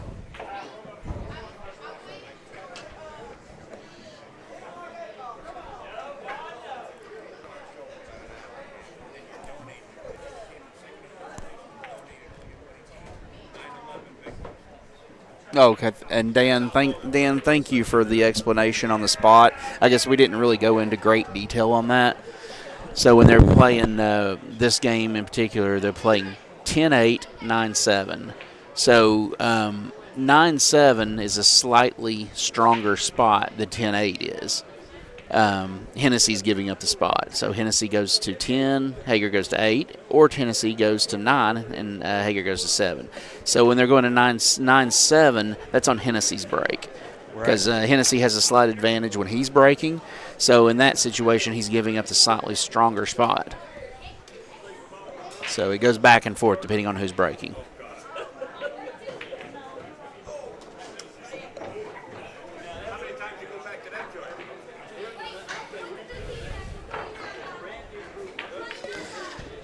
Okay, and Dan, thank you for the explanation on the spot. I guess we didn't really go into great detail on that. So when they're playing this game in particular, they're playing 10-8, 9-7. So 9-7 is a slightly stronger spot than 10-8 is. Hennessy's giving up the spot. So Hennessy goes to 10, Hager goes to 8, or Hennessy goes to 9, and Hager goes to 7. So when they're going to 9-7, that's on Hennessy's break. Because Hennessy has a slight advantage when he's breaking. So in that situation, he's giving up the slightly stronger spot. So it goes back and forth depending on who's breaking.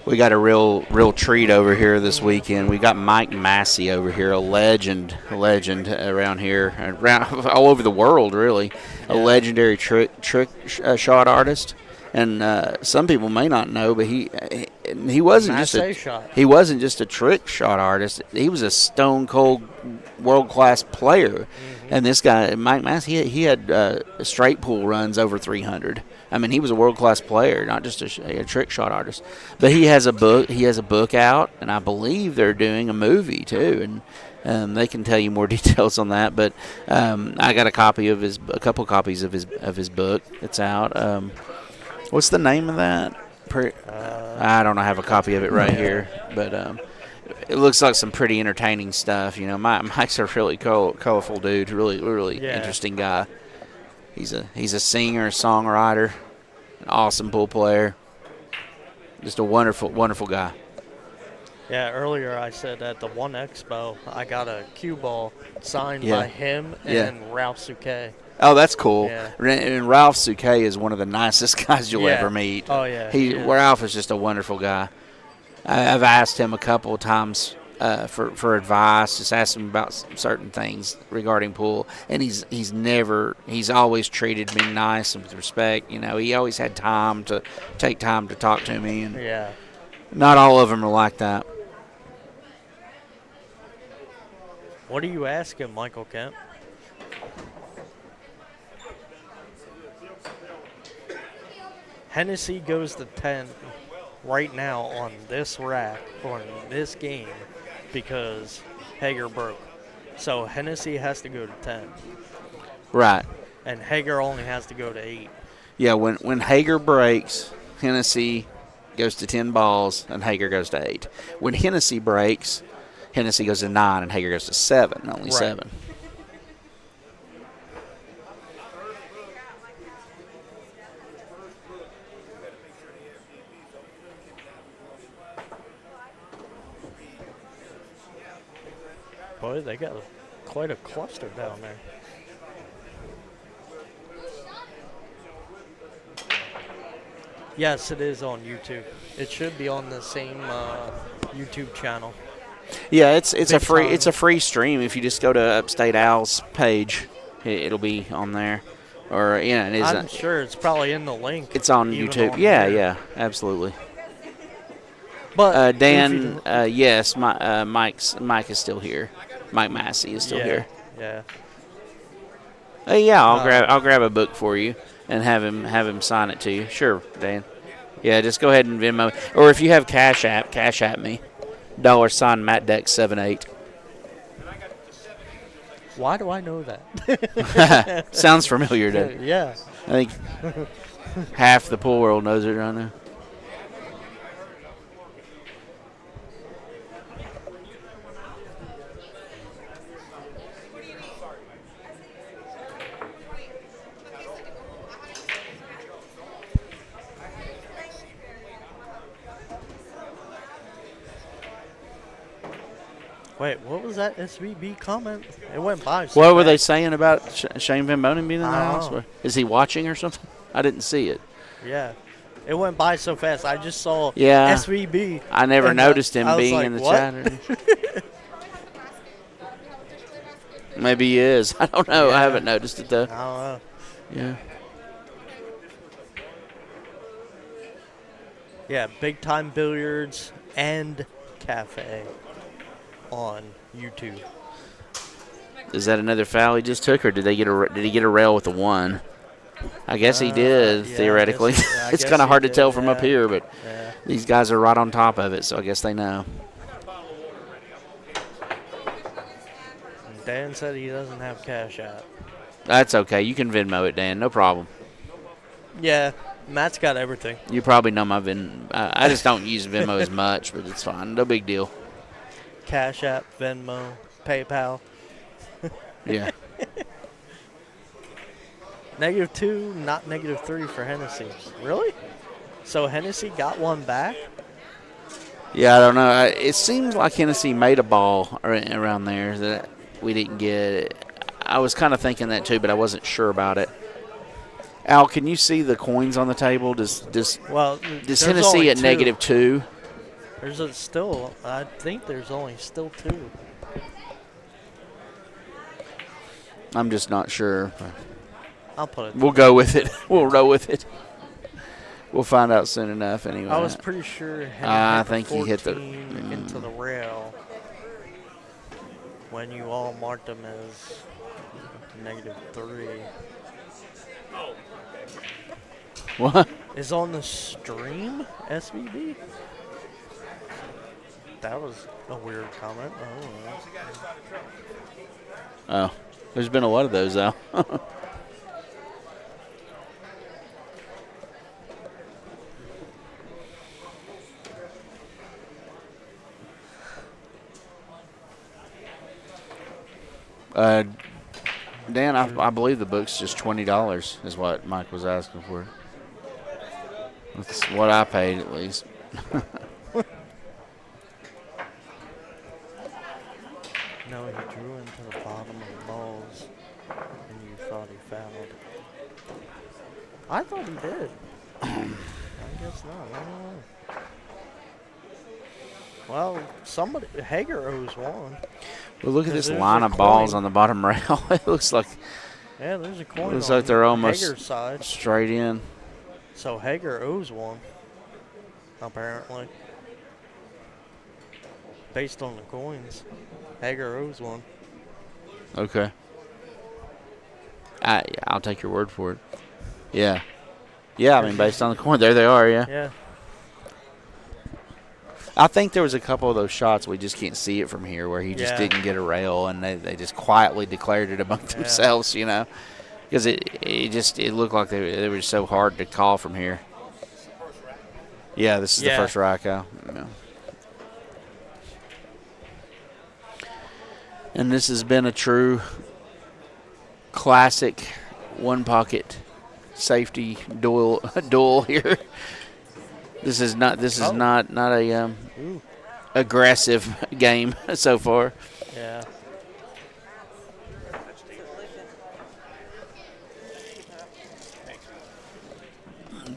We got a real treat over here this weekend. We got Mike Massey over here, a legend around here, all over the world, really. A legendary trick shot artist. And some people may not know, but he wasn't he wasn't just a trick shot artist. He was a stone cold world class player. And this guy, Mike Massey, he had straight pool runs over 300. I mean, he was a world-class player, not just a trick shot artist. But he has a book. He has a book out, and I believe they're doing a movie too. And they can tell you more details on that. But I got a couple copies of his book that's out. What's the name of that? I don't have a copy of it right here, but it looks like some pretty entertaining stuff. You know, Mike's a really colorful dude, really interesting guy. He's a singer, songwriter, an awesome pool player. Just a wonderful guy.
Yeah, earlier I said at the One Expo, I got a cue ball signed by him and Ralph Souquet.
Oh, that's cool.
Yeah.
And Ralph Souquet is one of the nicest guys you'll ever meet.
Oh, yeah.
Ralph is just a wonderful guy. I've asked him a couple of times for advice, just asked him about certain things regarding pool, and he's always treated me nice and with respect. You know, he always had time to take time to talk to me, and not all of them are like that.
What do you ask him, Michael Kemp? Hennessy goes to 10 right now on this rack on this game because Hager broke. So Hennessy has to go to 10.
Right.
And Hager only has to go to 8.
Yeah, when Hager breaks, Hennessy goes to 10 balls and Hager goes to 8. When Hennessy breaks, Hennessy goes to 9 and Hager goes to 7, only 7.
Boy, they got quite a cluster down there. Yes, it is on YouTube. It should be on the same YouTube channel.
Yeah, it's a free stream. If you just go to Upstate Al's page, it'll be on there. Or it is.
I'm sure it's probably in the link.
It's on YouTube. Yeah, absolutely.
But
Dan, yes, Mike is still here. Mike Massey is still here.
Yeah.
Yeah, I'll grab a book for you and have him sign it to you. Sure, Dan. Yeah, just go ahead and Venmo, or if you have Cash App me. $sign Matt Dex 78.
Why do I know that?
Sounds familiar, doesn't it?
Yeah.
I think half the pool world knows it right now.
Wait, what was that SVB comment? It went by. So
What were
fast.
they saying about Shane Van Bonen being in the
I don't
house?
know.
Is he watching or something? I didn't see it.
Yeah. It went by so fast. I just saw
Yeah.
SVB.
I never
and
noticed him
I was
being
like,
in the
what?
chat. Maybe he is. I don't know. I haven't noticed it, though.
I don't know.
Yeah.
Yeah, Big Time Billiards and Cafe on YouTube.
Is that another foul he just took, or did he get a rail with the one? I guess he did,
yeah,
theoretically.
I
It's
guess
kind of
he
hard to
did,
tell from up
yeah.
here, but
Yeah.
these guys are right on top of it, so I guess they know.
Dan said he doesn't have Cash App.
That's okay. You can Venmo it, Dan. No problem.
Yeah, Matt's got everything.
You probably know my I just don't use Venmo as much, but it's fine. No big deal.
Cash App, Venmo, PayPal.
Yeah.
-2, not -3 for Hennessy. Really? So Hennessy got one back?
Yeah, I don't know. It seems like Hennessy made a ball around there that we didn't get. I was kind of thinking that too, but I wasn't sure about it. Al, can you see the coins on the table? Does
there's
Hennessy
only
at
two.
-2?
I think there's only still 2.
I'm just not sure.
I'll put it.
We'll go with it. We'll roll with it. We'll find out soon enough anyway.
I was pretty sure
I think he hit the
into the rail when you all marked them as -3.
What?
Is on the stream SVB? That was a weird comment.
Oh, there's been a lot of those, Al. Dan, I believe the book's just $20 is what Mike was asking for. That's what I paid, at least.
No, he drew into the bottom of the balls, and you thought he fouled. I thought he did. I guess not. I don't know. Well, Hager owes one.
Well, look at this
There's
line
a
of balls
coin.
on the bottom rail. It looks like
Yeah, there's a coin.
looks
on
like they're almost
Hager's side.
straight in.
So Hager owes one, apparently. Based on the coins, Hager owes one.
Okay. I'll take your word for it. Yeah. Yeah, I mean, based on the coin, there they are, yeah.
Yeah.
I think there was a couple of those shots we just can't see it from here where he just didn't get a rail and they just quietly declared it among themselves, you know, because it looked like they were so hard to call from here. Yeah, this is the first rack out. Yeah. And this has been a true classic one pocket safety duel here. This is not a aggressive game so far.
Yeah.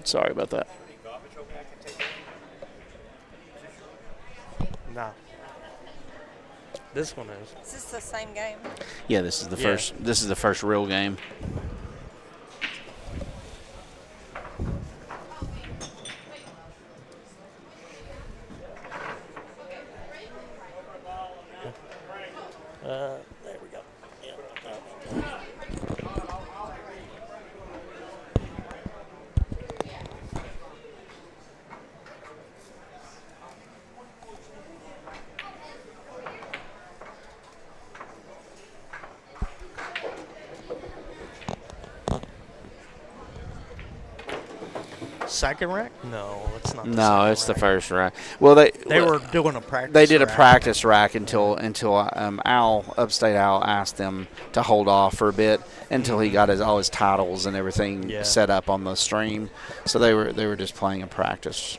Sorry about that.
No. This one is.
Is this the same game?
Yeah, this is the first. This is the first real game.
second rack? No, it's not.
No, it's the first rack. Well,
they were doing a practice.
They did a
rack.
practice rack until Upstate Al asked them to hold off for a bit until he got all his titles and everything set up on the stream. So they were just playing a practice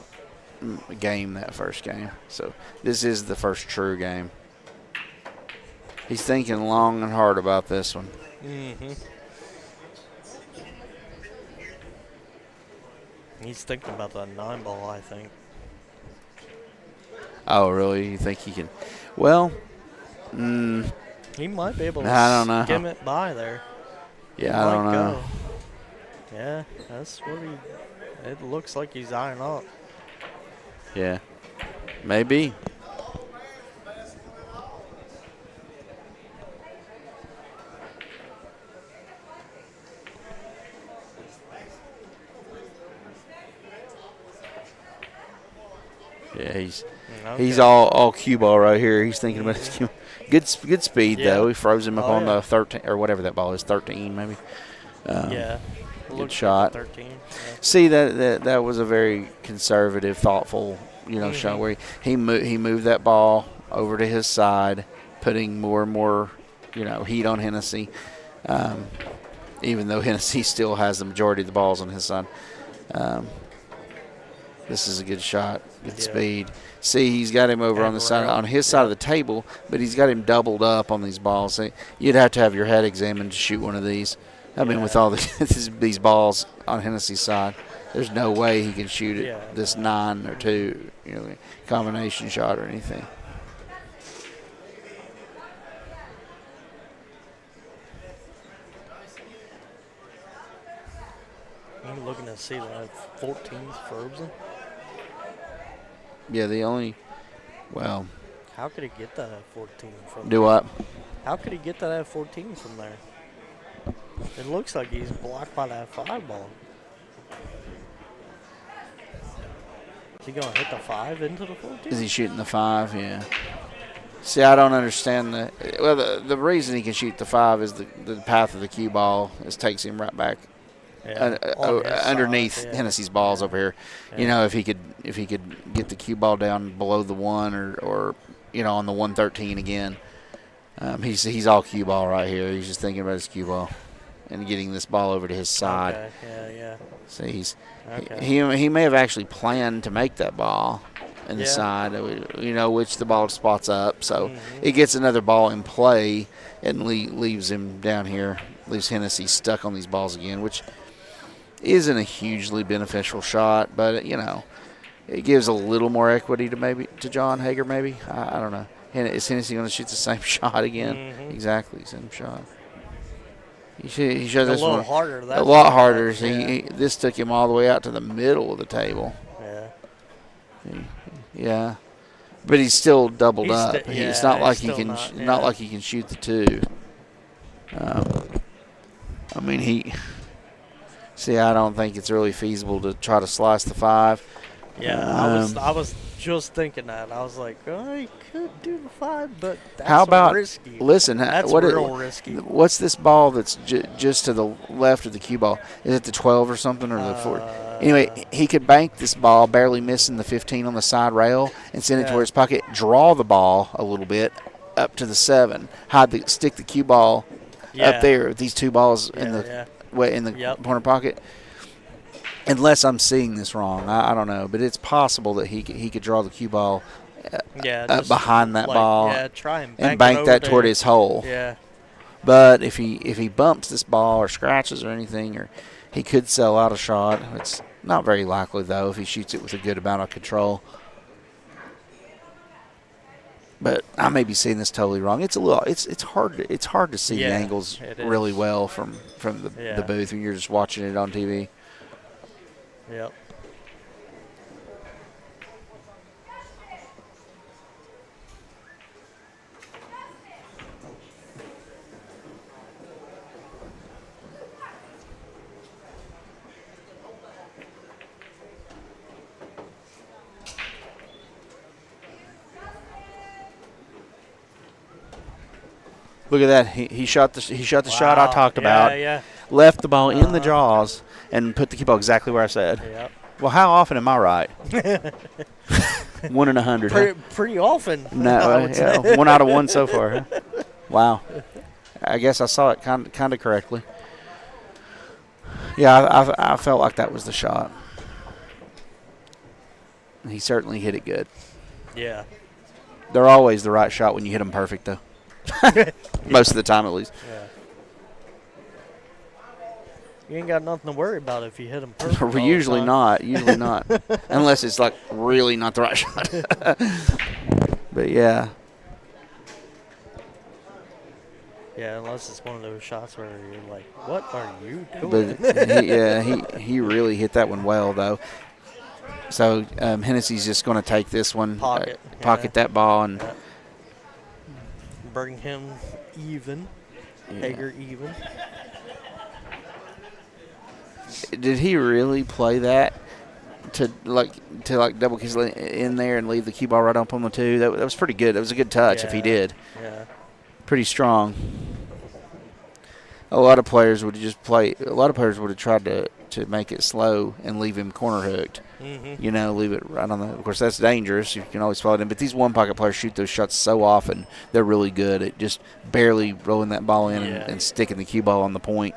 game, that first game. So this is the first true game. He's thinking long and hard about this one.
Mm-hmm. He's thinking about that 9-ball, I think.
Oh, really? You think he can? Well,
he might be able to
I don't know.
skim it by there.
Yeah, I don't know.
Go. Yeah, that's what it looks like he's eyeing up.
Yeah, maybe. Yeah, he's all cue ball right here. He's thinking about his cue. Good speed though. He froze him up on the 13 or whatever that ball is, 13 maybe. Good shot.
13. Yeah.
See that was a very conservative, thoughtful, shot where he moved that ball over to his side, putting more and more, heat on Hennessy. Even though Hennessy still has the majority of the balls on his side. This is a good shot, good speed. See, he's got him over on the side, on his side of the table, but he's got him doubled up on these balls. See, you'd have to have your head examined to shoot one of these. I mean, with all these balls on Hennessy's side, there's no way he can shoot it this 9 or 2, combination shot or anything.
I'm looking to see that 14s frozen.
Yeah,
How could he get that at 14 from
Do
there?
what?
How could he get that at 14 from there? It looks like he's blocked by that 5-ball. Is he going to hit the 5 into the 14?
Is he shooting the 5? Yeah. See, I don't understand the reason he can shoot the 5 is the path of the cue ball. It takes him right back underneath Hennessy's balls over here.
Yeah.
If he could get the cue ball down below the 1 or on the 113 again. He's all cue ball right here. He's just thinking about his cue ball and getting this ball over to his side.
Okay. Yeah.
See, he may have actually planned to make that ball in the side, which the ball spots up. So it gets another ball in play and leaves him down here, leaves Hennessy stuck on these balls again, which isn't a hugely beneficial shot, but it gives a little more equity to John Hager. Maybe I don't know. Is Hennessy going to shoot the same shot again? Exactly, same shot. He shot this one
harder.
A lot harder. This took him all the way out to the middle of the table. Yeah, but he's still doubled up. It's not like he can like he can shoot the 2. I mean, I don't think it's really feasible to try to slice the 5.
Yeah, I was just thinking that. I was like, he could do the 5, but that's
how about
risky.
Listen?
That's real risky.
What's this ball that's just to the left of the cue ball? Is it the 12 or something, or the 4? Anyway, he could bank this ball, barely missing the 15 on the side rail, and send it to his pocket. Draw the ball a little bit up to the 7. Stick the cue ball up there with these 2 balls in the corner pocket. Unless I'm seeing this wrong, I don't know, but it's possible that he could draw the cue ball up behind that ball
try
and bank that toward his hole.
Yeah.
But if he bumps this ball or scratches or anything, or he could sell out a shot. It's not very likely though if he shoots it with a good amount of control. But I may be seeing this totally wrong. It's hard to see the angles really well from the booth when you're just watching it on TV.
Yep.
Look at that. He shot the shot I talked about.
Yeah.
Left the ball in the jaws and put the cue ball exactly where I said.
Yep.
Well, how often am I right? 1 in 100. Huh?
Pretty often.
No, yeah, 1 out of 1 so far. Huh? Wow. I guess I saw it kind of correctly. Yeah, I felt like that was the shot. He certainly hit it good.
Yeah.
They're always the right shot when you hit them perfect, though. Most of the time, at least.
Yeah. You ain't got nothing to worry about if you hit them perfect.
Usually not. Usually not. Unless it's like really not the right shot. But yeah.
Yeah, unless it's one of those shots where you're like, what are you doing?
But he really hit that one well, though. So Hennessy's just going to take this one, pocket that ball, and
bring him even. Hager even.
Did he really play that to double kiss in there and leave the cue ball right up on the 2? That was pretty good. That was a good touch if he did.
Yeah.
Pretty strong. A lot of players would just play. A lot of players would have tried to make it slow and leave him corner hooked.
Mm-hmm.
You know, leave it right on the. Of course, that's dangerous. You can always follow them. But these one pocket players shoot those shots so often. They're really good at just barely rolling that ball in and sticking the cue ball on the point.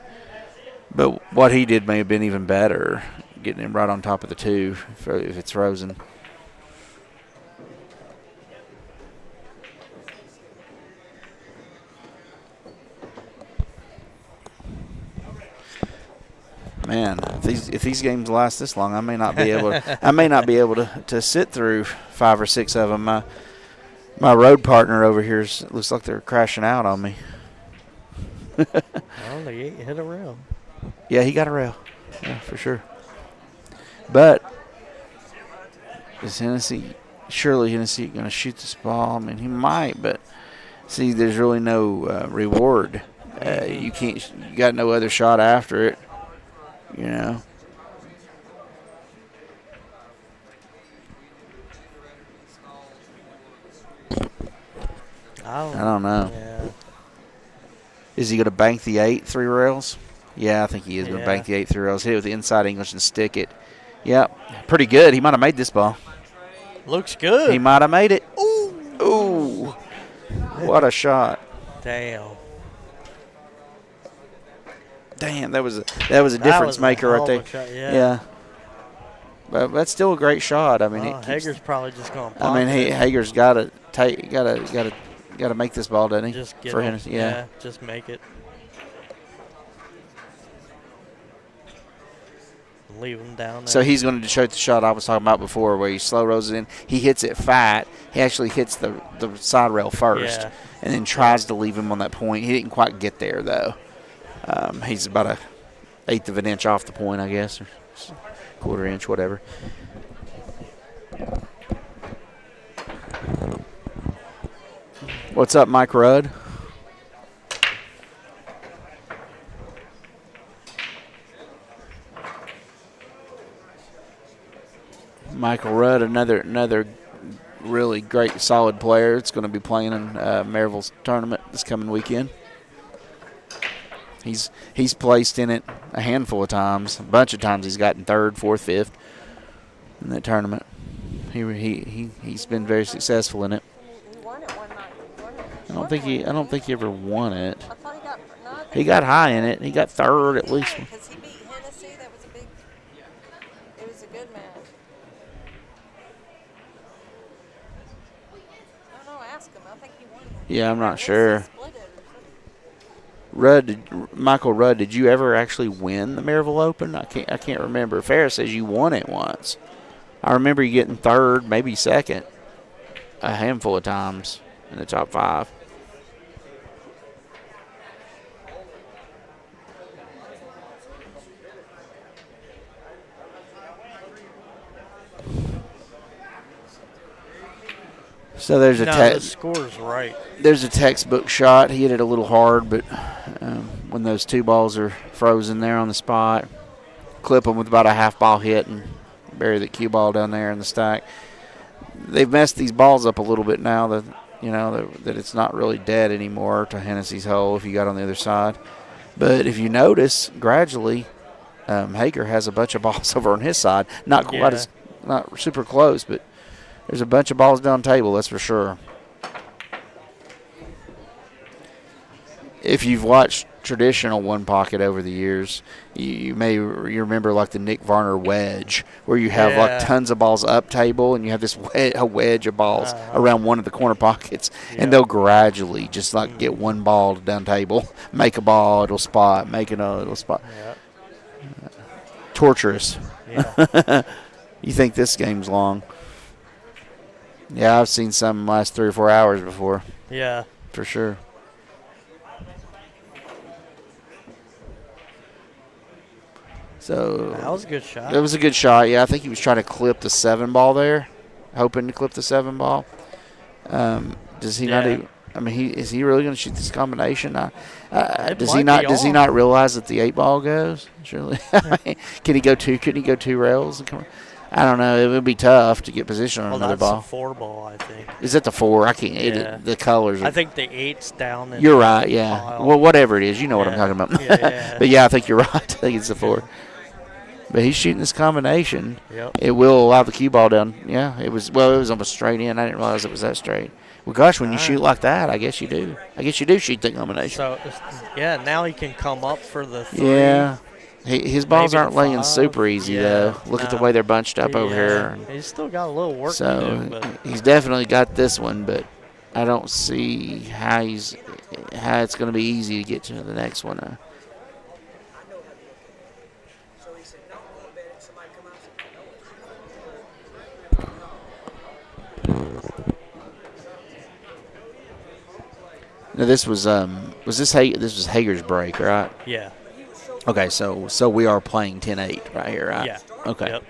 But what he did may have been even better, getting him right on top of the 2 if it's frozen. Man, if these games last this long, I may not be able to sit through 5 or 6 of them. My road partner over here looks like they're crashing out on me.
Well, they hit a rail.
Yeah, he got a rail. Yeah, for sure. But is surely Hennessy going to shoot this ball? I mean, he might, but see, there's really no reward. You got no other shot after it, you know. I don't know.
Yeah.
Is he going to bank the 8 3 rails? Yeah, I think he is going to bank the 8 3 rails. Hit it with the inside English and stick it. Yep, pretty good. He might have made this ball.
Looks good.
He might have made it. Ooh. What a shot.
Damn,
that was a difference maker right there.
Shot,
yeah. But that's still a great shot. I mean,
Hager's probably just going to.
I mean, Hager's got to make this ball, doesn't he?
Just get
for
him.
Hennessy. Yeah,
just make it. Leave him down there.
So he's going to show the shot I was talking about before, where he slow rolls it in. He hits it fat. He actually hits the side rail first, and then tries to leave him on that point. He didn't quite get there though. He's about a 1/8 of an inch off the point, I guess, or 1/4 inch, whatever. What's up, Mike Rudd? Michael Rudd, another really great, solid player. It's going to be playing in Maryville's tournament this coming weekend. He's placed in it a handful of times. A bunch of times he's gotten 3rd, 4th, 5th in that tournament. He's been very successful in it.
He won it one night.
I don't think he ever won it.
I thought
He got high in it. He got 3rd at least.
Because he beat Hennessy. That was it was a good match. I don't know, ask him. I think he won.
Yeah, I'm not sure. Michael Rudd, did you ever actually win the Maryville Open? I can't remember. Farrah says you won it once. I remember you getting 3rd, maybe 2nd, a handful of times in the top 5. So there's
the score's right.
There's a textbook shot. He hit it a little hard, but when those 2 balls are frozen there on the spot, clip them with about a half ball hit and bury the cue ball down there in the stack. They've messed these balls up a little bit now that that it's not really dead anymore to Hennessy's hole if you got on the other side. But if you notice, gradually Hager has a bunch of balls over on his side. Not quite as, not super close, but there's a bunch of balls down table, that's for sure. If you've watched traditional one pocket over the years, you remember like the Nick Varner wedge, where you have like tons of balls up table, and you have this a wedge of balls around one of the corner pockets, and they'll gradually just like get one ball down table, make a ball, it'll spot, make another, it'll spot. Torturous.
Yeah.
You think this game's long? Yeah, I've seen some last 3 or 4 hours before.
Yeah.
For sure. So
that was a good shot.
It was a good shot. Yeah, I think he was trying to clip the 7 ball there, hoping to clip the 7 ball. Does he not? I mean, is he really going to shoot this combination? Does he not? Does he not realize that the 8 ball goes? Surely, can he go 2? Couldn't he go 2 rails? I don't know. It would be tough to get position on another ball.
That's a 4 ball, I think.
Is that the 4? I can't. The colors.
I think the 8's down. In
you're right. Yeah.
Pile.
Well, whatever it is, you know what I'm talking about. But yeah, I think you're right. I think it's the 4. But he's shooting this combination.
Yep.
It will allow the cue ball down. Yeah, it was. Well, it was almost straight in. I didn't realize it was that straight. Well, gosh, when you shoot like that, I guess you do. I guess you do shoot that combination.
So, yeah, now he can come up for the 3.
Yeah. His balls aren't laying super easy, though. Look at the way they're bunched up over here.
He's still got a little work to do. But
He's definitely got this one, but I don't see how it's going to be easy to get to the next one. Now this was this was Hager's break, right?
Yeah.
Okay, so we are playing 10-8 right here, right?
Yeah.
Okay.
Yep.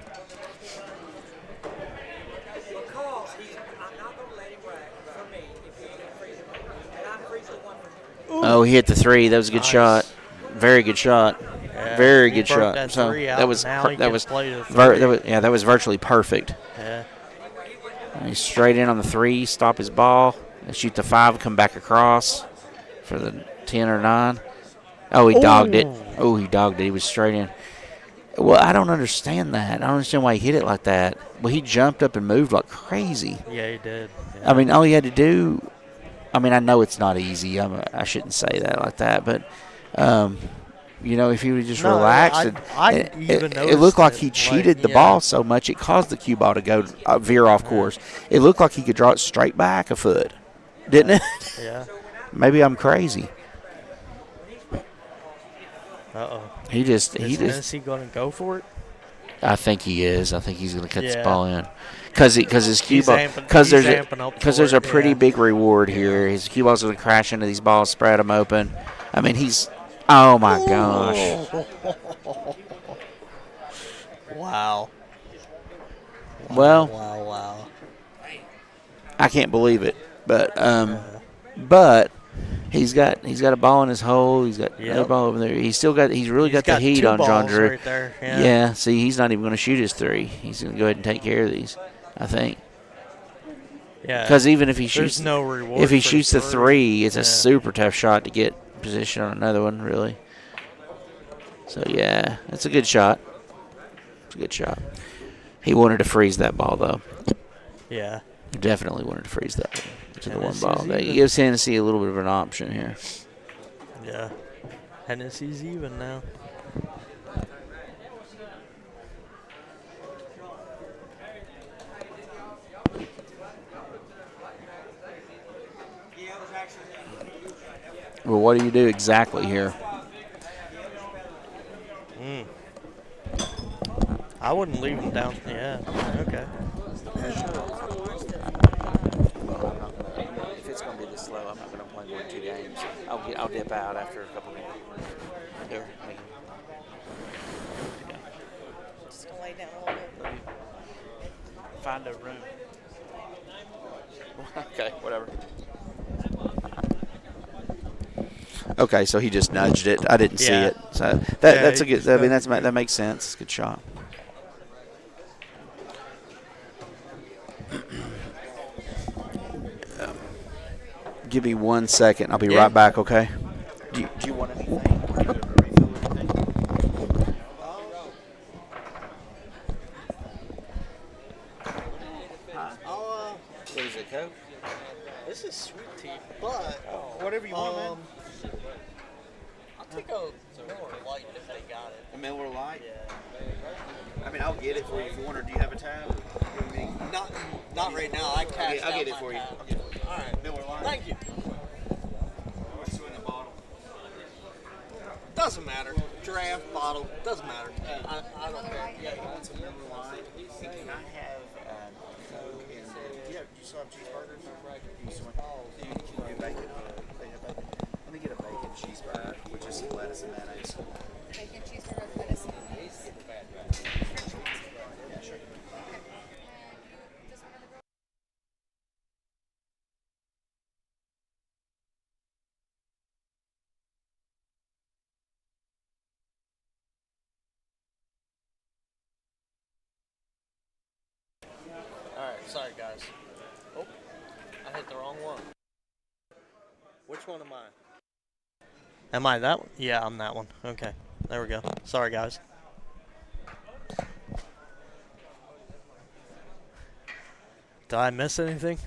Oh, he hit the 3. That was a good shot. Very good shot.
Yeah,
Very good shot.
That
so
3 out,
that was
now he
that
can
was,
play the 3.
that was virtually perfect.
Yeah.
He's straight in on the 3, stop his ball, and shoot the 5, come back across for the 10 or 9. Oh, he dogged it. Oh, he dogged it. He was straight in. Well, I don't understand that. I don't understand why he hit it like that. Well, he jumped up and moved like crazy.
Yeah, he did. Yeah.
I mean, all he had to do, I mean, I know it's not easy. I shouldn't say that like that, but, you know, if he would just relax. It looked like he cheated the ball so much it caused the cue ball to go veer off course. It looked like he could draw it straight back a foot, didn't it?
Yeah.
Maybe I'm crazy.
Uh-oh.
Is
Hennessy going to go for it?
I think he is. I think he's going to cut this
Yeah.
ball in, because his cue ball, because there's a pretty big reward here. His cue ball's going to crash into these balls, spread them open. I mean, he's. Oh my gosh!
Wow.
Well,
wow.
I can't believe it, but he's got a ball in his hole. He's got another ball over there. He's really got the heat on John Drew.
Right there.
Yeah. See, he's not even going to shoot his 3. He's going to go ahead and take care of these, I think.
Yeah.
Because even if he shoots,
no reward
if he
for
shoots the 3, it's
yeah.
a super tough shot to get position on another one, really. So yeah, it's a good shot. It's a good shot. He wanted to freeze that ball though.
Yeah.
He definitely wanted to freeze that one to the 1 ball. That
even.
gives Hennessy a little bit of an option here.
Yeah. Hennessy's even now.
Well, what do you do exactly here?
I wouldn't leave him down. Yeah. Okay.
If it's going to be this slow, I'm not going to play more than 2 games. I'll dip out after a couple more. Here,
Just gonna lay down a little bit.
find a room. Okay, whatever. Okay, so he just nudged it. I didn't see it. So that's a good. I mean, that makes sense. It's a good shot. Give me 1 second. I'll be right back. Okay. Do you want anything? What is it, Coke?
This is sweet tea, but
whatever you want, man.
I'll take a Miller Lite if they got it.
A Miller Lite?
Yeah.
I mean, I'll get it for you if you want, or do you have a tab?
Not right now. I cashed
I'll
out
get it
my
for you.
tab.
I'll get it for you.
All right.
Miller Lite.
Thank you.
What's in the bottle?
Doesn't matter. Draft, bottle, doesn't matter. I don't care.
Yeah, he wants a Miller Lite. Can I have Coke and do you still have cheeseburgers? Do you do bacon? They have bacon. Let me get a bacon cheeseburger with just some lettuce and mayonnaise.
Bacon cheeseburger with lettuce and mayonnaise.
Yeah, sure.
Alright, sorry guys. Oh, I hit the wrong one. Which one am I? Am I that one? Yeah, I'm that one. Okay, there we go. Sorry guys. Did I miss anything?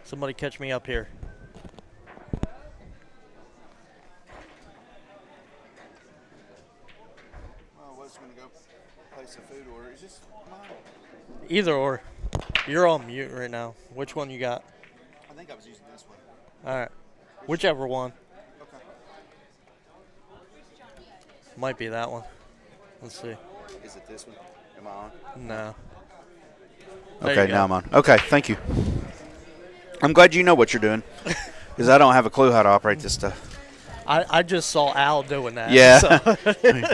Somebody catch me up here.
Well, I was going to go place a food order. Is this mine?
Either or. You're on mute right now. Which one you got?
I think I was using this one.
Alright. Whichever one.
Okay.
Might be that one. Let's see.
Is it this one? Am I on?
No. There
Okay,
you go.
now I'm on. Okay, thank you. I'm glad you know what you're doing, because I don't have a clue how to operate this stuff.
I just saw Al doing that.
Yeah.
So.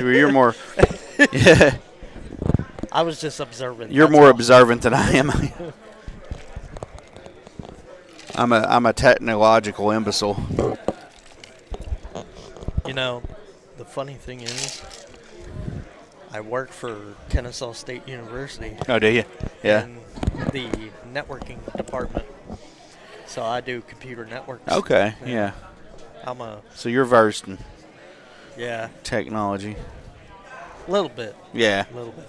You're more. Yeah.
I was just observant.
You're
that's
more
all.
observant than I am. I'm a technological imbecile.
You know, the funny thing is, I work for Kennesaw State University.
Oh, do you? Yeah.
In the networking department. So I do computer networks.
Okay. Yeah.
I'm a.
So you're versed in.
Yeah.
Technology.
A little bit.
Yeah.
A little bit.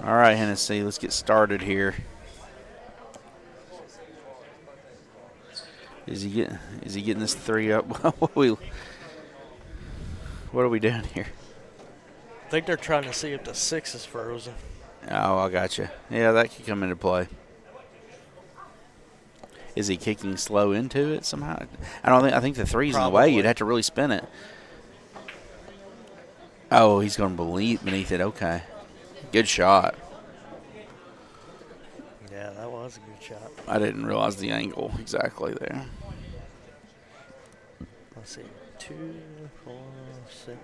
All right, Hennessy, let's get started here. Is he getting this 3 up? What are we doing here?
I think they're trying to see if the 6 is frozen.
Oh, I got you. Yeah, that could come into play. Is he kicking slow into it somehow? I think the 3's in the way. You'd have to really spin it. Oh, he's going beneath it. Okay. Good shot.
Yeah, that was a good shot.
I didn't realize the angle exactly there.
Let's see. 2, 4, 6.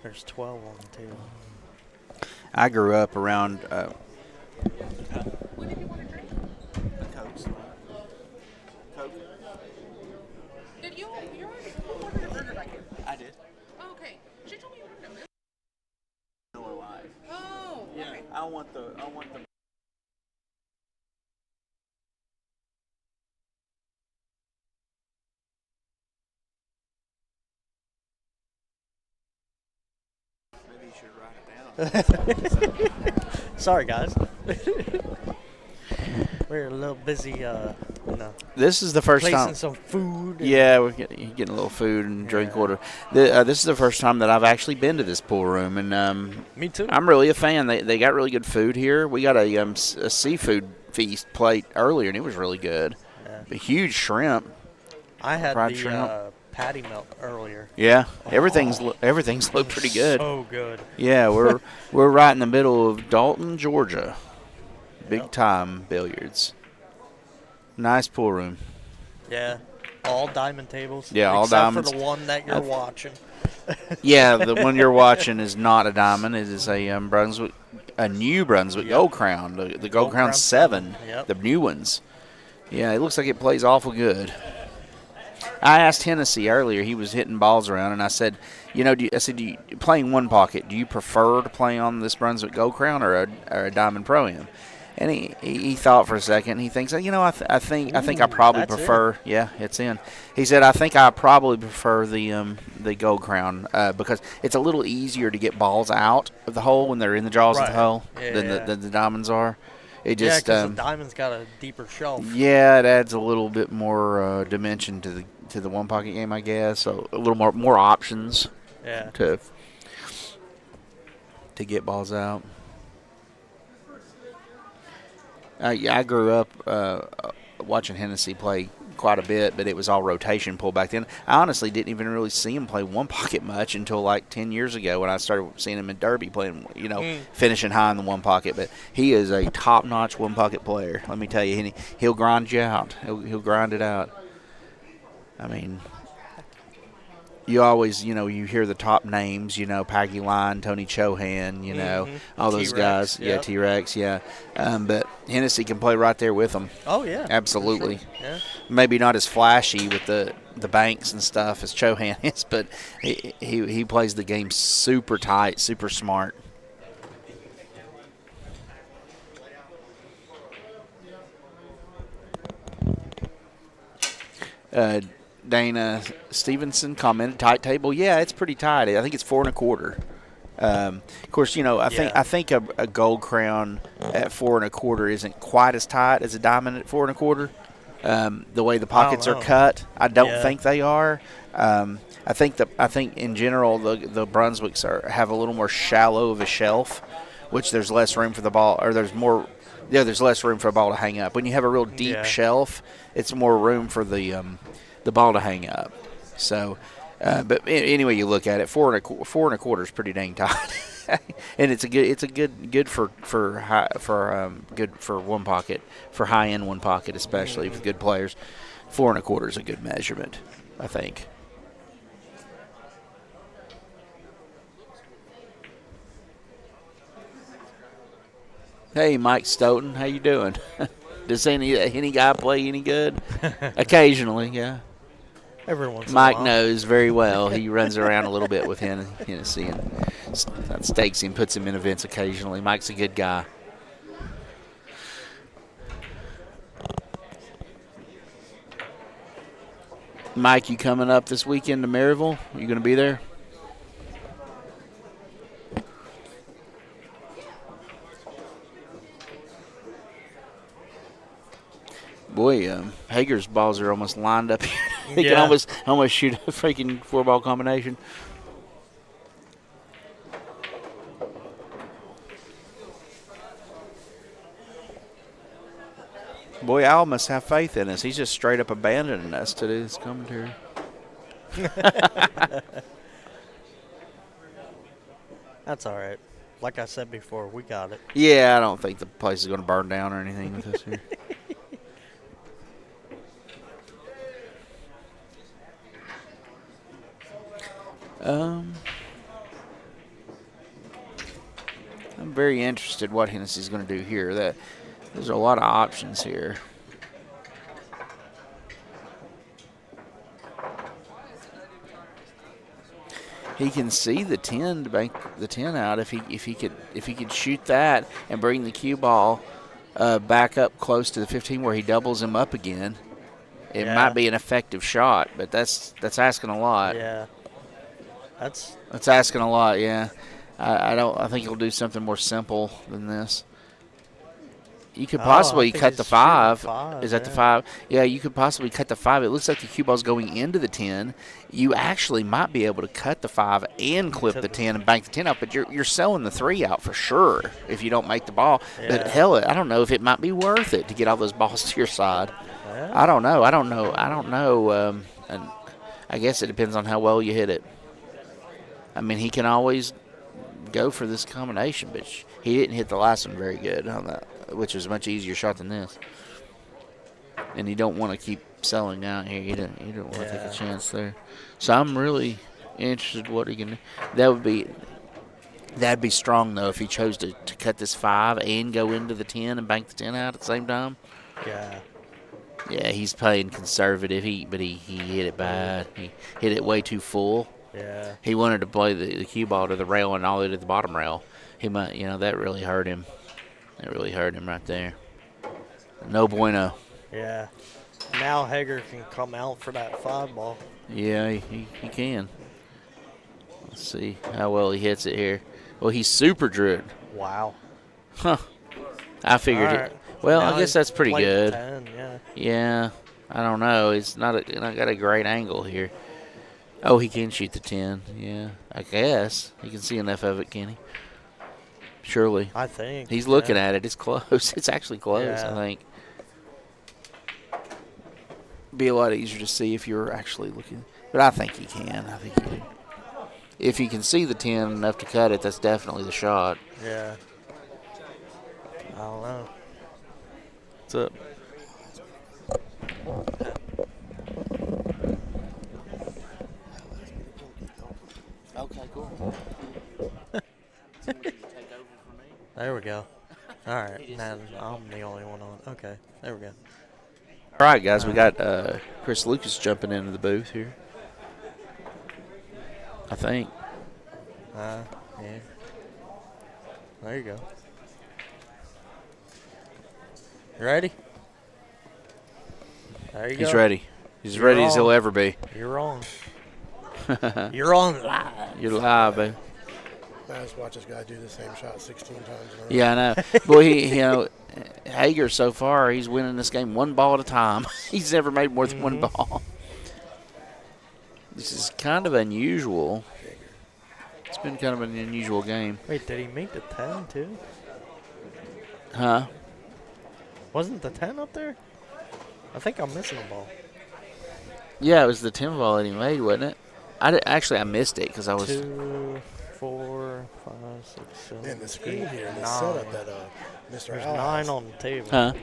There's 12 on the table.
I grew up around.
What did you want to drink?
Coke.
Did you order a burger back here?
I did.
Oh, okay. She told me you ordered a milk.
Miller Lite.
Oh,
Yeah.
okay.
I want the. Maybe you should write it down.
Sorry, guys. We're a little busy,
This is the first
placing
time.
some food.
Yeah, we're getting a little food and drink order. This is the first time that I've actually been to this pool room, and
me too.
I'm really a fan. They got really good food here. We got a seafood feast plate earlier, and it was really good.
Yeah.
A huge shrimp.
I had
fried
the
shrimp.
patty melt earlier.
Yeah, everything's looked pretty good.
So good.
Yeah, we're right in the middle of Dalton, Georgia. Big time billiards. Nice pool room.
Yeah, all diamond tables.
Yeah, all
except
diamonds.
for the one that you're watching.
Yeah, the one you're watching is not a diamond. It is a New Brunswick Gold Crown, the Gold Crown 7,
Yep.
the new ones. Yeah, it looks like it plays awful good. I asked Hennessy earlier. He was hitting balls around, and I said, playing one pocket, do you prefer to play on this Brunswick Gold Crown or a Diamond Pro-Am? And he thought for a second. He thinks, you know, I think I probably
that's
prefer.
in.
Yeah, it's in. He said, I think I probably prefer the Gold Crown because it's a little easier to get balls out of the hole when they're in the jaws of the
Right.
hole
Yeah,
than
yeah.
the diamonds are. It just
because the diamond's got a deeper shelf.
yeah, it adds a little bit more dimension to the one pocket game, I guess. So a little more options.
Yeah.
To get balls out. I grew up watching Hennessy play quite a bit, but it was all rotation pull back then. I honestly didn't even really see him play one pocket much until like 10 years ago when I started seeing him in Derby playing, finishing high in the one pocket. But he is a top-notch one pocket player. Let me tell you, he'll grind you out. He'll grind it out. I mean, you always, you hear the top names, Paggy Line, Tony Chohan, all those
T-Rex,
guys.
yep.
Yeah, T-Rex, yeah. But Hennessy can play right there with them.
Oh, yeah.
Absolutely.
Sure. Yeah.
Maybe not as flashy with the banks and stuff as Chohan is, but he plays the game super tight, super smart. Dana Stevenson commented, tight table. Yeah, it's pretty tight. I think it's 4 1/4. Of course, I think a Gold Crown at 4 1/4 isn't quite as tight as a diamond at 4 1/4. The way the pockets are cut, I don't think they are. I think in general the Brunswicks have a little more shallow of a shelf, which there's less room for the ball, or there's less room for a ball to hang up. When you have a real deep shelf, it's more room for the ball to hang up. So, but anyway, you look at it, 4 1/4 is pretty dang tight, and it's good for one pocket, for high end one pocket, especially with good players. 4 1/4 is a good measurement, I think. Hey, Mike Stoughton, how you doing? Does any guy play any good? Occasionally, yeah.
Every once in a
Mike
while.
knows very well. He runs around a little bit with Hennessy and stakes him, puts him in events occasionally. Mike's a good guy. Mike, you coming up this weekend to Maryville? You going to be there? Boy, Hager's balls are almost lined up here. They can almost shoot a freaking 4-ball combination. Boy, Al must have faith in us. He's just straight up abandoning us to do this commentary.
That's all right. Like I said before, we got it.
Yeah, I don't think the place is going to burn down or anything with us here. I'm very interested what Hennessy's going to do here. There's a lot of options here. He can see the 10 to bank the 10 out if he could shoot that and bring the cue ball back up close to the 15 where he doubles him up again. It might be an effective shot, but that's asking a lot.
Yeah. That's
asking a lot, yeah. I think he'll do something more simple than this. You could possibly cut the 5. Is that the 5? Yeah, you could possibly cut the 5. It looks like the cue ball's going into the 10. You actually might be able to cut the 5 and clip the 10 and bank the 10 out, but you're selling the 3 out for sure if you don't make the ball.
Yeah.
But hell, I don't know if it might be worth it to get all those balls to your side.
Yeah.
I don't know. And I guess it depends on how well you hit it. I mean, he can always go for this combination, but he didn't hit the last one very good on that, which was a much easier shot than this. And you don't want to keep selling down here. You don't want to take a chance there. So I'm really interested what he can do. That'd be strong though if he chose to cut this 5 and go into the 10 and bank the 10 out at the same time.
Yeah.
Yeah, he's playing conservative. But he hit it bad. He hit it way too full.
Yeah.
He wanted to play the cue ball to the rail and all the way to the bottom rail. He might, that really hurt him. That really hurt him right there. No bueno.
Yeah. Now Hager can come out for that 5 ball.
Yeah, he can. Let's see how well he hits it here. Well, he's super druid.
Wow.
Huh. I figured
All right.
it. Well,
Now
I guess
he's
that's pretty
played
good.
10, yeah.
Yeah. I don't know. It's not got a great angle here. Oh, he can shoot the 10. Yeah. I guess. He can see enough of it, can he? Surely.
I think.
He's looking at it. It's close. It's actually close, I
Yeah.
think. Be a lot easier to see if you're actually looking. But I think he can. I think he can. If he can see the 10 enough to cut it, that's definitely the shot.
Yeah. I don't know.
What's up? Okay, cool.
There we go. All right. Now I'm the only one on. Okay. There we go.
All right, guys. We got Chris Lucas jumping into the booth here. I think.
Yeah. There you go. You ready? There you go.
He's ready. He's
You're
ready as he'll
on.
ever be.
You're on. You're on live.
You're live, baby.
I just watch this guy do the same shot 16 times. In a row.
Yeah, I know. Boy, Hager so far, he's winning this game 1 ball at a time. He's never made more than 1 ball. This is kind of unusual. It's been kind of an unusual game.
Wait, did he make the 10 too?
Huh?
Wasn't the 10 up there? I think I'm missing a ball.
Yeah, it was the 10 ball that he made, wasn't it? I missed it because I was.
2, 4, 5, 6, 7.
Man, the screen here, the
9.
setup that Mr.
There's
Al
9
has.
on the table.
Huh?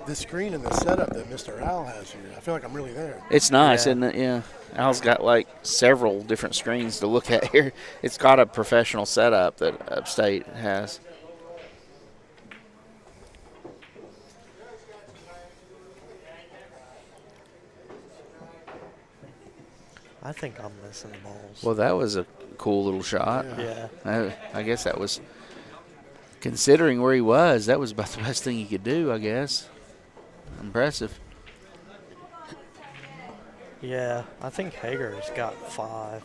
The screen and the setup that Mr. Al has here, I feel like I'm really there.
It's nice, isn't it? Yeah. Al's got like several different screens to look at here. It's got a professional setup that Upstate has.
I think I'm missing balls.
Well, that was a cool little shot.
Yeah.
I guess that was, considering where he was, that was about the best thing he could do, I guess. Impressive.
Yeah, I think Hager's got 5.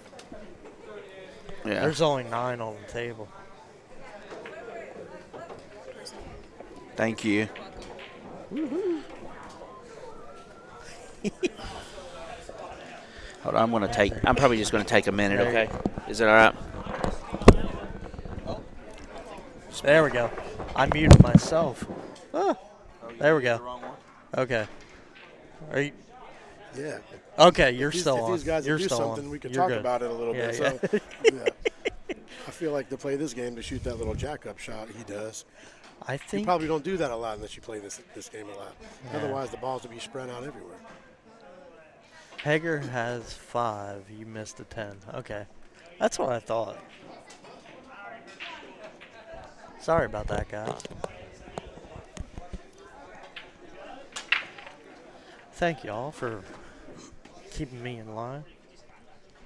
Yeah.
There's only 9 on the table.
Thank you.
Woohoo.
Hold on, I'm probably just going to take a minute, okay? Is it all right?
There we go. I muted myself. Ah, there we go. Okay. Are you?
Yeah.
Okay, you're
If these-
still
if
on.
these guys
You're
do
still
something,
on.
we could
You're
talk
good.
about it a little
Yeah,
bit.
yeah.
So, yeah. I feel like to play this game, to shoot that little jack-up shot he does,
I
you
think
probably don't do that a lot unless you play this game a lot.
Yeah.
Otherwise, the balls will be spread out everywhere.
Hager has 5. You missed a 10. Okay. That's what I thought. Sorry about that, guys. Thank y'all for keeping me in line.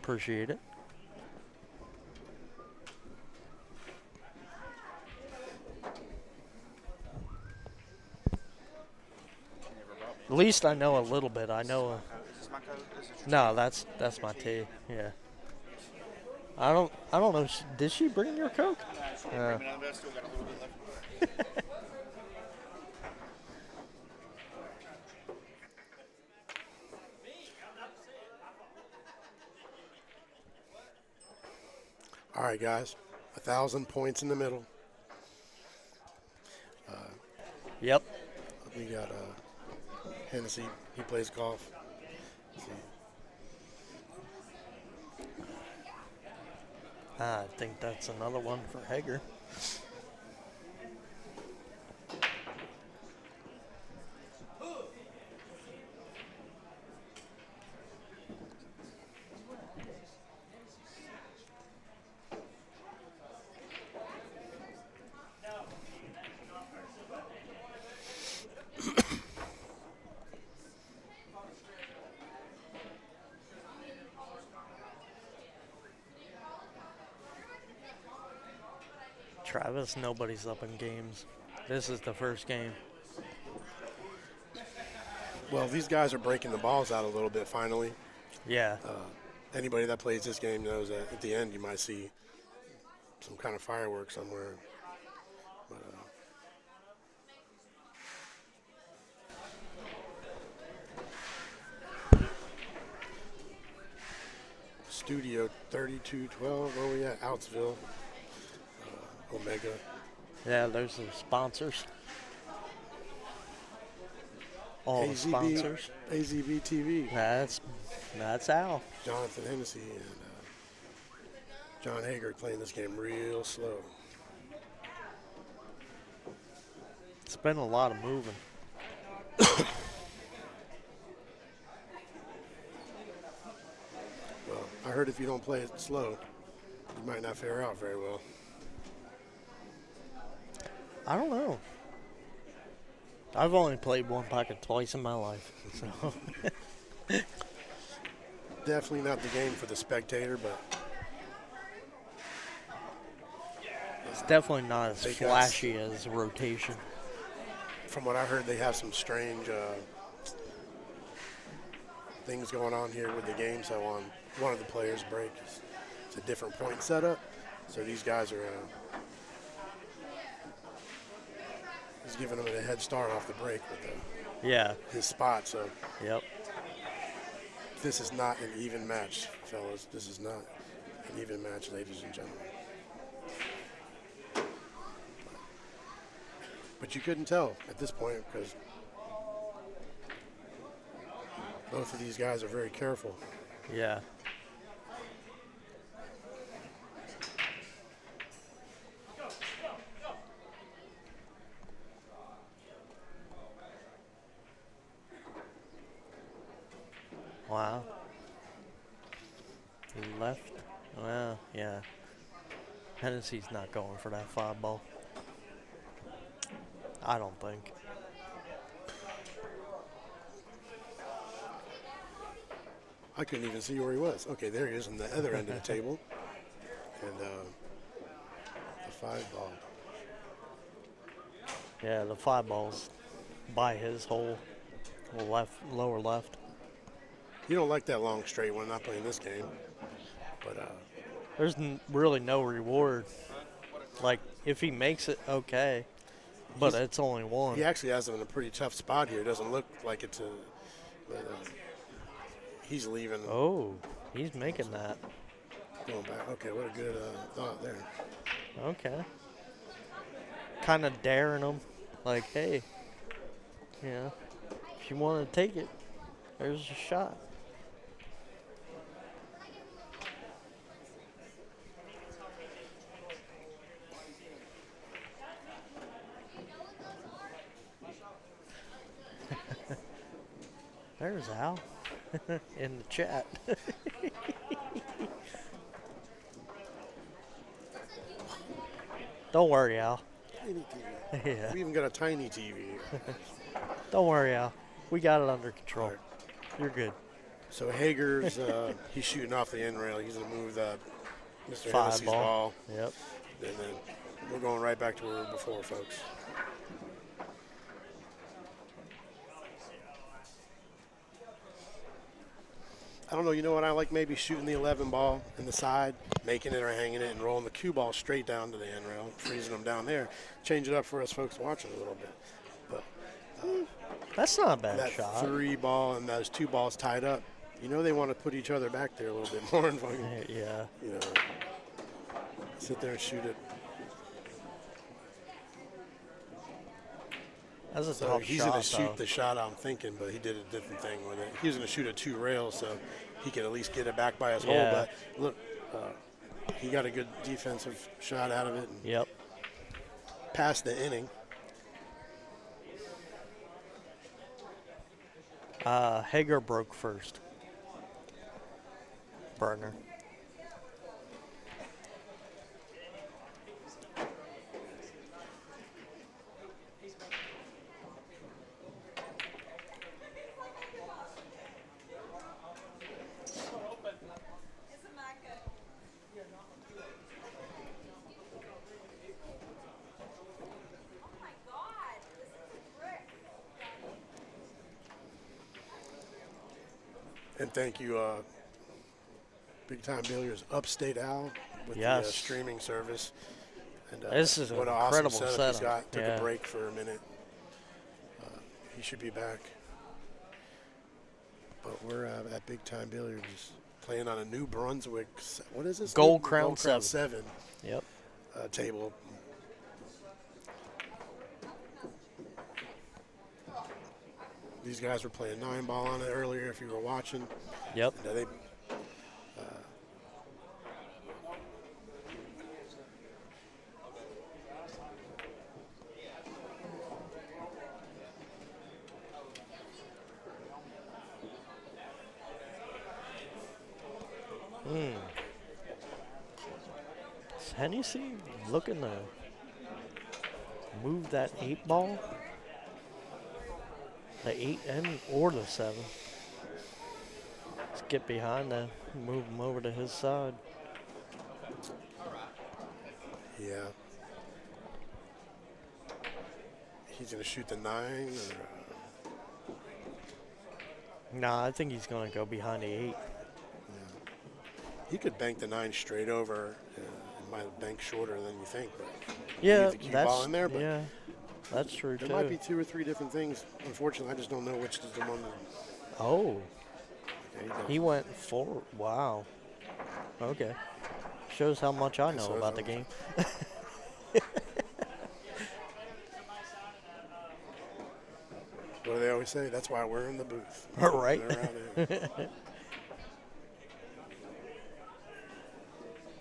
Appreciate it. At least I know a little bit. I know. No, that's my tea. Yeah. I don't know. Did she bring your Coke?
All right, guys. 1,000 points in the middle.
Yep.
We got Hennessy. He plays golf. Let's see.
I think that's another one for Hager. Travis, nobody's up in games. This is the first game.
Well, these guys are breaking the balls out a little bit finally.
Yeah.
Anybody that plays this game knows that at the end you might see some kind of fireworks somewhere. But, Studio 3212, where we at? Outsville, Omega.
Yeah, there's the sponsors. All the sponsors.
AZB TV.
That's Al.
Jonathan Hennessy and John Hager playing this game real slow.
It's been a lot of moving.
Well, I heard if you don't play it slow, you might not fare out very well.
I don't know. I've only played one pocket twice in my life, so.
Definitely not the game for the spectator, but
It's definitely not as flashy as rotation.
From what I heard, they have some strange things going on here with the game. So on one of the players' break, it's a different point setup. So these guys are he's giving them a head start off the break with his spot. So this is not an even match, fellas. This is not an even match, ladies and gentlemen. But you couldn't tell at this point because both of these guys are very careful.
Yeah. Wow. Left. Well, yeah. Hennessy's not going for that 5 ball. I don't think.
I couldn't even see where he was. Okay, there he is on the other end of the table. And the 5 ball.
Yeah, the 5 ball's by his hole, lower left.
You don't like that long straight one, not playing this game. But
there's really no reward. Like, if he makes it, okay. But it's only one.
He actually has him in a pretty tough spot here. It doesn't look like it's a. But he's leaving.
Oh, he's making that.
Going back. Okay, what a good thought there.
Okay. Kind of daring him. Like, hey, if you want to take it, there's a shot. There's Al in the chat. Don't worry, Al.
Tiny TV.
Yeah.
We even got a tiny TV.
Don't worry, Al. We got it under control. Right. You're good.
So Hager's he's shooting off the end rail. He's going to move the Mr.
5
Hennessy's
ball.
ball.
Yep.
And then we're going right back to where we were before, folks. I don't know, you know what, I like maybe shooting the 11 ball in the side, making it or hanging it, and rolling the cue ball straight down to the end rail, freezing them down there. Change it up for us folks watching a little bit. But
that's not a bad
that
shot.
3 ball and those 2 balls tied up, you know they want to put each other back there a little bit more and fucking,
yeah.
You know, sit there and shoot it.
That's a
so
tough
he's
shot,
going to shoot
though.
the shot I'm thinking, but he did a different thing with it. He was going to shoot a 2 rails, so he could at least get it back by his hole. But look, he got a good defensive shot out of it. And passed the inning.
Hager broke first. Burner.
And thank you, Big Time Billiards Upstate Al with the
Yes.
streaming service. And
This is an
what an
incredible
awesome setup he's
setup.
got. Took
Yeah.
a break for a minute. He should be back. But we're at Big Time Billiards playing on a New Brunswick. What is this?
Gold Crown
Gold Crown
7.
7
Yep.
Table. These guys were playing 9-ball on it earlier. If you were watching.
Yep.
And, they.
Is Hennessy looking to move that 8 ball? The 8 or the 7. Let's get behind them, move him over to his side.
Yeah. He's going to shoot the 9 or.
Nah, I think he's going to go behind the 8.
He could bank the 9 straight over. It might bank shorter than you think, but
Yeah,
leave the cue ball in there. But
yeah, that's true
there
too.
might be 2 or 3 different things. Unfortunately, I just don't know which is the one.
Oh,
Okay,
he went forward. Wow. Okay, shows how much I know
so
about the game.
What do they always say? That's why we're in the booth.
Right.
They're out there.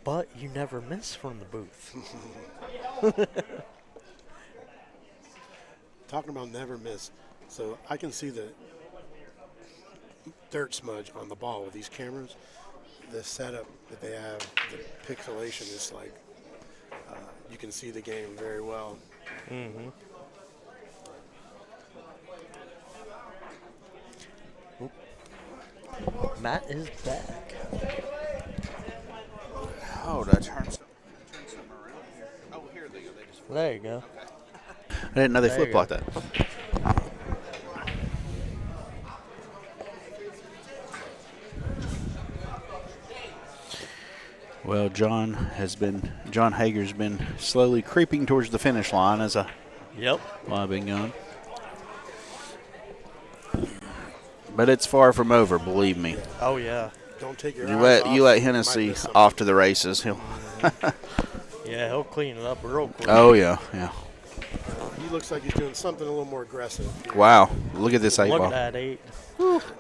But you never miss from the booth.
Talking about never miss. So I can see the dirt smudge on the ball with these cameras. The setup that they have, the pixelation is like, you can see the game very well.
Mm-hmm. Matt is back.
Oh, did I turn something around here? Oh, here they go. They just
There you go.
I didn't know they
There you
flipped
go.
like that. Well, John Hager's been slowly creeping towards the finish line as while I've been gone. But it's far from over, believe me.
Oh yeah.
Don't take your
You
eyes
let
off.
you let
You might
Hennessy
miss something.
off to the races. He'll.
Yeah, he'll clean it up real quick.
Oh yeah, yeah.
He looks like he's doing something a little more aggressive.
Wow, look at this 8
Look
ball.
at that 8.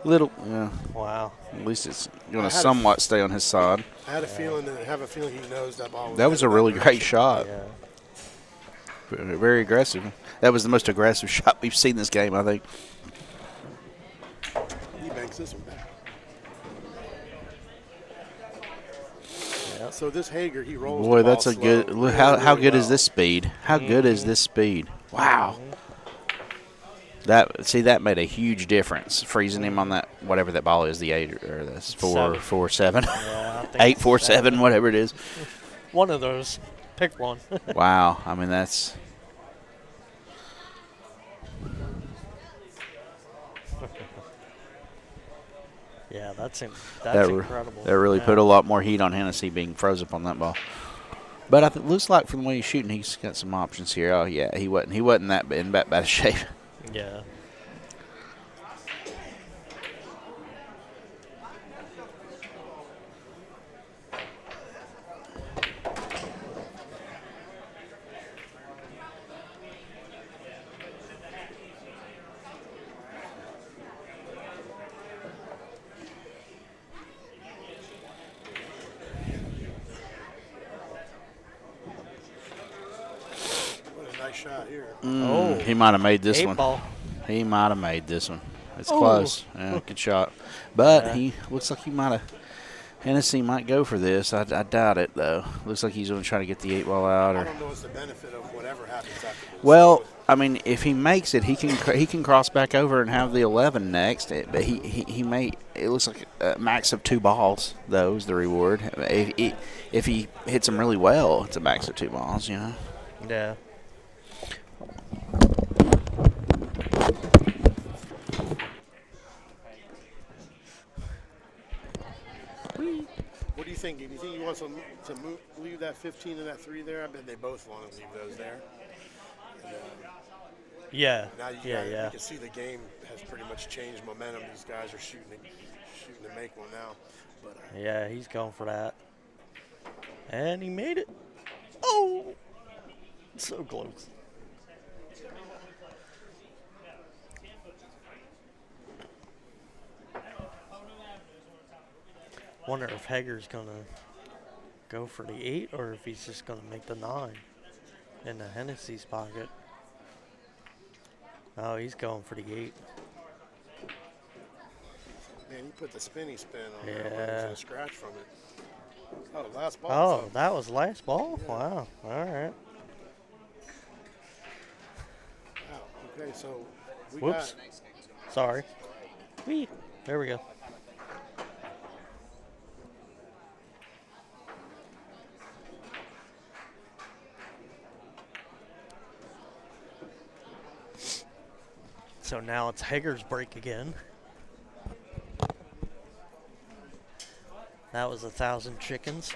Little, yeah.
Wow.
At least it's going
I
to
had a-
somewhat stay on his side.
I had a feeling that I have a feeling he knows that ball.
That was a
headed
really
that
great
direction.
shot.
Yeah.
Very aggressive. That was the most aggressive shot we've seen this game, I think.
He banks this one back.
Yep.
So this Hager, he rolls.
Boy,
the ball
that's a
slow,
good. Look,
really,
how
really
good is
well.
this speed? How good is this speed? Wow. That made a huge difference. Freezing him on that whatever that ball is, the 8 or this 4-4-7,
Yeah, I think
8-4-7, whatever it is.
One of those. Pick one.
Wow. I mean that's.
Yeah, that's
That
incredible.
That really
Yeah.
put a lot more heat on Hennessy being froze up on that ball. But it looks like from the way he's shooting, he's got some options here. Oh yeah, he wasn't that in that bad a shape.
Yeah.
What a nice shot here.
Oh.
He might have made this
8
one.
ball.
He might have made this one. It's
Oh.
close. Yeah, good shot. But
Yeah.
he looks like he might have. Hennessy might go for this. I doubt it though. Looks like he's going to try to get the 8 ball out.
I
Or
don't know what's the benefit of whatever happens after this.
well, I mean, if he makes it, he can cross back over and have the 11 next. But he may. It looks like a max of 2 balls though is the reward. If he hits them really well, it's a max of 2 balls. You know.
Yeah.
think? Do you think he wants to leave that 15 and that 3 there? I bet they both want to leave those there. And,
Yeah.
now you can see the game has pretty much changed momentum. These guys are shooting to make one now. But
yeah, he's going for that. And he made it. Oh! So close. Wonder if Hager's going to go for the 8 or if he's just going to make the 9 in the Hennessy's pocket. Oh, he's going for the 8.
man, he put the spinny spin on
Yeah.
there. He was going to scratch from it. Oh, last ball.
Oh,
so.
that was last ball?
Yeah.
Wow. All right.
Wow. Okay, so we
Whoops.
got.
Sorry. Whee. There we go. So now it's Hager's break again. That was 1,000 chickens.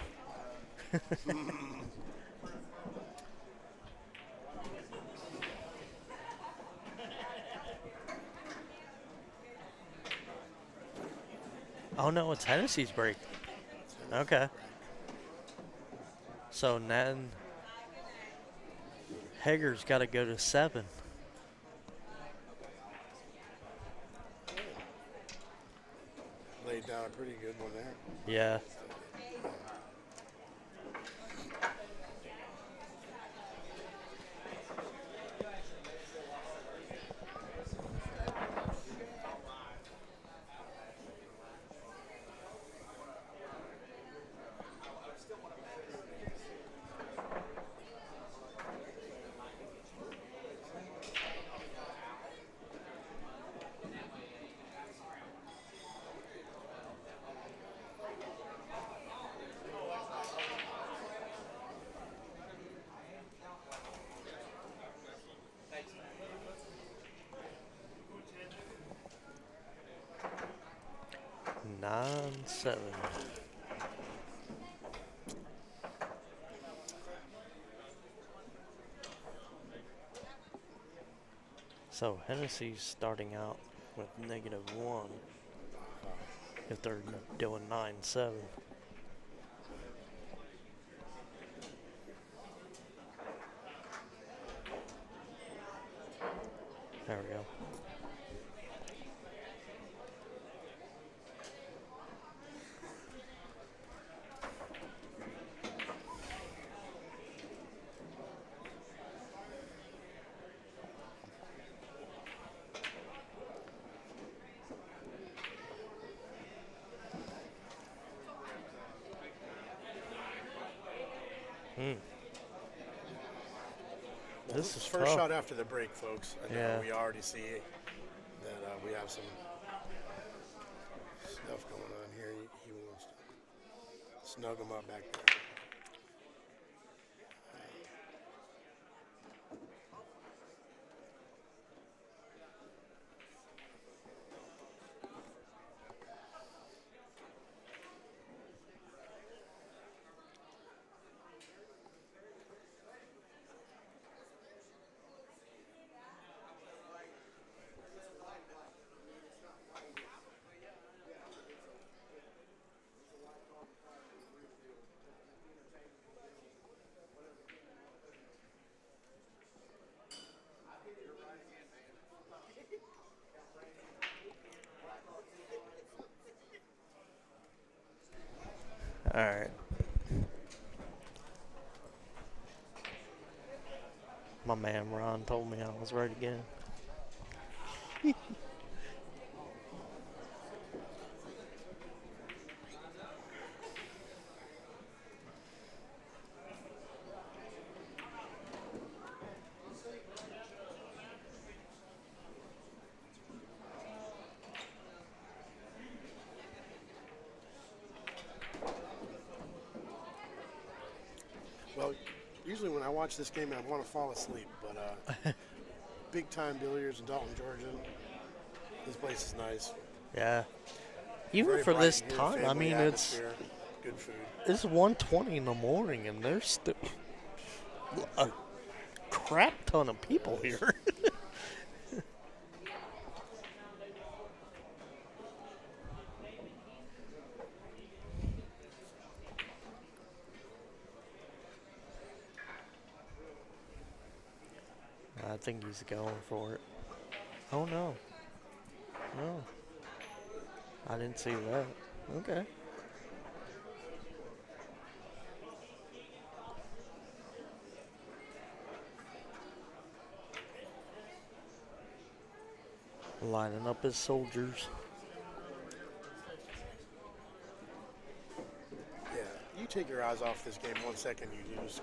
Oh no, it's Hennessy's break. Okay. So then Hager's got to go to 7.
Laid down a pretty good one there.
Yeah. Nine, 7. So Hennessy's starting out with -1 if they're doing 9-7. There we go. This is
first
tough.
shot after the break, folks. I know
Yeah.
we already see that we have some stuff going on here. He wants to snug him up back there.
All right. My man Ron told me I was right again.
Well, usually when I watch this game, I want to fall asleep, but big time billiards in Dalton, Georgia. This place is nice.
Yeah. Even
Very
for
bright
this
in here,
time, I
family
mean, it's
atmosphere, good food.
It's 1:20 in the morning, and there's still a crap ton of people here. I think he's going for it. Oh, no. No. I didn't see that. Okay. Lining up his soldiers.
Yeah, you take your eyes off this game 1 second, you lose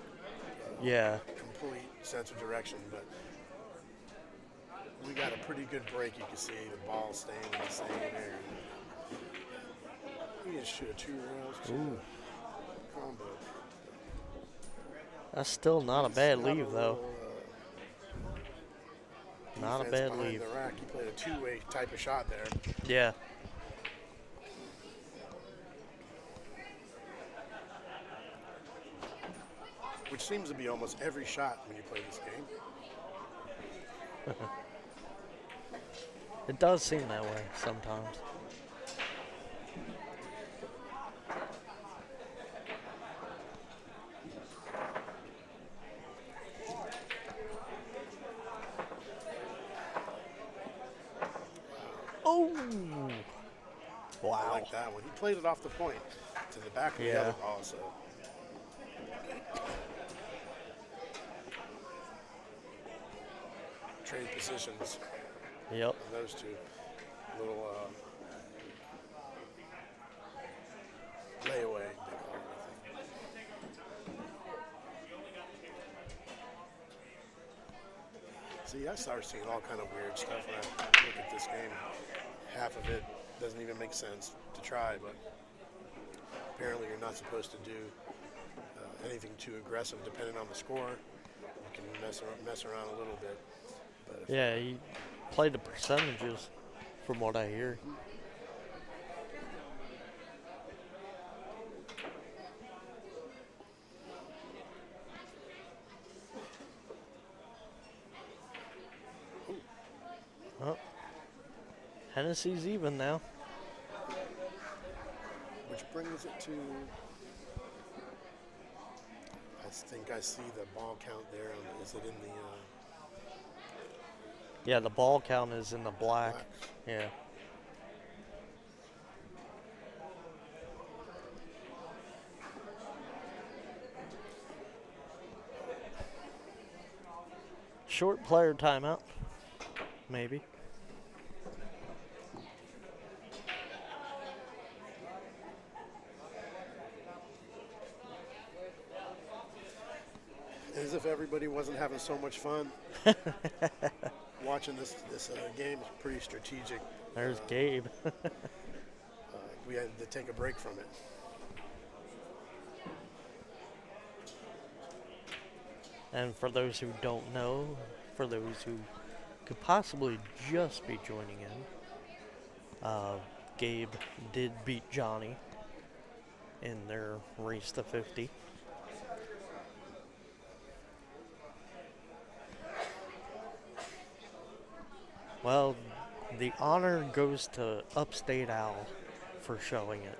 Yeah.
complete sense of direction. But we got a pretty good break. You can see the ball staying in the same area. You just shoot a 2 rails to
Ooh.
combo.
That's still not a bad
Got
leave, though.
little,
Not a
defense
bad
behind
leave.
the rack. He played a 2-way type of shot there.
Yeah.
Which seems to be almost every shot when you play this game.
It does seem that way sometimes. Oh! Wow.
I like that one. He played it off the point to the back of the other ball, so. Trade positions.
Yep.
And those two little layaway. See, I start seeing all kind of weird stuff when I look at this game. Half of it doesn't even make sense to try, but apparently you're not supposed to do anything too aggressive depending on the score. You can mess around a little bit. But
Yeah, he played the percentages from what I hear. Oh. Hennessy's even now.
Which brings it to, I think I see the ball count there. Is it in the?
Yeah, the ball count is in the black. Yeah. Short player timeout, maybe.
As if everybody wasn't having so much fun. Watching this game is pretty strategic.
There's Gabe.
We had to take a break from it.
And for those who don't know, for those who could possibly just be joining in, Gabe did beat Johnny in their race to 50. Well, the honor goes to Upstate Owl for showing it.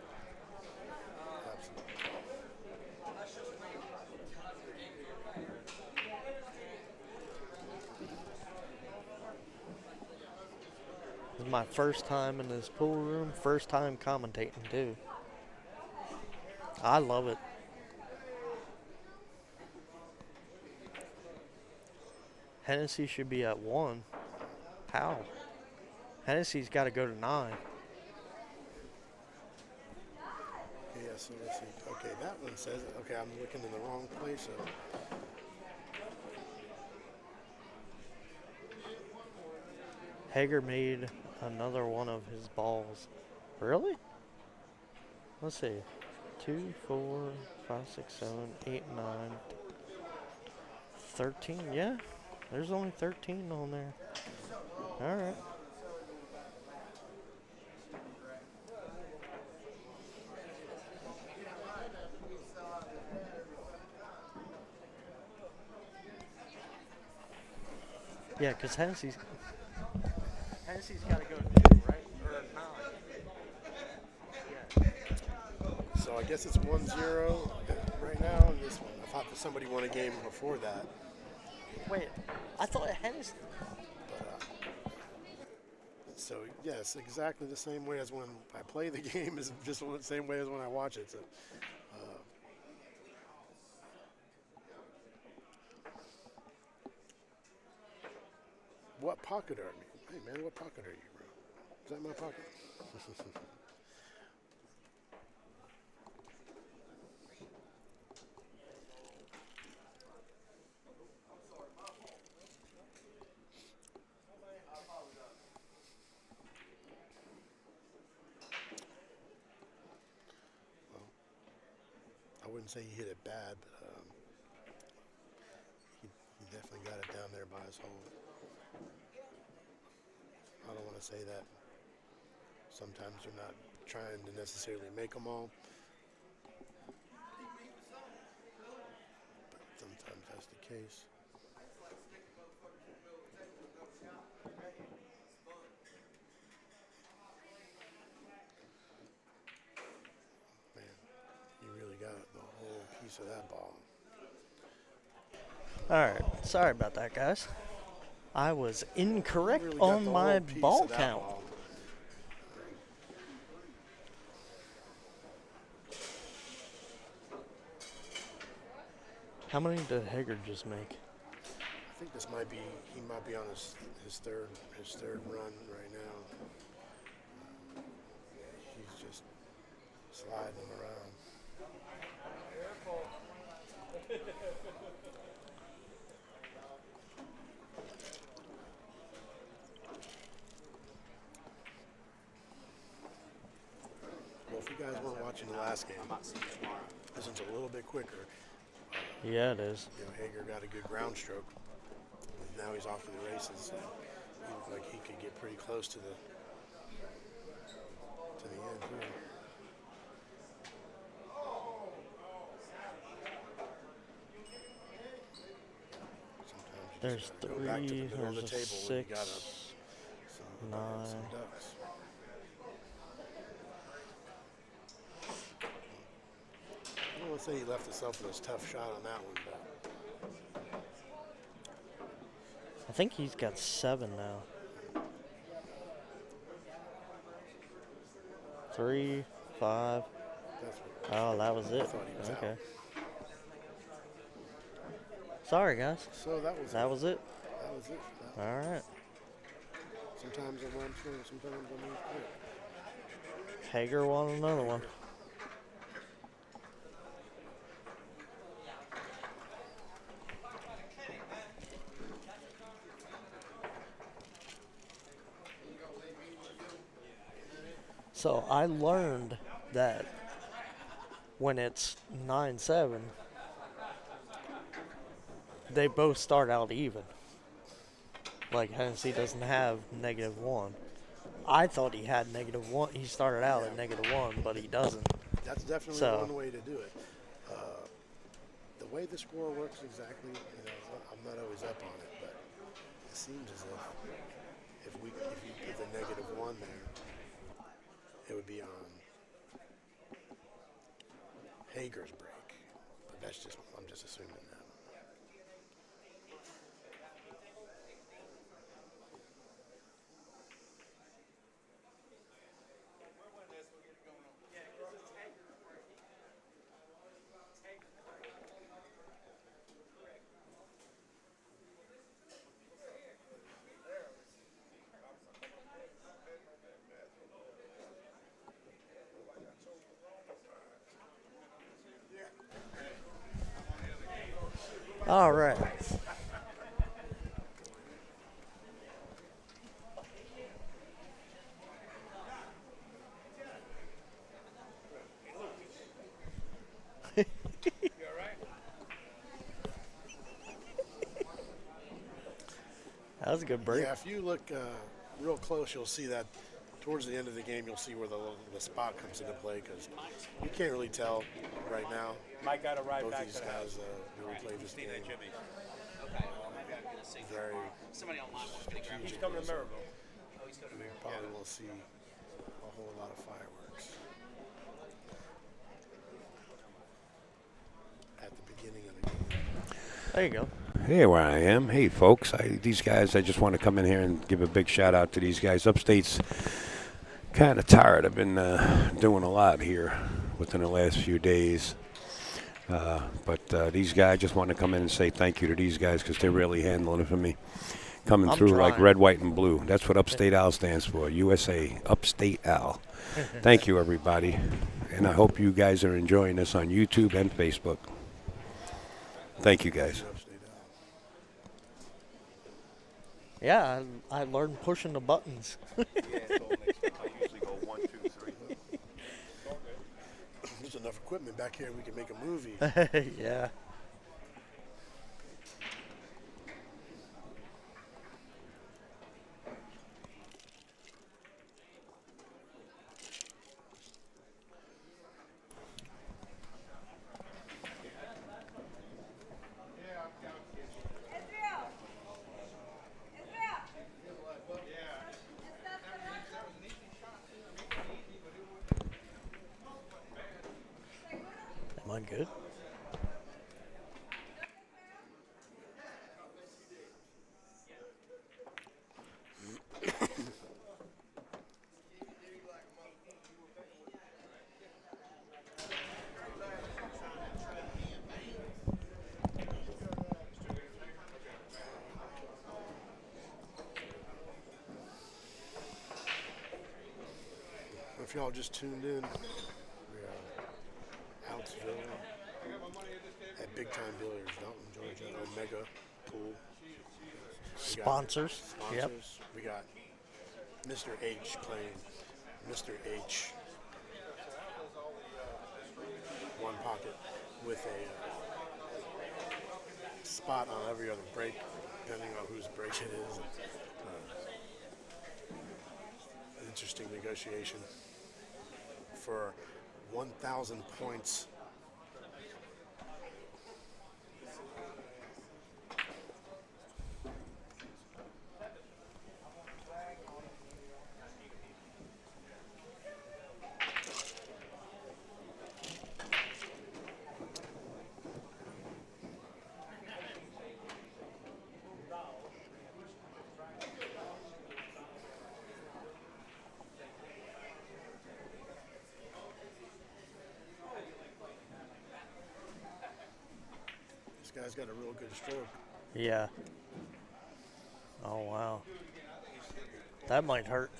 This is my first time in this pool room, first time commentating too. I love it. Hennessy should be at 1. How? Hennessy's got to go to 9.
Yeah, so let's see. Okay, that one says it. Okay, I'm looking in the wrong place.
Hager made another one of his balls. Really? Let's see. 2, 4, 5, 6, 7, 8, 9, 13. Yeah, there's only 13 on there. All right. Yeah, because Hennessy's got to go 2, right? Or 9. Yeah.
So I guess it's 1-0 right now in this one. I thought that somebody won a game before that.
Wait, I thought Hennessy.
So yes, exactly the same way as when I play the game is just the same way as when I watch it. So, what pocket are you? Hey man, what pocket are you, bro? Is that my pocket? I wouldn't say he hit it bad, but he definitely got it down there by his hole. I don't want to say that. Sometimes they're not trying to necessarily make them all, but sometimes that's the case. Man, you really got the whole piece of that ball.
All right, sorry about that, guys. I was incorrect
You really got
on
the
my
whole piece
ball
of that
count.
ball.
How many did Hager just make?
I think this might be, he might be on his third run right now. He's just sliding them around. Well, if you guys weren't watching the last game, this one's a little bit quicker.
Yeah, it is.
You know, Hager got a good ground stroke. Now he's off to the races. So he looked like he could get pretty close to the end here. Sometimes you
There's
just gotta go back to the
3,
middle of the
there's a
table when you got
6,
some
9.
ducks. I don't want to say he left himself with a tough shot on that one, but
I think he's got 7 now. 3, 5. Oh, that was it.
thought he was
Okay.
out.
Sorry, guys.
So that was
That was it.
That was it for that.
All right.
Sometimes I run through, sometimes I move quick.
Hager won another one. So I learned that when it's 9-7, they both start out even. Like Hennessy doesn't have -1. I thought he had -1. He started out at -1, but he doesn't.
That's definitely
So-
one way to do it. The way the score works exactly, I'm not always up on it, but it seems as if you put the -1 there, it would be on Hager's break. But that's just, I'm just assuming that.
All right. That was a good break.
Yeah, if you look real close, you'll see that towards the end of the game, you'll see where the spot comes into play because you can't really tell right now.
Mike got to ride
Both
back
these
to the
guys
house.
really played this game.
Okay, well, maybe I can see
Very
somebody online wants me to grab.
He's
coming to Maryville.
Oh, he's coming to
We
Maryville.
probably will see a whole lot of fireworks at the beginning of the game.
There you go.
Hey, where I am. Hey, folks. These guys, I just want to come in here and give a big shout out to these guys. Upstate's kind of tired. I've been doing a lot here within the last few days. But these guys, just want to come in and say thank you to these guys because they're really handling it for me. Coming
I'm
through like
trying.
red, white, and blue. That's what Upstate Al stands for. USA, Upstate Al. Thank you, everybody. And I hope you guys are enjoying this on YouTube and Facebook. Thank you, guys.
Yeah, I learned pushing the buttons.
Yeah, it's all mixed up. I usually go 1, 2, 3.
There's enough equipment back here we can make a movie.
Yeah. Am I good?
If y'all just tuned in, we're Outsville at Big Time Billiards, Dalton, Georgia, Omega Pool. We got
Sponsors. Yep.
Sponsors. We got Mr. H playing Mr. H. One pocket with a spot on every other break, depending on whose break it is. Interesting negotiation for 1,000 points. This guy's got a real good stroke.
Yeah. Oh, wow. That might hurt.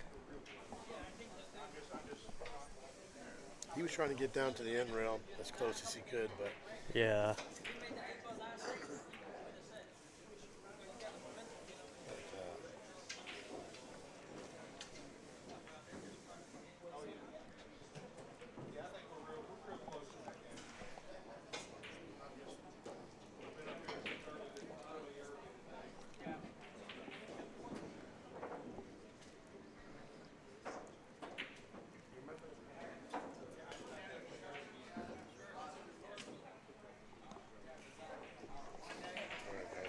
He was trying to get down to the end rail as close as he could, but
Yeah.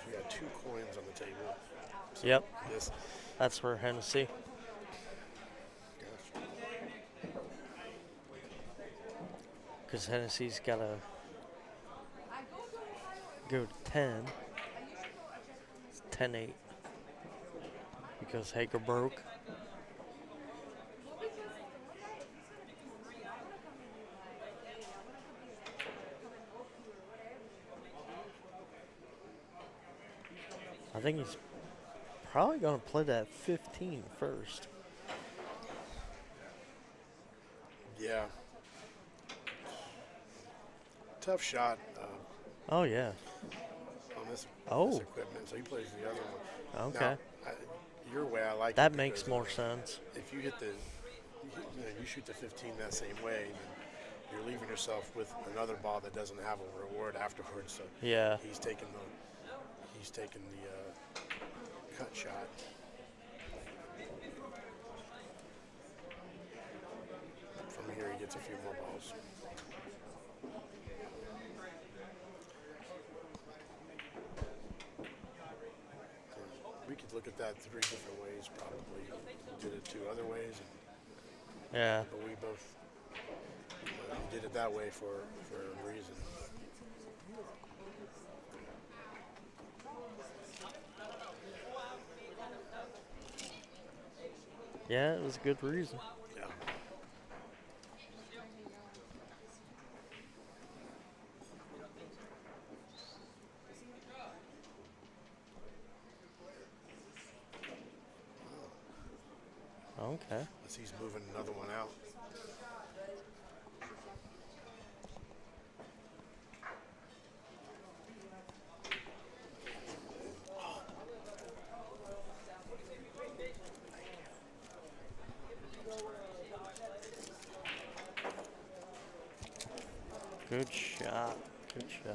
we got 2 coins on the table. So
Yep.
This,
That's for Hennessy. Because Hennessy's got to go to 10. It's 10-8. Because Hager broke. I think he's probably going to play that 15 first.
yeah. Tough shot
Oh, yeah.
on this
Oh.
equipment, so he plays the other one.
Okay.
Now, your way, I like
That
it
makes
because,
more sense.
If you hit you shoot the 15 that same way, then you're leaving yourself with another ball that doesn't have a reward afterwards. So
Yeah.
he's taking the cut shot. From here, he gets a few more balls. look at that 3 different ways. Probably did it 2 other ways.
Yeah.
But we both did it that way for a reason.
Yeah, it was a good reason.
Yeah.
Okay.
As he's moving another one out.
Good shot. Good shot.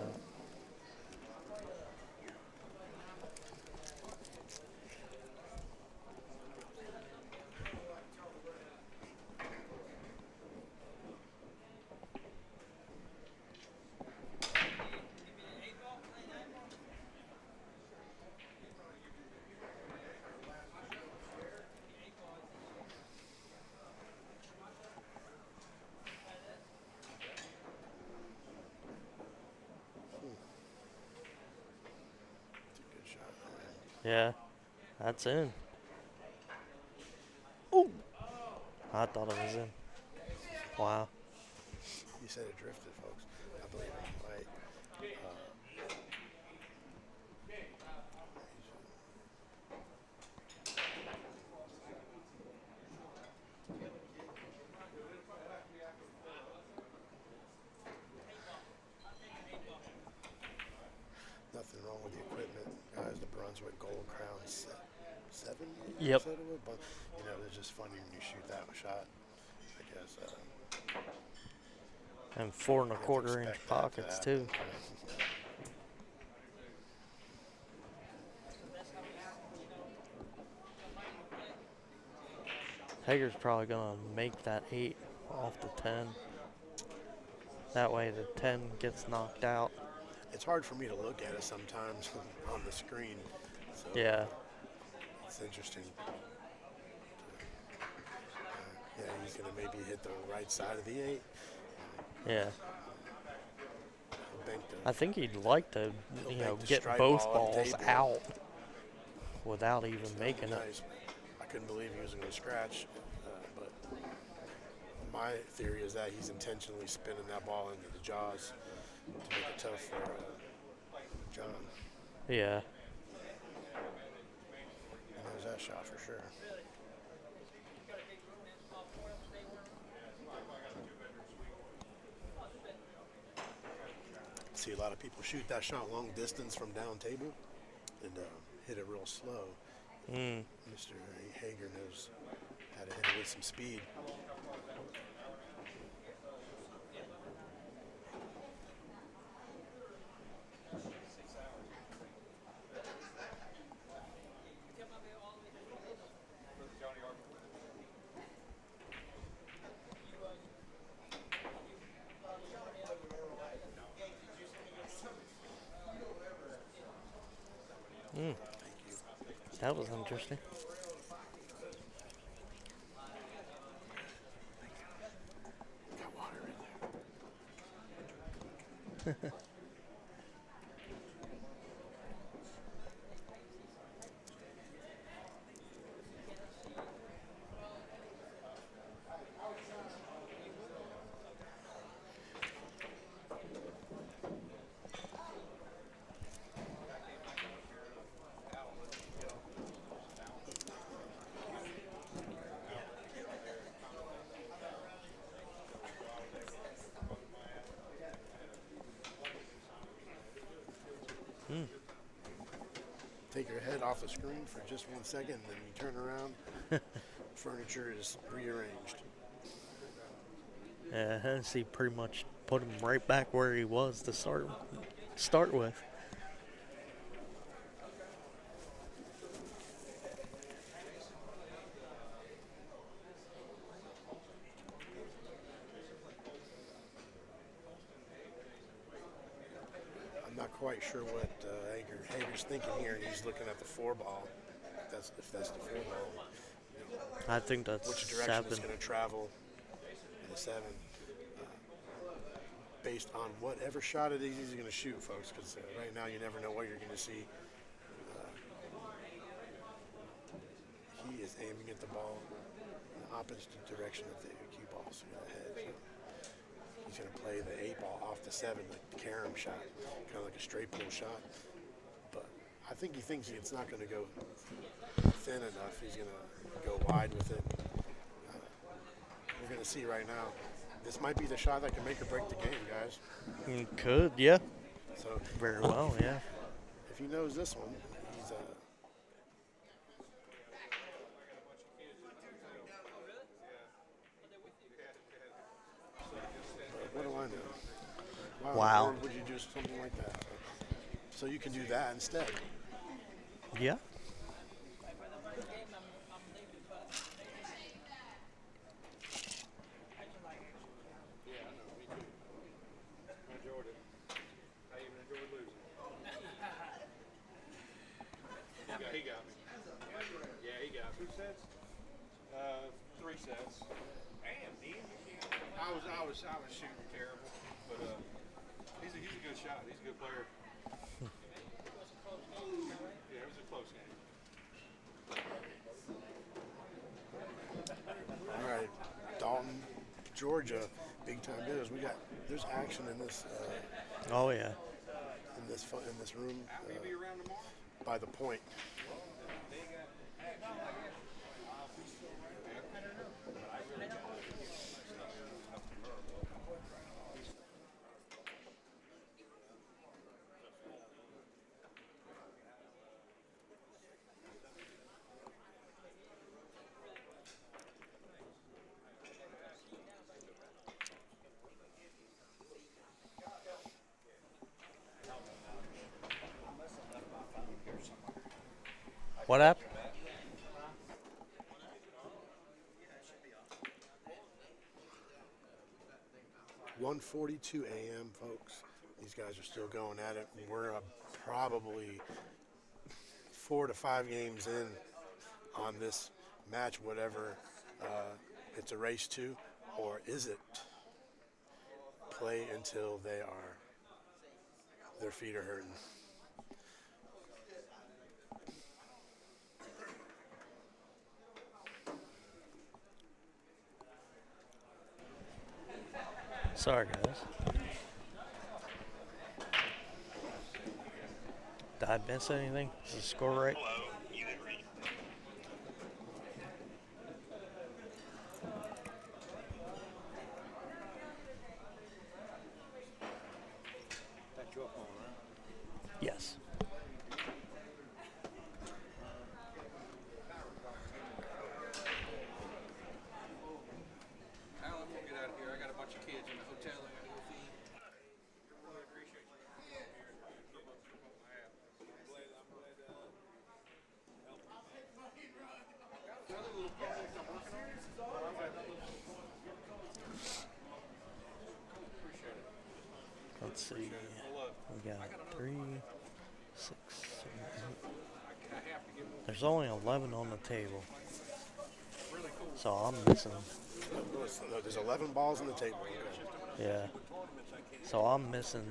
Yeah, that's in. Ooh! I thought it was in. Wow.
He said it drifted, folks. I believe him. Right. Nothing wrong with the equipment, guys. The Brunswick Gold Crown 7.
Yep.
Said it was, but you know, it's just funny when you shoot that shot. I guess.
And 4 1/4 inch
expect that to
pockets too. Hager's probably gonna make that 8 off the 10. That way the 10 gets knocked out.
It's hard for me to look at it sometimes on the screen. So
Yeah.
It's interesting. Yeah, he's gonna maybe hit the right side of the 8.
Yeah.
Bank the,
I think he'd like to,
he'll
you know,
bank the
get
stripe
both
ball on
balls
table.
out without even
So
making it.
nice. I couldn't believe he was going to scratch, but my theory is that he's intentionally spinning that ball into the jaws to make it tough for John.
Yeah.
And there's that shot for sure. See a lot of people shoot that shot long distance from down table and hit it real slow. Mr. Hager knows how to hit it with some speed.
That was interesting.
Got water in there. Take your head off the screen for just 1 second, and then you turn around. Furniture is rearranged.
Yeah, Hennessy pretty much put him right back where he was to start with.
I'm not quite sure what Hager's thinking here, and he's looking at the 4 ball. if that's the 4 ball.
I think that's
which direction it's
7.
going to travel in the 7. Based on whatever shot it is he's going to shoot, folks, because right now you never know what you're going to see. He is aiming at the ball in the opposite direction of the cue balls ahead. So he's going to play the 8 ball off the 7, like the carom shot, kind of like a straight pull shot. But I think he thinks it's not going to go thin enough. He's going to go wide with it. We're going to see right now. This might be the shot that can make or break the game, guys.
It could, yeah.
So
very well, yeah.
If he knows this one, he's what do I know?
Wow.
Or would you do something like that? So you can do that instead.
Yeah.
He got me. Yeah, he got me. 2 sets? 3 sets. Damn, Dean. I was shooting terrible, but he's a good shot. He's a good player. Yeah, it was a close game.
All right, Dalton, Georgia, big time bidders. There's action in this.
Oh yeah.
In this room. By the point.
What happened?
.1:42 a.m., folks. These guys are still going at it. We're probably 4 to 5 games in on this match, whatever it's a race to, or is it play until their feet are hurting?
Sorry, guys. Did I miss anything? Is the score right? Yes.
Alan, we'll get out of here. I got a bunch of kids in the hotel I got to go feed. Really appreciate you.
Let's see. We got 3, 6, 7, 8. There's only 11 on the table. So I'm missing.
There's 11 balls on the table.
Yeah. So I'm missing.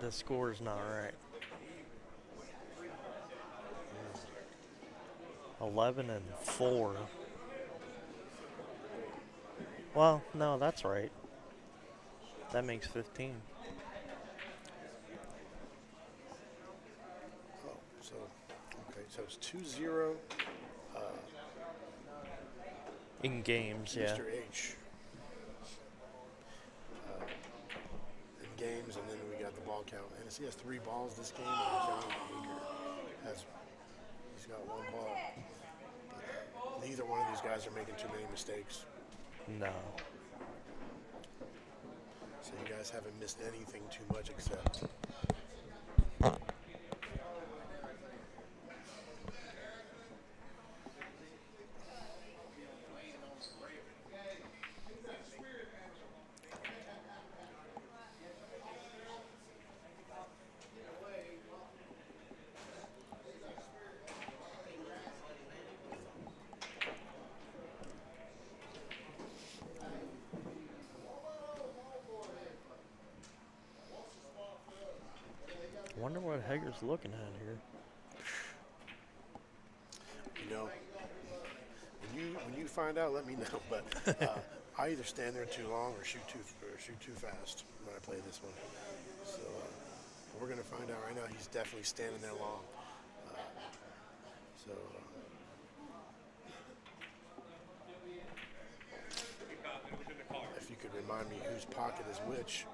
The score's not right. 11 and 4. Well, no, that's right. That makes 15.
Oh, so it's 2-0.
In games, yeah.
Mr. H. In games, and then we got the ball count. Hennessee has 3 balls this game, and HAGER he's got 1 ball. But neither one of these guys are making too many mistakes.
No.
So you guys haven't missed anything too much except.
Hager's looking at here?
You know, when you find out, let me know. But I either stand there too long or shoot too fast when I play this one. So we're gonna find out right now. He's definitely standing there long. If you could remind me whose pocket is which,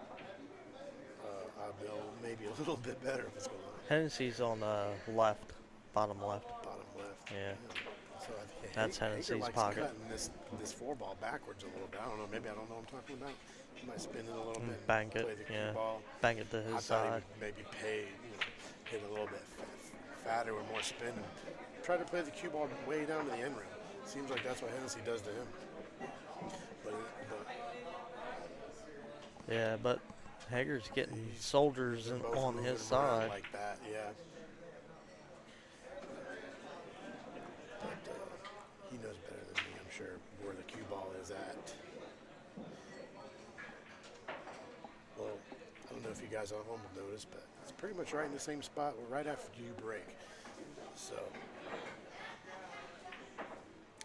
I'll know maybe a little bit better if it's going on.
Hennessy's on the left, bottom left.
Bottom left.
Yeah.
So I think
That's
Hager
Hennessy's
likes
pocket.
cutting this four ball backwards a little bit. I don't know. Maybe I don't know what I'm talking about. He might spin it a little bit.
Bank
Play
it,
the cue
yeah.
ball.
Bank it to
I
his
thought he
side.
would maybe hit a little bit fatter with more spin and try to play the cue ball way down to the end rim. Seems like that's what Hennessy does to him.
Yeah, but Hager's getting soldiers on his side.
Like that, yeah. But he knows better than me, I'm sure, where the cue ball is at. Well, I don't know if you guys at home will notice, but it's pretty much right in the same spot right after you break. So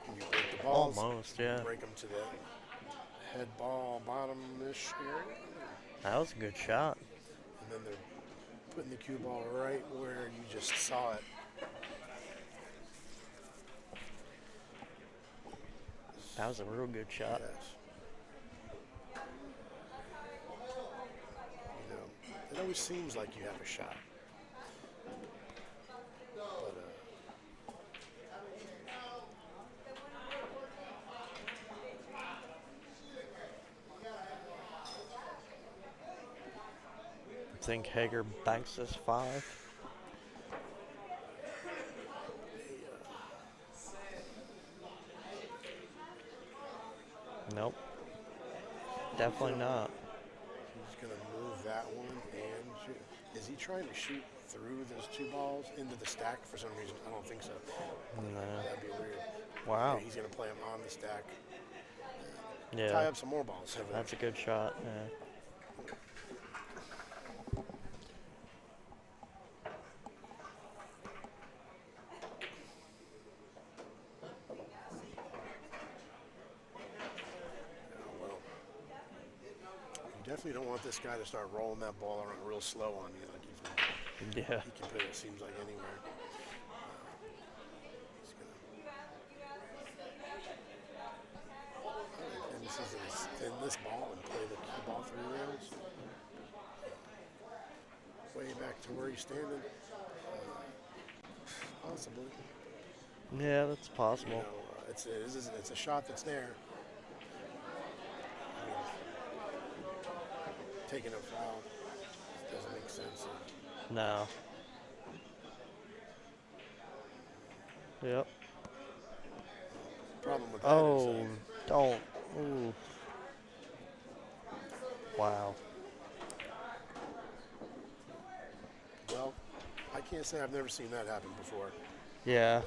when you break the balls,
Almost, yeah.
you break them to the head ball bottom-ish area.
That was a good shot.
And then they're putting the cue ball right where you just saw it.
That was a real good shot.
Yes. You know, it always seems like you have a shot. But
I think Hager banks this 5. Nope. Definitely not.
he's going to move that one and shoot. Is he trying to shoot through those two balls into the stack for some reason? I don't think so.
No.
That'd be weird.
Wow.
Yeah, he's going to play them on the stack.
Yeah.
Tie up some more balls.
That's a good shot. Yeah.
You definitely don't want this guy to start rolling that ball around real slow on you like he's been.
Yeah.
He can put it, seems like, anywhere. And this is thin this ball and play the ball 3 rounds. Way back to where he's standing. Possibly.
Yeah, that's possible.
You know, it's a shot that's there. I mean, taking a foul doesn't make sense.
No. Yep.
Problem with that
oh, don't. Ooh. Wow.
Well, I can't say I've never seen that happen before.
Yeah.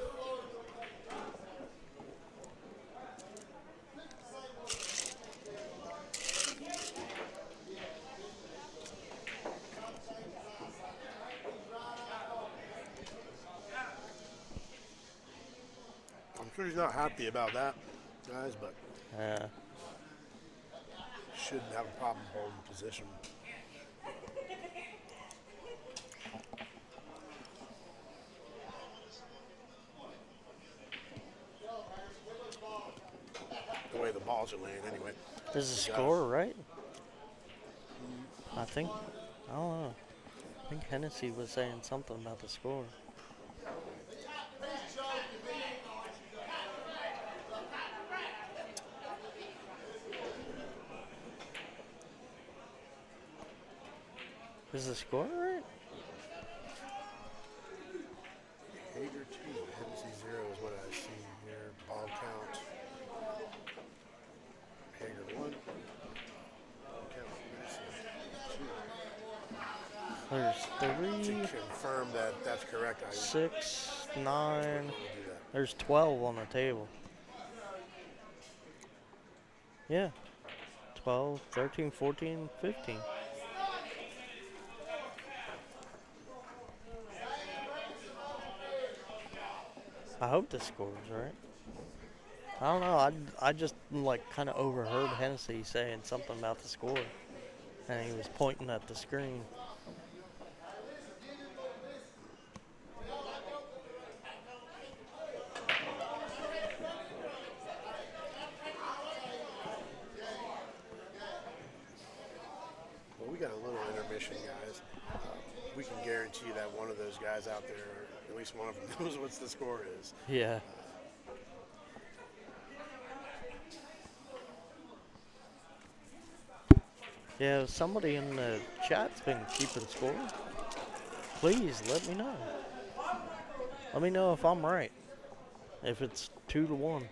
I'm sure he's not happy about that, guys, but
Yeah.
shouldn't have a problem holding position. The way the balls are laying, anyway.
There's a
You
score, right? I think. I don't know. I think Hennessy was saying something about the score. Is the score right?
Hager 2, Hennessy 0 is what I see here. Ball count. Hager 1. Ball count. Hennessy 2.
There's 3.
To confirm that that's correct,
6, 9. There's 12 on the table. Yeah. 12, 13, 14, 15. I hope the score's right. I don't know. I just like kind of overheard Hennessy saying something about the score, and he was pointing at the screen.
Well, we got a little intermission, guys. We can guarantee that one of those guys out there, at least one of them, knows what the score is.
Yeah. Yeah, somebody in the chat's been keeping score. Please let me know. Let me know if I'm right. If it's 2-1.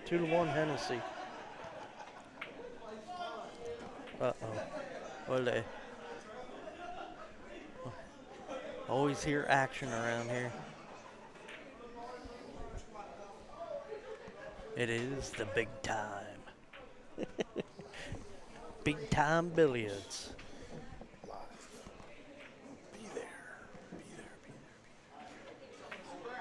2-1 Hennessy. Ole. Always hear action around here. It is the big time. Big time billiards.
Live. Be there. Be there. Be there.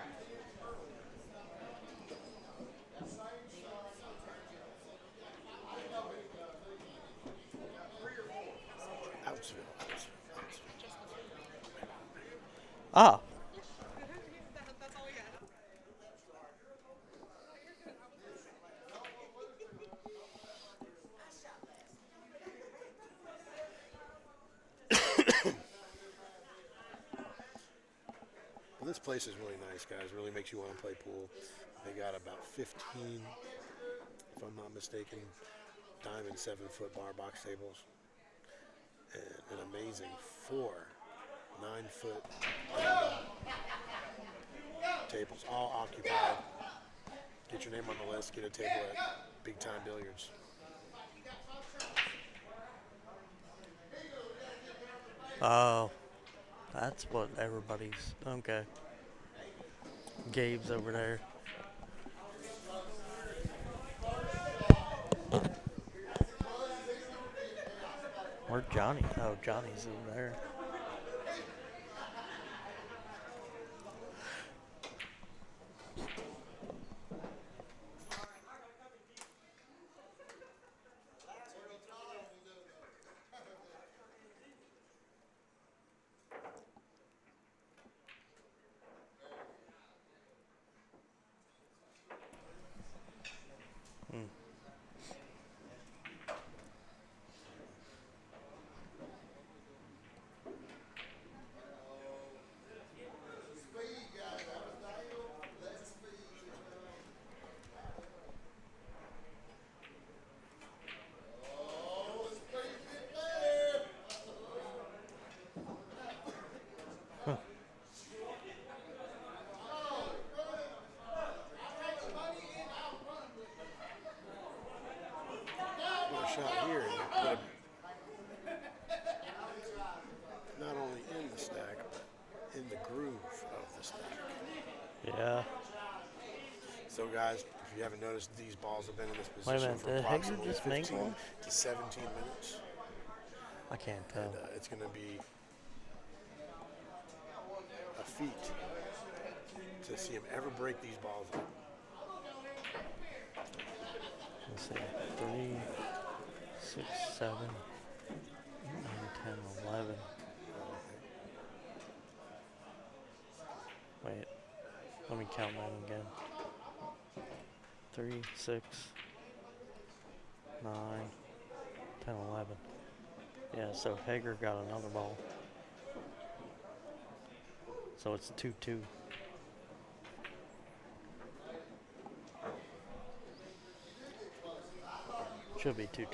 Outsville.
Ah.
Well, this place is really nice, guys. Really makes you want to play pool. They got about 15, if I'm not mistaken, diamond 7-foot bar box tables, and an amazing 4 9-foot tables, all occupied. Get your name on the list. Get a table at Big Time Billiards.
Oh, that's what everybody's. Okay. Gabe's over there. Where's Johnny? Oh, Johnny's over there.
Shot here, and you put them not only in the stack, but in the groove of the stack.
Yeah.
So, guys, if you haven't noticed, these balls have been in this
Wait a
position
minute,
for
did Hager
approximately
just make
15
one?
to 17 minutes.
I can't tell.
And it's going to be a feat to see him ever break these balls up.
Let's see. 3, 6, 7, 9, 10, 11. Wait. Let me count them again. 3, 6, 9, 10, 11. Yeah, so Hager got another ball. So it's 2-2. Should be 2-2.